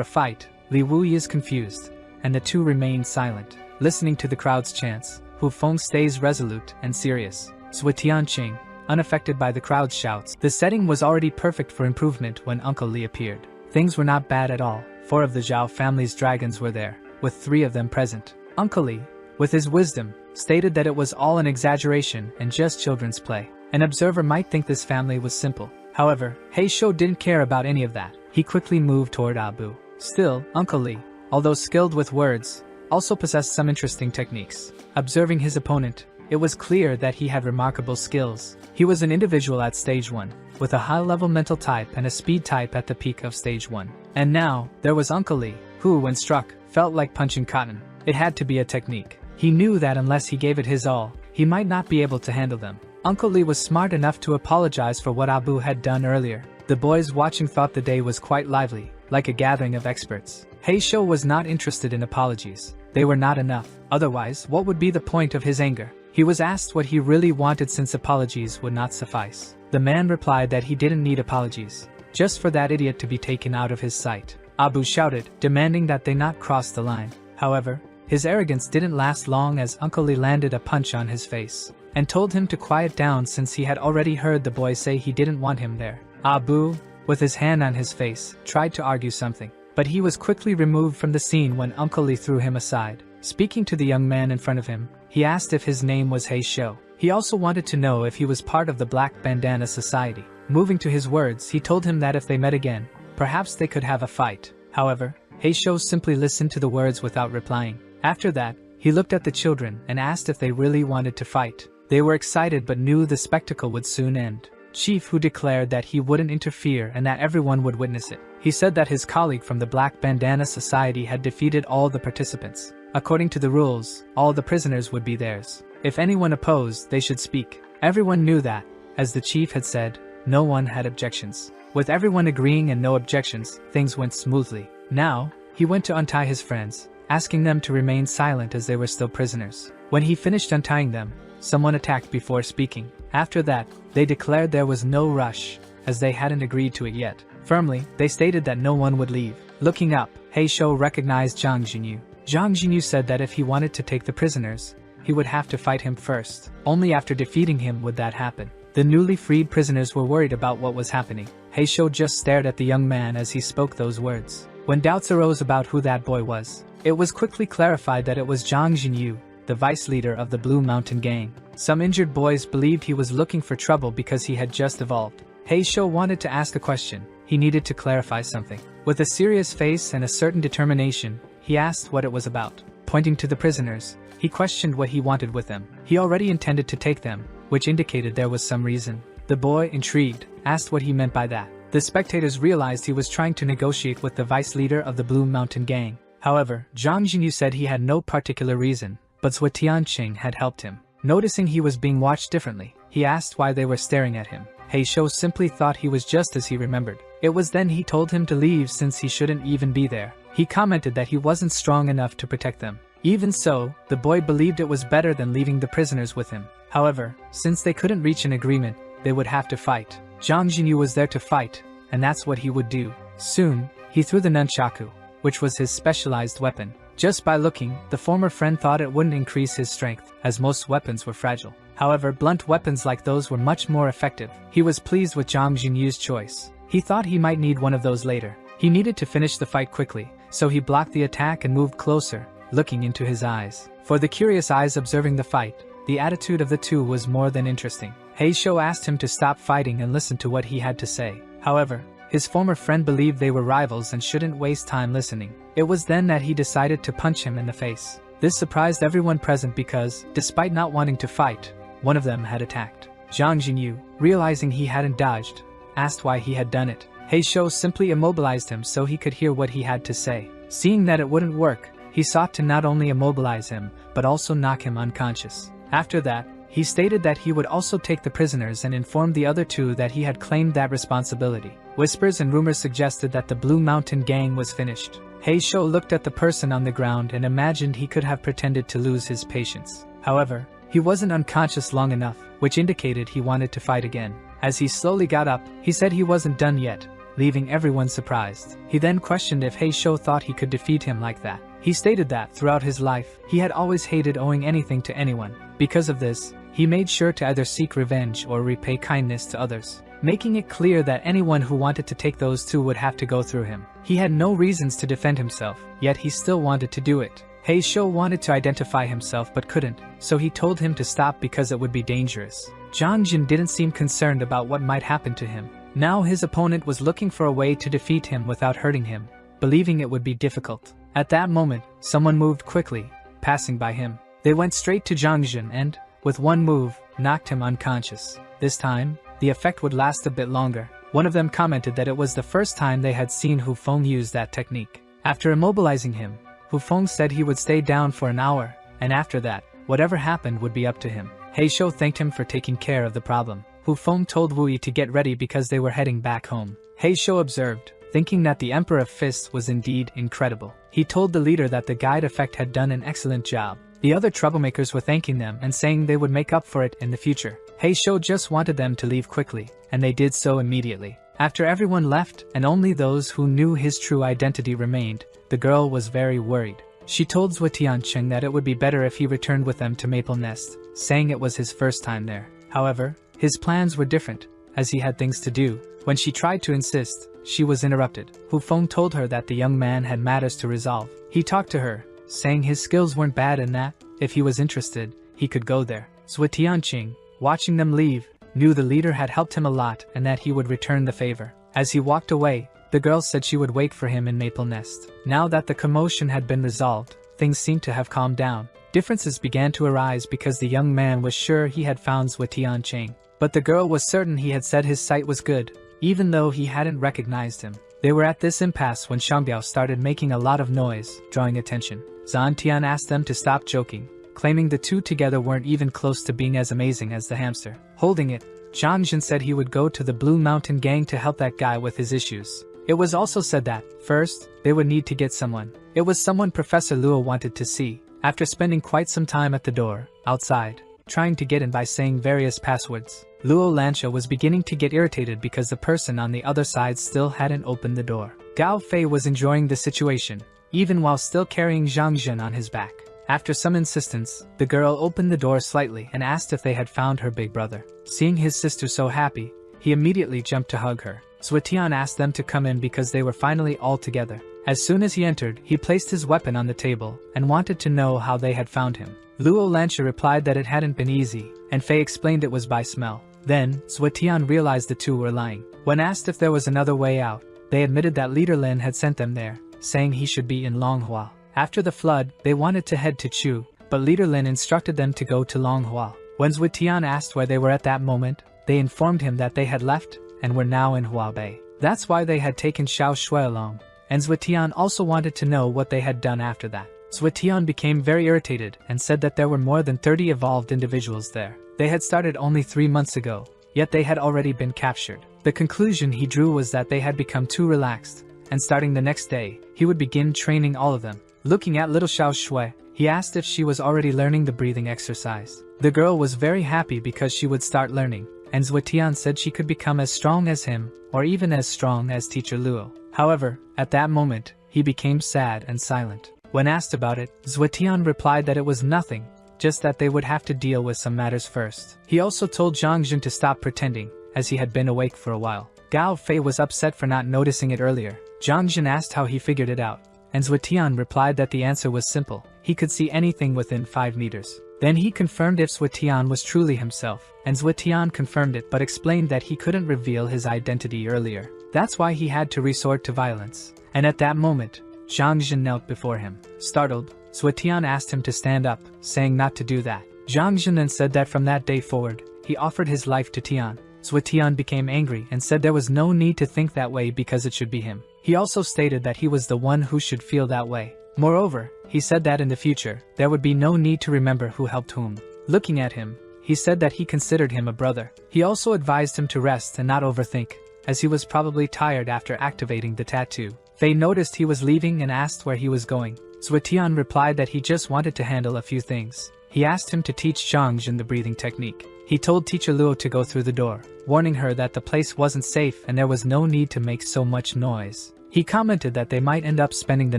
Speaker 1: a fight, Li Wui is confused, and the two remain silent. Listening to the crowd's chants, Hu Feng stays resolute and serious. Zui Tianqing, unaffected by the crowd's shouts. The setting was already perfect for improvement when Uncle Li appeared. Things were not bad at all. 4 of the Zhao family's dragons were there, with 3 of them present. Uncle Li, with his wisdom, stated that it was all an exaggeration and just children's play. An observer might think this family was simple. However, Heisho didn't care about any of that. He quickly moved toward Abu. Still, Uncle Li, although skilled with words, also possessed some interesting techniques. Observing his opponent, it was clear that he had remarkable skills. He was an individual at stage 1, with a high-level mental type and a speed type at the peak of stage 1. And now, there was Uncle Lee, who, when struck, felt like punching cotton. It had to be a technique. He knew that unless he gave it his all, he might not be able to handle them. Uncle Lee was smart enough to apologize for what Abu had done earlier. The boys watching thought the day was quite lively, like a gathering of experts. Heisho was not interested in apologies. They were not enough. Otherwise, what would be the point of his anger? He was asked what he really wanted since apologies would not suffice. The man replied that he didn't need apologies, just for that idiot to be taken out of his sight. Abu shouted, demanding that they not cross the line. However, his arrogance didn't last long as Uncle Lee landed a punch on his face, and told him to quiet down since he had already heard the boy say he didn't want him there. Abu, with his hand on his face, tried to argue something, but he was quickly removed from the scene when Uncle Lee threw him aside. Speaking to the young man in front of him, he asked if his name was Heisho. He also wanted to know if he was part of the Black Bandana Society. Moving to his words, he told him that if they met again, perhaps they could have a fight. However, Heisho simply listened to the words without replying. After that, he looked at the children and asked if they really wanted to fight. They were excited but knew the spectacle would soon end. Chief, who declared that he wouldn't interfere and that everyone would witness it. He said that his colleague from the Black Bandana Society had defeated all the participants. According to the rules, all the prisoners would be theirs. If anyone opposed, they should speak. Everyone knew that, as the chief had said, no one had objections. With everyone agreeing and no objections, things went smoothly. Now, he went to untie his friends, asking them to remain silent as they were still prisoners. When he finished untying them, someone attacked before speaking. After that, they declared there was no rush, as they hadn't agreed to it yet. Firmly, they stated that no one would leave. Looking up, Heisho recognized Zhang Jinyu. Zhang Jinyu said that if he wanted to take the prisoners, he would have to fight him first. Only after defeating him would that happen. The newly freed prisoners were worried about what was happening. Heisho just stared at the young man as he spoke those words. When doubts arose about who that boy was, it was quickly clarified that it was Zhang Jinyu, the vice leader of the Blue Mountain Gang. Some injured boys believed he was looking for trouble because he had just evolved. Heisho wanted to ask a question. He needed to clarify something. With a serious face and a certain determination, he asked what it was about. Pointing to the prisoners, he questioned what he wanted with them. He already intended to take them, which indicated there was some reason. The boy, intrigued, asked what he meant by that. The spectators realized he was trying to negotiate with the vice leader of the Blue Mountain Gang. However, Zhang Jinyu said he had no particular reason, but Zhou Tianqing had helped him. Noticing he was being watched differently, he asked why they were staring at him. Heisho simply thought he was just as he remembered. It was then he told him to leave since he shouldn't even be there. He commented that he wasn't strong enough to protect them. Even so, the boy believed it was better than leaving the prisoners with him. However, since they couldn't reach an agreement, they would have to fight. Zhang Jinyu was there to fight, and that's what he would do. Soon, he threw the nunchaku, which was his specialized weapon. Just by looking, the former friend thought it wouldn't increase his strength, as most weapons were fragile. However, blunt weapons like those were much more effective. He was pleased with Zhang Jinyu's choice. He thought he might need one of those later. He needed to finish the fight quickly, so he blocked the attack and moved closer, looking into his eyes. For the curious eyes observing the fight, the attitude of the two was more than interesting. Heisho asked him to stop fighting and listen to what he had to say. However, his former friend believed they were rivals and shouldn't waste time listening. It was then that he decided to punch him in the face. This surprised everyone present because, despite not wanting to fight, one of them had attacked. Zhang Jinyu, realizing he hadn't dodged, asked why he had done it. Heisho simply immobilized him so he could hear what he had to say. Seeing that it wouldn't work, he sought to not only immobilize him, but also knock him unconscious. After that, he stated that he would also take the prisoners and informed the other two that he had claimed that responsibility. Whispers and rumors suggested that the Blue Mountain Gang was finished. Heisho looked at the person on the ground and imagined he could have pretended to lose his patience. However, he wasn't unconscious long enough, which indicated he wanted to fight again. As he slowly got up, he said he wasn't done yet, leaving everyone surprised. He then questioned if Heisho thought he could defeat him like that. He stated that, throughout his life, he had always hated owing anything to anyone. Because of this, he made sure to either seek revenge or repay kindness to others, making it clear that anyone who wanted to take those two would have to go through him. He had no reasons to defend himself, yet he still wanted to do it. Heisho wanted to identify himself but couldn't, so he told him to stop because it would be dangerous. Zhang Jin didn't seem concerned about what might happen to him. Now his opponent was looking for a way to defeat him without hurting him, believing it would be difficult. At that moment, someone moved quickly, passing by him. They went straight to Zhang Jin and, with one move, knocked him unconscious. This time, the effect would last a bit longer. One of them commented that it was the first time they had seen Hu Feng use that technique. After immobilizing him, Hu Feng said he would stay down for an hour, and after that, whatever happened would be up to him. Heisho thanked him for taking care of the problem. Hu Feng told Wu Yi to get ready because they were heading back home. Heisho observed, thinking that the Emperor of Fists was indeed incredible. He told the leader that the guide effect had done an excellent job. The other troublemakers were thanking them and saying they would make up for it in the future. Heisho just wanted them to leave quickly, and they did so immediately. After everyone left and only those who knew his true identity remained, the girl was very worried. She told Zhuo Tiancheng that it would be better if he returned with them to Maple Nest, saying it was his first time there. However, his plans were different, as he had things to do. When she tried to insist, she was interrupted. Hu Feng told her that the young man had matters to resolve. He talked to her, saying his skills weren't bad and that, if he was interested, he could go there. Zhuo Tiancheng, watching them leave, knew the leader had helped him a lot and that he would return the favor. As he walked away, the girl said she would wait for him in Maple Nest. Now that the commotion had been resolved, things seemed to have calmed down. Differences began to arise because the young man was sure he had found Zhuo Tiancheng, but the girl was certain he had said his sight was good, even though he hadn't recognized him. They were at this impasse when Shangbiao started making a lot of noise, drawing attention. Zhan Tian asked them to stop joking, claiming the two together weren't even close to being as amazing as the hamster. Holding it, Zhang Jin said he would go to the Blue Mountain gang to help that guy with his issues. It was also said that, first, they would need to get someone. It was someone Professor Luo wanted to see. After spending quite some time at the door, outside, trying to get in by saying various passwords, Luo Lansha was beginning to get irritated because the person on the other side still hadn't opened the door. Gao Fei was enjoying the situation, even while still carrying Zhang Jin on his back. After some insistence, the girl opened the door slightly and asked if they had found her big brother. Seeing his sister so happy, he immediately jumped to hug her. Zhuotian asked them to come in because they were finally all together. As soon as he entered, he placed his weapon on the table and wanted to know how they had found him. Luo Lansha replied that it hadn't been easy, and Fei explained it was by smell. Then, Zhuotian realized the two were lying. When asked if there was another way out, they admitted that Leader Lin had sent them there, saying he should be in Longhua. After the flood, they wanted to head to Chu, but Leader Lin instructed them to go to Longhua. When Zhuotian asked where they were at that moment, they informed him that they had left and were now in Huabei. That's why they had taken Xiao Shui along, and Zhuotian also wanted to know what they had done after that. Zhuotian became very irritated and said that there were more than 30 evolved individuals there. They had started only 3 months ago, yet they had already been captured. The conclusion he drew was that they had become too relaxed, and starting the next day, he would begin training all of them. Looking at little Xiao Shui, he asked if she was already learning the breathing exercise. The girl was very happy because she would start learning, and Zhuotian said she could become as strong as him, or even as strong as Teacher Luo. However, at that moment, he became sad and silent. When asked about it, Zhuotian replied that it was nothing, just that they would have to deal with some matters first. He also told Zhang Jin to stop pretending, as he had been awake for a while. Gao Fei was upset for not noticing it earlier. Zhang Jin asked how he figured it out, and Zhuotian replied that the answer was simple. He could see anything within 5 meters. Then he confirmed if Zhuotian was truly himself, and Zhuotian confirmed it but explained that he couldn't reveal his identity earlier. That's why he had to resort to violence. And at that moment, Zhang Jin knelt before him. Startled, Zhuotian asked him to stand up, saying not to do that. Zhang Jin then said that from that day forward, he offered his life to Tian. Zhuotian became angry and said there was no need to think that way because it should be him. He also stated that he was the one who should feel that way. Moreover, he said that in the future, there would be no need to remember who helped whom. Looking at him, he said that he considered him a brother. He also advised him to rest and not overthink, as he was probably tired after activating the tattoo. Fei noticed he was leaving and asked where he was going. Zhuotian replied that he just wanted to handle a few things. He asked him to teach Zhang Jin the breathing technique. He told Teacher Luo to go through the door, warning her that the place wasn't safe and there was no need to make so much noise. He commented that they might end up spending the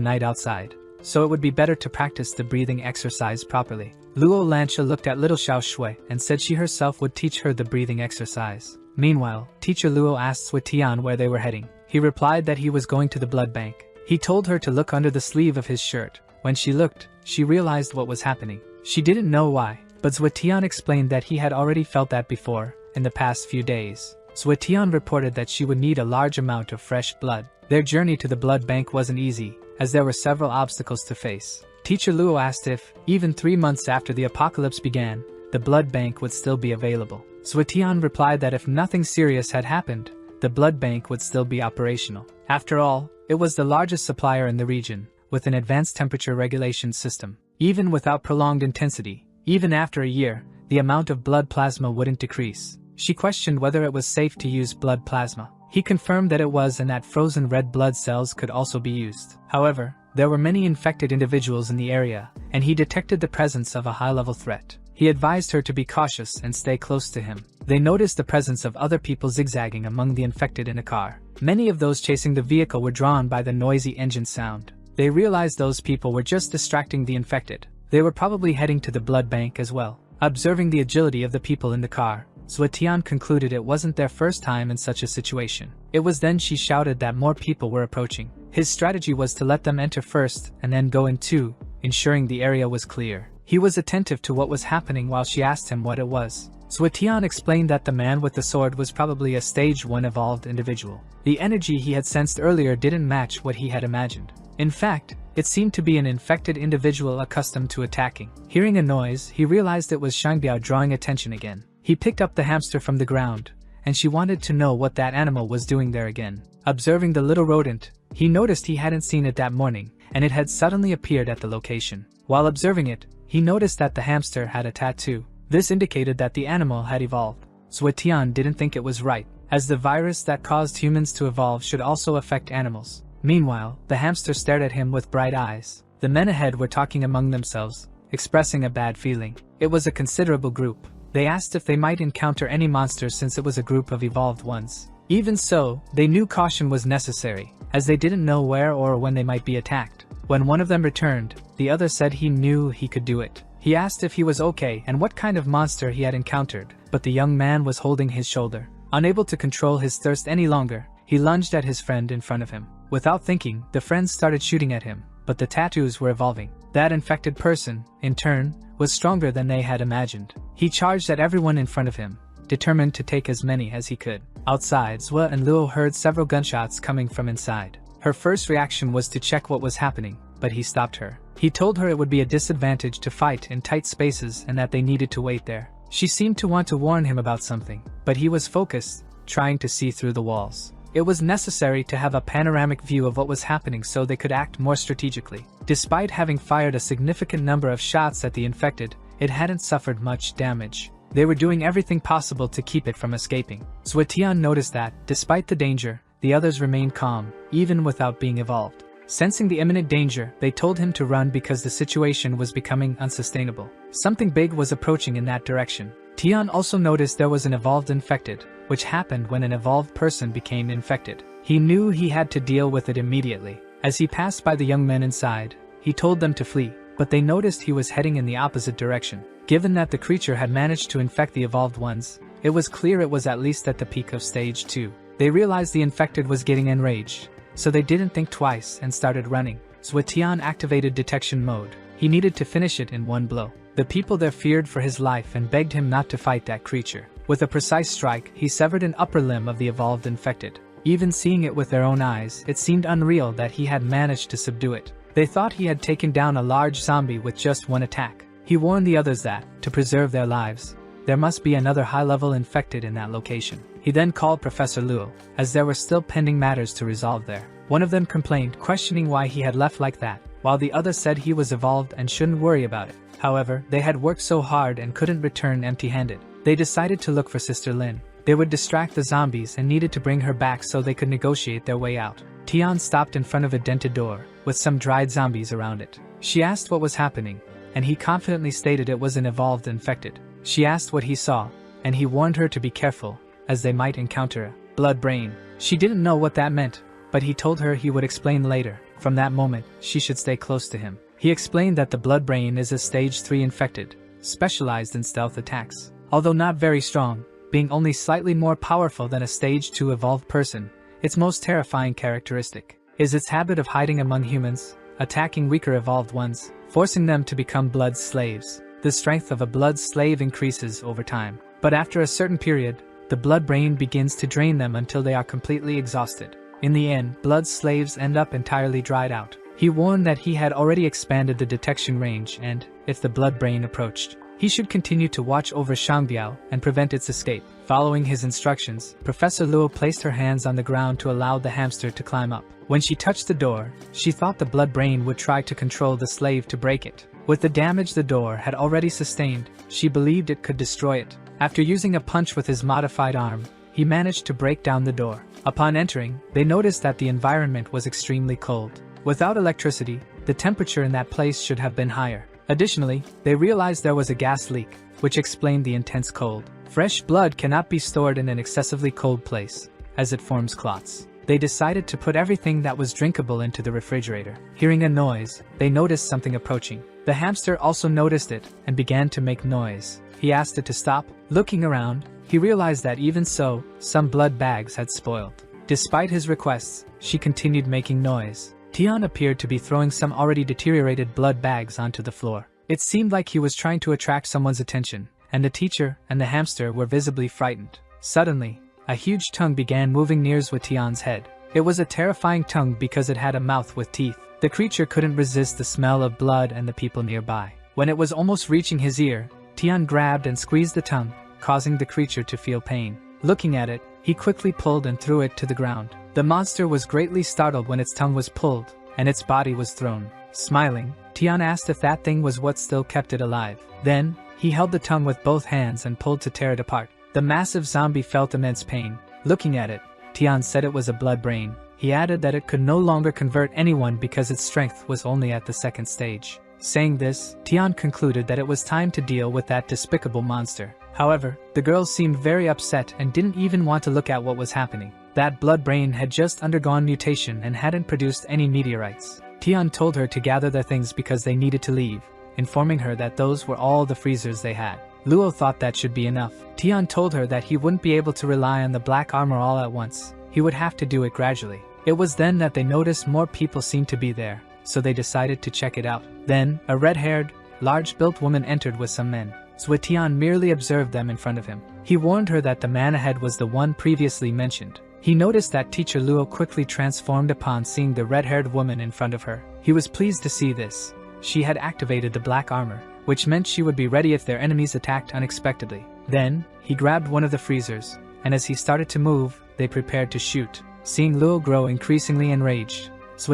Speaker 1: night outside, so it would be better to practice the breathing exercise properly. Luo Lansha looked at little Xiao Shui and said she herself would teach her the breathing exercise. Meanwhile, Teacher Luo asked Zhuotian where they were heading. He replied that he was going to the blood bank. He told her to look under the sleeve of his shirt. When she looked, she realized what was happening. She didn't know why, but Zhuotian explained that he had already felt that before, in the past few days. Zhuotian reported that she would need a large amount of fresh blood. Their journey to the blood bank wasn't easy, as there were several obstacles to face. Teacher Luo asked if, even 3 months after the apocalypse began, the blood bank would still be available. Suetian replied that if nothing serious had happened, the blood bank would still be operational. After all, it was the largest supplier in the region, with an advanced temperature regulation system. Even without prolonged intensity, even after a year, the amount of blood plasma wouldn't decrease. She questioned whether it was safe to use blood plasma. He confirmed that it was and that frozen red blood cells could also be used. However, there were many infected individuals in the area, and he detected the presence of a high-level threat. He advised her to be cautious and stay close to him. They noticed the presence of other people zigzagging among the infected in a car. Many of those chasing the vehicle were drawn by the noisy engine sound. They realized those people were just distracting the infected. They were probably heading to the blood bank as well. Observing the agility of the people in the car, Suetian concluded it wasn't their first time in such a situation. It was then she shouted that more people were approaching. His strategy was to let them enter first and then go in too, ensuring the area was clear. He was attentive to what was happening while she asked him what it was. Suetian explained that the man with the sword was probably a Stage 1 evolved individual. The energy he had sensed earlier didn't match what he had imagined. In fact, it seemed to be an infected individual accustomed to attacking. Hearing a noise, he realized it was Shangbiao drawing attention again. He picked up the hamster from the ground, and she wanted to know what that animal was doing there again. Observing the little rodent, he noticed he hadn't seen it that morning, and it had suddenly appeared at the location. While observing it, he noticed that the hamster had a tattoo. This indicated that the animal had evolved. Suetian didn't think it was right, as the virus that caused humans to evolve should also affect animals. Meanwhile, the hamster stared at him with bright eyes. The men ahead were talking among themselves, expressing a bad feeling. It was a considerable group. They asked if they might encounter any monsters since it was a group of evolved ones. Even so, they knew caution was necessary, as they didn't know where or when they might be attacked. When one of them returned, the other said he knew he could do it. He asked if he was okay and what kind of monster he had encountered, but the young man was holding his shoulder. Unable to control his thirst any longer, he lunged at his friend in front of him. Without thinking, the friends started shooting at him, but the tattoos were evolving. That infected person, in turn, was stronger than they had imagined. He charged at everyone in front of him, determined to take as many as he could. Outside, Zua and Luo heard several gunshots coming from inside. Her first reaction was to check what was happening, but he stopped her. He told her it would be a disadvantage to fight in tight spaces and that they needed to wait there. She seemed to want to warn him about something, but he was focused, trying to see through the walls. It was necessary to have a panoramic view of what was happening so they could act more strategically. Despite having fired a significant number of shots at the infected, it hadn't suffered much damage. They were doing everything possible to keep it from escaping. Suetian noticed that, despite the danger, the others remained calm, even without being evolved. Sensing the imminent danger, they told him to run because the situation was becoming unsustainable. Something big was approaching in that direction. Tian also noticed there was an evolved infected, which happened when an evolved person became infected. He knew he had to deal with it immediately. As he passed by the young men inside, he told them to flee, but they noticed he was heading in the opposite direction. Given that the creature had managed to infect the evolved ones, it was clear it was at least at the peak of Stage 2. They realized the infected was getting enraged, so they didn't think twice and started running. Suetian activated detection mode. He needed to finish it in one blow. The people there feared for his life and begged him not to fight that creature. With a precise strike, he severed an upper limb of the evolved infected. Even seeing it with their own eyes, it seemed unreal that he had managed to subdue it. They thought he had taken down a large zombie with just one attack. He warned the others that, to preserve their lives, there must be another high-level infected in that location. He then called Professor Luo, as there were still pending matters to resolve there. One of them complained, questioning why he had left like that, while the other said he was evolved and shouldn't worry about it. However, they had worked so hard and couldn't return empty-handed. They decided to look for Sister Lin. They would distract the zombies and needed to bring her back so they could negotiate their way out. Tian stopped in front of a dented door, with some dried zombies around it. She asked what was happening, and he confidently stated it was an evolved infected. She asked what he saw, and he warned her to be careful, as they might encounter a blood brain. She didn't know what that meant, but he told her he would explain later. From that moment, she should stay close to him. He explained that the blood brain is a Stage 3 infected, specialized in stealth attacks. Although not very strong, being only slightly more powerful than a Stage 2 evolved person, its most terrifying characteristic is its habit of hiding among humans, attacking weaker evolved ones, forcing them to become blood slaves. The strength of a blood slave increases over time, but after a certain period, the blood brain begins to drain them until they are completely exhausted. In the end, blood slaves end up entirely dried out. He warned that he had already expanded the detection range and, if the blood brain approached, He should continue to watch over Shangbiao and prevent its escape. Following his instructions, Professor Luo placed her hands on the ground to allow the hamster to climb up. When she touched the door, she thought the blood brain would try to control the slave to break it. With the damage the door had already sustained, she believed it could destroy it. After using a punch with his modified arm, he managed to break down the door. Upon entering, they noticed that the environment was extremely cold. Without electricity, the temperature in that place should have been higher. Additionally, they realized there was a gas leak, which explained the intense cold. Fresh blood cannot be stored in an excessively cold place, as it forms clots. They decided to put everything that was drinkable into the refrigerator. Hearing a noise, they noticed something approaching. The hamster also noticed it and began to make noise. He asked it to stop. Looking around, he realized that even so, some blood bags had spoiled. Despite his requests, she continued making noise. Tian appeared to be throwing some already deteriorated blood bags onto the floor. It seemed like he was trying to attract someone's attention, and the teacher and the hamster were visibly frightened. Suddenly, a huge tongue began moving near Tian's head. It was a terrifying tongue because it had a mouth with teeth. The creature couldn't resist the smell of blood and the people nearby. When it was almost reaching his ear, Tian grabbed and squeezed the tongue, causing the creature to feel pain. Looking at it, he quickly pulled and threw it to the ground. The monster was greatly startled when its tongue was pulled, and its body was thrown. Smiling, Tian asked if that thing was what still kept it alive. Then, he held the tongue with both hands and pulled to tear it apart. The massive zombie felt immense pain. Looking at it, Tian said it was a blood brain. He added that it could no longer convert anyone because its strength was only at the second stage. Saying this, Tian concluded that it was time to deal with that despicable monster. However, the girls seemed very upset and didn't even want to look at what was happening. That blood brain had just undergone mutation and hadn't produced any meteorites. Tian told her to gather their things because they needed to leave, informing her that those were all the freezers they had. Luo thought that should be enough. Tian told her that he wouldn't be able to rely on the black armor all at once. He would have to do it gradually. It was then that they noticed more people seemed to be there, so they decided to check it out. Then, a red-haired, large-built woman entered with some men. Tian merely observed them in front of him. He warned her that the man ahead was the one previously mentioned. He noticed that teacher Luo quickly transformed upon seeing the red-haired woman in front of her. He was pleased to see this. She had activated the black armor, which meant she would be ready if their enemies attacked unexpectedly. Then, he grabbed one of the freezers, and as he started to move, they prepared to shoot. Seeing Luo grow increasingly enraged,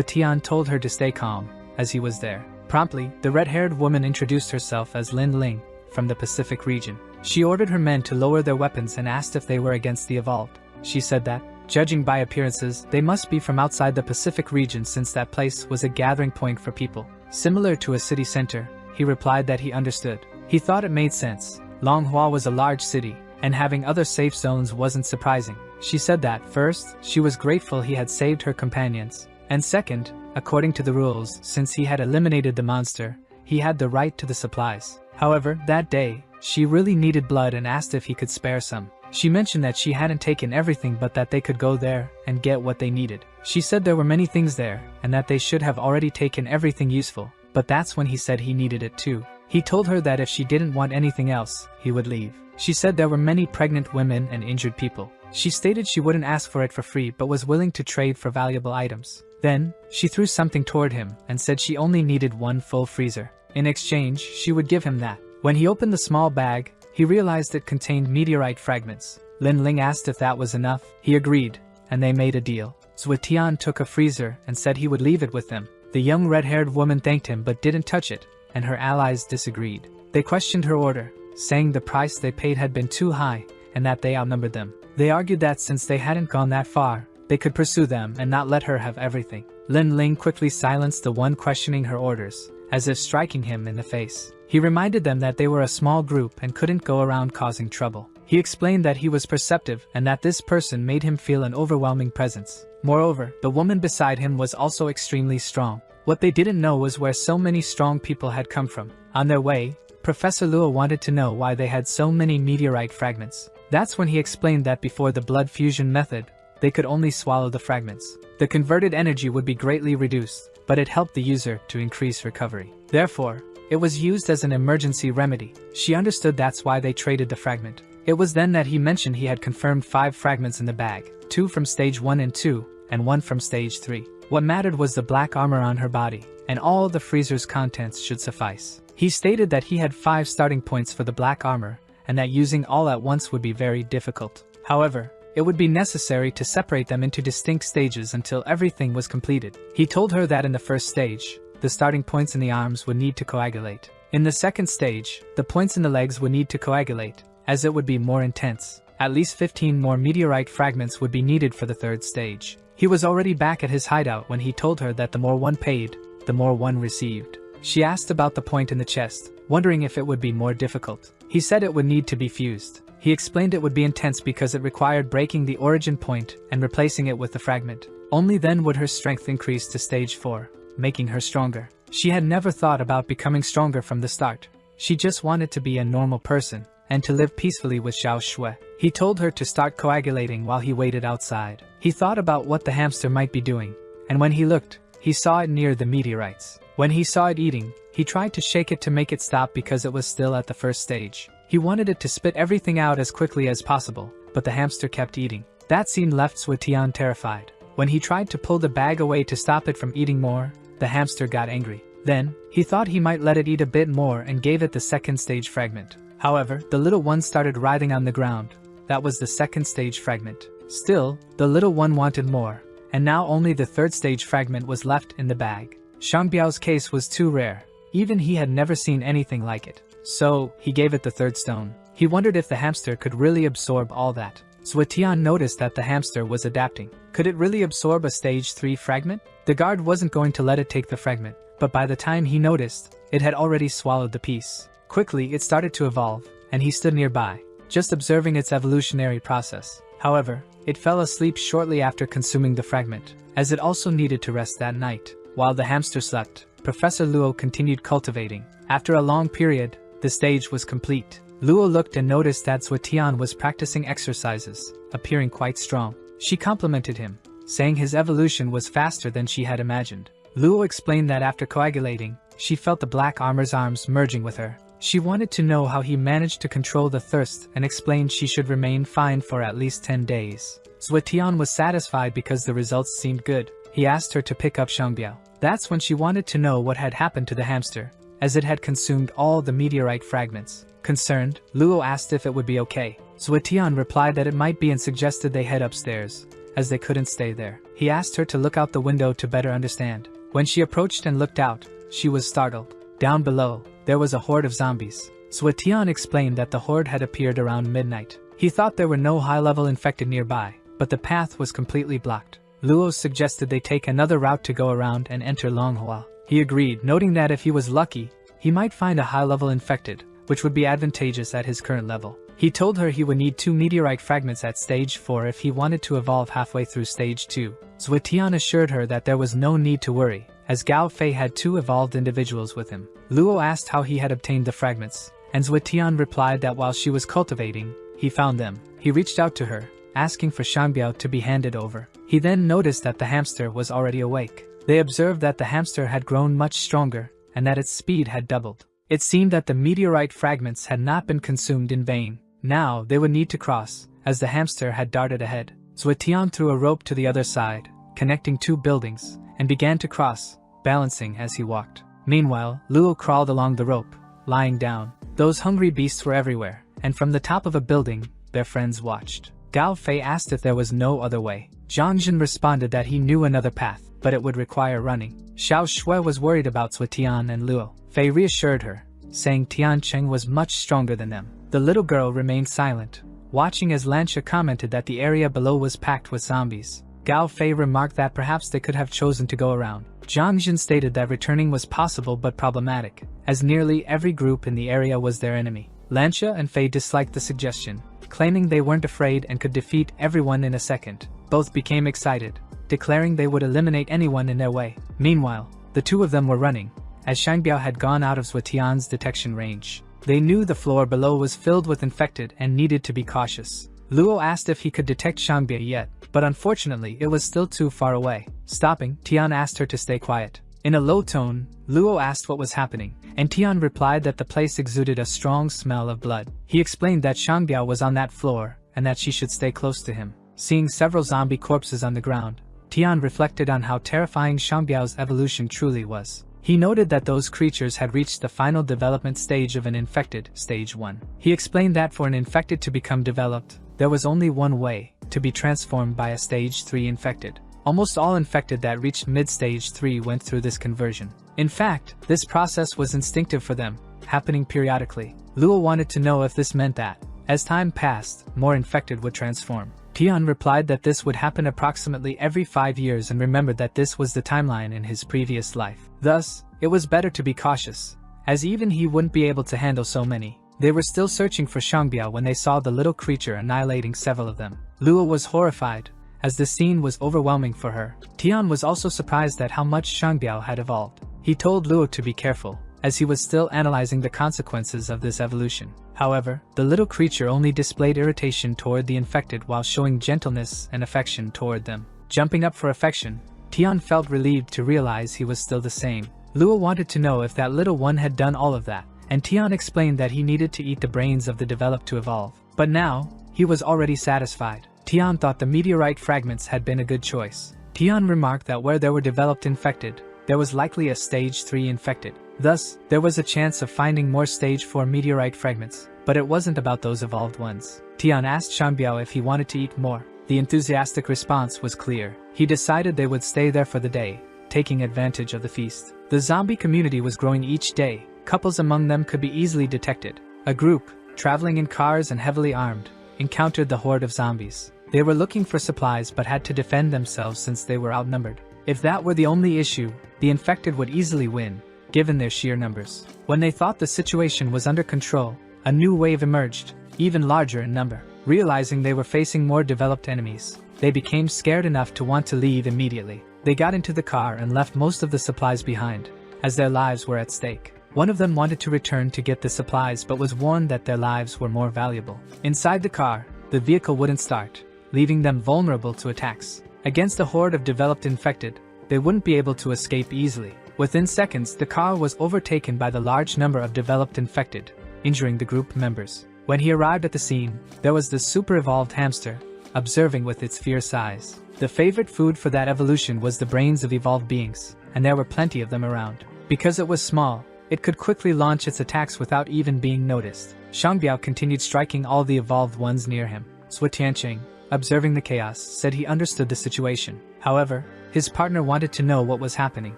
Speaker 1: Tian told her to stay calm, as he was there. Promptly, the red-haired woman introduced herself as Lin Ling, from the Pacific region. She ordered her men to lower their weapons and asked if they were against the evolved. She said that, judging by appearances, they must be from outside the Pacific region since that place was a gathering point for people. Similar to a city center, he replied that he understood. He thought it made sense. Manhua was a large city, and having other safe zones wasn't surprising. She said that, first, she was grateful he had saved her companions, and second, according to the rules, since he had eliminated the monster, he had the right to the supplies. However, that day, she really needed blood and asked if he could spare some. She mentioned that she hadn't taken everything but that they could go there and get what they needed. She said there were many things there, and that they should have already taken everything useful, but that's when he said he needed it too. He told her that if she didn't want anything else, he would leave. She said there were many pregnant women and injured people. She stated she wouldn't ask for it for free but was willing to trade for valuable items. Then, she threw something toward him and said she only needed one full freezer. In exchange, she would give him that. When he opened the small bag, he realized it contained meteorite fragments. Lin Ling asked if that was enough. He agreed, and they made a deal. Tian took a freezer and said he would leave it with them. The young red-haired woman thanked him but didn't touch it, and her allies disagreed. They questioned her order, saying the price they paid had been too high and that they outnumbered them. They argued that since they hadn't gone that far, they could pursue them and not let her have everything. Lin Ling quickly silenced the one questioning her orders, as if striking him in the face. He reminded them that they were a small group and couldn't go around causing trouble. He explained that he was perceptive and that this person made him feel an overwhelming presence. Moreover, the woman beside him was also extremely strong. What they didn't know was where so many strong people had come from. On their way, Professor Luo wanted to know why they had so many meteorite fragments. That's when he explained that before the blood fusion method, they could only swallow the fragments. The converted energy would be greatly reduced, but it helped the user to increase recovery. Therefore, it was used as an emergency remedy. She understood that's why they traded the fragment. It was then that he mentioned he had confirmed 5 fragments in the bag, 2 from stage 1 and 2, and 1 from stage 3. What mattered was the black armor on her body, and all the freezer's contents should suffice. He stated that he had 5 starting points for the black armor, and that using all at once would be very difficult. However, it would be necessary to separate them into distinct stages until everything was completed. He told her that in the first stage, the starting points in the arms would need to coagulate. In the second stage, the points in the legs would need to coagulate, as it would be more intense. At least 15 more meteorite fragments would be needed for the third stage. He was already back at his hideout when he told her that the more one paid, the more one received. She asked about the point in the chest, wondering if it would be more difficult. He said it would need to be fused. He explained it would be intense because it required breaking the origin point and replacing it with the fragment. Only then would her strength increase to stage 4, making her stronger. She had never thought about becoming stronger from the start. She just wanted to be a normal person, and to live peacefully with Xiao Shui. He told her to start coagulating while he waited outside. He thought about what the hamster might be doing, and when he looked, he saw it near the meteorites. When he saw it eating, he tried to shake it to make it stop because it was still at the first stage. He wanted it to spit everything out as quickly as possible, but the hamster kept eating. That scene left Suetian terrified. When he tried to pull the bag away to stop it from eating more, the hamster got angry. Then, he thought he might let it eat a bit more and gave it the second stage fragment. However, the little one started writhing on the ground. That was the second stage fragment. Still, the little one wanted more, and now only the third stage fragment was left in the bag. Shangbiao's case was too rare. Even he had never seen anything like it. So, he gave it the third stone. He wondered if the hamster could really absorb all that. Suetian noticed that the hamster was adapting. Could it really absorb a stage 3 fragment? The guard wasn't going to let it take the fragment, but by the time he noticed, it had already swallowed the piece. Quickly, it started to evolve, and he stood nearby, just observing its evolutionary process. However, it fell asleep shortly after consuming the fragment, as it also needed to rest that night. While the hamster slept, Professor Luo continued cultivating. After a long period, the stage was complete. Luo looked and noticed that Suetian was practicing exercises, appearing quite strong. She complimented him, saying his evolution was faster than she had imagined. Luo explained that after coagulating, she felt the black armor's arms merging with her. She wanted to know how he managed to control the thirst and explained she should remain fine for at least 10 days. Suetian was satisfied because the results seemed good. He asked her to pick up Shangbiao. That's when she wanted to know what had happened to the hamster, as it had consumed all the meteorite fragments. Concerned, Luo asked if it would be okay. Suetian replied that it might be and suggested they head upstairs, as they couldn't stay there. He asked her to look out the window to better understand. When she approached and looked out, she was startled. Down below, there was a horde of zombies. Suetian explained that the horde had appeared around midnight. He thought there were no high-level infected nearby, but the path was completely blocked. Luo suggested they take another route to go around and enter Manhua. He agreed, noting that if he was lucky, he might find a high-level infected, which would be advantageous at his current level. He told her he would need 2 meteorite fragments at stage 4 if he wanted to evolve halfway through stage 2. Suetian assured her that there was no need to worry, as Gao Fei had 2 evolved individuals with him. Luo asked how he had obtained the fragments, and Suetian replied that while she was cultivating, he found them. He reached out to her, asking for Shangbiao to be handed over. He then noticed that the hamster was already awake. They observed that the hamster had grown much stronger, and that its speed had doubled. It seemed that the meteorite fragments had not been consumed in vain. Now, they would need to cross, as the hamster had darted ahead. Suetian threw a rope to the other side, connecting 2 buildings, and began to cross, balancing as he walked. Meanwhile, Luo crawled along the rope, lying down. Those hungry beasts were everywhere, and from the top of a building, their friends watched. Gao Fei asked if there was no other way. Zhang Jin responded that he knew another path, but it would require running. Xiao Shui was worried about Suetian and Luo. Fei reassured her, saying Tian Cheng was much stronger than them. The little girl remained silent, watching as Lancia commented that the area below was packed with zombies. Gao Fei remarked that perhaps they could have chosen to go around. Zhang Jin stated that returning was possible but problematic, as nearly every group in the area was their enemy. Lancia and Fei disliked the suggestion, claiming they weren't afraid and could defeat everyone in a second. Both became excited, declaring they would eliminate anyone in their way. Meanwhile, the 2 of them were running, as Shangbiao had gone out of Suetian's detection range. They knew the floor below was filled with infected and needed to be cautious. Luo asked if he could detect Shangbiao yet, but unfortunately it was still too far away. Stopping, Tian asked her to stay quiet. In a low tone, Luo asked what was happening, and Tian replied that the place exuded a strong smell of blood. He explained that Shangbiao was on that floor, and that she should stay close to him. Seeing several zombie corpses on the ground, Tian reflected on how terrifying Shangbiao's evolution truly was. He noted that those creatures had reached the final development stage of an infected, stage 1. He explained that for an infected to become developed, there was only one way, to be transformed by a stage 3 infected. Almost all infected that reached mid-stage 3 went through this conversion. In fact, this process was instinctive for them, happening periodically. Luo wanted to know if this meant that, as time passed, more infected would transform. Tian replied that this would happen approximately every 5 years and remembered that this was the timeline in his previous life. Thus, it was better to be cautious, as even he wouldn't be able to handle so many. They were still searching for Shangbiao when they saw the little creature annihilating several of them. Luo was horrified, as the scene was overwhelming for her. Tian was also surprised at how much Shangbiao had evolved. He told Luo to be careful, as he was still analyzing the consequences of this evolution. However, the little creature only displayed irritation toward the infected while showing gentleness and affection toward them. Jumping up for affection, Tian felt relieved to realize he was still the same. Luo wanted to know if that little one had done all of that, and Tian explained that he needed to eat the brains of the developed to evolve. But now, he was already satisfied. Tian thought the meteorite fragments had been a good choice. Tian remarked that where there were developed infected, there was likely a stage 3 infected. Thus, there was a chance of finding more stage 4 meteorite fragments, but it wasn't about those evolved ones. Tian asked Shangbiao if he wanted to eat more. The enthusiastic response was clear. He decided they would stay there for the day, taking advantage of the feast. The zombie community was growing each day. Couples among them could be easily detected. A group, traveling in cars and heavily armed, encountered the horde of zombies. They were looking for supplies but had to defend themselves since they were outnumbered. If that were the only issue, the infected would easily win, given their sheer numbers. When they thought the situation was under control, a new wave emerged, even larger in number. Realizing they were facing more developed enemies, they became scared enough to want to leave immediately. They got into the car and left most of the supplies behind, as their lives were at stake. One of them wanted to return to get the supplies but was warned that their lives were more valuable. Inside the car, the vehicle wouldn't start, leaving them vulnerable to attacks. Against a horde of developed infected, they wouldn't be able to escape easily. Within seconds, the car was overtaken by the large number of developed infected, injuring the group members. When he arrived at the scene, there was the super-evolved hamster, observing with its fierce eyes. The favorite food for that evolution was the brains of evolved beings, and there were plenty of them around. Because it was small, it could quickly launch its attacks without even being noticed. Shangbiao continued striking all the evolved ones near him. Sui Tianqing, observing the chaos, said he understood the situation. However, his partner wanted to know what was happening.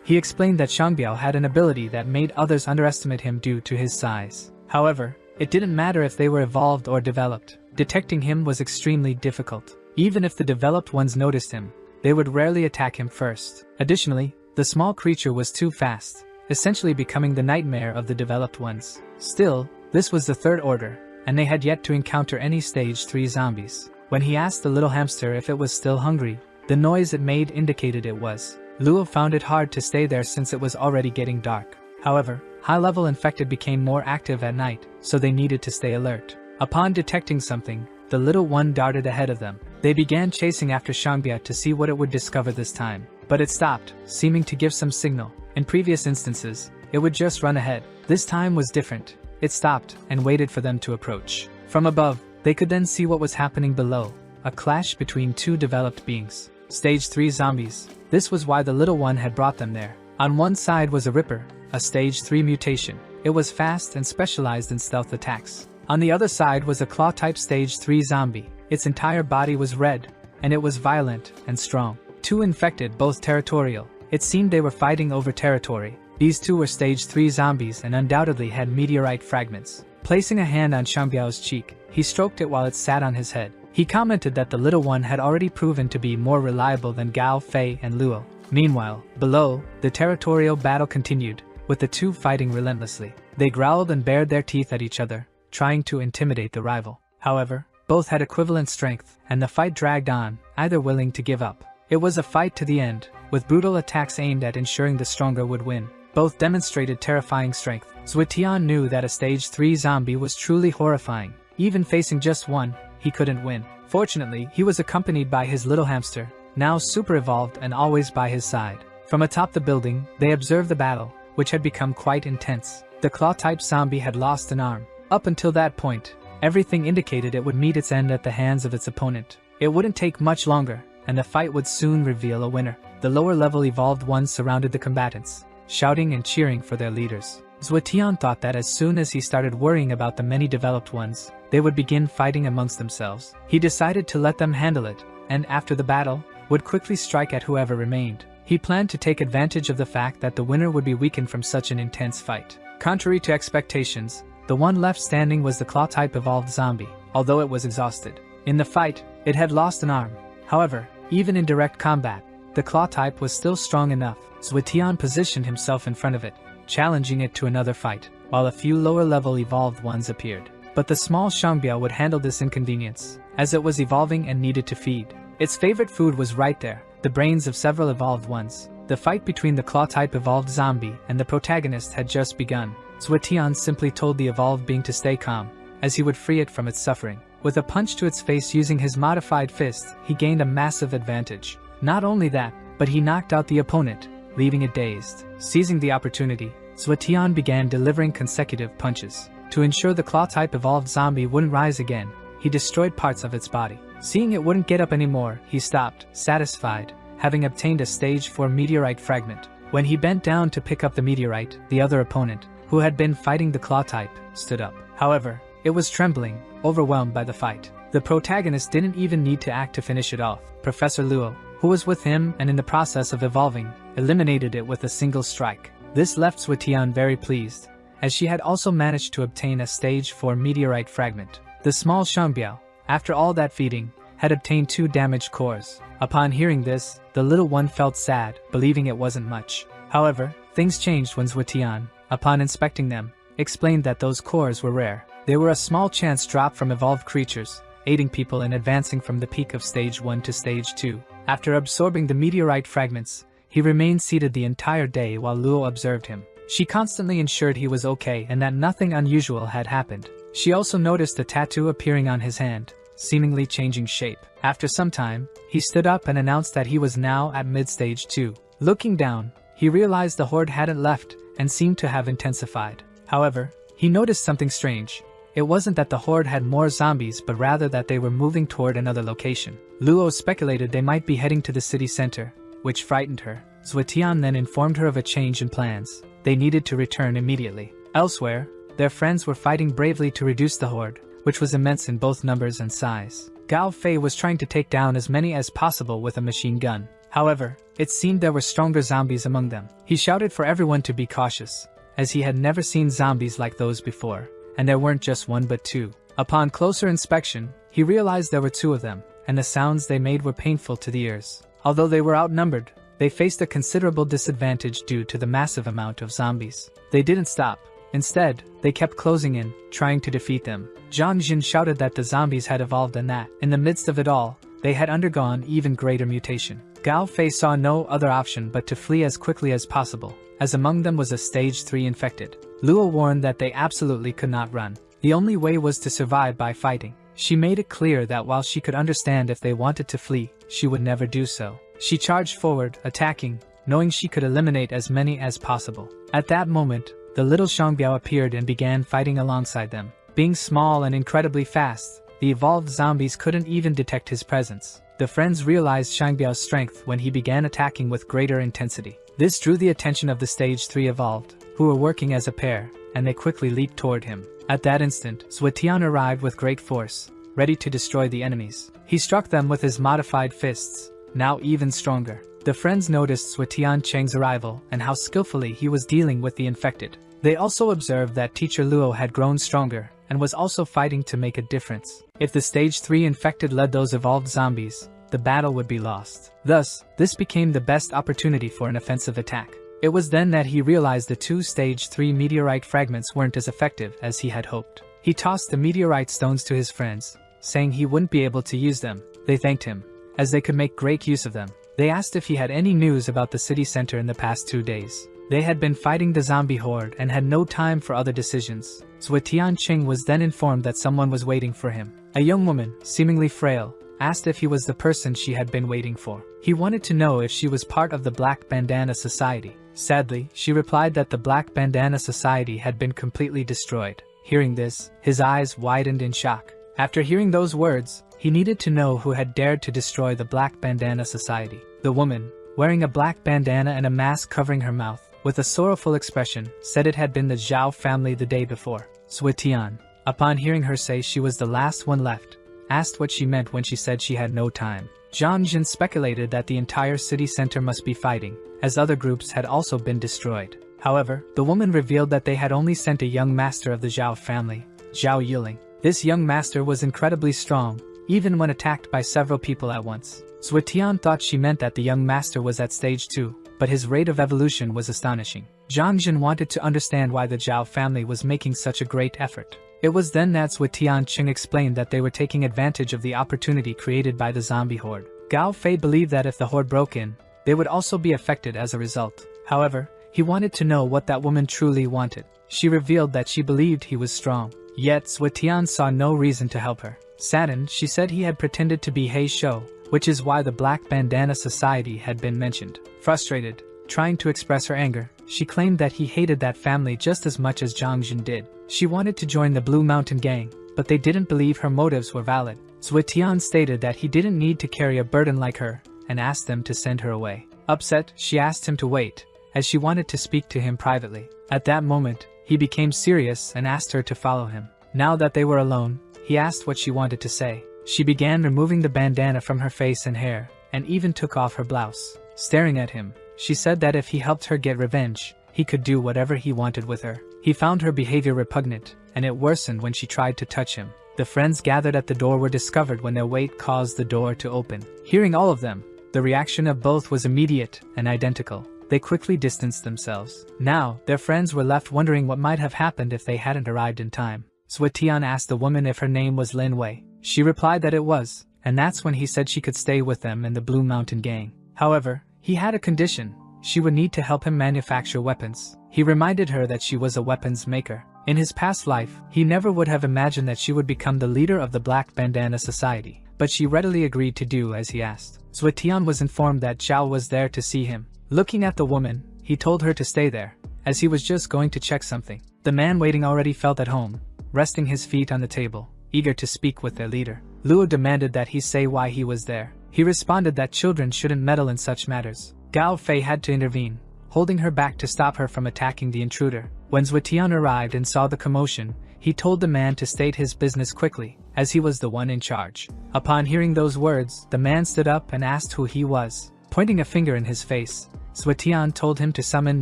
Speaker 1: He explained that Shangbiao had an ability that made others underestimate him due to his size. However, it didn't matter if they were evolved or developed. Detecting him was extremely difficult. Even if the developed ones noticed him, they would rarely attack him first. Additionally, the small creature was too fast, essentially becoming the nightmare of the developed ones. Still, this was the third order, and they had yet to encounter any stage 3 zombies. When he asked the little hamster if it was still hungry, the noise it made indicated it was. Luo found it hard to stay there since it was already getting dark. However, high-level infected became more active at night, so they needed to stay alert. Upon detecting something, the little one darted ahead of them. They began chasing after Shangbiao to see what it would discover this time. But it stopped, seeming to give some signal. In previous instances, it would just run ahead. This time was different. It stopped and waited for them to approach. From above, they could then see what was happening below. A clash between two developed beings. Stage 3 zombies. This was why the little one had brought them there. On one side was a Ripper, a stage 3 mutation. It was fast and specialized in stealth attacks. On the other side was a claw-type stage 3 zombie. Its entire body was red, and it was violent and strong. Two infected, both territorial. It seemed they were fighting over territory. These two were stage 3 zombies and undoubtedly had meteorite fragments. Placing a hand on Shangbiao's cheek, he stroked it while it sat on his head. He commented that the little one had already proven to be more reliable than Gao, Fei, and Luo. Meanwhile, below, the territorial battle continued, with the two fighting relentlessly. They growled and bared their teeth at each other, trying to intimidate the rival. However, both had equivalent strength, and the fight dragged on, either willing to give up. It was a fight to the end, with brutal attacks aimed at ensuring the stronger would win. Both demonstrated terrifying strength. Zuitian knew that a stage 3 zombie was truly horrifying. Even facing just one, he couldn't win. Fortunately, he was accompanied by his little hamster, now super evolved and always by his side. From atop the building, they observed the battle, which had become quite intense. The claw-type zombie had lost an arm. Up until that point, everything indicated it would meet its end at the hands of its opponent. It wouldn't take much longer, and the fight would soon reveal a winner. The lower-level evolved ones surrounded the combatants. shouting and cheering for their leaders. Zhuotian thought that as soon as he started worrying about the many developed ones, they would begin fighting amongst themselves. He decided to let them handle it, and after the battle, would quickly strike at whoever remained. He planned to take advantage of the fact that the winner would be weakened from such an intense fight. Contrary to expectations, the one left standing was the claw-type evolved zombie, although it was exhausted. In the fight, it had lost an arm. However, even in direct combat, the claw-type was still strong enough. Zhuotian positioned himself in front of it, challenging it to another fight, while a few lower-level evolved ones appeared. But the small Shangbiao would handle this inconvenience, as it was evolving and needed to feed. Its favorite food was right there, the brains of several evolved ones. The fight between the claw-type evolved zombie and the protagonist had just begun. Zhuotian simply told the evolved being to stay calm, as he would free it from its suffering. With a punch to its face using his modified fist, he gained a massive advantage. Not only that, but he knocked out the opponent, leaving it dazed. Seizing the opportunity, Zhuotian began delivering consecutive punches. To ensure the claw-type evolved zombie wouldn't rise again, he destroyed parts of its body. Seeing it wouldn't get up anymore, he stopped, satisfied, having obtained a stage 4 meteorite fragment. When he bent down to pick up the meteorite, the other opponent, who had been fighting the claw-type, stood up. However, it was trembling, overwhelmed by the fight. The protagonist didn't even need to act to finish it off. Professor Luo, who was with him and in the process of evolving, eliminated it with a single strike. This left Zhuotian very pleased, as she had also managed to obtain a stage 4 meteorite fragment. The small Shangbiao, after all that feeding, had obtained 2 damaged cores. Upon hearing this, the little one felt sad, believing it wasn't much. However, things changed when Zhuotian, upon inspecting them, explained that those cores were rare. They were a small chance drop from evolved creatures, aiding people in advancing from the peak of stage 1 to stage 2. After absorbing the meteorite fragments, he remained seated the entire day while Luo observed him. She constantly ensured he was okay and that nothing unusual had happened. She also noticed a tattoo appearing on his hand, seemingly changing shape. After some time, he stood up and announced that he was now at mid-stage 2. Looking down, he realized the horde hadn't left and seemed to have intensified. However, he noticed something strange. It wasn't that the horde had more zombies but rather that they were moving toward another location. Luo speculated they might be heading to the city center, which frightened her. Zhuotian then informed her of a change in plans. They needed to return immediately. Elsewhere, their friends were fighting bravely to reduce the horde, which was immense in both numbers and size. Gao Fei was trying to take down as many as possible with a machine gun. However, it seemed there were stronger zombies among them. He shouted for everyone to be cautious, as he had never seen zombies like those before, and there weren't just 1 but 2. Upon closer inspection, he realized there were 2 of them, and the sounds they made were painful to the ears. Although they were outnumbered, they faced a considerable disadvantage due to the massive amount of zombies. They didn't stop. Instead, they kept closing in, trying to defeat them. Zhang Jin shouted that the zombies had evolved and that, in the midst of it all, they had undergone even greater mutation. Gao Fei saw no other option but to flee as quickly as possible, as among them was a stage 3 infected. Luo warned that they absolutely could not run. The only way was to survive by fighting. She made it clear that while she could understand if they wanted to flee, she would never do so. She charged forward, attacking, knowing she could eliminate as many as possible. At that moment, the little Shangbiao appeared and began fighting alongside them. Being small and incredibly fast, the evolved zombies couldn't even detect his presence. The friends realized Shangbiao's strength when he began attacking with greater intensity. This drew the attention of the stage 3 evolved, who were working as a pair, and they quickly leaped toward him. At that instant, Zhuotian arrived with great force, ready to destroy the enemies. He struck them with his modified fists, now even stronger. The friends noticed Zhuotian Cheng's arrival and how skillfully he was dealing with the infected. They also observed that Teacher Luo had grown stronger and was also fighting to make a difference. If the stage 3 infected led those evolved zombies, the battle would be lost. Thus, this became the best opportunity for an offensive attack. It was then that he realized the 2 stage 3 meteorite fragments weren't as effective as he had hoped. He tossed the meteorite stones to his friends, saying he wouldn't be able to use them. They thanked him, as they could make great use of them. They asked if he had any news about the city center in the past 2 days. They had been fighting the zombie horde and had no time for other decisions. Zhuotian Cheng was then informed that someone was waiting for him. A young woman, seemingly frail, asked if he was the person she had been waiting for. He wanted to know if she was part of the Black Bandana Society. Sadly, she replied that the Black Bandana Society had been completely destroyed. Hearing this, his eyes widened in shock. After hearing those words, he needed to know who had dared to destroy the Black Bandana Society. The woman, wearing a black bandana and a mask covering her mouth, with a sorrowful expression, said it had been the Zhao family the day before. Suetian, upon hearing her say she was the last one left, asked what she meant when she said she had no time. Zhang Jin speculated that the entire city center must be fighting, as other groups had also been destroyed. However, the woman revealed that they had only sent a young master of the Zhao family, Zhao Yuling. This young master was incredibly strong, even when attacked by several people at once. Suetian thought she meant that the young master was at stage 2, but his rate of evolution was astonishing. Zhang Jin wanted to understand why the Zhao family was making such a great effort. It was then that Suetian Ching explained that they were taking advantage of the opportunity created by the zombie horde. Gao Fei believed that if the horde broke in, they would also be affected as a result. However, he wanted to know what that woman truly wanted. She revealed that she believed he was strong. Yet Suetian saw no reason to help her. Saddened, she said he had pretended to be Hei Shou, which is why the Black Bandana Society had been mentioned. Frustrated, trying to express her anger, she claimed that he hated that family just as much as Zhang Jin did. She wanted to join the Blue Mountain Gang, but they didn't believe her motives were valid. Suetian stated that he didn't need to carry a burden like her, and asked them to send her away. Upset, she asked him to wait, as she wanted to speak to him privately. At that moment, he became serious and asked her to follow him. Now that they were alone, he asked what she wanted to say. She began removing the bandana from her face and hair, and even took off her blouse. Staring at him, she said that if he helped her get revenge, he could do whatever he wanted with her. He found her behavior repugnant, and it worsened when she tried to touch him. The friends gathered at the door were discovered when their weight caused the door to open. Hearing all of them, the reaction of both was immediate and identical. They quickly distanced themselves. Now, their friends were left wondering what might have happened if they hadn't arrived in time. Suetian asked the woman if her name was Lin Wei. She replied that it was, and that's when he said she could stay with them in the Blue Mountain Gang. However, he had a condition. She would need to help him manufacture weapons. He reminded her that she was a weapons maker. In his past life, he never would have imagined that she would become the leader of the Black Bandana Society, but she readily agreed to do as he asked. Suetian was informed that Zhao was there to see him. Looking at the woman, he told her to stay there, as he was just going to check something. The man waiting already felt at home, resting his feet on the table, eager to speak with their leader. Luo demanded that he say why he was there. He responded that children shouldn't meddle in such matters. Gao Fei had to intervene, holding her back to stop her from attacking the intruder. When Suetian arrived and saw the commotion, he told the man to state his business quickly, as he was the one in charge. Upon hearing those words, the man stood up and asked who he was. Pointing a finger in his face, Suetian told him to summon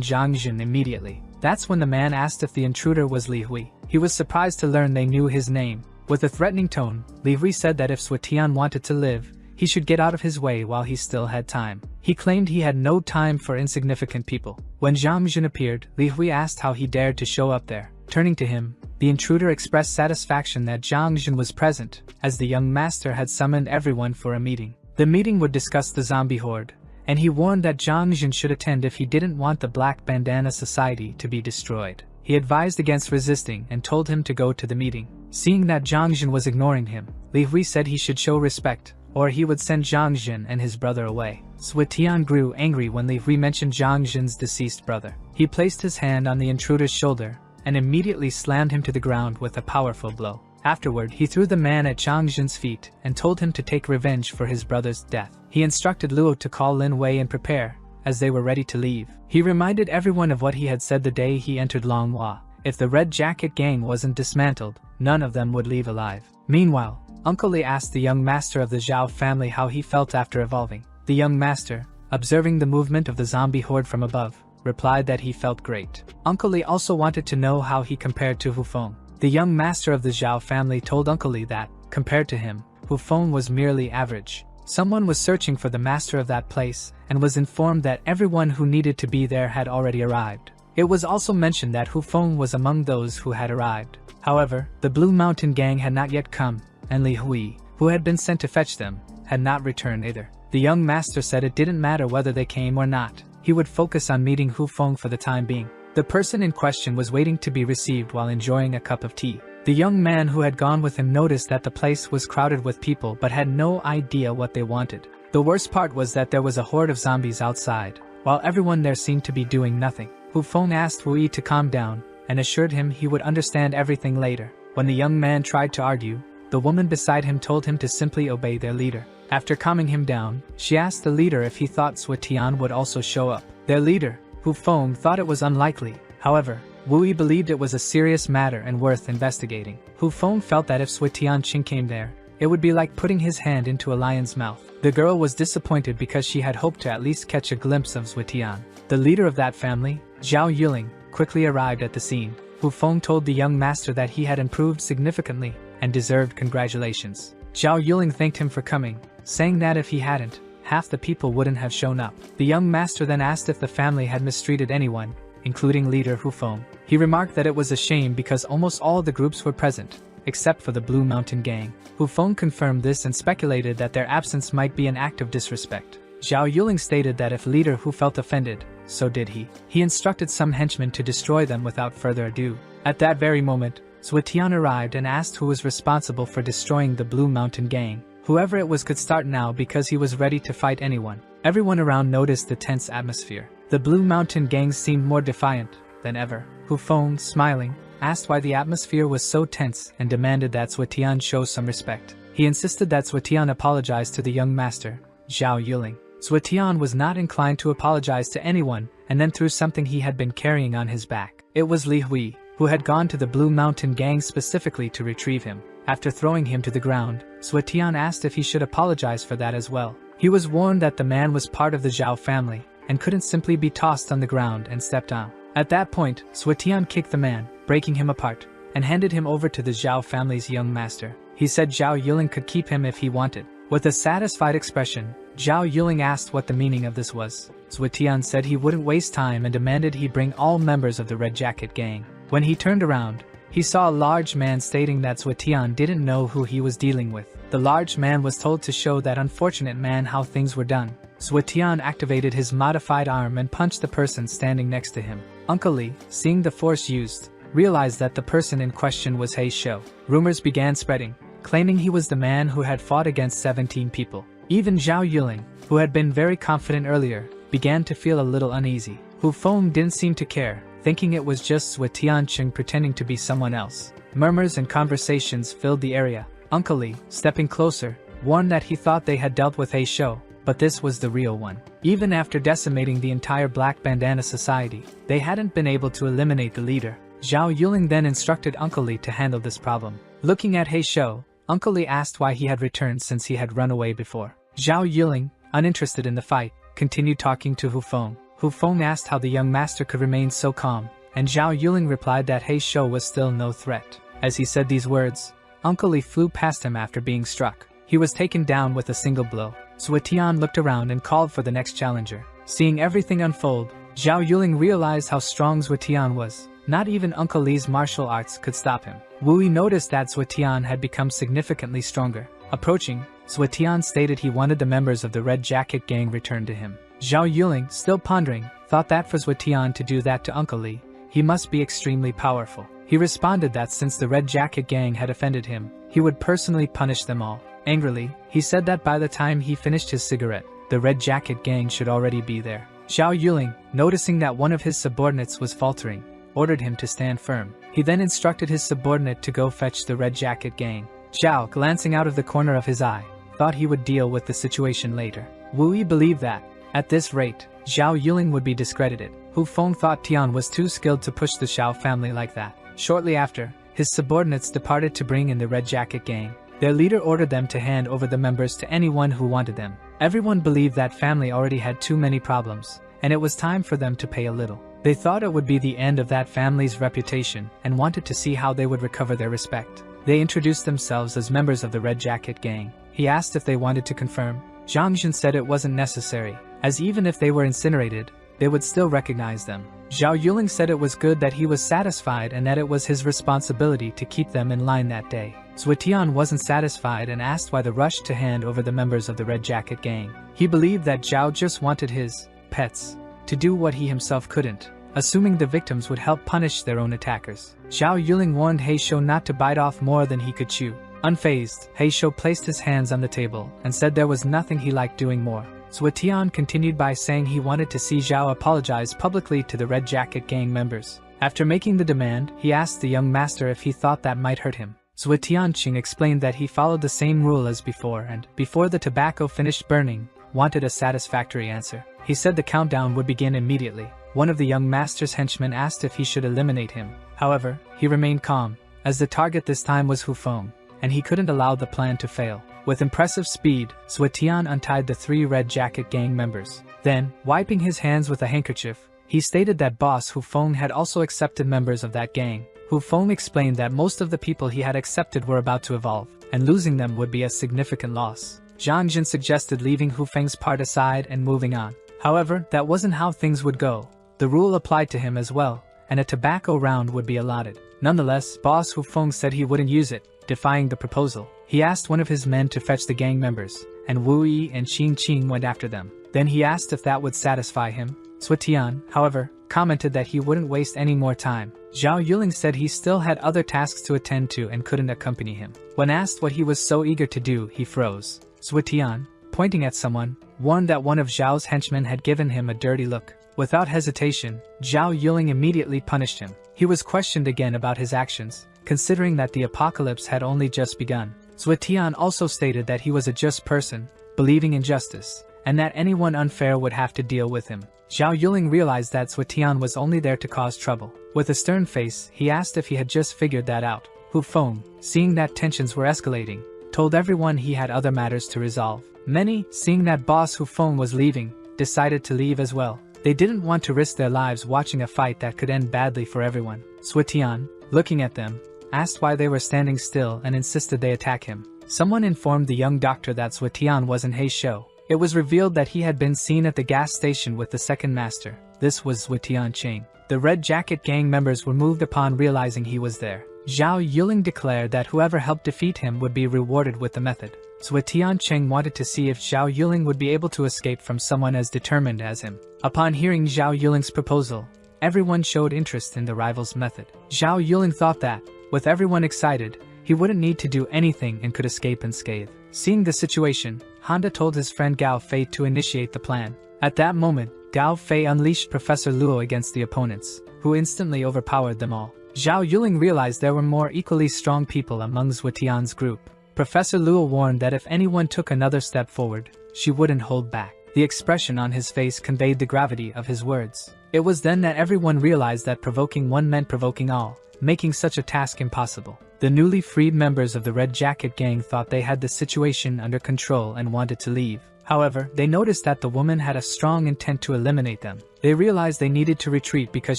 Speaker 1: Zhang Jin immediately. That's when the man asked if the intruder was Li Hui. He was surprised to learn they knew his name. With a threatening tone, Li Hui said that if Suetian wanted to live, he should get out of his way while he still had time. He claimed he had no time for insignificant people. When Zhang Jin appeared, Li Hui asked how he dared to show up there. Turning to him, the intruder expressed satisfaction that Zhang Jin was present, as the young master had summoned everyone for a meeting. The meeting would discuss the zombie horde, and he warned that Zhang Jin should attend if he didn't want the Black Bandana Society to be destroyed. He advised against resisting and told him to go to the meeting. Seeing that Zhang Jin was ignoring him, Li Hui said he should show respect, or he would send Zhang Jin and his brother away. Suetian grew angry when Li Hui mentioned Zhang Jin's deceased brother. He placed his hand on the intruder's shoulder and immediately slammed him to the ground with a powerful blow. Afterward, he threw the man at Zhang Jin's feet and told him to take revenge for his brother's death. He instructed Luo to call Lin Wei and prepare, as they were ready to leave. He reminded everyone of what he had said the day he entered Longhua. If the Red Jacket gang wasn't dismantled, none of them would leave alive. Meanwhile, Uncle Li asked the young master of the Zhao family how he felt after evolving. The young master, observing the movement of the zombie horde from above, replied that he felt great. Uncle Li also wanted to know how he compared to Hu Feng. The young master of the Zhao family told Uncle Li that, compared to him, Hu Feng was merely average. Someone was searching for the master of that place, and was informed that everyone who needed to be there had already arrived. It was also mentioned that Hu Feng was among those who had arrived. However, the Blue Mountain Gang had not yet come, and Li Hui, who had been sent to fetch them, had not returned either. The young master said it didn't matter whether they came or not. He would focus on meeting Hu Feng for the time being. The person in question was waiting to be received while enjoying a cup of tea. The young man who had gone with him noticed that the place was crowded with people but had no idea what they wanted. The worst part was that there was a horde of zombies outside, while everyone there seemed to be doing nothing. Hu Feng asked Wu Yi to calm down, and assured him he would understand everything later. When the young man tried to argue, the woman beside him told him to simply obey their leader. After calming him down, she asked the leader if he thought Suetian would also show up. Their leader, Hu Feng thought it was unlikely. However, Wu Yi believed it was a serious matter and worth investigating. Hu Feng felt that if Sui Tianqing came there, it would be like putting his hand into a lion's mouth. The girl was disappointed because she had hoped to at least catch a glimpse of Sui Tian. The leader of that family, Zhao Yuling, quickly arrived at the scene. Hu Feng told the young master that he had improved significantly and deserved congratulations. Zhao Yuling thanked him for coming, saying that if he hadn't, half the people wouldn't have shown up. The young master then asked if the family had mistreated anyone, including leader Hu Feng. He remarked that it was a shame because almost all the groups were present, except for the Blue Mountain Gang. Hu Feng confirmed this and speculated that their absence might be an act of disrespect. Zhao Yuling stated that if leader Hu felt offended, so did he. He instructed some henchmen to destroy them without further ado. At that very moment, Sui Tian arrived and asked who was responsible for destroying the Blue Mountain Gang. Whoever it was could start now because he was ready to fight anyone. Everyone around noticed the tense atmosphere. The Blue Mountain Gang seemed more defiant than ever. Hu Feng, smiling, asked why the atmosphere was so tense and demanded that Sui Tian show some respect. He insisted that Sui Tian apologize to the young master, Zhao Yuling. Sui Tian was not inclined to apologize to anyone and then threw something he had been carrying on his back. It was Li Hui, who had gone to the Blue Mountain Gang specifically to retrieve him. After throwing him to the ground, Sui Tian asked if he should apologize for that as well. He was warned that the man was part of the Zhao family and couldn't simply be tossed on the ground and stepped on. At that point, Sui Tian kicked the man, breaking him apart, and handed him over to the Zhao family's young master. He said Zhao Yuling could keep him if he wanted. With a satisfied expression, Zhao Yuling asked what the meaning of this was. Sui Tian said he wouldn't waste time and demanded he bring all members of the Red Jacket Gang. When he turned around, he saw a large man stating that Sui Tian didn't know who he was dealing with. The large man was told to show that unfortunate man how things were done. Sui Tian activated his modified arm and punched the person standing next to him. Uncle Li, seeing the force used, realized that the person in question was He Shou. Rumors began spreading, claiming he was the man who had fought against 17 people. Even Zhao Yuling, who had been very confident earlier, began to feel a little uneasy. Hu Feng didn't seem to care, thinking it was just Sui Tianqing pretending to be someone else. Murmurs and conversations filled the area. Uncle Li, stepping closer, warned that he thought they had dealt with He Shou, but this was the real one. Even after decimating the entire Black Bandana Society, they hadn't been able to eliminate the leader. Zhao Yuling then instructed Uncle Li to handle this problem. Looking at He Shou, Uncle Li asked why he had returned since he had run away before. Zhao Yuling, uninterested in the fight, continued talking to Hu Feng. Hu Feng asked how the young master could remain so calm, and Zhao Yuling replied that He Shou was still no threat. As he said these words, Uncle Li flew past him after being struck. He was taken down with a single blow. Sui Tian looked around and called for the next challenger. Seeing everything unfold, Zhao Yuling realized how strong Sui Tian was. Not even Uncle Li's martial arts could stop him. Wu Yi noticed that Sui Tian had become significantly stronger. Approaching, Sui Tian stated he wanted the members of the Red Jacket Gang returned to him. Zhao Yuling, still pondering, thought that for Sui Tian to do that to Uncle Li, he must be extremely powerful. He responded that since the Red Jacket Gang had offended him, he would personally punish them all. Angrily, he said that by the time he finished his cigarette, the Red Jacket Gang should already be there. Zhao Yuling, noticing that one of his subordinates was faltering, ordered him to stand firm. He then instructed his subordinate to go fetch the Red Jacket Gang. Zhao, glancing out of the corner of his eye, thought he would deal with the situation later. Wu Yi believed that, at this rate, Zhao Yuling would be discredited. Hu Feng thought Tian was too skilled to push the Shao family like that. Shortly after, his subordinates departed to bring in the Red Jacket Gang. Their leader ordered them to hand over the members to anyone who wanted them. Everyone believed that family already had too many problems, and it was time for them to pay a little. They thought it would be the end of that family's reputation and wanted to see how they would recover their respect. They introduced themselves as members of the Red Jacket Gang. He asked if they wanted to confirm. Zhang Jun said it wasn't necessary, as even if they were incinerated, they would still recognize them. Zhao Yuling said it was good that he was satisfied and that it was his responsibility to keep them in line that day. Sui Tian wasn't satisfied and asked why the rush to hand over the members of the Red Jacket Gang. He believed that Zhao just wanted his pets to do what he himself couldn't, assuming the victims would help punish their own attackers. Zhao Yuling warned He Shou not to bite off more than he could chew. Unfazed, He Shou placed his hands on the table and said there was nothing he liked doing more. Sui Tian continued by saying he wanted to see Zhao apologize publicly to the Red Jacket Gang members. After making the demand, he asked the young master if he thought that might hurt him. Sui Tianqing explained that he followed the same rule as before and, before the tobacco finished burning, wanted a satisfactory answer. He said the countdown would begin immediately. one of the young master's henchmen asked if he should eliminate him. However, he remained calm, as the target this time was Hu Feng, and he couldn't allow the plan to fail. With impressive speed, Zhuetian untied the 3 Red Jacket gang members. Then, wiping his hands with a handkerchief, he stated that boss Hu Feng had also accepted members of that gang. Hu Feng explained that most of the people he had accepted were about to evolve, and losing them would be a significant loss. Zhang Jin suggested leaving Hu Feng's part aside and moving on. However, that wasn't how things would go. The rule applied to him as well, and a tobacco round would be allotted. Nonetheless, boss Hu Feng said he wouldn't use it, defying the proposal. He asked one of his men to fetch the gang members, and Wu Yi and Qing Qing went after them. Then he asked if that would satisfy him. Zhuetian, however, commented that he wouldn't waste any more time. Zhao Yuling said he still had other tasks to attend to and couldn't accompany him. When asked what he was so eager to do, he froze. Zhuetian, pointing at someone, warned that one of Zhao's henchmen had given him a dirty look. Without hesitation, Zhao Yuling immediately punished him. He was questioned again about his actions, considering that the apocalypse had only just begun. Zhuetian also stated that he was a just person, believing in justice, and that anyone unfair would have to deal with him. Zhao Yuling realized that Zhuetian was only there to cause trouble. With a stern face, he asked if he had just figured that out. Hu Feng, seeing that tensions were escalating, told everyone he had other matters to resolve. Many, seeing that boss Hu Feng was leaving, decided to leave as well. They didn't want to risk their lives watching a fight that could end badly for everyone. Zhuetian, looking at them, asked why they were standing still and insisted they attack him. Someone informed the young doctor that Zhuetian was in Hei's show. It was revealed that he had been seen at the gas station with the second master. This was Zhuetian Qing. The Red Jacket gang members were moved upon realizing he was there. Zhao Yuling declared that whoever helped defeat him would be rewarded with the method. Zhuetian Qing wanted to see if Zhao Yuling would be able to escape from someone as determined as him. Upon hearing Zhao Yuling's proposal, everyone showed interest in the rival's method. Zhao Yuling thought that, with everyone excited, he wouldn't need to do anything and could escape unscathed. Seeing the situation, Honda told his friend Gao Fei to initiate the plan. At that moment, Gao Fei unleashed Professor Luo against the opponents, who instantly overpowered them all. Zhao Yuling realized there were more equally strong people among Zhuetian's group. Professor Luo warned that if anyone took another step forward, she wouldn't hold back. The expression on his face conveyed the gravity of his words. It was then that everyone realized that provoking one meant provoking all, making such a task impossible. The newly freed members of the Red Jacket gang thought they had the situation under control and wanted to leave. However, they noticed that the woman had a strong intent to eliminate them. They realized they needed to retreat because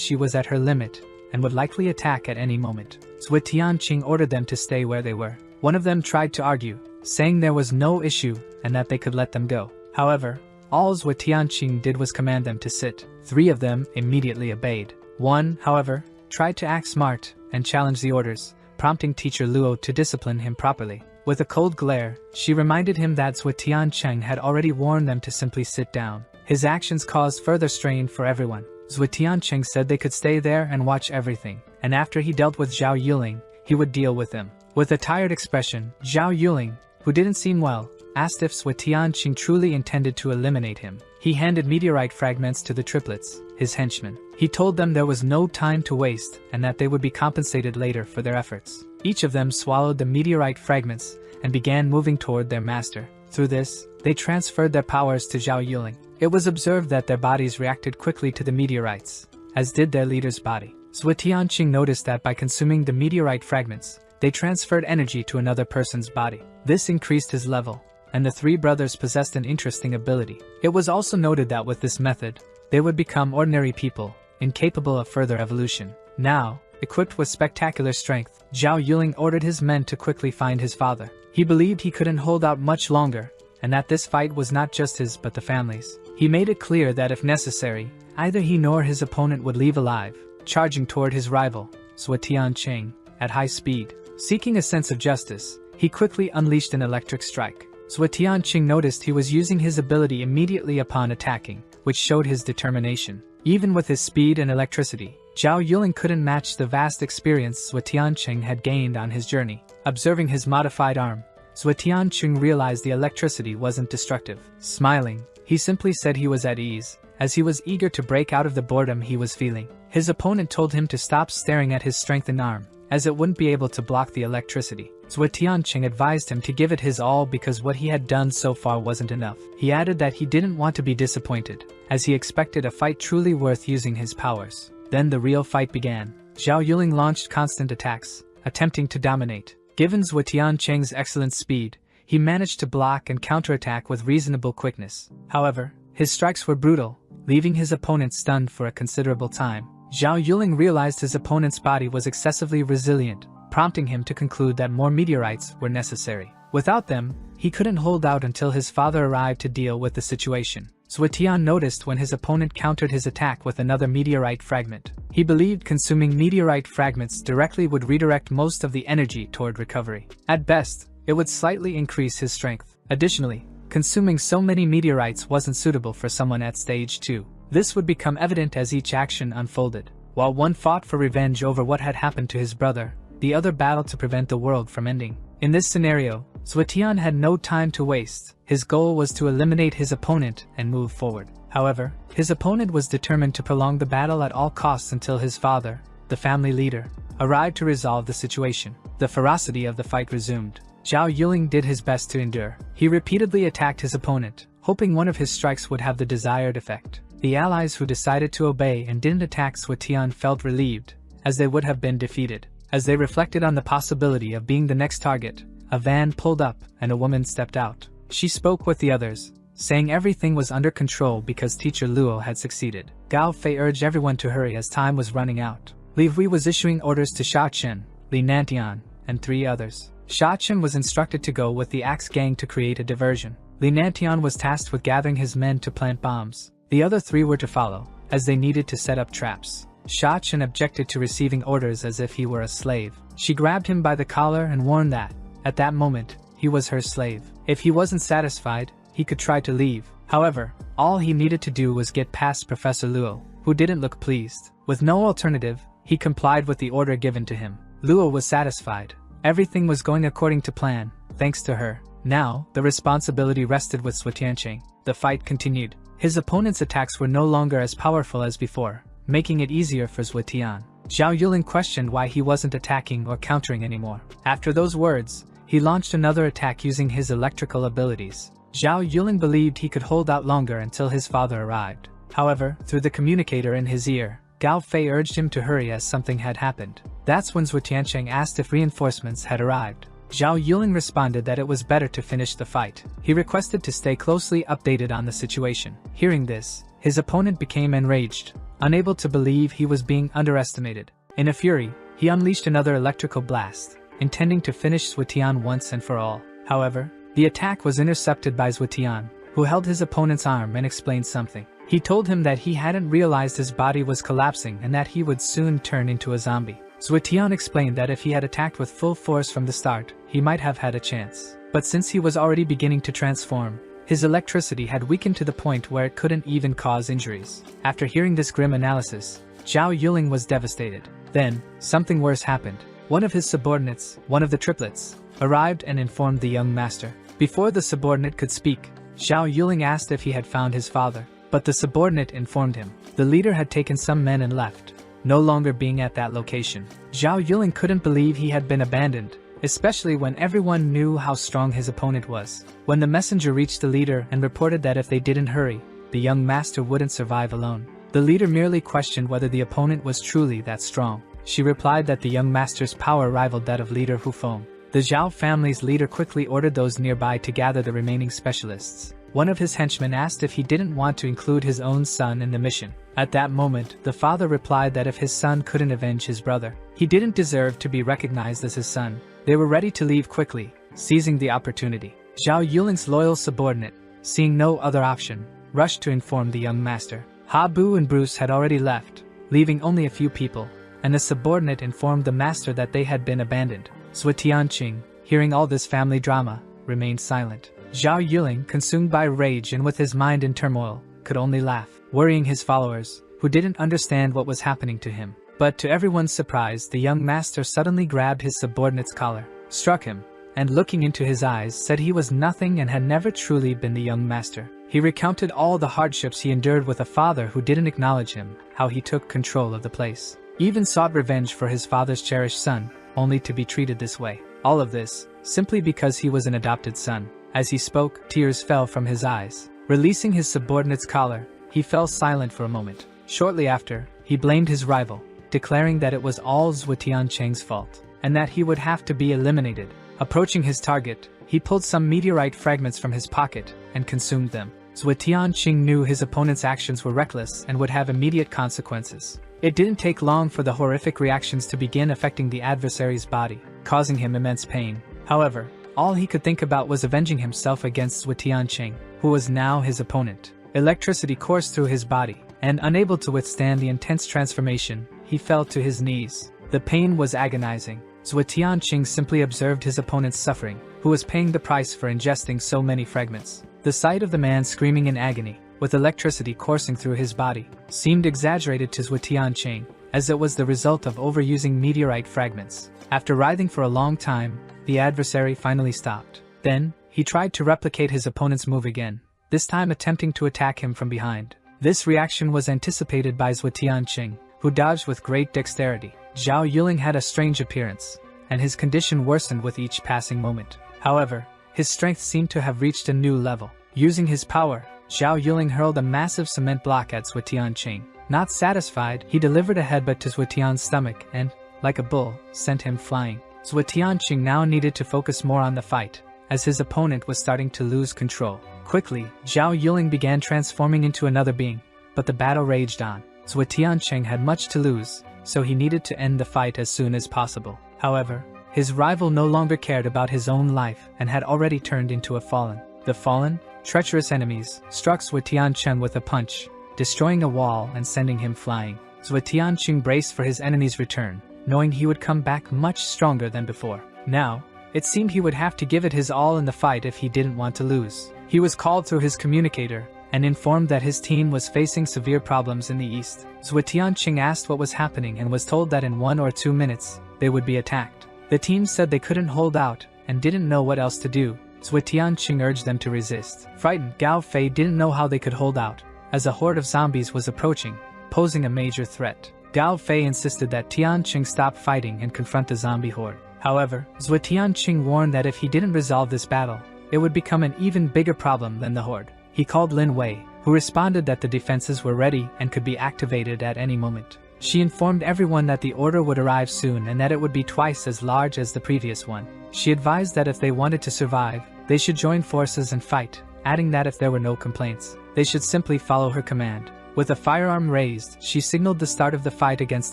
Speaker 1: she was at her limit and would likely attack at any moment. Zhuetian Qing ordered them to stay where they were. One of them tried to argue, saying there was no issue and that they could let them go. However, all Zhuetian Qing did was command them to sit. 3 of them immediately obeyed. One, however, tried to act smart and challenge the orders, prompting teacher Luo to discipline him properly. With a cold glare, she reminded him that Zhuetian Qing had already warned them to simply sit down. His actions caused further strain for everyone. Zhuetian Qing said they could stay there and watch everything, and after he dealt with Zhao Yuling, he would deal with them. With a tired expression, Zhao Yuling, who didn't seem well, asked if Zhuetian Qing truly intended to eliminate him. He handed meteorite fragments to the triplets, his henchmen. He told them there was no time to waste and that they would be compensated later for their efforts. Each of them swallowed the meteorite fragments and began moving toward their master. Through this, they transferred their powers to Zhao Yuling. It was observed that their bodies reacted quickly to the meteorites, as did their leader's body. Zhuetian Qing noticed that by consuming the meteorite fragments, they transferred energy to another person's body. This increased his level, and the 3 brothers possessed an interesting ability. It was also noted that with this method, they would become ordinary people, incapable of further evolution. Now, equipped with spectacular strength, Zhao Yuling ordered his men to quickly find his father. He believed he couldn't hold out much longer, and that this fight was not just his but the family's. He made it clear that if necessary, either he nor his opponent would leave alive, charging toward his rival, Zhuetian Qing, at high speed. Seeking a sense of justice, he quickly unleashed an electric strike. Zhuetian Qing noticed he was using his ability immediately upon attacking, which showed his determination. Even with his speed and electricity, Zhao Yuling couldn't match the vast experience Zhuetian Qing had gained on his journey. Observing his modified arm, Zhuetian Qing realized the electricity wasn't destructive. Smiling, he simply said he was at ease, as he was eager to break out of the boredom he was feeling. His opponent told him to stop staring at his strengthened arm, as it wouldn't be able to block the electricity. Zhuetian Qing advised him to give it his all because what he had done so far wasn't enough. He added that he didn't want to be disappointed, as he expected a fight truly worth using his powers. Then the real fight began. Zhao Yuling launched constant attacks, attempting to dominate. Given Zhuo Tiancheng's excellent speed, he managed to block and counterattack with reasonable quickness. However, his strikes were brutal, leaving his opponent stunned for a considerable time. Zhao Yuling realized his opponent's body was excessively resilient, prompting him to conclude that more meteorites were necessary. Without them, he couldn't hold out until his father arrived to deal with the situation. Zhuo Tian noticed when his opponent countered his attack with another meteorite fragment. He believed consuming meteorite fragments directly would redirect most of the energy toward recovery. At best, it would slightly increase his strength. Additionally, consuming so many meteorites wasn't suitable for someone at stage 2. This would become evident as each action unfolded. While one fought for revenge over what had happened to his brother, the other battled to prevent the world from ending. In this scenario, Zhuo Tian had no time to waste. His goal was to eliminate his opponent and move forward. However, his opponent was determined to prolong the battle at all costs until his father, the family leader, arrived to resolve the situation. The ferocity of the fight resumed. Zhao Yuling did his best to endure. He repeatedly attacked his opponent, hoping one of his strikes would have the desired effect. The allies who decided to obey and didn't attack Zhuo Tian felt relieved, as they would have been defeated. As they reflected on the possibility of being the next target, a van pulled up and a woman stepped out. She spoke with the others, saying everything was under control because teacher Luo had succeeded. Gao Fei urged everyone to hurry as time was running out. Li Hui was issuing orders to Sha Chen, Li Nantian, and 3 others. Sha Chen was instructed to go with the Axe Gang to create a diversion. Li Nantian was tasked with gathering his men to plant bombs. The other 3 were to follow, as they needed to set up traps. Sha Chen objected to receiving orders as if he were a slave. She grabbed him by the collar and warned that, at that moment, he was her slave. If he wasn't satisfied, he could try to leave. However, all he needed to do was get past Professor Luo, who didn't look pleased. With no alternative, he complied with the order given to him. Luo was satisfied. Everything was going according to plan, thanks to her. Now, the responsibility rested with Zhuo Tiancheng. The fight continued. His opponent's attacks were no longer as powerful as before, making it easier for Zhuo Tian. Zhao Yuling questioned why he wasn't attacking or countering anymore. After those words, he launched another attack using his electrical abilities. Zhao Yuling believed he could hold out longer until his father arrived. However, through the communicator in his ear, Gao Fei urged him to hurry as something had happened. That's when Zhuo Tiancheng asked if reinforcements had arrived. Zhao Yuling responded that it was better to finish the fight. He requested to stay closely updated on the situation. Hearing this, his opponent became enraged, unable to believe he was being underestimated. In a fury, he unleashed another electrical blast, intending to finish Zhuo Tian once and for all. However, the attack was intercepted by Zhuo Tian, who held his opponent's arm and explained something. He told him that he hadn't realized his body was collapsing and that he would soon turn into a zombie. Zhuo Tian explained that if he had attacked with full force from the start, he might have had a chance. But since he was already beginning to transform, his electricity had weakened to the point where it couldn't even cause injuries. After hearing this grim analysis, Zhao Yuling was devastated. Then, something worse happened. One of his subordinates, one of the triplets, arrived and informed the young master. Before the subordinate could speak, Zhao Yuling asked if he had found his father, but the subordinate informed him. The leader had taken some men and left, no longer being at that location. Zhao Yuling couldn't believe he had been abandoned, especially when everyone knew how strong his opponent was. When the messenger reached the leader and reported that if they didn't hurry, the young master wouldn't survive alone. The leader merely questioned whether the opponent was truly that strong. She replied that the young master's power rivaled that of leader Hufeng. The Zhao family's leader quickly ordered those nearby to gather the remaining specialists. One of his henchmen asked if he didn't want to include his own son in the mission. At that moment, the father replied that if his son couldn't avenge his brother, he didn't deserve to be recognized as his son. They were ready to leave quickly, seizing the opportunity. Zhao Yuling's loyal subordinate, seeing no other option, rushed to inform the young master. Ha Bu and Bruce had already left, leaving only a few people, and the subordinate informed the master that they had been abandoned. Zhuo Tiancheng, hearing all this family drama, remained silent. Zhao Yuling, consumed by rage and with his mind in turmoil, could only laugh, worrying his followers, who didn't understand what was happening to him. But to everyone's surprise, the young master suddenly grabbed his subordinate's collar, struck him, and looking into his eyes said he was nothing and had never truly been the young master. He recounted all the hardships he endured with a father who didn't acknowledge him, how he took control of the place, even sought revenge for his father's cherished son, only to be treated this way. All of this, simply because he was an adopted son. As he spoke, tears fell from his eyes. Releasing his subordinate's collar, he fell silent for a moment. Shortly after, he blamed his rival, declaring that it was all Zhuo Tianqing's fault, and that he would have to be eliminated. Approaching his target, he pulled some meteorite fragments from his pocket and consumed them. Zhuo Tianqing knew his opponent's actions were reckless and would have immediate consequences. It didn't take long for the horrific reactions to begin affecting the adversary's body, causing him immense pain. However, all he could think about was avenging himself against Zhuo Tianqing, who was now his opponent. Electricity coursed through his body, and unable to withstand the intense transformation, he fell to his knees. The pain was agonizing. Zhuo Tianqing simply observed his opponent's suffering, who was paying the price for ingesting so many fragments. The sight of the man screaming in agony, with electricity coursing through his body, seemed exaggerated to Zhuo Tianqing, as it was the result of overusing meteorite fragments. After writhing for a long time, the adversary finally stopped. Then, he tried to replicate his opponent's move again, this time attempting to attack him from behind. This reaction was anticipated by Zhuo Tianqing, who dodged with great dexterity. Zhao Yuling had a strange appearance, and his condition worsened with each passing moment. However, his strength seemed to have reached a new level. Using his power, Zhao Yuling hurled a massive cement block at Zhuo Tianqing. Not satisfied, he delivered a headbutt to Zhuo Tian's stomach and, like a bull, sent him flying. Zhuo Tianqing now needed to focus more on the fight, as his opponent was starting to lose control. Quickly, Zhao Yuling began transforming into another being, but the battle raged on. Zhuo Tianqing had much to lose, so he needed to end the fight as soon as possible. However, his rival no longer cared about his own life and had already turned into a fallen. The fallen, treacherous enemies struck Zhuo Tianqing with a punch, destroying a wall and sending him flying. Zhuo Tianqing braced for his enemy's return, knowing he would come back much stronger than before. Now, it seemed he would have to give it his all in the fight if he didn't want to lose. He was called through his communicator and informed that his team was facing severe problems in the east. Zhuo Tianqing asked what was happening and was told that in 1 or 2 minutes, they would be attacked. The team said they couldn't hold out and didn't know what else to do. Zhuo Tianqing urged them to resist. Frightened, Gao Fei didn't know how they could hold out, as a horde of zombies was approaching, posing a major threat. Gao Fei insisted that Tianqing stop fighting and confront the zombie horde. However, Zhuo Tianqing warned that if he didn't resolve this battle, it would become an even bigger problem than the horde. He called Lin Wei, who responded that the defenses were ready and could be activated at any moment. She informed everyone that the order would arrive soon and that it would be twice as large as the previous one. She advised that if they wanted to survive, they should join forces and fight, adding that if there were no complaints, they should simply follow her command. With a firearm raised, she signaled the start of the fight against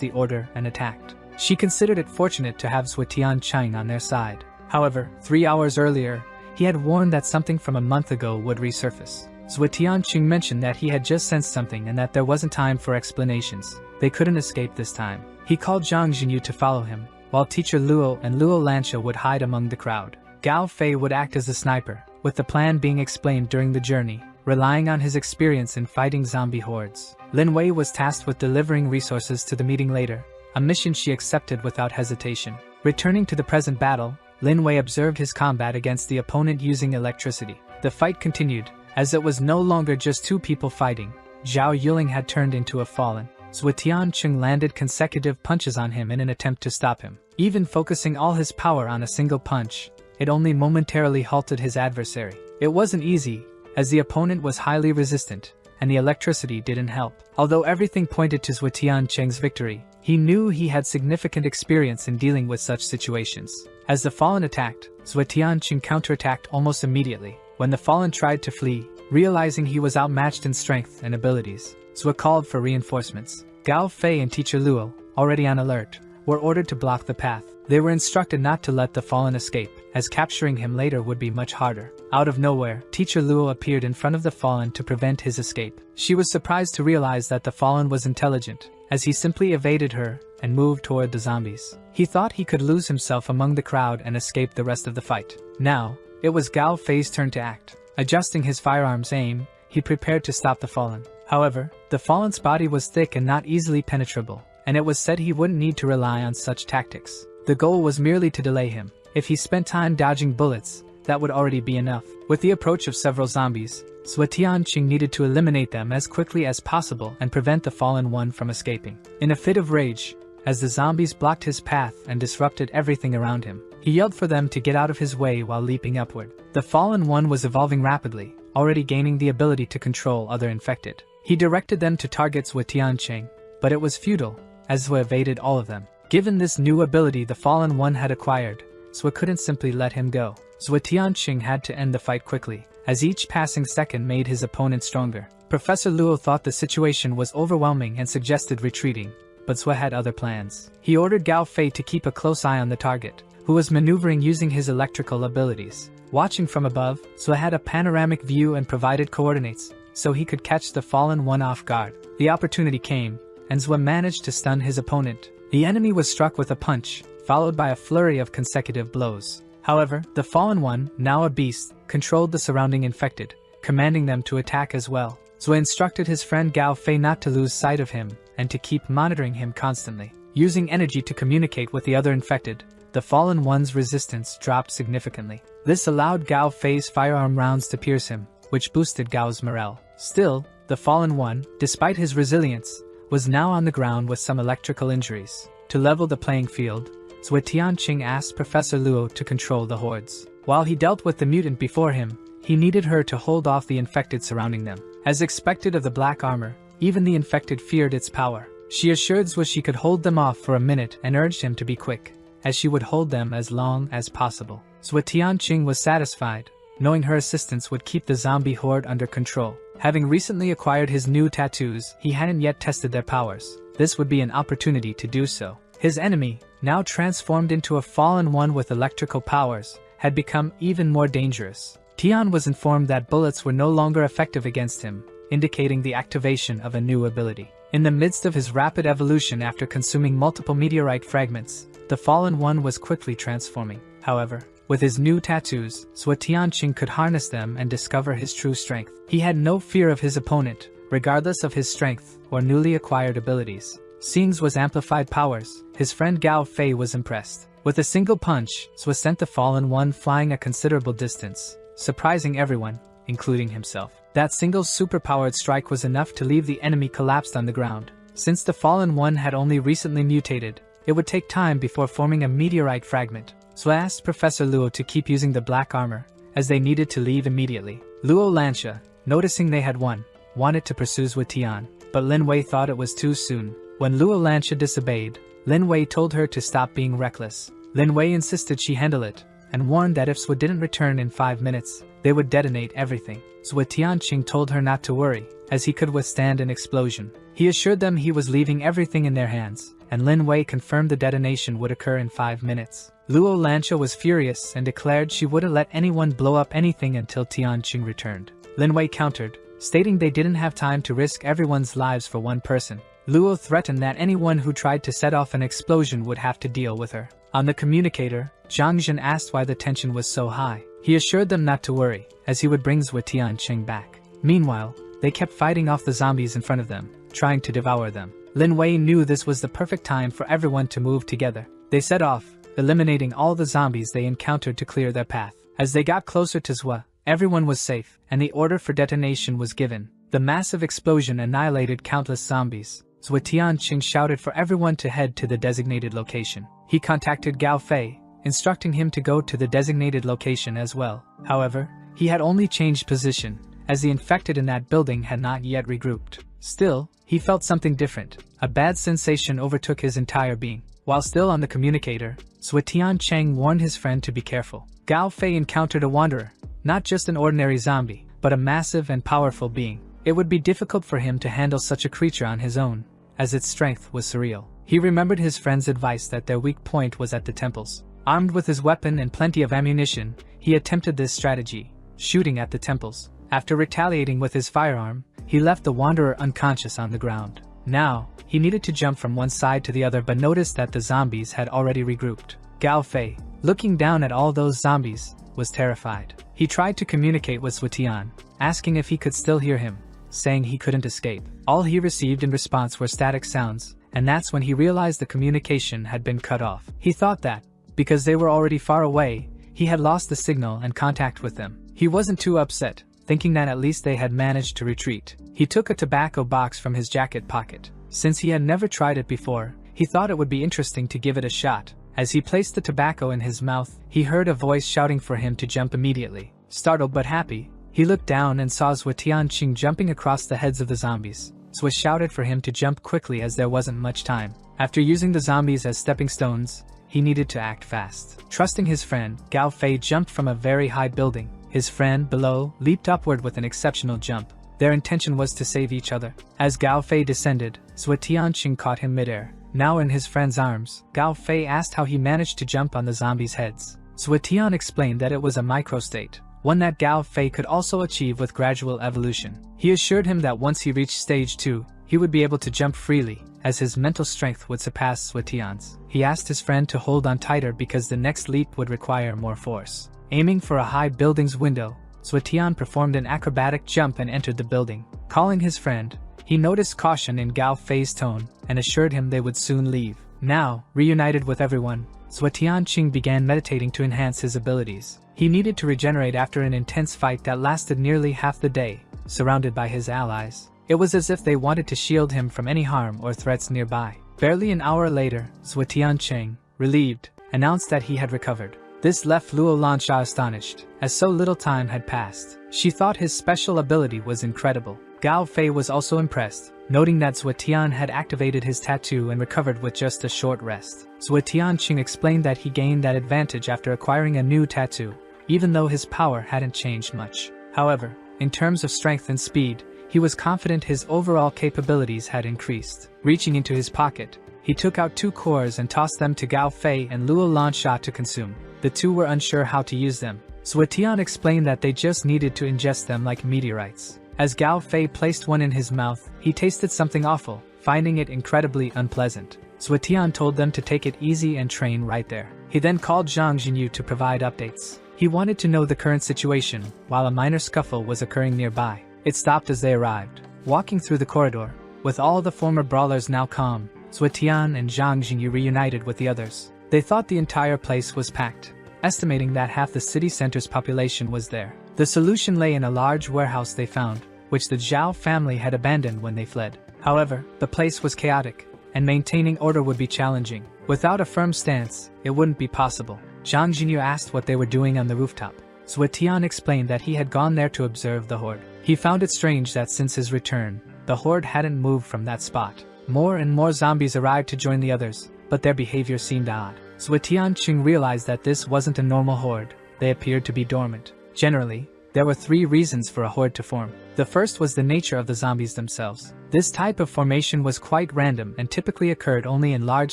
Speaker 1: the order and attacked. She considered it fortunate to have Zhuo Tianqing on their side. However, 3 hours earlier, he had warned that something from a month ago would resurface. Zhuo Tianqing mentioned that he had just sensed something and that there wasn't time for explanations. They couldn't escape this time. He called Zhang Jinyu to follow him, while teacher Luo and Luo Lancha would hide among the crowd. Gao Fei would act as a sniper, with the plan being explained during the journey, relying on his experience in fighting zombie hordes. Lin Wei was tasked with delivering resources to the meeting later, a mission she accepted without hesitation. Returning to the present battle, Lin Wei observed his combat against the opponent using electricity. The fight continued, as it was no longer just 2 people fighting. Zhao Yuling had turned into a fallen. Zhuo Tianqing landed consecutive punches on him in an attempt to stop him. Even focusing all his power on a single punch, it only momentarily halted his adversary. It wasn't easy, as the opponent was highly resistant, and the electricity didn't help. Although everything pointed to Zhuo Tianqing's victory, he knew he had significant experience in dealing with such situations. As the fallen attacked, Zhuo Tianqing counterattacked almost immediately. When the fallen tried to flee, realizing he was outmatched in strength and abilities, Zhuo called for reinforcements. Gao Fei and teacher Luo, already on alert, were ordered to block the path. They were instructed not to let the fallen escape, as capturing him later would be much harder. Out of nowhere, teacher Luo appeared in front of the fallen to prevent his escape. She was surprised to realize that the fallen was intelligent, as he simply evaded her and moved toward the zombies. He thought he could lose himself among the crowd and escape the rest of the fight. Now, it was Gao Fei's turn to act. Adjusting his firearm's aim, he prepared to stop the fallen. However, the fallen's body was thick and not easily penetrable, and it was said he wouldn't need to rely on such tactics. The goal was merely to delay him. If he spent time dodging bullets, that would already be enough. With the approach of several zombies, Zhuo Tianqing needed to eliminate them as quickly as possible and prevent the fallen one from escaping. In a fit of rage, as the zombies blocked his path and disrupted everything around him, he yelled for them to get out of his way while leaping upward. The fallen one was evolving rapidly, already gaining the ability to control other infected. He directed them to target Zhou Tianqing, but it was futile, as Zhou evaded all of them. Given this new ability the Fallen One had acquired, Zhou couldn't simply let him go. Zhou Tianqing had to end the fight quickly, as each passing second made his opponent stronger. Professor Luo thought the situation was overwhelming and suggested retreating, but Zhou had other plans. He ordered Gao Fei to keep a close eye on the target, who was maneuvering using his electrical abilities. Watching from above, Zhou had a panoramic view and provided coordinates, so he could catch the Fallen One off guard. The opportunity came, and Zhou managed to stun his opponent. The enemy was struck with a punch, followed by a flurry of consecutive blows. However, the Fallen One, now a beast, controlled the surrounding infected, commanding them to attack as well. Zhou instructed his friend Gao Fei not to lose sight of him, and to keep monitoring him constantly. Using energy to communicate with the other infected, the Fallen One's resistance dropped significantly. This allowed Gao Fei's firearm rounds to pierce him, which boosted Gao's morale. Still, the Fallen One, despite his resilience, was now on the ground with some electrical injuries. To level the playing field, Zhou Tianqing asked Professor Luo to control the hordes. While he dealt with the mutant before him, he needed her to hold off the infected surrounding them. As expected of the black armor, even the infected feared its power. She assured Zhou she could hold them off for a minute and urged him to be quick, as she would hold them as long as possible. Zhou Tianqing was satisfied, knowing her assistance would keep the zombie horde under control. Having recently acquired his new tattoos, he hadn't yet tested their powers. This would be an opportunity to do so. His enemy, now transformed into a Fallen One with electrical powers, had become even more dangerous. Tian was informed that bullets were no longer effective against him, indicating the activation of a new ability. In the midst of his rapid evolution after consuming multiple meteorite fragments, the Fallen One was quickly transforming. However, with his new tattoos, Zhou Tianqing could harness them and discover his true strength. He had no fear of his opponent, regardless of his strength or newly acquired abilities. Seeing Zhuo's amplified powers, his friend Gao Fei was impressed. With a single punch, Zhou sent the Fallen One flying a considerable distance, surprising everyone, including himself. That single superpowered strike was enough to leave the enemy collapsed on the ground. Since the Fallen One had only recently mutated, it would take time before forming a meteorite fragment. Zhou asked Professor Luo to keep using the black armor, as they needed to leave immediately. Luo Lancia, noticing they had won, wanted to pursue Zhou Tian, but Lin Wei thought it was too soon. When Luo Lancia disobeyed, Lin Wei told her to stop being reckless. Lin Wei insisted she handle it, and warned that if Zhou didn't return in 5 minutes, they would detonate everything. Zhou Tianqing told her not to worry, as he could withstand an explosion. He assured them he was leaving everything in their hands, and Lin Wei confirmed the detonation would occur in 5 minutes. Luo Lancia was furious and declared she wouldn't let anyone blow up anything until Tianqing returned. Lin Wei countered, stating they didn't have time to risk everyone's lives for one person. Luo threatened that anyone who tried to set off an explosion would have to deal with her. On the communicator, Zhang Jin asked why the tension was so high. He assured them not to worry, as he would bring Zhou Tianqing back. Meanwhile, they kept fighting off the zombies in front of them, trying to devour them. Lin Wei knew this was the perfect time for everyone to move together. They set off, eliminating all the zombies they encountered to clear their path. As they got closer to Zhou, everyone was safe, and the order for detonation was given. The massive explosion annihilated countless zombies. Zhou Tianqing shouted for everyone to head to the designated location. He contacted Gao Fei, instructing him to go to the designated location as well. However, he had only changed position, as the infected in that building had not yet regrouped. Still, he felt something different. A bad sensation overtook his entire being. While still on the communicator, Zhou Tianqing warned his friend to be careful. Gao Fei encountered a wanderer, not just an ordinary zombie, but a massive and powerful being. It would be difficult for him to handle such a creature on his own, as its strength was surreal. He remembered his friend's advice that their weak point was at the temples. Armed with his weapon and plenty of ammunition, he attempted this strategy, shooting at the temples. After retaliating with his firearm, he left the wanderer unconscious on the ground. Now, he needed to jump from one side to the other but noticed that the zombies had already regrouped. Gao Fei, looking down at all those zombies, was terrified. He tried to communicate with Zhou Tian, asking if he could still hear him, saying he couldn't escape. All he received in response were static sounds, and that's when he realized the communication had been cut off. He thought that, because they were already far away, he had lost the signal and contact with them. He wasn't too upset, thinking that at least they had managed to retreat. He took a tobacco box from his jacket pocket. Since he had never tried it before, he thought it would be interesting to give it a shot. As he placed the tobacco in his mouth, he heard a voice shouting for him to jump immediately. Startled but happy, He looked down and saw Zhuo Tianqing jumping across the heads of the zombies. Zhuo shouted for him to jump quickly as there wasn't much time. After using the zombies as stepping stones, he needed to act fast. Trusting his friend, Gao Fei jumped from a very high building. His friend, below, leaped upward with an exceptional jump. Their intention was to save each other. As Gao Fei descended, Zhuo Tianqing caught him midair. Now in his friend's arms, Gao Fei asked how he managed to jump on the zombies' heads. Zhuo Tian explained that it was a microstate, one that Gao Fei could also achieve with gradual evolution. He assured him that once he reached stage 2, he would be able to jump freely, as his mental strength would surpass Zhuo Tian's. He asked his friend to hold on tighter because the next leap would require more force. Aiming for a high building's window, Zhuo Tian performed an acrobatic jump and entered the building. Calling his friend, he noticed caution in Gao Fei's tone and assured him they would soon leave. Now, reunited with everyone, Zhuo Tianqing began meditating to enhance his abilities. He needed to regenerate after an intense fight that lasted nearly half the day, surrounded by his allies. It was as if they wanted to shield him from any harm or threats nearby. Barely an hour later, Zhuo Tianqing, relieved, announced that he had recovered. This left Luo Lansha astonished, as so little time had passed. She thought his special ability was incredible. Gao Fei was also impressed, noting that Zhuo Tian had activated his tattoo and recovered with just a short rest. Zhuo Tianqing explained that he gained that advantage after acquiring a new tattoo, even though his power hadn't changed much. However, in terms of strength and speed, he was confident his overall capabilities had increased. Reaching into his pocket, he took out 2 cores and tossed them to Gao Fei and Luo Lansha to consume. The two were unsure how to use them. Zhuo Tian explained that they just needed to ingest them like meteorites. As Gao Fei placed one in his mouth, he tasted something awful, finding it incredibly unpleasant. Zhuo Tian told them to take it easy and train right there. He then called Zhang Jinyu to provide updates. He wanted to know the current situation, while a minor scuffle was occurring nearby. It stopped as they arrived. Walking through the corridor, with all the former brawlers now calm, Zhuo Tian and Zhang Jinyu reunited with the others. They thought the entire place was packed, estimating that half the city center's population was there. The solution lay in a large warehouse they found, which the Zhao family had abandoned when they fled. However, the place was chaotic, and maintaining order would be challenging. Without a firm stance, it wouldn't be possible. Zhang Jinyu asked what they were doing on the rooftop. Zhuo Tian explained that he had gone there to observe the horde. He found it strange that since his return, the horde hadn't moved from that spot. More and more zombies arrived to join the others, but their behavior seemed odd. Zhuo Tianqing realized that this wasn't a normal horde. They appeared to be dormant. Generally, there were 3 reasons for a horde to form. The first was the nature of the zombies themselves. This type of formation was quite random and typically occurred only in large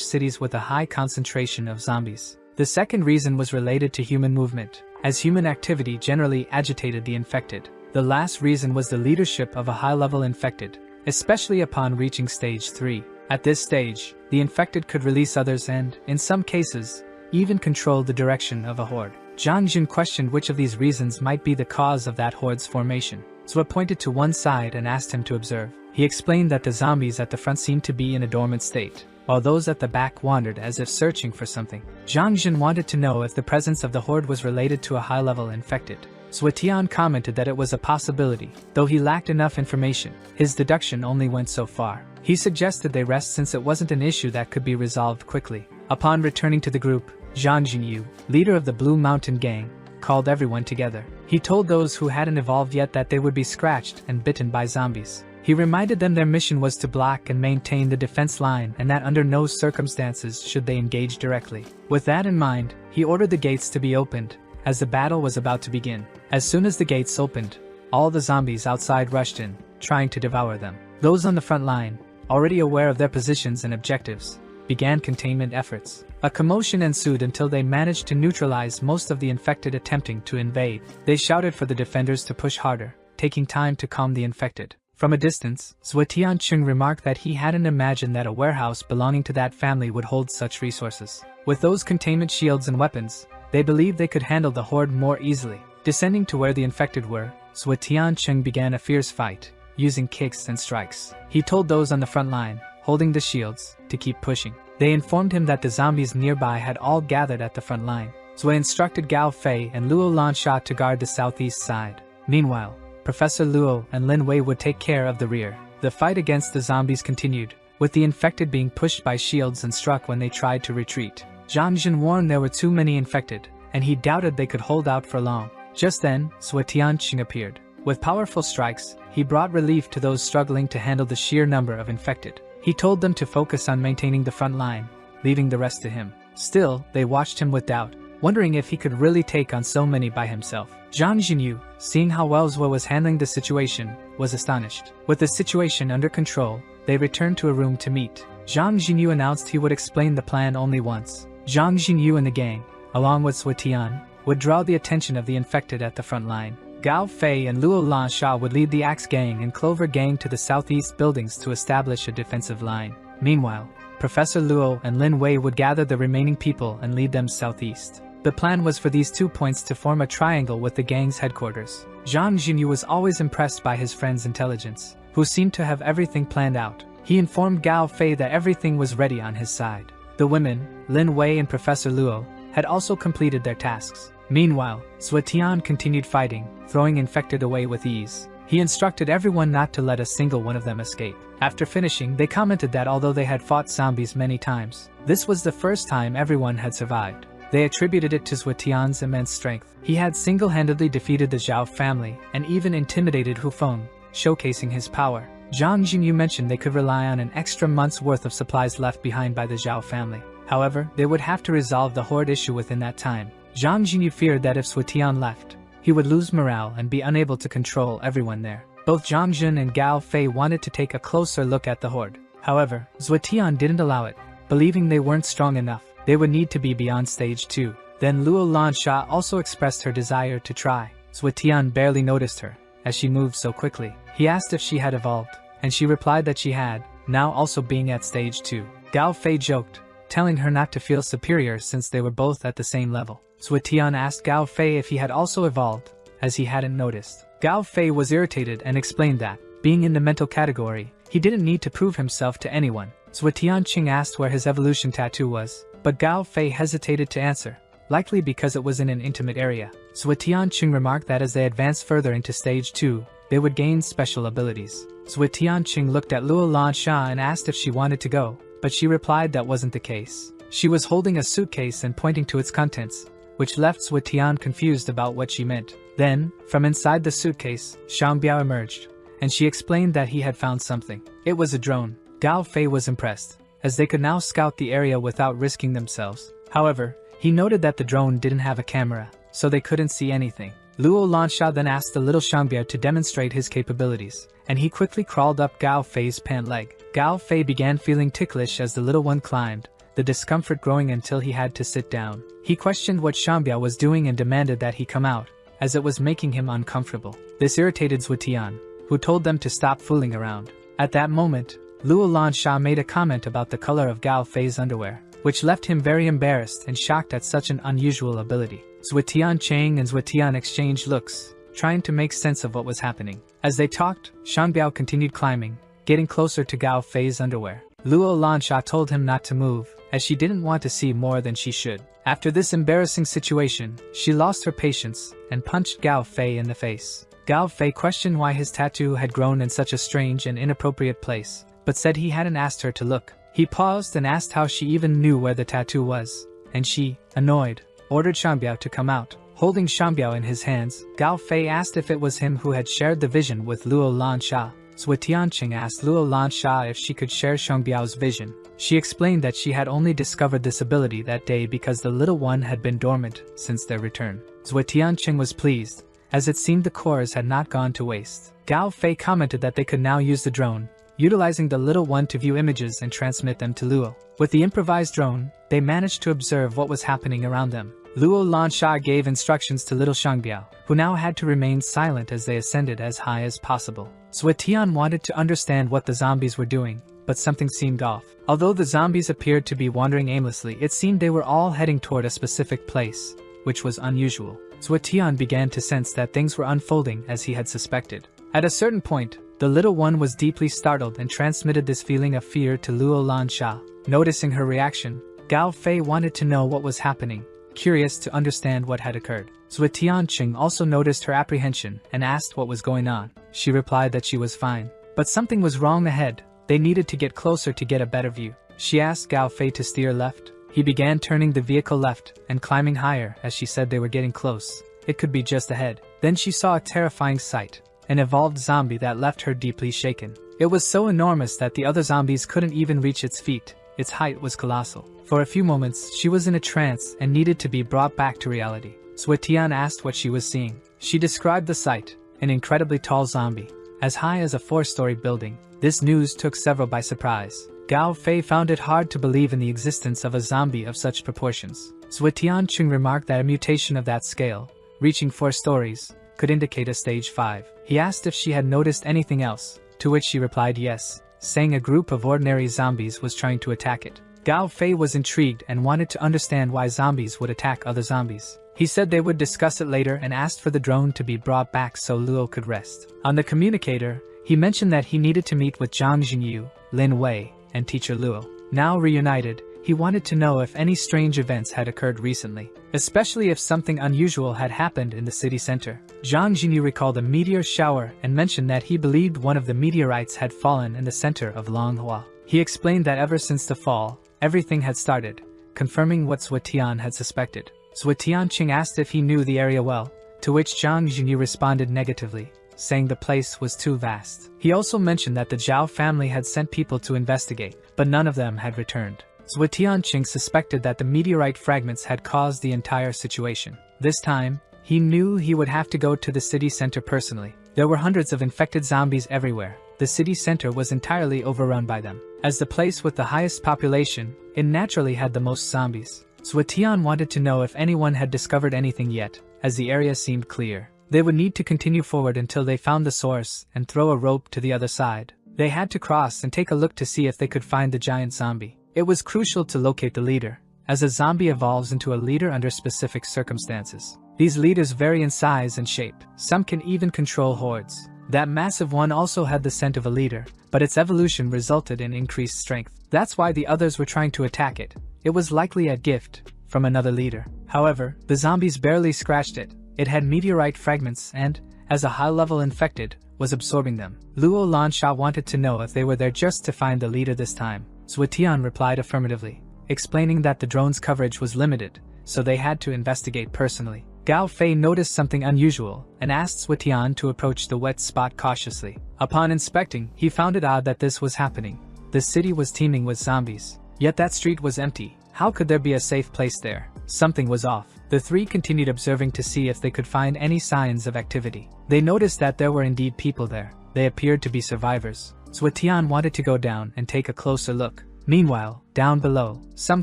Speaker 1: cities with a high concentration of zombies. The second reason was related to human movement, as human activity generally agitated the infected. The last reason was the leadership of a high-level infected, especially upon reaching stage 3. At this stage, the infected could release others and, in some cases, even control the direction of a horde. Zhang Jin questioned which of these reasons might be the cause of that horde's formation. Zhuo pointed to one side and asked him to observe. He explained that the zombies at the front seemed to be in a dormant state, while those at the back wandered as if searching for something. Zhang Jin wanted to know if the presence of the horde was related to a high-level infected. Zhuo Tian commented that it was a possibility, though he lacked enough information. His deduction only went so far. He suggested they rest since it wasn't an issue that could be resolved quickly. Upon returning to the group, Zhang Jinyu, leader of the Blue Mountain Gang, called everyone together. He told those who hadn't evolved yet that they would be scratched and bitten by zombies. He reminded them their mission was to block and maintain the defense line and that under no circumstances should they engage directly. With that in mind, he ordered the gates to be opened, as the battle was about to begin. As soon as the gates opened, all the zombies outside rushed in, trying to devour them. Those on the front line, already aware of their positions and objectives, began containment efforts. A commotion ensued until they managed to neutralize most of the infected attempting to invade. They shouted for the defenders to push harder, taking time to calm the infected. From a distance, Zhuo Tianqing remarked that he hadn't imagined that a warehouse belonging to that family would hold such resources. With those containment shields and weapons, they believed they could handle the horde more easily. Descending to where the infected were, Zhuo Tianqing began a fierce fight, using kicks and strikes. He told those on the front line, holding the shields, to keep pushing. They informed him that the zombies nearby had all gathered at the front line. Zhuo instructed Gao Fei and Luo Lansha to guard the southeast side. Meanwhile, Professor Luo and Lin Wei would take care of the rear. The fight against the zombies continued, with the infected being pushed by shields and struck when they tried to retreat. Zhang Jin warned there were too many infected, and he doubted they could hold out for long. Just then, Zhuo Tianqing appeared. With powerful strikes, he brought relief to those struggling to handle the sheer number of infected. He told them to focus on maintaining the front line, leaving the rest to him. Still, they watched him with doubt, wondering if he could really take on so many by himself. Zhang Jinyu, seeing how well Zhou was handling the situation, was astonished. With the situation under control, they returned to a room to meet. Zhang Jinyu announced he would explain the plan only once. Zhang Jinyu and the gang, along with Sui Tian, would draw the attention of the infected at the front line. Gao Fei and Luo Lansha would lead the Axe Gang and Clover Gang to the southeast buildings to establish a defensive line. Meanwhile, Professor Luo and Lin Wei would gather the remaining people and lead them southeast. The plan was for these 2 points to form a triangle with the gang's headquarters. Zhang Jinyu was always impressed by his friend's intelligence, who seemed to have everything planned out. He informed Gao Fei that everything was ready on his side. The women, Lin Wei and Professor Luo, had also completed their tasks. Meanwhile, Sui Tian continued fighting, throwing infected away with ease. He instructed everyone not to let a single one of them escape. After finishing, they commented that although they had fought zombies many times, this was the first time everyone had survived. They attributed it to Sui Tian's immense strength. He had single-handedly defeated the Zhao family and even intimidated Hu Feng, showcasing his power. Zhang Jinyu mentioned they could rely on an extra month's worth of supplies left behind by the Zhao family. However, they would have to resolve the horde issue within that time. Zhang Jinyu feared that if Sui Tian left, he would lose morale and be unable to control everyone there. Both Zhang Jun and Gao Fei wanted to take a closer look at the horde. However, Sui Tian didn't allow it, believing they weren't strong enough. They would need to be beyond stage 2. Then Luo Lansha also expressed her desire to try. Sui Tian barely noticed her, as she moved so quickly. He asked if she had evolved, and she replied that she had, now also being at stage 2. Gao Fei joked, telling her not to feel superior since they were both at the same level. Sui Tian asked Gao Fei if he had also evolved, as he hadn't noticed. Gao Fei was irritated and explained that, being in the mental category, he didn't need to prove himself to anyone. Sui Tianqing asked where his evolution tattoo was, but Gao Fei hesitated to answer, likely because it was in an intimate area. Sui Tianqing remarked that as they advanced further into stage 2, they would gain special abilities. Sui Tianqing looked at Luo Lansha and asked if she wanted to go, but she replied that wasn't the case. She was holding a suitcase and pointing to its contents, which left Sui Tian confused about what she meant. Then, from inside the suitcase, Xiangbiao emerged, and she explained that he had found something. It was a drone. Gao Fei was impressed, as they could now scout the area without risking themselves. However, he noted that the drone didn't have a camera, so they couldn't see anything. Luo Lansha then asked the little Xiangbiao to demonstrate his capabilities, and he quickly crawled up Gao Fei's pant leg. Gao Fei began feeling ticklish as the little one climbed, the discomfort growing until he had to sit down. He questioned what Xiangbiao was doing and demanded that he come out, as it was making him uncomfortable. This irritated Sui Tian, who told them to stop fooling around. At that moment, Luo Lansha made a comment about the color of Gao Fei's underwear, which left him very embarrassed and shocked at such an unusual ability. Sui Tianqing and Sui Tian exchanged looks, trying to make sense of what was happening. As they talked, Xiangbiao continued climbing, getting closer to Gao Fei's underwear. Luo Lansha told him not to move, as she didn't want to see more than she should. After this embarrassing situation, she lost her patience and punched Gao Fei in the face. Gao Fei questioned why his tattoo had grown in such a strange and inappropriate place, but said he hadn't asked her to look. He paused and asked how she even knew where the tattoo was, and she, annoyed, ordered Xiangbiao to come out. Holding Xiangbiao in his hands, Gao Fei asked if it was him who had shared the vision with Luo Lansha. Sui Tianqing asked Luo Lansha if she could share Xiangbiao's vision. She explained that she had only discovered this ability that day because the little one had been dormant since their return. Sui Tianqing was pleased, as it seemed the cores had not gone to waste. Gao Fei commented that they could now use the drone, utilizing the little one to view images and transmit them to Luo. With the improvised drone, they managed to observe what was happening around them. Luo Lansha gave instructions to little Xiangbiao, who now had to remain silent as they ascended as high as possible. Sui Tian wanted to understand what the zombies were doing, but something seemed off. Although the zombies appeared to be wandering aimlessly, it seemed they were all heading toward a specific place, which was unusual. Sui Tian began to sense that things were unfolding as he had suspected. At a certain point, the little one was deeply startled and transmitted this feeling of fear to Luo Lansha. Noticing her reaction, Gao Fei wanted to know what was happening, curious to understand what had occurred. Sui Tianqing also noticed her apprehension and asked what was going on. She replied that she was fine, but something was wrong ahead. They needed to get closer to get a better view. She asked Gao Fei to steer left. He began turning the vehicle left and climbing higher as she said they were getting close. It could be just ahead. Then she saw a terrifying sight. an evolved zombie that left her deeply shaken. It was so enormous that the other zombies couldn't even reach its feet. Its height was colossal. For a few moments, she was in a trance and needed to be brought back to reality. Suetian asked what she was seeing. She described the sight, an incredibly tall zombie, as high as a 4-story building. This news took several by surprise. Gao Fei found it hard to believe in the existence of a zombie of such proportions. Suetian Chung remarked that a mutation of that scale, reaching 4 stories, could indicate a stage 5. He asked if she had noticed anything else, to which she replied yes, saying a group of ordinary zombies was trying to attack it. Gao Fei was intrigued and wanted to understand why zombies would attack other zombies. He said they would discuss it later and asked for the drone to be brought back so Luo could rest. On the communicator, he mentioned that he needed to meet with Zhang Jinyu, Lin Wei, and teacher Luo. Now reunited, he wanted to know if any strange events had occurred recently, especially if something unusual had happened in the city center. Zhang Jinyu recalled a meteor shower and mentioned that he believed one of the meteorites had fallen in the center of Manhua. He explained that ever since the fall, everything had started, confirming what Suetian had suspected. Suetian Ching asked if he knew the area well, to which Zhang Jinyu responded negatively, saying the place was too vast. He also mentioned that the Zhao family had sent people to investigate, but none of them had returned. Suetian Ching suspected that the meteorite fragments had caused the entire situation. This time, he knew he would have to go to the city center personally. There were hundreds of infected zombies everywhere. The city center was entirely overrun by them. As the place with the highest population, it naturally had the most zombies. Suetian wanted to know if anyone had discovered anything yet, as the area seemed clear. They would need to continue forward until they found the source and throw a rope to the other side. They had to cross and take a look to see if they could find the giant zombie. It was crucial to locate the leader, as a zombie evolves into a leader under specific circumstances. These leaders vary in size and shape. Some can even control hordes. That massive one also had the scent of a leader, but its evolution resulted in increased strength. That's why the others were trying to attack it. It was likely a gift from another leader. However, the zombies barely scratched it. It had meteorite fragments and, as a high-level infected, was absorbing them. Luo Lansha wanted to know if they were there just to find the leader this time. Suetian replied affirmatively, explaining that the drone's coverage was limited, so they had to investigate personally. Gao Fei noticed something unusual and asked Suetian to approach the wet spot cautiously. Upon inspecting, he found it odd that this was happening. The city was teeming with zombies, yet that street was empty. How could there be a safe place there? Something was off. The three continued observing to see if they could find any signs of activity. They noticed that there were indeed people there. They appeared to be survivors. Suetian wanted to go down and take a closer look. Meanwhile, down below, some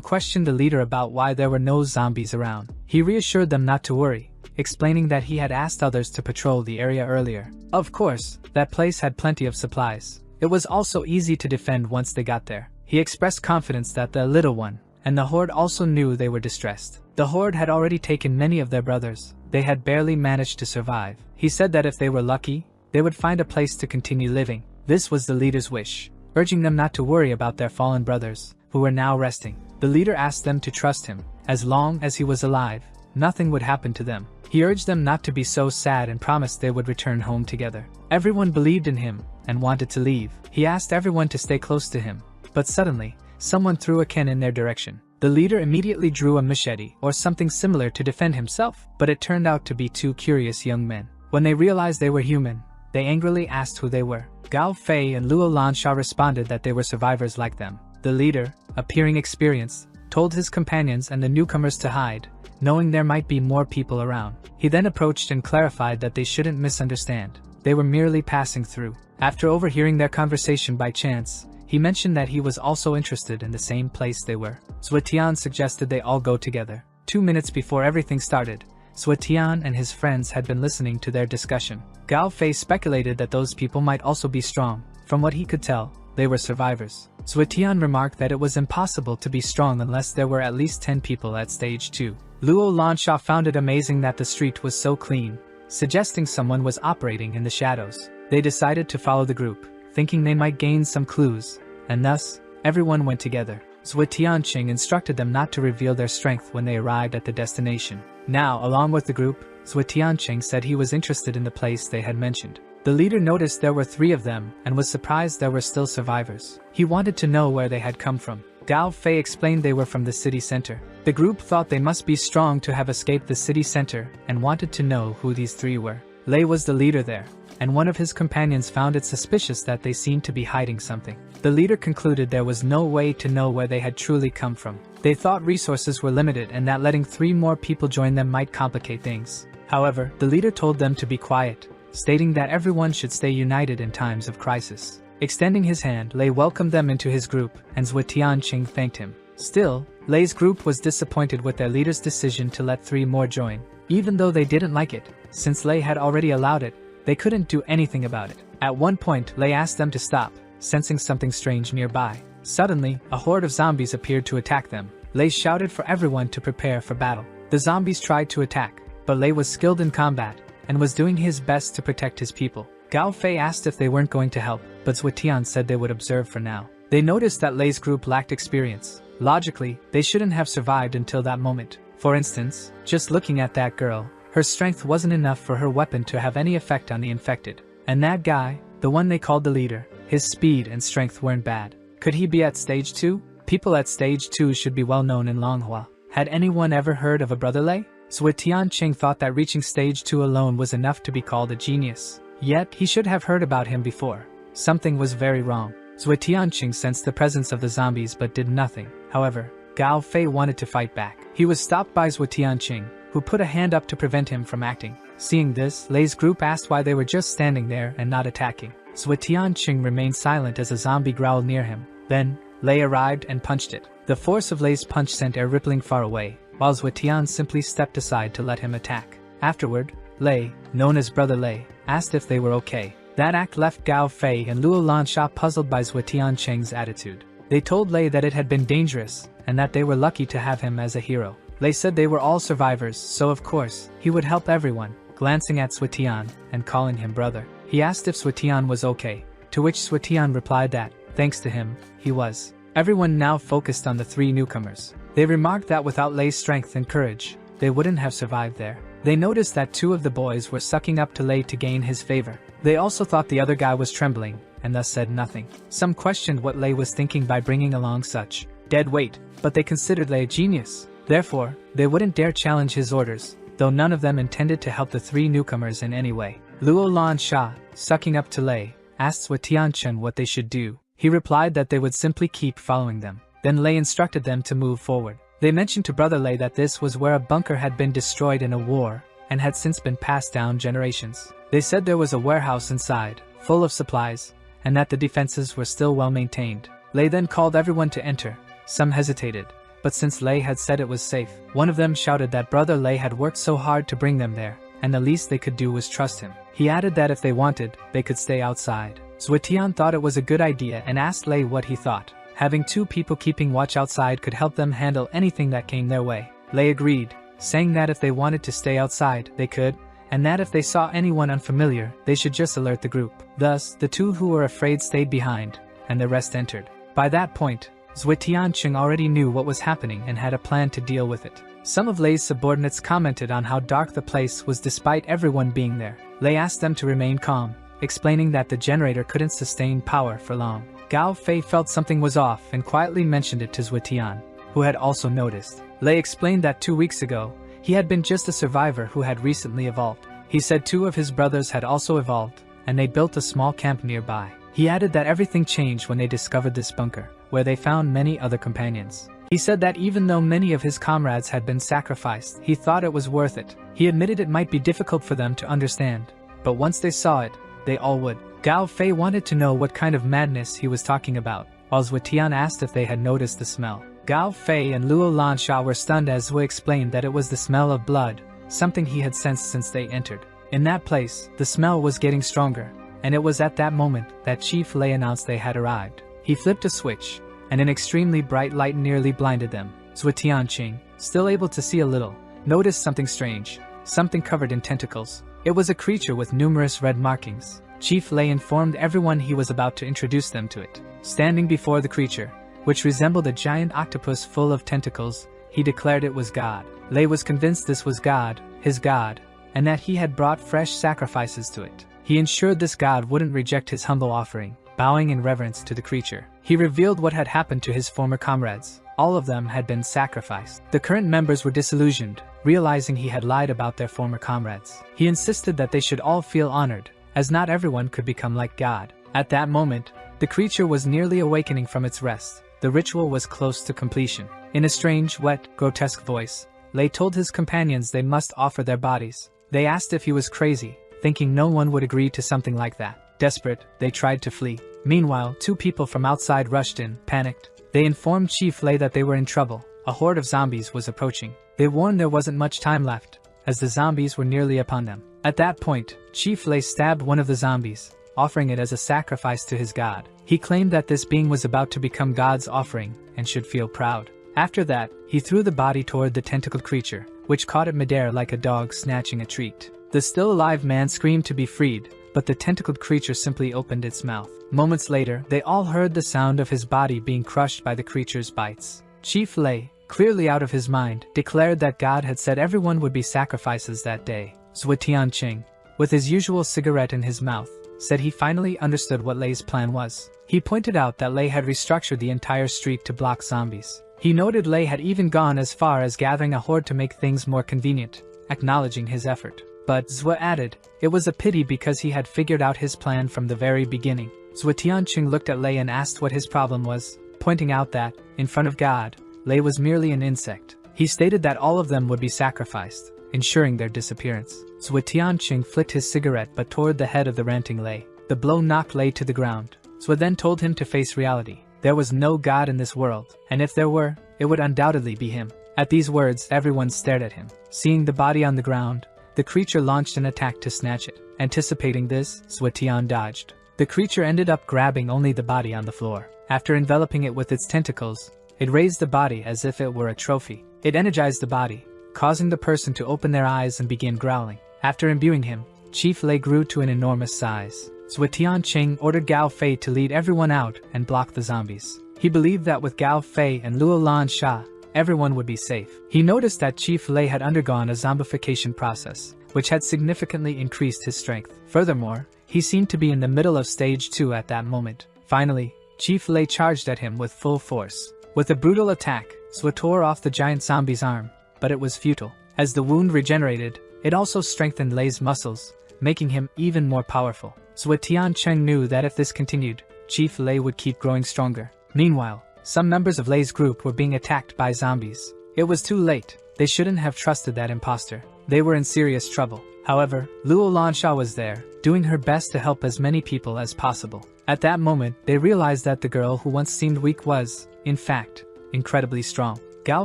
Speaker 1: questioned the leader about why there were no zombies around. He reassured them not to worry, explaining that he had asked others to patrol the area earlier. Of course, that place had plenty of supplies. It was also easy to defend once they got there. He expressed confidence that the little one and the horde also knew they were distressed. The horde had already taken many of their brothers. They had barely managed to survive. He said that if they were lucky, they would find a place to continue living. This was the leader's wish, urging them not to worry about their fallen brothers, who were now resting. The leader asked them to trust him. As long as he was alive, nothing would happen to them. He urged them not to be so sad and promised they would return home together. Everyone believed in him and wanted to leave. He asked everyone to stay close to him, but suddenly, someone threw a can in their direction. The leader immediately drew a machete or something similar to defend himself, but it turned out to be 2 curious young men. When they realized they were human, they angrily asked who they were. Gao Fei and Luo Lansha responded that they were survivors like them. The leader, appearing experienced, told his companions and the newcomers to hide, knowing there might be more people around. He then approached and clarified that they shouldn't misunderstand. They were merely passing through. After overhearing their conversation by chance, he mentioned that he was also interested in the same place they were. Suetian suggested they all go together. 2 minutes before everything started, Suetian and his friends had been listening to their discussion. Gao Fei speculated that those people might also be strong. From what he could tell, they were survivors. Suetian remarked that it was impossible to be strong unless there were at least 10 people at stage 2. Luo Lansha found it amazing that the street was so clean, suggesting someone was operating in the shadows. They decided to follow the group, thinking they might gain some clues, and thus, everyone went together. Suetian Ching instructed them not to reveal their strength when they arrived at the destination. Now, along with the group, Suetian Ching said he was interested in the place they had mentioned. The leader noticed there were 3 of them and was surprised there were still survivors. He wanted to know where they had come from. Gao Fei explained they were from the city center. The group thought they must be strong to have escaped the city center and wanted to know who these 3 were. Lei was the leader there. and one of his companions found it suspicious that they seemed to be hiding something. The leader concluded there was no way to know where they had truly come from. They thought resources were limited and that letting 3 more people join them might complicate things. However, the leader told them to be quiet, stating that everyone should stay united in times of crisis. Extending his hand, Lei welcomed them into his group, and Zhuo Tianqing thanked him. Still, Lei's group was disappointed with their leader's decision to let 3 more join. Even though they didn't like it, since Lei had already allowed it, they couldn't do anything about it. At one point, Lei asked them to stop, sensing something strange nearby. Suddenly, a horde of zombies appeared to attack them. Lei shouted for everyone to prepare for battle. The zombies tried to attack, but Lei was skilled in combat, and was doing his best to protect his people. Gao Fei asked if they weren't going to help, but Zhuo Tian said they would observe for now. They noticed that Lei's group lacked experience. Logically, they shouldn't have survived until that moment. For instance, just looking at that girl, her strength wasn't enough for her weapon to have any effect on the infected. And that guy, the one they called the leader, his speed and strength weren't bad. Could he be at stage 2? People at stage 2 should be well known in Manhua. Had anyone ever heard of a brother Lei? Zhuo Tianqing thought that reaching stage 2 alone was enough to be called a genius. Yet, he should have heard about him before. Something was very wrong. Zhuo Tianqing sensed the presence of the zombies but did nothing. However, Gao Fei wanted to fight back. He was stopped by Zhuo Tianqing, who put a hand up to prevent him from acting. Seeing this, Lei's group asked why they were just standing there and not attacking. Zhuo Tianqing remained silent as a zombie growled near him. Then, Lei arrived and punched it. The force of Lei's punch sent air rippling far away, while Zhuo Tian simply stepped aside to let him attack. Afterward, Lei, known as Brother Lei, asked if they were okay. That act left Gao Fei and Luo Lansha puzzled by Zhuo Tianqing's attitude. They told Lei that it had been dangerous, and that they were lucky to have him as a hero. Lei said they were all survivors, so of course, he would help everyone, glancing at Zhuo Tian and calling him brother. He asked if Zhuo Tian was okay, to which Zhuo Tian replied that, thanks to him, he was. Everyone now focused on the 3 newcomers. They remarked that without Lei's strength and courage, they wouldn't have survived there. They noticed that 2 of the boys were sucking up to Lei to gain his favor. They also thought the other guy was trembling, and thus said nothing. Some questioned what Lei was thinking by bringing along such dead weight, but they considered Lei a genius. Therefore, they wouldn't dare challenge his orders, though none of them intended to help the 3 newcomers in any way. Luo Lansha, sucking up to Lei, asked Zhuo Tianqing what they should do. He replied that they would simply keep following them. Then Lei instructed them to move forward. They mentioned to Brother Lei that this was where a bunker had been destroyed in a war, and had since been passed down generations. They said there was a warehouse inside, full of supplies, and that the defenses were still well maintained. Lei then called everyone to enter. Some hesitated, but since Lei had said it was safe, one of them shouted that Brother Lei had worked so hard to bring them there, and the least they could do was trust him. He added that if they wanted, they could stay outside. Zhuo Tian thought it was a good idea and asked Lei what he thought. Having 2 people keeping watch outside could help them handle anything that came their way. Lei agreed, saying that if they wanted to stay outside, they could, and that if they saw anyone unfamiliar, they should just alert the group. Thus, the 2 who were afraid stayed behind, and the rest entered. By that point, Zhuo Tianqing already knew what was happening and had a plan to deal with it. Some of Lei's subordinates commented on how dark the place was despite everyone being there. Lei asked them to remain calm, explaining that the generator couldn't sustain power for long. Gao Fei felt something was off and quietly mentioned it to Zhuo Tian, who had also noticed. Lei explained that 2 weeks ago, he had been just a survivor who had recently evolved. He said 2 of his brothers had also evolved, and they built a small camp nearby. He added that everything changed when they discovered this bunker, where they found many other companions. He said that even though many of his comrades had been sacrificed, he thought it was worth it. He admitted it might be difficult for them to understand, but once they saw it, they all would. Gao Fei wanted to know what kind of madness he was talking about, while Zhuo Tian asked if they had noticed the smell. Gao Fei and Luo Lansha were stunned as Zhuo explained that it was the smell of blood, something he had sensed since they entered. In that place, the smell was getting stronger, and it was at that moment that Chief Lei announced they had arrived. He flipped a switch, and an extremely bright light nearly blinded them. Zhuo Tianqing, still able to see a little, noticed something strange, something covered in tentacles. It was a creature with numerous red markings. Chief Lei informed everyone he was about to introduce them to it. Standing before the creature, which resembled a giant octopus full of tentacles, he declared it was God. Lei was convinced this was God, his God, and that he had brought fresh sacrifices to it. He ensured this God wouldn't reject his humble offering, bowing in reverence to the creature. He revealed what had happened to his former comrades. All of them had been sacrificed. The current members were disillusioned, realizing he had lied about their former comrades. He insisted that they should all feel honored, as not everyone could become like God. At that moment, the creature was nearly awakening from its rest. The ritual was close to completion. In a strange, wet, grotesque voice, Lei told his companions they must offer their bodies. They asked if he was crazy, thinking no one would agree to something like that. Desperate, they tried to flee. Meanwhile, 2 people from outside rushed in, panicked. They informed Chief Lei that they were in trouble. A horde of zombies was approaching. They warned there wasn't much time left, as the zombies were nearly upon them. At that point, Chief Lei stabbed one of the zombies, offering it as a sacrifice to his god. He claimed that this being was about to become God's offering and should feel proud. After that, he threw the body toward the tentacled creature, which caught it midair like a dog snatching a treat. The still alive man screamed to be freed, but the tentacled creature simply opened its mouth. Moments later, they all heard the sound of his body being crushed by the creature's bites. Chief Lei, clearly out of his mind, declared that God had said everyone would be sacrifices that day. Zhuo Tianqing, with his usual cigarette in his mouth, said he finally understood what Lei's plan was. He pointed out that Lei had restructured the entire street to block zombies. He noted Lei had even gone as far as gathering a horde to make things more convenient, acknowledging his effort. But Zhuo added, it was a pity because he had figured out his plan from the very beginning. Zhuo Tianqing looked at Lei and asked what his problem was, pointing out that, in front of God, Lei was merely an insect. He stated that all of them would be sacrificed, ensuring their disappearance. Zhuo Tianqing flicked his cigarette but toward the head of the ranting Lei. The blow knocked Lei to the ground. Zhuo then told him to face reality. There was no God in this world, and if there were, it would undoubtedly be him. At these words, everyone stared at him. Seeing the body on the ground, the creature launched an attack to snatch it. Anticipating this, Zhuo Tian dodged. The creature ended up grabbing only the body on the floor. After enveloping it with its tentacles, it raised the body as if it were a trophy. It energized the body, causing the person to open their eyes and begin growling. After imbuing him, Chief Lei grew to an enormous size. Zhuo Tianqing ordered Gao Fei to lead everyone out and block the zombies. He believed that with Gao Fei and Luo Lansha, everyone would be safe. He noticed that Chief Lei had undergone a zombification process, which had significantly increased his strength. Furthermore, he seemed to be in the middle of stage 2 at that moment. Finally, Chief Lei charged at him with full force. With a brutal attack, Zhuo tore off the giant zombie's arm, but it was futile. As the wound regenerated, it also strengthened Lei's muscles, making him even more powerful. Zhuo Tianqing knew that if this continued, Chief Lei would keep growing stronger. Meanwhile, some members of Lei's group were being attacked by zombies. It was too late. They shouldn't have trusted that imposter. They were in serious trouble. However, Luo Lansha was there, doing her best to help as many people as possible. At that moment, they realized that the girl who once seemed weak was, in fact, incredibly strong. Gao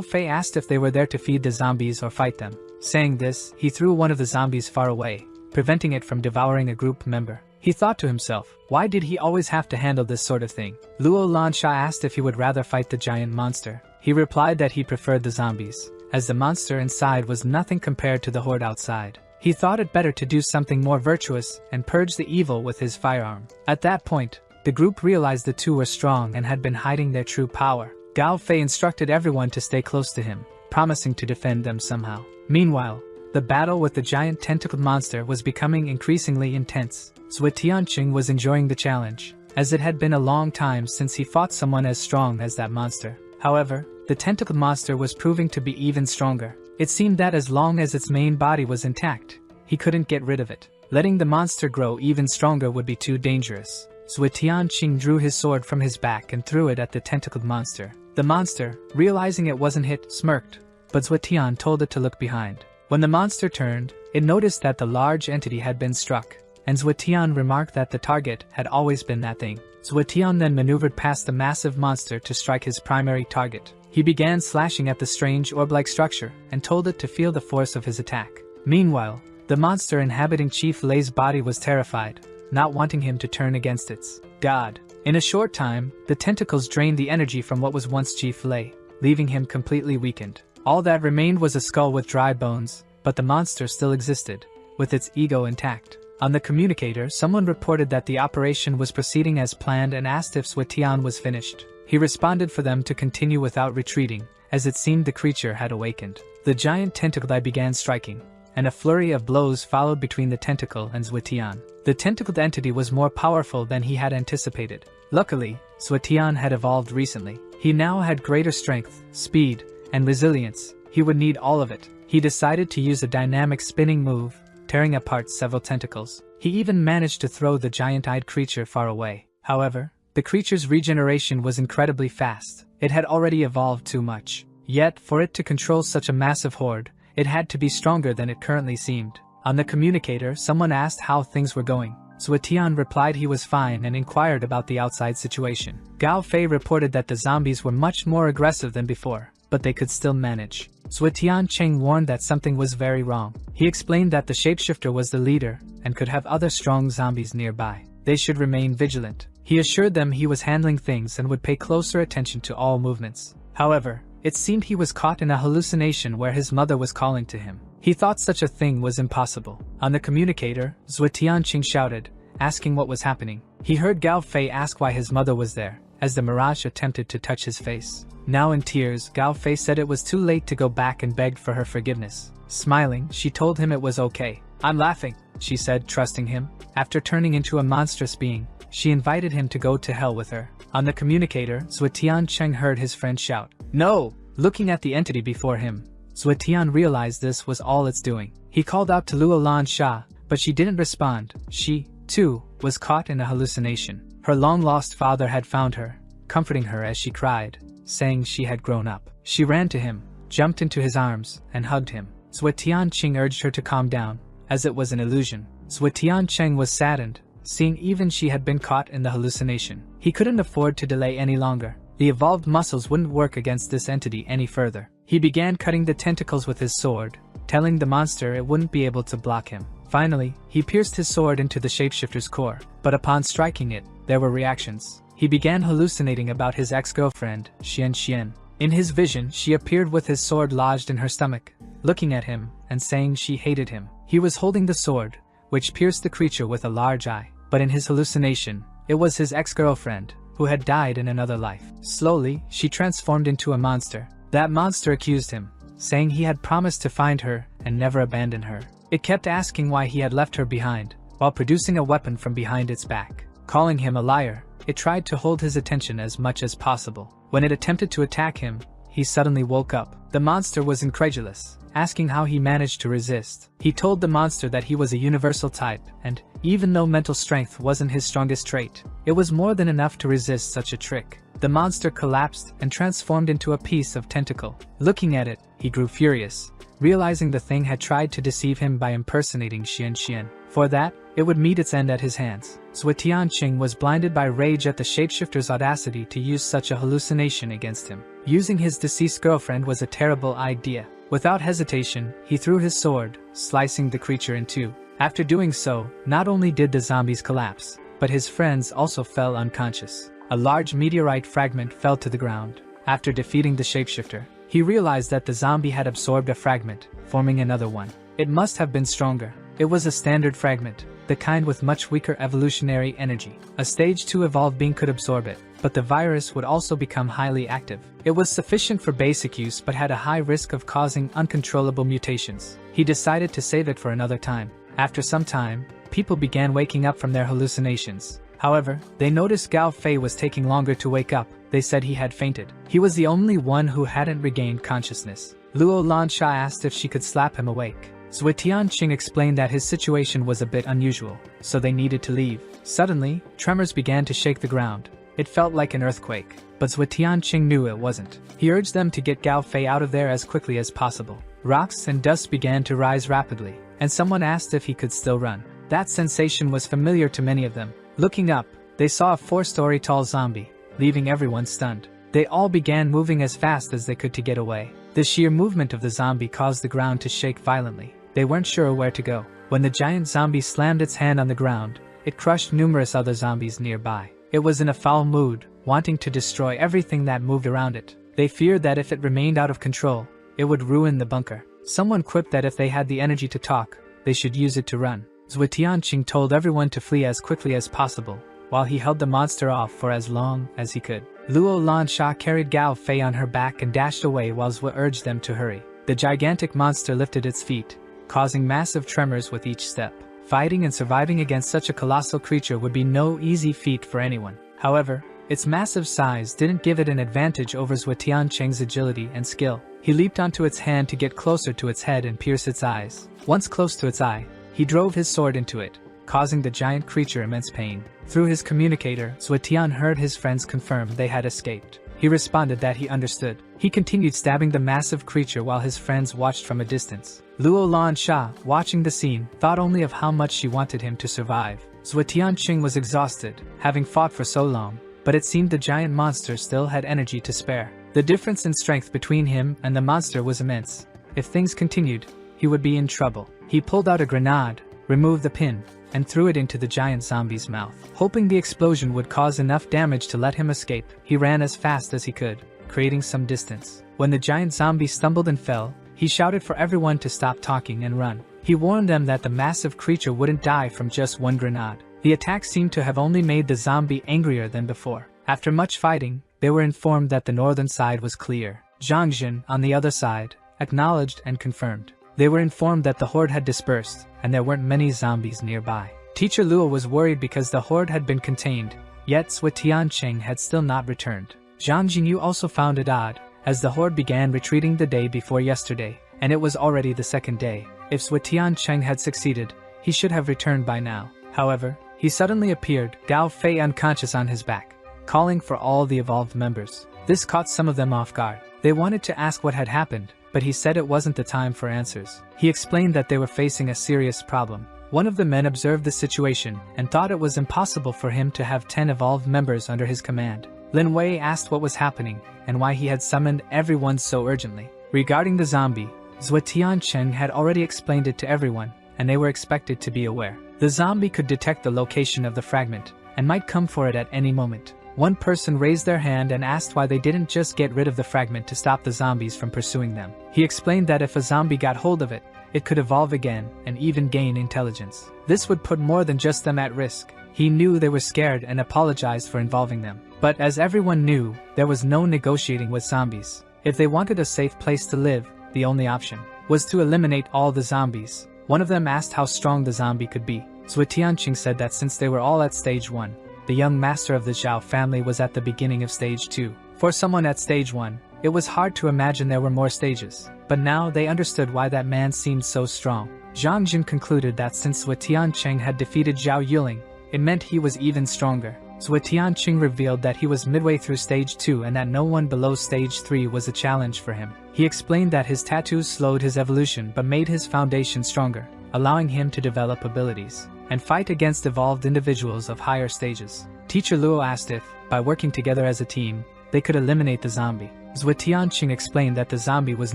Speaker 1: Fei asked if they were there to feed the zombies or fight them. Saying this, he threw one of the zombies far away, preventing it from devouring a group member. He thought to himself, why did he always have to handle this sort of thing? Luo Lansha asked if he would rather fight the giant monster. He replied that he preferred the zombies, as the monster inside was nothing compared to the horde outside. He thought it better to do something more virtuous and purge the evil with his firearm. At that point, the group realized the two were strong and had been hiding their true power. Gao Fei instructed everyone to stay close to him, promising to defend them somehow. Meanwhile, the battle with the giant tentacled monster was becoming increasingly intense. Zhuo Tianqing was enjoying the challenge, as it had been a long time since he fought someone as strong as that monster. However, the tentacled monster was proving to be even stronger. It seemed that as long as its main body was intact, he couldn't get rid of it. Letting the monster grow even stronger would be too dangerous. Zhuo Tianqing drew his sword from his back and threw it at the tentacled monster. The monster, realizing it wasn't hit, smirked, but Zhuo Tian told it to look behind. When the monster turned, it noticed that the large entity had been struck, and Zhuo Tian remarked that the target had always been that thing. Zhuo Tian then maneuvered past the massive monster to strike his primary target. He began slashing at the strange orb-like structure and told it to feel the force of his attack. Meanwhile, the monster inhabiting Chief Lei's body was terrified, not wanting him to turn against its god. In a short time, the tentacles drained the energy from what was once Chief Lei, leaving him completely weakened. All that remained was a skull with dry bones, but the monster still existed, with its ego intact. On the communicator, someone reported that the operation was proceeding as planned and asked if Zhuo Tian was finished. He responded for them to continue without retreating, as it seemed the creature had awakened. The giant tentacled eye began striking, and a flurry of blows followed between the tentacle and Zhuo Tian. The tentacled entity was more powerful than he had anticipated. Luckily, Zhuo Tian had evolved recently. He now had greater strength, speed, and resilience. He would need all of it. He decided to use a dynamic spinning move, tearing apart several tentacles. He even managed to throw the giant-eyed creature far away. However, the creature's regeneration was incredibly fast. It had already evolved too much. Yet, for it to control such a massive horde, it had to be stronger than it currently seemed. On the communicator, someone asked how things were going. Suetian replied he was fine and inquired about the outside situation. Gao Fei reported that the zombies were much more aggressive than before, but they could still manage. Suetian Cheng warned that something was very wrong. He explained that the shapeshifter was the leader and could have other strong zombies nearby. They should remain vigilant. He assured them he was handling things and would pay closer attention to all movements. However, it seemed he was caught in a hallucination where his mother was calling to him. He thought such a thing was impossible. On the communicator, Zuetianqing shouted, asking what was happening. He heard Gao Fei ask why his mother was there, as the mirage attempted to touch his face. Now in tears, Gao Fei said it was too late to go back and begged for her forgiveness. Smiling, she told him it was okay. "I'm laughing," she said, trusting him. After turning into a monstrous being, she invited him to go to hell with her. On the communicator, Zuetianqing heard his friend shout, "No!" Looking at the entity before him, Zuetian realized this was all it's doing. He called out to Luo Lan Sha, but she didn't respond. She, too, was caught in a hallucination. Her long-lost father had found her, comforting her as she cried, saying she had grown up. She ran to him, jumped into his arms, and hugged him. Zuetianqing urged her to calm down, as it was an illusion. Zuetianqing was saddened, seeing even she had been caught in the hallucination. He couldn't afford to delay any longer. The evolved muscles wouldn't work against this entity any further. He began cutting the tentacles with his sword, telling the monster it wouldn't be able to block him. Finally, he pierced his sword into the shapeshifter's core, but upon striking it, there were reactions. He began hallucinating about his ex-girlfriend, Xian Xian. In his vision, she appeared with his sword lodged in her stomach, looking at him and saying she hated him. He was holding the sword, which pierced the creature with a large eye, but in his hallucination, it was his ex-girlfriend, who had died in another life. Slowly, she transformed into a monster. That monster accused him, saying he had promised to find her and never abandon her. It kept asking why he had left her behind, while producing a weapon from behind its back. Calling him a liar, it tried to hold his attention as much as possible. When it attempted to attack him, he suddenly woke up. The monster was incredulous, asking how he managed to resist. He told the monster that he was a universal type, and, even though mental strength wasn't his strongest trait, it was more than enough to resist such a trick. The monster collapsed and transformed into a piece of tentacle. Looking at it, he grew furious, realizing the thing had tried to deceive him by impersonating Xian Xian. For that, it would meet its end at his hands. Zuetianqing was blinded by rage at the shapeshifter's audacity to use such a hallucination against him. Using his deceased girlfriend was a terrible idea. Without hesitation, he threw his sword, slicing the creature in two. After doing so, not only did the zombies collapse, but his friends also fell unconscious. A large meteorite fragment fell to the ground. After defeating the shapeshifter, he realized that the zombie had absorbed a fragment, forming another one. It must have been stronger. It was a standard fragment, the kind with much weaker evolutionary energy. A stage 2 evolved being could absorb it, but the virus would also become highly active. It was sufficient for basic use but had a high risk of causing uncontrollable mutations. He decided to save it for another time. After some time, people began waking up from their hallucinations. However, they noticed Gao Fei was taking longer to wake up. They said he had fainted. He was the only one who hadn't regained consciousness. Luo Lan Sha asked if she could slap him awake. Zuetianqing explained that his situation was a bit unusual, so they needed to leave. Suddenly, tremors began to shake the ground. It felt like an earthquake, but Zuetianqing knew it wasn't. He urged them to get Gao Fei out of there as quickly as possible. Rocks and dust began to rise rapidly, and someone asked if he could still run. That sensation was familiar to many of them. Looking up, they saw a 4-story tall zombie, leaving everyone stunned. They all began moving as fast as they could to get away. The sheer movement of the zombie caused the ground to shake violently. They weren't sure where to go. When the giant zombie slammed its hand on the ground, it crushed numerous other zombies nearby. It was in a foul mood, wanting to destroy everything that moved around it. They feared that if it remained out of control, it would ruin the bunker. Someone quipped that if they had the energy to talk, they should use it to run. Zuetianqing told everyone to flee as quickly as possible, while he held the monster off for as long as he could. Luo Lan Sha carried Gao Fei on her back and dashed away while Zwe urged them to hurry. The gigantic monster lifted its feet, causing massive tremors with each step. Fighting and surviving against such a colossal creature would be no easy feat for anyone. However, its massive size didn't give it an advantage over Zuetianqing's agility and skill. He leaped onto its hand to get closer to its head and pierce its eyes. Once close to its eye, he drove his sword into it, causing the giant creature immense pain. Through his communicator, Suetian heard his friends confirm they had escaped. He responded that he understood. He continued stabbing the massive creature while his friends watched from a distance. Luo Lan Sha, watching the scene, thought only of how much she wanted him to survive. Suetian Qing was exhausted, having fought for so long, but it seemed the giant monster still had energy to spare. The difference in strength between him and the monster was immense. If things continued, he would be in trouble. He pulled out a grenade, removed the pin, and threw it into the giant zombie's mouth. Hoping the explosion would cause enough damage to let him escape, he ran as fast as he could, creating some distance. When the giant zombie stumbled and fell, he shouted for everyone to stop talking and run. He warned them that the massive creature wouldn't die from just one grenade. The attack seemed to have only made the zombie angrier than before. After much fighting, they were informed that the northern side was clear. Zhang Jin, on the other side, acknowledged and confirmed. They were informed that the horde had dispersed, and there weren't many zombies nearby. Teacher Luo was worried because the horde had been contained, yet Suetian Cheng had still not returned. Zhang Jinyu also found it odd, as the horde began retreating the day before yesterday, and it was already the second day. If Suetian Cheng had succeeded, he should have returned by now. However, he suddenly appeared, Gao Fei unconscious on his back, calling for all the evolved members. This caught some of them off guard. They wanted to ask what had happened, but he said it wasn't the time for answers. He explained that they were facing a serious problem. One of the men observed the situation and thought it was impossible for him to have 10 evolved members under his command. Lin Wei asked what was happening and why he had summoned everyone so urgently. Regarding the zombie, Suetian Cheng had already explained it to everyone, and they were expected to be aware. The zombie could detect the location of the fragment and might come for it at any moment. One person raised their hand and asked why they didn't just get rid of the fragment to stop the zombies from pursuing them. He explained that if a zombie got hold of it, it could evolve again and even gain intelligence. This would put more than just them at risk. He knew they were scared and apologized for involving them. But as everyone knew, there was no negotiating with zombies. If they wanted a safe place to live, the only option was to eliminate all the zombies. One of them asked how strong the zombie could be. Suetian Qing said that since they were all at stage 1, the young master of the Zhao family was at the beginning of stage 2. For someone at stage 1, it was hard to imagine there were more stages. But now they understood why that man seemed so strong. Zhang Jin concluded that since Suetian Cheng had defeated Zhao Yuling, it meant he was even stronger. Suetian Cheng revealed that he was midway through stage 2 and that no one below stage 3 was a challenge for him. He explained that his tattoos slowed his evolution but made his foundation stronger, allowing him to develop abilities and fight against evolved individuals of higher stages. Teacher Luo asked if, by working together as a team, they could eliminate the zombie. Suetian Cheng explained that the zombie was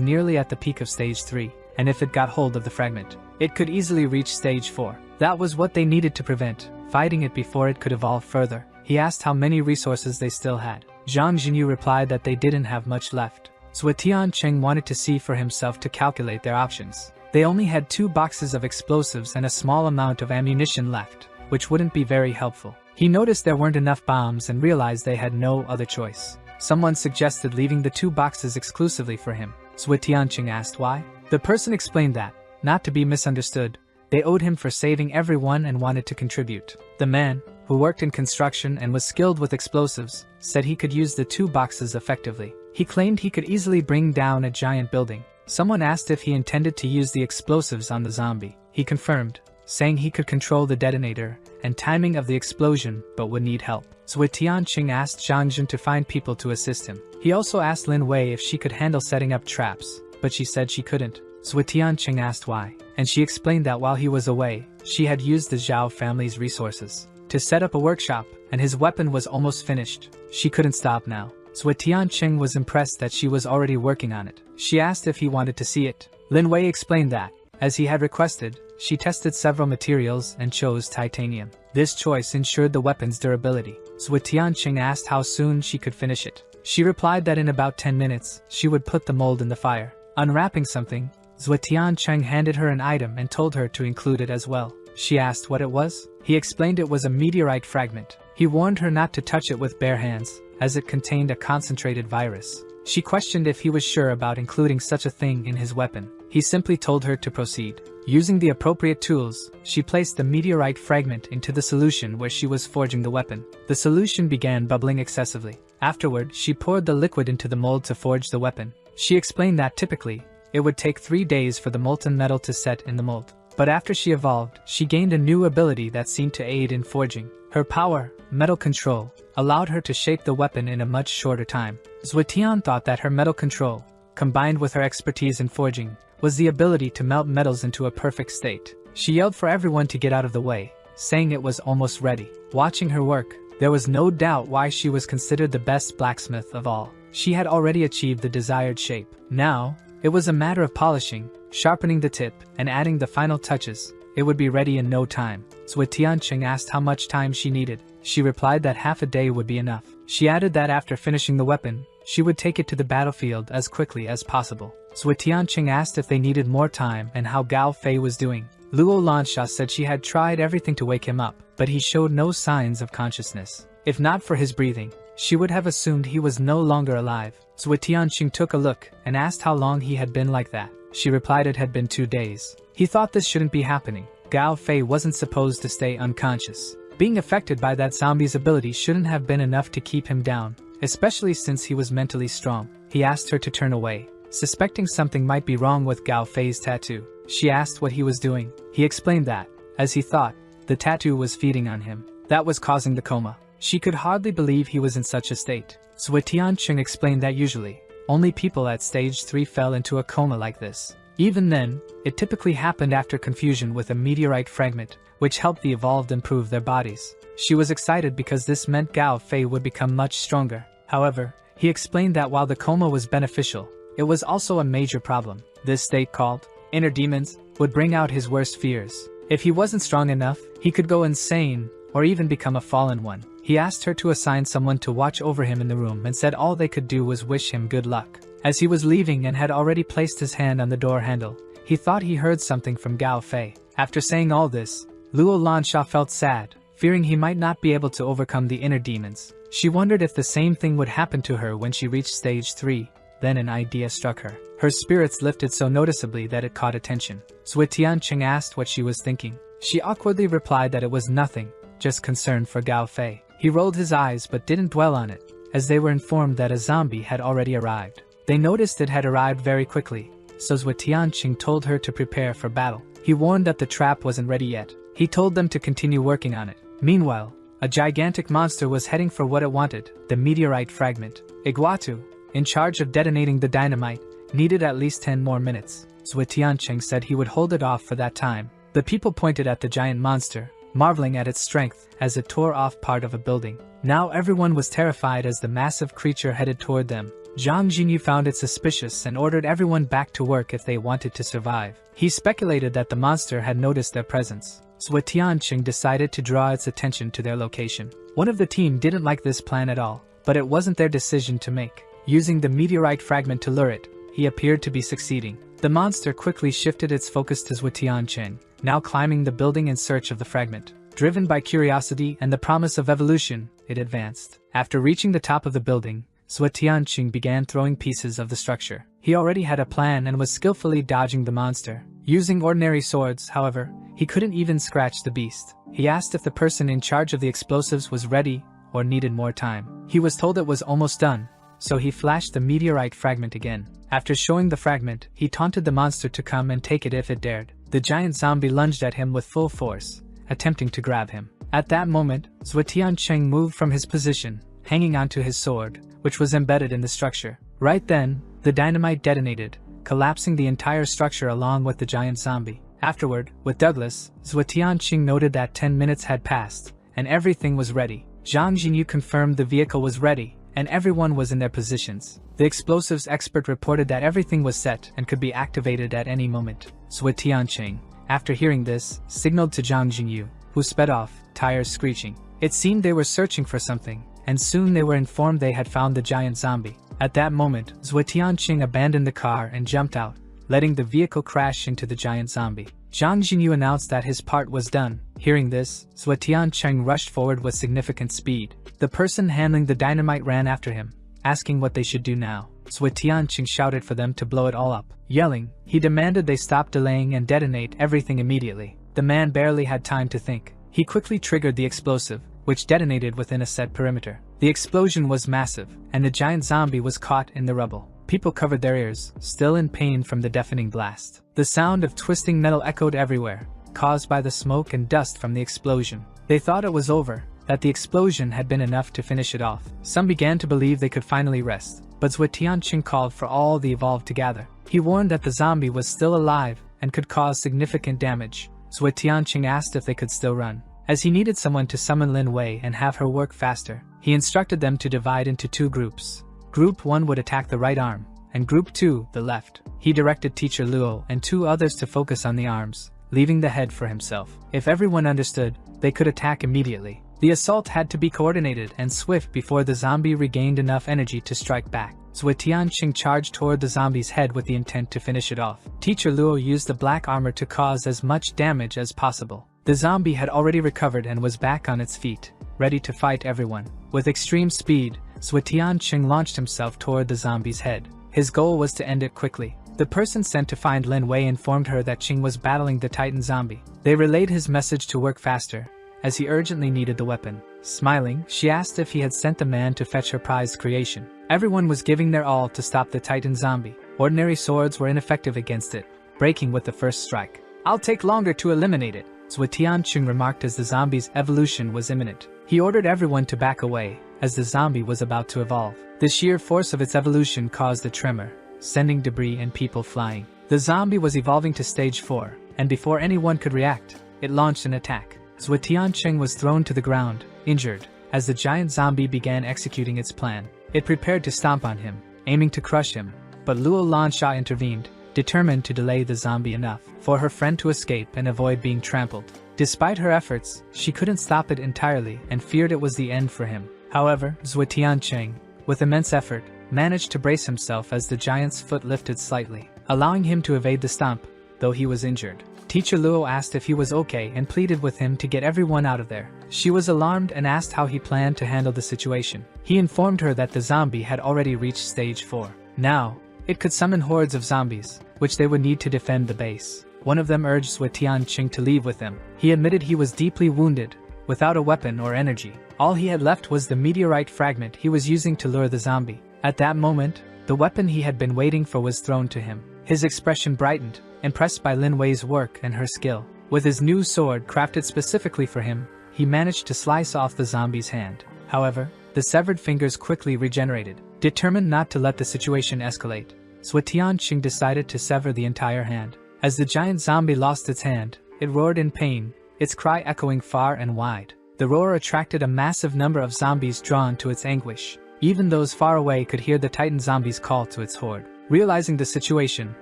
Speaker 1: nearly at the peak of stage 3, and if it got hold of the fragment, it could easily reach stage 4. That was what they needed to prevent, fighting it before it could evolve further. He asked how many resources they still had. Zhang Jinyu replied that they didn't have much left. Suetian Cheng wanted to see for himself to calculate their options. They only had 2 boxes of explosives and a small amount of ammunition left, which wouldn't be very helpful. He noticed there weren't enough bombs and realized they had no other choice. Someone suggested leaving the 2 boxes exclusively for him. Suetian Cheng asked why. The person explained that, not to be misunderstood, they owed him for saving everyone and wanted to contribute. The man, who worked in construction and was skilled with explosives, said he could use the 2 boxes effectively. He claimed he could easily bring down a giant building. Someone asked if he intended to use the explosives on the zombie. He confirmed, saying he could control the detonator and timing of the explosion but would need help. Suetian Cheng asked Zhang Jin to find people to assist him. He also asked Lin Wei if she could handle setting up traps, but she said she couldn't. Suetian Cheng asked why, and she explained that while he was away, she had used the Zhao family's resources to set up a workshop, and his weapon was almost finished. She couldn't stop now. Suetian Cheng was impressed that she was already working on it. She asked if he wanted to see it. Lin Wei explained that, as he had requested, she tested several materials and chose titanium. This choice ensured the weapon's durability. Suetian Cheng asked how soon she could finish it. She replied that in about 10 minutes, she would put the mold in the fire. Unwrapping something, Suetian Cheng handed her an item and told her to include it as well. She asked what it was. He explained it was a meteorite fragment. He warned her not to touch it with bare hands, as it contained a concentrated virus. She questioned if he was sure about including such a thing in his weapon. He simply told her to proceed. Using the appropriate tools, she placed the meteorite fragment into the solution where she was forging the weapon. The solution began bubbling excessively. Afterward, she poured the liquid into the mold to forge the weapon. She explained that typically, it would take 3 days for the molten metal to set in the mold. But after she evolved, she gained a new ability that seemed to aid in forging. Her power, metal control, allowed her to shape the weapon in a much shorter time. Zhuetian thought that her metal control, combined with her expertise in forging, was the ability to melt metals into a perfect state. She yelled for everyone to get out of the way, saying it was almost ready. Watching her work, there was no doubt why she was considered the best blacksmith of all. She had already achieved the desired shape. Now, it was a matter of polishing, sharpening the tip, and adding the final touches. It would be ready in no time. Zhuetianqing asked how much time she needed. She replied that half a day would be enough. She added that after finishing the weapon, she would take it to the battlefield as quickly as possible. Zhuetianqing asked if they needed more time and how Gao Fei was doing. Luo Lansha said she had tried everything to wake him up, but he showed no signs of consciousness. If not for his breathing, she would have assumed he was no longer alive. Zhuetianqing took a look and asked how long he had been like that. She replied it had been 2 days. He thought this shouldn't be happening. Gao Fei wasn't supposed to stay unconscious. Being affected by that zombie's ability shouldn't have been enough to keep him down, especially since he was mentally strong. He asked her to turn away, suspecting something might be wrong with Gao Fei's tattoo. She asked what he was doing. He explained that, as he thought, the tattoo was feeding on him. That was causing the coma. She could hardly believe he was in such a state. Zhuetianqing explained that usually, only people at stage 3 fell into a coma like this. Even then, it typically happened after confusion with a meteorite fragment, which helped the evolved improve their bodies. She was excited because this meant Gao Fei would become much stronger. However, he explained that while the coma was beneficial, it was also a major problem. This state, called inner demons, would bring out his worst fears. If he wasn't strong enough, he could go insane or even become a fallen one. He asked her to assign someone to watch over him in the room and said all they could do was wish him good luck. As he was leaving and had already placed his hand on the door handle, he thought he heard something from Gao Fei. After saying all this, Luo Lansha felt sad, fearing he might not be able to overcome the inner demons. She wondered if the same thing would happen to her when she reached stage 3. Then an idea struck her. Her spirits lifted so noticeably that it caught attention. Zhuetianqing asked what she was thinking. She awkwardly replied that it was nothing, just concern for Gao Fei. He rolled his eyes but didn't dwell on it, as they were informed that a zombie had already arrived. They noticed it had arrived very quickly, so Zhuetianqing told her to prepare for battle. He warned that the trap wasn't ready yet. He told them to continue working on it. Meanwhile, a gigantic monster was heading for what it wanted, the meteorite fragment. Iguatu, in charge of detonating the dynamite, needed at least 10 more minutes. Zhuetianqing said he would hold it off for that time. The people pointed at the giant monster, marveling at its strength as it tore off part of a building. Now everyone was terrified as the massive creature headed toward them. Zhang Jinyu found it suspicious and ordered everyone back to work if they wanted to survive. He speculated that the monster had noticed their presence. Zhuetianqing decided to draw its attention to their location. One of the team didn't like this plan at all, but it wasn't their decision to make. Using the meteorite fragment to lure it, he appeared to be succeeding. The monster quickly shifted its focus to Zhuetianqing, now climbing the building in search of the fragment. Driven by curiosity and the promise of evolution, it advanced. After reaching the top of the building, Zhuetianqing began throwing pieces of the structure. He already had a plan and was skillfully dodging the monster. Using ordinary swords, however, he couldn't even scratch the beast. He asked if the person in charge of the explosives was ready or needed more time. He was told it was almost done, so he flashed the meteorite fragment again. After showing the fragment, he taunted the monster to come and take it if it dared. The giant zombie lunged at him with full force, attempting to grab him. At that moment, Zhuetianqing moved from his position, hanging onto his sword, which was embedded in the structure. Right then, the dynamite detonated, collapsing the entire structure along with the giant zombie. Afterward, with Douglas, Zhuetianqing noted that 10 minutes had passed, and everything was ready. Zhang Jinyu confirmed the vehicle was ready, and everyone was in their positions. The explosives expert reported that everything was set and could be activated at any moment. Zhuetianqing, after hearing this, signaled to Zhang Jinyu, who sped off, tires screeching. It seemed they were searching for something, and soon they were informed they had found the giant zombie. At that moment, Zhuetianqing abandoned the car and jumped out, letting the vehicle crash into the giant zombie. Zhang Jinyu announced that his part was done. Hearing this, Zhuetianqing rushed forward with significant speed. The person handling the dynamite ran after him, asking what they should do now. Zhuetianqing shouted for them to blow it all up. Yelling, he demanded they stop delaying and detonate everything immediately. The man barely had time to think. He quickly triggered the explosive, which detonated within a set perimeter. The explosion was massive, and the giant zombie was caught in the rubble. People covered their ears, still in pain from the deafening blast. The sound of twisting metal echoed everywhere, caused by the smoke and dust from the explosion. They thought it was over, that the explosion had been enough to finish it off. Some began to believe they could finally rest, but Zhuo Tianqing called for all the evolved to gather. He warned that the zombie was still alive and could cause significant damage. Zhuo Tianqing asked if they could still run. As he needed someone to summon Lin Wei and have her work faster, he instructed them to divide into 2 groups. Group 1 would attack the right arm, and Group 2, the left. He directed Teacher Luo and 2 others to focus on the arms, leaving the head for himself. If everyone understood, they could attack immediately. The assault had to be coordinated and swift before the zombie regained enough energy to strike back. Zhuo Tianqing charged toward the zombie's head with the intent to finish it off. Teacher Luo used the black armor to cause as much damage as possible. The zombie had already recovered and was back on its feet, ready to fight everyone. With extreme speed, Zhuo Tianqing launched himself toward the zombie's head. His goal was to end it quickly. The person sent to find Lin Wei informed her that Qing was battling the Titan zombie. They relayed his message to work faster, as he urgently needed the weapon. Smiling, she asked if he had sent the man to fetch her prized creation. Everyone was giving their all to stop the Titan zombie. Ordinary swords were ineffective against it, breaking with the first strike. "I'll take longer to eliminate it," Zhuo Tianqing remarked as the zombie's evolution was imminent. He ordered everyone to back away, as the zombie was about to evolve. The sheer force of its evolution caused a tremor, sending debris and people flying. The zombie was evolving to stage 4, and before anyone could react, it launched an attack. Zhuo Tianqing was thrown to the ground, injured, as the giant zombie began executing its plan. It prepared to stomp on him, aiming to crush him, but Luo Lansha intervened, determined to delay the zombie enough for her friend to escape and avoid being trampled. Despite her efforts, she couldn't stop it entirely and feared it was the end for him. However, Zhuo Tianqing, with immense effort, managed to brace himself as the giant's foot lifted slightly, allowing him to evade the stomp, though he was injured. Teacher Luo asked if he was okay and pleaded with him to get everyone out of there. She was alarmed and asked how he planned to handle the situation. He informed her that the zombie had already reached stage 4. Now, it could summon hordes of zombies, which they would need to defend the base. One of them urged Zhuo Tianqing to leave with him. He admitted he was deeply wounded, without a weapon or energy. All he had left was the meteorite fragment he was using to lure the zombie. At that moment, the weapon he had been waiting for was thrown to him. His expression brightened, impressed by Lin Wei's work and her skill. With his new sword crafted specifically for him, he managed to slice off the zombie's hand. However, the severed fingers quickly regenerated. Determined not to let the situation escalate, Zhuo Tianqing decided to sever the entire hand. As the giant zombie lost its hand, it roared in pain, its cry echoing far and wide. The roar attracted a massive number of zombies drawn to its anguish. Even those far away could hear the Titan zombie's call to its horde. Realizing the situation,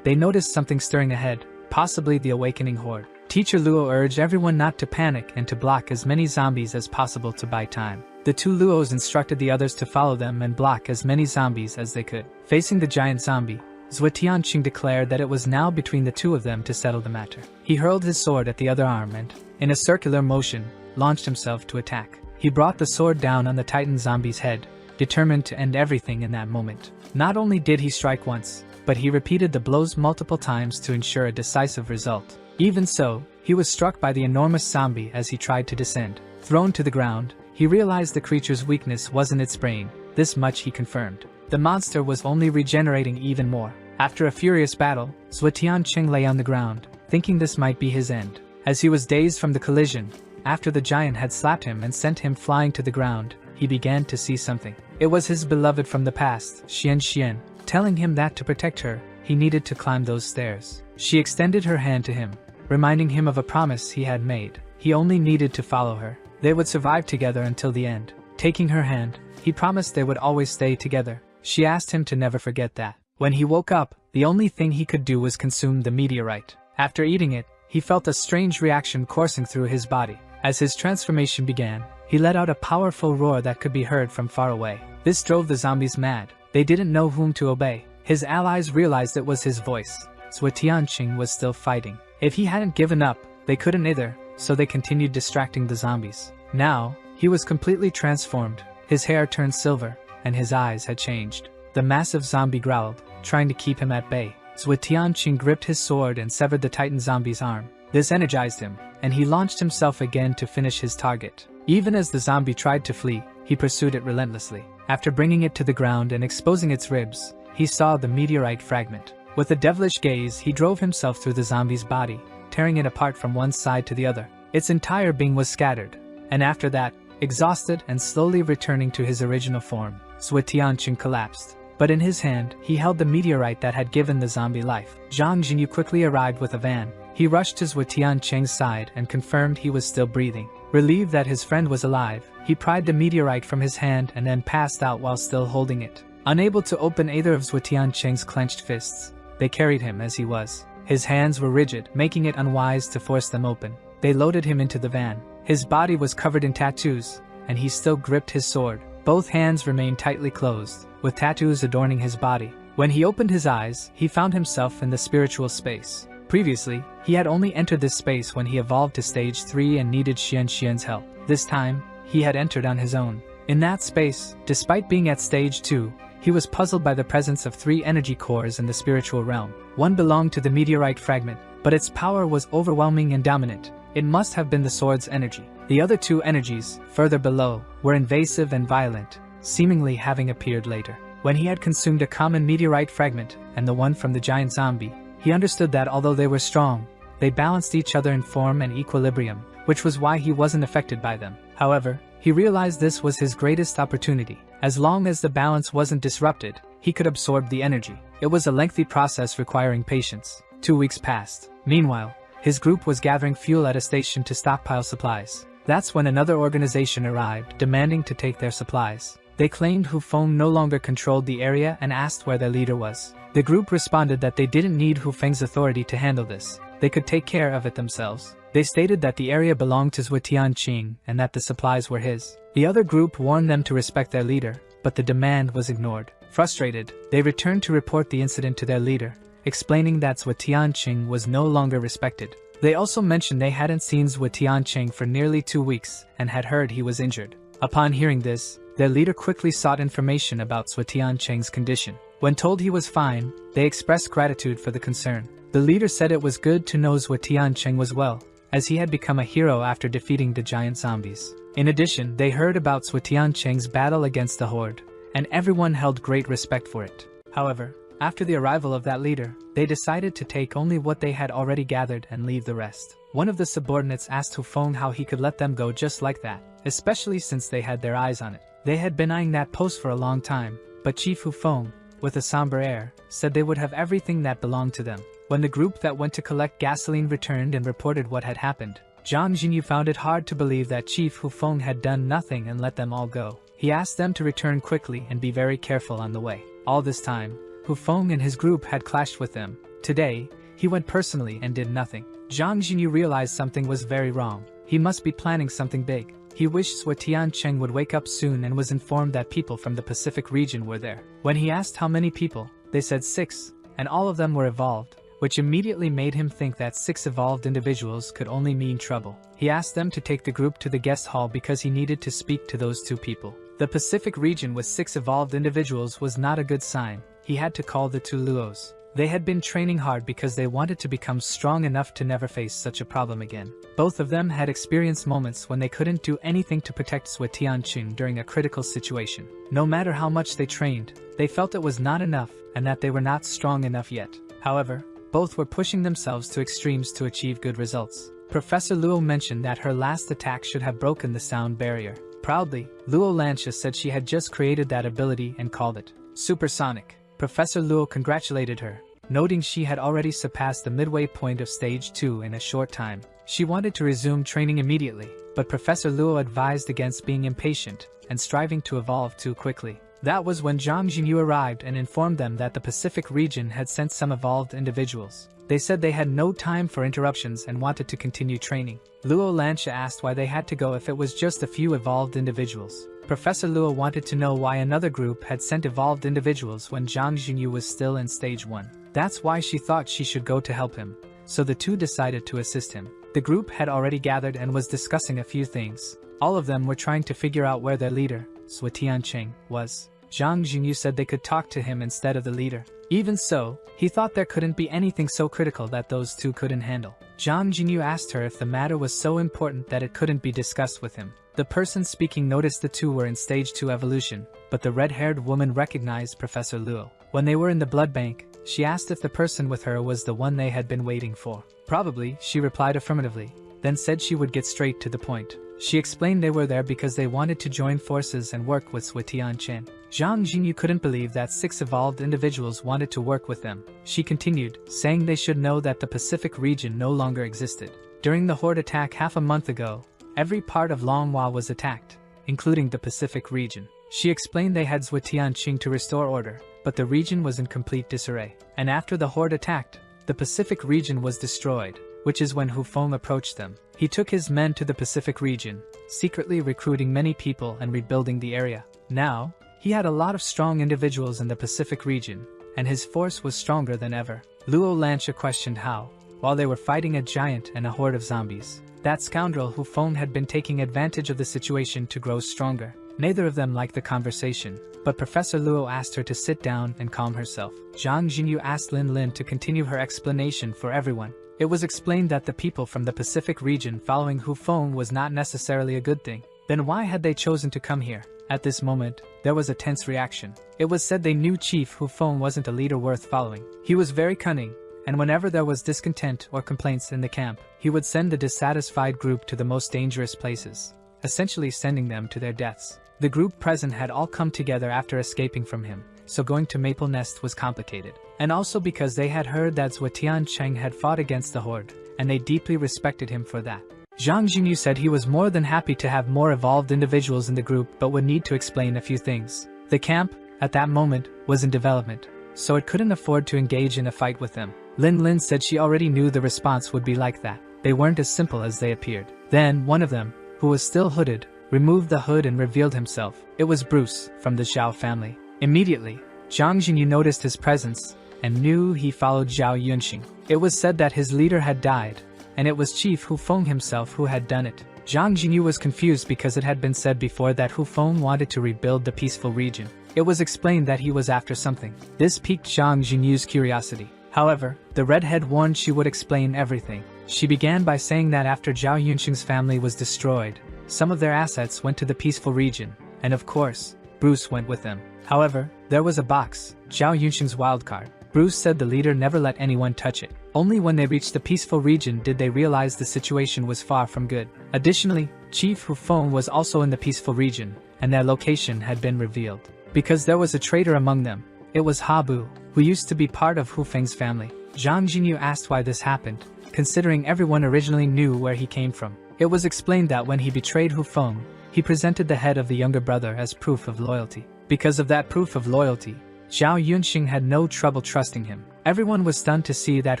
Speaker 1: they noticed something stirring ahead, possibly the awakening horde. Teacher Luo urged everyone not to panic and to block as many zombies as possible to buy time. The 2 Luos instructed the others to follow them and block as many zombies as they could. Facing the giant zombie, Zhuo Tianqing declared that it was now between the 2 of them to settle the matter. He hurled his sword at the other arm and, in a circular motion, launched himself to attack. He brought the sword down on the Titan zombie's head, determined to end everything in that moment. Not only did he strike once, but he repeated the blows multiple times to ensure a decisive result. Even so, he was struck by the enormous zombie as he tried to descend. Thrown to the ground, he realized the creature's weakness wasn't its brain. This much he confirmed. The monster was only regenerating even more. After a furious battle, Zhuo Tianqing lay on the ground, thinking this might be his end. As he was dazed from the collision, after the giant had slapped him and sent him flying to the ground, he began to see something. It was his beloved from the past, Xian, telling him that to protect her, he needed to climb those stairs. She extended her hand to him, reminding him of a promise he had made. He only needed to follow her. They would survive together until the end. Taking her hand, he promised they would always stay together. She asked him to never forget that. When he woke up, the only thing he could do was consume the meteorite. After eating it, he felt a strange reaction coursing through his body. As his transformation began, he let out a powerful roar that could be heard from far away. This drove the zombies mad. They didn't know whom to obey. His allies realized it was his voice. Zhuo Tianqing was still fighting. If he hadn't given up, they couldn't either, so they continued distracting the zombies. Now, he was completely transformed. His hair turned silver, and his eyes had changed. The massive zombie growled, trying to keep him at bay. Zhuo Tianqing gripped his sword and severed the Titan zombie's arm. This energized him, and he launched himself again to finish his target. Even as the zombie tried to flee, he pursued it relentlessly. After bringing it to the ground and exposing its ribs, he saw the meteorite fragment. With a devilish gaze, he drove himself through the zombie's body, tearing it apart from one side to the other. Its entire being was scattered, and after that, exhausted and slowly returning to his original form, Zhuo Tianqing collapsed. But in his hand, he held the meteorite that had given the zombie life. Zhang Jinyu quickly arrived with a van. He rushed to Zhuo Tianqing's side and confirmed he was still breathing. Relieved that his friend was alive, he pried the meteorite from his hand and then passed out while still holding it. Unable to open either of Zhuo Tianqing's clenched fists, they carried him as he was. His hands were rigid, making it unwise to force them open. They loaded him into the van. His body was covered in tattoos, and he still gripped his sword. Both hands remained tightly closed, with tattoos adorning his body. When he opened his eyes, he found himself in the spiritual space. Previously, he had only entered this space when he evolved to stage 3 and needed Xian's help. This time, he had entered on his own. In that space, despite being at stage 2, he was puzzled by the presence of 3 energy cores in the spiritual realm. One belonged to the meteorite fragment, but its power was overwhelming and dominant. It must have been the sword's energy. The other 2 energies, further below, were invasive and violent, seemingly having appeared later. When he had consumed a common meteorite fragment and the one from the giant zombie, he understood that although they were strong, they balanced each other in form and equilibrium, which was why he wasn't affected by them. However, he realized this was his greatest opportunity. As long as the balance wasn't disrupted, he could absorb the energy. It was a lengthy process requiring patience. 2 weeks passed. Meanwhile, his group was gathering fuel at a station to stockpile supplies. That's when another organization arrived, demanding to take their supplies. They claimed Hu Feng no longer controlled the area and asked where their leader was. The group responded that they didn't need Hu Feng's authority to handle this. They could take care of it themselves. They stated that the area belonged to Zhuo Tianqing and that the supplies were his. The other group warned them to respect their leader, but the demand was ignored. Frustrated, they returned to report the incident to their leader, explaining that Zhuo Tianqing was no longer respected. They also mentioned they hadn't seen Zhuo Tianqing for nearly 2 weeks and had heard he was injured. Upon hearing this, their leader quickly sought information about Zhuo Tianqing's condition. When told he was fine, they expressed gratitude for the concern. The leader said it was good to know Zhuo Tianqing was well, as he had become a hero after defeating the giant zombies. In addition, they heard about Zhuo Tianqing's battle against the Horde, and everyone held great respect for it. However, after the arrival of that leader, they decided to take only what they had already gathered and leave the rest. One of the subordinates asked Hu Feng how he could let them go just like that, especially since they had their eyes on it. They had been eyeing that post for a long time, but Chief Hu Feng, with a somber air, said they would have everything that belonged to them. When the group that went to collect gasoline returned and reported what had happened, Zhang Jinyu found it hard to believe that Chief Hu Feng had done nothing and let them all go. He asked them to return quickly and be very careful on the way. All this time, Hu Feng and his group had clashed with them. Today, he went personally and did nothing. Zhang Jinyu realized something was very wrong. He must be planning something big. He wished Zhuo Tianqing would wake up soon and was informed that people from the Pacific region were there. When he asked how many people, they said 6, and all of them were evolved, which immediately made him think that 6 evolved individuals could only mean trouble. He asked them to take the group to the guest hall because he needed to speak to those 2 people. The Pacific region with 6 evolved individuals was not a good sign. He had to call the 2 Luos. They had been training hard because they wanted to become strong enough to never face such a problem again. Both of them had experienced moments when they couldn't do anything to protect Zhuo Tianqing during a critical situation. No matter how much they trained, they felt it was not enough and that they were not strong enough yet. However, both were pushing themselves to extremes to achieve good results. Professor Luo mentioned that her last attack should have broken the sound barrier. Proudly, Luo Lancia said she had just created that ability and called it supersonic. Professor Luo congratulated her, noting she had already surpassed the midway point of stage 2 in a short time. She wanted to resume training immediately, but Professor Luo advised against being impatient and striving to evolve too quickly. That was when Zhang Jinyu arrived and informed them that the Pacific region had sent some evolved individuals. They said they had no time for interruptions and wanted to continue training. Luo Lancia asked why they had to go if it was just a few evolved individuals. Professor Luo wanted to know why another group had sent evolved individuals when Zhang Jinyu was still in stage 1. That's why she thought she should go to help him. So the 2 decided to assist him. The group had already gathered and was discussing a few things. All of them were trying to figure out where their leader, Zhuo Tianqing, was. Zhang Jinyu said they could talk to him instead of the leader. Even so, he thought there couldn't be anything so critical that those 2 couldn't handle. Zhang Jinyu asked her if the matter was so important that it couldn't be discussed with him. The person speaking noticed the two were in stage 2 evolution, but the red-haired woman recognized Professor Luo. When they were in the blood bank, she asked if the person with her was the one they had been waiting for. Probably, she replied affirmatively, then said she would get straight to the point. She explained they were there because they wanted to join forces and work with Zhuotian Chen. Zhang Jinyu couldn't believe that 6 evolved individuals wanted to work with them. She continued, saying they should know that the Pacific region no longer existed. During the Horde attack half a month ago, every part of Manhua was attacked, including the Pacific region. She explained they had Zhuotian Qing to restore order, but the region was in complete disarray. And after the Horde attacked, the Pacific region was destroyed, which is when Hu Feng approached them. He took his men to the Pacific region, secretly recruiting many people and rebuilding the area. Now, he had a lot of strong individuals in the Pacific region, and his force was stronger than ever. Luo Lancha questioned how, while they were fighting a giant and a horde of zombies, that scoundrel Hu Feng had been taking advantage of the situation to grow stronger. Neither of them liked the conversation, but Professor Luo asked her to sit down and calm herself. Zhang Jinyu asked Lin Lin to continue her explanation for everyone. It was explained that the people from the Pacific region following Hu Feng was not necessarily a good thing. Then why had they chosen to come here? At this moment, there was a tense reaction. It was said they knew Chief Hu Feng wasn't a leader worth following. He was very cunning, and whenever there was discontent or complaints in the camp, he would send the dissatisfied group to the most dangerous places, essentially sending them to their deaths. The group present had all come together after escaping from him, so going to Maple Nest was complicated. And also because they had heard that Zhuotian Cheng had fought against the Horde, and they deeply respected him for that. Zhang Jinyu said he was more than happy to have more evolved individuals in the group but would need to explain a few things. The camp, at that moment, was in development, so it couldn't afford to engage in a fight with them. Lin Lin said she already knew the response would be like that. They weren't as simple as they appeared. Then, one of them, who was still hooded, removed the hood and revealed himself. It was Bruce, from the Zhao family. Immediately, Zhang Jinyu noticed his presence, and knew he followed Zhao Yunxing. It was said that his leader had died, and it was Chief Hu Feng himself who had done it. Zhang Jinyu was confused because it had been said before that Hu Feng wanted to rebuild the peaceful region. It was explained that he was after something. This piqued Zhang Jinyu's curiosity. However, the redhead warned she would explain everything. She began by saying that after Zhao Yunxing's family was destroyed, some of their assets went to the peaceful region, and of course, Bruce went with them. However, there was a box, Zhao Yunxing's wildcard. Bruce said the leader never let anyone touch it. Only when they reached the peaceful region did they realize the situation was far from good. Additionally, Chief Hu Feng was also in the peaceful region, and their location had been revealed. Because there was a traitor among them, it was Habu, who used to be part of Hu Feng's family. Zhang Jinyu asked why this happened, considering everyone originally knew where he came from. It was explained that when he betrayed Hu Feng, he presented the head of the younger brother as proof of loyalty. Because of that proof of loyalty, Zhao Yunxing had no trouble trusting him. Everyone was stunned to see that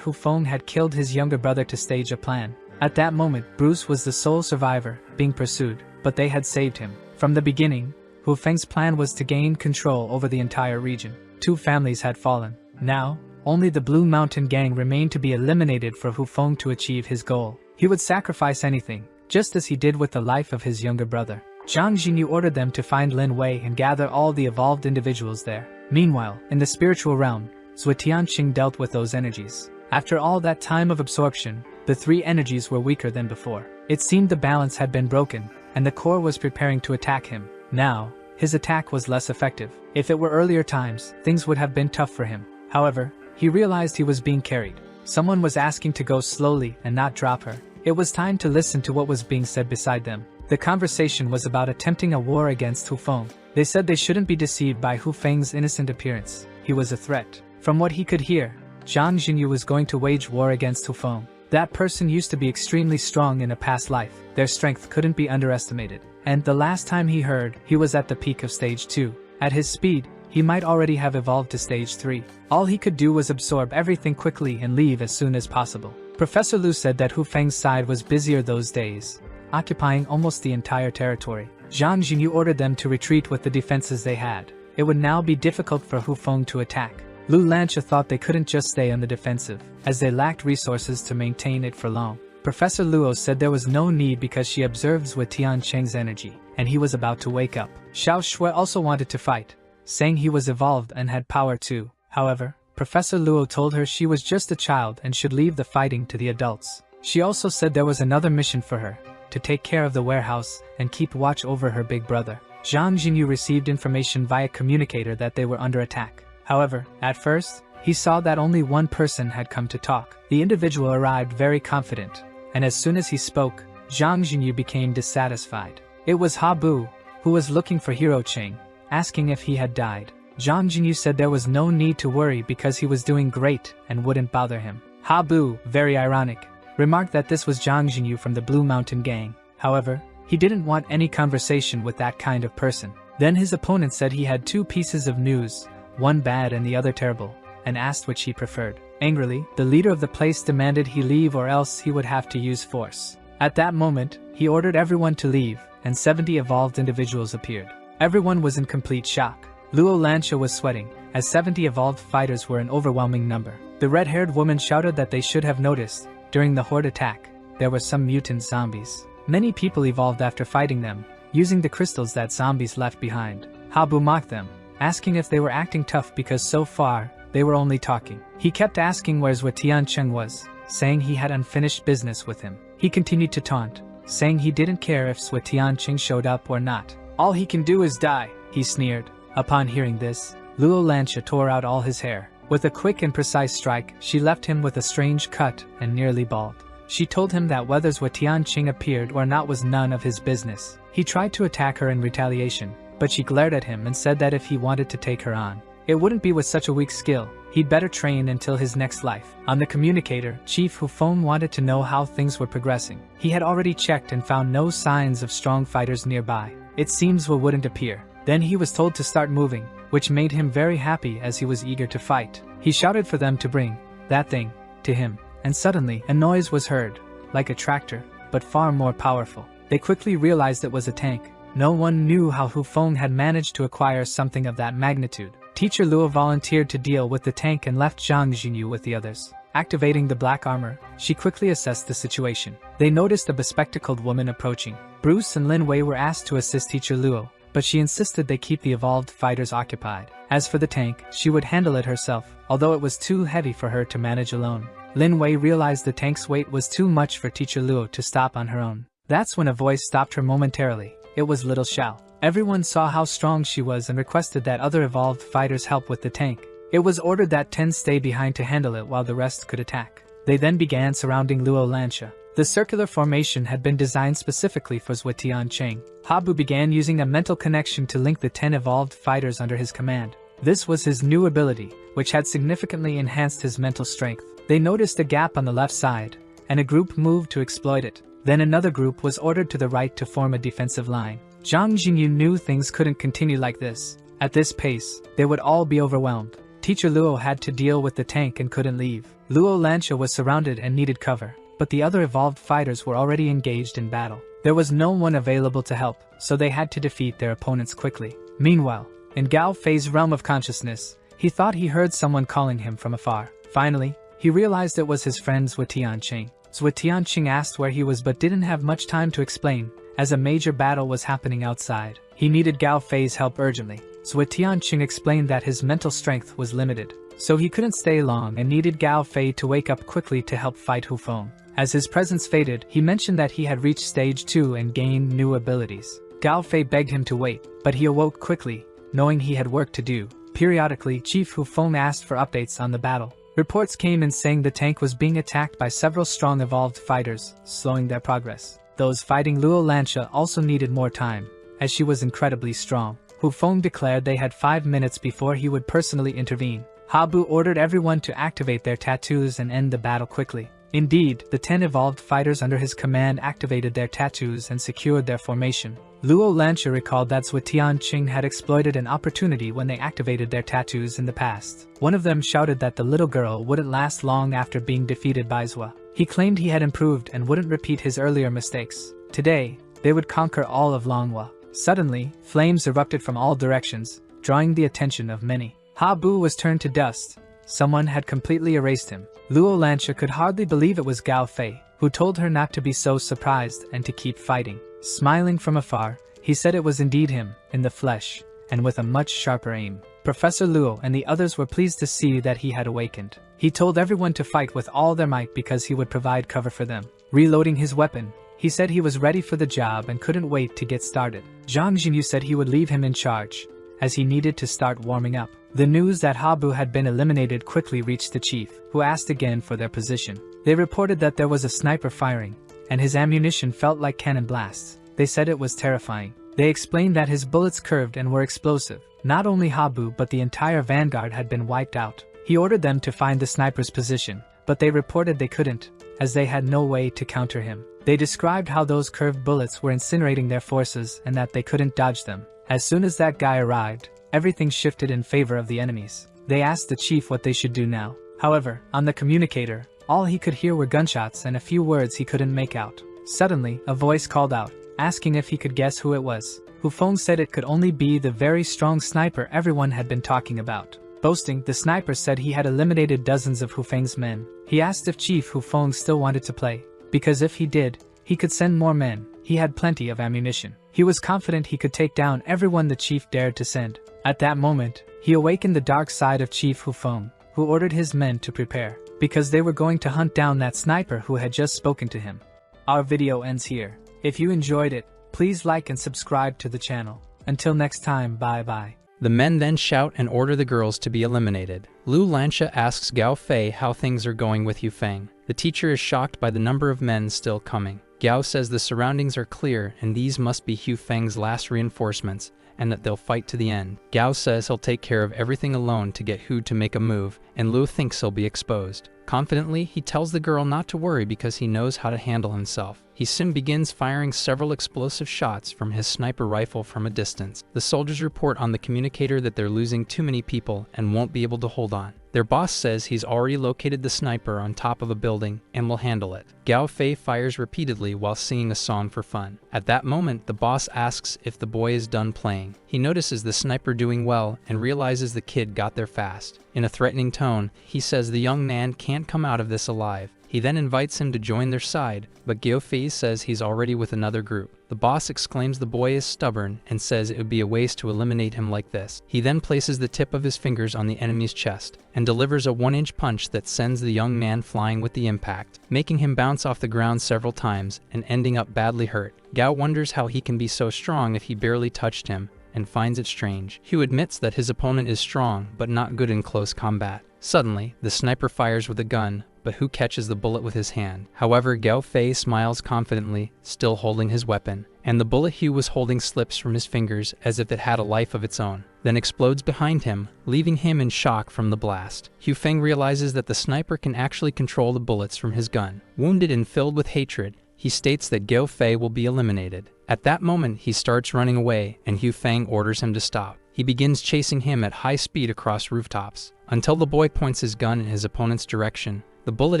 Speaker 1: Hu Feng had killed his younger brother to stage a plan. At that moment, Bruce was the sole survivor, being pursued, but they had saved him. From the beginning, Hu Feng's plan was to gain control over the entire region. 2 families had fallen. Now, only the Blue Mountain Gang remained to be eliminated for Hu Feng to achieve his goal. He would sacrifice anything, just as he did with the life of his younger brother. Zhang Jinyu ordered them to find Lin Wei and gather all the evolved individuals there. Meanwhile, in the spiritual realm, Zhuotian Qing dealt with those energies. After all that time of absorption, the 3 energies were weaker than before. It seemed the balance had been broken, and the core was preparing to attack him. Now, his attack was less effective. If it were earlier times, things would have been tough for him. However, he realized he was being carried. Someone was asking to go slowly and not drop her. It was time to listen to what was being said beside them. The conversation was about attempting a war against Hu Feng. They said they shouldn't be deceived by Hu Feng's innocent appearance. He was a threat. From what he could hear, Zhang Jinyu was going to wage war against Hu Feng. That person used to be extremely strong in a past life. Their strength couldn't be underestimated. And the last time he heard, he was at the peak of stage 2. At his speed, he might already have evolved to stage 3. All he could do was absorb everything quickly and leave as soon as possible. Professor Lu said that Hu Feng's side was busier those days, occupying almost the entire territory. Zhang Jinyu ordered them to retreat with the defenses they had. It would now be difficult for Hu Feng to attack. Lu Lancha thought they couldn't just stay on the defensive, as they lacked resources to maintain it for long. Professor Luo said there was no need because she observed Zhuotian Cheng's energy, and he was about to wake up. Xiao Shui also wanted to fight, saying he was evolved and had power too. However, Professor Luo told her she was just a child and should leave the fighting to the adults. She also said there was another mission for her, to take care of the warehouse and keep watch over her big brother. Zhang Jinyu received information via communicator that they were under attack. However, at first, he saw that only one person had come to talk. The individual arrived very confident, and as soon as he spoke, Zhang Jinyu became dissatisfied. It was Ha Bu, who was looking for Hero Cheng, asking if he had died. Zhang Jinyu said there was no need to worry because he was doing great and wouldn't bother him. Ha Bu, very ironic, remarked that this was Zhang Jinyu from the Blue Mountain Gang. However, he didn't want any conversation with that kind of person. Then his opponent said he had two pieces of news, one bad and the other terrible, and asked which he preferred. Angrily, the leader of the place demanded he leave or else he would have to use force. At that moment, he ordered everyone to leave, and 70 evolved individuals appeared. Everyone was in complete shock. Luo Lancia was sweating, as 70 evolved fighters were an overwhelming number. The red-haired woman shouted that they should have noticed, during the horde attack, there were some mutant zombies. Many people evolved after fighting them, using the crystals that zombies left behind. Habu mocked them, asking if they were acting tough because so far, they were only talking. He kept asking where Zhou Tiancheng was, saying he had unfinished business with him. He continued to taunt, saying he didn't care if Zhou Tiancheng showed up or not. All he can do is die, he sneered. Upon hearing this, Luo Lancia tore out all his hair. With a quick and precise strike, she left him with a strange cut and nearly bald. She told him that whether Zhou Tiancheng appeared or not was none of his business. He tried to attack her in retaliation, but she glared at him and said that if he wanted to take her on, it wouldn't be with such a weak skill. He'd better train until his next life. On the communicator, Chief Hufeng wanted to know how things were progressing. He had already checked and found no signs of strong fighters nearby. It seems Wu wouldn't appear. Then he was told to start moving, which made him very happy as he was eager to fight. He shouted for them to bring that thing to him, and suddenly a noise was heard, like a tractor, but far more powerful. They quickly realized it was a tank. No one knew how Hufeng had managed to acquire something of that magnitude. Teacher Luo volunteered to deal with the tank and left Zhang Jinyu with the others. Activating the black armor, she quickly assessed the situation. They noticed a bespectacled woman approaching. Bruce and Lin Wei were asked to assist Teacher Luo, but she insisted they keep the evolved fighters occupied. As for the tank, she would handle it herself, although it was too heavy for her to manage alone. Lin Wei realized the tank's weight was too much for Teacher Luo to stop on her own. That's when a voice stopped her momentarily. It was Little Xiao. Everyone saw how strong she was and requested that other evolved fighters help with the tank. It was ordered that 10 stay behind to handle it while the rest could attack. They then began surrounding Luo Lancia. The circular formation had been designed specifically for Zhou Tiancheng. Habu began using a mental connection to link the 10 evolved fighters under his command. This was his new ability, which had significantly enhanced his mental strength. They noticed a gap on the left side, and a group moved to exploit it. Then another group was ordered to the right to form a defensive line. Zhang Jinyu knew things couldn't continue like this. At this pace, they would all be overwhelmed. Teacher Luo had to deal with the tank and couldn't leave. Luo Lancia was surrounded and needed cover, but the other evolved fighters were already engaged in battle. There was no one available to help, so they had to defeat their opponents quickly. Meanwhile, in Gao Fei's realm of consciousness, he thought he heard someone calling him from afar. Finally, he realized it was his friend Zhou Tiancheng. Zhou Tiancheng asked where he was but didn't have much time to explain, as a major battle was happening outside. He needed Gao Fei's help urgently. Zhou Tiancheng explained that his mental strength was limited, so he couldn't stay long and needed Gao Fei to wake up quickly to help fight Hufeng. As his presence faded, he mentioned that he had reached stage 2 and gained new abilities. Gao Fei begged him to wait, but he awoke quickly, knowing he had work to do. Periodically, Chief Hufeng asked for updates on the battle. Reports came in saying the tank was being attacked by several strong evolved fighters, slowing their progress. Those fighting Luo Lancia also needed more time, as she was incredibly strong. Hufeng declared they had 5 minutes before he would personally intervene. Habu ordered everyone to activate their tattoos and end the battle quickly. Indeed, the 10 evolved fighters under his command activated their tattoos and secured their formation. Luo Lancia recalled that Zhou Tiancheng had exploited an opportunity when they activated their tattoos in the past. One of them shouted that the little girl wouldn't last long after being defeated by Zhou. He claimed he had improved and wouldn't repeat his earlier mistakes. Today, they would conquer all of Longhua. Suddenly, flames erupted from all directions, drawing the attention of many. Habu was turned to dust. Someone had completely erased him. Luo Lancia could hardly believe it was Gao Fei, who told her not to be so surprised and to keep fighting. Smiling from afar, he said it was indeed him, in the flesh, and with a much sharper aim. Professor Luo and the others were pleased to see that he had awakened. He told everyone to fight with all their might because he would provide cover for them. Reloading his weapon, He said he was ready for the job and couldn't wait to get started. Zhang Jinyu said he would leave him in charge, as he needed to start warming up. The news that Habu had been eliminated quickly reached the chief, who asked again for their position. They reported that there was a sniper firing, and his ammunition felt like cannon blasts. They said it was terrifying. They explained that his bullets curved and were explosive. Not only Habu but the entire vanguard had been wiped out. He ordered them to find the sniper's position, but they reported they couldn't, as they had no way to counter him. They described how those curved bullets were incinerating their forces and that they couldn't dodge them. As soon as that guy arrived, everything shifted in favor of the enemies. They asked the chief what they should do now. However, on the communicator, all he could hear were gunshots and a few words he couldn't make out. Suddenly, a voice called out, asking if he could guess who it was. Hu Feng said it could only be the very strong sniper everyone had been talking about. Boasting, the sniper said he had eliminated dozens of Hu Feng's men. He asked if Chief Hu Feng still wanted to play, because if he did, he could send more men. He had plenty of ammunition. He was confident he could take down everyone the chief dared to send. At that moment, he awakened the dark side of Chief Hu Feng, who ordered his men to prepare, because they were going to hunt down that sniper who had just spoken to him. Our video ends here. If you enjoyed it, please like and subscribe to the channel. Until next time, bye bye.
Speaker 2: The men then shout and order the girls to be eliminated. Lu Lansha asks Gao Fei how things are going with Yu Feng. The teacher is shocked by the number of men still coming. Gao says the surroundings are clear and these must be Hu Feng's last reinforcements and that they'll fight to the end. Gao says he'll take care of everything alone to get Hu to make a move, and Lu thinks he'll be exposed. Confidently, he tells the girl not to worry because he knows how to handle himself. He soon begins firing several explosive shots from his sniper rifle from a distance. The soldiers report on the communicator that they're losing too many people and won't be able to hold on. Their boss says he's already located the sniper on top of a building and will handle it. Gao Fei fires repeatedly while singing a song for fun. At that moment, the boss asks if the boy is done playing. He notices the sniper doing well and realizes the kid got there fast. In a threatening tone, he says the young man can't come out of this alive. He then invites him to join their side, but Gao Fei says he's already with another group. The boss exclaims the boy is stubborn and says it would be a waste to eliminate him like this. He then places the tip of his fingers on the enemy's chest and delivers a 1-inch punch that sends the young man flying with the impact, making him bounce off the ground several times and ending up badly hurt. Gao wonders how he can be so strong if he barely touched him, and finds it strange. Hu admits that his opponent is strong but not good in close combat. Suddenly, the sniper fires with a gun, but Hu catches the bullet with his hand. However, Gao Fei smiles confidently, still holding his weapon, and the bullet Hu was holding slips from his fingers as if it had a life of its own, then explodes behind him, leaving him in shock from the blast. Hu Feng realizes that the sniper can actually control the bullets from his gun. Wounded and filled with hatred, he states that Gao Fei will be eliminated. At that moment, he starts running away, and Hu Feng orders him to stop. He begins chasing him at high speed across rooftops, until the boy points his gun in his opponent's direction. The bullet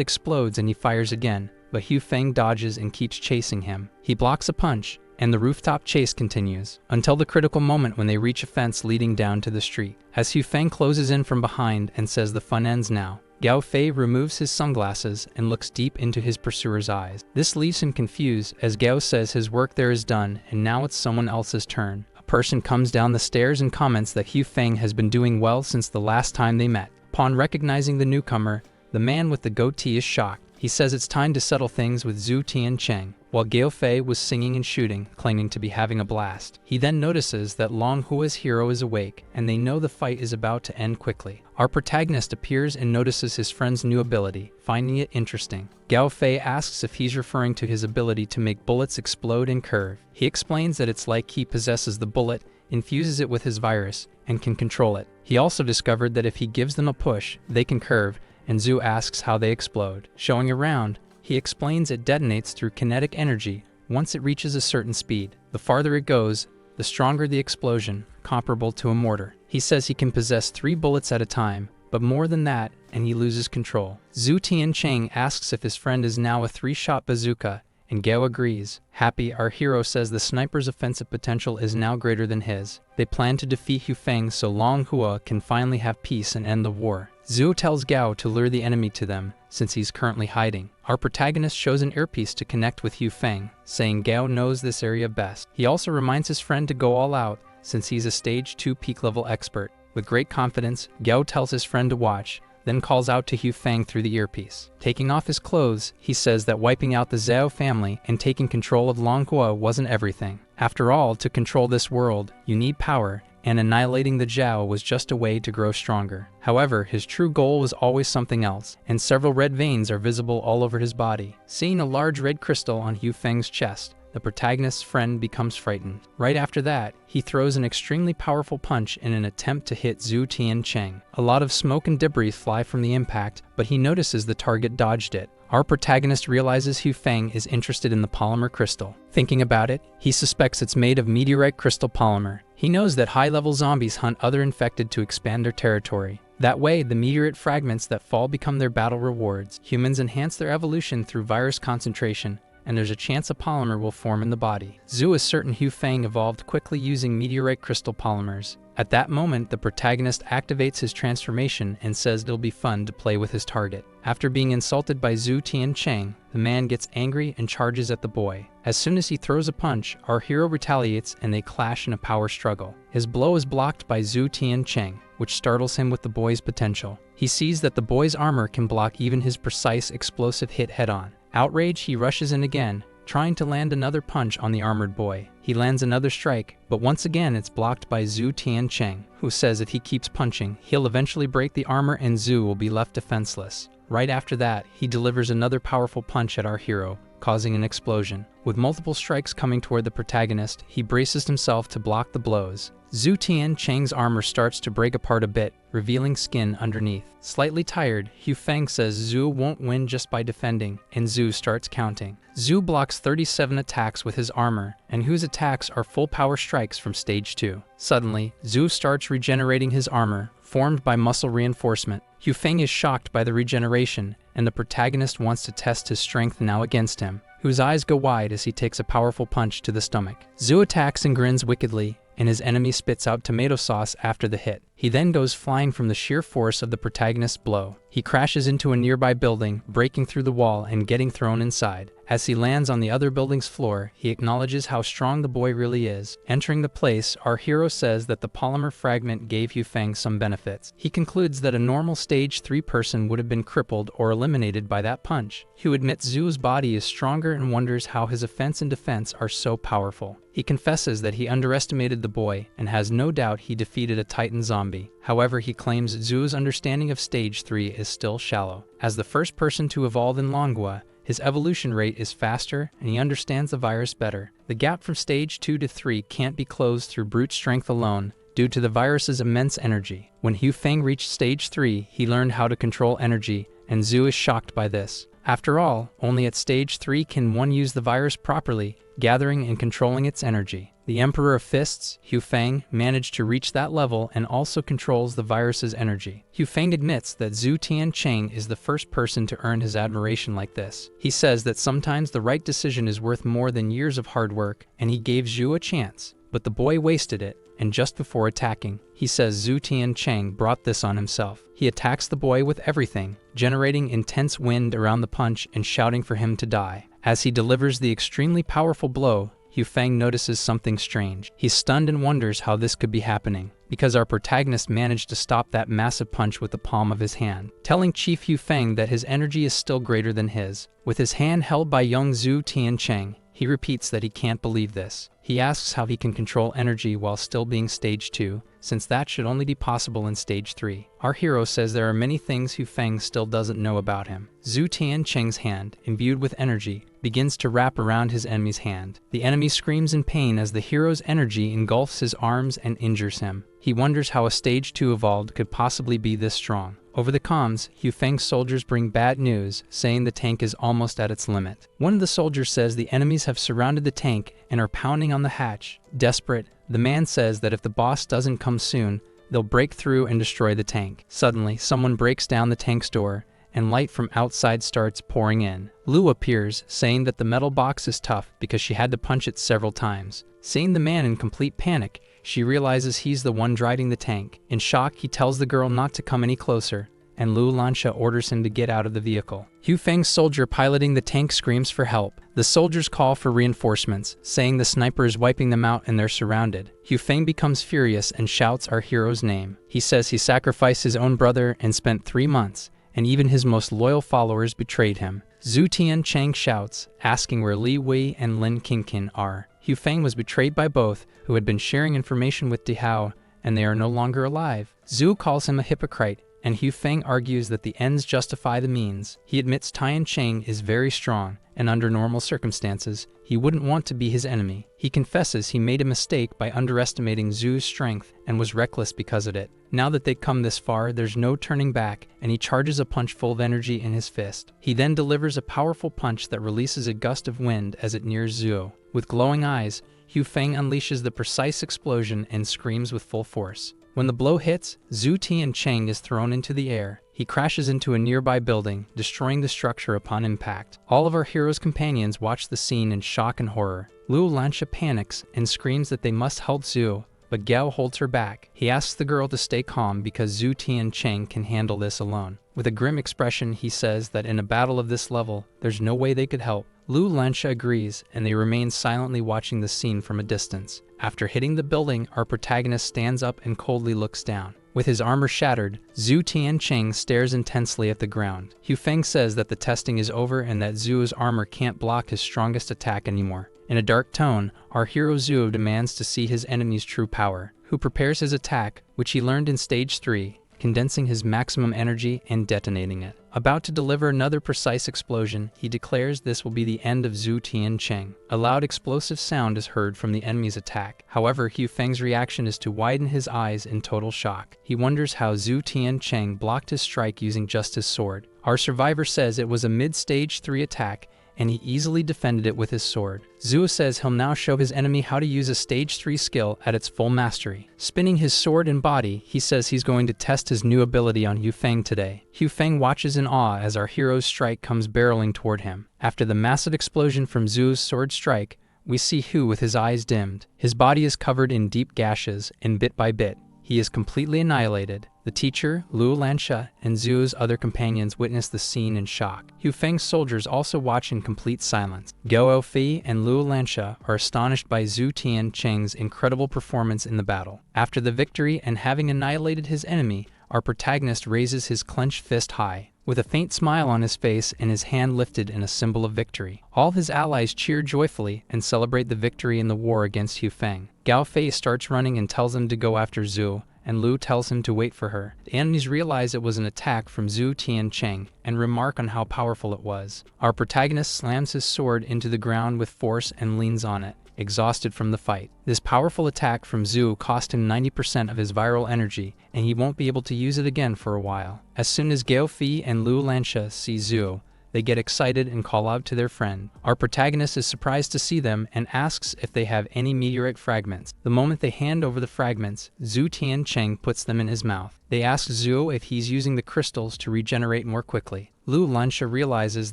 Speaker 2: explodes and he fires again, but Hu Feng dodges and keeps chasing him. He blocks a punch, and the rooftop chase continues, until the critical moment when they reach a fence leading down to the street. As Hu Feng closes in from behind and says the fun ends now, Gao Fei removes his sunglasses and looks deep into his pursuer's eyes. This leaves him confused as Gao says his work there is done and now it's someone else's turn. A person comes down the stairs and comments that Hu Feng has been doing well since the last time they met. Upon recognizing the newcomer, the man with the goatee is shocked. He says it's time to settle things with Zhu Tiancheng, while Gao Fei was singing and shooting, claiming to be having a blast. He then notices that Long Hua's hero is awake, and they know the fight is about to end quickly. Our protagonist appears and notices his friend's new ability, finding it interesting. Gao Fei asks if he's referring to his ability to make bullets explode and curve. He explains that it's like he possesses the bullet, infuses it with his virus, and can control it. He also discovered that if he gives them a push, they can curve, and Zhu asks how they explode. Showing around, he explains it detonates through kinetic energy once it reaches a certain speed. The farther it goes, the stronger the explosion, comparable to a mortar. He says he can possess 3 bullets at a time, but more than that, and he loses control. Zhu Tiancheng asks if his friend is now a 3-shot bazooka, and Gao agrees. Happy, our hero says the sniper's offensive potential is now greater than his. They plan to defeat Hu Feng so Long Hua can finally have peace and end the war. Zhu tells Gao to lure the enemy to them, since he's currently hiding. Our protagonist shows an earpiece to connect with Hu Feng, saying Gao knows this area best. He also reminds his friend to go all out, since he's a stage 2 peak level expert. With great confidence, Gao tells his friend to watch, then calls out to Hu Feng through the earpiece. Taking off his clothes, he says that wiping out the Zhao family and taking control of Manhua wasn't everything. After all, to control this world, you need power, and annihilating the Zhao was just a way to grow stronger. However, his true goal was always something else, and several red veins are visible all over his body. Seeing a large red crystal on Hu Feng's chest, the protagonist's friend becomes frightened. Right after that, he throws an extremely powerful punch in an attempt to hit Zhu Tiancheng. A lot of smoke and debris fly from the impact, but he notices the target dodged it. Our protagonist realizes Hu Feng is interested in the polymer crystal. Thinking about it, he suspects it's made of meteorite crystal polymer. He knows that high-level zombies hunt other infected to expand their territory. That way, the meteorite fragments that fall become their battle rewards. Humans enhance their evolution through virus concentration, and there's a chance a polymer will form in the body. Zhu is certain Hu Feng evolved quickly using meteorite crystal polymers. At that moment, the protagonist activates his transformation and says it'll be fun to play with his target. After being insulted by Zhu Tiancheng, the man gets angry and charges at the boy. As soon as he throws a punch, our hero retaliates and they clash in a power struggle. His blow is blocked by Zhu Tiancheng, which startles him with the boy's potential. He sees that the boy's armor can block even his precise explosive hit head-on. Outraged, he rushes in again, trying to land another punch on the armored boy. He lands another strike, but once again it's blocked by Zhu Tiancheng, who says if he keeps punching, he'll eventually break the armor and Zhu will be left defenseless. Right after that, he delivers another powerful punch at our hero, causing an explosion. With multiple strikes coming toward the protagonist, he braces himself to block the blows. Zhu Tiancheng's armor starts to break apart a bit, revealing skin underneath. Slightly tired, Hu Feng says Zhu won't win just by defending, and Zhu starts counting. Zhu blocks 37 attacks with his armor, and whose attacks are full power strikes from stage 2. Suddenly, Zhu starts regenerating his armor, formed by muscle reinforcement. Hu Feng is shocked by the regeneration, and the protagonist wants to test his strength now against him, whose eyes go wide as he takes a powerful punch to the stomach. Zhu attacks and grins wickedly, and his enemy spits out tomato sauce after the hit. He then goes flying from the sheer force of the protagonist's blow. He crashes into a nearby building, breaking through the wall and getting thrown inside. As he lands on the other building's floor, he acknowledges how strong the boy really is. Entering the place, our hero says that the polymer fragment gave Hu Feng some benefits. He concludes that a normal stage 3 person would have been crippled or eliminated by that punch. Hu admits Zhu's body is stronger and wonders how his offense and defense are so powerful. He confesses that he underestimated the boy and has no doubt he defeated a Titan zombie. However, he claims Zhu's understanding of stage 3 is still shallow. As the first person to evolve in Manhua, his evolution rate is faster and he understands the virus better. The gap from stage 2 to 3 can't be closed through brute strength alone due to the virus's immense energy. When Hu Feng reached stage 3, he learned how to control energy, and Zhu is shocked by this. After all, only at stage 3 can one use the virus properly, gathering and controlling its energy. The Emperor of Fists, Hu Feng, managed to reach that level and also controls the virus's energy. Hu Feng admits that Zhu Tiancheng is the first person to earn his admiration like this. He says that sometimes the right decision is worth more than years of hard work, and he gave Zhu a chance, but the boy wasted it, and just before attacking, he says Zhu Tiancheng brought this on himself. He attacks the boy with everything, generating intense wind around the punch and shouting for him to die. As he delivers the extremely powerful blow, Hu Feng notices something strange. He's stunned and wonders how this could be happening, because our protagonist managed to stop that massive punch with the palm of his hand, telling Chief Hu Feng that his energy is still greater than his. With his hand held by young Zhu Tiancheng, he repeats that he can't believe this. He asks how he can control energy while still being stage 2, since that should only be possible in stage 3. Our hero says there are many things Hu Feng still doesn't know about him. Zhu Tiancheng's hand, imbued with energy, begins to wrap around his enemy's hand. The enemy screams in pain as the hero's energy engulfs his arms and injures him. He wonders how a stage 2 evolved could possibly be this strong. Over the comms, Hu Feng's soldiers bring bad news, saying the tank is almost at its limit. One of the soldiers says the enemies have surrounded the tank and are pounding on the hatch. Desperate, the man says that if the boss doesn't come soon, they'll break through and destroy the tank. Suddenly, someone breaks down the tank's door, and light from outside starts pouring in. Lu appears, saying that the metal box is tough because she had to punch it several times. Seeing the man in complete panic, she realizes he's the one driving the tank. In shock, he tells the girl not to come any closer, and Lu Lansha orders him to get out of the vehicle. Hu Feng's soldier piloting the tank screams for help. The soldiers call for reinforcements, saying the sniper is wiping them out and they're surrounded. Hu Feng becomes furious and shouts our hero's name. He says he sacrificed his own brother and spent 3 months, and even his most loyal followers betrayed him. Zhu Tiancheng shouts, asking where Li Wei and Lin Qingqin are. Hu Feng was betrayed by both, who had been sharing information with Dihao, and they are no longer alive. Zhu calls him a hypocrite, and Hu Feng argues that the ends justify the means. He admits Tiancheng is very strong, and under normal circumstances, he wouldn't want to be his enemy. He confesses he made a mistake by underestimating Zhu's strength and was reckless because of it. Now that they've come this far, there's no turning back, and he charges a punch full of energy in his fist. He then delivers a powerful punch that releases a gust of wind as it nears Zhu. With glowing eyes, Hu Feng unleashes the precise explosion and screams with full force. When the blow hits, Zhu Tiancheng is thrown into the air. He crashes into a nearby building, destroying the structure upon impact. All of our hero's companions watch the scene in shock and horror. Lu Lansha panics and screams that they must help Zhu, but Gao holds her back. He asks the girl to stay calm because Zhu Tiancheng can handle this alone. With a grim expression, he says that in a battle of this level, there's no way they could help. Lu Lansha agrees, and they remain silently watching the scene from a distance. After hitting the building, our protagonist stands up and coldly looks down. With his armor shattered, Zhu Tiancheng stares intensely at the ground. Hu Feng says that the testing is over and that Zhu's armor can't block his strongest attack anymore. In a dark tone, our hero Zhu demands to see his enemy's true power, who prepares his attack, which he learned in Stage 3, condensing his maximum energy and detonating it. About to deliver another precise explosion, he declares this will be the end of Zhu Tiancheng. A loud explosive sound is heard from the enemy's attack. However, Hu Feng's reaction is to widen his eyes in total shock. He wonders how Zhu Tiancheng blocked his strike using just his sword. Our survivor says it was a mid-stage 3 attack, and he easily defended it with his sword. Zhu says he'll now show his enemy how to use a Stage 3 skill at its full mastery. Spinning his sword and body, he says he's going to test his new ability on Hu Feng today. Hu Feng watches in awe as our hero's strike comes barreling toward him. After the massive explosion from Zhu's sword strike, we see Hu with his eyes dimmed. His body is covered in deep gashes, and bit by bit, he is completely annihilated. The teacher, Lu Lansha, and Zhu's other companions witness the scene in shock. Hu Feng's soldiers also watch in complete silence. Gao Fi and Lu Lansha are astonished by Zhu Tiancheng's incredible performance in the battle. After the victory and having annihilated his enemy, our protagonist raises his clenched fist high, with a faint smile on his face and his hand lifted in a symbol of victory. All his allies cheer joyfully and celebrate the victory in the war against Hu Feng. Gao Fei starts running and tells him to go after Zhu, and Lu tells him to wait for her. The enemies realize it was an attack from Zhu Tiancheng and remark on how powerful it was. Our protagonist slams his sword into the ground with force and leans on it, exhausted from the fight. This powerful attack from Zhu cost him 90% of his viral energy, and he won't be able to use it again for a while. As soon as Gao Fi and Lu Lansha see Zhu, they get excited and call out to their friend. Our protagonist is surprised to see them and asks if they have any meteorite fragments. The moment they hand over the fragments, Zhu Tiancheng puts them in his mouth. They ask Zhu if he's using the crystals to regenerate more quickly. Lu Lansha realizes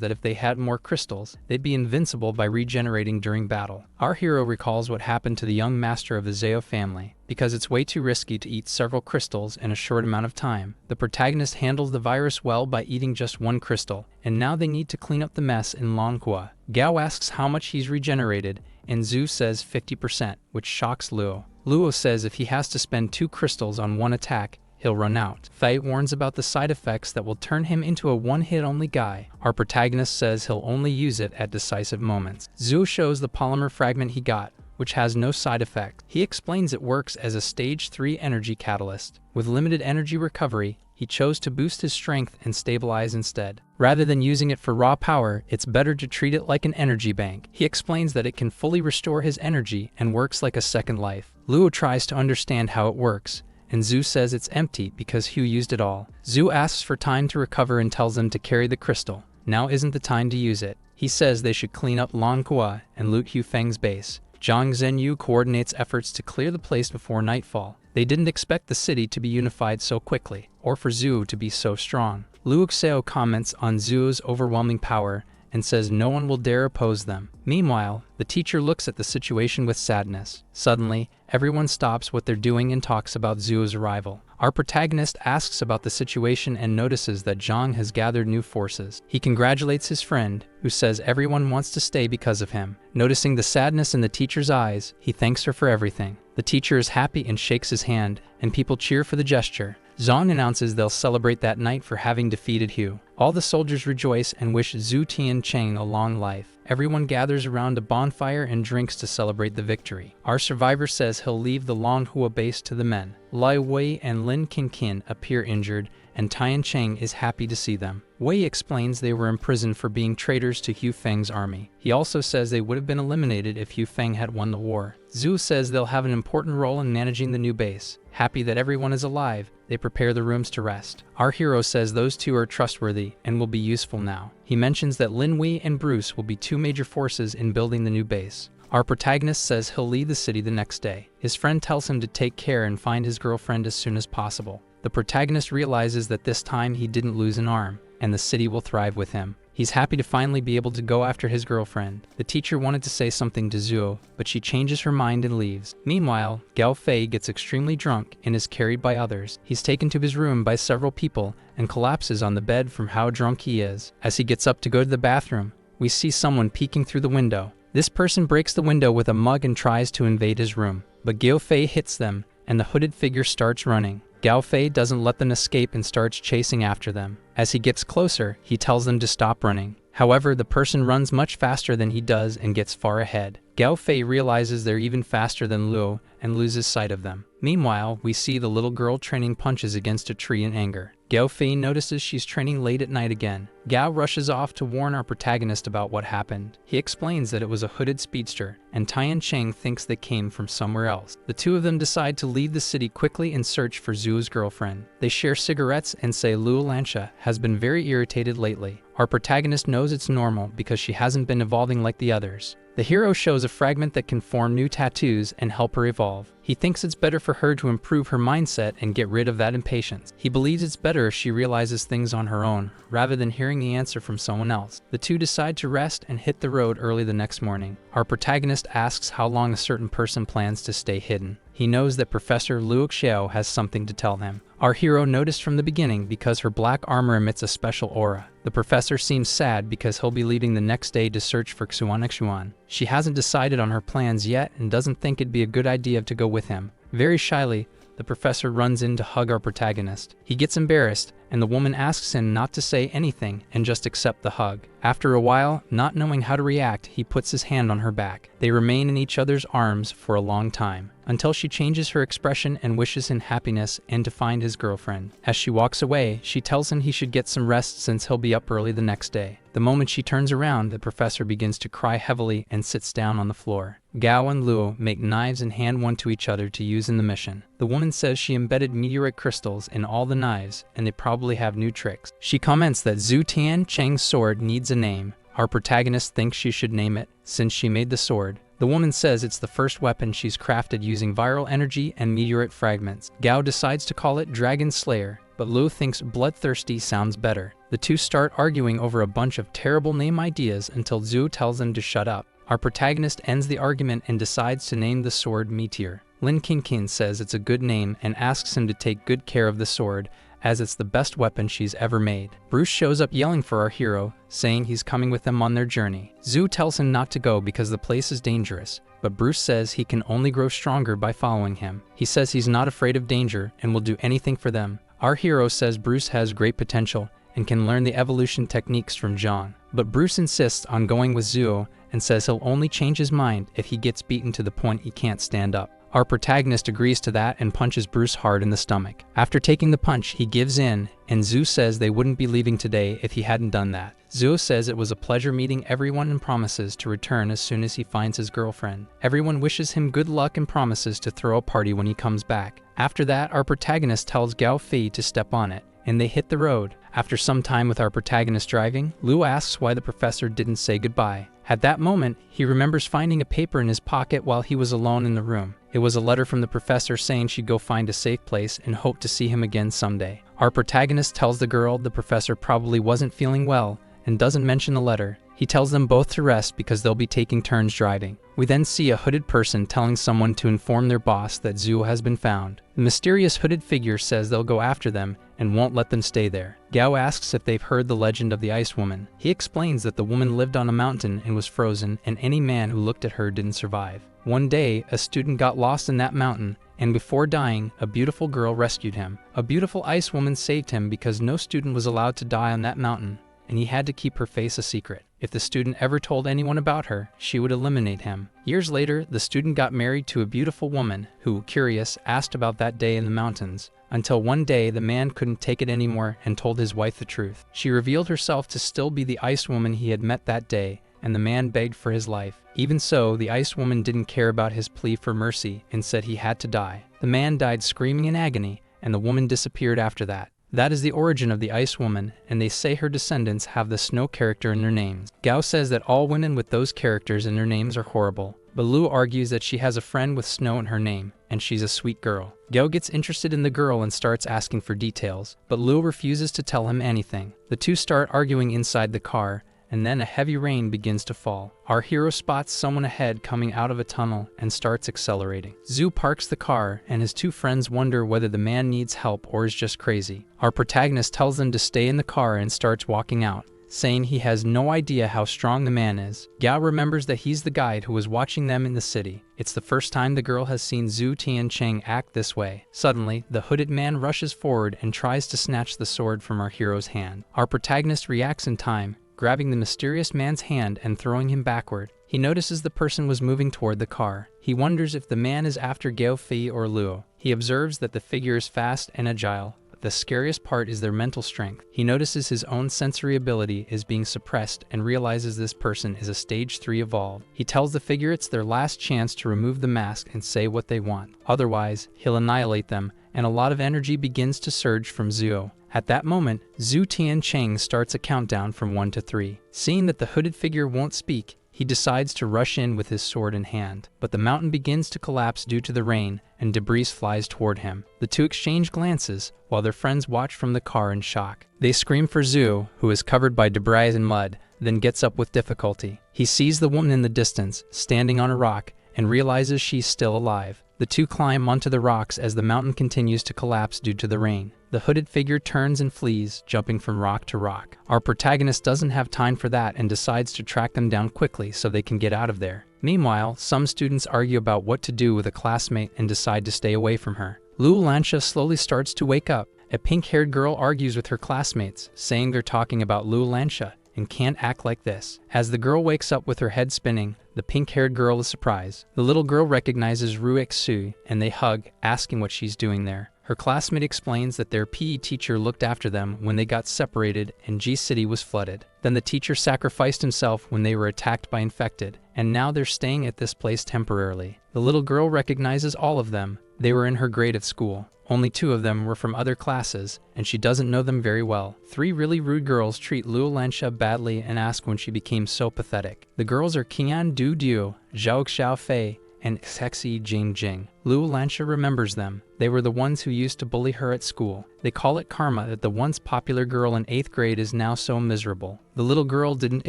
Speaker 2: that if they had more crystals, they'd be invincible by regenerating during battle. Our hero recalls what happened to the young master of the Zhao family. Because it's way too risky to eat several crystals in a short amount of time, the protagonist handles the virus well by eating just one crystal, and now they need to clean up the mess in Manhua. Gao asks how much he's regenerated, and Zhu says 50%, which shocks Luo. Luo says if he has to spend 2 crystals on one attack, he'll run out. Fei warns about the side effects that will turn him into a one-hit-only guy. Our protagonist says he'll only use it at decisive moments. Zhu shows the polymer fragment he got, which has no side effect. He explains it works as a Stage 3 energy catalyst. With limited energy recovery, he chose to boost his strength and stabilize instead. Rather than using it for raw power, it's better to treat it like an energy bank. He explains that it can fully restore his energy and works like a second life. Luo tries to understand how it works, and Zhu says it's empty because Hu used it all. Zhu asks for time to recover and tells them to carry the crystal. Now isn't the time to use it. He says they should clean up Lanhua and loot Hu Feng's base. Zhang Zhenyu coordinates efforts to clear the place before nightfall. They didn't expect the city to be unified so quickly, or for Zhu to be so strong. Lu Xiao comments on Zhu's overwhelming power and says no one will dare oppose them. Meanwhile, the teacher looks at the situation with sadness. Suddenly, everyone stops what they're doing and talks about Zuo's arrival. Our protagonist asks about the situation and notices that Zhang has gathered new forces. He congratulates his friend, who says everyone wants to stay because of him. Noticing the sadness in the teacher's eyes, he thanks her for everything. The teacher is happy and shakes his hand, and people cheer for the gesture. Zhang announces they'll celebrate that night for having defeated Hu. All the soldiers rejoice and wish Zhu Tiancheng a long life. Everyone gathers around a bonfire and drinks to celebrate the victory. Our survivor says he'll leave the Manhua base to the men. Lai Wei and Lin Qinqin appear injured, and Tiancheng is happy to see them. Wei explains they were imprisoned for being traitors to Hu Feng's army. He also says they would have been eliminated if Hu Feng had won the war. Zhu says they'll have an important role in managing the new base. Happy that everyone is alive, they prepare the rooms to rest. Our hero says those two are trustworthy and will be useful now. He mentions that Lin Wei and Bruce will be two major forces in building the new base. Our protagonist says he'll leave the city the next day. His friend tells him to take care and find his girlfriend as soon as possible. The protagonist realizes that this time he didn't lose an arm, and the city will thrive with him. He's happy to finally be able to go after his girlfriend. The teacher wanted to say something to Zuo, but she changes her mind and leaves. Meanwhile, Gao Fei gets extremely drunk and is carried by others. He's taken to his room by several people and collapses on the bed from how drunk he is. As he gets up to go to the bathroom, we see someone peeking through the window. This person breaks the window with a mug and tries to invade his room, but Gao Fei hits them, and the hooded figure starts running. Gao Fei doesn't let them escape and starts chasing after them. As he gets closer, he tells them to stop running. However, the person runs much faster than he does and gets far ahead. Gao Fei realizes they're even faster than Luo and loses sight of them. Meanwhile, we see the little girl training punches against a tree in anger. Gao Fei notices she's training late at night again. Gao rushes off to warn our protagonist about what happened. He explains that it was a hooded speedster, and Tiancheng thinks they came from somewhere else. The two of them decide to leave the city quickly and search for Zuo's girlfriend. They share cigarettes and say Luo Lansha has been very irritated lately. Our protagonist knows it's normal because she hasn't been evolving like the others. The hero shows a fragment that can form new tattoos and help her evolve. He thinks it's better for her to improve her mindset and get rid of that impatience. He believes it's better if she realizes things on her own, rather than hearing the answer from someone else. The two decide to rest and hit the road early the next morning. Our protagonist asks how long a certain person plans to stay hidden. He knows that Professor Luo Xiao has something to tell him. Our hero noticed from the beginning because her black armor emits a special aura. The professor seems sad because he'll be leaving the next day to search for Xuan. She hasn't decided on her plans yet and doesn't think it'd be a good idea to go with him. Very shyly, the professor runs in to hug our protagonist. He gets embarrassed, and the woman asks him not to say anything and just accept the hug. After a while, not knowing how to react, he puts his hand on her back. They remain in each other's arms for a long time, until she changes her expression and wishes him happiness and to find his girlfriend. As she walks away, she tells him he should get some rest since he'll be up early the next day. The moment she turns around, the professor begins to cry heavily and sits down on the floor. Gao and Luo make knives and hand one to each other to use in the mission. The woman says she embedded meteorite crystals in all the knives and they probably have new tricks. She comments that Zhu Tiancheng's sword needs a name. Our protagonist thinks she should name it, since she made the sword. The woman says it's the first weapon she's crafted using viral energy and meteorite fragments. Gao decides to call it Dragon Slayer, but Luo thinks Bloodthirsty sounds better. The two start arguing over a bunch of terrible name ideas until Zhu tells them to shut up. Our protagonist ends the argument and decides to name the sword Meteor. Lin Qinqin says it's a good name and asks him to take good care of the sword, as it's the best weapon she's ever made. Bruce shows up yelling for our hero, saying he's coming with them on their journey. Zhu tells him not to go because the place is dangerous, but Bruce says he can only grow stronger by following him. He says he's not afraid of danger and will do anything for them. Our hero says Bruce has great potential and can learn the evolution techniques from Zhang, but Bruce insists on going with Zuo and says he'll only change his mind if he gets beaten to the point he can't stand up. Our protagonist agrees to that and punches Bruce hard in the stomach. After taking the punch, he gives in, and Zhu says they wouldn't be leaving today if he hadn't done that. Zhu says it was a pleasure meeting everyone and promises to return as soon as he finds his girlfriend. Everyone wishes him good luck and promises to throw a party when he comes back. After that, our protagonist tells Gao Fei to step on it, and they hit the road. After some time with our protagonist driving, Luo asks why the professor didn't say goodbye. At that moment, he remembers finding a paper in his pocket while he was alone in the room. It was a letter from the professor saying she'd go find a safe place and hope to see him again someday. Our protagonist tells the girl the professor probably wasn't feeling well and doesn't mention the letter, He tells them both to rest because they'll be taking turns driving. We then see a hooded person telling someone to inform their boss that Zuo has been found. The mysterious hooded figure says they'll go after them and won't let them stay there. Gao asks if they've heard the legend of the Ice Woman. He explains that the woman lived on a mountain and was frozen, and any man who looked at her didn't survive. One day, a student got lost in that mountain, and before dying, a beautiful girl rescued him. A beautiful ice woman saved him because no student was allowed to die on that mountain, and he had to keep her face a secret. If the student ever told anyone about her, she would eliminate him. Years later, the student got married to a beautiful woman who, curious, asked about that day in the mountains, until one day the man couldn't take it anymore and told his wife the truth. She revealed herself to still be the ice woman he had met that day, and the man begged for his life. Even so, the ice woman didn't care about his plea for mercy and said he had to die. The man died screaming in agony, and the woman disappeared after that. That is the origin of the Ice Woman, and they say her descendants have the snow character in their names. Gao says that all women with those characters in their names are horrible, but Lu argues that she has a friend with snow in her name, and she's a sweet girl. Gao gets interested in the girl and starts asking for details, but Lu refuses to tell him anything. The two start arguing inside the car, and then a heavy rain begins to fall. Our hero spots someone ahead coming out of a tunnel and starts accelerating. Zhu parks the car, and his two friends wonder whether the man needs help or is just crazy. Our protagonist tells them to stay in the car and starts walking out, saying he has no idea how strong the man is. Gao remembers that he's the guide who was watching them in the city. It's the first time the girl has seen Zhu Tiancheng act this way. Suddenly, the hooded man rushes forward and tries to snatch the sword from our hero's hand. Our protagonist reacts in time, grabbing the mysterious man's hand and throwing him backward. He notices the person was moving toward the car. He wonders if the man is after Gao Fei or Luo. He observes that the figure is fast and agile, but the scariest part is their mental strength. He notices his own sensory ability is being suppressed and realizes this person is a stage 3 evolved. He tells the figure it's their last chance to remove the mask and say what they want. Otherwise, he'll annihilate them, and a lot of energy begins to surge from Zuo. At that moment, Zhu Tiancheng starts a countdown from 1 to 3. Seeing that the hooded figure won't speak, he decides to rush in with his sword in hand. But the mountain begins to collapse due to the rain, and debris flies toward him. The two exchange glances, while their friends watch from the car in shock. They scream for Zhu, who is covered by debris and mud, then gets up with difficulty. He sees the woman in the distance, standing on a rock, and realizes she's still alive. The two climb onto the rocks as the mountain continues to collapse due to the rain. The hooded figure turns and flees, jumping from rock to rock. Our protagonist doesn't have time for that and decides to track them down quickly so they can get out of there. Meanwhile, some students argue about what to do with a classmate and decide to stay away from her. Lu Lansha slowly starts to wake up. A pink-haired girl argues with her classmates, saying they're talking about Lu Lansha and can't act like this. As the girl wakes up with her head spinning, the pink-haired girl is surprised. The little girl recognizes Ruek Sui, and they hug, asking what she's doing there. Her classmate explains that their PE teacher looked after them when they got separated and G-City was flooded. Then the teacher sacrificed himself when they were attacked by infected, and now they're staying at this place temporarily. The little girl recognizes all of them. They were in her grade at school. Only 2 of them were from other classes, and she doesn't know them very well. 3 really rude girls treat Lu Lansha badly and ask when she became so pathetic. The girls are Qian Du Diu, Zhao Xiao Fei, and Sexy Jing Jing. Lu Lansha remembers them. They were the ones who used to bully her at school. They call it karma that the once popular girl in 8th grade is now so miserable. The little girl didn't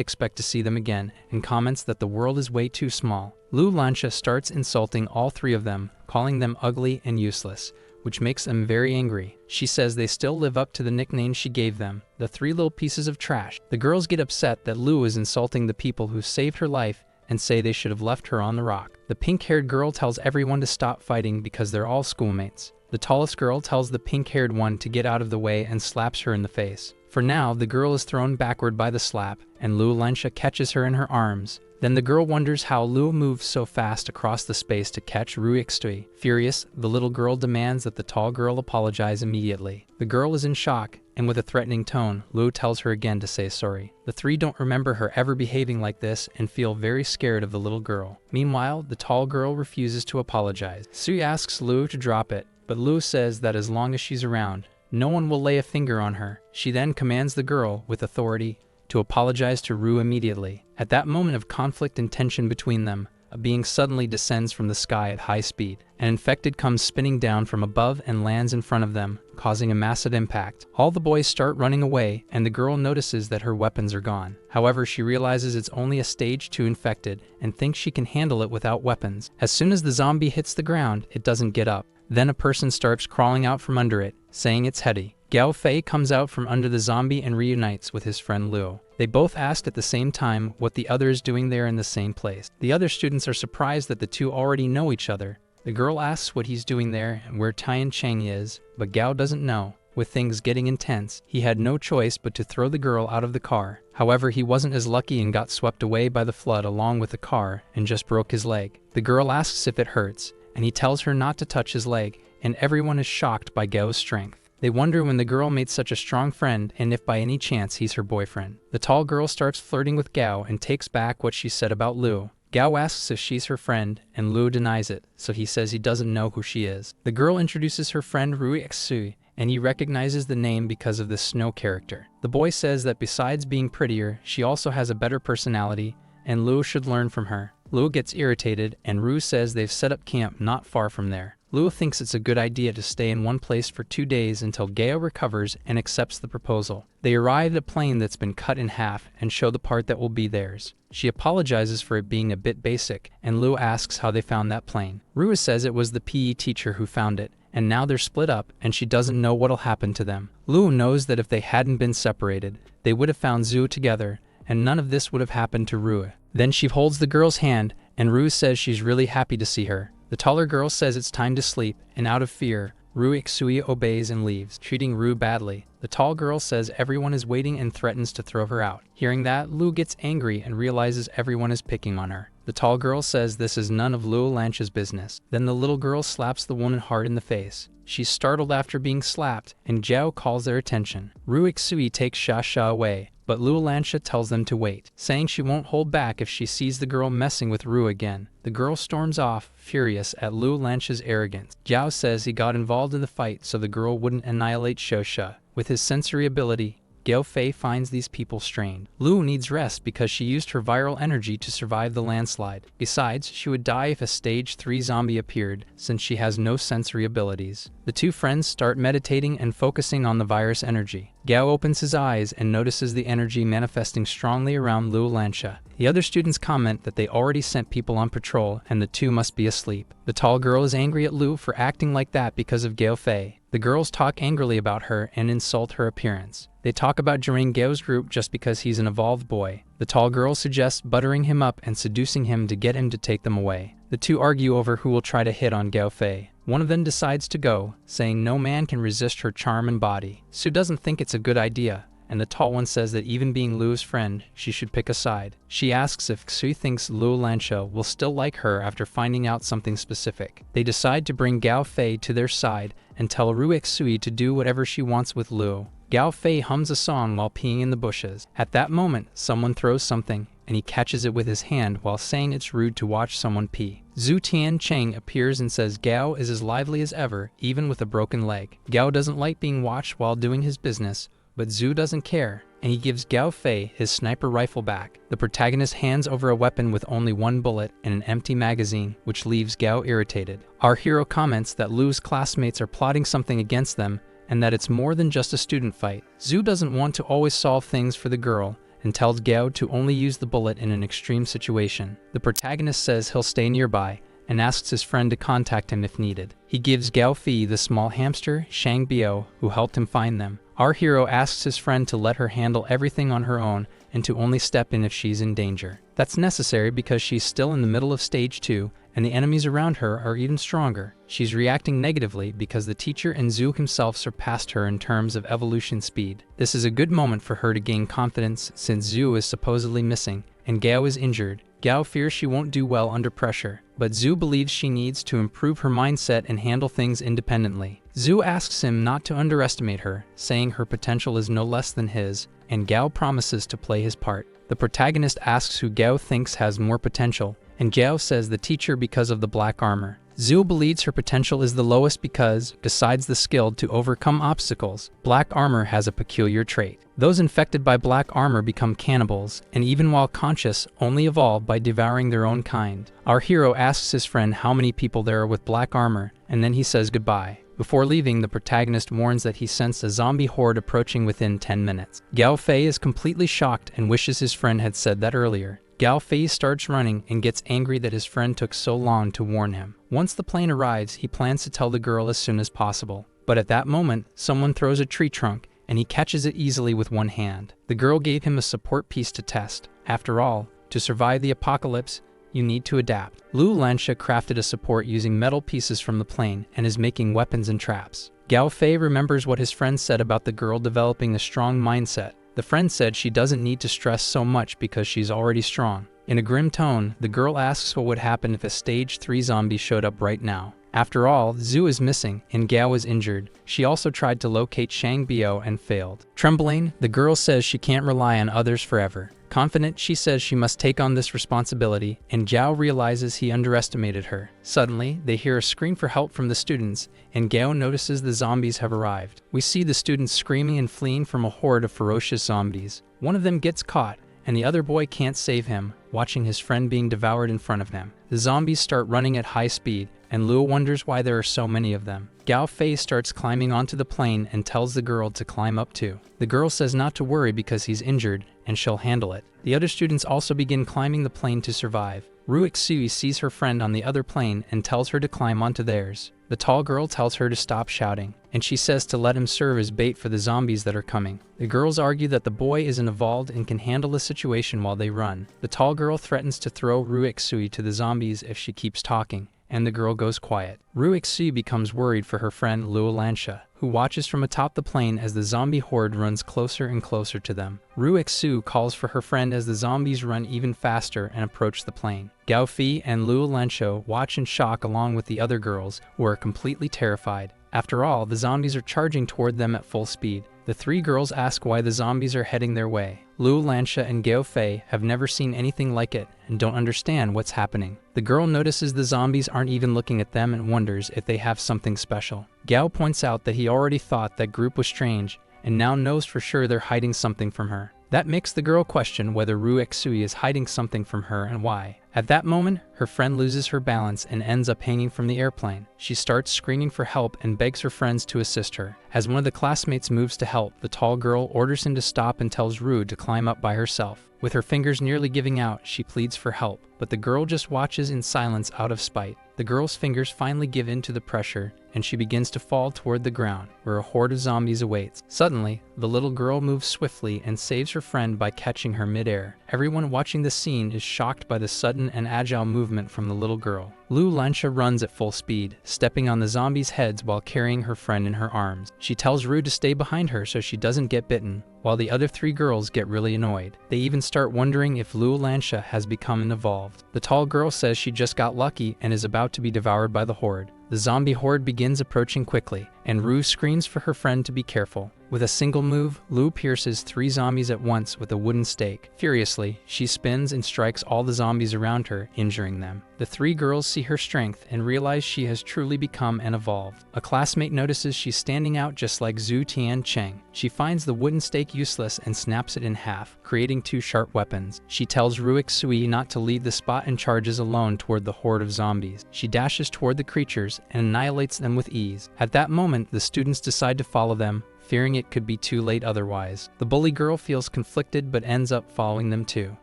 Speaker 2: expect to see them again and comments that the world is way too small. Lu Lansha starts insulting all 3 of them, calling them ugly and useless, which makes them very angry. She says they still live up to the nickname she gave them, the 3 little pieces of trash. The girls get upset that Lu is insulting the people who saved her life and say they should have left her on the rock. The pink-haired girl tells everyone to stop fighting because they're all schoolmates. The tallest girl tells the pink-haired one to get out of the way and slaps her in the face. For now, the girl is thrown backward by the slap, and Lu Lansha catches her in her arms. Then the girl wonders how Lu moves so fast across the space to catch Ruixtui. Furious, the little girl demands that the tall girl apologize immediately. The girl is in shock, and with a threatening tone, Lu tells her again to say sorry. The 3 don't remember her ever behaving like this and feel very scared of the little girl. Meanwhile, the tall girl refuses to apologize. Sui asks Lu to drop it, but Lu says that as long as she's around, no one will lay a finger on her. She then commands the girl, with authority, to apologize to Ru immediately. At that moment of conflict and tension between them, a being suddenly descends from the sky at high speed. An infected comes spinning down from above and lands in front of them, causing a massive impact. All the boys start running away, and the girl notices that her weapons are gone. However, she realizes it's only a stage 2 infected and thinks she can handle it without weapons. As soon as the zombie hits the ground, it doesn't get up. Then a person starts crawling out from under it, saying it's Hetty. Gao Fei comes out from under the zombie and reunites with his friend Luo. They both asked at the same time what the other is doing there in the same place. The other students are surprised that the two already know each other. The girl asks what he's doing there and where Tian Cheng is, but Gao doesn't know. With things getting intense, he had no choice but to throw the girl out of the car. However, he wasn't as lucky and got swept away by the flood along with the car and just broke his leg. The girl asks if it hurts, and he tells her not to touch his leg, and everyone is shocked by Gao's strength. They wonder when the girl made such a strong friend and if by any chance he's her boyfriend. The tall girl starts flirting with Gao and takes back what she said about Luo. Gao asks if she's her friend, and Luo denies it, so he says he doesn't know who she is. The girl introduces her friend Rui Xui, and he recognizes the name because of the snow character. The boy says that besides being prettier, she also has a better personality, and Luo should learn from her. Luo gets irritated, and Rui says they've set up camp not far from there. Luo thinks it's a good idea to stay in one place for 2 days until Gao recovers and accepts the proposal. They arrive at a plane that's been cut in half and show the part that will be theirs. She apologizes for it being a bit basic, and Luo asks how they found that plane. Rui says it was the PE teacher who found it, and now they're split up and she doesn't know what'll happen to them. Luo knows that if they hadn't been separated, they would have found Zhu together, and none of this would have happened to Rui. Then she holds the girl's hand, and Rui says she's really happy to see her. The taller girl says it's time to sleep, and out of fear, Rui Xui obeys and leaves, treating Rui badly. The tall girl says everyone is waiting and threatens to throw her out. Hearing that, Luo gets angry and realizes everyone is picking on her. The tall girl says this is none of Luo Lancha's business. Then the little girl slaps the woman hard in the face. She's startled after being slapped, and Zhao calls their attention. Rui Xui takes Sha away, but Luo Lancha tells them to wait, saying she won't hold back if she sees the girl messing with Rui again. The girl storms off, furious at Luo Lancha's arrogance. Zhao says he got involved in the fight so the girl wouldn't annihilate Shosha. With his sensory ability, Gao Fei finds these people strained. Luo needs rest because she used her viral energy to survive the landslide. Besides, she would die if a stage 3 zombie appeared, since she has no sensory abilities. The two friends start meditating and focusing on the virus energy. Gao opens his eyes and notices the energy manifesting strongly around Luo Lancha. The other students comment that they already sent people on patrol and the two must be asleep. The tall girl is angry at Luo for acting like that because of Gao Fei. The girls talk angrily about her and insult her appearance. They talk about joining Gao's group just because he's an evolved boy. The tall girl suggests buttering him up and seducing him to get him to take them away. The two argue over who will try to hit on Gao Fei. One of them decides to go, saying no man can resist her charm and body. Su doesn't think it's a good idea, and the tall one says that even being Luo's friend, she should pick a side. She asks if Xu thinks Luo Lancha will still like her after finding out something specific. They decide to bring Gao Fei to their side and tell Rui Xui to do whatever she wants with Luo. Gao Fei hums a song while peeing in the bushes. At that moment, someone throws something, and he catches it with his hand while saying it's rude to watch someone pee. Zhu Tian Cheng appears and says Gao is as lively as ever, even with a broken leg. Gao doesn't like being watched while doing his business, but Zhu doesn't care, and he gives Gao Fei his sniper rifle back. The protagonist hands over a weapon with only one bullet and an empty magazine, which leaves Gao irritated. Our hero comments that Lu's classmates are plotting something against them, and that it's more than just a student fight. Zhu doesn't want to always solve things for the girl, and tells Gao to only use the bullet in an extreme situation. The protagonist says he'll stay nearby, and asks his friend to contact him if needed. He gives Gao Fei the small hamster, Shang Biao, who helped him find them. Our hero asks his friend to let her handle everything on her own, and to only step in if she's in danger. That's necessary because she's still in the middle of stage 2, and the enemies around her are even stronger. She's reacting negatively because the teacher and Zhu himself surpassed her in terms of evolution speed. This is a good moment for her to gain confidence since Zhu is supposedly missing, and Gao is injured. Gao fears she won't do well under pressure, but Zhu believes she needs to improve her mindset and handle things independently. Zhu asks him not to underestimate her, saying her potential is no less than his, and Gao promises to play his part. The protagonist asks who Gao thinks has more potential, and Gao says the teacher because of the black armor. Zhu believes her potential is the lowest because, besides the skill to overcome obstacles, black armor has a peculiar trait. Those infected by black armor become cannibals, and even while conscious, only evolve by devouring their own kind. Our hero asks his friend how many people there are with black armor, and then he says goodbye. Before leaving, the protagonist warns that he sensed a zombie horde approaching within 10 minutes. Gao Fei is completely shocked and wishes his friend had said that earlier. Gao Fei starts running and gets angry that his friend took so long to warn him. Once the plane arrives, he plans to tell the girl as soon as possible. But at that moment, someone throws a tree trunk, and he catches it easily with one hand. The girl gave him a support piece to test. After all, to survive the apocalypse, you need to adapt. Lu Lansha crafted a support using metal pieces from the plane and is making weapons and traps. Gao Fei remembers what his friend said about the girl developing a strong mindset. The friend said she doesn't need to stress so much because she's already strong. In a grim tone, the girl asks what would happen if a stage 3 zombie showed up right now. After all, Zhu is missing, and Gao is injured. She also tried to locate Shang Biao and failed. Trembling, the girl says she can't rely on others forever. Confident, she says she must take on this responsibility, and Zhao realizes he underestimated her. Suddenly, they hear a scream for help from the students, and Gao notices the zombies have arrived. We see the students screaming and fleeing from a horde of ferocious zombies. One of them gets caught, and the other boy can't save him, watching his friend being devoured in front of him. The zombies start running at high speed, and Luo wonders why there are so many of them. Gao Fei starts climbing onto the plane and tells the girl to climb up too. The girl says not to worry because he's injured, and she'll handle it. The other students also begin climbing the plane to survive. Ruixui sees her friend on the other plane and tells her to climb onto theirs. The tall girl tells her to stop shouting, and she says to let him serve as bait for the zombies that are coming. The girls argue that the boy isn't evolved and can handle the situation while they run. The tall girl threatens to throw Ruixui to the zombies if she keeps talking, and the girl goes quiet. Ruixui becomes worried for her friend Luo Lansha, who watches from atop the plane as the zombie horde runs closer and closer to them. Ruixu calls for her friend as the zombies run even faster and approach the plane. Gao Fi and Luo Lansha watch in shock along with the other girls, who are completely terrified. After all, the zombies are charging toward them at full speed. The three girls ask why the zombies are heading their way. Luo Lansha and Gao Fei have never seen anything like it and don't understand what's happening. The girl notices the zombies aren't even looking at them and wonders if they have something special. Gao points out that he already thought that group was strange and now knows for sure they're hiding something from her. That makes the girl question whether Ruixui is hiding something from her and why. At that moment, her friend loses her balance and ends up hanging from the airplane. She starts screaming for help and begs her friends to assist her. As one of the classmates moves to help, the tall girl orders him to stop and tells Ru to climb up by herself. With her fingers nearly giving out, she pleads for help, but the girl just watches in silence out of spite. The girl's fingers finally give in to the pressure, and she begins to fall toward the ground, where a horde of zombies awaits. Suddenly, the little girl moves swiftly and saves her friend by catching her midair. Everyone watching the scene is shocked by the sudden and agile movement from the little girl. Lu Lansha runs at full speed, stepping on the zombies' heads while carrying her friend in her arms. She tells Ru to stay behind her so she doesn't get bitten, while the other three girls get really annoyed. They even start wondering if Lu Lansha has become evolved. The tall girl says she just got lucky and is about to be devoured by the horde. The zombie horde begins approaching quickly, and Ru screams for her friend to be careful. With a single move, Lu pierces 3 zombies at once with a wooden stake. Furiously, she spins and strikes all the zombies around her, injuring them. The 3 girls see her strength and realize she has truly become and evolved. A classmate notices she's standing out just like Zhu Tian Cheng. She finds the wooden stake useless and snaps it in half, creating 2 sharp weapons. She tells Ruixui not to leave the spot and charges alone toward the horde of zombies. She dashes toward the creatures and annihilates them with ease. At that moment, the students decide to follow them, fearing it could be too late otherwise. The bully girl feels conflicted but ends up following them too.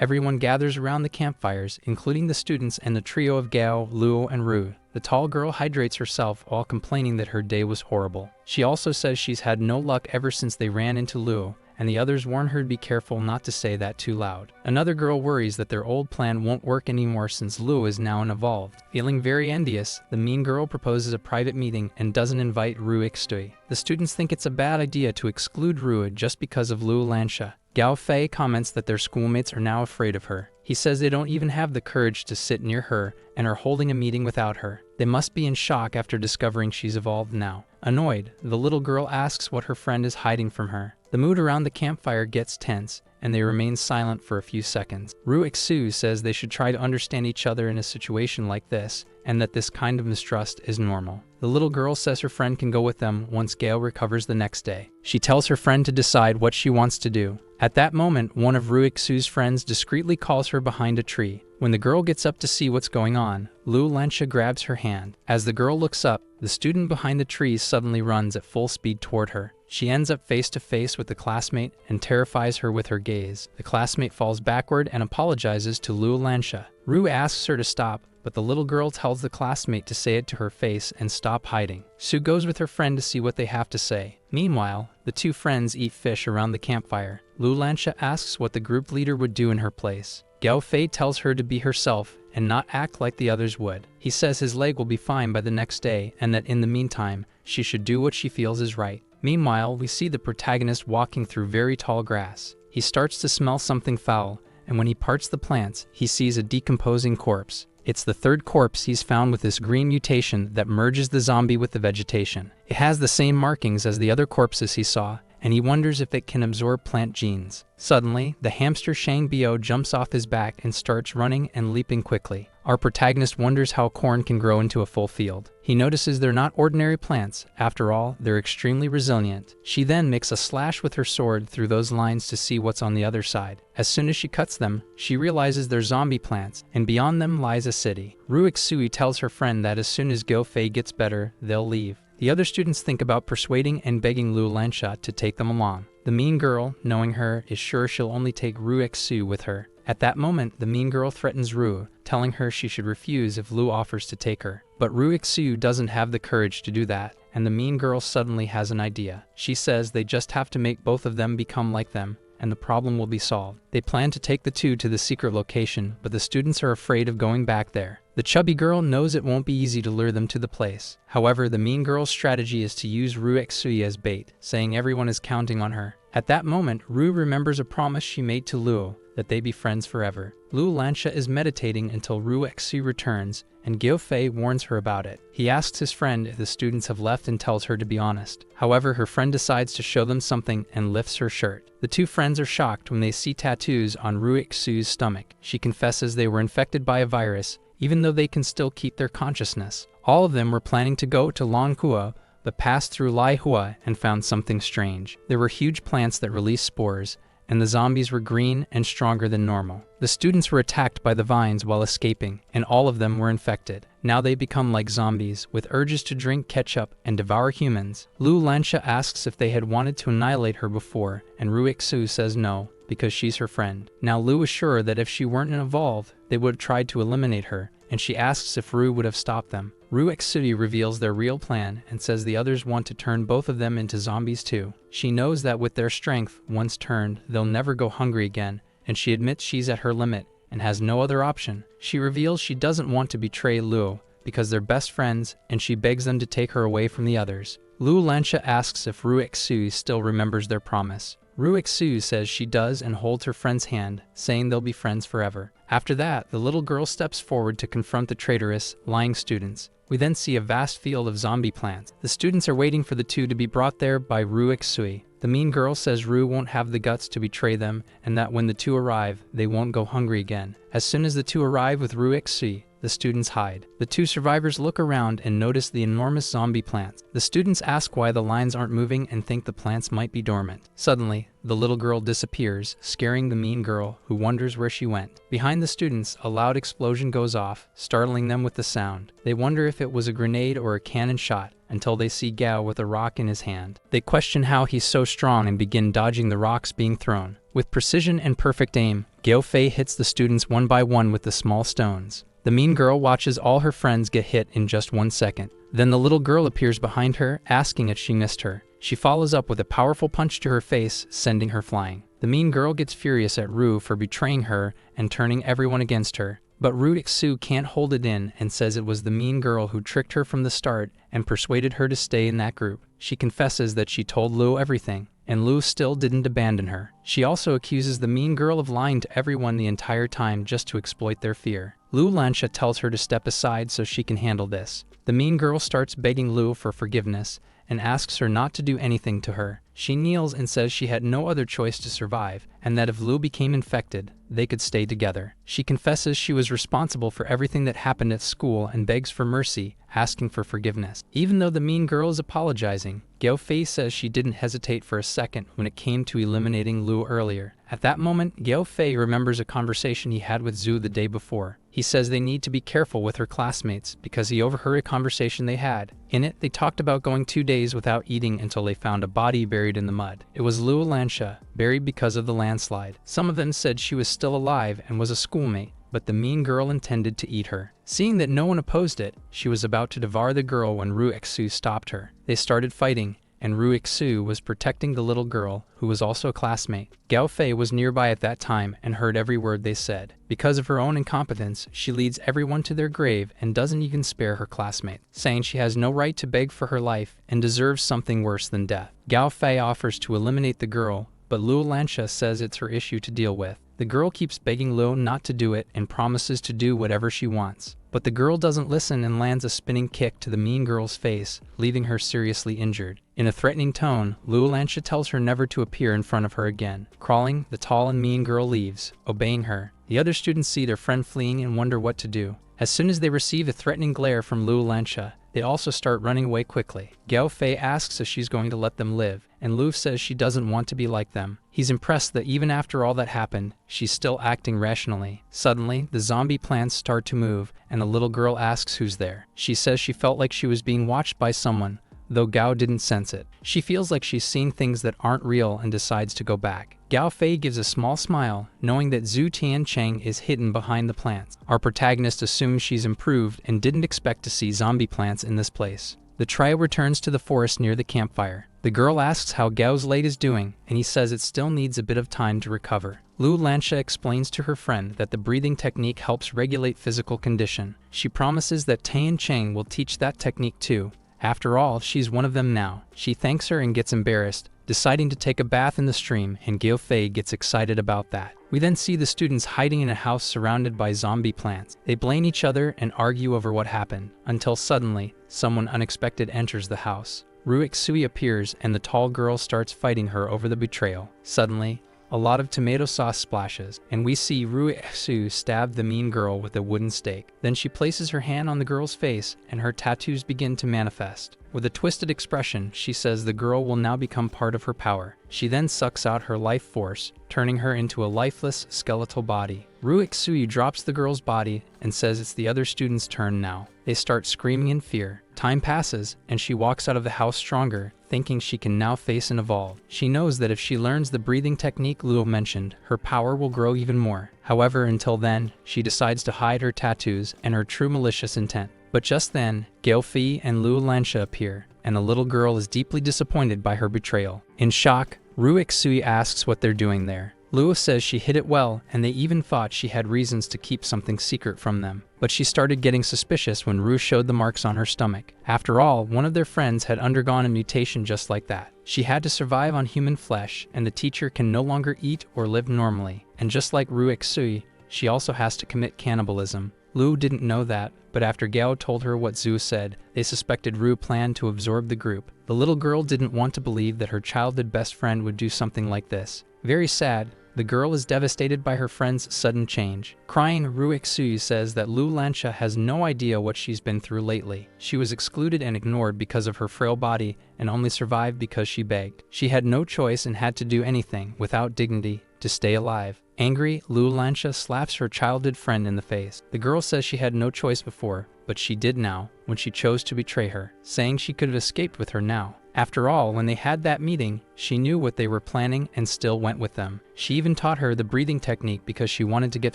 Speaker 2: Everyone gathers around the campfires, including the students and the trio of Gao, Luo, and Ru. The tall girl hydrates herself while complaining that her day was horrible. She also says she's had no luck ever since they ran into Luo, and the others warn her to be careful not to say that too loud. Another girl worries that their old plan won't work anymore since Luo is now evolved. Feeling very envious, the mean girl proposes a private meeting and doesn't invite Ruixui. The students think it's a bad idea to exclude Ru just because of Luo Lansha. Gao Fei comments that their schoolmates are now afraid of her. He says they don't even have the courage to sit near her and are holding a meeting without her. They must be in shock after discovering she's evolved now. Annoyed, the little girl asks what her friend is hiding from her. The mood around the campfire gets tense, and they remain silent for a few seconds. Ruixu says they should try to understand each other in a situation like this, and that this kind of mistrust is normal. The little girl says her friend can go with them once Gale recovers the next day. She tells her friend to decide what she wants to do. At that moment, one of Ruixu's friends discreetly calls her behind a tree. When the girl gets up to see what's going on, Lu Lansha grabs her hand. As the girl looks up, the student behind the tree suddenly runs at full speed toward her. She ends up face to face with the classmate and terrifies her with her gaze. The classmate falls backward and apologizes to Lu Lansha. Ru asks her to stop, but the little girl tells the classmate to say it to her face and stop hiding. Sue goes with her friend to see what they have to say. Meanwhile, the two friends eat fish around the campfire. Lu Lansha asks what the group leader would do in her place. Gao Fei tells her to be herself and not act like the others would. He says his leg will be fine by the next day and that in the meantime, she should do what she feels is right. Meanwhile, we see the protagonist walking through very tall grass. He starts to smell something foul, and when he parts the plants, he sees a decomposing corpse. It's the third corpse he's found with this green mutation that merges the zombie with the vegetation. It has the same markings as the other corpses he saw, and he wonders if it can absorb plant genes. Suddenly, the hamster Shang Bio jumps off his back and starts running and leaping quickly. Our protagonist wonders how corn can grow into a full field. He notices they're not ordinary plants. After all, they're extremely resilient. She then makes a slash with her sword through those lines to see what's on the other side. As soon as she cuts them, she realizes they're zombie plants, and beyond them lies a city. Ruixui tells her friend that as soon as Gao Fei gets better, they'll leave. The other students think about persuading and begging Lu Lansha to take them along. The mean girl, knowing her, is sure she'll only take Ruixu with her. At that moment, the mean girl threatens Ru, telling her she should refuse if Lu offers to take her. But Ruixu doesn't have the courage to do that, and the mean girl suddenly has an idea. She says they just have to make both of them become like them, and the problem will be solved. They plan to take the two to the secret location, but the students are afraid of going back there. The chubby girl knows it won't be easy to lure them to the place. However, the mean girl's strategy is to use Ruixui as bait, saying everyone is counting on her. At that moment, Ru remembers a promise she made to Luo, that they be friends forever. Lu Lansha is meditating until Ruixu returns, and Gao Fei warns her about it. He asks his friend if the students have left and tells her to be honest. However, her friend decides to show them something and lifts her shirt. The two friends are shocked when they see tattoos on Ruixu's stomach. She confesses they were infected by a virus, even though they can still keep their consciousness. All of them were planning to go to Longhua, but passed through Laihua and found something strange. There were huge plants that released spores, and the zombies were green and stronger than normal. The students were attacked by the vines while escaping, and all of them were infected. Now they become like zombies, with urges to drink ketchup and devour humans. Lu Lansha asks if they had wanted to annihilate her before, and Ruixu says no, because she's her friend. Now Lu is sure that if she weren't evolved, they would have tried to eliminate her, and she asks if Ru would have stopped them. Ruixu reveals their real plan and says the others want to turn both of them into zombies too. She knows that with their strength, once turned, they'll never go hungry again, and she admits she's at her limit and has no other option. She reveals she doesn't want to betray Luo because they're best friends, and she begs them to take her away from the others. Lu Lansha asks if Ruixu still remembers their promise. Ruixu says she does and holds her friend's hand, saying they'll be friends forever. After that, the little girl steps forward to confront the traitorous, lying students. We then see a vast field of zombie plants. The students are waiting for the two to be brought there by Ruixui. The mean girl says Ru won't have the guts to betray them, and that when the two arrive, they won't go hungry again. As soon as the two arrive with Ruixui, the students hide. The two survivors look around and notice the enormous zombie plants. The students ask why the lines aren't moving and think the plants might be dormant. Suddenly, the little girl disappears, scaring the mean girl, who wonders where she went. Behind the students, a loud explosion goes off, startling them with the sound. They wonder if it was a grenade or a cannon shot, until they see Gao with a rock in his hand. They question how he's so strong and begin dodging the rocks being thrown. With precision and perfect aim, Gao Fei hits the students one by one with the small stones. The mean girl watches all her friends get hit in just 1 second. Then the little girl appears behind her, asking if she missed her. She follows up with a powerful punch to her face, sending her flying. The mean girl gets furious at Ru for betraying her and turning everyone against her. But Ruixu can't hold it in and says it was the mean girl who tricked her from the start and persuaded her to stay in that group. She confesses that she told Lu everything, and Lu still didn't abandon her. She also accuses the mean girl of lying to everyone the entire time just to exploit their fear. Lu Lansha tells her to step aside so she can handle this. The mean girl starts begging Lu for forgiveness, and asks her not to do anything to her. She kneels and says she had no other choice to survive, and that if Lu became infected, they could stay together. She confesses she was responsible for everything that happened at school and begs for mercy, asking for forgiveness. Even though the mean girl is apologizing, Gao Fei says she didn't hesitate for a second when it came to eliminating Lu earlier. At that moment, Gao Fei remembers a conversation he had with Zhu the day before. He says they need to be careful with her classmates because he overheard a conversation they had. In it, they talked about going 2 days without eating until they found a body buried in the mud. It was Lu Lansha, buried because of the landslide. Some of them said she was still alive and was a schoolmate, but the mean girl intended to eat her. Seeing that no one opposed it, she was about to devour the girl when Ru Xu stopped her. They started fighting, and Ru Xu was protecting the little girl, who was also a classmate. Gao Fei was nearby at that time and heard every word they said. Because of her own incompetence, she leads everyone to their grave and doesn't even spare her classmate, saying she has no right to beg for her life and deserves something worse than death. Gao Fei offers to eliminate the girl, but Lu Lansha says it's her issue to deal with. The girl keeps begging Lu not to do it and promises to do whatever she wants. But the girl doesn't listen and lands a spinning kick to the mean girl's face, leaving her seriously injured. In a threatening tone, Lu Lansha tells her never to appear in front of her again. Crawling, the tall and mean girl leaves, obeying her. The other students see their friend fleeing and wonder what to do. As soon as they receive a threatening glare from Lu Lansha, they also start running away quickly. Gao Fei asks if she's going to let them live, and Lu says she doesn't want to be like them. He's impressed that even after all that happened, she's still acting rationally. Suddenly, the zombie plants start to move, and the little girl asks who's there. She says she felt like she was being watched by someone, though Gao didn't sense it. She feels like she's seen things that aren't real and decides to go back. Gao Fei gives a small smile, knowing that Zhu Tiancheng is hidden behind the plants. Our protagonist assumes she's improved and didn't expect to see zombie plants in this place. The trio returns to the forest near the campfire. The girl asks how Gao's leg is doing, and he says it still needs a bit of time to recover. Lu Lansha explains to her friend that the breathing technique helps regulate physical condition. She promises that Tiancheng will teach that technique too. After all, she's one of them now. She thanks her and gets embarrassed, deciding to take a bath in the stream, and Gao Fei gets excited about that. We then see the students hiding in a house surrounded by zombie plants. They blame each other and argue over what happened, until suddenly, someone unexpected enters the house. Ru Xui appears and the tall girl starts fighting her over the betrayal. Suddenly, a lot of tomato sauce splashes, and we see Ru Xu stab the mean girl with a wooden stake. Then she places her hand on the girl's face, and her tattoos begin to manifest. With a twisted expression, she says the girl will now become part of her power. She then sucks out her life force, turning her into a lifeless, skeletal body. Ru Xui drops the girl's body and says it's the other students' turn now. They start screaming in fear. Time passes, and she walks out of the house stronger, thinking she can now face and evolve. She knows that if she learns the breathing technique Luo mentioned, her power will grow even more. However, until then, she decides to hide her tattoos and her true malicious intent. But just then, Gao Fei and Lu Lansha appear, and the little girl is deeply disappointed by her betrayal. In shock, Ru Xui asks what they're doing there. Luo says she hid it well, and they even thought she had reasons to keep something secret from them. But she started getting suspicious when Ru showed the marks on her stomach. After all, one of their friends had undergone a mutation just like that. She had to survive on human flesh, and the teacher can no longer eat or live normally. And just like Ru Xui, she also has to commit cannibalism. Lu didn't know that, but after Gao told her what Zhu said, they suspected Ru planned to absorb the group. The little girl didn't want to believe that her childhood best friend would do something like this. Very sad, the girl is devastated by her friend's sudden change. Crying, Ru Xui says that Lu Lansha has no idea what she's been through lately. She was excluded and ignored because of her frail body and only survived because she begged. She had no choice and had to do anything, without dignity, to stay alive. Angry, Lu Lansha slaps her childhood friend in the face. The girl says she had no choice before, but she did now, when she chose to betray her, saying she could have escaped with her now. After all, when they had that meeting, she knew what they were planning and still went with them. She even taught her the breathing technique because she wanted to get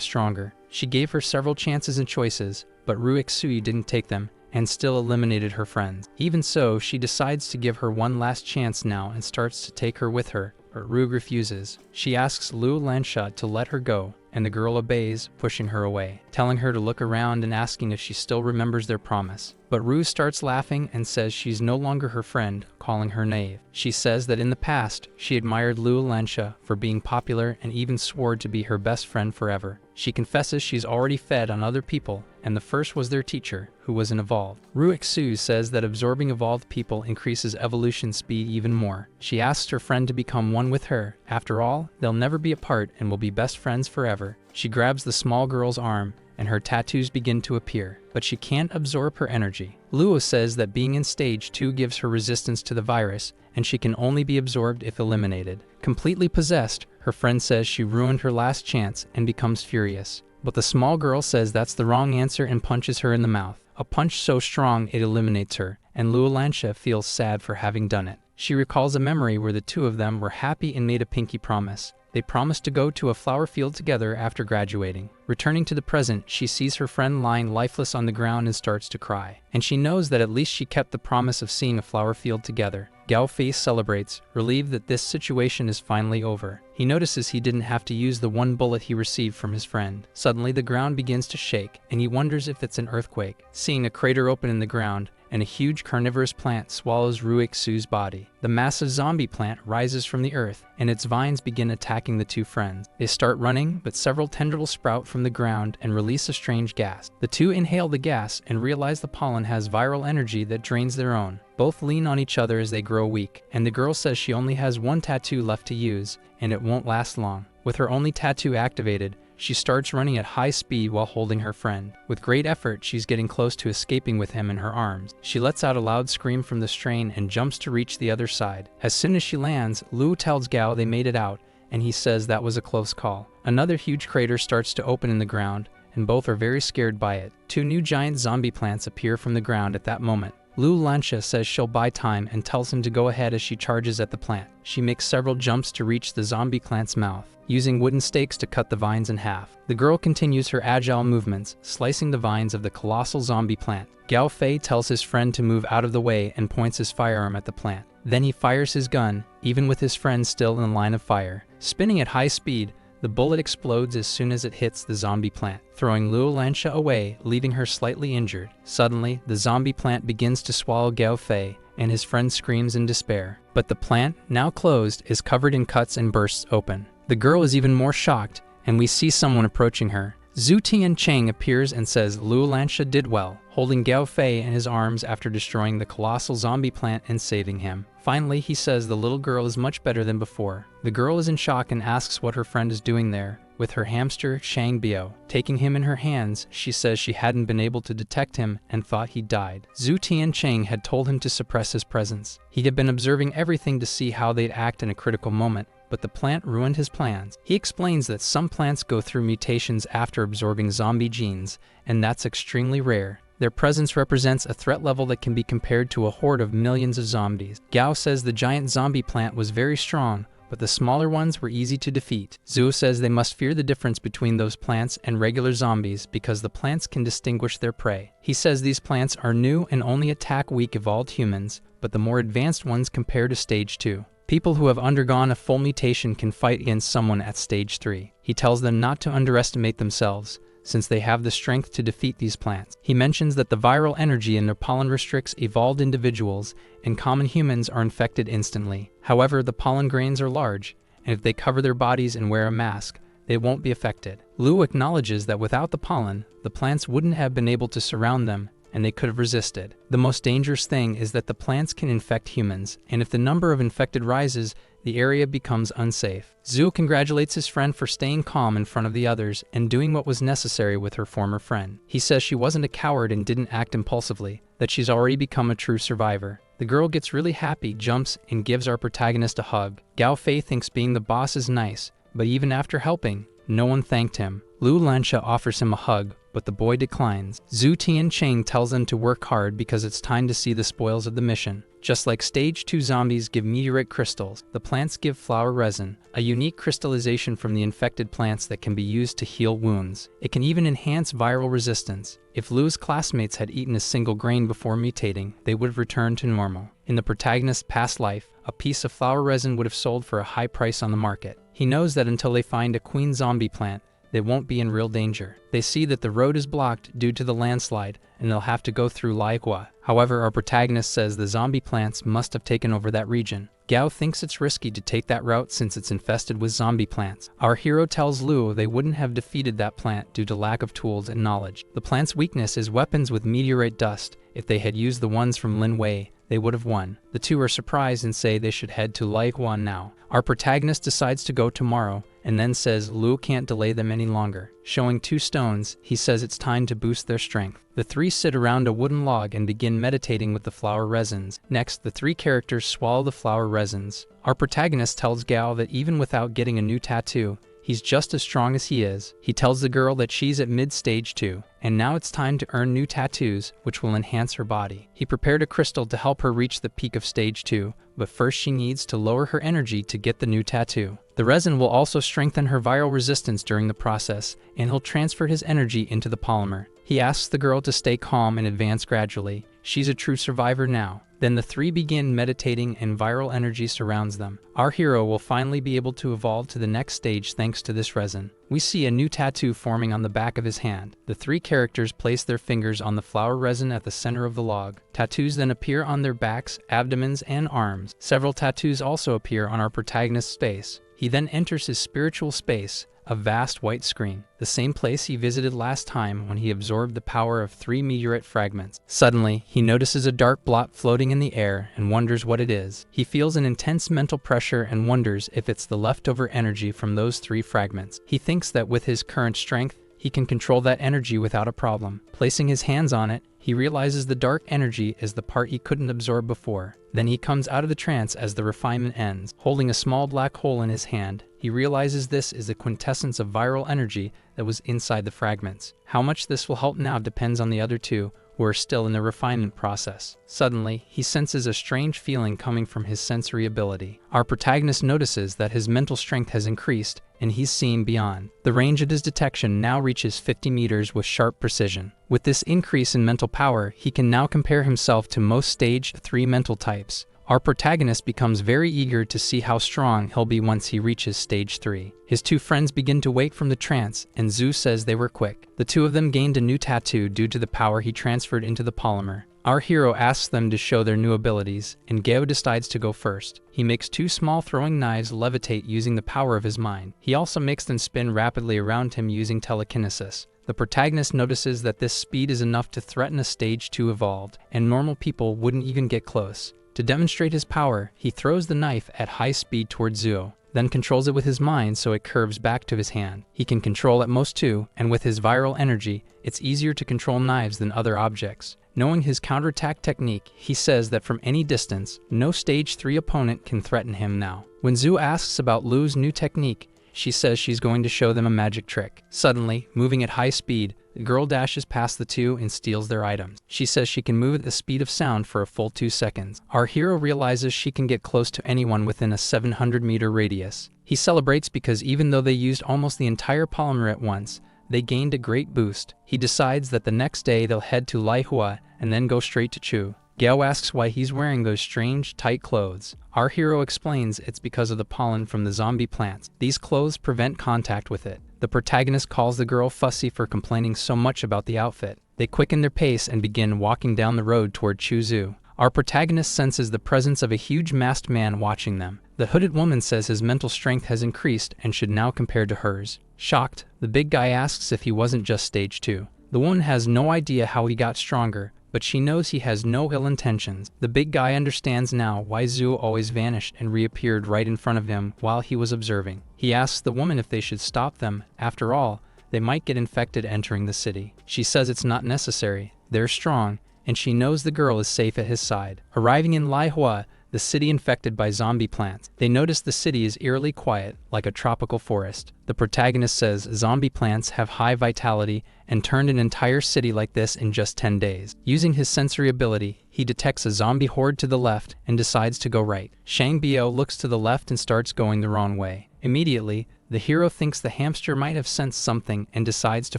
Speaker 2: stronger. She gave her several chances and choices, but Ru Xui didn't take them and still eliminated her friends. Even so, she decides to give her one last chance now and starts to take her with her, but Ru refuses. She asks Lu Lansha to let her go, and the girl obeys, pushing her away, telling her to look around and asking if she still remembers their promise. But Ru starts laughing and says she's no longer her friend, calling her naive. She says that in the past, she admired Lu Lansha for being popular and even swore to be her best friend forever. She confesses she's already fed on other people, and the first was their teacher, who wasn't evolved. Ruixu says that absorbing evolved people increases evolution speed even more. She asks her friend to become one with her. After all, they'll never be apart and will be best friends forever. She grabs the small girl's arm, and her tattoos begin to appear, but she can't absorb her energy. Luo says that being in stage 2 gives her resistance to the virus, and she can only be absorbed if eliminated. Completely possessed, her friend says she ruined her last chance and becomes furious. But the small girl says that's the wrong answer and punches her in the mouth. A punch so strong it eliminates her, and Luo Lansha feels sad for having done it. She recalls a memory where the two of them were happy and made a pinky promise. They promised to go to a flower field together after graduating. Returning to the present, she sees her friend lying lifeless on the ground and starts to cry. And she knows that at least she kept the promise of seeing a flower field together. Gao Fei celebrates, relieved that this situation is finally over. He notices he didn't have to use the one bullet he received from his friend. Suddenly the ground begins to shake, and he wonders if it's an earthquake. Seeing a crater open in the ground, and a huge carnivorous plant swallows Ruixu's body. The massive zombie plant rises from the earth, and its vines begin attacking the two friends. They start running, but several tendrils sprout from the ground and release a strange gas. The two inhale the gas and realize the pollen has viral energy that drains their own. Both lean on each other as they grow weak, and the girl says she only has one tattoo left to use, and it won't last long. With her only tattoo activated, she starts running at high speed while holding her friend. With great effort, she's getting close to escaping with him in her arms. She lets out a loud scream from the strain and jumps to reach the other side. As soon as she lands, Lu tells Gao they made it out, and he says that was a close call. Another huge crater starts to open in the ground, and both are very scared by it. Two new giant zombie plants appear from the ground at that moment. Lu Lansha says she'll buy time and tells him to go ahead as she charges at the plant. She makes several jumps to reach the zombie plant's mouth, using wooden stakes to cut the vines in half. The girl continues her agile movements, slicing the vines of the colossal zombie plant. Gao Fei tells his friend to move out of the way and points his firearm at the plant. Then he fires his gun, even with his friend still in line of fire. Spinning at high speed, the bullet explodes as soon as it hits the zombie plant, throwing Luo Lansha away, leaving her slightly injured. Suddenly, the zombie plant begins to swallow Gao Fei, and his friend screams in despair. But the plant, now closed, is covered in cuts and bursts open. The girl is even more shocked, and we see someone approaching her. Zhu Tiancheng appears and says Luo Lansha did well, holding Gao Fei in his arms after destroying the colossal zombie plant and saving him. Finally, he says the little girl is much better than before. The girl is in shock and asks what her friend is doing there, with her hamster Shang Biao. Taking him in her hands, she says she hadn't been able to detect him and thought he died. Zhu Tiancheng had told him to suppress his presence. He had been observing everything to see how they'd act in a critical moment, but the plant ruined his plans. He explains that some plants go through mutations after absorbing zombie genes, and that's extremely rare. Their presence represents a threat level that can be compared to a horde of millions of zombies. Gao says the giant zombie plant was very strong, but the smaller ones were easy to defeat. Zhu says they must fear the difference between those plants and regular zombies because the plants can distinguish their prey. He says these plants are new and only attack weak evolved humans, but the more advanced ones compare to stage 2. People who have undergone a full mutation can fight against someone at stage 3. He tells them not to underestimate themselves, since they have the strength to defeat these plants. He mentions that the viral energy in their pollen restricts evolved individuals, and common humans are infected instantly. However, the pollen grains are large, and if they cover their bodies and wear a mask, they won't be affected. Lu acknowledges that without the pollen, the plants wouldn't have been able to surround them, and they could have resisted. The most dangerous thing is that the plants can infect humans, and if the number of infected rises, the area becomes unsafe. Zhu congratulates his friend for staying calm in front of the others and doing what was necessary with her former friend. He says she wasn't a coward and didn't act impulsively, that she's already become a true survivor. The girl gets really happy, jumps, and gives our protagonist a hug. Gao Fei thinks being the boss is nice, but even after helping, no one thanked him. Lu Lansha offers him a hug, but the boy declines. Zhu Tiancheng tells them to work hard because it's time to see the spoils of the mission. Just like stage 2 zombies give meteorite crystals, the plants give flower resin, a unique crystallization from the infected plants that can be used to heal wounds. It can even enhance viral resistance. If Lu's classmates had eaten a single grain before mutating, they would have returned to normal. In the protagonist's past life, a piece of flower resin would have sold for a high price on the market. He knows that until they find a queen zombie plant, they won't be in real danger. They see that the road is blocked due to the landslide, and they'll have to go through Manhua. However, our protagonist says the zombie plants must have taken over that region. Gao thinks it's risky to take that route since it's infested with zombie plants. Our hero tells Luo they wouldn't have defeated that plant due to lack of tools and knowledge. The plant's weakness is weapons with meteorite dust. If they had used the ones from Lin Wei, they would have won. The two are surprised and say they should head to Laihuan now. Our protagonist decides to go tomorrow, and then says Luo can't delay them any longer. Showing 2 stones, he says it's time to boost their strength. The 3 sit around a wooden log and begin meditating with the flower resins. Next, the 3 characters swallow the flower resins. Our protagonist tells Gao that even without getting a new tattoo, he's just as strong as he is. He tells the girl that she's at mid-stage 2, and now it's time to earn new tattoos, which will enhance her body. He prepared a crystal to help her reach the peak of stage 2, but first she needs to lower her energy to get the new tattoo. The resin will also strengthen her viral resistance during the process, and he'll transfer his energy into the polymer. He asks the girl to stay calm and advance gradually. She's a true survivor now. Then the 3 begin meditating and viral energy surrounds them. Our hero will finally be able to evolve to the next stage thanks to this resin. We see a new tattoo forming on the back of his hand. The 3 characters place their fingers on the flower resin at the center of the log. Tattoos then appear on their backs, abdomens, and arms. Several tattoos also appear on our protagonist's face. He then enters his spiritual space, a vast white screen, the same place he visited last time when he absorbed the power of 3 meteorite fragments. Suddenly, he notices a dark blot floating in the air and wonders what it is. He feels an intense mental pressure and wonders if it's the leftover energy from those 3 fragments. He thinks that with his current strength, he can control that energy without a problem. Placing his hands on it, he realizes the dark energy is the part he couldn't absorb before. Then he comes out of the trance as the refinement ends. Holding a small black hole in his hand, he realizes this is the quintessence of viral energy that was inside the fragments. How much this will help now depends on the other 2, who are still in the refinement process. Suddenly, he senses a strange feeling coming from his sensory ability. Our protagonist notices that his mental strength has increased, and he's seeing beyond. The range of his detection now reaches 50 meters with sharp precision. With this increase in mental power, he can now compare himself to most stage 3 mental types. Our protagonist becomes very eager to see how strong he'll be once he reaches stage 3. His 2 friends begin to wake from the trance, and Zhu says they were quick. The 2 of them gained a new tattoo due to the power he transferred into the polymer. Our hero asks them to show their new abilities, and Gao decides to go first. He makes 2 small throwing knives levitate using the power of his mind. He also makes them spin rapidly around him using telekinesis. The protagonist notices that this speed is enough to threaten a stage 2 evolved, and normal people wouldn't even get close. To demonstrate his power, he throws the knife at high speed towards Zuo, then controls it with his mind so it curves back to his hand. He can control at most 2, and with his viral energy, it's easier to control knives than other objects. Knowing his counterattack technique, he says that from any distance, no stage 3 opponent can threaten him now. When Zhu asks about Lu's new technique, she says she's going to show them a magic trick. Suddenly, moving at high speed, the girl dashes past the 2 and steals their items. She says she can move at the speed of sound for a full 2 seconds. Our hero realizes she can get close to anyone within a 700-meter radius. He celebrates because even though they used almost the entire polymer at once, they gained a great boost. He decides that the next day they'll head to Laihua and then go straight to Chu. Gao asks why he's wearing those strange, tight clothes. Our hero explains it's because of the pollen from the zombie plants. These clothes prevent contact with it. The protagonist calls the girl fussy for complaining so much about the outfit. They quicken their pace and begin walking down the road toward Chuzu. Our protagonist senses the presence of a huge masked man watching them. The hooded woman says his mental strength has increased and should now compare to hers. Shocked, the big guy asks if he wasn't just stage 2. The woman has no idea how he got stronger, but she knows he has no ill intentions. The big guy understands now why Zhu always vanished and reappeared right in front of him while he was observing. He asks the woman if they should stop them. After all, they might get infected entering the city. She says it's not necessary. They're strong, and she knows the girl is safe at his side. Arriving in Laihua, the city infected by zombie plants, they notice the city is eerily quiet, like a tropical forest. The protagonist says zombie plants have high vitality and turned an entire city like this in just 10 days. Using his sensory ability, he detects a zombie horde to the left and decides to go right. Shang Biao looks to the left and starts going the wrong way. Immediately, the hero thinks the hamster might have sensed something and decides to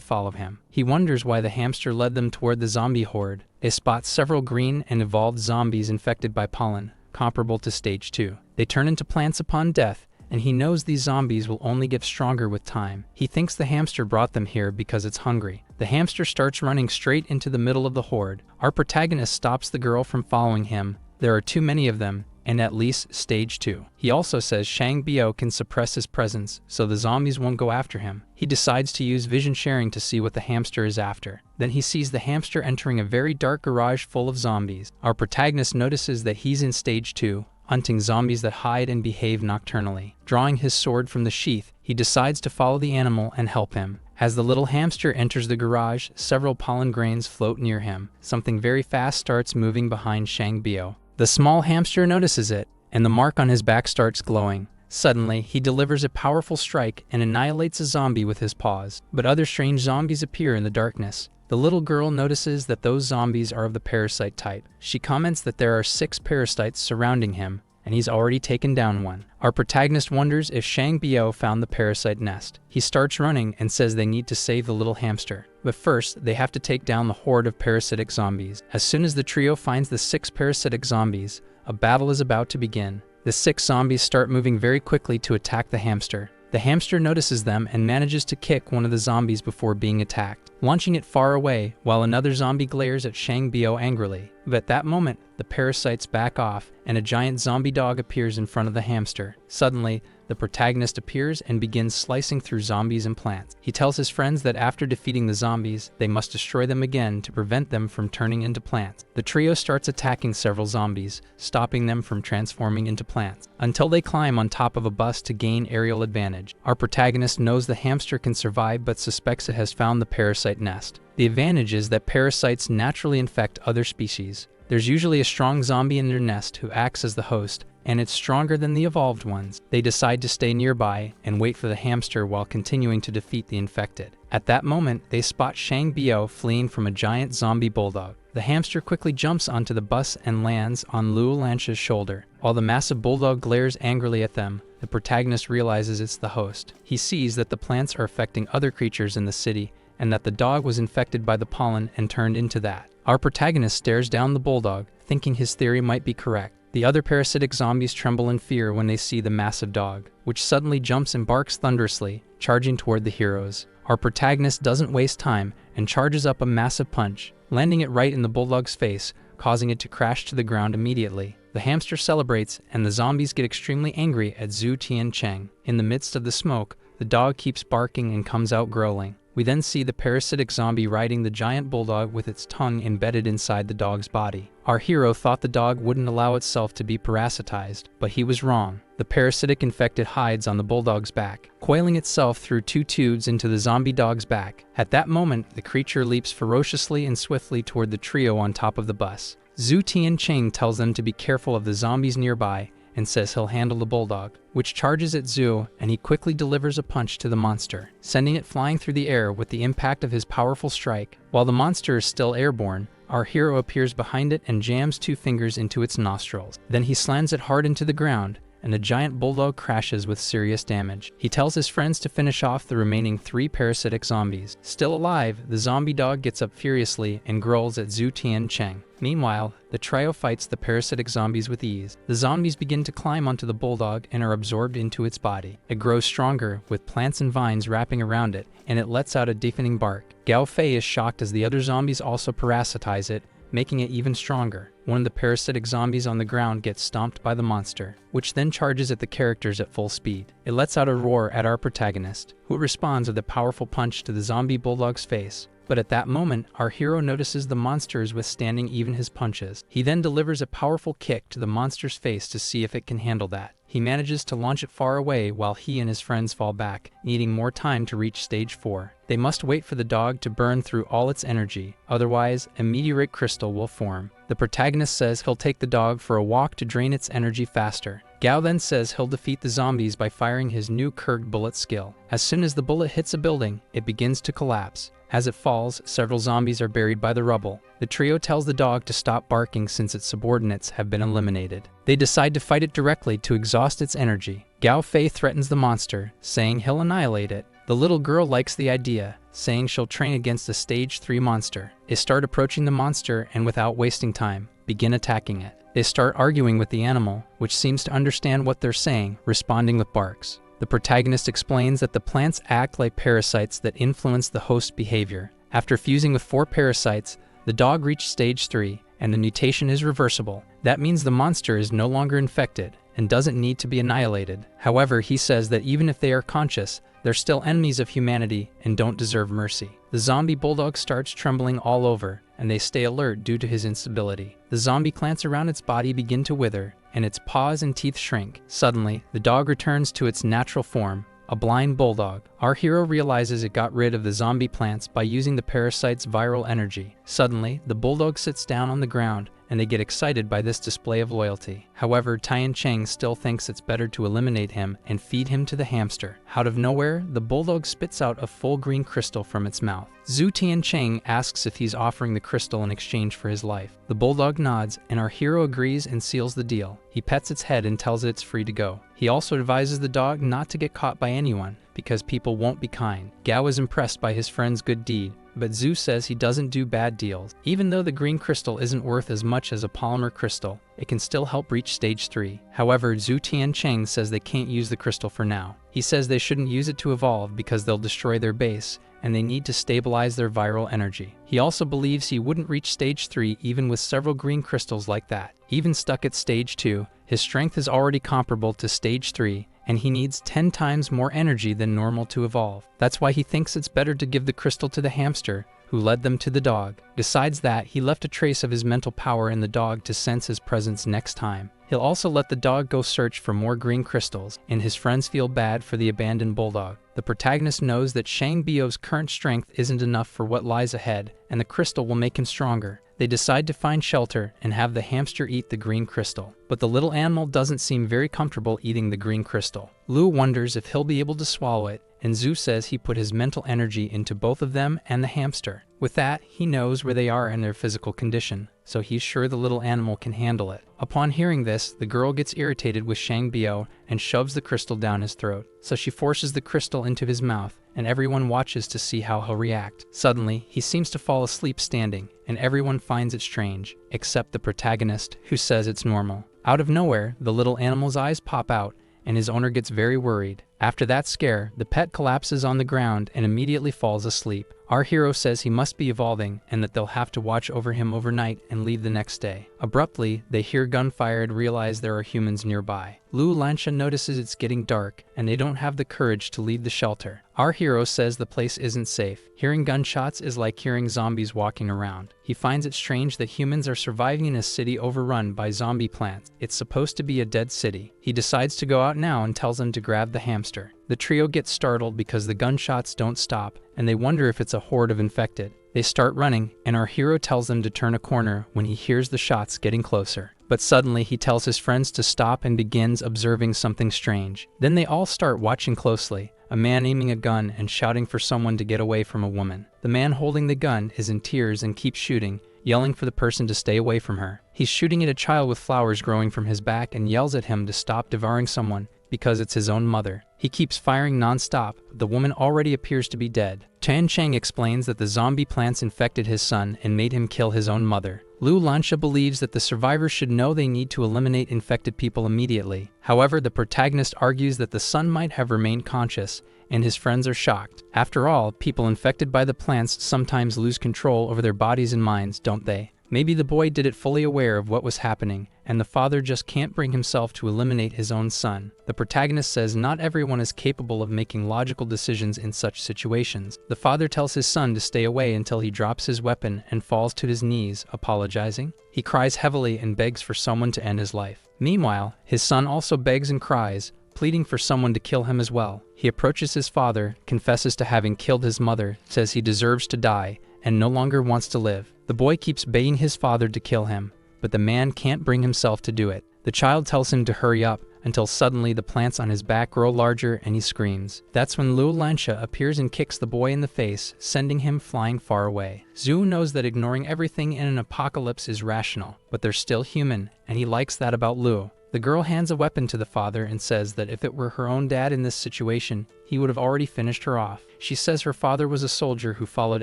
Speaker 2: follow him. He wonders why the hamster led them toward the zombie horde. They spot several green and evolved zombies infected by pollen, comparable to stage 2. They turn into plants upon death, and he knows these zombies will only get stronger with time. He thinks the hamster brought them here because it's hungry. The hamster starts running straight into the middle of the horde. Our protagonist stops the girl from following him. There are too many of them, and at least stage 2. He also says Shang Bio can suppress his presence, so the zombies won't go after him. He decides to use vision sharing to see what the hamster is after. Then he sees the hamster entering a very dark garage full of zombies. Our protagonist notices that he's in stage 2, hunting zombies that hide and behave nocturnally. Drawing his sword from the sheath, he decides to follow the animal and help him. As the little hamster enters the garage, several pollen grains float near him. Something very fast starts moving behind Shang Bio. The small hamster notices it, and the mark on his back starts glowing. Suddenly, he delivers a powerful strike and annihilates a zombie with his paws. But other strange zombies appear in the darkness. The little girl notices that those zombies are of the parasite type. She comments that there are 6 parasites surrounding him, and he's already taken down one. Our protagonist wonders if Shang Bio found the parasite nest. He starts running and says they need to save the little hamster. But first, they have to take down the horde of parasitic zombies. As soon as the trio finds the 6 parasitic zombies, a battle is about to begin. The 6 zombies start moving very quickly to attack the hamster. The hamster notices them and manages to kick one of the zombies before being attacked, launching it far away while another zombie glares at Shang Bio angrily. But at that moment, the parasites back off and a giant zombie dog appears in front of the hamster. Suddenly, the protagonist appears and begins slicing through zombies and plants. He tells his friends that after defeating the zombies, they must destroy them again to prevent them from turning into plants. The trio starts attacking several zombies, stopping them from transforming into plants, until they climb on top of a bus to gain aerial advantage. Our protagonist knows the hamster can survive but suspects it has found the parasite nest. The advantage is that parasites naturally infect other species. There's usually a strong zombie in their nest who acts as the host, and it's stronger than the evolved ones. They decide to stay nearby and wait for the hamster while continuing to defeat the infected. At that moment, they spot Shang Bio fleeing from a giant zombie bulldog. The hamster quickly jumps onto the bus and lands on Lu Lancha's shoulder. While the massive bulldog glares angrily at them, the protagonist realizes it's the host. He sees that the plants are affecting other creatures in the city, and that the dog was infected by the pollen and turned into that. Our protagonist stares down the bulldog, thinking his theory might be correct. The other parasitic zombies tremble in fear when they see the massive dog, which suddenly jumps and barks thunderously, charging toward the heroes. Our protagonist doesn't waste time and charges up a massive punch, landing it right in the bulldog's face, causing it to crash to the ground immediately. The hamster celebrates, and the zombies get extremely angry at Zhu Tian Cheng. In the midst of the smoke, the dog keeps barking and comes out growling. We then see the parasitic zombie riding the giant bulldog with its tongue embedded inside the dog's body. Our hero thought the dog wouldn't allow itself to be parasitized, but he was wrong. The parasitic infected hides on the bulldog's back, coiling itself through 2 tubes into the zombie dog's back. At that moment, the creature leaps ferociously and swiftly toward the trio on top of the bus. Zhu Tian Cheng tells them to be careful of the zombies nearby and says he'll handle the bulldog, which charges at Zhu, and he quickly delivers a punch to the monster, sending it flying through the air with the impact of his powerful strike. While the monster is still airborne, our hero appears behind it and jams 2 fingers into its nostrils. Then he slams it hard into the ground, and the giant bulldog crashes with serious damage. He tells his friends to finish off the remaining 3 parasitic zombies. Still alive, the zombie dog gets up furiously and growls at Zhu Tian Cheng. Meanwhile, the trio fights the parasitic zombies with ease. The zombies begin to climb onto the bulldog and are absorbed into its body. It grows stronger, with plants and vines wrapping around it, and it lets out a deafening bark. Gao Fei is shocked as the other zombies also parasitize it, making it even stronger. One of the parasitic zombies on the ground gets stomped by the monster, which then charges at the characters at full speed. It lets out a roar at our protagonist, who responds with a powerful punch to the zombie bulldog's face. But at that moment, our hero notices the monster is withstanding even his punches. He then delivers a powerful kick to the monster's face to see if it can handle that. He manages to launch it far away while he and his friends fall back, needing more time to reach stage 4. They must wait for the dog to burn through all its energy, otherwise a meteorite crystal will form. The protagonist says he'll take the dog for a walk to drain its energy faster. Gao then says he'll defeat the zombies by firing his new curved bullet skill. As soon as the bullet hits a building, it begins to collapse. As it falls, several zombies are buried by the rubble. The trio tells the dog to stop barking since its subordinates have been eliminated. They decide to fight it directly to exhaust its energy. Gao Fei threatens the monster, saying he'll annihilate it. The little girl likes the idea, saying she'll train against a stage 3 monster. They start approaching the monster, and without wasting time, begin attacking it. They start arguing with the animal, which seems to understand what they're saying, responding with barks. The protagonist explains that the plants act like parasites that influence the host's behavior. After fusing with 4 parasites, the dog reached stage 3, and the mutation is reversible. That means the monster is no longer infected and doesn't need to be annihilated. However, he says that even if they are conscious, they're still enemies of humanity and don't deserve mercy. The zombie bulldog starts trembling all over, and they stay alert due to his instability. The zombie plants around its body begin to wither, and its paws and teeth shrink. Suddenly, the dog returns to its natural form, a blind bulldog. Our hero realizes it got rid of the zombie plants by using the parasite's viral energy. Suddenly, the bulldog sits down on the ground, and they get excited by this display of loyalty. However, Tian Cheng still thinks it's better to eliminate him and feed him to the hamster. Out of nowhere, the bulldog spits out a full green crystal from its mouth. Zhu Tian Cheng asks if he's offering the crystal in exchange for his life. The bulldog nods, and our hero agrees and seals the deal. He pets its head and tells it it's free to go. He also advises the dog not to get caught by anyone, because people won't be kind. Gao is impressed by his friend's good deed, but Zhu says he doesn't do bad deals. Even though the green crystal isn't worth as much as a polymer crystal, it can still help reach stage 3. However, Zhu Tian Cheng says they can't use the crystal for now. He says they shouldn't use it to evolve because they'll destroy their base, and they need to stabilize their viral energy. He also believes he wouldn't reach stage 3 even with several green crystals like that. Even stuck at stage 2, his strength is already comparable to stage 3, and he needs 10 times more energy than normal to evolve. That's why he thinks it's better to give the crystal to the hamster, who led them to the dog. Besides that, he left a trace of his mental power in the dog to sense his presence next time. He'll also let the dog go search for more green crystals, and his friends feel bad for the abandoned bulldog. The protagonist knows that Shang Bio's current strength isn't enough for what lies ahead, and the crystal will make him stronger. They decide to find shelter and have the hamster eat the green crystal. But the little animal doesn't seem very comfortable eating the green crystal. Lu wonders if he'll be able to swallow it, and Zhu says he put his mental energy into both of them and the hamster. With that, he knows where they are in their physical condition, so he's sure the little animal can handle it. Upon hearing this, the girl gets irritated with Shang Bio and shoves the crystal down his throat. So she forces the crystal into his mouth, and everyone watches to see how he'll react. Suddenly, he seems to fall asleep standing, and everyone finds it strange, except the protagonist, who says it's normal. Out of nowhere, the little animal's eyes pop out, and his owner gets very worried. After that scare, the pet collapses on the ground and immediately falls asleep. Our hero says he must be evolving and that they'll have to watch over him overnight and leave the next day. Abruptly, they hear gunfire and realize there are humans nearby. Lu Lansha notices it's getting dark and they don't have the courage to leave the shelter. Our hero says the place isn't safe. Hearing gunshots is like hearing zombies walking around. He finds it strange that humans are surviving in a city overrun by zombie plants. It's supposed to be a dead city. He decides to go out now and tells them to grab the hamster. The trio gets startled because the gunshots don't stop, and they wonder if it's a horde of infected. They start running, and our hero tells them to turn a corner when he hears the shots getting closer. But suddenly he tells his friends to stop and begins observing something strange. Then they all start watching closely, a man aiming a gun and shouting for someone to get away from a woman. The man holding the gun is in tears and keeps shooting, yelling for the person to stay away from her. He's shooting at a child with flowers growing from his back and yells at him to stop devouring someone, because it's his own mother. He keeps firing non-stop, but the woman already appears to be dead. Tian Cheng explains that the zombie plants infected his son and made him kill his own mother. Lu Lansha believes that the survivors should know they need to eliminate infected people immediately. However, the protagonist argues that the son might have remained conscious, and his friends are shocked. After all, people infected by the plants sometimes lose control over their bodies and minds, don't they? Maybe the boy did it fully aware of what was happening, and the father just can't bring himself to eliminate his own son. The protagonist says not everyone is capable of making logical decisions in such situations. The father tells his son to stay away until he drops his weapon and falls to his knees, apologizing. He cries heavily and begs for someone to end his life. Meanwhile, his son also begs and cries, pleading for someone to kill him as well. He approaches his father, confesses to having killed his mother, says he deserves to die, and no longer wants to live. The boy keeps begging his father to kill him, but the man can't bring himself to do it. The child tells him to hurry up, until suddenly the plants on his back grow larger and he screams. That's when Lu Lansha appears and kicks the boy in the face, sending him flying far away. Zhu knows that ignoring everything in an apocalypse is rational, but they're still human, and he likes that about Lu. The girl hands a weapon to the father and says that if it were her own dad in this situation, he would have already finished her off. She says her father was a soldier who followed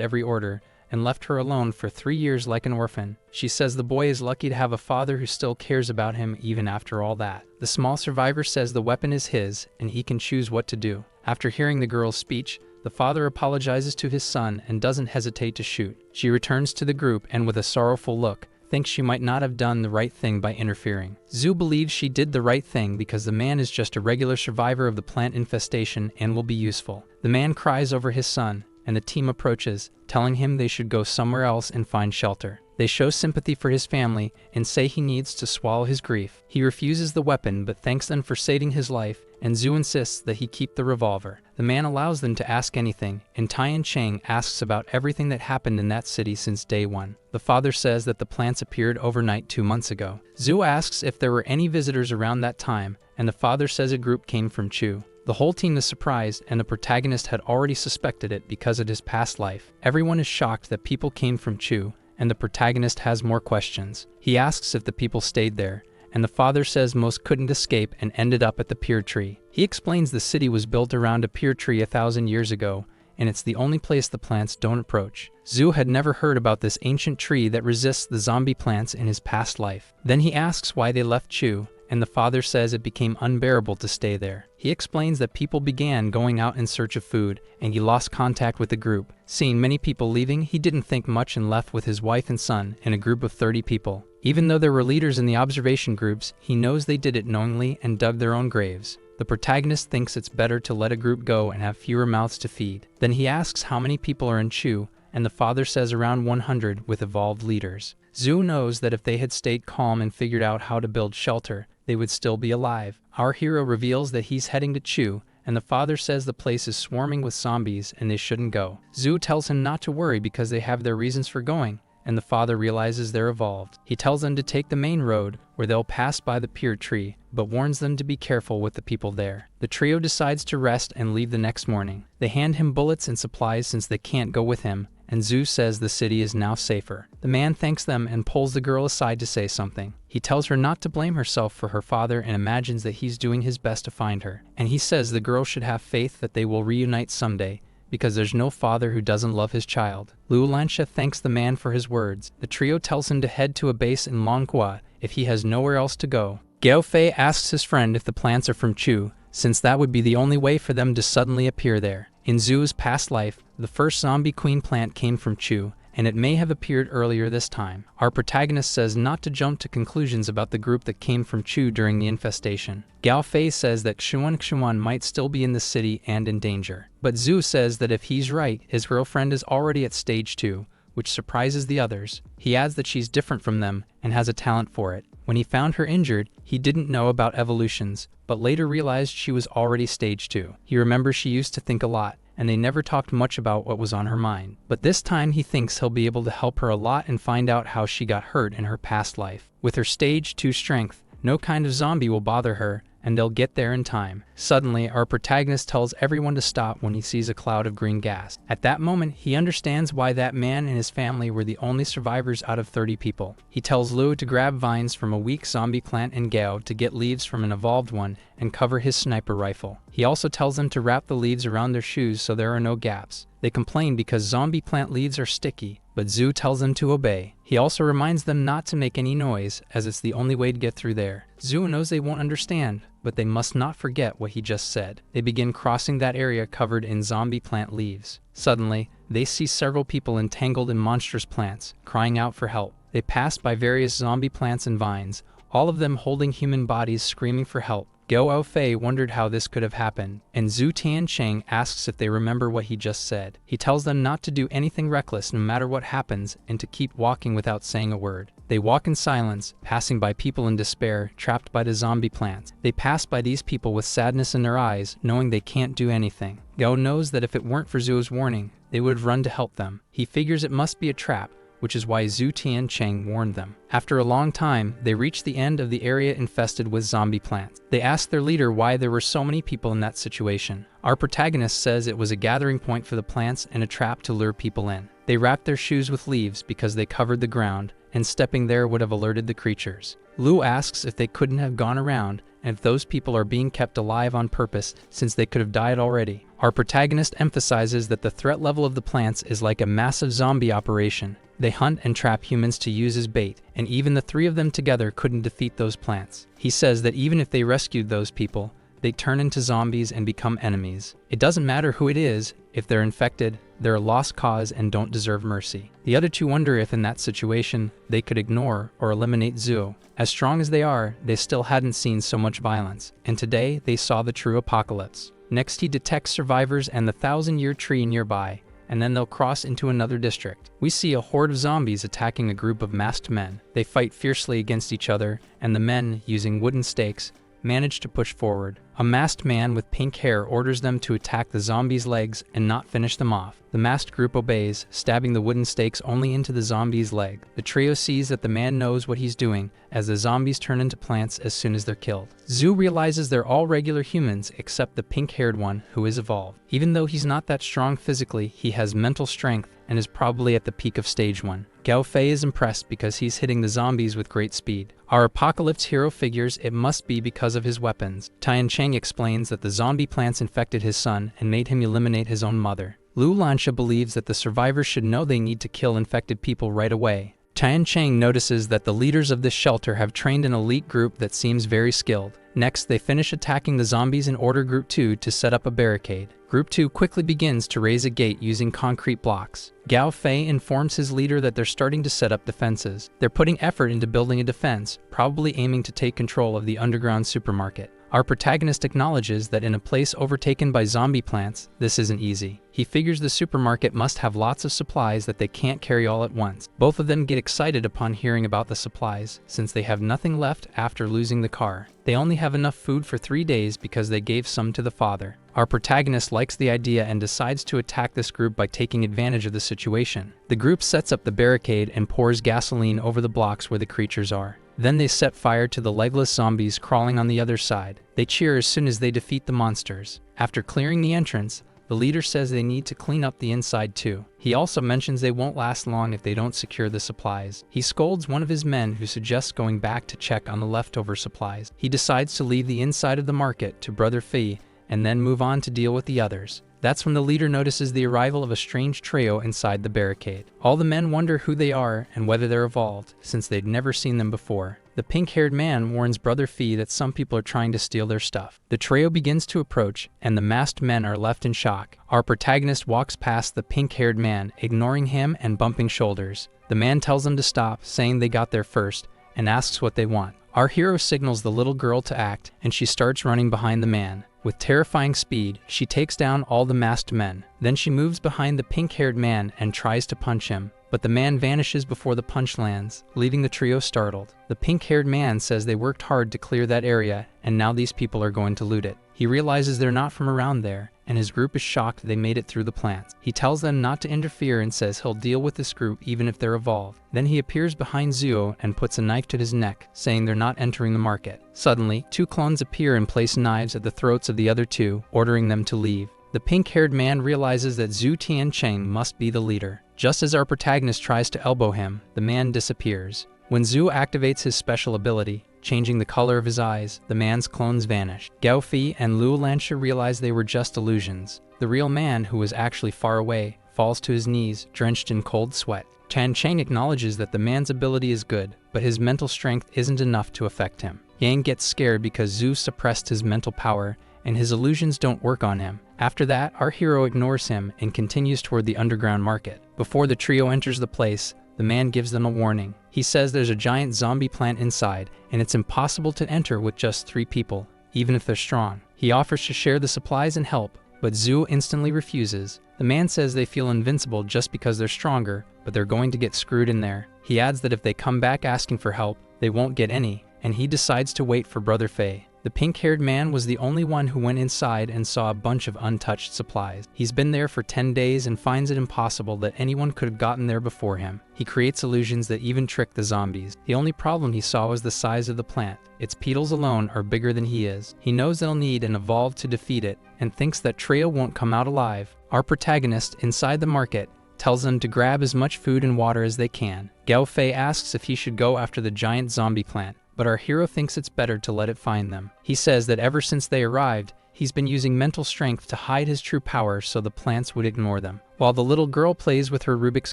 Speaker 2: every order, and left her alone for 3 years like an orphan. She says the boy is lucky to have a father who still cares about him even after all that. The small survivor says the weapon is his and he can choose what to do. After hearing the girl's speech, the father apologizes to his son and doesn't hesitate to shoot. She returns to the group and with a sorrowful look, thinks she might not have done the right thing by interfering. Zhu believes she did the right thing because the man is just a regular survivor of the plant infestation and will be useful. The man cries over his son, and the team approaches, telling him they should go somewhere else and find shelter. They show sympathy for his family and say he needs to swallow his grief. He refuses the weapon but thanks them for saving his life, and Zhu insists that he keep the revolver. The man allows them to ask anything, and Tian Cheng asks about everything that happened in that city since day one. The father says that the plants appeared overnight 2 months ago. Zhu asks if there were any visitors around that time, and the father says a group came from Chu. The whole team is surprised, and the protagonist had already suspected it because of his past life. Everyone is shocked that people came from Chu, and the protagonist has more questions. He asks if the people stayed there, and the father says most couldn't escape and ended up at the pear tree. He explains the city was built around a pear tree 1,000 years ago, and it's the only place the plants don't approach. Zhu had never heard about this ancient tree that resists the zombie plants in his past life. Then he asks why they left Chu, and the father says it became unbearable to stay there. He explains that people began going out in search of food, and he lost contact with the group. Seeing many people leaving, he didn't think much and left with his wife and son in a group of 30 people. Even though there were leaders in the observation groups, he knows they did it knowingly and dug their own graves. The protagonist thinks it's better to let a group go and have fewer mouths to feed. Then he asks how many people are in Chu, and the father says around 100 with evolved leaders. Zhu knows that if they had stayed calm and figured out how to build shelter, they would still be alive. Our hero reveals that he's heading to Chu, and the father says the place is swarming with zombies and they shouldn't go. Zhu tells him not to worry because they have their reasons for going, and the father realizes they're evolved. He tells them to take the main road, where they'll pass by the pear tree, but warns them to be careful with the people there. The trio decides to rest and leave the next morning. They hand him bullets and supplies since they can't go with him, and Zhu says the city is now safer. The man thanks them and pulls the girl aside to say something. He tells her not to blame herself for her father and imagines that he's doing his best to find her. And he says the girl should have faith that they will reunite someday, because there's no father who doesn't love his child. Lu Lansha thanks the man for his words. The trio tells him to head to a base in Manhua if he has nowhere else to go. Gao Fei asks his friend if the plants are from Chu, since that would be the only way for them to suddenly appear there. In Zhu's past life, the first zombie queen plant came from Chu, and it may have appeared earlier this time. Our protagonist says not to jump to conclusions about the group that came from Chu during the infestation. Gao Fei says that Xuan might still be in the city and in danger. But Zhu says that if he's right, his girlfriend is already at stage 2, which surprises the others. He adds that she's different from them and has a talent for it. When he found her injured, he didn't know about evolutions, but later realized she was already stage 2. He remembers she used to think a lot, and they never talked much about what was on her mind. But this time he thinks he'll be able to help her a lot and find out how she got hurt in her past life. With her stage 2 strength, no kind of zombie will bother her, and they'll get there in time. Suddenly, our protagonist tells everyone to stop when he sees a cloud of green gas. At that moment, he understands why that man and his family were the only survivors out of 30 people. He tells Lu to grab vines from a weak zombie plant and Gao to get leaves from an evolved one and cover his sniper rifle. He also tells them to wrap the leaves around their shoes so there are no gaps. They complain because zombie plant leaves are sticky, but Zhu tells them to obey. He also reminds them not to make any noise, as it's the only way to get through there. Zhu knows they won't understand, but they must not forget what he just said. They begin crossing that area covered in zombie plant leaves. Suddenly, they see several people entangled in monstrous plants, crying out for help. They pass by various zombie plants and vines, all of them holding human bodies screaming for help. Gao Fei wondered how this could have happened, and Zhu Tiancheng asks if they remember what he just said. He tells them not to do anything reckless no matter what happens and to keep walking without saying a word. They walk in silence, passing by people in despair, trapped by the zombie plants. They pass by these people with sadness in their eyes, knowing they can't do anything. Gao knows that if it weren't for Zhu's warning, they would have run to help them. He figures it must be a trap, which is why Zhu Tiancheng warned them. After a long time, they reach the end of the area infested with zombie plants. They ask their leader why there were so many people in that situation. Our protagonist says it was a gathering point for the plants and a trap to lure people in. They wrapped their shoes with leaves because they covered the ground, and stepping there would have alerted the creatures. Lu asks if they couldn't have gone around, and if those people are being kept alive on purpose since they could have died already. Our protagonist emphasizes that the threat level of the plants is like a massive zombie operation. They hunt and trap humans to use as bait, and even the three of them together couldn't defeat those plants. He says that even if they rescued those people, they turn into zombies and become enemies. It doesn't matter who it is, if they're infected, they're a lost cause and don't deserve mercy. The other two wonder if in that situation, they could ignore or eliminate Zuo. As strong as they are, they still hadn't seen so much violence, and today they saw the true apocalypse. Next he detects survivors and the 1,000-year tree nearby, and then they'll cross into another district. We see a horde of zombies attacking a group of masked men. They fight fiercely against each other, and the men, using wooden stakes, manage to push forward. A masked man with pink hair orders them to attack the zombies' legs and not finish them off. The masked group obeys, stabbing the wooden stakes only into the zombie's leg. The trio sees that the man knows what he's doing, as the zombies turn into plants as soon as they're killed. Zhu realizes they're all regular humans except the pink-haired one, who is evolved. Even though he's not that strong physically, he has mental strength and is probably at the peak of stage 1. Gao Fei is impressed because he's hitting the zombies with great speed. Our apocalypse hero figures it must be because of his weapons. Tian Cheng explains that the zombie plants infected his son and made him eliminate his own mother. Lu Lansha believes that the survivors should know they need to kill infected people right away. Tian Cheng notices that the leaders of this shelter have trained an elite group that seems very skilled. Next, they finish attacking the zombies and order Group 2 to set up a barricade. Group 2 quickly begins to raise a gate using concrete blocks. Gao Fei informs his leader that they're starting to set up defenses. They're putting effort into building a defense, probably aiming to take control of the underground supermarket. Our protagonist acknowledges that in a place overtaken by zombie plants, this isn't easy. He figures the supermarket must have lots of supplies that they can't carry all at once. Both of them get excited upon hearing about the supplies, since they have nothing left after losing the car. They only have enough food for 3 days because they gave some to the father. Our protagonist likes the idea and decides to attack this group by taking advantage of the situation. The group sets up the barricade and pours gasoline over the blocks where the creatures are. Then they set fire to the legless zombies crawling on the other side. They cheer as soon as they defeat the monsters. After clearing the entrance, the leader says they need to clean up the inside too. He also mentions they won't last long if they don't secure the supplies. He scolds one of his men who suggests going back to check on the leftover supplies. He decides to leave the inside of the market to Brother Fei and then move on to deal with the others. That's when the leader notices the arrival of a strange trio inside the barricade. All the men wonder who they are and whether they're evolved, since they'd never seen them before. The pink-haired man warns Brother Fei that some people are trying to steal their stuff. The trio begins to approach, and the masked men are left in shock. Our protagonist walks past the pink-haired man, ignoring him and bumping shoulders. The man tells them to stop, saying they got there first, and asks what they want. Our hero signals the little girl to act, and she starts running behind the man. With terrifying speed, she takes down all the masked men. Then she moves behind the pink-haired man and tries to punch him, but the man vanishes before the punch lands, leaving the trio startled. The pink-haired man says they worked hard to clear that area, and now these people are going to loot it. He realizes they're not from around there, and his group is shocked they made it through the plants. He tells them not to interfere and says he'll deal with this group even if they're evolved. Then he appears behind Zuo and puts a knife to his neck, saying they're not entering the market. Suddenly, 2 clones appear and place knives at the throats of the other 2, ordering them to leave. The pink-haired man realizes that Zhu Tiancheng must be the leader. Just as our protagonist tries to elbow him, the man disappears. When Zhu activates his special ability, changing the color of his eyes, the man's clones vanish. Gao Fei and Lu Lansha realize they were just illusions. The real man, who was actually far away, falls to his knees, drenched in cold sweat. Tian Cheng acknowledges that the man's ability is good, but his mental strength isn't enough to affect him. Yang gets scared because Zhu suppressed his mental power, and his illusions don't work on him. After that, our hero ignores him and continues toward the underground market. Before the trio enters the place, the man gives them a warning. He says there's a giant zombie plant inside, and it's impossible to enter with just 3 people, even if they're strong. He offers to share the supplies and help, but Zhu instantly refuses. The man says they feel invincible just because they're stronger, but they're going to get screwed in there. He adds that if they come back asking for help, they won't get any, and he decides to wait for Brother Fei. The pink-haired man was the only one who went inside and saw a bunch of untouched supplies. He's been there for 10 days and finds it impossible that anyone could have gotten there before him. He creates illusions that even trick the zombies. The only problem he saw was the size of the plant. Its petals alone are bigger than he is. He knows they'll need an evolve to defeat it, and thinks that trio won't come out alive. Our protagonist, inside the market, tells them to grab as much food and water as they can. Gao Fei asks if he should go after the giant zombie plant, but our hero thinks it's better to let it find them. He says that ever since they arrived, he's been using mental strength to hide his true power so the plants would ignore them. While the little girl plays with her Rubik's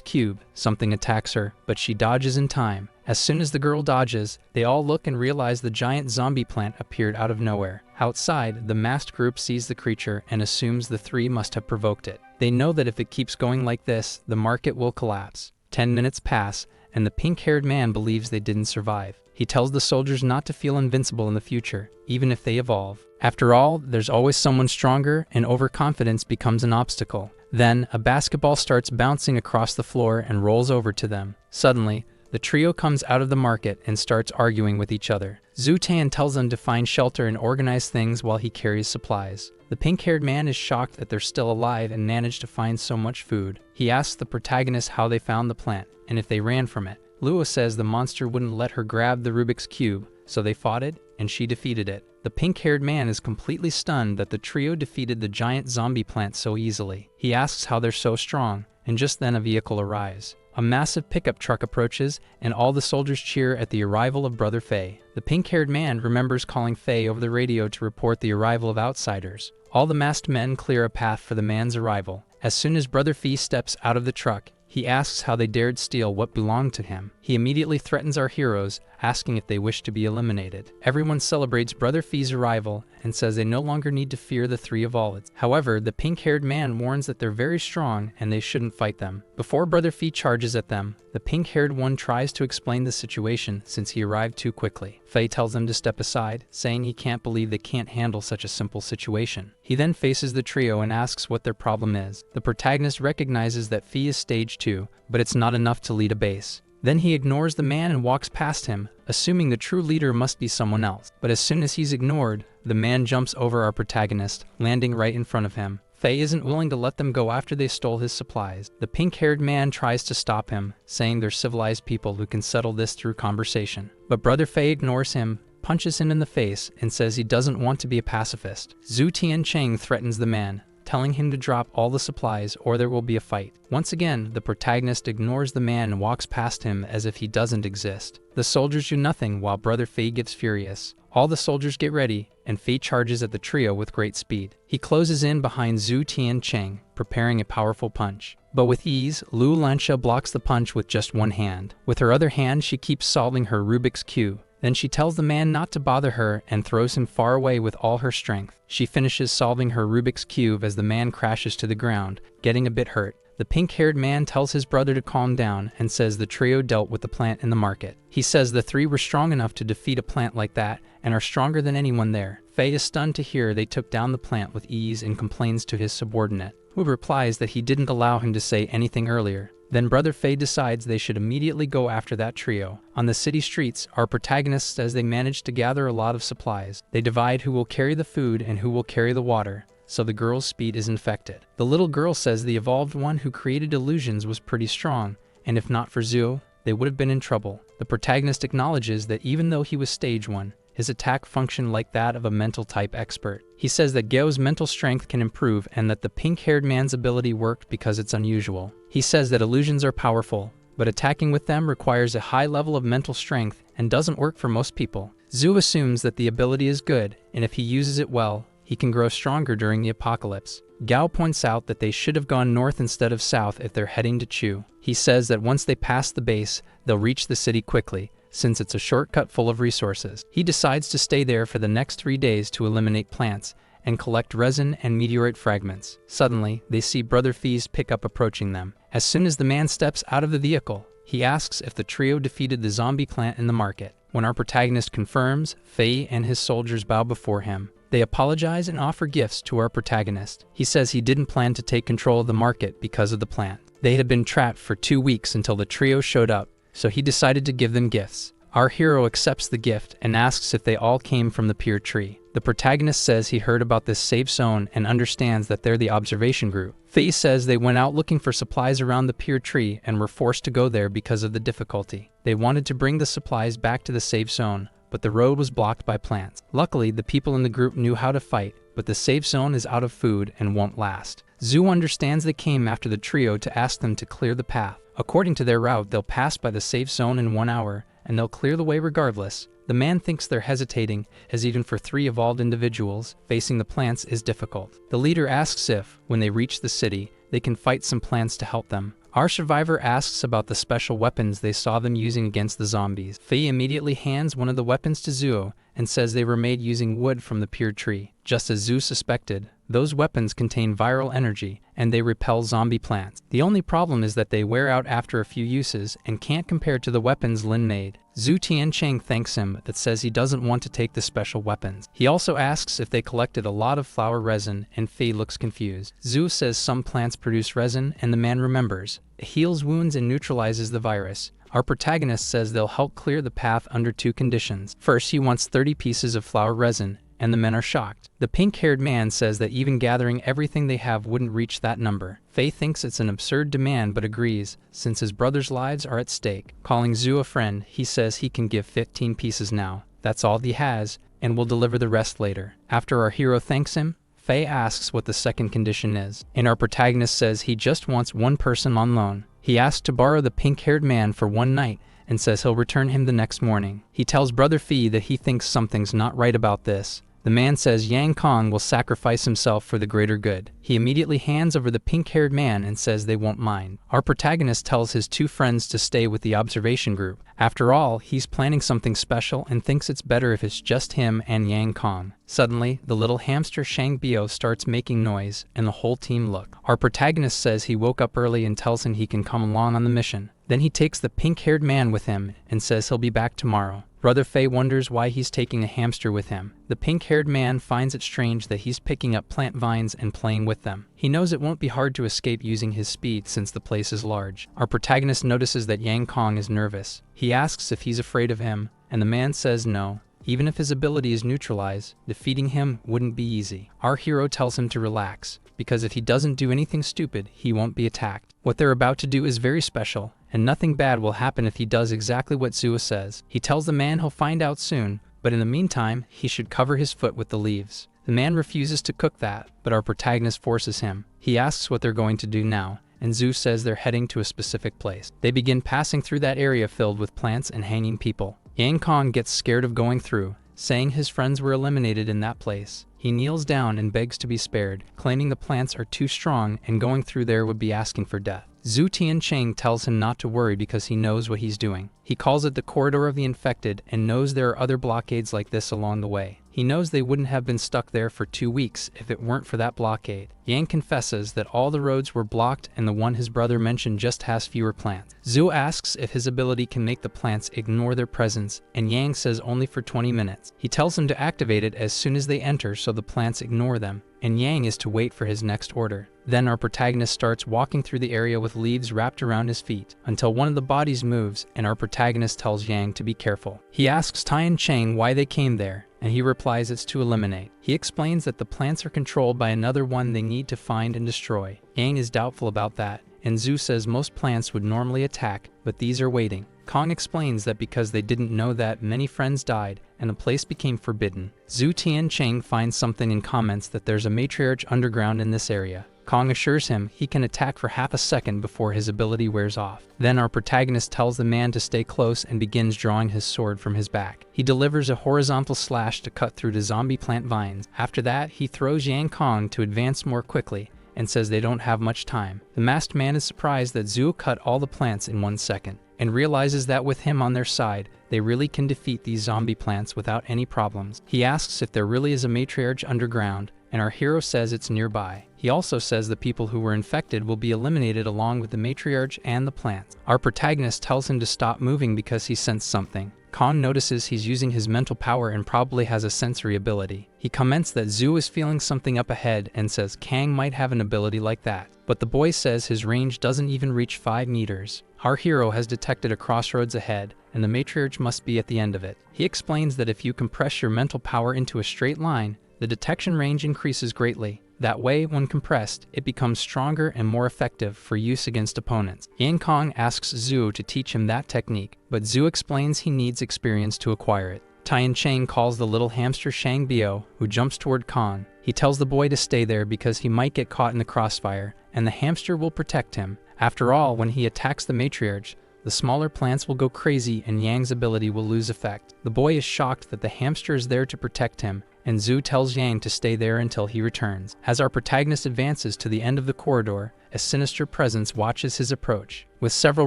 Speaker 2: Cube, something attacks her, but she dodges in time. As soon as the girl dodges, they all look and realize the giant zombie plant appeared out of nowhere. Outside, the masked group sees the creature and assumes the three must have provoked it. They know that if it keeps going like this, the market will collapse. 10 minutes pass, and the pink-haired man believes they didn't survive. He tells the soldiers not to feel invincible in the future, even if they evolve. After all, there's always someone stronger, and overconfidence becomes an obstacle. Then, a basketball starts bouncing across the floor and rolls over to them. Suddenly, the trio comes out of the market and starts arguing with each other. Zhu Tan tells them to find shelter and organize things while he carries supplies. The pink-haired man is shocked that they're still alive and managed to find so much food. He asks the protagonist how they found the plant, and if they ran from it. Lua says the monster wouldn't let her grab the Rubik's Cube, so they fought it, and she defeated it. The pink-haired man is completely stunned that the trio defeated the giant zombie plant so easily. He asks how they're so strong, and just then a vehicle arrives. A massive pickup truck approaches, and all the soldiers cheer at the arrival of Brother Fei. The pink-haired man remembers calling Fei over the radio to report the arrival of outsiders. All the masked men clear a path for the man's arrival. As soon as Brother Fei steps out of the truck, he asks how they dared steal what belonged to him. He immediately threatens our heroes, asking if they wish to be eliminated. Everyone celebrates Brother Fei's arrival and says they no longer need to fear the three Evolids. However, the pink-haired man warns that they're very strong and they shouldn't fight them. Before Brother Fei charges at them, the pink-haired one tries to explain the situation since he arrived too quickly. Fei tells them to step aside, saying he can't believe they can't handle such a simple situation. He then faces the trio and asks what their problem is. The protagonist recognizes that Fei is stage 2, but it's not enough to lead a base. Then he ignores the man and walks past him, assuming the true leader must be someone else. But as soon as he's ignored, the man jumps over our protagonist, landing right in front of him. Fei isn't willing to let them go after they stole his supplies. The pink-haired man tries to stop him, saying they're civilized people who can settle this through conversation. But Brother Fei ignores him, punches him in the face, and says he doesn't want to be a pacifist. Zhu Tiancheng threatens the man, telling him to drop all the supplies or there will be a fight. Once again, the protagonist ignores the man and walks past him as if he doesn't exist. The soldiers do nothing while Brother Fei gets furious. All the soldiers get ready, and Fei charges at the trio with great speed. He closes in behind Zhu Tiancheng, preparing a powerful punch. But with ease, Lu Lansha blocks the punch with just one hand. With her other hand, she keeps solving her Rubik's Cube. Then she tells the man not to bother her and throws him far away with all her strength. She finishes solving her Rubik's Cube as the man crashes to the ground, getting a bit hurt. The pink-haired man tells his brother to calm down and says the trio dealt with the plant in the market. He says the three were strong enough to defeat a plant like that and are stronger than anyone there. Fei is stunned to hear they took down the plant with ease and complains to his subordinate, who replies that he didn't allow him to say anything earlier. Then Brother Fei decides they should immediately go after that trio. On the city streets, our protagonist says they managed to gather a lot of supplies. They divide who will carry the food and who will carry the water, so the girl's speed is infected. The little girl says the evolved one who created illusions was pretty strong, and if not for Zuo, they would have been in trouble. The protagonist acknowledges that even though he was stage 1, his attack functioned like that of a mental type expert. He says that Geo's mental strength can improve and that the pink-haired man's ability worked because it's unusual. He says that illusions are powerful, but attacking with them requires a high level of mental strength and doesn't work for most people. Zhu assumes that the ability is good, and if he uses it well, he can grow stronger during the apocalypse. Gao points out that they should have gone north instead of south if they're heading to Chu. He says that once they pass the base, they'll reach the city quickly, since it's a shortcut full of resources. He decides to stay there for the next 3 days to eliminate plants and collect resin and meteorite fragments. Suddenly, they see Brother Fei's pickup approaching them. As soon as the man steps out of the vehicle, he asks if the trio defeated the zombie plant in the market. When our protagonist confirms, Fei and his soldiers bow before him. They apologize and offer gifts to our protagonist. He says he didn't plan to take control of the market because of the plant. They had been trapped for 2 weeks until the trio showed up, so he decided to give them gifts. Our hero accepts the gift and asks if they all came from the pear tree. The protagonist says he heard about this safe zone and understands that they're the observation group. Fei says they went out looking for supplies around the pear tree and were forced to go there because of the difficulty. They wanted to bring the supplies back to the safe zone, but the road was blocked by plants. Luckily, the people in the group knew how to fight, but the safe zone is out of food and won't last. Zhu understands they came after the trio to ask them to clear the path. According to their route, they'll pass by the safe zone in 1 hour, and they'll clear the way regardless. The man thinks they're hesitating, as even for 3 evolved individuals, facing the plants is difficult. The leader asks if, when they reach the city, they can fight some plants to help them. Our survivor asks about the special weapons they saw them using against the zombies. Faye immediately hands one of the weapons to Zuo and says they were made using wood from the pure tree. Just as Zhu suspected, those weapons contain viral energy, and they repel zombie plants. The only problem is that they wear out after a few uses and can't compare to the weapons Lin made. Zhu Tiancheng thanks him but says he doesn't want to take the special weapons. He also asks if they collected a lot of flower resin, and Faye looks confused. Zhu says some plants produce resin, and the man remembers. It heals wounds and neutralizes the virus. Our protagonist says they'll help clear the path under 2 conditions. First, he wants 30 pieces of flower resin, and the men are shocked. The pink-haired man says that even gathering everything they have wouldn't reach that number. Faye thinks it's an absurd demand but agrees, since his brother's lives are at stake. Calling Zhu a friend, he says he can give 15 pieces now. That's all he has, and will deliver the rest later. After our hero thanks him, Faye asks what the second condition is, and our protagonist says he just wants 1 person on loan. He asks to borrow the pink-haired man for 1 night, and says he'll return him the next morning. He tells Brother Fee that he thinks something's not right about this. The man says Yang Kong will sacrifice himself for the greater good. He immediately hands over the pink-haired man and says they won't mind. Our protagonist tells his 2 friends to stay with the observation group. After all, he's planning something special and thinks it's better if it's just him and Yang Kong. Suddenly, the little hamster Shang Bio starts making noise, and the whole team look. Our protagonist says he woke up early and tells him he can come along on the mission. Then he takes the pink-haired man with him and says he'll be back tomorrow. Brother Fei wonders why he's taking a hamster with him. The pink-haired man finds it strange that he's picking up plant vines and playing with them. He knows it won't be hard to escape using his speed since the place is large. Our protagonist notices that Yang Kong is nervous. He asks if he's afraid of him, and the man says no. Even if his ability is neutralized, defeating him wouldn't be easy. Our hero tells him to relax, because if he doesn't do anything stupid, he won't be attacked. What they're about to do is very special, and nothing bad will happen if he does exactly what Zuo says. He tells the man he'll find out soon, but in the meantime, he should cover his foot with the leaves. The man refuses to cook that, but our protagonist forces him. He asks what they're going to do now, and Zhu says they're heading to a specific place. They begin passing through that area filled with plants and hanging people. Yang Kong gets scared of going through, saying his friends were eliminated in that place. He kneels down and begs to be spared, claiming the plants are too strong and going through there would be asking for death. Zhu Tiancheng tells him not to worry because he knows what he's doing. He calls it the corridor of the infected and knows there are other blockades like this along the way. He knows they wouldn't have been stuck there for 2 weeks if it weren't for that blockade. Yang confesses that all the roads were blocked and the one his brother mentioned just has fewer plants. Zhu asks if his ability can make the plants ignore their presence, and Yang says only for 20 minutes. He tells him to activate it as soon as they enter so the plants ignore them, and Yang is to wait for his next order. Then our protagonist starts walking through the area with leaves wrapped around his feet, until one of the bodies moves and our protagonist tells Yang to be careful. He asks Tian Cheng why they came there, and he replies it's to eliminate. He explains that the plants are controlled by another one they need to find and destroy. Yang is doubtful about that, and Zhu says most plants would normally attack, but these are waiting. Kong explains that because they didn't know that many friends died, and the place became forbidden. Zhu Tiancheng finds something and comments that there's a matriarch underground in this area. Kong assures him he can attack for half a second before his ability wears off. Then our protagonist tells the man to stay close and begins drawing his sword from his back. He delivers a horizontal slash to cut through the zombie plant vines. After that, he throws Yang Kong to advance more quickly and says they don't have much time. The masked man is surprised that Zhu cut all the plants in 1 second, and realizes that with him on their side, they really can defeat these zombie plants without any problems. He asks if there really is a matriarch underground, and our hero says it's nearby. He also says the people who were infected will be eliminated along with the matriarch and the plants. Our protagonist tells him to stop moving because he sensed something. Kong notices he's using his mental power and probably has a sensory ability. He comments that Zhu is feeling something up ahead and says Kang might have an ability like that. But the boy says his range doesn't even reach 5 meters. Our hero has detected a crossroads ahead, and the matriarch must be at the end of it. He explains that if you compress your mental power into a straight line, the detection range increases greatly. That way, when compressed, it becomes stronger and more effective for use against opponents. Yang Kong asks Zhu to teach him that technique, but Zhu explains he needs experience to acquire it. Tian Cheng calls the little hamster Shang Bio, who jumps toward Kong. He tells the boy to stay there because he might get caught in the crossfire, and the hamster will protect him. After all, when he attacks the matriarch, the smaller plants will go crazy and Yang's ability will lose effect. The boy is shocked that the hamster is there to protect him, and Zhu tells Yang to stay there until he returns. As our protagonist advances to the end of the corridor, a sinister presence watches his approach. With several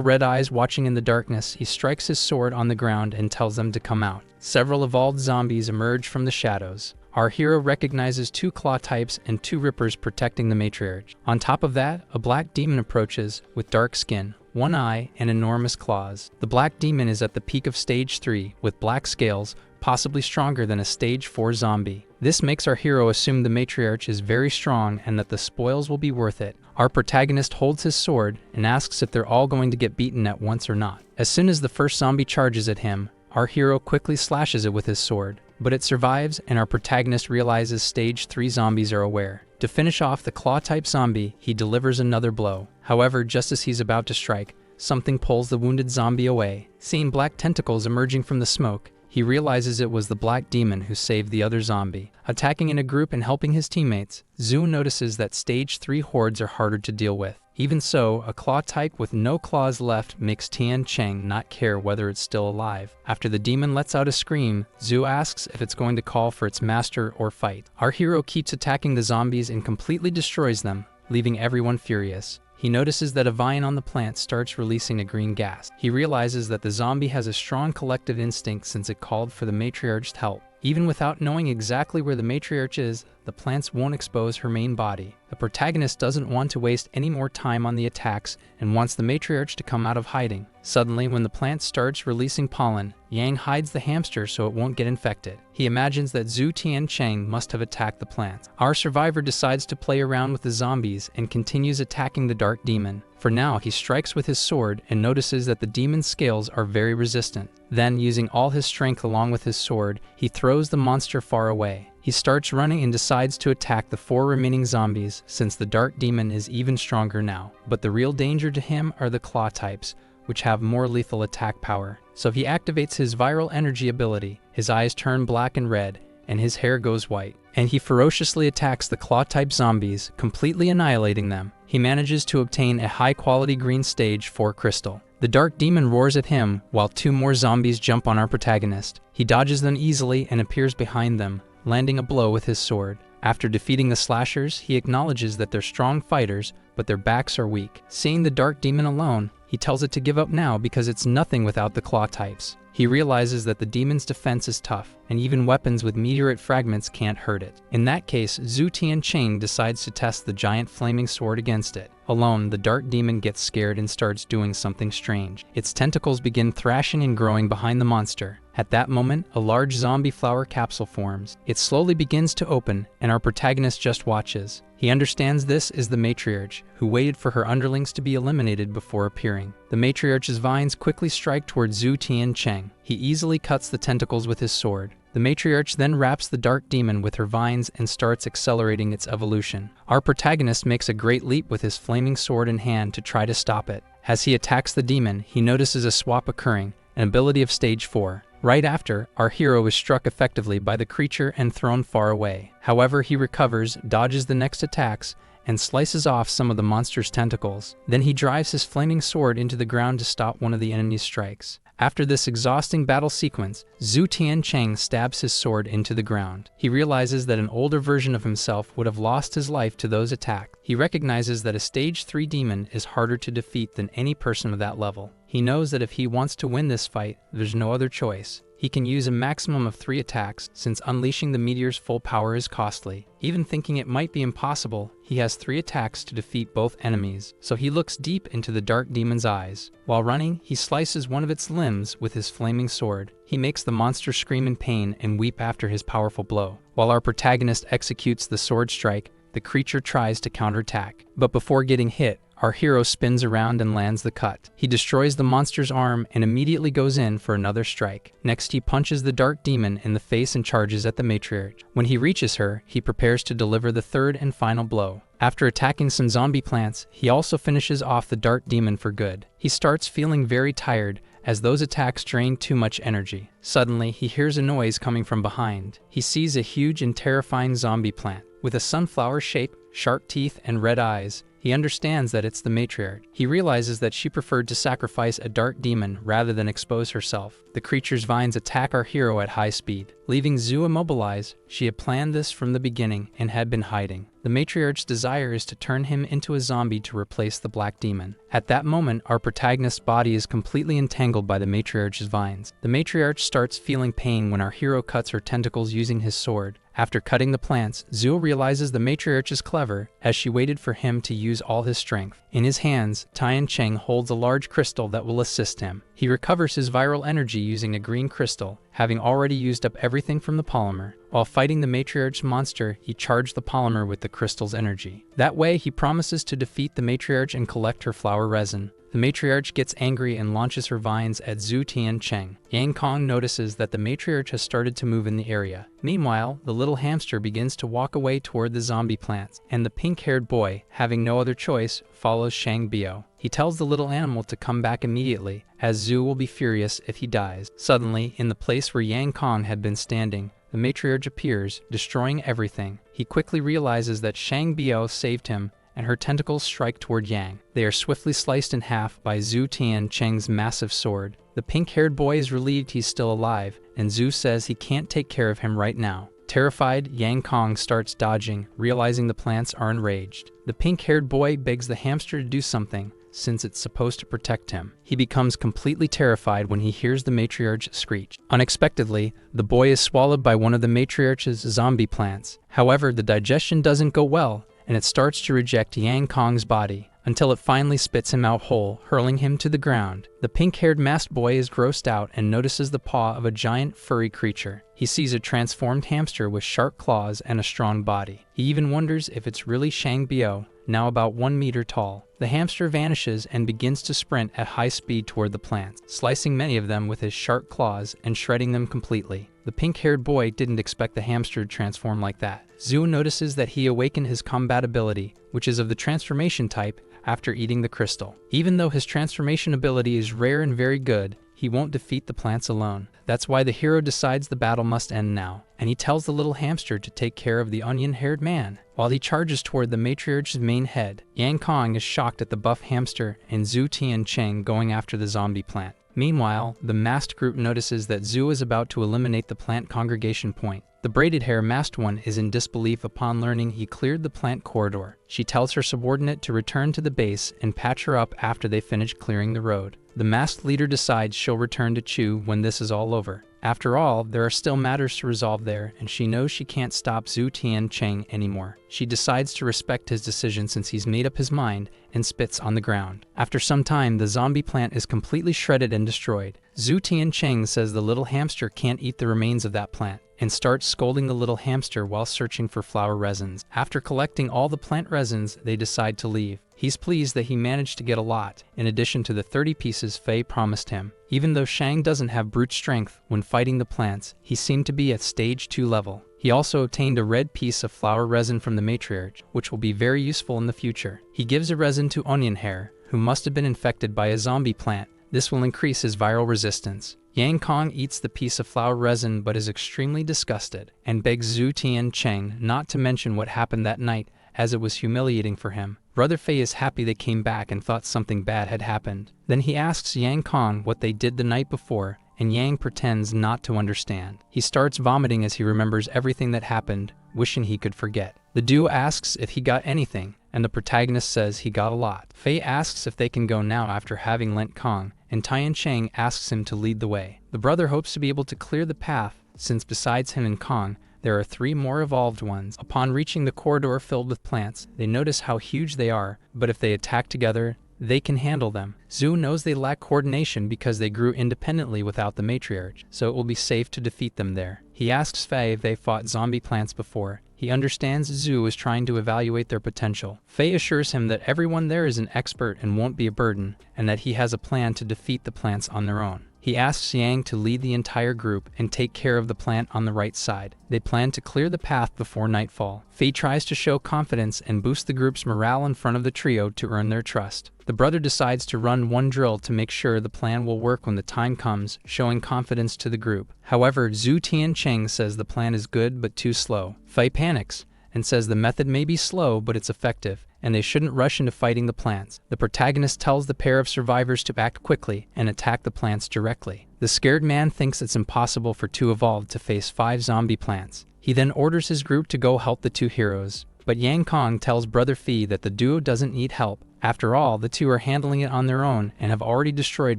Speaker 2: red eyes watching in the darkness, he strikes his sword on the ground and tells them to come out. Several evolved zombies emerge from the shadows. Our hero recognizes 2 claw types and 2 rippers protecting the matriarch. On top of that, a black demon approaches with dark skin, 1 eye, and enormous claws. The black demon is at the peak of stage 3 with black scales, possibly stronger than a stage 4 zombie. This makes our hero assume the matriarch is very strong and that the spoils will be worth it. Our protagonist holds his sword and asks if they're all going to get beaten at once or not. As soon as the first zombie charges at him, our hero quickly slashes it with his sword, but it survives and our protagonist realizes stage 3 zombies are aware. To finish off the claw-type zombie, he delivers another blow. However, just as he's about to strike, something pulls the wounded zombie away. Seeing black tentacles emerging from the smoke, he realizes it was the black demon who saved the other zombie. Attacking in a group and helping his teammates, Zhu notices that stage 3 hordes are harder to deal with. Even so, a claw type with no claws left makes Tian Cheng not care whether it's still alive. After the demon lets out a scream, Zhu asks if it's going to call for its master or fight. Our hero keeps attacking the zombies and completely destroys them, leaving everyone furious. He notices that a vine on the plant starts releasing a green gas. He realizes that the zombie has a strong collective instinct since it called for the matriarch's help. Even without knowing exactly where the matriarch is, the plants won't expose her main body. The protagonist doesn't want to waste any more time on the attacks and wants the matriarch to come out of hiding. Suddenly, when the plant starts releasing pollen, Yang hides the hamster so it won't get infected. He imagines that Zhu Tiancheng must have attacked the plant. Our survivor decides to play around with the zombies and continues attacking the dark demon. For now, he strikes with his sword and notices that the demon's scales are very resistant. Then, using all his strength along with his sword, he throws the monster far away. He starts running and decides to attack the 4 remaining zombies since the dark demon is even stronger now. But the real danger to him are the claw types, which have more lethal attack power. So he activates his viral energy ability, his eyes turn black and red, and his hair goes white. And he ferociously attacks the claw-type zombies, completely annihilating them. He manages to obtain a high-quality green stage 4 crystal. The dark demon roars at him, while 2 more zombies jump on our protagonist. He dodges them easily and appears behind them, landing a blow with his sword. After defeating the slashers, he acknowledges that they're strong fighters, but their backs are weak. Seeing the dark demon alone, he tells it to give up now because it's nothing without the claw types. He realizes that the demon's defense is tough, and even weapons with meteorite fragments can't hurt it. In that case, Zhu Tiancheng decides to test the giant flaming sword against it. Alone, the dark demon gets scared and starts doing something strange. Its tentacles begin thrashing and growing behind the monster. At that moment, a large zombie flower capsule forms. It slowly begins to open, and our protagonist just watches. He understands this is the matriarch, who waited for her underlings to be eliminated before appearing. The matriarch's vines quickly strike toward Zhu Tiancheng. He easily cuts the tentacles with his sword. The matriarch then wraps the dark demon with her vines and starts accelerating its evolution. Our protagonist makes a great leap with his flaming sword in hand to try to stop it. As he attacks the demon, he notices a swap occurring, an ability of stage 4. Right after, our hero is struck effectively by the creature and thrown far away. However, he recovers, dodges the next attacks, and slices off some of the monster's tentacles. Then he drives his flaming sword into the ground to stop one of the enemy's strikes. After this exhausting battle sequence, Zhu Tiancheng stabs his sword into the ground. He realizes that an older version of himself would have lost his life to those attacked. He recognizes that a stage 3 demon is harder to defeat than any person of that level. He knows that if he wants to win this fight, there's no other choice. He can use a maximum of 3 attacks, since unleashing the meteor's full power is costly. Even thinking it might be impossible, he has 3 attacks to defeat both enemies, so he looks deep into the dark demon's eyes. While running, he slices one of its limbs with his flaming sword. He makes the monster scream in pain and weep after his powerful blow. While our protagonist executes the sword strike, the creature tries to counterattack. But before getting hit, our hero spins around and lands the cut. He destroys the monster's arm and immediately goes in for another strike. Next, he punches the dark demon in the face and charges at the matriarch. When he reaches her, he prepares to deliver the 3rd and final blow. After attacking some zombie plants, he also finishes off the dark demon for good. He starts feeling very tired, as those attacks drain too much energy. Suddenly, he hears a noise coming from behind. He sees a huge and terrifying zombie plant. With a sunflower shape, sharp teeth, and red eyes, He understands that it's the matriarch. He realizes that she preferred to sacrifice a dark demon rather than expose herself. The creature's vines attack our hero at high speed, leaving Zhu immobilized. She had planned this from the beginning and had been hiding. The matriarch's desire is to turn him into a zombie to replace the black demon. At that moment, our protagonist's body is completely entangled by the matriarch's vines. The matriarch starts feeling pain when our hero cuts her tentacles using his sword. After cutting the plants, Zhu realizes the matriarch is clever, as she waited for him to use all his strength. In his hands, Tian Cheng holds a large crystal that will assist him. He recovers his viral energy using a green crystal, having already used up everything from the polymer. While fighting the matriarch's monster, he charged the polymer with the crystal's energy. That way, he promises to defeat the matriarch and collect her flower resin. The matriarch gets angry and launches her vines at Zhu Tian Cheng. Yang Kong notices that the matriarch has started to move in the area. Meanwhile, the little hamster begins to walk away toward the zombie plants, and the pink-haired boy, having no other choice, follows Shang Bio. He tells the little animal to come back immediately, as Zhu will be furious if he dies. Suddenly, in the place where Yang Kong had been standing, the matriarch appears, destroying everything. He quickly realizes that Shang Bio saved him, and her tentacles strike toward Yang. They are swiftly sliced in half by Zhu Tian Cheng's massive sword. The pink-haired boy is relieved he's still alive, and Zhu says he can't take care of him right now. Terrified, Yang Kong starts dodging, realizing the plants are enraged. The pink-haired boy begs the hamster to do something, since it's supposed to protect him. He becomes completely terrified when he hears the matriarch screech. Unexpectedly, the boy is swallowed by one of the matriarch's zombie plants. However, the digestion doesn't go well, and it starts to reject Yang Kong's body, until it finally spits him out whole, hurling him to the ground. The pink-haired masked boy is grossed out and notices the paw of a giant furry creature. He sees a transformed hamster with sharp claws and a strong body. He even wonders if it's really Shang Bio, now about 1 meter tall. The hamster vanishes and begins to sprint at high speed toward the plants, slicing many of them with his sharp claws and shredding them completely. The pink-haired boy didn't expect the hamster to transform like that. Zhu notices that he awakened his combat ability, which is of the transformation type, after eating the crystal. Even though his transformation ability is rare and very good, he won't defeat the plants alone. That's why the hero decides the battle must end now, and he tells the little hamster to take care of the onion-haired man. While he charges toward the matriarch's main head, Yang Kong is shocked at the buff hamster and Zhu Tian Cheng going after the zombie plant. Meanwhile, the masked group notices that Zhu is about to eliminate the plant congregation point. The braided hair masked one is in disbelief upon learning he cleared the plant corridor. She tells her subordinate to return to the base and patch her up after they finish clearing the road. The masked leader decides she'll return to Chu when this is all over. After all, there are still matters to resolve there, and she knows she can't stop Zhu Tian Cheng anymore. She decides to respect his decision since he's made up his mind, and spits on the ground. After some time, the zombie plant is completely shredded and destroyed. Zhu Tian Cheng says the little hamster can't eat the remains of that plant, and starts scolding the little hamster while searching for flower resins. After collecting all the plant resins, they decide to leave. He's pleased that he managed to get a lot, in addition to the 30 pieces Faye promised him. Even though Shang doesn't have brute strength when fighting the plants, he seemed to be at stage 2 level. He also obtained a red piece of flower resin from the matriarch, which will be very useful in the future. He gives a resin to Onion Hair, who must have been infected by a zombie plant. This will increase his viral resistance. Yang Kong eats the piece of flower resin but is extremely disgusted, and begs Zhu Tian Cheng not to mention what happened that night, as it was humiliating for him. Brother Fei is happy they came back and thought something bad had happened. Then he asks Yang Kong what they did the night before, and Yang pretends not to understand. He starts vomiting as he remembers everything that happened, wishing he could forget. The duo asks if he got anything, and the protagonist says he got a lot. Fei asks if they can go now after having lent Kong, and Tian Cheng asks him to lead the way. The brother hopes to be able to clear the path, since besides him and Kong, there are 3 more evolved ones. Upon reaching the corridor filled with plants, they notice how huge they are, but if they attack together, they can handle them. Zhu knows they lack coordination because they grew independently without the matriarch, so it will be safe to defeat them there. He asks Faye if they fought zombie plants before. He understands Zhu is trying to evaluate their potential. Faye assures him that everyone there is an expert and won't be a burden, and that he has a plan to defeat the plants on their own. He asks Yang to lead the entire group and take care of the plant on the right side. They plan to clear the path before nightfall. Faye tries to show confidence and boost the group's morale in front of the trio to earn their trust. The brother decides to run one drill to make sure the plan will work when the time comes, showing confidence to the group. However, Zhu Tian Cheng says the plan is good but too slow. Faye panics and says the method may be slow but it's effective, and they shouldn't rush into fighting the plants. The protagonist tells the pair of survivors to act quickly and attack the plants directly. The scared man thinks it's impossible for two evolved to face 5 zombie plants. He then orders his group to go help the 2 heroes, but Yang Kong tells Brother Fei that the duo doesn't need help. After all, the 2 are handling it on their own and have already destroyed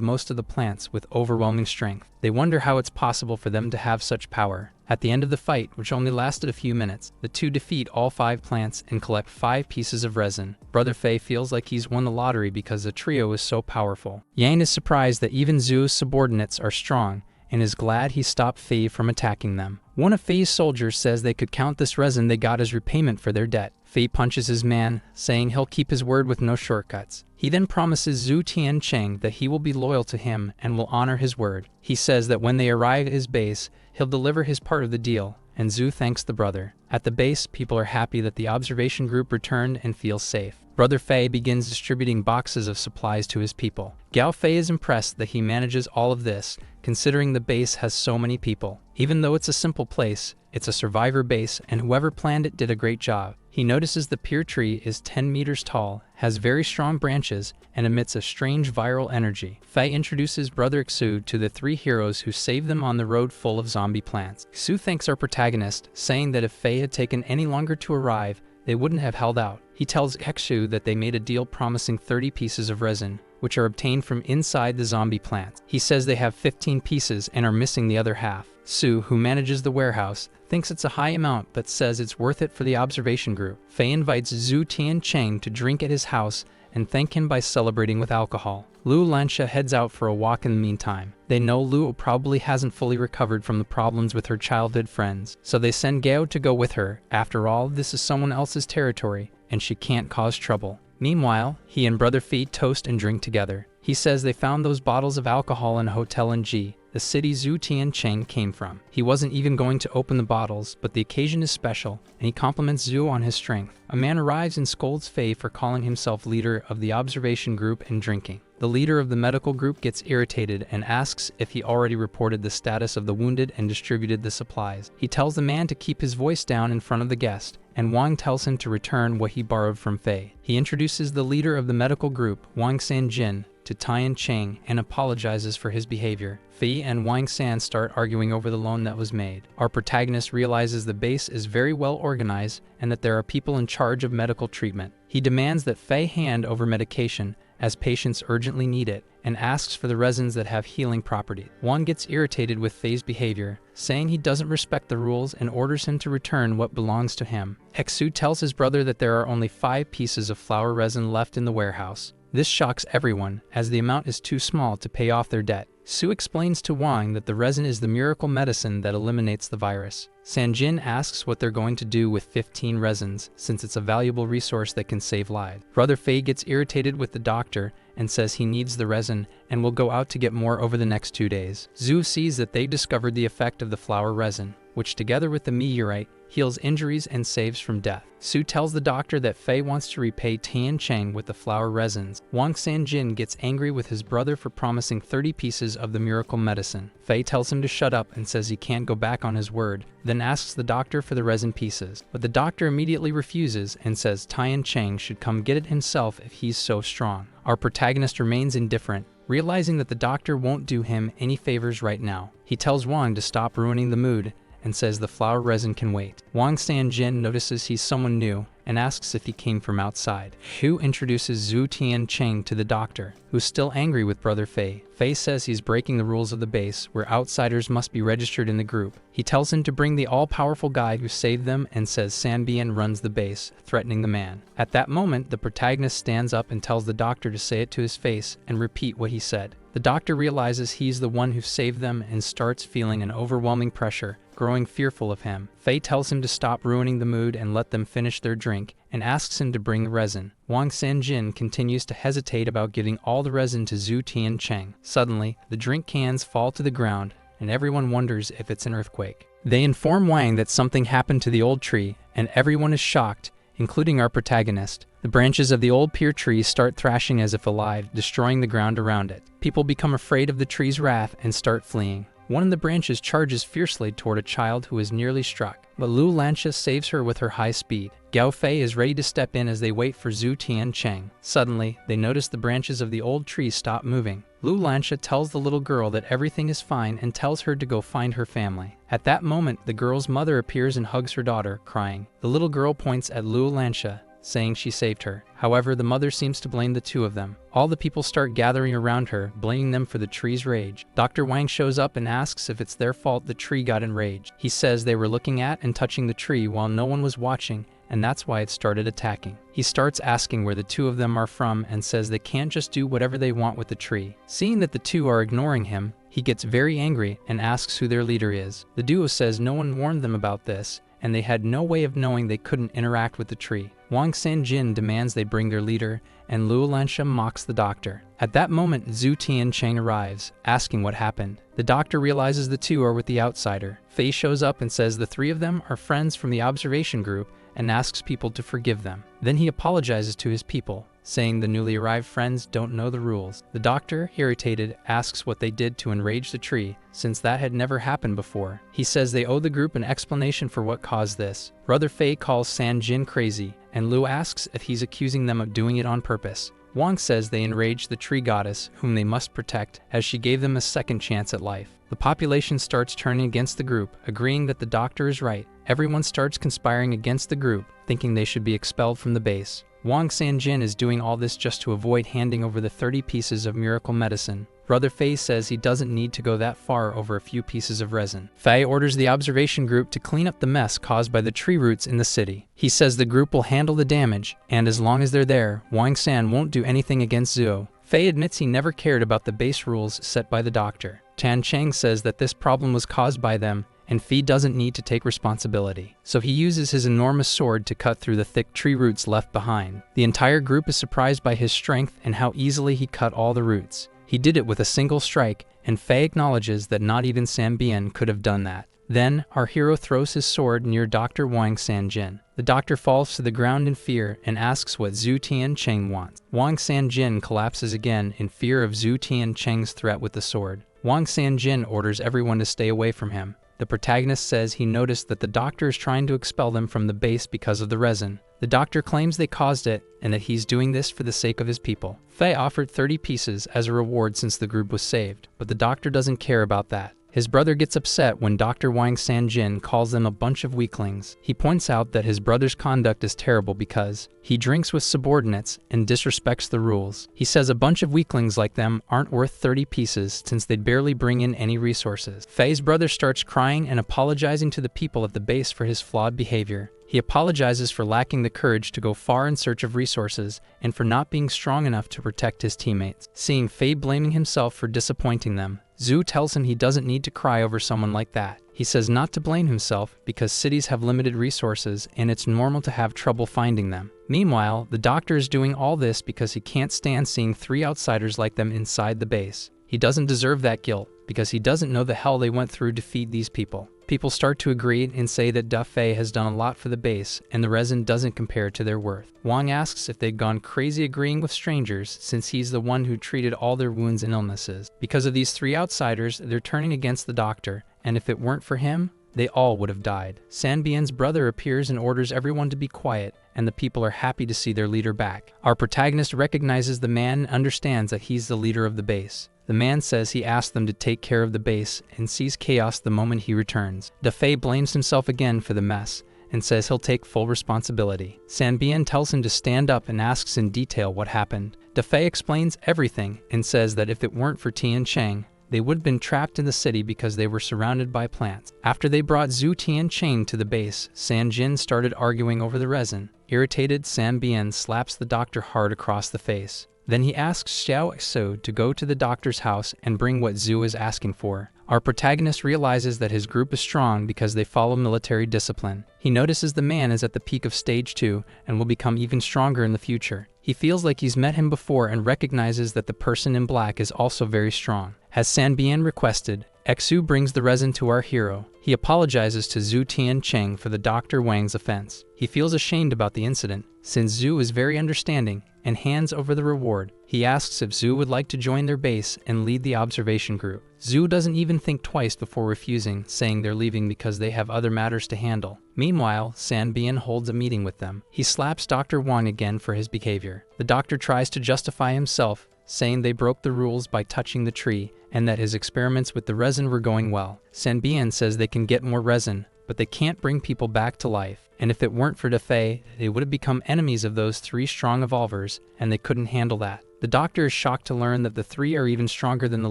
Speaker 2: most of the plants with overwhelming strength. They wonder how it's possible for them to have such power. At the end of the fight, which only lasted a few minutes, the 2 defeat all 5 plants and collect 5 pieces of resin. Brother Fei feels like he's won the lottery because the trio is so powerful. Yang is surprised that even Zhu's subordinates are strong, and is glad he stopped Fei from attacking them. One of Fei's soldiers says they could count this resin they got as repayment for their debt. Fei punches his man, saying he'll keep his word with no shortcuts. He then promises Zhu Tiancheng that he will be loyal to him and will honor his word. He says that when they arrive at his base, he'll deliver his part of the deal, and Zhu thanks the brother. At the base, people are happy that the observation group returned and feels safe. Brother Fei begins distributing boxes of supplies to his people. Gao Fei is impressed that he manages all of this, considering the base has so many people. Even though it's a simple place, it's a survivor base, and whoever planned it did a great job. He notices the pear tree is 10 meters tall, has very strong branches, and emits a strange viral energy. Fei introduces Brother Xu to the 3 heroes who save them on the road full of zombie plants. Xu thanks our protagonist, saying that if Fei had taken any longer to arrive, they wouldn't have held out. He tells Xu that they made a deal promising 30 pieces of resin, which are obtained from inside the zombie plants. He says they have 15 pieces and are missing the other half. Su, who manages the warehouse, thinks it's a high amount but says it's worth it for the observation group. Fei invites Zhu Tiancheng to drink at his house and thank him by celebrating with alcohol. Lu Lansha heads out for a walk in the meantime. They know Lu probably hasn't fully recovered from the problems with her childhood friends, so they send Gao to go with her. After all, this is someone else's territory, and she can't cause trouble. Meanwhile, he and Brother Fei toast and drink together. He says they found those bottles of alcohol in a hotel in G, the city Zhu Tiancheng came from. He wasn't even going to open the bottles, but the occasion is special, and he compliments Zhu on his strength. A man arrives and scolds Fei for calling himself leader of the observation group and drinking. The leader of the medical group gets irritated and asks if he already reported the status of the wounded and distributed the supplies. He tells the man to keep his voice down in front of the guest, and Wang tells him to return what he borrowed from Fei. He introduces the leader of the medical group, Wang Sanjin, to Tian Cheng and apologizes for his behavior. Fei and Wang San start arguing over the loan that was made. Our protagonist realizes the base is very well organized and that there are people in charge of medical treatment. He demands that Fei hand over medication as patients urgently need it, and asks for the resins that have healing properties. Wang gets irritated with Fei's behavior, saying he doesn't respect the rules and orders him to return what belongs to him. Xu tells his brother that there are only 5 pieces of flower resin left in the warehouse. This shocks everyone, as the amount is too small to pay off their debt. Su explains to Wang that the resin is the miracle medicine that eliminates the virus. Sanjin asks what they're going to do with 15 resins, since it's a valuable resource that can save lives. Brother Fei gets irritated with the doctor and says he needs the resin and will go out to get more over the next 2 days. Zhu sees that they discovered the effect of the flower resin, which together with the meteorite heals injuries and saves from death. Su tells the doctor that Fei wants to repay Tian Cheng with the flower resins. Wang Sanjin gets angry with his brother for promising 30 pieces of the miracle medicine. Fei tells him to shut up and says he can't go back on his word, then asks the doctor for the resin pieces. But the doctor immediately refuses and says Tian Cheng should come get it himself if he's so strong. Our protagonist remains indifferent, realizing that the doctor won't do him any favors right now. He tells Wang to stop ruining the mood and says the flower resin can wait. Wang Sanjin notices he's someone new and asks if he came from outside. Hu introduces Zhu Tiancheng to the doctor, who's still angry with Brother Fei. Fei says he's breaking the rules of the base, where outsiders must be registered in the group. He tells him to bring the all-powerful guy who saved them and says Sanbian runs the base, threatening the man. At that moment, the protagonist stands up and tells the doctor to say it to his face and repeat what he said. The doctor realizes he's the one who saved them and starts feeling an overwhelming pressure, growing fearful of him. Fei tells him to stop ruining the mood and let them finish their drink, and asks him to bring the resin. Wang Sanjin continues to hesitate about giving all the resin to Zhu Tiancheng. Suddenly, the drink cans fall to the ground, and everyone wonders if it's an earthquake. They inform Wang that something happened to the old tree, and everyone is shocked, including our protagonist. The branches of the old pear tree start thrashing as if alive, destroying the ground around it. People become afraid of the tree's wrath and start fleeing. One of the branches charges fiercely toward a child who is nearly struck, but Lu Lanxia saves her with her high speed. Gao Fei is ready to step in as they wait for Zhu Tiancheng. Suddenly, they notice the branches of the old tree stop moving. Lu Lanxia tells the little girl that everything is fine and tells her to go find her family. At that moment, the girl's mother appears and hugs her daughter, crying. The little girl points at Lu Lanxia, saying she saved her. However, the mother seems to blame the two of them. All the people start gathering around her, blaming them for the tree's rage. Dr. Wang shows up and asks if it's their fault the tree got enraged. He says they were looking at and touching the tree while no one was watching, and that's why it started attacking. He starts asking where the two of them are from and says they can't just do whatever they want with the tree. Seeing that the two are ignoring him, he gets very angry and asks who their leader is. The duo says no one warned them about this, and they had no way of knowing they couldn't interact with the tree. Wang Sanjin demands they bring their leader, and Lu Lanxia mocks the doctor. At that moment, Zhu Tiancheng arrives, asking what happened. The doctor realizes the two are with the outsider. Fei shows up and says the three of them are friends from the observation group and asks people to forgive them. Then he apologizes to his people, saying the newly arrived friends don't know the rules. The doctor, irritated, asks what they did to enrage the tree, since that had never happened before. He says they owe the group an explanation for what caused this. Brother Fei calls San Jin crazy, and Lu asks if he's accusing them of doing it on purpose. Wang says they enraged the tree goddess, whom they must protect, as she gave them a second chance at life. The population starts turning against the group, agreeing that the doctor is right. Everyone starts conspiring against the group, thinking they should be expelled from the base. Wang Sanjin is doing all this just to avoid handing over the 30 pieces of miracle medicine. Brother Fei says he doesn't need to go that far over a few pieces of resin. Fei orders the observation group to clean up the mess caused by the tree roots in the city. He says the group will handle the damage, and as long as they're there, Wang San won't do anything against Zhuo. Fei admits he never cared about the base rules set by the doctor. Tan Cheng says that this problem was caused by them, and Fei doesn't need to take responsibility. So he uses his enormous sword to cut through the thick tree roots left behind. The entire group is surprised by his strength and how easily he cut all the roots. He did it with a single strike, and Fei acknowledges that not even Sanbian could have done that. Then, our hero throws his sword near Dr. Wang Sanjin. The doctor falls to the ground in fear and asks what Zhu Tiancheng wants. Wang Sanjin collapses again in fear of Zhu Tiancheng's threat with the sword. Wang Sanjin orders everyone to stay away from him. The protagonist says he noticed that the doctor is trying to expel them from the base because of the resin. The doctor claims they caused it and that he's doing this for the sake of his people. Fei offered 30 pieces as a reward since the group was saved, but the doctor doesn't care about that. His brother gets upset when Dr. Wang Sanjin calls them a bunch of weaklings. He points out that his brother's conduct is terrible because he drinks with subordinates and disrespects the rules. He says a bunch of weaklings like them aren't worth 30 pieces since they'd barely bring in any resources. Fei's brother starts crying and apologizing to the people at the base for his flawed behavior. He apologizes for lacking the courage to go far in search of resources and for not being strong enough to protect his teammates. Seeing Fei blaming himself for disappointing them, Zhu tells him he doesn't need to cry over someone like that. He says not to blame himself because cities have limited resources and it's normal to have trouble finding them. Meanwhile, the doctor is doing all this because he can't stand seeing 3 outsiders like them inside the base. He doesn't deserve that guilt because he doesn't know the hell they went through to feed these people. People start to agree and say that Da Fei has done a lot for the base and the resin doesn't compare to their worth. Wang asks if they'd gone crazy agreeing with strangers since he's the one who treated all their wounds and illnesses. Because of these 3 outsiders, they're turning against the doctor, and if it weren't for him, they all would have died. Sanbian's brother appears and orders everyone to be quiet, and the people are happy to see their leader back. Our protagonist recognizes the man and understands that he's the leader of the base. The man says he asked them to take care of the base and sees chaos the moment he returns. Da Fei blames himself again for the mess and says he'll take full responsibility. Sanbian tells him to stand up and asks in detail what happened. Da Fei explains everything and says that if it weren't for Tian Cheng, they would have been trapped in the city because they were surrounded by plants. After they brought Zhu Tiancheng to the base, Sanjin started arguing over the resin. Irritated, Sanbian slaps the doctor hard across the face. Then he asks Xiao Exo to go to the doctor's house and bring what Zhu is asking for. Our protagonist realizes that his group is strong because they follow military discipline. He notices the man is at the peak of stage 2 and will become even stronger in the future. He feels like he's met him before and recognizes that the person in black is also very strong. As Sanbian requested, Exu brings the resin to our hero. He apologizes to Zhu Tiancheng for the Dr. Wang's offense. He feels ashamed about the incident, since Zhu is very understanding and hands over the reward. He asks if Zhu would like to join their base and lead the observation group. Zhu doesn't even think twice before refusing, saying they're leaving because they have other matters to handle. Meanwhile, Sanbian holds a meeting with them. He slaps Dr. Wang again for his behavior. The doctor tries to justify himself, saying they broke the rules by touching the tree and that his experiments with the resin were going well. Sanbian says they can get more resin, but they can't bring people back to life. And if it weren't for Defei, they would have become enemies of those 3 strong evolvers, and they couldn't handle that. The doctor is shocked to learn that the 3 are even stronger than the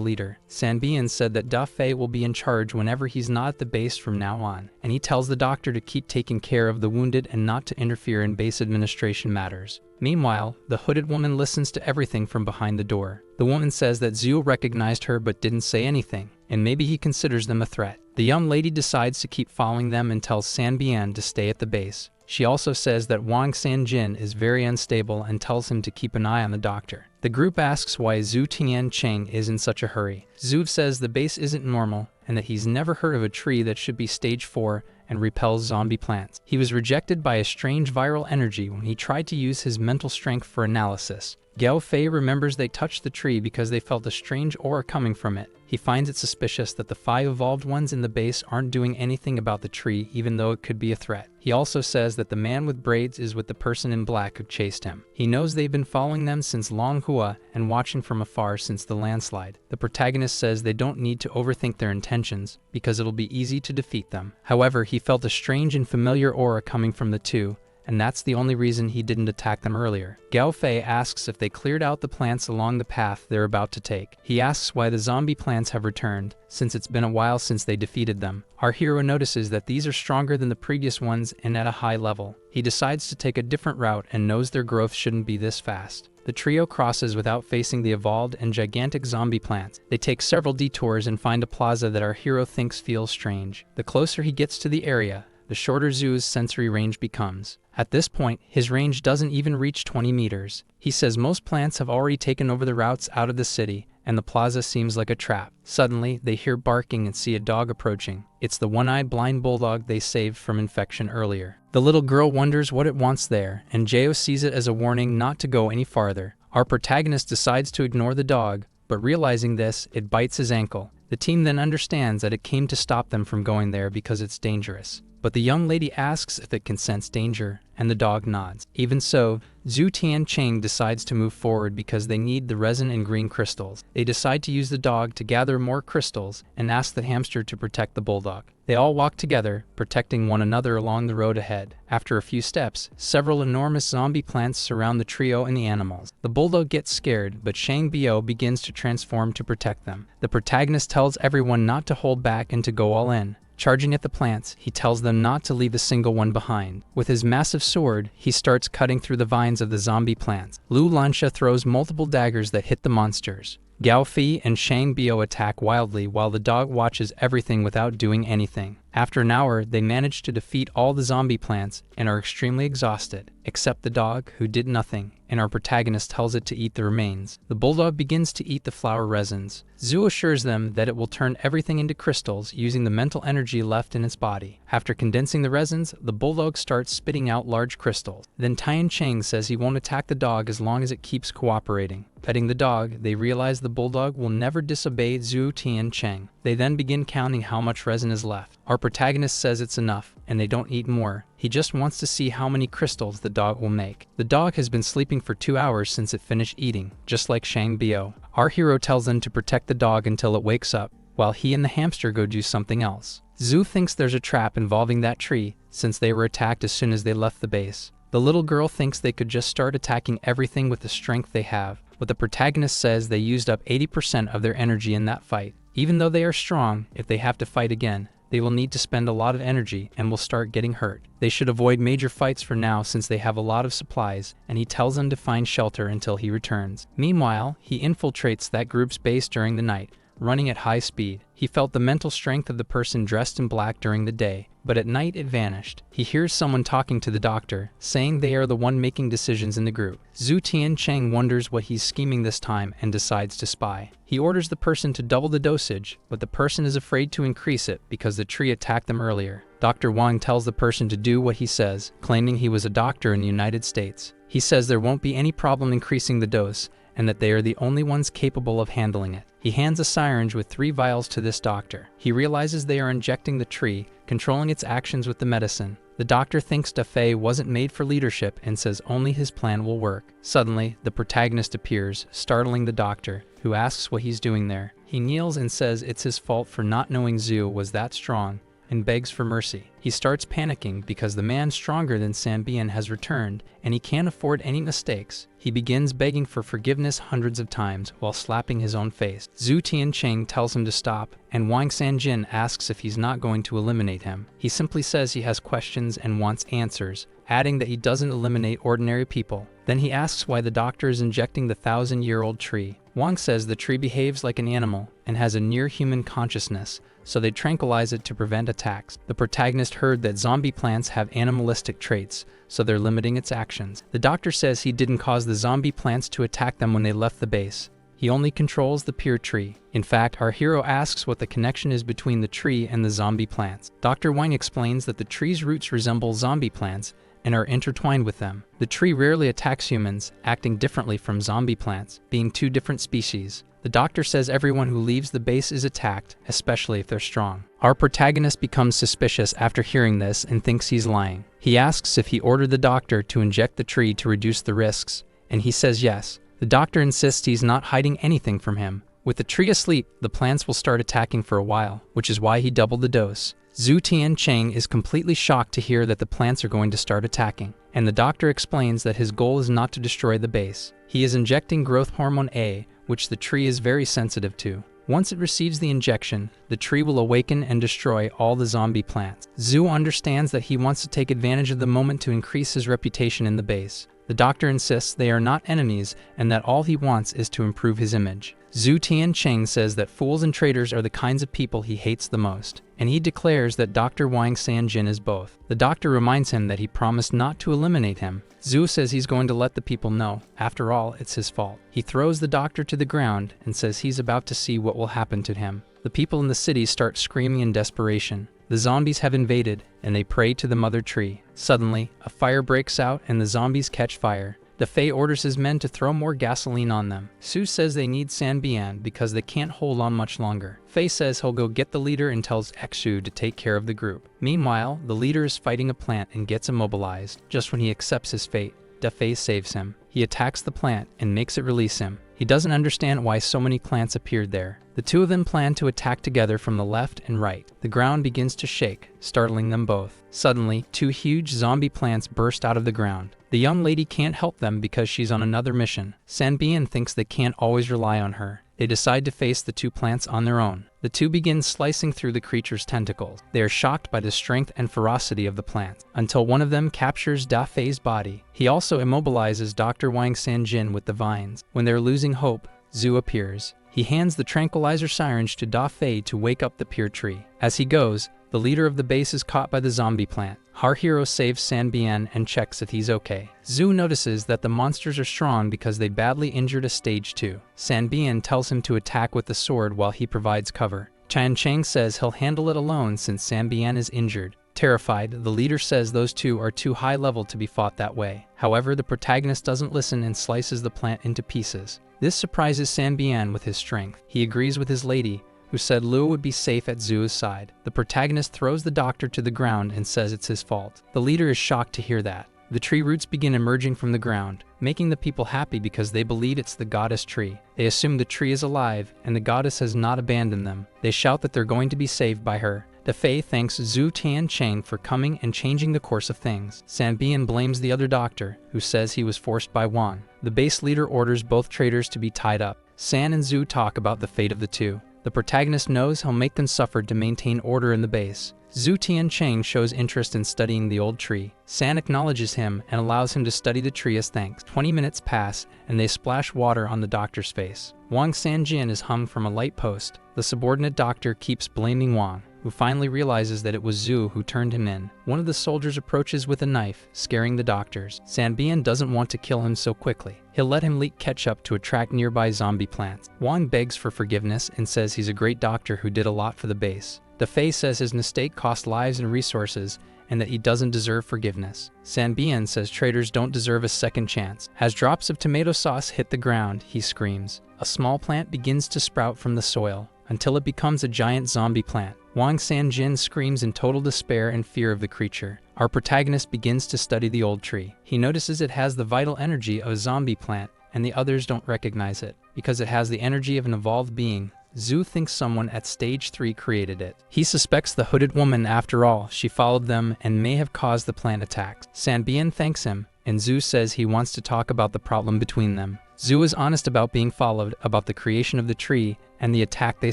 Speaker 2: leader. Sanbian said that Defei will be in charge whenever he's not at the base from now on, and he tells the doctor to keep taking care of the wounded and not to interfere in base administration matters. Meanwhile, the hooded woman listens to everything from behind the door. The woman says that Zhu recognized her but didn't say anything, and maybe he considers them a threat. The young lady decides to keep following them and tells Sanbian to stay at the base. She also says that Wang Sanjin is very unstable and tells him to keep an eye on the doctor. The group asks why Zhu Tiancheng is in such a hurry. Zhu says the base isn't normal and that he's never heard of a tree that should be stage 4 and repels zombie plants. He was rejected by a strange viral energy when he tried to use his mental strength for analysis. Gao Fei remembers they touched the tree because they felt a strange aura coming from it. He finds it suspicious that the 5 evolved ones in the base aren't doing anything about the tree, even though it could be a threat. He also says that the man with braids is with the person in black who chased him. He knows they've been following them since Longhua and watching from afar since the landslide. The protagonist says they don't need to overthink their intentions because it'll be easy to defeat them. However, he felt a strange and familiar aura coming from the 2, and that's the only reason he didn't attack them earlier. Gao Fei asks if they cleared out the plants along the path they're about to take. He asks why the zombie plants have returned, since it's been a while since they defeated them. Our hero notices that these are stronger than the previous ones and at a high level. He decides to take a different route and knows their growth shouldn't be this fast. The trio crosses without facing the evolved and gigantic zombie plants. They take several detours and find a plaza that our hero thinks feels strange. The closer he gets to the area, the shorter Zhu's sensory range becomes. At this point, his range doesn't even reach 20 meters. He says most plants have already taken over the routes out of the city, and the plaza seems like a trap. Suddenly, they hear barking and see a dog approaching. It's the one-eyed blind bulldog they saved from infection earlier. The little girl wonders what it wants there, and Jao sees it as a warning not to go any farther. Our protagonist decides to ignore the dog, but realizing this, it bites his ankle. The team then understands that it came to stop them from going there because it's dangerous. But the young lady asks if it can sense danger, and the dog nods. Even so, Zhu Tiancheng decides to move forward because they need the resin and green crystals. They decide to use the dog to gather more crystals and ask the hamster to protect the bulldog. They all walk together, protecting one another along the road ahead. After a few steps, several enormous zombie plants surround the trio and the animals. The bulldog gets scared, but Shang Biao begins to transform to protect them. The protagonist tells everyone not to hold back and to go all in. Charging at the plants, he tells them not to leave a single one behind. With his massive sword, he starts cutting through the vines of the zombie plants. Lu Lansha throws multiple daggers that hit the monsters. Gao Fei and Shang Biao attack wildly while the dog watches everything without doing anything. After an hour, they manage to defeat all the zombie plants and are extremely exhausted, except the dog, who did nothing, and our protagonist tells it to eat the remains. The bulldog begins to eat the flower resins. Zhu assures them that it will turn everything into crystals using the mental energy left in its body. After condensing the resins, the bulldog starts spitting out large crystals. Then Tian Cheng says he won't attack the dog as long as it keeps cooperating. Petting the dog, they realize the bulldog will never disobey Zhu Tiancheng. They then begin counting how much resin is left. Our protagonist says it's enough, and they don't eat more. He just wants to see how many crystals the dog will make. The dog has been sleeping for 2 hours since it finished eating, just like Shang Biao. Our hero tells them to protect the dog until it wakes up, while he and the hamster go do something else. Zhu thinks there's a trap involving that tree, since they were attacked as soon as they left the base. The little girl thinks they could just start attacking everything with the strength they have, but the protagonist says they used up 80% of their energy in that fight. Even though they are strong, if they have to fight again, they will need to spend a lot of energy and will start getting hurt. They should avoid major fights for now since they have a lot of supplies, and he tells them to find shelter until he returns. Meanwhile, he infiltrates that group's base during the night, running at high speed. He felt the mental strength of the person dressed in black during the day, but at night it vanished. He hears someone talking to the doctor, saying they are the one making decisions in the group. Zhu Tiancheng wonders what he's scheming this time and decides to spy. He orders the person to double the dosage, but the person is afraid to increase it because the tree attacked them earlier. Dr. Wang tells the person to do what he says, claiming he was a doctor in the United States. He says there won't be any problem increasing the dose, and that they are the only ones capable of handling it. He hands a syringe with 3 vials to this doctor. He realizes they are injecting the tree, controlling its actions with the medicine. The doctor thinks Da Fei wasn't made for leadership and says only his plan will work. Suddenly, the protagonist appears, startling the doctor, who asks what he's doing there. He kneels and says it's his fault for not knowing Zhu was that strong, and begs for mercy. He starts panicking because the man stronger than Sanbian has returned, and he can't afford any mistakes. He begins begging for forgiveness hundreds of times while slapping his own face. Zhu Tiancheng tells him to stop, and Wang Sanjin asks if he's not going to eliminate him. He simply says he has questions and wants answers, adding that he doesn't eliminate ordinary people. Then he asks why the doctor is injecting the 1,000-year-old tree. Wang says the tree behaves like an animal and has a near-human consciousness, so they tranquilize it to prevent attacks. The protagonist heard that zombie plants have animalistic traits, so they're limiting its actions. The doctor says he didn't cause the zombie plants to attack them when they left the base. He only controls the pure tree. In fact, our hero asks what the connection is between the tree and the zombie plants. Dr. Wang explains that the tree's roots resemble zombie plants and are intertwined with them. The tree rarely attacks humans, acting differently from zombie plants, being 2 different species. The doctor says everyone who leaves the base is attacked, especially if they're strong. Our protagonist becomes suspicious after hearing this and thinks he's lying. He asks if he ordered the doctor to inject the tree to reduce the risks, and he says yes. The doctor insists he's not hiding anything from him. With the tree asleep, the plants will start attacking for a while, which is why he doubled the dose. Zhu Tiancheng is completely shocked to hear that the plants are going to start attacking, and the doctor explains that his goal is not to destroy the base. He is injecting growth hormone A, which the tree is very sensitive to. Once it receives the injection, the tree will awaken and destroy all the zombie plants. Zhu understands that he wants to take advantage of the moment to increase his reputation in the base. The doctor insists they are not enemies and that all he wants is to improve his image. Zhu Tiancheng says that fools and traitors are the kinds of people he hates the most, and he declares that Dr. Wang Sanjin is both. The doctor reminds him that he promised not to eliminate him. Zhu says he's going to let the people know. After all, it's his fault. He throws the doctor to the ground and says he's about to see what will happen to him. The people in the city start screaming in desperation. The zombies have invaded, and they pray to the mother tree. Suddenly, a fire breaks out and the zombies catch fire. Da Fei orders his men to throw more gasoline on them. Su says they need Sanbian because they can't hold on much longer. Fei says he'll go get the leader and tells Xu to take care of the group. Meanwhile, the leader is fighting a plant and gets immobilized. Just when he accepts his fate, Da Fei saves him. He attacks the plant and makes it release him. He doesn't understand why so many plants appeared there. The 2 of them plan to attack together from the left and right. The ground begins to shake, startling them both. Suddenly, 2 huge zombie plants burst out of the ground. The young lady can't help them because she's on another mission. Sanbian thinks they can't always rely on her. They decide to face the 2 plants on their own. The 2 begin slicing through the creature's tentacles. They are shocked by the strength and ferocity of the plants, until one of them captures Da Fei's body. He also immobilizes Dr. Wang Sanjin with the vines. When they're losing hope, Zhu appears. He hands the tranquilizer syringe to Da Fei to wake up the pure tree. As he goes, the leader of the base is caught by the zombie plant. Our hero saves Sanbian and checks if he's okay. Zhu notices that the monsters are strong because they badly injured a stage 2. Sanbian tells him to attack with the sword while he provides cover. Chan Cheng says he'll handle it alone since Sanbian is injured. Terrified, the leader says those 2 are too high level to be fought that way. However, the protagonist doesn't listen and slices the plant into pieces. This surprises Sanbian with his strength. He agrees with his lady, who said Luo would be safe at Zhu's side. The protagonist throws the doctor to the ground and says it's his fault. The leader is shocked to hear that. The tree roots begin emerging from the ground, making the people happy because they believe it's the goddess tree. They assume the tree is alive and the goddess has not abandoned them. They shout that they're going to be saved by her. Da Fei thanks Zhu Tiancheng for coming and changing the course of things. Sanbian blames the other doctor, who says he was forced by Wang. The base leader orders both traitors to be tied up. San and Zhu talk about the fate of the 2. The protagonist knows he'll make them suffer to maintain order in the base. Zhu Tiancheng shows interest in studying the old tree. San acknowledges him and allows him to study the tree as thanks. 20 minutes pass, and they splash water on the doctor's face. Wang Sanjin is hung from a light post. The subordinate doctor keeps blaming Wang, who finally realizes that it was Zhu who turned him in. One of the soldiers approaches with a knife, scaring the doctors. Sanbian doesn't want to kill him so quickly. He'll let him leak ketchup to attract nearby zombie plants. Wang begs for forgiveness and says he's a great doctor who did a lot for the base. Dafei says his mistake cost lives and resources, and that he doesn't deserve forgiveness. Sanbian says traders don't deserve a second chance. As drops of tomato sauce hit the ground, he screams. A small plant begins to sprout from the soil, until it becomes a giant zombie plant. Wang Sanjin screams in total despair and fear of the creature. Our protagonist begins to study the old tree. He notices it has the vital energy of a zombie plant, and the others don't recognize it. Because it has the energy of an evolved being, Zhu thinks someone at stage 3 created it. He suspects the hooded woman after all. She followed them and may have caused the plant attacks. Sanbian thanks him, and Zhu says he wants to talk about the problem between them. Zhu is honest about being followed, about the creation of the tree, and the attack they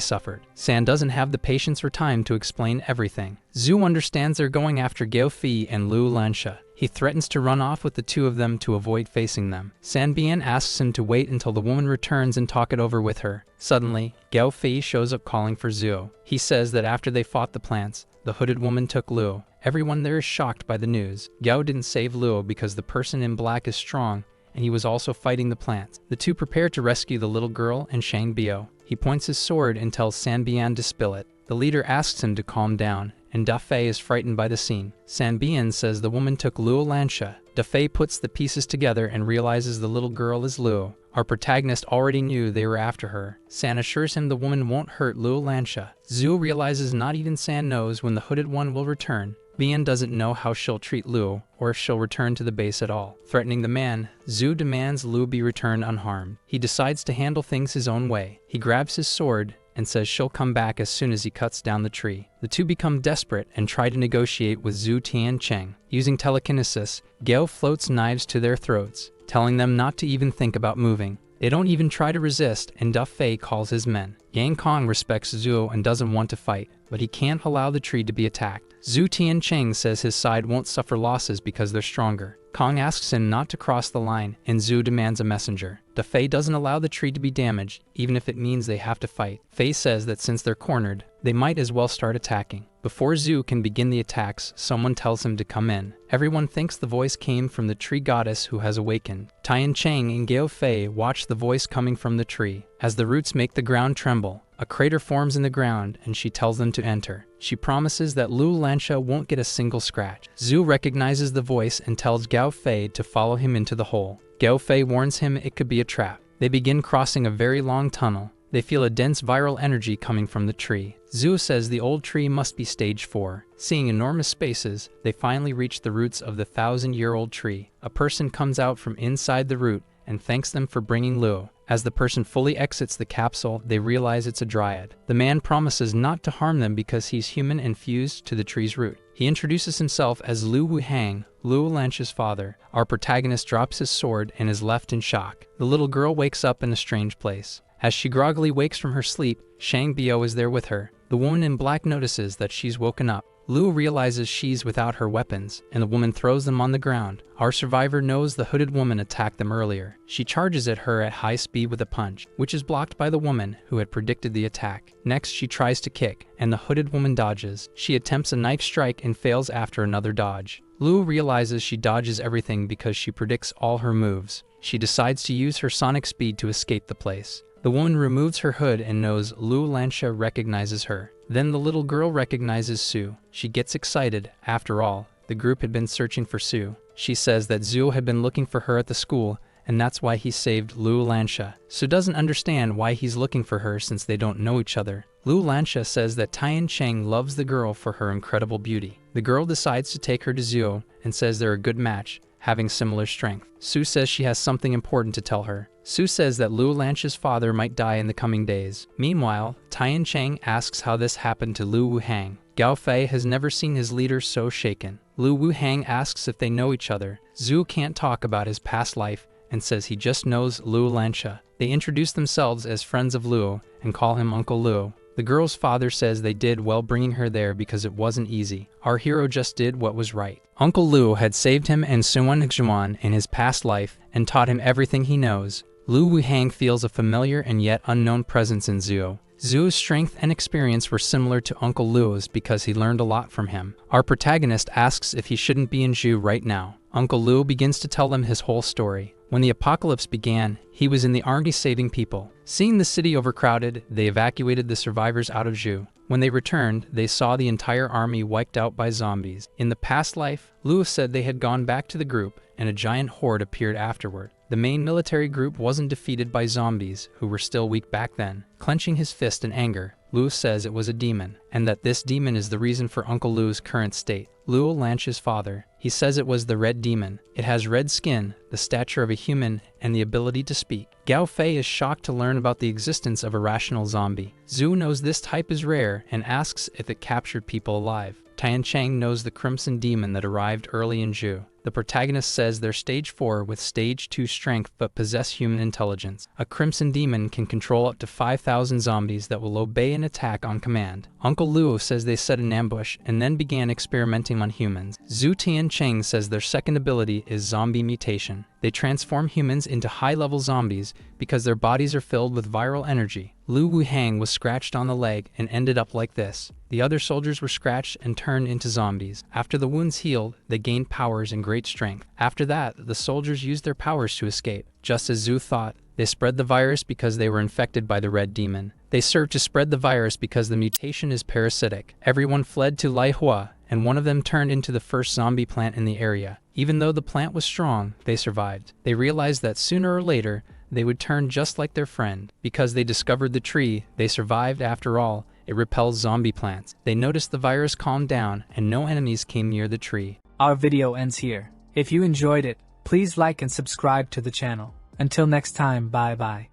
Speaker 2: suffered. San doesn't have the patience or time to explain everything. Zhu understands they're going after Gao Fi and Lu Lansha. He threatens to run off with the two of them to avoid facing them. Sanbian asks him to wait until the woman returns and talk it over with her. Suddenly, Gao Fi shows up calling for Zhu. He says that after they fought the plants, the hooded woman took Lu. Everyone there is shocked by the news. Gao didn't save Lu because the person in black is strong, and he was also fighting the plants. The two prepare to rescue the little girl and Shang Bio. He points his sword and tells Sanbian to spill it. The leader asks him to calm down, and Dafei is frightened by the scene. Sanbian says the woman took Lu Lansha. Dafei puts the pieces together and realizes the little girl is Lu. Our protagonist already knew they were after her. San assures him the woman won't hurt Lu Lansha. Zhu realizes not even San knows when the hooded one will return. Bian doesn't know how she'll treat Lu, or if she'll return to the base at all. Threatening the man, Zhu demands Lu be returned unharmed. He decides to handle things his own way. He grabs his sword and says she'll come back as soon as he cuts down the tree. The two become desperate and try to negotiate with Zhu Tiancheng. Using telekinesis, Gao floats knives to their throats, telling them not to even think about moving. They don't even try to resist, and Dafei calls his men. Yang Kong respects Zhu and doesn't want to fight, but he can't allow the tree to be attacked. Zhu Tiancheng says his side won't suffer losses because they're stronger. Kong asks him not to cross the line, and Zhu demands a messenger. Dafei doesn't allow the tree to be damaged, even if it means they have to fight. Fei says that since they're cornered, they might as well start attacking. Before Zhu can begin the attacks, someone tells him to come in. Everyone thinks the voice came from the tree goddess who has awakened. Tian Cheng and Gao Fei watch the voice coming from the tree. As the roots make the ground tremble, a crater forms in the ground and she tells them to enter. She promises that Lu Lansha won't get a single scratch. Zhu recognizes the voice and tells Gao Fei to follow him into the hole. Gao Fei warns him it could be a trap. They begin crossing a very long tunnel. They feel a dense viral energy coming from the tree. Zhu says the old tree must be stage 4. Seeing enormous spaces, they finally reach the roots of the 1,000-year-old tree. A person comes out from inside the root and thanks them for bringing Lu. As the person fully exits the capsule, they realize it's a dryad. The man promises not to harm them because he's human and fused to the tree's root. He introduces himself as Lu Wuhang, Lu Lansha's father. Our protagonist drops his sword and is left in shock. The little girl wakes up in a strange place. As she groggily wakes from her sleep, Shang Bio is there with her. The woman in black notices that she's woken up. Lu realizes she's without her weapons, and the woman throws them on the ground. Our survivor knows the hooded woman attacked them earlier. She charges at her at high speed with a punch, which is blocked by the woman who had predicted the attack. Next, she tries to kick, and the hooded woman dodges. She attempts a knife strike and fails after another dodge. Lu realizes she dodges everything because she predicts all her moves. She decides to use her sonic speed to escape the place. The woman removes her hood and knows Lu Lansha recognizes her. Then the little girl recognizes Sue. She gets excited. After all, the group had been searching for Sue. She says that Zhu had been looking for her at the school, and that's why he saved Lu Lansha. Sue doesn't understand why he's looking for her since they don't know each other. Lu Lansha says that Tian Cheng loves the girl for her incredible beauty. The girl decides to take her to Zhu and says they're a good match, having similar strength. Sue says she has something important to tell her. Sue says that Lu Lansha's father might die in the coming days. Meanwhile, Tian Cheng asks how this happened to Lu Wuhang. Gao Fei has never seen his leader so shaken. Lu Wuhang asks if they know each other. Zhu can't talk about his past life and says he just knows Lu Lansha. They introduce themselves as friends of Lu and call him Uncle Lu. The girl's father says they did well bringing her there because it wasn't easy. Our hero just did what was right. Uncle Lu had saved him and Suan Xuan in his past life and taught him everything he knows. Lu Wuhang feels a familiar and yet unknown presence in Zhu. Zhu's strength and experience were similar to Uncle Lu's because he learned a lot from him. Our protagonist asks if he shouldn't be in Zhu right now. Uncle Lu begins to tell them his whole story. When the apocalypse began, he was in the army saving people. Seeing the city overcrowded, they evacuated the survivors out of Zhu. When they returned, they saw the entire army wiped out by zombies. In the past life, Lewis said they had gone back to the group, and a giant horde appeared afterward. The main military group wasn't defeated by zombies, who were still weak back then. Clenching his fist in anger, Lewis says it was a demon, and that this demon is the reason for Uncle Lou's current state. Luo Lanche's father. He says it was the red demon. It has red skin, the stature of a human, and the ability to speak. Gao Fei is shocked to learn about the existence of a rational zombie. Zhu knows this type is rare and asks if it captured people alive. Tian Cheng knows the crimson demon that arrived early in Zhu. The protagonist says they're stage 4 with stage 2 strength but possess human intelligence. A crimson demon can control up to 5,000 zombies that will obey an attack on command. Uncle Luo says they set an ambush and then began experimenting on humans. Zhu Tian Cheng says their second ability is zombie mutation. They transform humans into high-level zombies because their bodies are filled with viral energy. Lu Wuhang was scratched on the leg and ended up like this. The other soldiers were scratched and turned into zombies. After the wounds healed, they gained powers and great strength. After that, the soldiers used their powers to escape. Just as Zhu thought, they spread the virus because they were infected by the red demon. They served to spread the virus because the mutation is parasitic. Everyone fled to Laihua, and one of them turned into the first zombie plant in the area. Even though the plant was strong, they survived. They realized that sooner or later, they would turn just like their friend. Because they discovered the tree, they survived after all. It repels zombie plants. They noticed the virus calmed down and no enemies came near the tree.
Speaker 1: Our video ends here. If you enjoyed it, please like and subscribe to the channel. Until next time, bye bye.